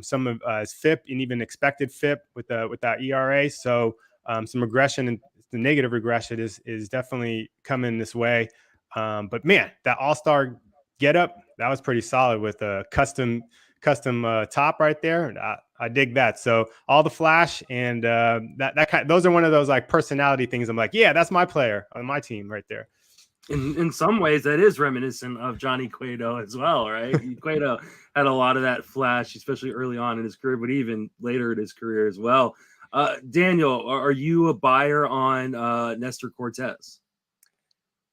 some of his FIP and even expected FIP with that ERA. So some regression, and the negative regression is definitely coming this way. But man, that all-star getup, that was pretty solid with a custom top right there. And I dig that. So all the flash and those are one of those like personality things. I'm like, yeah, that's my player on my team right there. In some ways, that is reminiscent of Johnny Cueto as well, right? Cueto had a lot of that flash, especially early on in his career, but even later in his career as well. Daniel, are you a buyer on Nestor Cortez?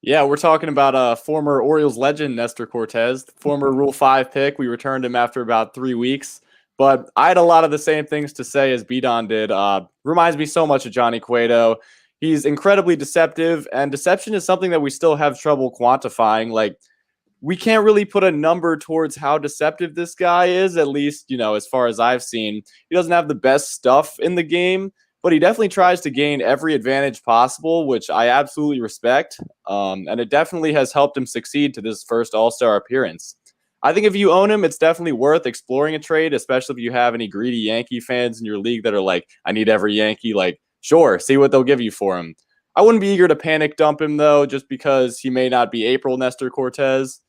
Yeah, we're talking about former Orioles legend Nestor Cortez, former Rule 5 pick. We returned him after about 3 weeks. But I had a lot of the same things to say as Beaton did. Reminds me so much of Johnny Cueto. He's incredibly deceptive, and deception is something that we still have trouble quantifying. Like, we can't really put a number towards how deceptive this guy is, at least, you know, as far as I've seen. He doesn't have the best stuff in the game, but he definitely tries to gain every advantage possible, which I absolutely respect. And it definitely has helped him succeed to this first All-Star appearance. I think if you own him, it's definitely worth exploring a trade, especially if you have any greedy Yankee fans in your league that are like, I need every Yankee. Like, sure, see what they'll give you for him. I wouldn't be eager to panic dump him, though, just because he may not be April Nestor Cortez.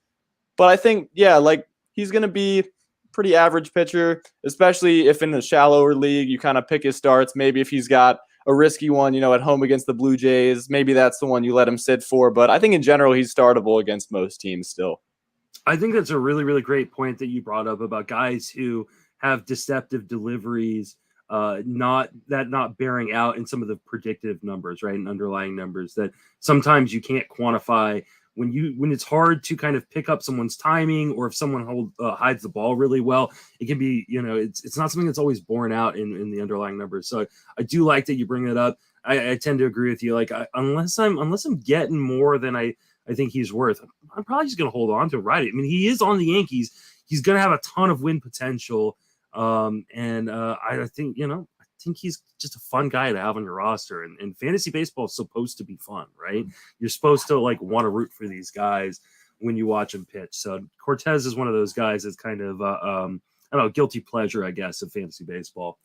But I think, yeah, like, he's going to be pretty average pitcher, especially if in a shallower league you kind of pick his starts. Maybe if he's got a risky one, you know, at home against the Blue Jays, maybe that's the one you let him sit for. But I think in general, he's startable against most teams still. I think that's a really, really great point that you brought up about guys who have deceptive deliveries, not bearing out in some of the predictive numbers, right, and underlying numbers that sometimes you can't quantify. When it's hard to kind of pick up someone's timing, or if someone hides the ball really well, it can be, you know, it's not something that's always borne out in the underlying numbers. So I do like that you bring it up. I tend to agree with you. Like, unless I'm getting more than I think he's worth, I'm probably just going to hold on to right. I mean, he is on the Yankees. He's going to have a ton of win potential. I think, you know, think he's just a fun guy to have on your roster. And fantasy baseball is supposed to be fun, right? You're supposed to like want to root for these guys when you watch him pitch. So Cortez is one of those guys that's kind of I don't know, guilty pleasure, I guess, of fantasy baseball.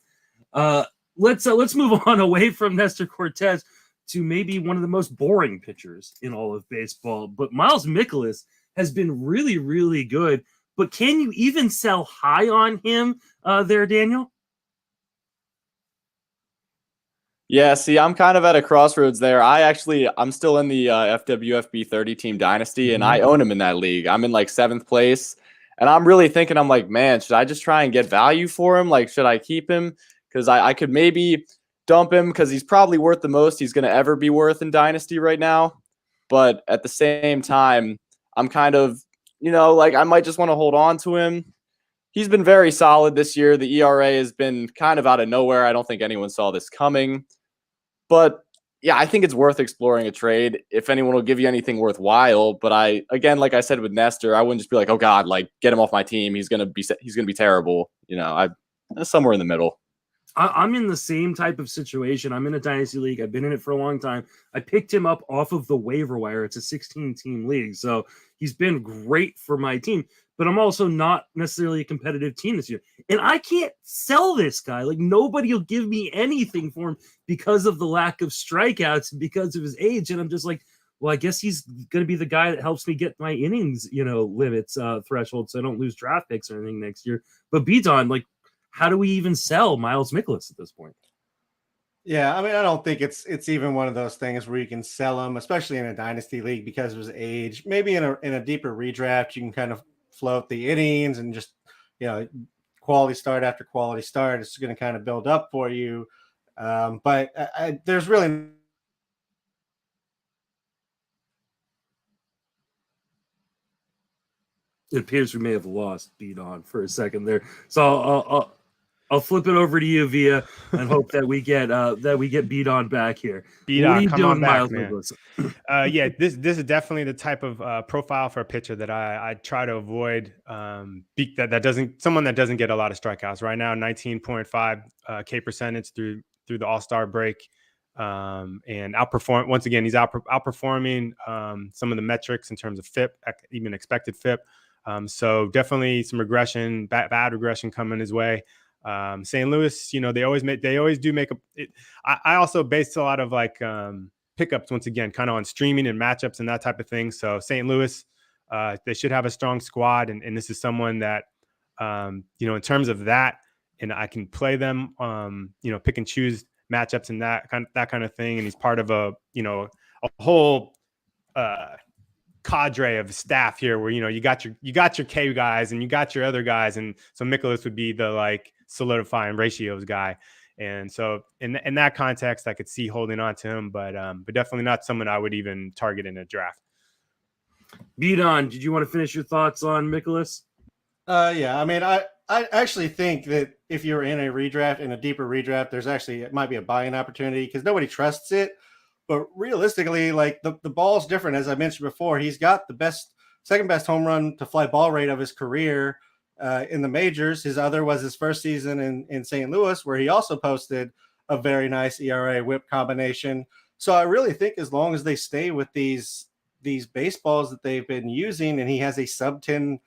Let's move on away from Nestor Cortez to maybe one of the most boring pitchers in all of baseball. But Miles Mikolas has been really, really good. But can you even sell high on him there, Daniel? Yeah, see, I'm kind of at a crossroads there. I'm still in the FWFB 30 team Dynasty, and I own him in that league. I'm in like 7th place, and I'm really thinking, I'm like, man, should I just try and get value for him? Like, should I keep him? Because I could maybe dump him because he's probably worth the most he's going to ever be worth in Dynasty right now. But at the same time, I'm kind of, like I might just want to hold on to him. He's been very solid this year. The ERA has been kind of out of nowhere. I don't think anyone saw this coming. But yeah, I think it's worth exploring a trade if anyone will give you anything worthwhile. But again, like I said with Nestor, I wouldn't just be like, oh God, like get him off my team. He's gonna be terrible. I'm somewhere in the middle. I'm in the same type of situation. I'm in a dynasty league. I've been in it for a long time. I picked him up off of the waiver wire. It's a 16-team league, so he's been great for my team. But I'm also not necessarily a competitive team this year. And I can't sell this guy. Like, nobody will give me anything for him because of the lack of strikeouts and because of his age. And I'm just like, well, I guess he's going to be the guy that helps me get my innings, limits threshold so I don't lose draft picks or anything next year. But Bidon, like, how do we even sell Miles Mikolas at this point? Yeah, I mean, I don't think it's even one of those things where you can sell him, especially in a dynasty league because of his age. Maybe in a deeper redraft, you can kind of float the innings and just, quality start after quality start. It's going to kind of build up for you. But there's really it appears we may have lost Bidon for a second there. So I'll flip it over to you, Via, and hope that we get Bidon back here. Bidon, come on back, man. Yeah, this is definitely the type of profile for a pitcher that I try to avoid. Someone that doesn't get a lot of strikeouts right now. 19.5 K percentage through the All-Star break, and outperform. Once again, he's outperforming some of the metrics in terms of FIP, even expected FIP. So definitely some regression, bad regression coming his way. St. Louis, they always do make I also based a lot of like pickups once again, kind of on streaming and matchups and that type of thing. So St. Louis, they should have a strong squad, and this is someone that in terms of that, and I can play them, pick and choose matchups and that kind of thing. And he's part of a whole cadre of staff here where you got your K guys and you got your other guys, and so Mikolas would be the like solidifying ratios guy. And so in that context, I could see holding on to him, but definitely not someone I would even target in a draft. Bidon, did you want to finish your thoughts on Mikolas? Yeah, I mean, I actually think that if you're in a redraft, in a deeper redraft, it might be a buying opportunity because nobody trusts it. But realistically, like the ball's different. As I mentioned before, he's got the second best home run to fly ball rate of his career in the majors. His other was his first season in St. Louis, where he also posted a very nice ERA whip combination. So I really think as long as they stay with these baseballs that they've been using, and he has a sub-10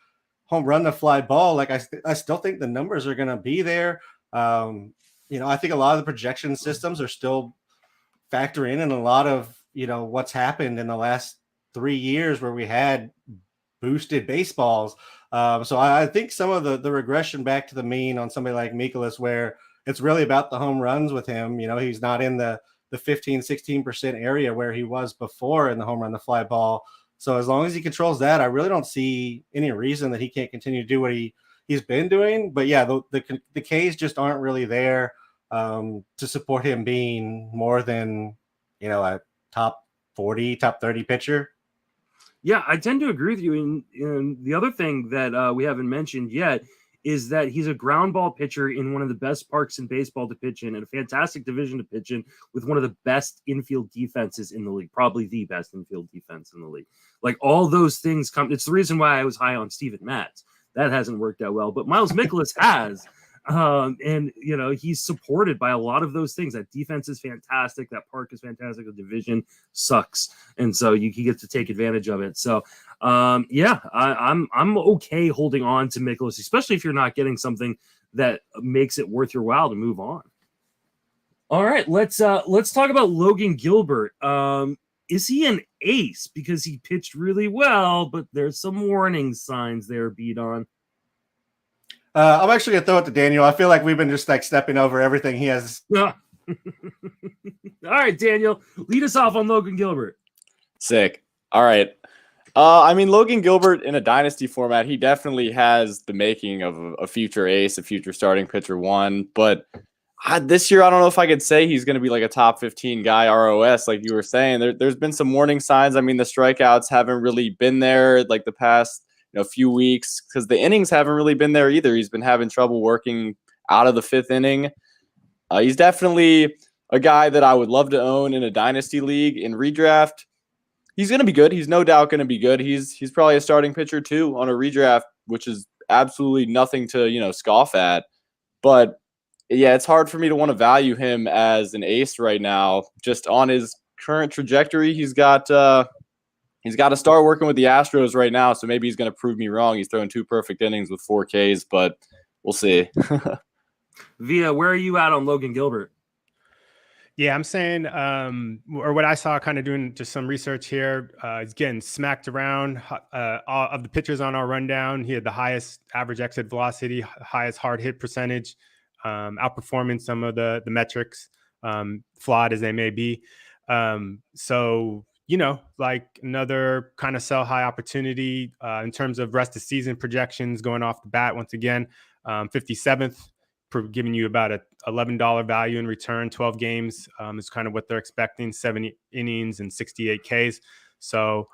home run to fly ball, like I still think the numbers are going to be there. I think a lot of the projection systems are still factor in a lot of what's happened in the last 3 years where we had boosted baseballs. So I think some of the regression back to the mean on somebody like Mikolas, where it's really about the home runs with him. He's not in the 15-16% area where he was before in the home run to fly ball. So as long as he controls that, I really don't see any reason that he can't continue to do what he's been doing. But yeah, the Ks just aren't really there to support him being more than, a top 40, top 30 pitcher. Yeah, I tend to agree with you. And the other thing that we haven't mentioned yet is that he's a ground ball pitcher in one of the best parks in baseball to pitch in, and a fantastic division to pitch in, with one of the best infield defenses in the league, probably the best infield defense in the league. Like, all those things it's the reason why I was high on Steven Matz. That hasn't worked out well, but Miles Mikolas has. And, he's supported by a lot of those things. That defense is fantastic. That park is fantastic. The division sucks. And so he gets to take advantage of it. So, I'm okay holding on to Mikolas, especially if you're not getting something that makes it worth your while to move on. All right, let's talk about Logan Gilbert. Is he an ace? Because he pitched really well, but there's some warning signs there, Beat-On. I'm actually gonna throw it to Daniel. I feel like we've been just like stepping over everything he has. All right, Daniel, lead us off on Logan Gilbert. Sick. All right. Logan Gilbert in a dynasty format, he definitely has the making of a future ace, a future starting pitcher one. But this year, I don't know if I could say he's going to be like a top 15 guy ROS, like you were saying. There's been some warning signs. The strikeouts haven't really been there like the past few weeks because the innings haven't really been there either. He's been having trouble working out of the fifth inning. He's definitely a guy that I would love to own in a dynasty league. In redraft, he's going to be good. He's no doubt going to be good. He's probably a starting pitcher too on a redraft, which is absolutely nothing to, scoff at. But yeah, it's hard for me to want to value him as an ace right now. Just on his current trajectory, he's got to start working with the Astros right now, so maybe he's going to prove me wrong. He's throwing 2 perfect innings with 4 Ks, but we'll see. Via, where are you at on Logan Gilbert? Yeah, I'm saying, or what I saw kind of doing just some research here, he's getting smacked around. All of the pitchers on our rundown, he had the highest average exit velocity, highest hard hit percentage, outperforming some of the metrics, flawed as they may be. So, like another kind of sell high opportunity in terms of rest of season projections going off the bat. Once again, 57th, giving you about a $11 value in return. 12 games is kind of what they're expecting. 7 innings and 68 Ks. So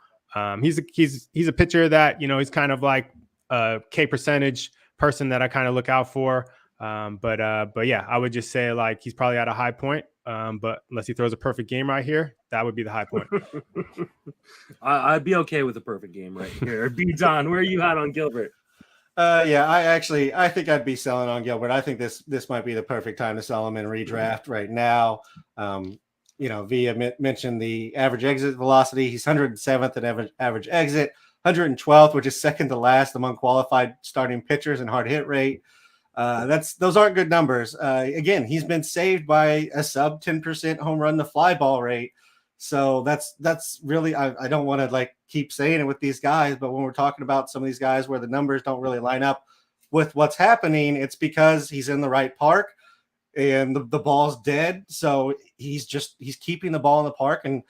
he's a pitcher that he's kind of like a K percentage person that I kind of look out for. But yeah, I would just say like he's probably at a high point. But unless he throws a perfect game right here, that would be the high point. I'd be okay with a perfect game right here. Don, where are you at on Gilbert? Yeah, I think I'd be selling on Gilbert. I think this might be the perfect time to sell him in redraft right now. Via mentioned the average exit velocity. He's 107th at average exit, 112th, which is second to last among qualified starting pitchers in hard hit rate. Those aren't good numbers. Again, he's been saved by a sub 10% home run to fly ball rate. So that's really, I don't want to like keep saying it with these guys, but when we're talking about some of these guys where the numbers don't really line up with what's happening, it's because he's in the right park and the ball's dead. So he's keeping the ball in the park. And,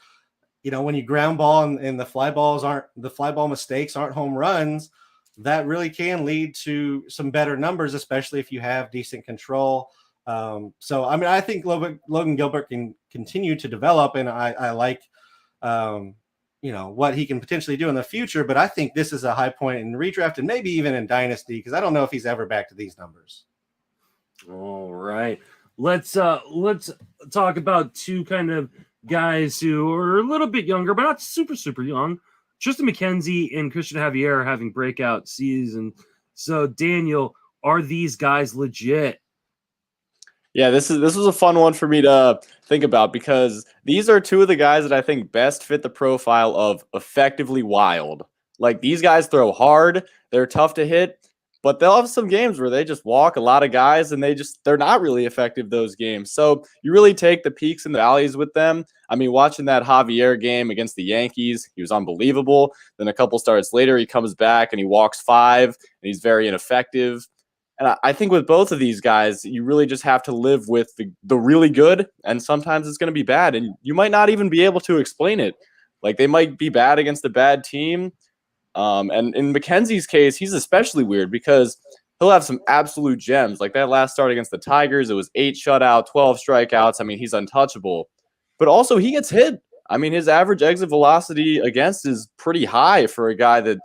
when you ground ball and the fly ball mistakes aren't home runs, that really can lead to some better numbers, especially if you have decent control. I think Logan Gilbert can continue to develop, and I like, what he can potentially do in the future. But I think this is a high point in redraft and maybe even in Dynasty, because I don't know if he's ever back to these numbers. All right, let's talk about 2 kind of guys who are a little bit younger, but not super young. Tristan McKenzie and Christian Javier are having breakout season. So, Daniel, are these guys legit? Yeah, this was a fun one for me to think about because these are 2 of the guys that I think best fit the profile of effectively wild. Like, these guys throw hard, they're tough to hit, but they'll have some games where they just walk a lot of guys and they're not really effective those games. So you really take the peaks and the valleys with them. Watching that Javier game against the Yankees, he was unbelievable. Then a couple starts later, he comes back and he walks 5 and he's very ineffective. And I think with both of these guys, you really just have to live with the really good, and sometimes it's going to be bad, and you might not even be able to explain it. Like, they might be bad against a bad team. And in McKenzie's case, he's especially weird because he'll have some absolute gems. Like that last start against the Tigers, it was 8 shutout, 12 strikeouts. He's untouchable. But also he gets hit. His average exit velocity against is pretty high for a guy that,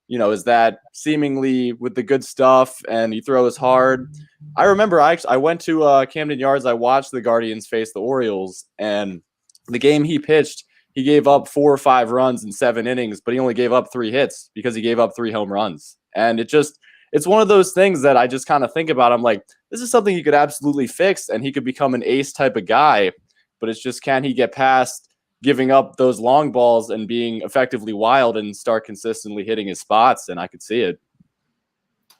is that seemingly with the good stuff and he throws hard. I remember I went to Camden Yards. I watched the Guardians face the Orioles, and the game he pitched, he gave up 4 or 5 runs in 7 innings, but he only gave up 3 hits because he gave up 3 home runs. And it's one of those things that I just kind of think about. I'm like, this is something you could absolutely fix, and he could become an ace type of guy. But it's just, can he get past giving up those long balls and being effectively wild and start consistently hitting his spots? And I could see it.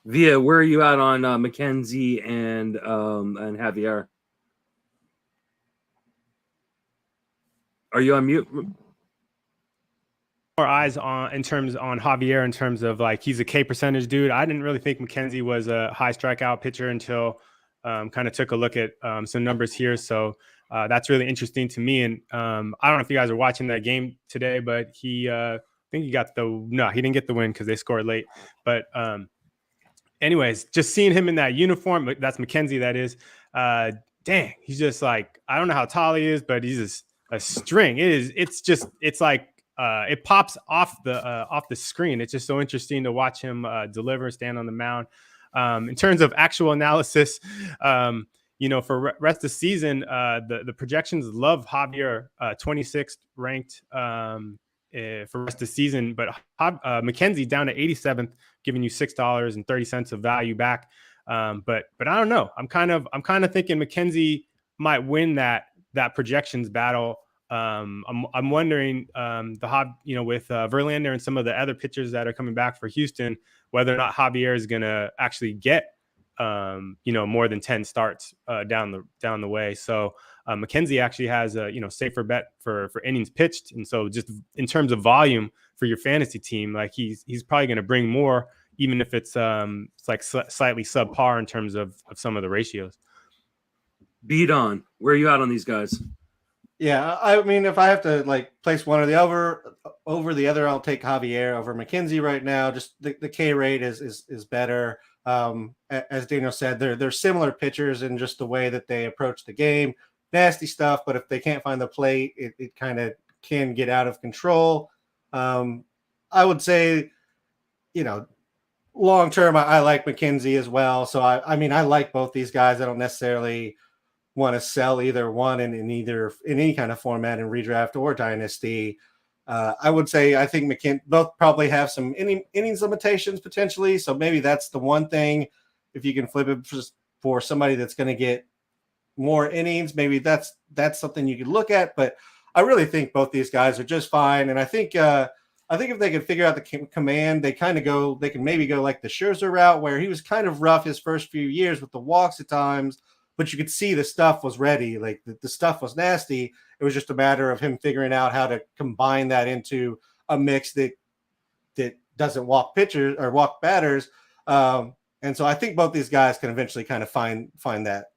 Via, where are you at on McKenzie and Javier? Are you on mute? More eyes on Javier in terms of like he's a K percentage dude. I didn't really think McKenzie was a high strikeout pitcher until kind of took a look at some numbers here. So that's really interesting to me. And I don't know if you guys are watching that game today, but I think he didn't get the win because they scored late. But anyways, just seeing him in that uniform, that's McKenzie, that is. Dang, he's just like, I don't know how tall he is, but he's just a string. It's like it pops off the screen. It's just so interesting to watch him deliver, stand on the mound. In terms of actual analysis, for rest of the season, the projections love Javier 26th ranked for rest of the season, but McKenzie down to 87th, giving you $6.30 of value back. But I don't know. I'm kind of thinking McKenzie might win that projections battle. I'm wondering with Verlander and some of the other pitchers that are coming back for Houston, whether or not Javier is going to actually get more than 10 starts down the way. So McKenzie actually has a safer bet for innings pitched, and so just in terms of volume for your fantasy team, like he's probably going to bring more, even if it's like slightly subpar in terms of some of the ratios. Beat on. Where are you at on these guys? Yeah, I mean, if I have to like place one or the over the other, I'll take Javier over McKenzie right now. Just the K rate is better. As Daniel said, they're similar pitchers in just the way that they approach the game. Nasty stuff, but if they can't find the plate, it kind of can get out of control. I would say, long term, I like McKenzie as well. So I mean, I like both these guys. I don't necessarily want to sell either one in any kind of format in redraft or dynasty. I would say I think both probably have some innings limitations potentially. So maybe that's the one thing. If you can flip it for somebody that's going to get more innings, maybe that's something you could look at. But I really think both these guys are just fine. And I think if they can figure out the command, they can maybe go like the Scherzer route, where he was kind of rough his first few years with the walks at times, but you could see the stuff was ready. Like the stuff was nasty. It was just a matter of him figuring out how to combine that into a mix that doesn't walk pitchers or walk batters. And so I think both these guys can eventually kind of find that.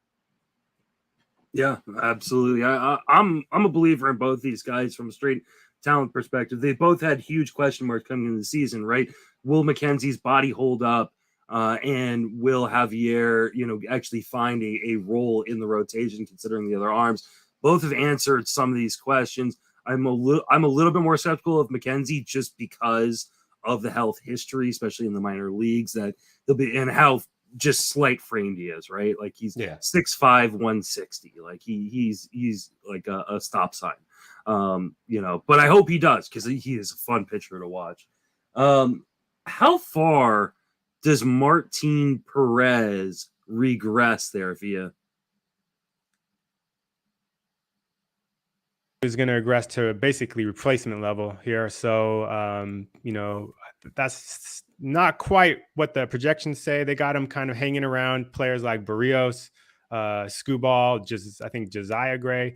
Yeah, absolutely. I'm a believer in both these guys from a straight talent perspective. They both had huge question marks coming into the season, right? Will McKenzie's body hold up? And will Javier, actually find a role in the rotation considering the other arms? Both have answered some of these questions. I'm a little bit more skeptical of McKenzie just because of the health history, especially in the minor leagues, that he'll be, and how just slight framed he is, right? Like he's 6'5", 160. Like he's like a stop sign. But I hope he does, because he is a fun pitcher to watch. How far does Martin Perez regress there, Via? Is going to regress to basically replacement level here. So, that's not quite what the projections say. They got him kind of hanging around players like Barrios, Skubal, I think Josiah Gray.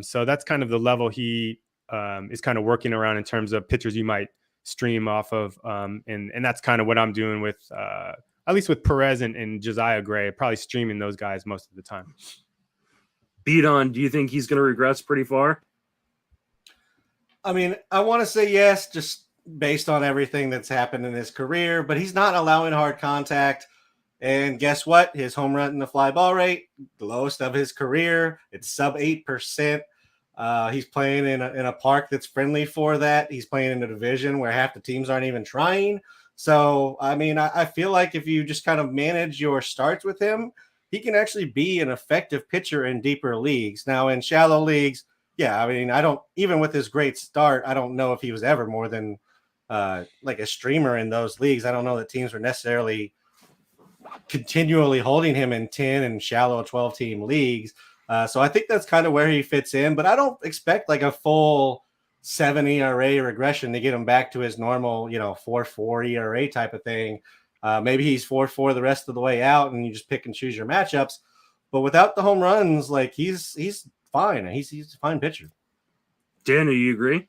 So that's kind of the level he is kind of working around in terms of pitchers you might stream off of. And that's kind of what I'm doing with, at least with Perez and Josiah Gray, probably streaming those guys most of the time. Beat on, do you think he's going to regress pretty far? I mean, I want to say yes, just based on everything that's happened in his career, but he's not allowing hard contact. And guess what? His home run and the fly ball rate, the lowest of his career. It's sub 8%. He's playing in a park that's friendly for that. He's playing in a division where half the teams aren't even trying. So, I mean, I feel like if you just kind of manage your starts with him, he can actually be an effective pitcher in deeper leagues. Now, in shallow leagues, yeah, I mean, even with his great start, I don't know if he was ever more than like a streamer in those leagues. I don't know that teams were necessarily continually holding him in 10 and shallow 12-team leagues. So I think that's kind of where he fits in, but I don't expect like a full 7 ERA regression to get him back to his normal, 4.4 ERA type of thing. Maybe he's 4.4 the rest of the way out, and you just pick and choose your matchups. But without the home runs, like he's fine. He's a fine pitcher. Dan, do you agree?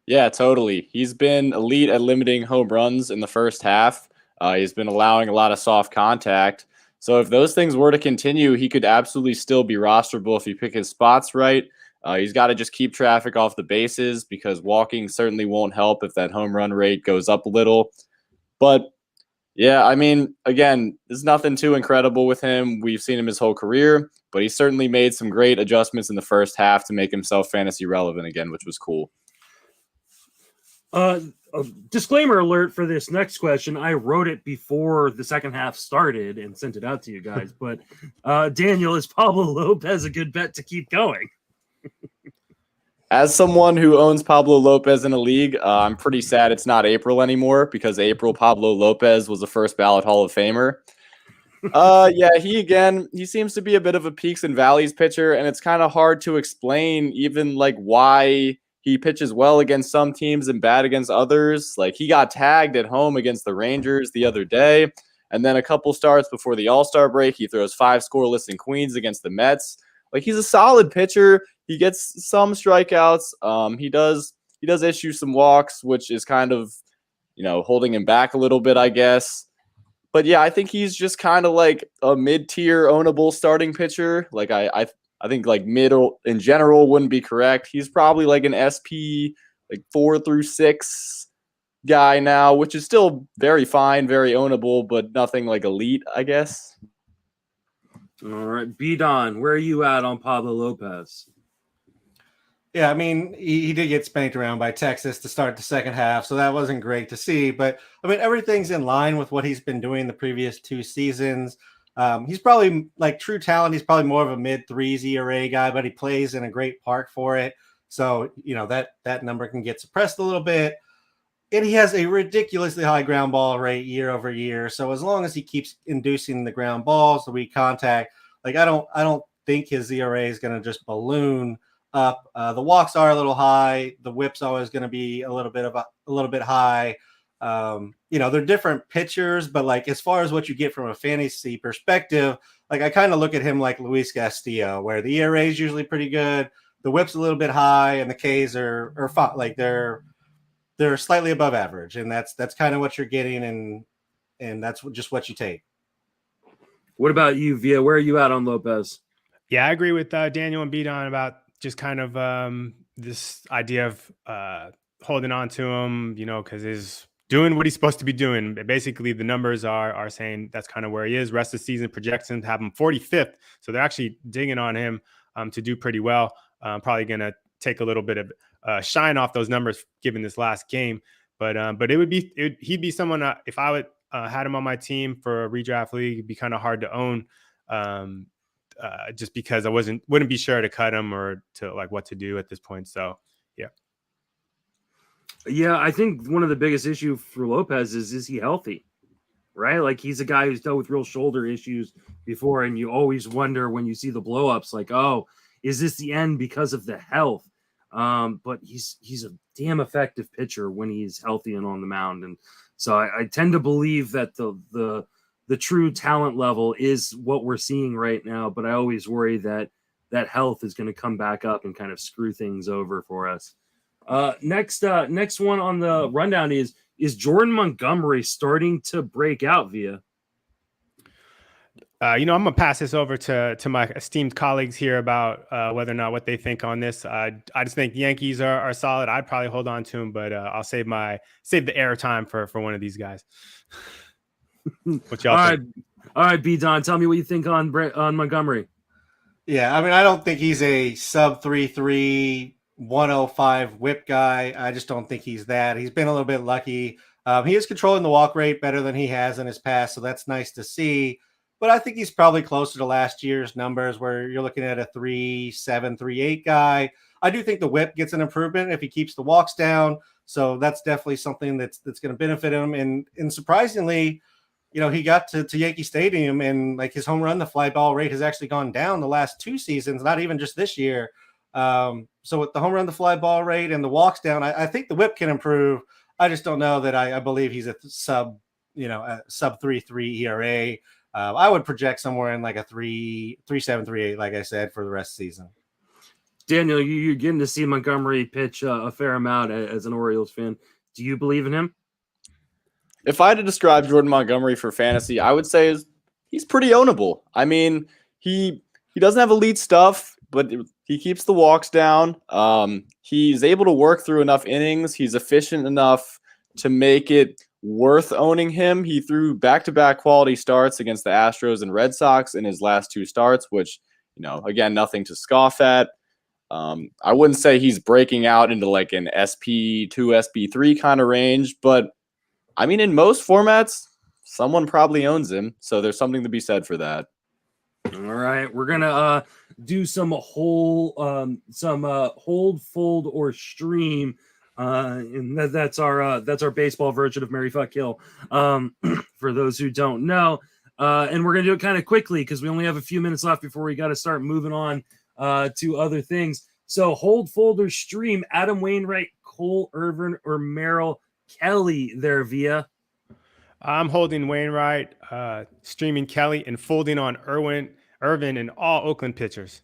Yeah, totally. He's been elite at limiting home runs in the first half. He's been allowing a lot of soft contact. So if those things were to continue, he could absolutely still be rosterable if you pick his spots right. He's got to just keep traffic off the bases because walking certainly won't help if that home run rate goes up a little. But yeah, I mean, again, there's nothing too incredible with him. We've seen him his whole career, but he certainly made some great adjustments in the first half to make himself fantasy relevant again, which was cool. Disclaimer alert for this next question. I wrote it before the second half started and sent it out to you guys. But Daniel, is Pablo Lopez a good bet to keep going? As someone who owns Pablo Lopez in a league, I'm pretty sad it's not April anymore because Pablo Lopez was a first ballot Hall of Famer. Yeah, he seems to be a bit of a peaks and valleys pitcher, and it's kind of hard to explain even like why he pitches well against some teams and bad against others. Like he got tagged at home against the Rangers the other day, and then a couple starts before the All-Star break, he throws 5 scoreless in Queens against the Mets. Like he's a solid pitcher. He gets some strikeouts. He does issue some walks, which is kind of, holding him back a little bit, I guess. But yeah, I think he's just kind of like a mid-tier ownable starting pitcher. Like I think like middle in general wouldn't be correct. He's probably like an SP like 4 through 6 guy now, which is still very fine, very ownable, but nothing like elite, I guess. All right, B-Don, where are you at on Pablo Lopez? Yeah, I mean, he did get spanked around by Texas to start the second half, so that wasn't great to see. But, I mean, everything's in line with what he's been doing the previous 2 seasons. He's probably, like true talent, he's probably more of a mid-3s ERA guy, but he plays in a great park for it. So, that number can get suppressed a little bit. And he has a ridiculously high ground ball rate year over year. So as long as he keeps inducing the ground balls, the weak contact, like I don't think his ERA is going to just balloon up. The walks are a little high. The whip's always going to be a little bit high. They're different pitchers, but like as far as what you get from a fantasy perspective, like I kind of look at him like Luis Castillo, where the ERA is usually pretty good, the whip's a little bit high, and the Ks are fine. Like they're slightly above average, and that's kind of what you're getting, and that's just what you take. What about you, Via? Where are you at on Lopez? Yeah, I agree with Daniel and Beat on about just kind of this idea of holding on to him, because he's doing what he's supposed to be doing. Basically, the numbers are saying that's kind of where he is. Rest of the season projections have him 45th, so they're actually digging on him to do pretty well. Probably going to take a little bit of shine off those numbers given this last game, but he'd be someone if I would had him on my team for a redraft league, it'd be kind of hard to own, just because I wouldn't be sure to cut him or to like what to do at this point. So yeah, I think one of the biggest issue for Lopez is he healthy, right? Like he's a guy who's dealt with real shoulder issues before, and you always wonder when you see the blowups, like, oh, is this the end because of the health? But he's a damn effective pitcher when he's healthy and on the mound. And so I tend to believe that the true talent level is what we're seeing right now. But I always worry that health is going to come back up and kind of screw things over for us. Next one on the rundown is Jordan Montgomery starting to break out, Via? I'm going to pass this over to my esteemed colleagues here about whether or not what they think on this. I just think the Yankees are solid. I'd probably hold on to them, but I'll save the air time for one of these guys. What y'all think? All right, B-Don, tell me what you think on Montgomery. Yeah, I mean, I don't think he's a sub 3.3, 105 whip guy. I just don't think he's that. He's been a little bit lucky. He is controlling the walk rate better than he has in his past, so that's nice to see. But I think he's probably closer to last year's numbers where you're looking at a 3.7, 3.8 guy. I do think the whip gets an improvement if he keeps the walks down. So that's definitely something that's going to benefit him. And surprisingly, he got to Yankee Stadium, and like his home run, the fly ball rate has actually gone down the last 2 seasons, not even just this year. So with the home run, the fly ball rate, and the walks down, I think the whip can improve. I just don't know that I believe he's a sub 3.3 ERA. I would project somewhere in like a 3.7, 3.8, like I said, for the rest of the season. Daniel, you're getting to see Montgomery pitch a fair amount as an Orioles fan. Do you believe in him? If I had to describe Jordan Montgomery for fantasy, I would say he's pretty ownable. I mean, he doesn't have elite stuff, but he keeps the walks down. He's able to work through enough innings. He's efficient enough to make it worth owning him. He threw back-to-back quality starts against the Astros and Red Sox in his last 2 starts, which, again, nothing to scoff at. I wouldn't say he's breaking out into like an SP2, SP3 kind of range, but I mean, in most formats, someone probably owns him. So there's something to be said for that. All right. We're going to do some hold, fold, or stream. And that's our baseball version of Mary Fuck Kill, for those who don't know. And we're going to do it kind of quickly because we only have a few minutes left before we got to start moving on to other things. So hold, fold, or stream Adam Wainwright, Cole Irvin, or Merrill Kelly there, Via. I'm holding Wainwright, streaming Kelly, and folding on Irvin and all Oakland pitchers.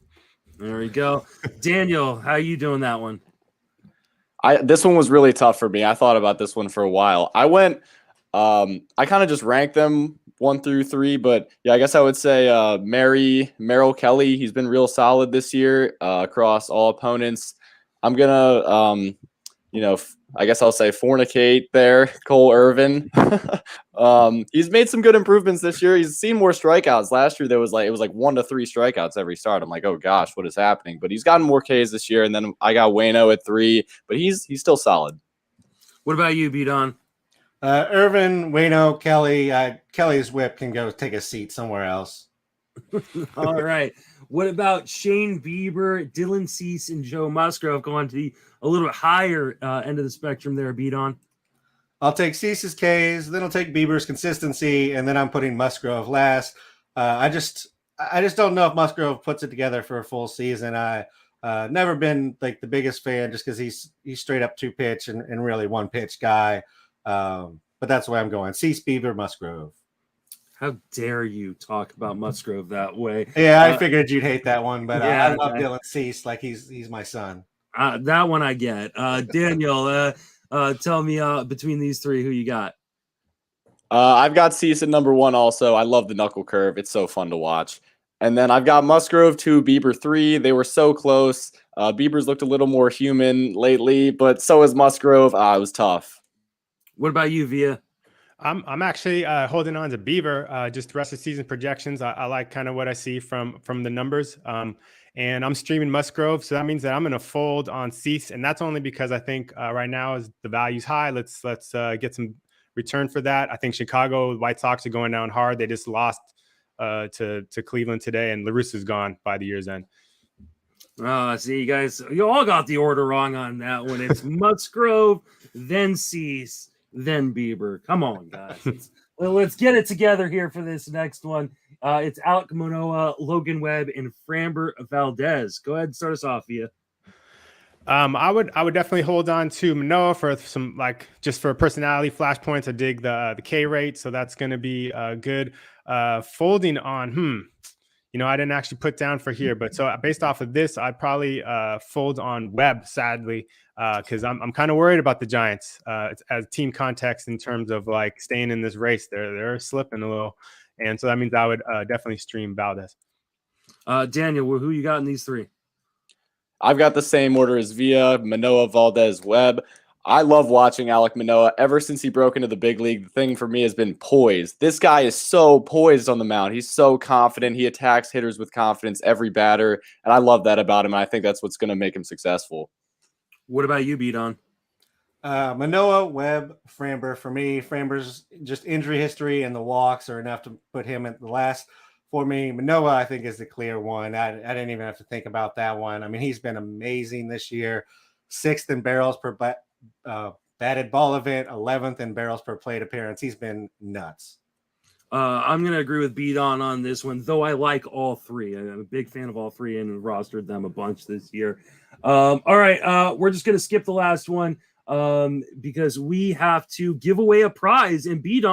There we go. Daniel, how you doing that one? This one was really tough for me. I thought about this one for a while. I kind of just ranked them 1 through 3, but yeah, I guess I would say Merrill Kelly. He's been real solid this year across all opponents. I'm gonna, I guess I'll say fornicate there, Cole Irvin. He's made some good improvements this year. He's seen more strikeouts. Last year it was like 1 to 3 strikeouts every start. I'm like, oh gosh, what is happening? But he's gotten more Ks this year. And then I got Waino at 3, but he's still solid. What about you, B-Don? Irvin, Waino, Kelly. Kelly's whip can go take a seat somewhere else. All right. What about Shane Bieber, Dylan Cease, and Joe Musgrove going to a little bit higher end of the spectrum there, B-Don? I'll take Cease's Ks, then I'll take Bieber's consistency, and then I'm putting Musgrove last. I just don't know if Musgrove puts it together for a full season. I never been like the biggest fan just because he's straight up 2-pitch and really 1-pitch guy. But that's the way I'm going. Cease, Bieber, Musgrove. How dare you talk about Musgrove that way? Yeah, I figured you'd hate that one, but yeah, I love Dylan Cease like he's my son. That one I get. Daniel, tell me between these 3 who you got. I've got Cease at number 1 also. I love the knuckle curve. It's so fun to watch. And then I've got Musgrove 2, Bieber 3. They were so close. Bieber's looked a little more human lately, but so is Musgrove. It was tough. What about you, Via? I'm actually holding on to Bieber. Just the rest of the season projections. I like kind of what I see from the numbers. And I'm streaming Musgrove, so that means that I'm going to fold on Cease, and that's only because I think right now is the value's high. Let's get some return for that. I think Chicago White Sox are going down hard. They just lost to Cleveland today, and La Russa's gone by the year's end. See, you guys, you all got the order wrong on that one. It's Musgrove, then Cease, then Bieber. Come on, guys. Let's get it together here for this next one. It's Alek Manoah, Logan Webb, and Framber Valdez. Go ahead and start us off, Via. I would definitely hold on to Manoah for some just for personality flashpoints. I dig the K rate, so that's going to be good. Folding on I didn't actually put down for here, but so based off of this, I'd probably fold on Webb, sadly, because I'm kind of worried about the Giants as team context in terms of staying in this race. They're slipping a little, and so that means I would definitely stream Valdez. Daniel, who you got in these 3? I've got the same order as Via, Manoah, Valdez, Webb. I love watching Alek Manoah. Ever since he broke into the big league, the thing for me has been poise. This guy is so poised on the mound. He's so confident. He attacks hitters with confidence, every batter, and I love that about him. I think that's what's going to make him successful. What about you, B-Don? Manoah, Webb, Framber. For me, Framber's just injury history and the walks are enough to put him at the last. For me, Manoah, I think, is the clear one. I didn't even have to think about that one. I mean, he's been amazing this year. 6th in barrels per batted ball event, 11th in barrels per plate appearance. He's been nuts. I'm going to agree with Beat on this one, though I like all three. I'm a big fan of all three and rostered them a bunch this year. All right, we're just going to skip the last one because we have to give away a prize. And Beat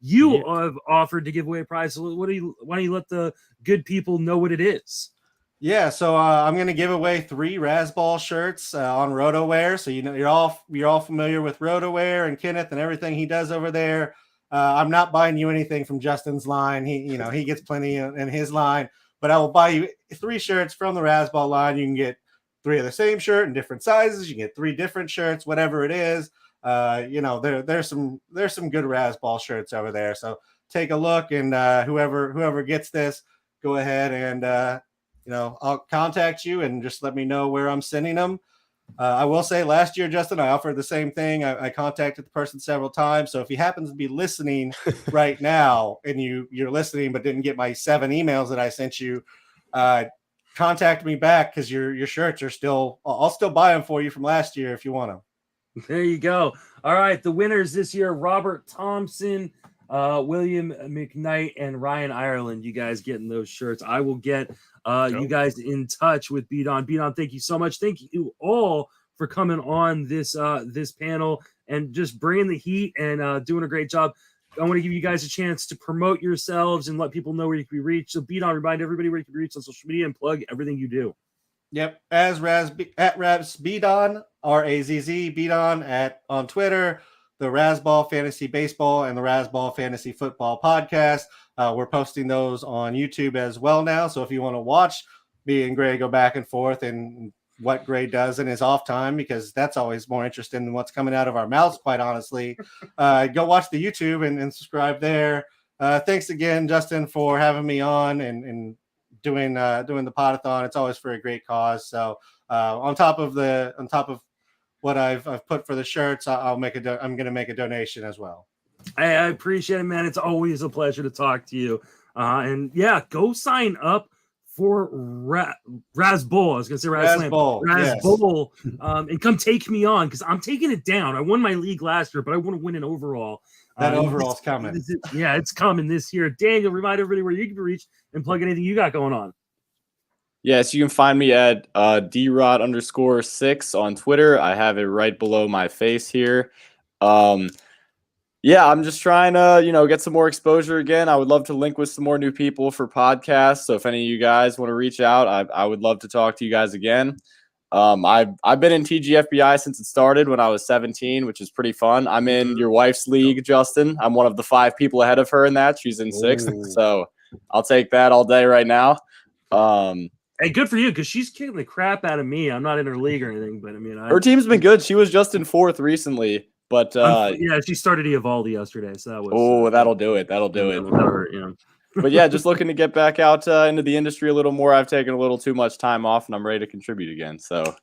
you have offered to give away a prize. So why don't you let the good people know what it is? Yeah, so I'm going to give away 3 Razzball shirts on RotoWare. So you're all familiar with RotoWare and Kenneth and everything he does over there. I'm not buying you anything from Justin's line. He gets plenty in his line, but I will buy you 3 shirts from the Razzball line. You can get 3 of the same shirt in different sizes. You can get 3 different shirts, whatever it is. There's some good Razzball shirts over there. So take a look, and whoever gets this, go ahead and I'll contact you and just let me know where I'm sending them. I will say last year, Justin, I offered the same thing. I contacted the person several times. So if he happens to be listening right now and you're listening but didn't get my 7 emails that I sent you, contact me back because your shirts are I'll still buy them for you from last year if you want them. There you go. All right, the winners this year: Robert Thompson, William McKnight, and Ryan Ireland. You guys getting those shirts. I will get you guys in touch with Beat On. Thank you so much. Thank you all for coming on this panel and just bringing the heat and doing a great job. I want to give you guys a chance to promote yourselves and let people know where you can be reached. So Beat On, remind everybody where you can be reached on social media and plug everything you do. Yep, as at Raz Beadon, RAZZ Beadon on Twitter, the Razzball Fantasy Baseball and the Razzball Fantasy Football podcast. We're posting those on YouTube as well now. So if you want to watch me and Gray go back and forth and what Gray does in his off time, because that's always more interesting than what's coming out of our mouths, quite honestly, go watch the YouTube and subscribe there. Thanks again, Justin, for having me on and doing the podathon. It's always for a great cause. So on top of what I've put for the shirts, I'm going to make a donation as well. I appreciate it, man. It's always a pleasure to talk to you. And yeah, go sign up for Razzball. I was going to say Razzball. Yes. And come take me on because I'm taking it down. I won my league last year, but I want to win an overall. That overall's coming. It's coming this year. Daniel, remind everybody where you can be reached and plug anything you got going on. Yes, you can find me at drod_6 on Twitter. I have it right below my face here. I'm just trying to, get some more exposure again. I would love to link with some more new people for podcasts. So if any of you guys want to reach out, I would love to talk to you guys again. I've been in TGFBI since it started when I was 17, which is pretty fun. I'm in your wife's league, Justin. I'm one of the 5 people ahead of her in that. She's in 6th. So I'll take that all day right now. Hey, good for you, because she's kicking the crap out of me. I'm not in her league or anything, but I mean, her team's been good. She was just in 4th recently, but she started Eovaldi yesterday, so that was. That'll do it. That'll do it. But yeah, just looking to get back out into the industry a little more. I've taken a little too much time off, and I'm ready to contribute again. So,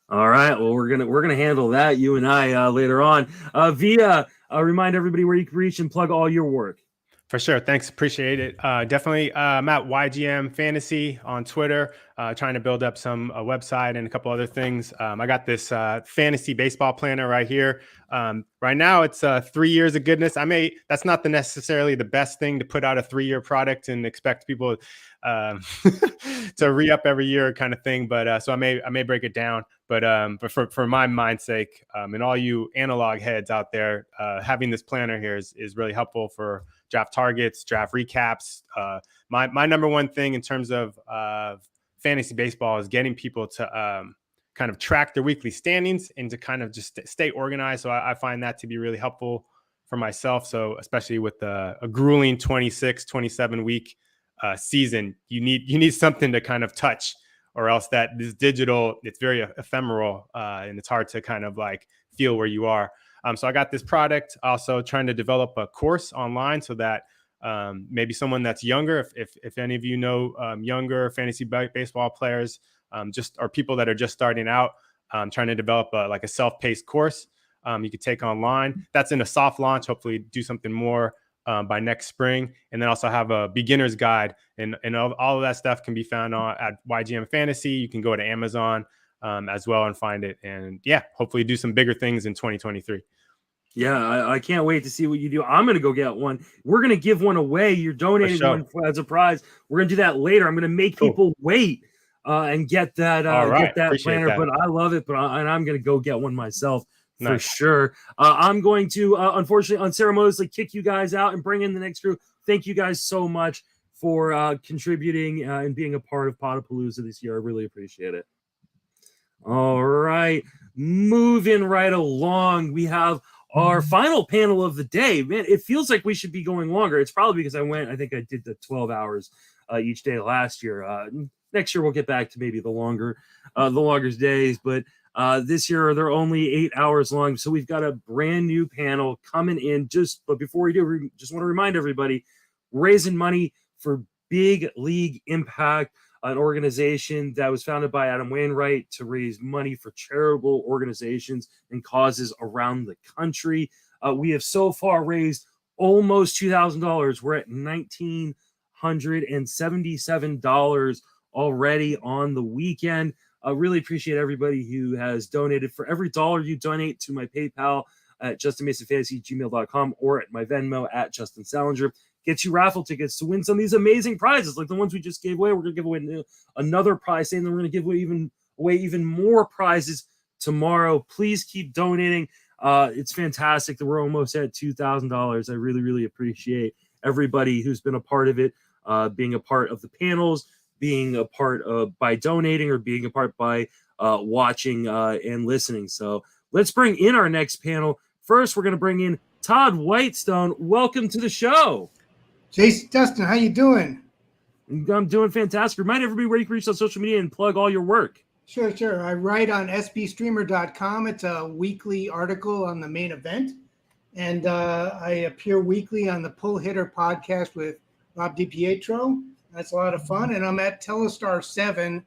all right. Well, we're gonna handle that, you and I, later on. Via, remind everybody where you can reach and plug all your work. For sure. Thanks. Appreciate it. Definitely. I'm at YGM Fantasy on Twitter, trying to build up some website and a couple other things. I got this fantasy baseball planner right here. Right now it's 3 years of goodness. That's not necessarily the best thing to put out a 3-year product and expect people to re-up every year kind of thing. But so I may break it down, but for my mind's sake, and all you analog heads out there, having this planner here is really helpful for draft targets, draft recaps. My number one thing in terms of fantasy baseball is getting people to kind of track their weekly standings and to kind of just stay organized. So I find that to be really helpful for myself. So especially with a grueling 26, 27 week season, you need something to kind of touch, or else that this digital, it's very ephemeral and it's hard to kind of like feel where you are. So I got this product, also trying to develop a course online so that maybe someone that's younger, if any of you know younger fantasy baseball players, or people that are just starting out, trying to develop a self-paced course you could take online. That's in a soft launch, hopefully do something more by next spring. And then also have a beginner's guide, and all of that stuff can be found at YGM Fantasy. You can go to Amazon as well and find it. And yeah, hopefully do some bigger things in 2023. Yeah, I can't wait to see what you do. I'm going to go get one. We're going to give one away. You're donating one as a prize. We're going to do that later. I'm going to make people wait and get that planner. But I love it. And I'm going to go get one myself for sure. I'm going to, unfortunately, unceremoniously kick you guys out and bring in the next crew. Thank you guys so much for contributing and being a part of Podapallooza this year. I really appreciate it. All right. Moving right along, we have our final panel of the day. Man, it feels like we should be going longer. It's probably because I think I did the 12 hours each day last year. Next year we'll get back to maybe the longer days, but this year they're only 8 hours long. So we've got a brand new panel coming in. But before we do, just want to remind everybody, raising money for Big League Impact, an organization that was founded by Adam Wainwright to raise money for charitable organizations and causes around the country. We have so far raised almost $2,000. We're at $1,977 already on the weekend. I really appreciate everybody who has donated. For every dollar you donate to my PayPal at justinmasonfantasy@gmail.com or at my Venmo at Justin Salinger, get you raffle tickets to win some of these amazing prizes like the ones we just gave away. We're going to give away another prize, and then we're going to give away even more prizes tomorrow. Please keep donating. It's fantastic that we're almost at $2,000. I really, really appreciate everybody who's been a part of it, being a part of the panels, being a part of by donating, or being a part by watching and listening. So let's bring in our next panel. First, we're going to bring in Todd Whitestone. Welcome to the show. Justin, how you doing? I'm doing fantastic. Remind everybody where you can reach on social media and plug all your work. Sure. I write on sbstreamer.com. It's a weekly article on the main event. And I appear weekly on the Pull Hitter podcast with Rob DiPietro. That's a lot of fun. And I'm at Telestar7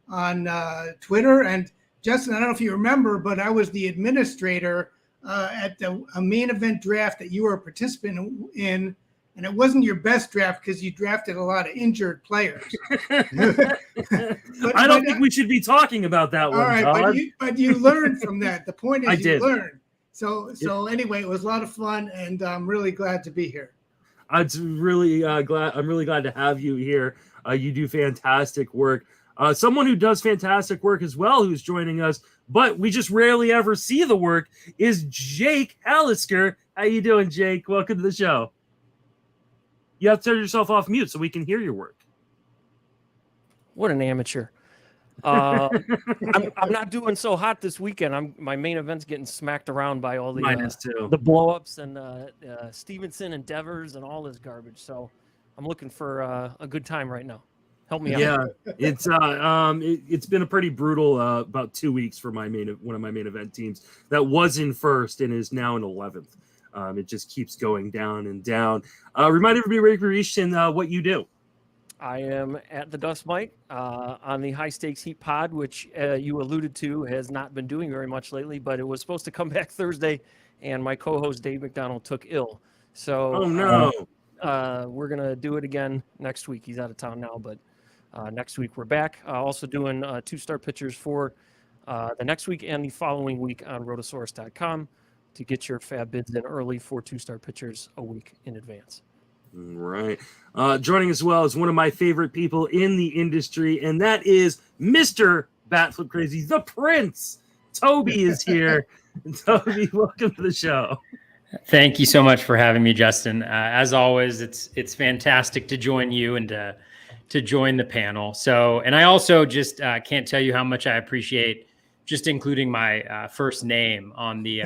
on Twitter. And Justin, I don't know if you remember, but I was the administrator at a main event draft that you were a participant in. And it wasn't your best draft because you drafted a lot of injured players. I don't think we should be talking about that one, all right, Todd. but you learned from that. The point is I you did. learned. So anyway, it was a lot of fun, and I'm really glad to be here. I'm really glad to have you here. You do fantastic work. Someone who does fantastic work as well, who's joining us, but we just rarely ever see the work, is Jake Hallisker. How you doing, Jake? Welcome to the show. You have to turn yourself off mute so we can hear your work. What an amateur. I'm not doing so hot this weekend. My main event's getting smacked around by all the blow-ups and Stevenson and Devers and all this garbage. So I'm looking for a good time right now. Help me out. Yeah, it's been a pretty brutal about 2 weeks for one of my main event teams that was in first and is now in 11th. It just keeps going down and down. Remind everybody where you can reach and what you do. I am at the Dust Mite on the High Stakes Heat Pod, which you alluded to has not been doing very much lately, but it was supposed to come back Thursday, and my co-host Dave McDonald took ill. So we're going to do it again next week. He's out of town now, but next week we're back. Also doing two-star pitchers for the next week and the following week on rotosaurus.com. to get your fab bids in early for two-star pitchers a week in advance. Right. Joining as well is one of my favorite people in the industry, and that is Mr. Batflip Crazy, the Prince. Toby is here. Toby, welcome to the show. Thank you so much for having me, Justin. As always, it's fantastic to join you and to join the panel. So, and I also just can't tell you how much I appreciate just including my first name on the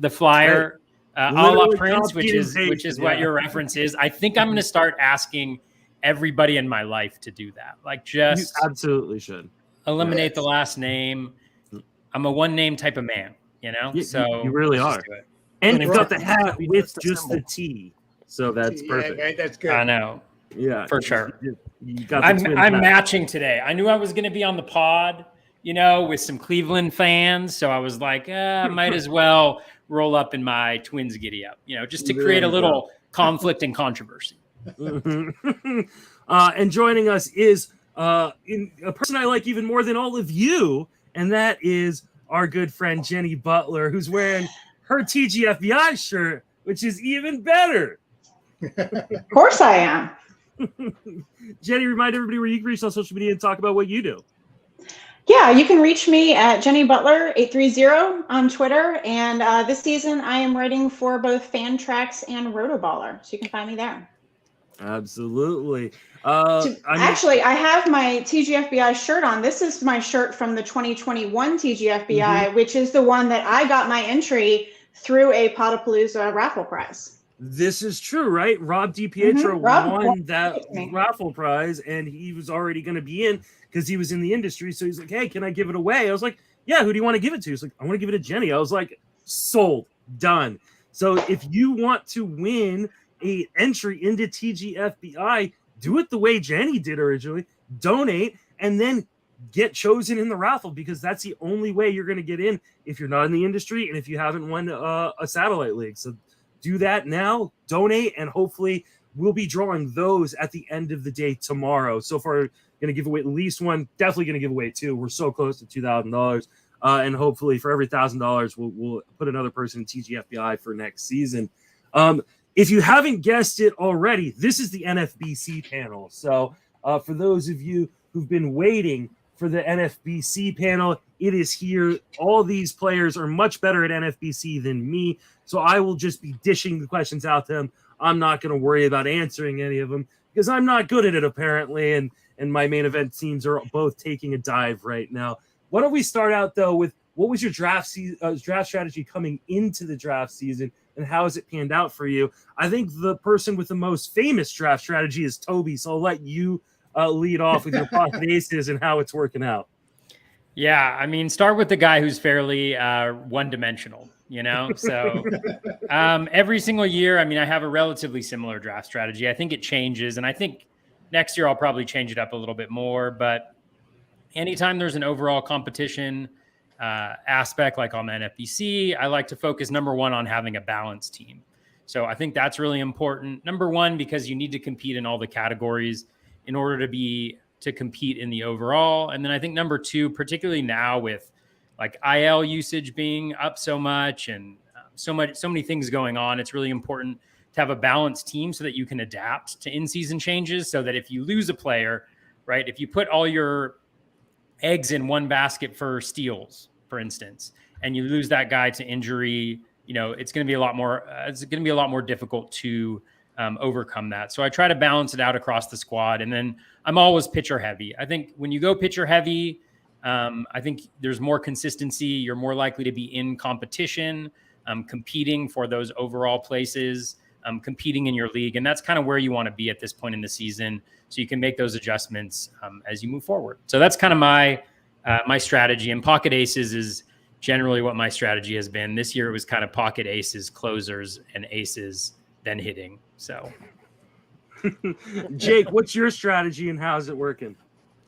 flyer, a la Prince, which is what your reference is. I think I'm going to start asking everybody in my life to do that. Like, just you absolutely should eliminate the last name. I'm a one name type of man, you know. So you really are, and you've got the hat with just the T, so that's perfect. Yeah, that's good. I know. Yeah, for sure. You got I'm matching today. I knew I was going to be on the pod, you know, with some Cleveland fans. So I was like, I might as well roll up in my Twins giddy up, you know, just to create a little conflict and controversy. And joining us is a person I like even more than all of you, and that is our good friend Jenny Butler, who's wearing her TGFBI shirt, which is even better. Of course I am. Jenny, remind everybody where you can reach on social media and talk about what you do. Yeah, you can reach me at Jenny Butler 830 on Twitter. And this season, I am writing for both Fantrax and Rotoballer, so you can find me there. Absolutely. Actually, I have my TGFBI shirt on. This is my shirt from the 2021 TGFBI, which is the one that I got my entry through a Podapallooza raffle prize. This is true, right? Rob DiPietro Rob won that raffle prize, and he was already going to be in because he was in the industry. So he's like, hey, can I give it away? I was like, yeah, who do you want to give it to? He's like, I want to give it to Jenny. I was like, sold, done. So if you want to win a entry into TGFBI, do it the way Jenny did originally, donate, and then get chosen in the raffle, because that's the only way you're going to get in if you're not in the industry and if you haven't won a satellite league. So do that now, donate, and hopefully we'll be drawing those at the end of the day tomorrow. So far, going to give away at least one, definitely going to give away two. We're so close to $2,000. And hopefully for every $1,000, we'll put another person in TGFBI for next season. If you haven't guessed it already, this is the NFBC panel. So for those of you who've been waiting for the NFBC panel, it is here. All these players are much better at NFBC than me, so I will just be dishing the questions out to them. I'm not going to worry about answering any of them because I'm not good at it, apparently, and my main event teams are both taking a dive right now. Why don't we start out, though, with what was your draft strategy coming into the draft season, and how has it panned out for you? I think the person with the most famous draft strategy is Toby, so I'll let you lead off with your pocket aces and how it's working out. Yeah, I mean, start with the guy who's fairly one-dimensional, you know? So every single year, I mean, I have a relatively similar draft strategy. I think it changes, and I think next year I'll probably change it up a little bit more. But anytime there's an overall competition aspect, like on the NFBC, I like to focus, number one, on having a balanced team. So I think that's really important. Number one, because you need to compete in all the categories in order to compete in the overall. And then I think number two, particularly now with like IL usage being up so much and so many things going on, it's really important to have a balanced team so that you can adapt to in-season changes, so that if you lose a player, right, if you put all your eggs in one basket for steals, for instance, and you lose that guy to injury, you know, it's going to be a lot more difficult to overcome that. So I try to balance it out across the squad. And then I'm always pitcher heavy. I think when you go pitcher heavy, I think there's more consistency. You're more likely to be in competition, competing for those overall places, competing in your league. And that's kind of where you want to be at this point in the season, so you can make those adjustments as you move forward. So that's kind of my strategy. And pocket aces is generally what my strategy has been. This year it was kind of pocket aces, closers, and aces, then hitting. So Jake, what's your strategy and how's it working?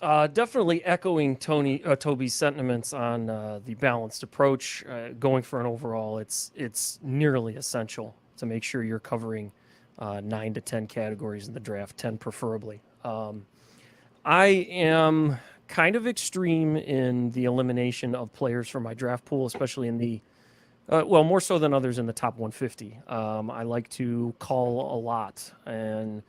Definitely echoing Toby's sentiments on the balanced approach. Going for an overall, it's nearly essential to make sure you're covering 9 to 10 categories in the draft, 10 preferably. I am kind of extreme in the elimination of players from my draft pool, especially in the more so than others in the top 150. I like to call a lot, and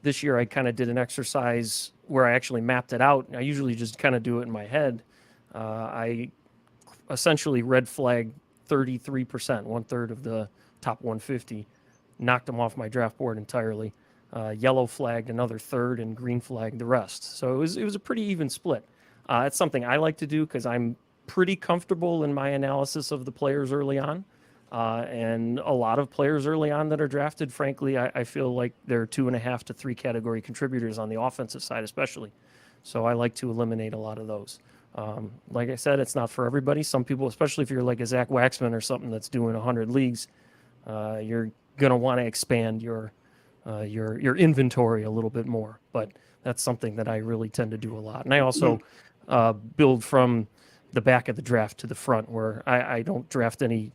this year I kind of did an exercise where I actually mapped it out. I usually just kind of do it in my head. I essentially red flagged 33%, 1/3 of the top 150, knocked them off my draft board entirely. Yellow flagged another third, and green flagged the rest. So it was a pretty even split. It's something I like to do because I'm pretty comfortable in my analysis of the players early on. And a lot of players early on that are drafted, frankly, I feel like they're 2.5 to 3 category contributors on the offensive side, especially. So I like to eliminate a lot of those. Like I said, it's not for everybody. Some people, especially if you're like a Zach Waxman or something that's doing 100 leagues, you're going to want to expand your inventory a little bit more. But that's something that I really tend to do a lot. And I also build from the back of the draft to the front, where I don't draft any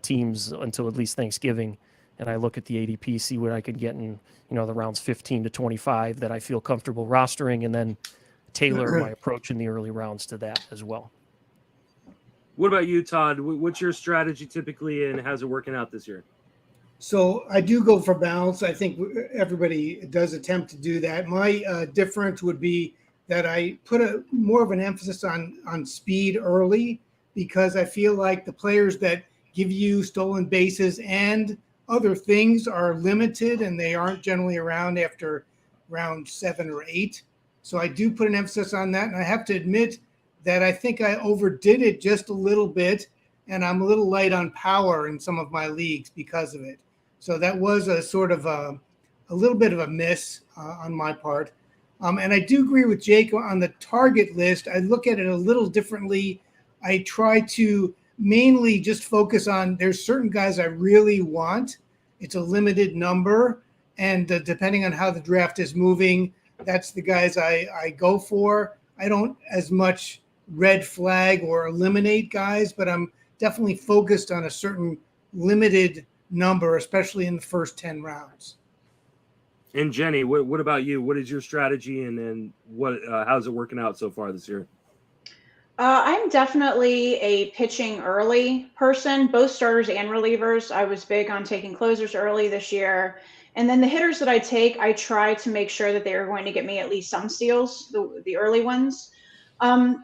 teams until at least Thanksgiving, and I look at the ADP, see what I could get in, the rounds 15 to 25 that I feel comfortable rostering, and then tailor my approach in the early rounds to that as well. What about you, Todd? What's your strategy typically, and how's it working out this year? So I do go for balance. I think everybody does attempt to do that. My difference would be that I put more of an emphasis on speed early, because I feel like the players that give you stolen bases and other things are limited, and they aren't generally around after round 7 or 8. So I do put an emphasis on that. And I have to admit that I think I overdid it just a little bit, and I'm a little light on power in some of my leagues because of it. So that was a sort of a little bit of a miss on my part. And I do agree with Jake on the target list. I look at it a little differently. I try to mainly just focus on, there's certain guys I really want. It's a limited number. And depending on how the draft is moving, that's the guys I go for. I don't as much red flag or eliminate guys, but I'm definitely focused on a certain limited number, especially in the first 10 rounds. And Jenny, what about you? What is your strategy, and then how's it working out so far this year? I'm definitely a pitching early person, both starters and relievers. I was big on taking closers early this year. And then the hitters that I take, I try to make sure that they are going to get me at least some steals, the early ones. I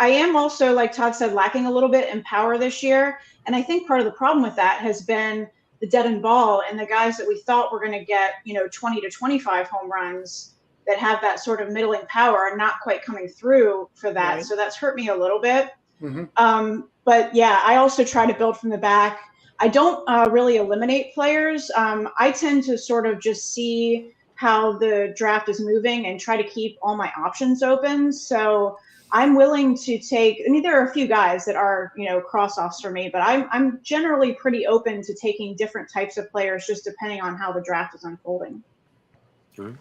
am also, like Todd said, lacking a little bit in power this year. And I think part of the problem with that has been the dead end ball, and the guys that we thought were going to get, 20 to 25 home runs that have that sort of middling power are not quite coming through for that. Right. So that's hurt me a little bit. Mm-hmm. But yeah, I also try to build from the back. I don't really eliminate players. I tend to sort of just see how the draft is moving and try to keep all my options open. So I'm willing to take, there are a few guys that are, cross-offs for me, but I'm generally pretty open to taking different types of players just depending on how the draft is unfolding. Sure.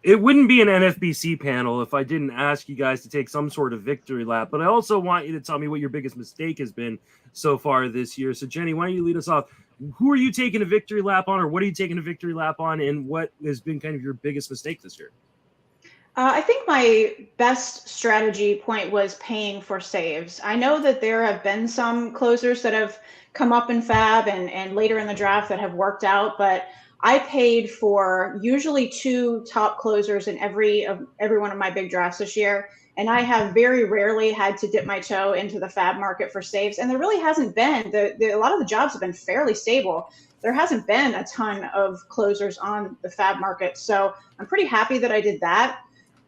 It wouldn't be an NFBC panel if I didn't ask you guys to take some sort of victory lap, but I also want you to tell me what your biggest mistake has been so far this year. So Jenny, why don't you lead us off? Who are you taking a victory lap on, or what are you taking a victory lap on, and what has been kind of your biggest mistake this year? I think my best strategy point was paying for saves. I know that there have been some closers that have come up in Fab and later in the draft that have worked out, but I paid for usually 2 top closers in every one of my big drafts this year, and I have very rarely had to dip my toe into the Fab market for saves, and there really hasn't been. A lot of the jobs have been fairly stable. There hasn't been a ton of closers on the Fab market, so I'm pretty happy that I did that.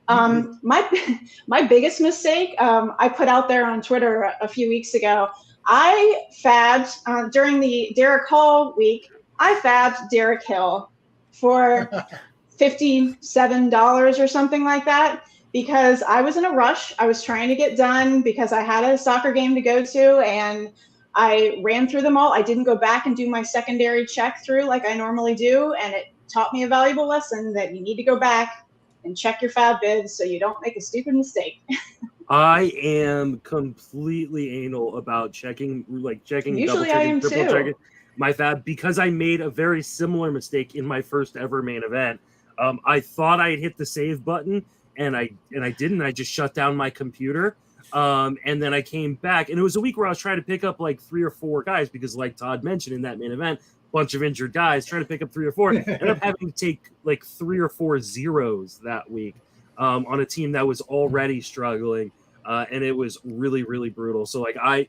My biggest mistake, I put out there on Twitter a few weeks ago. I fabbed during the Derek Hall week. I fabbed Derek Hill for $57 or something like that, because I was in a rush. I was trying to get done because I had a soccer game to go to, and I ran through them all. I didn't go back and do my secondary check through like I normally do, and it taught me a valuable lesson that you need to go back and check your Fab bids so you don't make a stupid mistake. I am completely anal about checking, Usually double I checking, am triple too. checking my Fab, because I made a very similar mistake in my first ever main event. I thought I had hit the save button, and I didn't. I just shut down my computer. And then I came back, and it was a week where I was trying to pick up like 3 or 4 guys, because like Todd mentioned in that main event, bunch of injured guys, trying to pick up 3 or 4, ended up having to take like 3 or 4 zeros that week on a team that was already struggling, and it was really, really brutal. So like I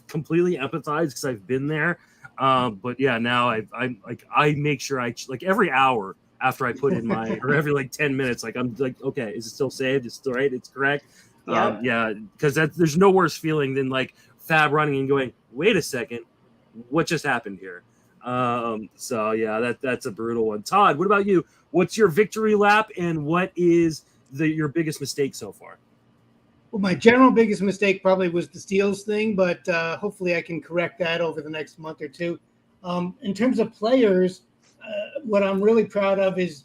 completely empathize because I've been there, but yeah, now I make sure I like every hour after I put in my, or every like 10 minutes, like I'm like, okay, is it still saved? It's still right? It's correct. Yeah, because there's no worse feeling than like Fab running and going, wait a second, what just happened here? So yeah, that's a brutal one. Todd, what about you? What's your victory lap, and what is your biggest mistake so far? Well, my general biggest mistake probably was the steals thing, but hopefully I can correct that over the next month or two. In terms of players, what I'm really proud of is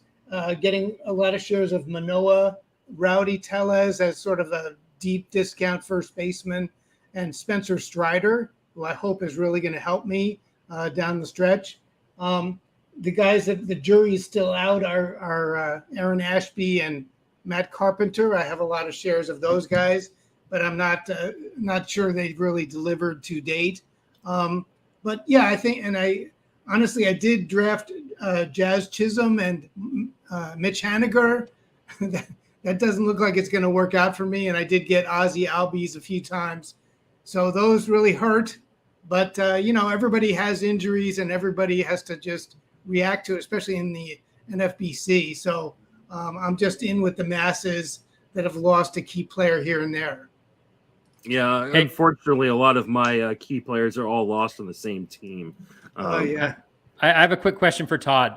getting a lot of shares of Manoah, Rowdy Tellez as sort of a deep discount first baseman, and Spencer Strider, who I hope is really going to help me down the stretch. The guys that the jury is still out are Aaron Ashby and Matt Carpenter. I have a lot of shares of those guys. but I'm not sure they've really delivered to date. But yeah, I think, and I did draft Jazz Chisholm and Mitch Haniger. That doesn't look like it's going to work out for me. And I did get Ozzie Albies a few times. So those really hurt. But, everybody has injuries and everybody has to just react to it, especially in the NFBC. So I'm just in with the masses that have lost a key player here and there. Yeah, unfortunately, a lot of my key players are all lost on the same team. Yeah. I have a quick question for Todd.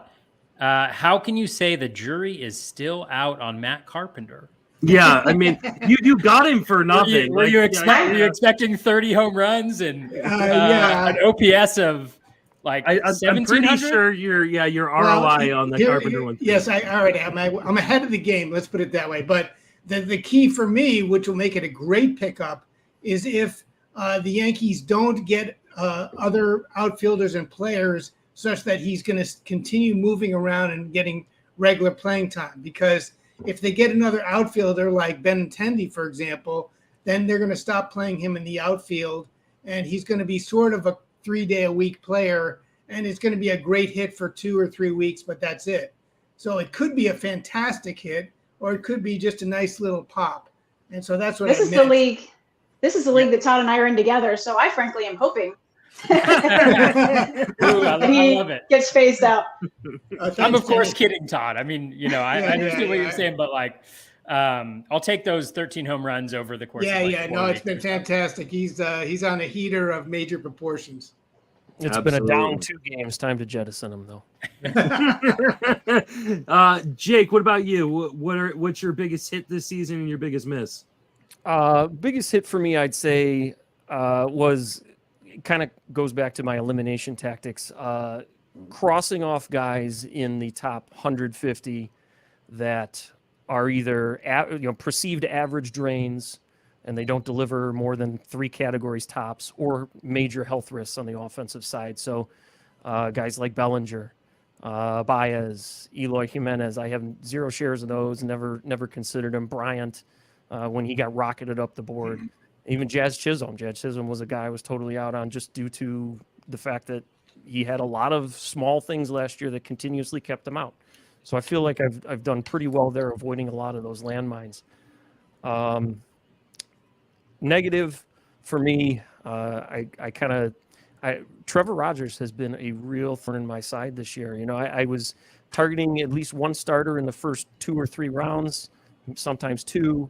How can you say the jury is still out on Matt Carpenter? Yeah, I mean, you got him for nothing. Were you expecting 30 home runs and an OPS of like I'm pretty sure your ROI on the Carpenter one. Yes, I already have. I'm ahead of the game. Let's put it that way. But the key for me, which will make it a great pickup, is if the Yankees don't get other outfielders and players such that he's going to continue moving around and getting regular playing time. Because if they get another outfielder like Benintendi, for example, then they're going to stop playing him in the outfield, and he's going to be sort of a 3-day-a-week player, and it's going to be a great hit for 2 or 3 weeks, but that's it. So it could be a fantastic hit, or it could be just a nice little pop. And so that's what This is the league that Todd and I are in together. So I frankly am hoping I love it. Gets phased out. I'm of course kidding, Todd. I mean, I understand what you're saying, but like, I'll take those 13 home runs over the course. No, it's been fantastic. He's on a heater of major proportions. It's been a down 2 games. Time to jettison him, though. Jake, what about you? What's your biggest hit this season and your biggest miss? Biggest hit for me, I'd say, was kind of goes back to my elimination tactics. Crossing off guys in the top 150 that are either perceived average drains and they don't deliver more than 3 categories tops, or major health risks on the offensive side. So guys like Bellinger, Baez, Eloy Jimenez, I have 0 shares of those, never considered him. Bryant, when he got rocketed up the board. Even Jazz Chisholm. Jazz Chisholm was a guy I was totally out on just due to the fact that he had a lot of small things last year that continuously kept him out. So I feel like I've done pretty well there, avoiding a lot of those landmines. Negative for me, Trevor Rogers has been a real thorn in my side this year. I was targeting at least one starter in the first 2 or 3 rounds, sometimes 2.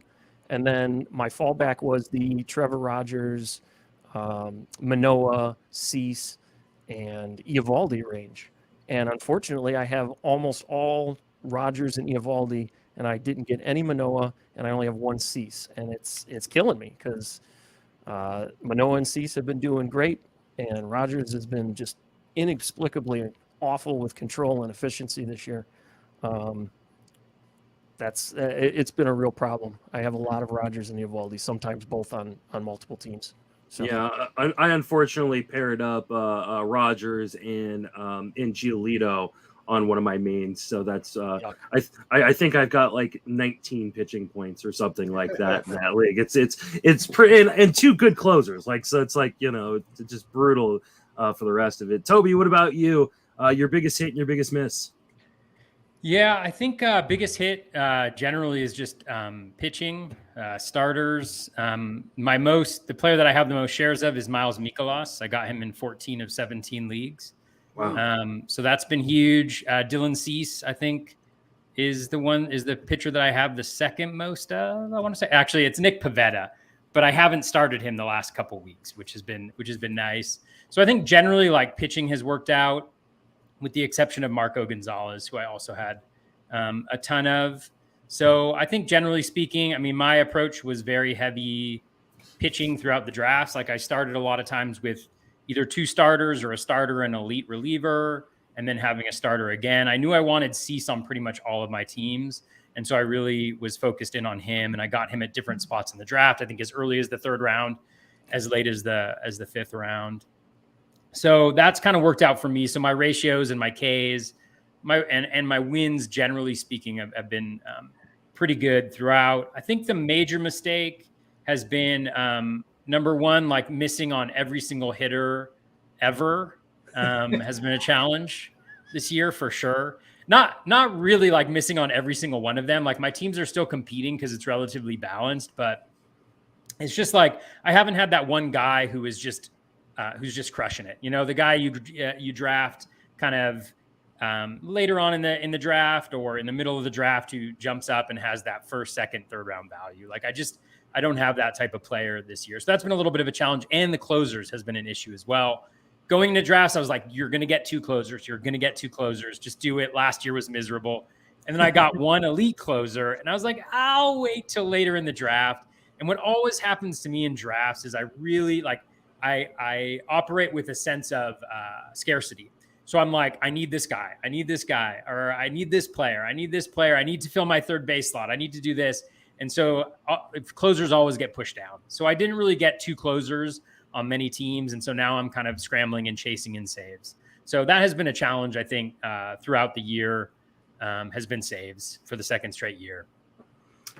And then my fallback was the Trevor Rogers, Manoah, Cease, and Eovaldi range. And unfortunately, I have almost all Rogers and Eovaldi, and I didn't get any Manoah, and I only have 1 Cease. And it's killing me because Manoah and Cease have been doing great, and Rogers has been just inexplicably awful with control and efficiency this year. It's been a real problem. I have a lot of Rogers and Eovaldi, sometimes both on multiple teams. So yeah, I unfortunately paired up Rogers and Giolito on one of my mains, so that's I think I've got like 19 pitching points or something like that in that league. It's pretty, and 2 good closers, so it's like it's just brutal for the rest of it. Toby, what about you? Your biggest hit and your biggest miss? Yeah, I think biggest hit generally is just pitching, starters. The player that I have the most shares of is Miles Mikolas. I got him in 14 of 17 leagues. Wow. So that's been huge. Dylan Cease, I think, is the pitcher that I have the second most of. I want to say, actually, it's Nick Pivetta, but I haven't started him the last couple weeks, which has been nice. So I think generally pitching has worked out, with the exception of Marco Gonzalez, who I also had a ton of. So I think generally speaking, my approach was very heavy pitching throughout the drafts. I started a lot of times with either 2 starters or a starter and elite reliever, and then having a starter again. I knew I wanted Cease on pretty much all of my teams. And so I really was focused in on him, and I got him at different spots in the draft. I think as early as the 3rd round, as late as the 5th round. So that's kind of worked out for me. So my ratios and my Ks, and my wins, generally speaking, have been pretty good throughout. I think the major mistake has been number one, like missing on every single hitter ever has been a challenge this year for sure. Not really like missing on every single one of them. Like my teams are still competing because it's relatively balanced, but it's just like I haven't had that one guy who's just crushing it. You know, the guy you draft kind of later on in the draft or in the middle of the draft who jumps up and has that first, second, third round value. Like I don't have that type of player this year. So that's been a little bit of a challenge. And the closers has been an issue as well. Going into drafts, I was like, you're going to get 2 closers. You're going to get 2 closers. Just do it. Last year was miserable. And then I got 1 elite closer. And I was like, I'll wait till later in the draft. And what always happens to me in drafts is I really like, I operate with a sense of scarcity. So I'm like, I need this guy. I need this guy. Or I need this player. I need this player. I need to fill my third base slot. I need to do this. And so closers always get pushed down. So I didn't really get 2 closers on many teams. And so now I'm kind of scrambling and chasing in saves. So that has been a challenge, I think, throughout the year has been saves for the second straight year.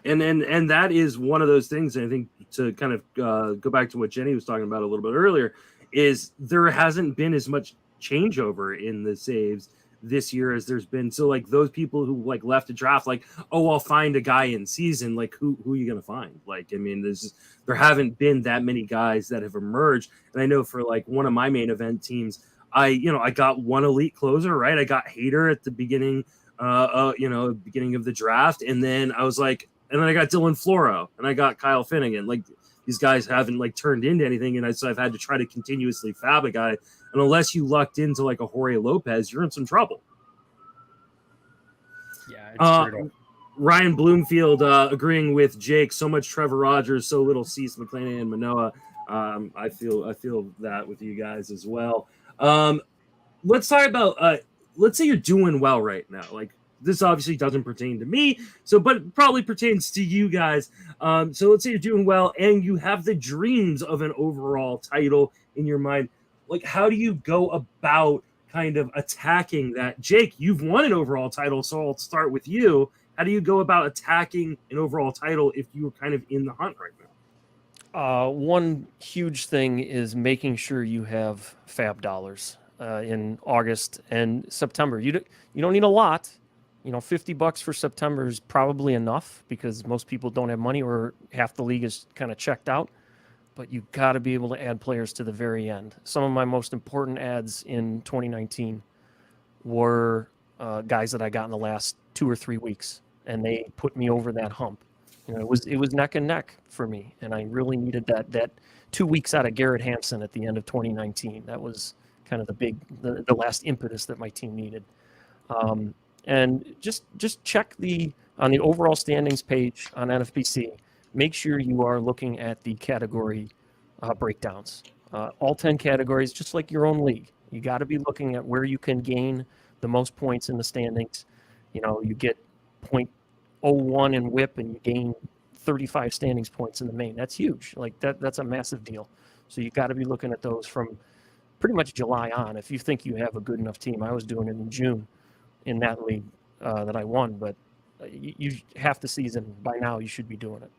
And that is one of those things, I think, to kind of go back to what Jenny was talking about a little bit earlier, is there hasn't been as much changeover in the saves this year as there's been. So like those people who like left a draft, like, oh, I'll find a guy in season. Like who are you going to find? Like, I mean, there haven't been that many guys that have emerged. And I know for like one of my main event teams, I got 1 elite closer, right? I got Hader at the beginning, beginning of the draft. And then I was like, and then I got Dylan Floro and I got Kyle Finnegan. Like these guys haven't like turned into anything. And so I've had to try to continuously fab a guy. And unless you lucked into like a Jorge Lopez, you're in some trouble. Yeah, it's true. Ryan Bloomfield agreeing with Jake. So much Trevor Rogers, so little Cease, McClanahan, and Manoah. I feel that with you guys as well. Let's talk about let's say you're doing well right now. Like this obviously doesn't pertain to me, but it probably pertains to you guys. So let's say you're doing well and you have the dreams of an overall title in your mind. Like, how do you go about kind of attacking that? Jake, you've won an overall title, so I'll start with you. How do you go about attacking an overall title if you're kind of in the hunt right now? One huge thing is making sure you have fab dollars in August and September. You don't need a lot. $50 for September is probably enough because most people don't have money or half the league is kind of checked out. But you got to be able to add players to the very end. Some of my most important ads in 2019 were guys that I got in the last 2 or 3 weeks, and they put me over that hump. It was neck and neck for me, and I really needed that 2 weeks out of Garrett Hampson at the end of 2019. That was kind of the last impetus that my team needed. And just check on the overall standings page on NFBC. Make sure you are looking at the category breakdowns. All 10 categories, just like your own league. You got to be looking at where you can gain the most points in the standings. You get 0.01 in WHIP and you gain 35 standings points in the main. That's huge. Like that's a massive deal. So you got to be looking at those from pretty much July on. If you think you have a good enough team, I was doing it in June in that league that I won, but you half the season by now you should be doing it.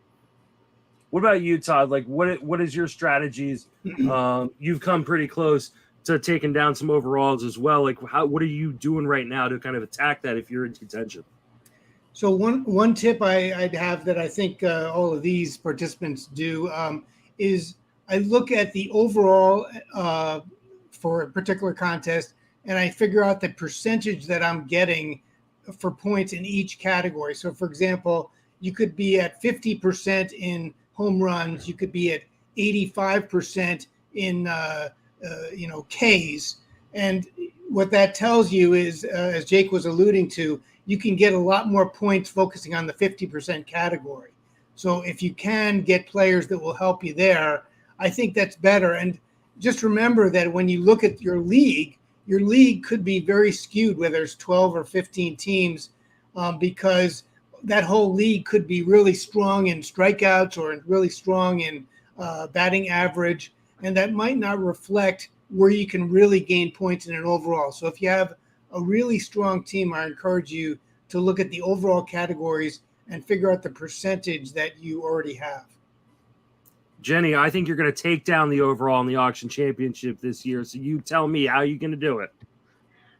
What about you, Todd? Like, what is your strategies? You've come pretty close to taking down some overalls as well. Like, what are you doing right now to kind of attack that if you're in contention? So one tip I'd have that I think all of these participants do is I look at the overall for a particular contest, and I figure out the percentage that I'm getting for points in each category. So, for example, you could be at 50% in home runs. You could be at 85% in Ks. And what that tells you is, as Jake was alluding to, you can get a lot more points focusing on the 50% category. So if you can get players that will help you there, I think that's better. And just remember that when you look at your league could be very skewed, whether there's 12 or 15 teams, because that whole league could be really strong in strikeouts or really strong in batting average, and that might not reflect where you can really gain points in an overall. So if you have a really strong team, I encourage you to look at the overall categories and figure out the percentage that you already have. Jenny, I think you're going to take down the overall in the auction championship this year. So you tell me, how are you going to do it?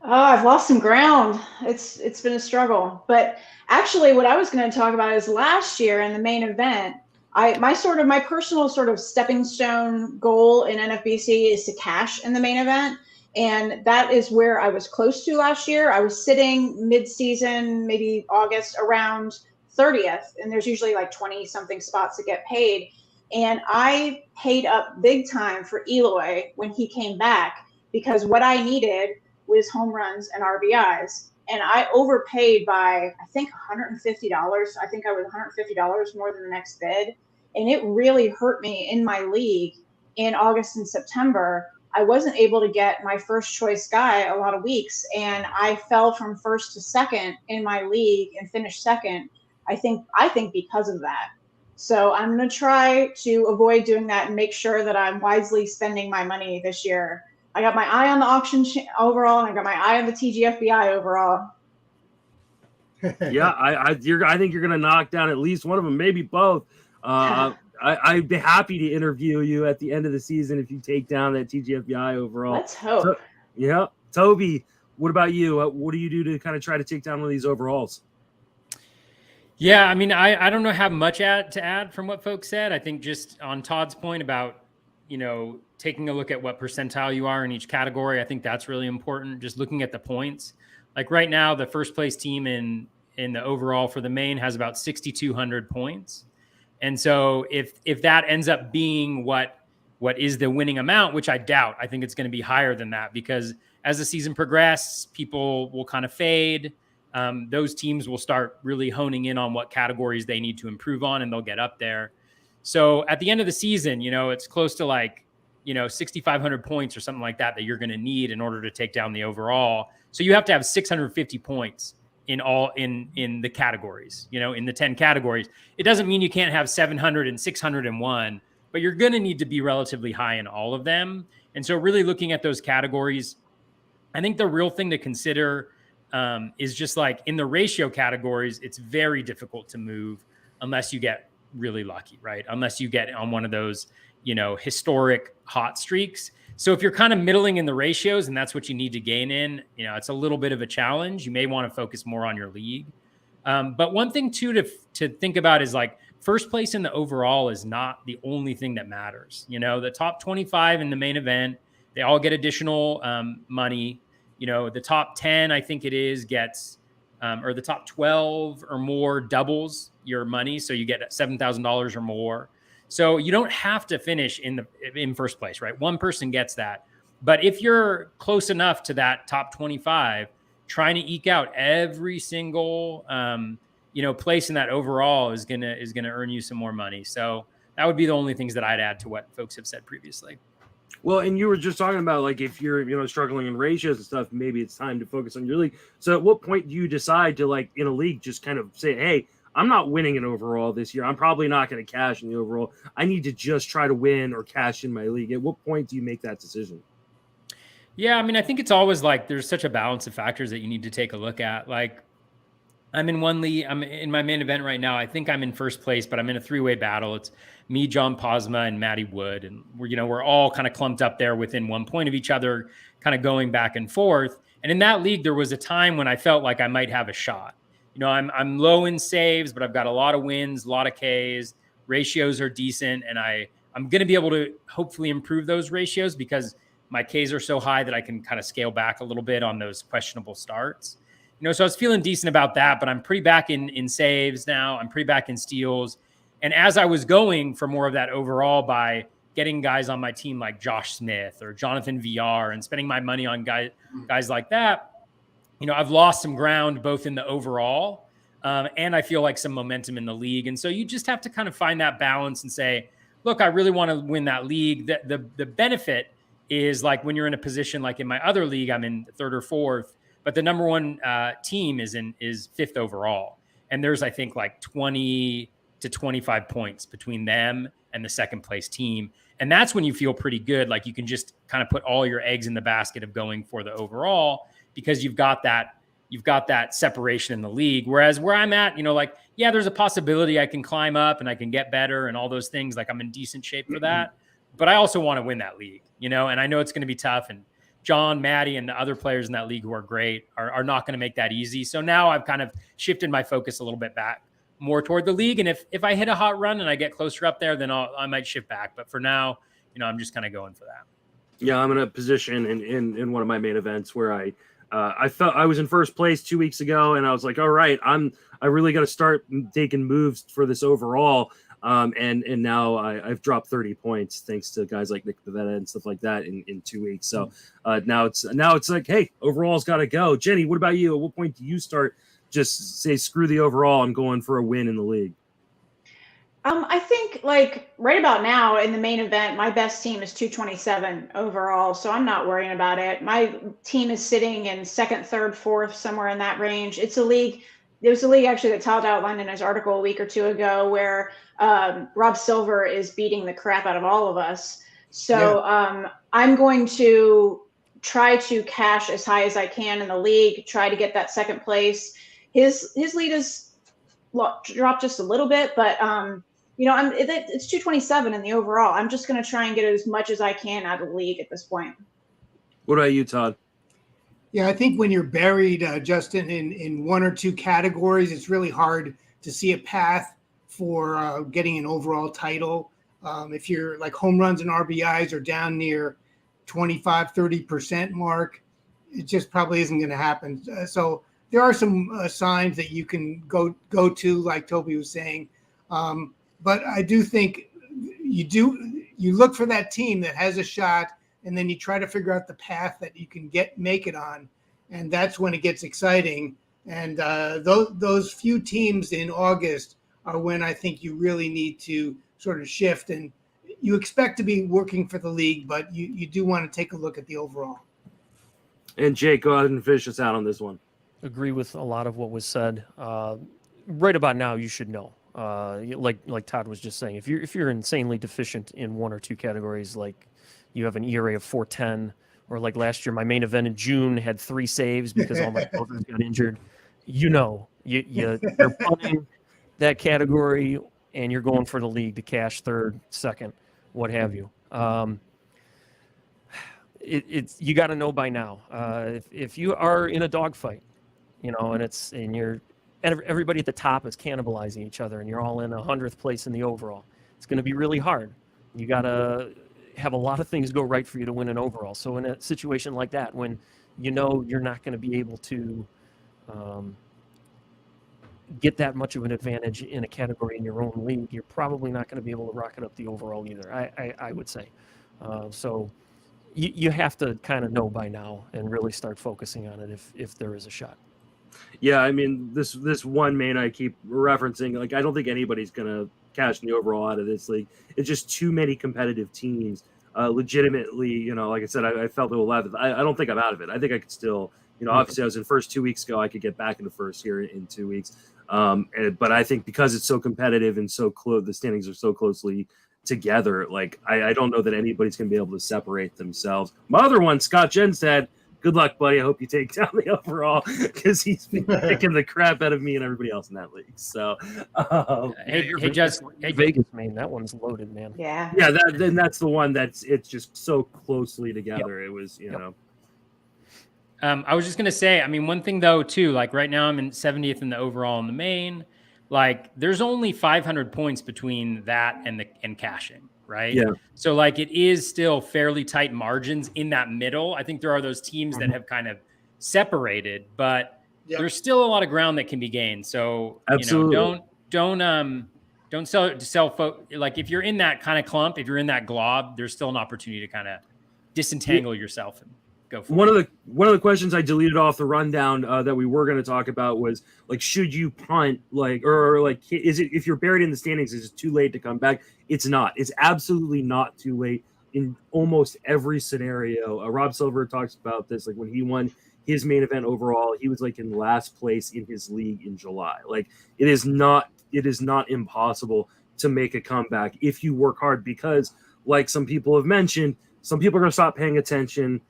Oh, I've lost some ground. It's been a struggle. But actually, what I was going to talk about is last year in the main event, my personal sort of stepping stone goal in NFBC is to cash in the main event. And that is where I was close to last year. I was sitting mid-season, maybe August, around 30th. And there's usually like 20-something spots that get paid. And I paid up big time for Eloy when he came back, because what I needed was home runs and RBIs. And I overpaid by, I think, $150. I think I was $150 more than the next bid. And it really hurt me in my league in August and September. I wasn't able to get my first choice guy a lot of weeks. And I fell from first to second in my league and finished second, I think because of that. So I'm going to try to avoid doing that and make sure that I'm wisely spending my money this year. I got my eye on the auction overall, and I got my eye on the TGFBI overall. Yeah, I think you're going to knock down at least one of them, maybe both. I'd be happy to interview you at the end of the season if you take down that TGFBI overall. Let's hope. So, yeah. Toby, what about you? What do you do to kind of try to take down one of these overalls? Yeah, I mean, I don't know how much to add from what folks said. I think just on Todd's point about, taking a look at what percentile you are in each category, I think that's really important. Just looking at the points. Like right now, the first place team in the overall for the main has about 6,200 points. And so if that ends up being what is the winning amount, which I doubt, I think it's going to be higher than that, because as the season progresses, people will kind of fade. Those teams will start really honing in on what categories they need to improve on, and they'll get up there. So at the end of the season, it's close to 6,500 points or something like that you're going to need in order to take down the overall. So you have to have 650 points in the categories, in the 10 categories. It doesn't mean you can't have 700 and 601, but you're going to need to be relatively high in all of them. And so really looking at those categories, I think the real thing to consider is just like in the ratio categories, it's very difficult to move unless you get really lucky, right? Unless you get on one of those, historic hot streaks. So if you're kind of middling in the ratios and that's what you need to gain in, it's a little bit of a challenge. You may want to focus more on your league. But one thing too to think about is like first place in the overall is not the only thing that matters. The top 25 in the main event, they all get additional money. The top 10, I think it is, gets, or the top 12 or more doubles your money. So you get $7,000 or more. So you don't have to finish in first place, right? One person gets that. But if you're close enough to that top 25, trying to eke out every single, place in that overall is gonna earn you some more money. So that would be the only things that I'd add to what folks have said previously. Well, and you were just talking about like if you're struggling in ratios and stuff, maybe it's time to focus on your league. So at what point do you decide to like in a league just kind of say, hey, I'm not winning an overall this year. I'm probably not going to cash in the overall. I need to just try to win or cash in my league. At what point do you make that decision? Yeah, I mean, I think it's always like there's such a balance of factors that you need to take a look at. Like I'm in one league. I'm in my main event right now. I think I'm in first place, but I'm in a three-way battle. It's me, John Posma, and Matty Wood. And we're all kind of clumped up there within 1 point of each other, kind of going back and forth. And in that league, there was a time when I felt like I might have a shot. I'm low in saves, but I've got a lot of wins, a lot of Ks. Ratios are decent, and I'm going to be able to hopefully improve those ratios because my Ks are so high that I can kind of scale back a little bit on those questionable starts. So I was feeling decent about that, but I'm pretty back in saves now. I'm pretty back in steals. And as I was going for more of that overall by getting guys on my team like Josh Smith or Jonathan VR and spending my money on guys like that, I've lost some ground both in the overall and I feel like some momentum in the league. And so you just have to kind of find that balance and say, look, I really want to win that league. The benefit is like when you're in a position like in my other league, I'm in third or fourth, but the number one team is fifth overall. And there's, I think, like 20 to 25 points between them and the second place team. And that's when you feel pretty good. Like you can just kind of put all your eggs in the basket of going for the overall because you've got that, you've got that separation in the league. Whereas where I'm at, like, yeah, there's a possibility I can climb up and I can get better and all those things. Like I'm in decent shape for that, but I also want to win that league, and I know it's going to be tough. And John, Maddie, and the other players in that league who are great are not going to make that easy. So now I've kind of shifted my focus a little bit back more toward the league. And if I hit a hot run and I get closer up there, then I might shift back. But for now, I'm just kind of going for that. Yeah, I'm in a position in one of my main events where I felt I was in first place 2 weeks ago, and I was like, all right, I really got to start taking moves for this overall. And now I've dropped 30 points thanks to guys like Nick Pavetta and stuff like that in 2 weeks. So now it's like, hey, overall's got to go. Jenny, what about you? At what point do you start just say screw the overall and going for a win in the league? I think like right about now in the main event, my best team is 227 overall. So I'm not worrying about it. My team is sitting in second, third, fourth, somewhere in that range. It's a league. There was a league actually that Todd outlined in his article a week or two ago where Rob Silver is beating the crap out of all of us. So I'm going to try to cash as high as I can in the league, try to get that second place. His lead is dropped just a little bit, but it's 227 in the overall. I'm just going to try and get as much as I can out of the league at this point. What about you, Todd? Yeah, I think when you're buried, Justin, in one or two categories, it's really hard to see a path for getting an overall title. If you're like home runs and RBIs are down near 25, 30% mark, it just probably isn't going to happen. So there are some signs that you can go to, like Toby was saying. But I do think you look for that team that has a shot, and then you try to figure out the path that you can make it on. And that's when it gets exciting. And those few teams in August are when I think you really need to sort of shift. And you expect to be working for the league, but you do want to take a look at the overall. And Jake, go ahead and finish us out on this one. Agree with a lot of what was said. Right about now, you should know. Like Todd was just saying, if you're insanely deficient in one or two categories, like you have an ERA of 4.10, or like last year, my main event in June had 3 saves because all my players got injured. You're punting that category, and you're going for the league to cash third, second, what have you. You got to know by now. If you are in a dogfight, and everybody at the top is cannibalizing each other, and you're all in 100th place in the overall, it's going to be really hard. You got to have a lot of things go right for you to win an overall. So in a situation like that, when you're not going to be able to get that much of an advantage in a category in your own league, you're probably not going to be able to rocket up the overall either, I would say. So you have to kind of know by now and really start focusing on it if there is a shot. Yeah, I mean, this one main I keep referencing, like, I don't think anybody's going to cash the overall out of this league. It's just too many competitive teams. Legitimately, like I said, I felt a little loud. I don't think I'm out of it. I think I could still, obviously I was in first 2 weeks ago. I could get back into first here in 2 weeks. But I think because it's so competitive and so close, the standings are so closely together, like, I don't know that anybody's going to be able to separate themselves. My other one, Scott Jen said, good luck, buddy. I hope you take down the overall, because he's been kicking the crap out of me and everybody else in that league. So, hey, Vegas, man, that one's loaded, man. Yeah. Yeah, that's the one it's just so closely together. Yep. It was, I was just gonna say, I mean, one thing though too, like right now I'm in 70th in the overall in the main. Like, there's only 500 points between that and cashing. Right. Yeah. So like it is still fairly tight margins in that middle. I think there are those teams that have kind of separated, but there's still a lot of ground that can be gained. So absolutely. Don't sell. Like if you're in that kind of clump, if you're in that glob, there's still an opportunity to kind of disentangle yourself and go for it. One of the questions I deleted off the rundown that we were going to talk about was, like, should you punt, is it, if you're buried in the standings, is it too late to come back? It's not. It's absolutely not too late in almost every scenario. Rob Silver talks about this. Like, when he won his main event overall, he was like in last place in his league in July. Like, it is not impossible to make a comeback if you work hard, because, like some people have mentioned, some people are going to stop paying attention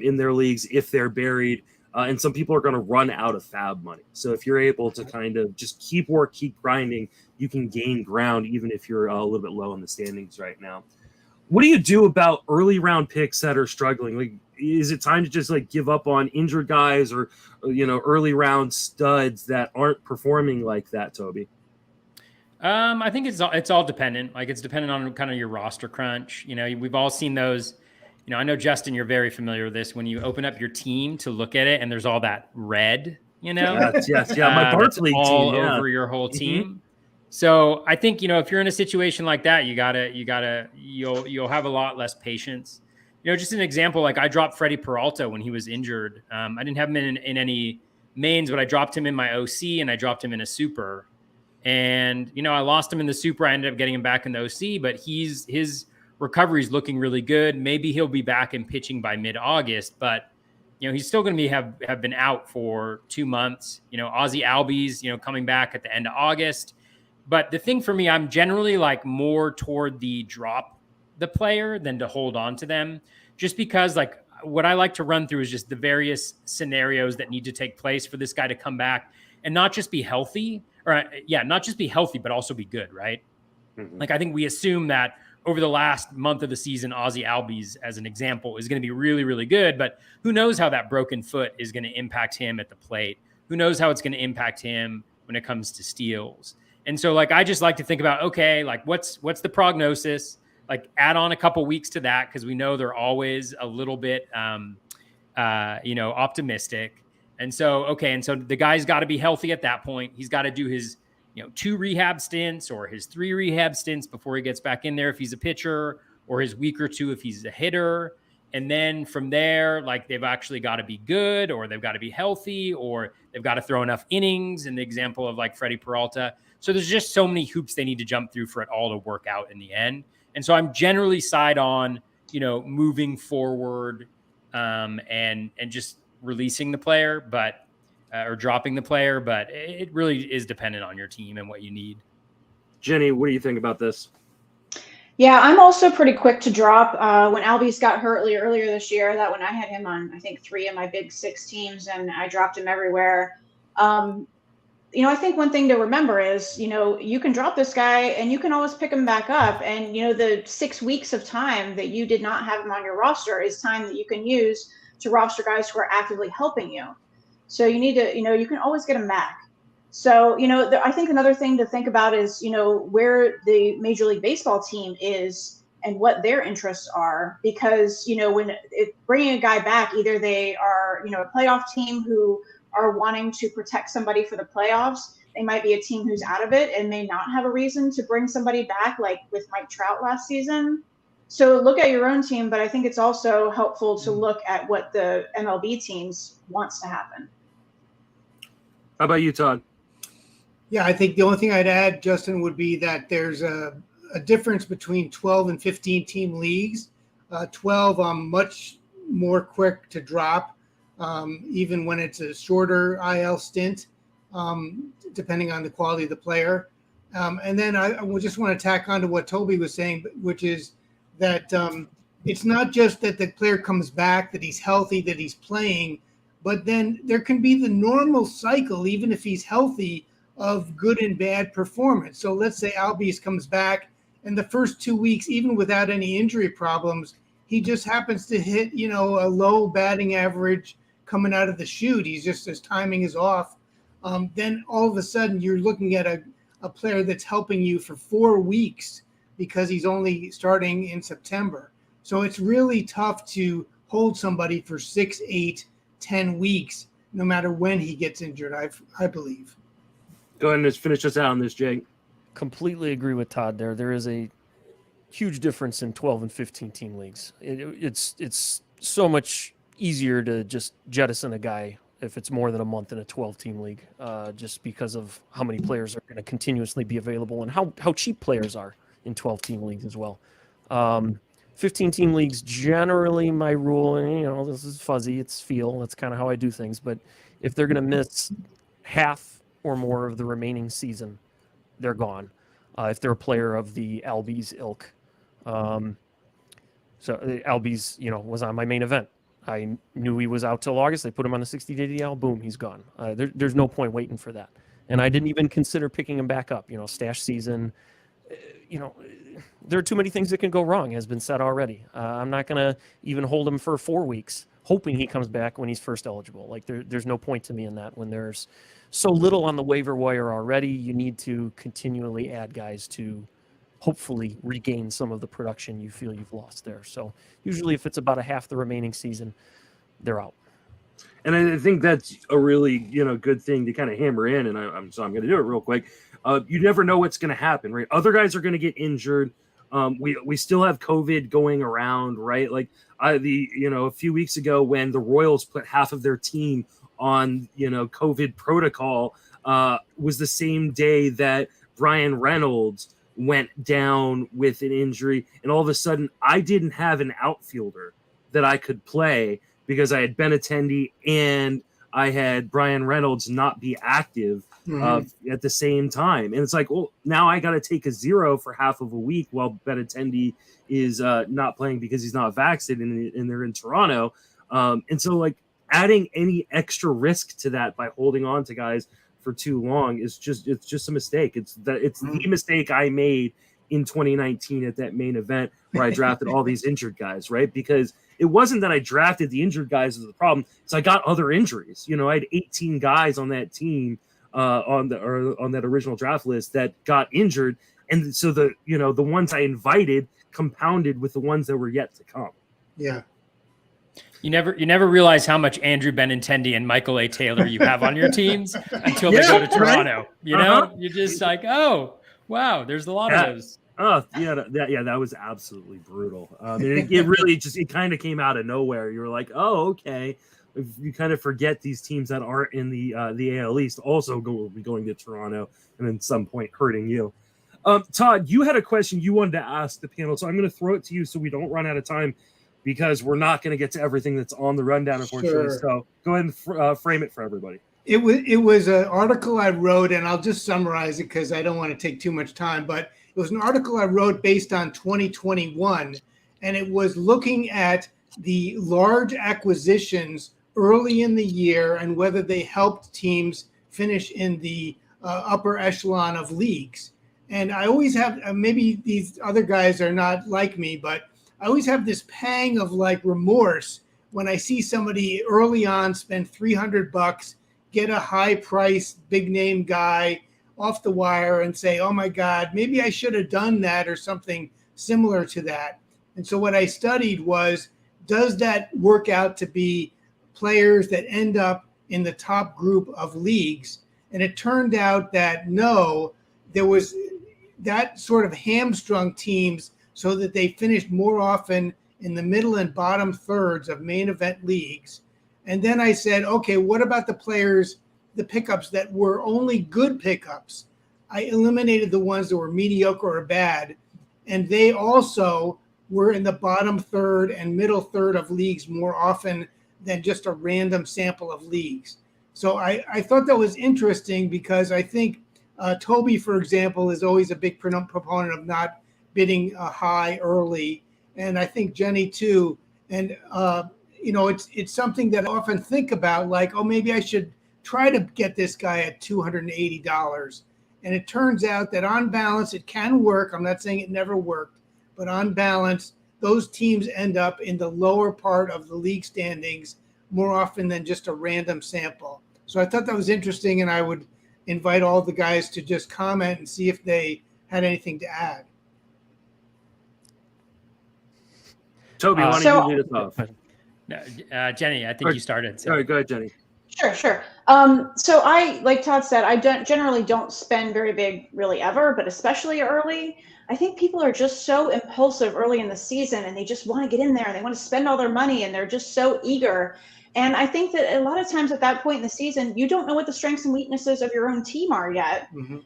in their leagues if they're buried. and some people are going to run out of fab money. So if you're able to kind of just keep grinding, you can gain ground even if you're a little bit low in the standings right now. What do you do about early round picks that are struggling? Like, is it time to just like give up on injured guys or early round studs that aren't performing like that, Toby? I think it's all dependent. Like, it's dependent on kind of your roster crunch. We've all seen those. I know, Justin, you're very familiar with this. When you open up your team to look at it and there's all that red, Yes. My Barts League all team, over your whole team. So I think, if you're in a situation like that, you'll have a lot less patience. Just an example, like I dropped Freddie Peralta when he was injured. I didn't have him in any mains, but I dropped him in my OC and I dropped him in a super. And, I lost him in the super. I ended up getting him back in the OC, but his recovery is looking really good. Maybe he'll be back in pitching by mid-August, but he's still going to have been out for 2 months. Ozzie Albies, coming back at the end of August. But the thing for me, I'm generally like more toward the drop the player than to hold on to them, just because like what I like to run through is just the various scenarios that need to take place for this guy to come back and not just be healthy, but also be good, right? Like, I think we assume that over the last month of the season, Ozzie Albies, as an example, is going to be really, really good, but who knows how that broken foot is going to impact him at the plate? Who knows how it's going to impact him when it comes to steals? And so, like, I just like to think about, okay, like what's the prognosis? Like, add on a couple weeks to that, because we know they're always a little bit, optimistic. And so, the guy's got to be healthy at that point. He's got to do his, 2 rehab stints or his 3 rehab stints before he gets back in there if he's a pitcher, or his week or 2 if he's a hitter. And then from there, like, they've actually got to be good, or they've got to be healthy, or they've got to throw enough innings, in the example of like Freddie Peralta. So there's just so many hoops they need to jump through for it all to work out in the end. And so I'm generally side on, moving forward and just releasing the player, or dropping the player. But it really is dependent on your team and what you need. Jenny, what do you think about this? Yeah, I'm also pretty quick to drop. When Albies got hurt earlier this year, that when I had him on, I think 3 of my big 6 teams, and I dropped him everywhere. I think one thing to remember is, you can drop this guy and you can always pick him back up. And, the 6 weeks of time that you did not have him on your roster is time that you can use to roster guys who are actively helping you. So you need to, you can always get him back. So, I think another thing to think about is, where the Major League Baseball team is and what their interests are. Because, when bringing a guy back, either they are, a playoff team who are wanting to protect somebody for the playoffs. They might be a team who's out of it and may not have a reason to bring somebody back, like with Mike Trout last season. So look at your own team, but I think it's also helpful to look at what the MLB teams wants to happen. How about you, Todd? Yeah, I think the only thing I'd add, Justin, would be that there's a difference between 12 and 15 team leagues. 12, I'm much more quick to drop. Even when it's a shorter IL stint, depending on the quality of the player. And then I just want to tack on to what Toby was saying, which is that it's not just that the player comes back, that he's healthy, that he's playing, but then there can be the normal cycle, even if he's healthy, of good and bad performance. So let's say Albies comes back, and the first 2 weeks, even without any injury problems, he just happens to hit, a low batting average coming out of the chute. He's just, his timing is off. Then all of a sudden you're looking at a player that's helping you for 4 weeks because he's only starting in September. So it's really tough to hold somebody for 6, 8, 10 weeks, no matter when he gets injured, I believe. Go ahead and just finish us out on this, Jake. Completely agree with Todd there. There is a huge difference in 12 and 15 team leagues. It's so much easier to just jettison a guy if it's more than a month in a 12-team league, just because of how many players are going to continuously be available and how cheap players are in 12-team leagues as well. 15-team leagues, generally my rule, and this is fuzzy, it's feel, that's kind of how I do things, but if they're going to miss half or more of the remaining season, they're gone. If they're a player of the Albies ilk. So Albies, was on my main event. I knew he was out till August. They put him on the 60-day DL. Boom, he's gone. There's no point waiting for that. And I didn't even consider picking him back up. Stash season. There are too many things that can go wrong, has been said already. I'm not going to even hold him for 4 weeks, hoping he comes back when he's first eligible. Like there's no point to me in that when there's so little on the waiver wire already. You need to continually add guys to hopefully regain some of the production you feel you've lost there. So usually if it's about a half the remaining season, they're out. And I think that's a really, good thing to kind of hammer in. And I'm going to do it real quick. You never know what's going to happen, right? Other guys are going to get injured. We still have COVID going around, right? Like a few weeks ago when the Royals put half of their team on, COVID protocol, was the same day that Brian Reynolds went down with an injury. And all of a sudden I didn't have an outfielder that I could play because I had Benintendi and I had Brian Reynolds not be active at the same time. And it's like, well, now I got to take a 0 for half of a week while Benintendi is not playing because he's not vaccinated and they're in Toronto. And so like adding any extra risk to that by holding on to guys for too long it's just a mistake. It's the mistake I made in 2019 at that main event where I drafted all these injured guys, right? Because it wasn't that I drafted the injured guys as the problem. So I got other injuries. I had 18 guys on that team on that original draft list that got injured. And so the ones I invited compounded with the ones that were yet to come. Yeah. You never realize how much Andrew Benintendi and Michael A. Taylor you have on your teams until they go to Toronto. Right? You're just like, oh, wow, there's a lot of those. Oh yeah, that was absolutely brutal. It really it kind of came out of nowhere. You were like, oh, okay. You kind of forget these teams that aren't in the AL East also will be going to Toronto and at some point hurting you. Todd, you had a question you wanted to ask the panel, so I'm going to throw it to you so we don't run out of time because we're not going to get to everything that's on the rundown, unfortunately. Sure. So go ahead and frame it for everybody. It was an article I wrote, and I'll just summarize it because I don't want to take too much time, but it was an article I wrote based on 2021, and it was looking at the large acquisitions early in the year and whether they helped teams finish in the upper echelon of leagues. And I always have, maybe these other guys are not like me, but I always have this pang of like remorse when I see somebody early on spend $300, get a high price, big name guy off the wire and say, oh my God, maybe I should have done that or something similar to that. And so what I studied was, does that work out to be players that end up in the top group of leagues? And it turned out that no, there was that sort of hamstrung teams so that they finished more often in the middle and bottom thirds of main event leagues. And then I said, okay, what about the players, the pickups that were only good pickups? I eliminated the ones that were mediocre or bad. And they also were in the bottom third and middle third of leagues more often than just a random sample of leagues. So I thought that was interesting because I think Toby, for example, is always a big proponent of not bidding high early. And I think Jenny too. And, it's something that I often think about, like, oh, maybe I should try to get this guy at $280. And it turns out that on balance, it can work. I'm not saying it never worked, but on balance, those teams end up in the lower part of the league standings more often than just a random sample. So I thought that was interesting, and I would invite all the guys to just comment and see if they had anything to add. Toby, why don't you lead us off? Jenny, I think you started. So. All right, go ahead, Jenny. Sure. So I, like Todd said, I generally don't spend very big really ever, but especially early. I think people are just so impulsive early in the season and they just want to get in there and they want to spend all their money and they're just so eager. And I think that a lot of times at that point in the season, you don't know what the strengths and weaknesses of your own team are yet. Mm-hmm.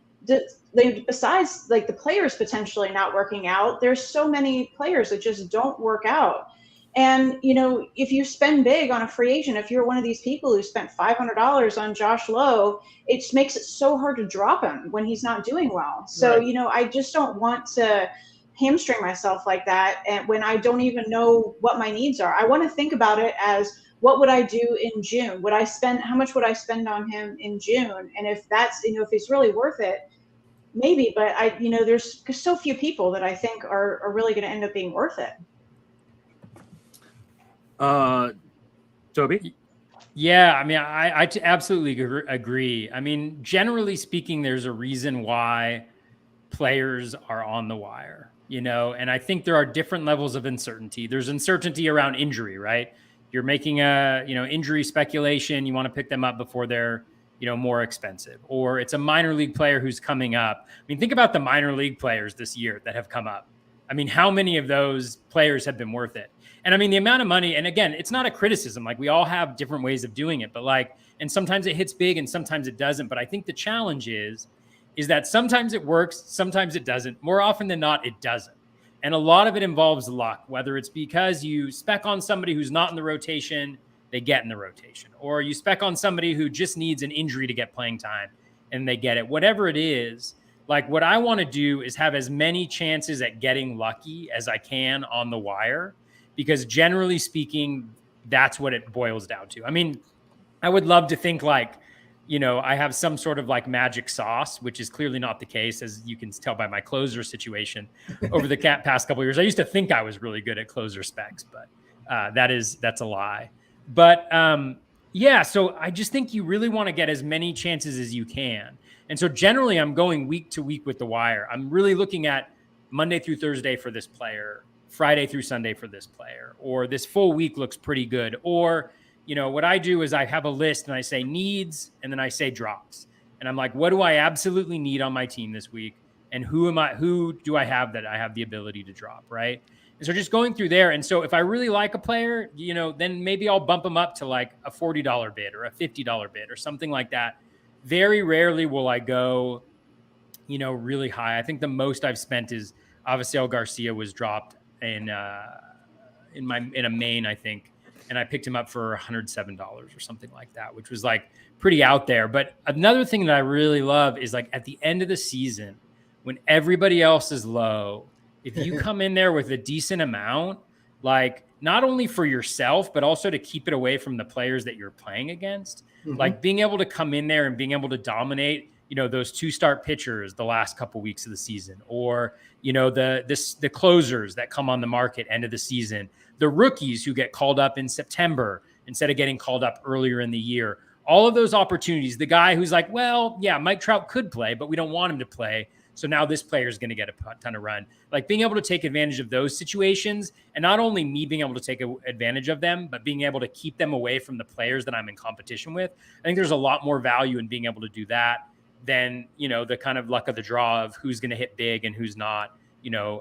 Besides like the players potentially not working out, there's so many players that just don't work out. And, if you spend big on a free agent, if you're one of these people who spent $500 on Josh Lowe, it just makes it so hard to drop him when he's not doing well. So, Right. I just don't want to hamstring myself like that, and when I don't even know what my needs are. I want to think about it as, what would I do in June? How much would I spend on him in June? And if that's, if he's really worth it, maybe, but there's so few people that I think are really going to end up being worth it. Toby? Yeah, I mean, I absolutely agree. I mean, generally speaking, there's a reason why players are on the wire, and I think there are different levels of uncertainty. There's uncertainty around injury, right? You're making injury speculation. You want to pick them up before they're, more expensive, or it's a minor league player who's coming up. I mean, think about the minor league players this year that have come up. I mean, how many of those players have been worth it? And I mean, the amount of money, and again, it's not a criticism. Like, we all have different ways of doing it, but and sometimes it hits big and sometimes it doesn't. But I think the challenge is that sometimes it works, sometimes it doesn't. More often than not, it doesn't. And a lot of it involves luck, whether it's because you spec on somebody who's not in the rotation, they get in the rotation, or you spec on somebody who just needs an injury to get playing time and they get it. Whatever it is, what I want to do is have as many chances at getting lucky as I can on the wire, because generally speaking, that's what it boils down to. I mean, I would love to think I have some sort of magic sauce, which is clearly not the case, as you can tell by my closer situation over the past couple of years. I used to think I was really good at closer specs, but that's a lie. But so I just think you really want to get as many chances as you can. And so generally I'm going week to week with the wire. I'm really looking at Monday through Thursday for this player, Friday through Sunday for this player, or this full week looks pretty good. Or what I do is I have a list and I say needs, and then I say drops. And I'm like, what do I absolutely need on my team this week? And who do I have that I have the ability to drop, right? And so just going through there. And so if I really like a player, then maybe I'll bump them up to a $40 bid or a $50 bid or something like that. Very rarely will I go, really high. I think the most I've spent is Avisail Garcia was dropped in a main, I think. And I picked him up for $107 or something like that, which was pretty out there. But another thing that I really love is at the end of the season, when everybody else is low, if you come in there with a decent amount, not only for yourself, but also to keep it away from the players that you're playing against, being able to come in there and being able to dominate, those 2-start pitchers the last couple weeks of the season, or, the closers that come on the market end of the season, the rookies who get called up in September instead of getting called up earlier in the year, all of those opportunities, the guy who's Mike Trout could play, but we don't want him to play. So now this player is going to get a ton of run. Being able to take advantage of those situations, and not only me being able to take advantage of them, but being able to keep them away from the players that I'm in competition with. I think there's a lot more value in being able to do that than, the kind of luck of the draw of who's going to hit big and who's not,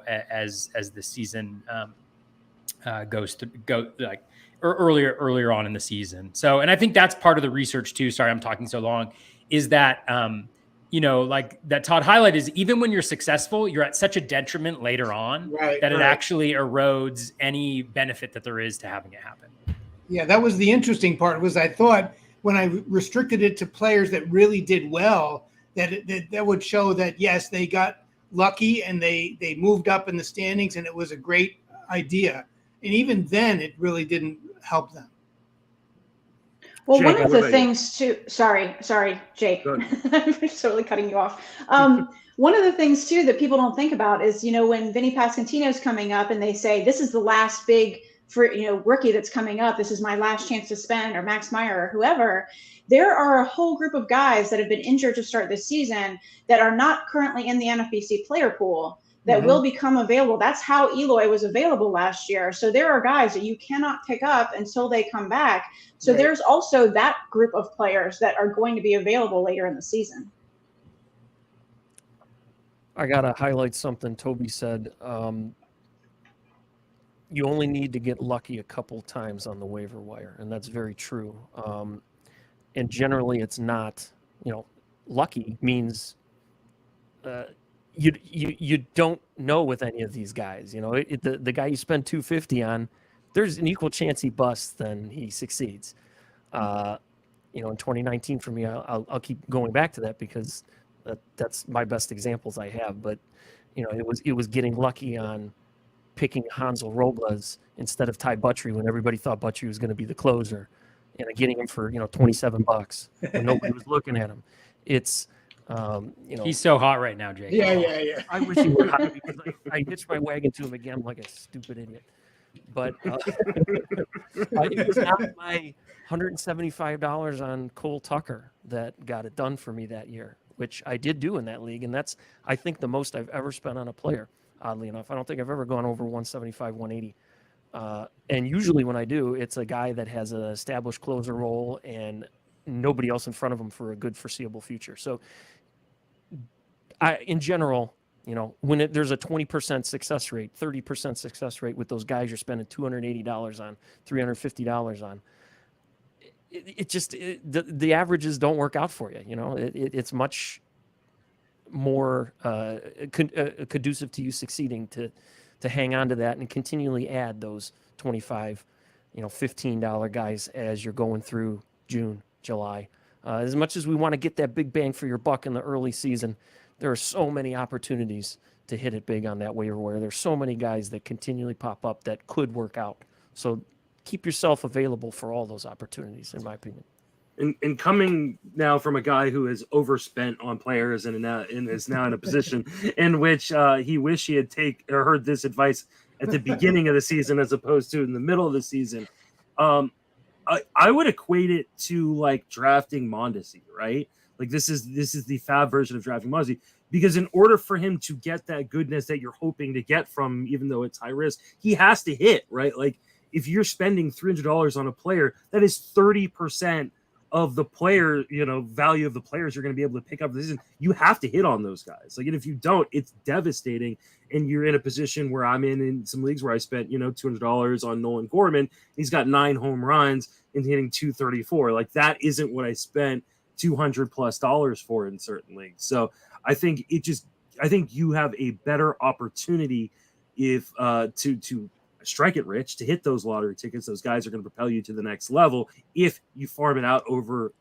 as the season earlier on in the season. So, and I think that's part of the research too. Sorry, I'm talking so long. Is that, that Todd highlighted, is even when you're successful, you're at such a detriment later on that it actually erodes any benefit that there is to having it happen. Yeah, that was the interesting part. Was I thought when I restricted it to players that really did well, that would show that yes, they got lucky and they moved up in the standings, and it was a great idea. And even then, it really didn't help them. Well, Jake, one of the things too, sorry, Jake, I'm totally cutting you off. One of the things too that people don't think about is, when Vinny Pasquantino's coming up and they say, this is the last big rookie that's coming up, this is my last chance to spend, or Max Meyer or whoever, there are a whole group of guys that have been injured to start this season that are not currently in the NFBC player pool that will become available. That's how Eloy was available last year. So there are guys that you cannot pick up until they come back. So there's also that group of players that are going to be available later in the season. I got to highlight something Toby said. You only need to get lucky a couple times on the waiver wire, and that's very true. And generally it's not, lucky means you don't know with any of these guys. The guy you spend $250 on, there's an equal chance he busts than he succeeds. In 2019 for me, I'll keep going back to that because that's my best examples I have. But it was getting lucky on picking Hansel Robles instead of Ty Buttrey when everybody thought Buttrey was going to be the closer, and getting him for $27 when nobody was looking at him. It's He's so hot right now, Jake. Yeah. I wish he were hot because I hitched my wagon to him again like a stupid idiot. But it was not my $175 on Cole Tucker that got it done for me that year, which I did do in that league, and that's, I think, the most I've ever spent on a player. Oddly enough, I don't think I've ever gone over 175, 180. And usually when I do, it's a guy that has an established closer role and nobody else in front of him for a good foreseeable future. So in general, when there's a 20% success rate, 30% success rate with those guys you're spending $280 on, $350 on, the averages don't work out for you. It's much more conducive to you succeeding to hang on to that and continually add those $25, $15 guys as you're going through June, July. As much as we want to get that big bang for your buck in the early season, there are so many opportunities to hit it big on that waiver wire. There's so many guys that continually pop up that could work out. So keep yourself available for all those opportunities, in my opinion. And coming now from a guy who has overspent on players and is now in a position in which he wished he had heard this advice at the beginning of the season as opposed to in the middle of the season, I would equate it to like drafting Mondesi, right? Like this is the fab version of drafting Mondesi, because in order for him to get that goodness that you're hoping to get from him, even though it's high risk, he has to hit, right? Like if you're spending $300 on a player, that is 30% of the player, value of the players you're going to be able to pick up this season. You have to hit on those guys. Like, and if you don't, it's devastating. And you're in a position where I'm in some leagues where I spent, $200 on Nolan Gorman. He's got 9 home runs and hitting 234. Like that isn't what I spent $200+ for in certain leagues. So I think you have a better opportunity if to strike it rich, to hit those lottery tickets. Those guys are going to propel you to the next level if you farm it out over,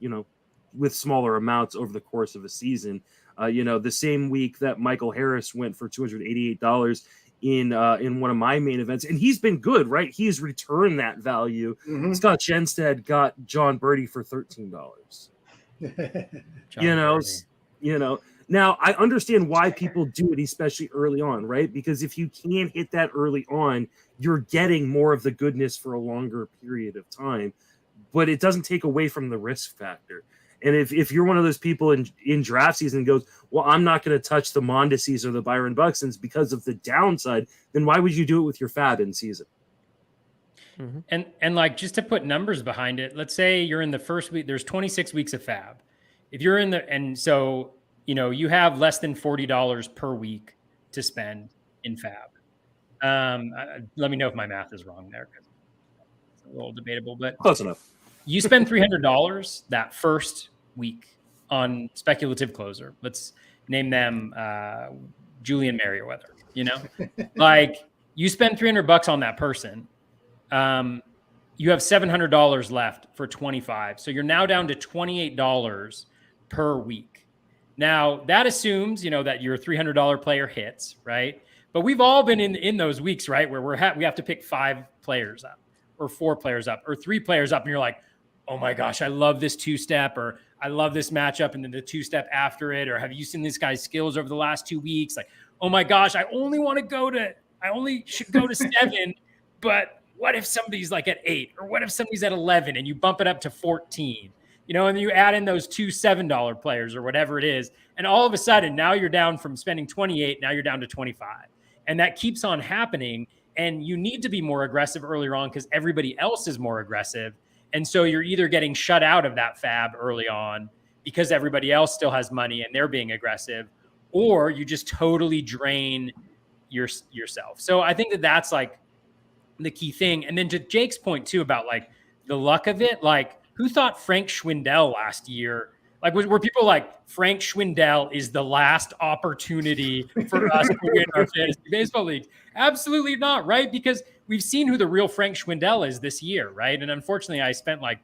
with smaller amounts over the course of a season. The same week that Michael Harris went for $288 in one of my main events, and he's been good, right? He's returned that value. Mm-hmm. Scott Jenstead got John Birdie for $13. Now I understand why people do it, especially early on, right? Because if you can hit that early on, you're getting more of the goodness for a longer period of time, but it doesn't take away from the risk factor. And if you're one of those people in draft season goes, well, I'm not going to touch the Mondeses or the Byron Buxtons because of the downside, then why would you do it with your fab in season? Mm-hmm. And like, just to put numbers behind it, let's say you're in the first week, there's 26 weeks of fab. If you're in so you have less than $40 per week to spend in fab. Let me know if my math is wrong there, because it's a little debatable, but close enough. You spend $300 that first week on speculative closer. Let's name them Julian Merriweather. Like you spend $300 on that person. You have $700 left for 25. So you're now down to $28 per week. Now that assumes, that your $300 player hits, right? But we've all been in those weeks, right? Where we have to pick 5 players up or 4 players up or 3 players up. And you're like, oh my gosh, I love this 2-step, or I love this matchup. And then the 2-step after it, or have you seen this guy's skills over the last 2 weeks? Like, oh my gosh, I only should go to 7, but what if somebody's like at 8, or what if somebody's at 11 and you bump it up to 14? And you add in those 2 $7 players or whatever it is. And all of a sudden, now you're down from spending 28. Now you're down to 25. And that keeps on happening. And you need to be more aggressive earlier on because everybody else is more aggressive. And so you're either getting shut out of that fab early on because everybody else still has money and they're being aggressive, or you just totally drain yourself. So I think that's like the key thing. And then to Jake's point too, about like the luck of it, like, who thought Frank Schwindel last year? Like, were people like, Frank Schwindel is the last opportunity for us to win our fantasy baseball league? Absolutely not, right? Because we've seen who the real Frank Schwindel is this year, right? And unfortunately, I spent like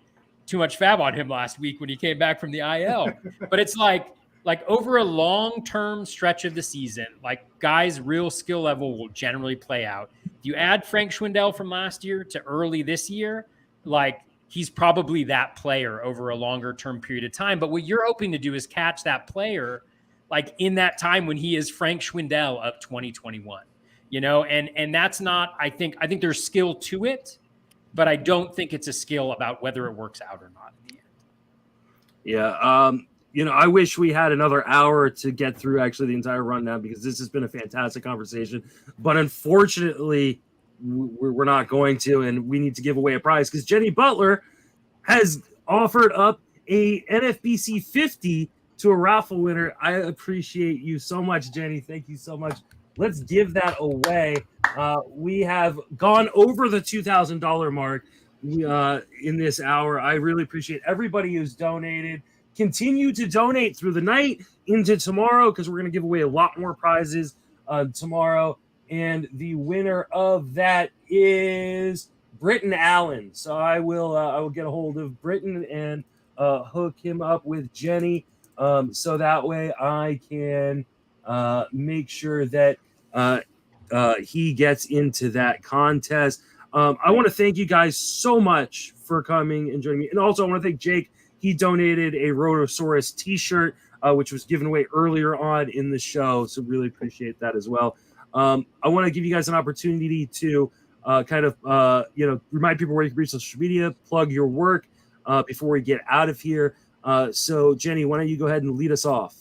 too much fab on him last week when he came back from the IL. But it's like, like over a long-term stretch of the season, like guys' real skill level will generally play out. If you add Frank Schwindel from last year to early this year, like he's probably that player over a longer term period of time. But what you're hoping to do is catch that player like in that time when he is Frank Schwindel of 2021, you know, and that's not, I think there's skill to it, but I don't think it's a skill about whether it works out or not in the end. Yeah. You know, I wish we had another hour to get through actually the entire rundown because this has been a fantastic conversation. But unfortunately, we're not going to, and we need to give away a prize because Jenny Butler has offered up a NFBC 50 to a raffle winner. I appreciate you so much, Jenny. Thank you so much. Let's give that away. We have gone over the $2,000 mark in this hour. I really appreciate everybody who's donated. Continue to donate through the night into tomorrow because we're going to give away a lot more prizes tomorrow. And the winner of that is Britton Allen. So I will get a hold of Britton and hook him up with Jenny, so that way I can make sure that he gets into that contest. I want to thank you guys so much for coming and joining me, and also I want to thank Jake. He donated a Rotosaurus T-shirt, which was given away earlier on in the show. So really appreciate that as well. I want to give you guys an opportunity to remind people where you can reach social media, plug your work before we get out of here. So Jenny, why don't you go ahead and lead us off?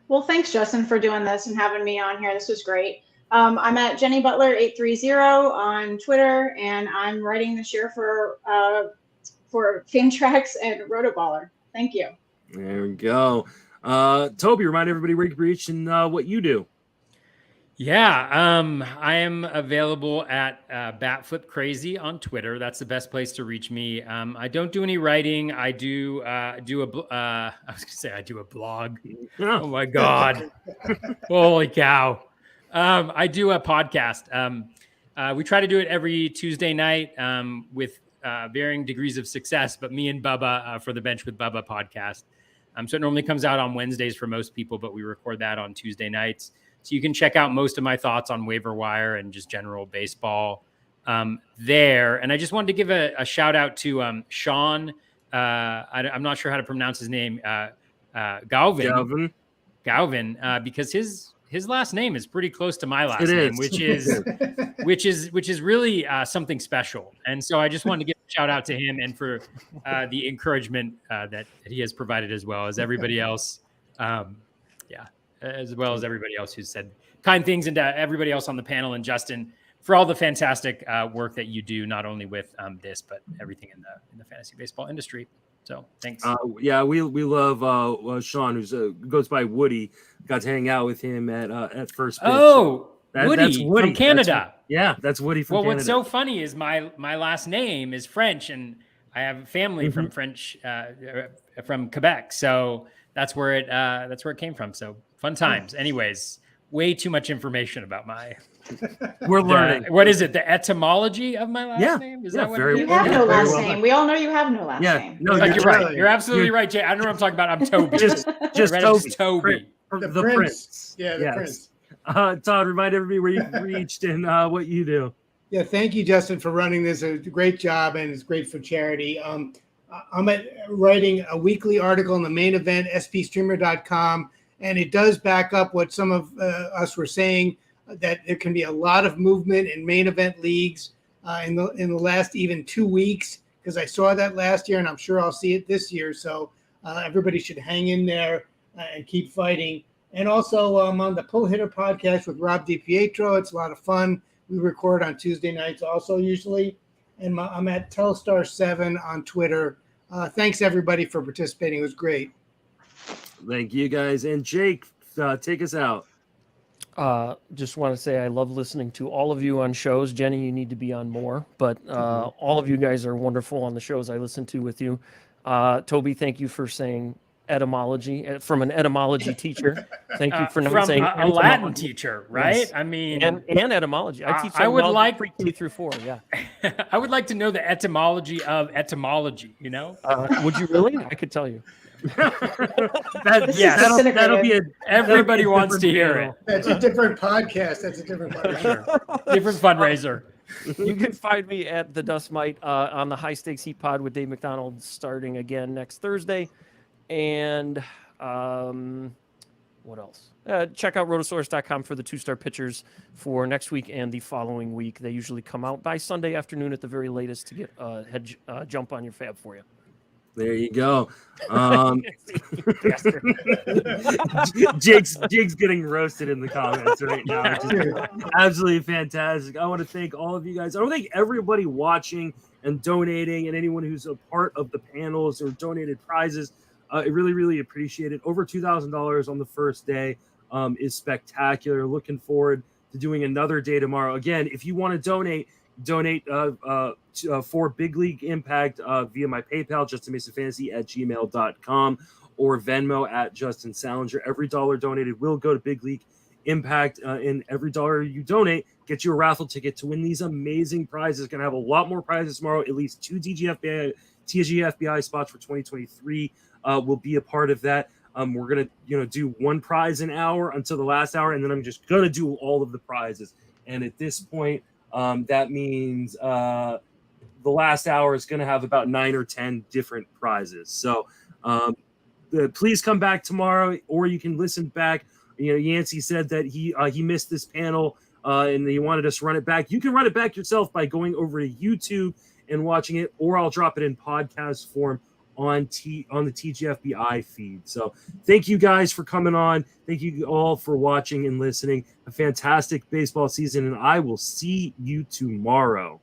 Well, thanks, Justin, for doing this and having me on here. This was great. I'm at Jenny Butler 830 on Twitter, and I'm writing this year for Fantrax and Rotoballer. Thank you. There we go. Toby, remind everybody where you can reach and what you do. Yeah, I am available at Batflip Crazy on Twitter. That's the best place to reach me. I don't do any writing. I do I was gonna say I do a blog. Oh my god! Holy cow! I do a podcast. We try to do it every Tuesday night with varying degrees of success. But me and Bubba for the Bench with Bubba podcast. So it normally comes out on Wednesdays for most people, but we record that on Tuesday nights. So you can check out most of my thoughts on waiver wire and just general baseball there. And I just wanted to give a shout out to Sean. I'm not sure how to pronounce his name. Galvin, because his last name is pretty close to my last name, which is really something special. And so I just wanted to give a shout out to him and for the encouragement that he has provided as well as everybody else. As well as everybody else who's said kind things, and everybody else on the panel, and Justin for all the fantastic work that you do, not only with this, but everything in the fantasy baseball industry. So thanks. We love Sean, who goes by Woody. Got to hang out with him at First Pitch. Oh, Woody, that's Woody from Canada. That's Woody from Canada. What's so funny is my last name is French, and I have family from French from Quebec. So that's where it came from. So fun times. Anyways, way too much information about my. We're learning. What is it? The etymology of my last name? Is that what it is? You have no last name. We all know you have no last name. No, you're right. You're absolutely right, Jay. I don't know what I'm talking about. I'm Toby. just Toby. The Prince. Yeah, the Prince. Todd, remind everybody where you reached and what you do. Yeah, thank you, Justin, for running this. It's a great job, and it's great for charity. I'm writing a weekly article in the main event, spstreamer.com, and it does back up what some of us were saying, that there can be a lot of movement in main event leagues in the last even 2 weeks, because I saw that last year, and I'm sure I'll see it this year. So everybody should hang in there and keep fighting. And also I'm on the Pull Hitter podcast with Rob DiPietro. It's a lot of fun. We record on Tuesday nights also usually. And I'm at Telstar7 on Twitter. Thanks, everybody, for participating. It was great. Thank you, guys. And Jake, take us out. Just want to say I love listening to all of you on shows. Jenny, you need to be on more. But all of you guys are wonderful on the shows I listen to with you. Toby, thank you for saying etymology from an etymology teacher. Thank you for not saying a Latin teacher, right? Yes. I mean, and etymology. I teach. I would like 2 through 4. Yeah, I would like to know the etymology of etymology. You know, would you really? I could tell you. That'll be everybody wants to hear it. That's a different podcast. That's a different podcast. Different fundraiser. You can find me at the Dust Mite on the High Stakes Heat Pod with Dave McDonald starting again next Thursday. And what else? Check out rotosaurus.com for the 2-star pitchers for next week and the following week. They usually come out by Sunday afternoon at the very latest to get a head jump on your fab for you. There you go. Jake's getting roasted in the comments right now, which is absolutely fantastic. I want to thank all of you guys. I want to thank everybody watching and donating, and anyone who's a part of the panels or donated prizes. I really, really appreciate it. Over $2,000 on the first day is spectacular. Looking forward to doing another day tomorrow. Again, if you want to donate for Big League Impact via my PayPal, justinmasonfantasy@gmail.com, or Venmo @Justin Salinger. Every dollar donated will go to Big League Impact, and every dollar you donate gets you a raffle ticket to win these amazing prizes. Going to have a lot more prizes tomorrow. At least 2 TGFBI spots for 2023 will be a part of that. We're going to do one prize an hour until the last hour, and then I'm just going to do all of the prizes. And at this point, that means the last hour is going to have about 9 or 10 different prizes. So please come back tomorrow, or you can listen back. Yancey said that he missed this panel and he wanted us to run it back. You can run it back yourself by going over to YouTube and watching it, or I'll drop it in podcast form on the TGFBI feed. So thank you guys for coming on. Thank you all for watching and listening. A fantastic baseball season, and I will see you tomorrow.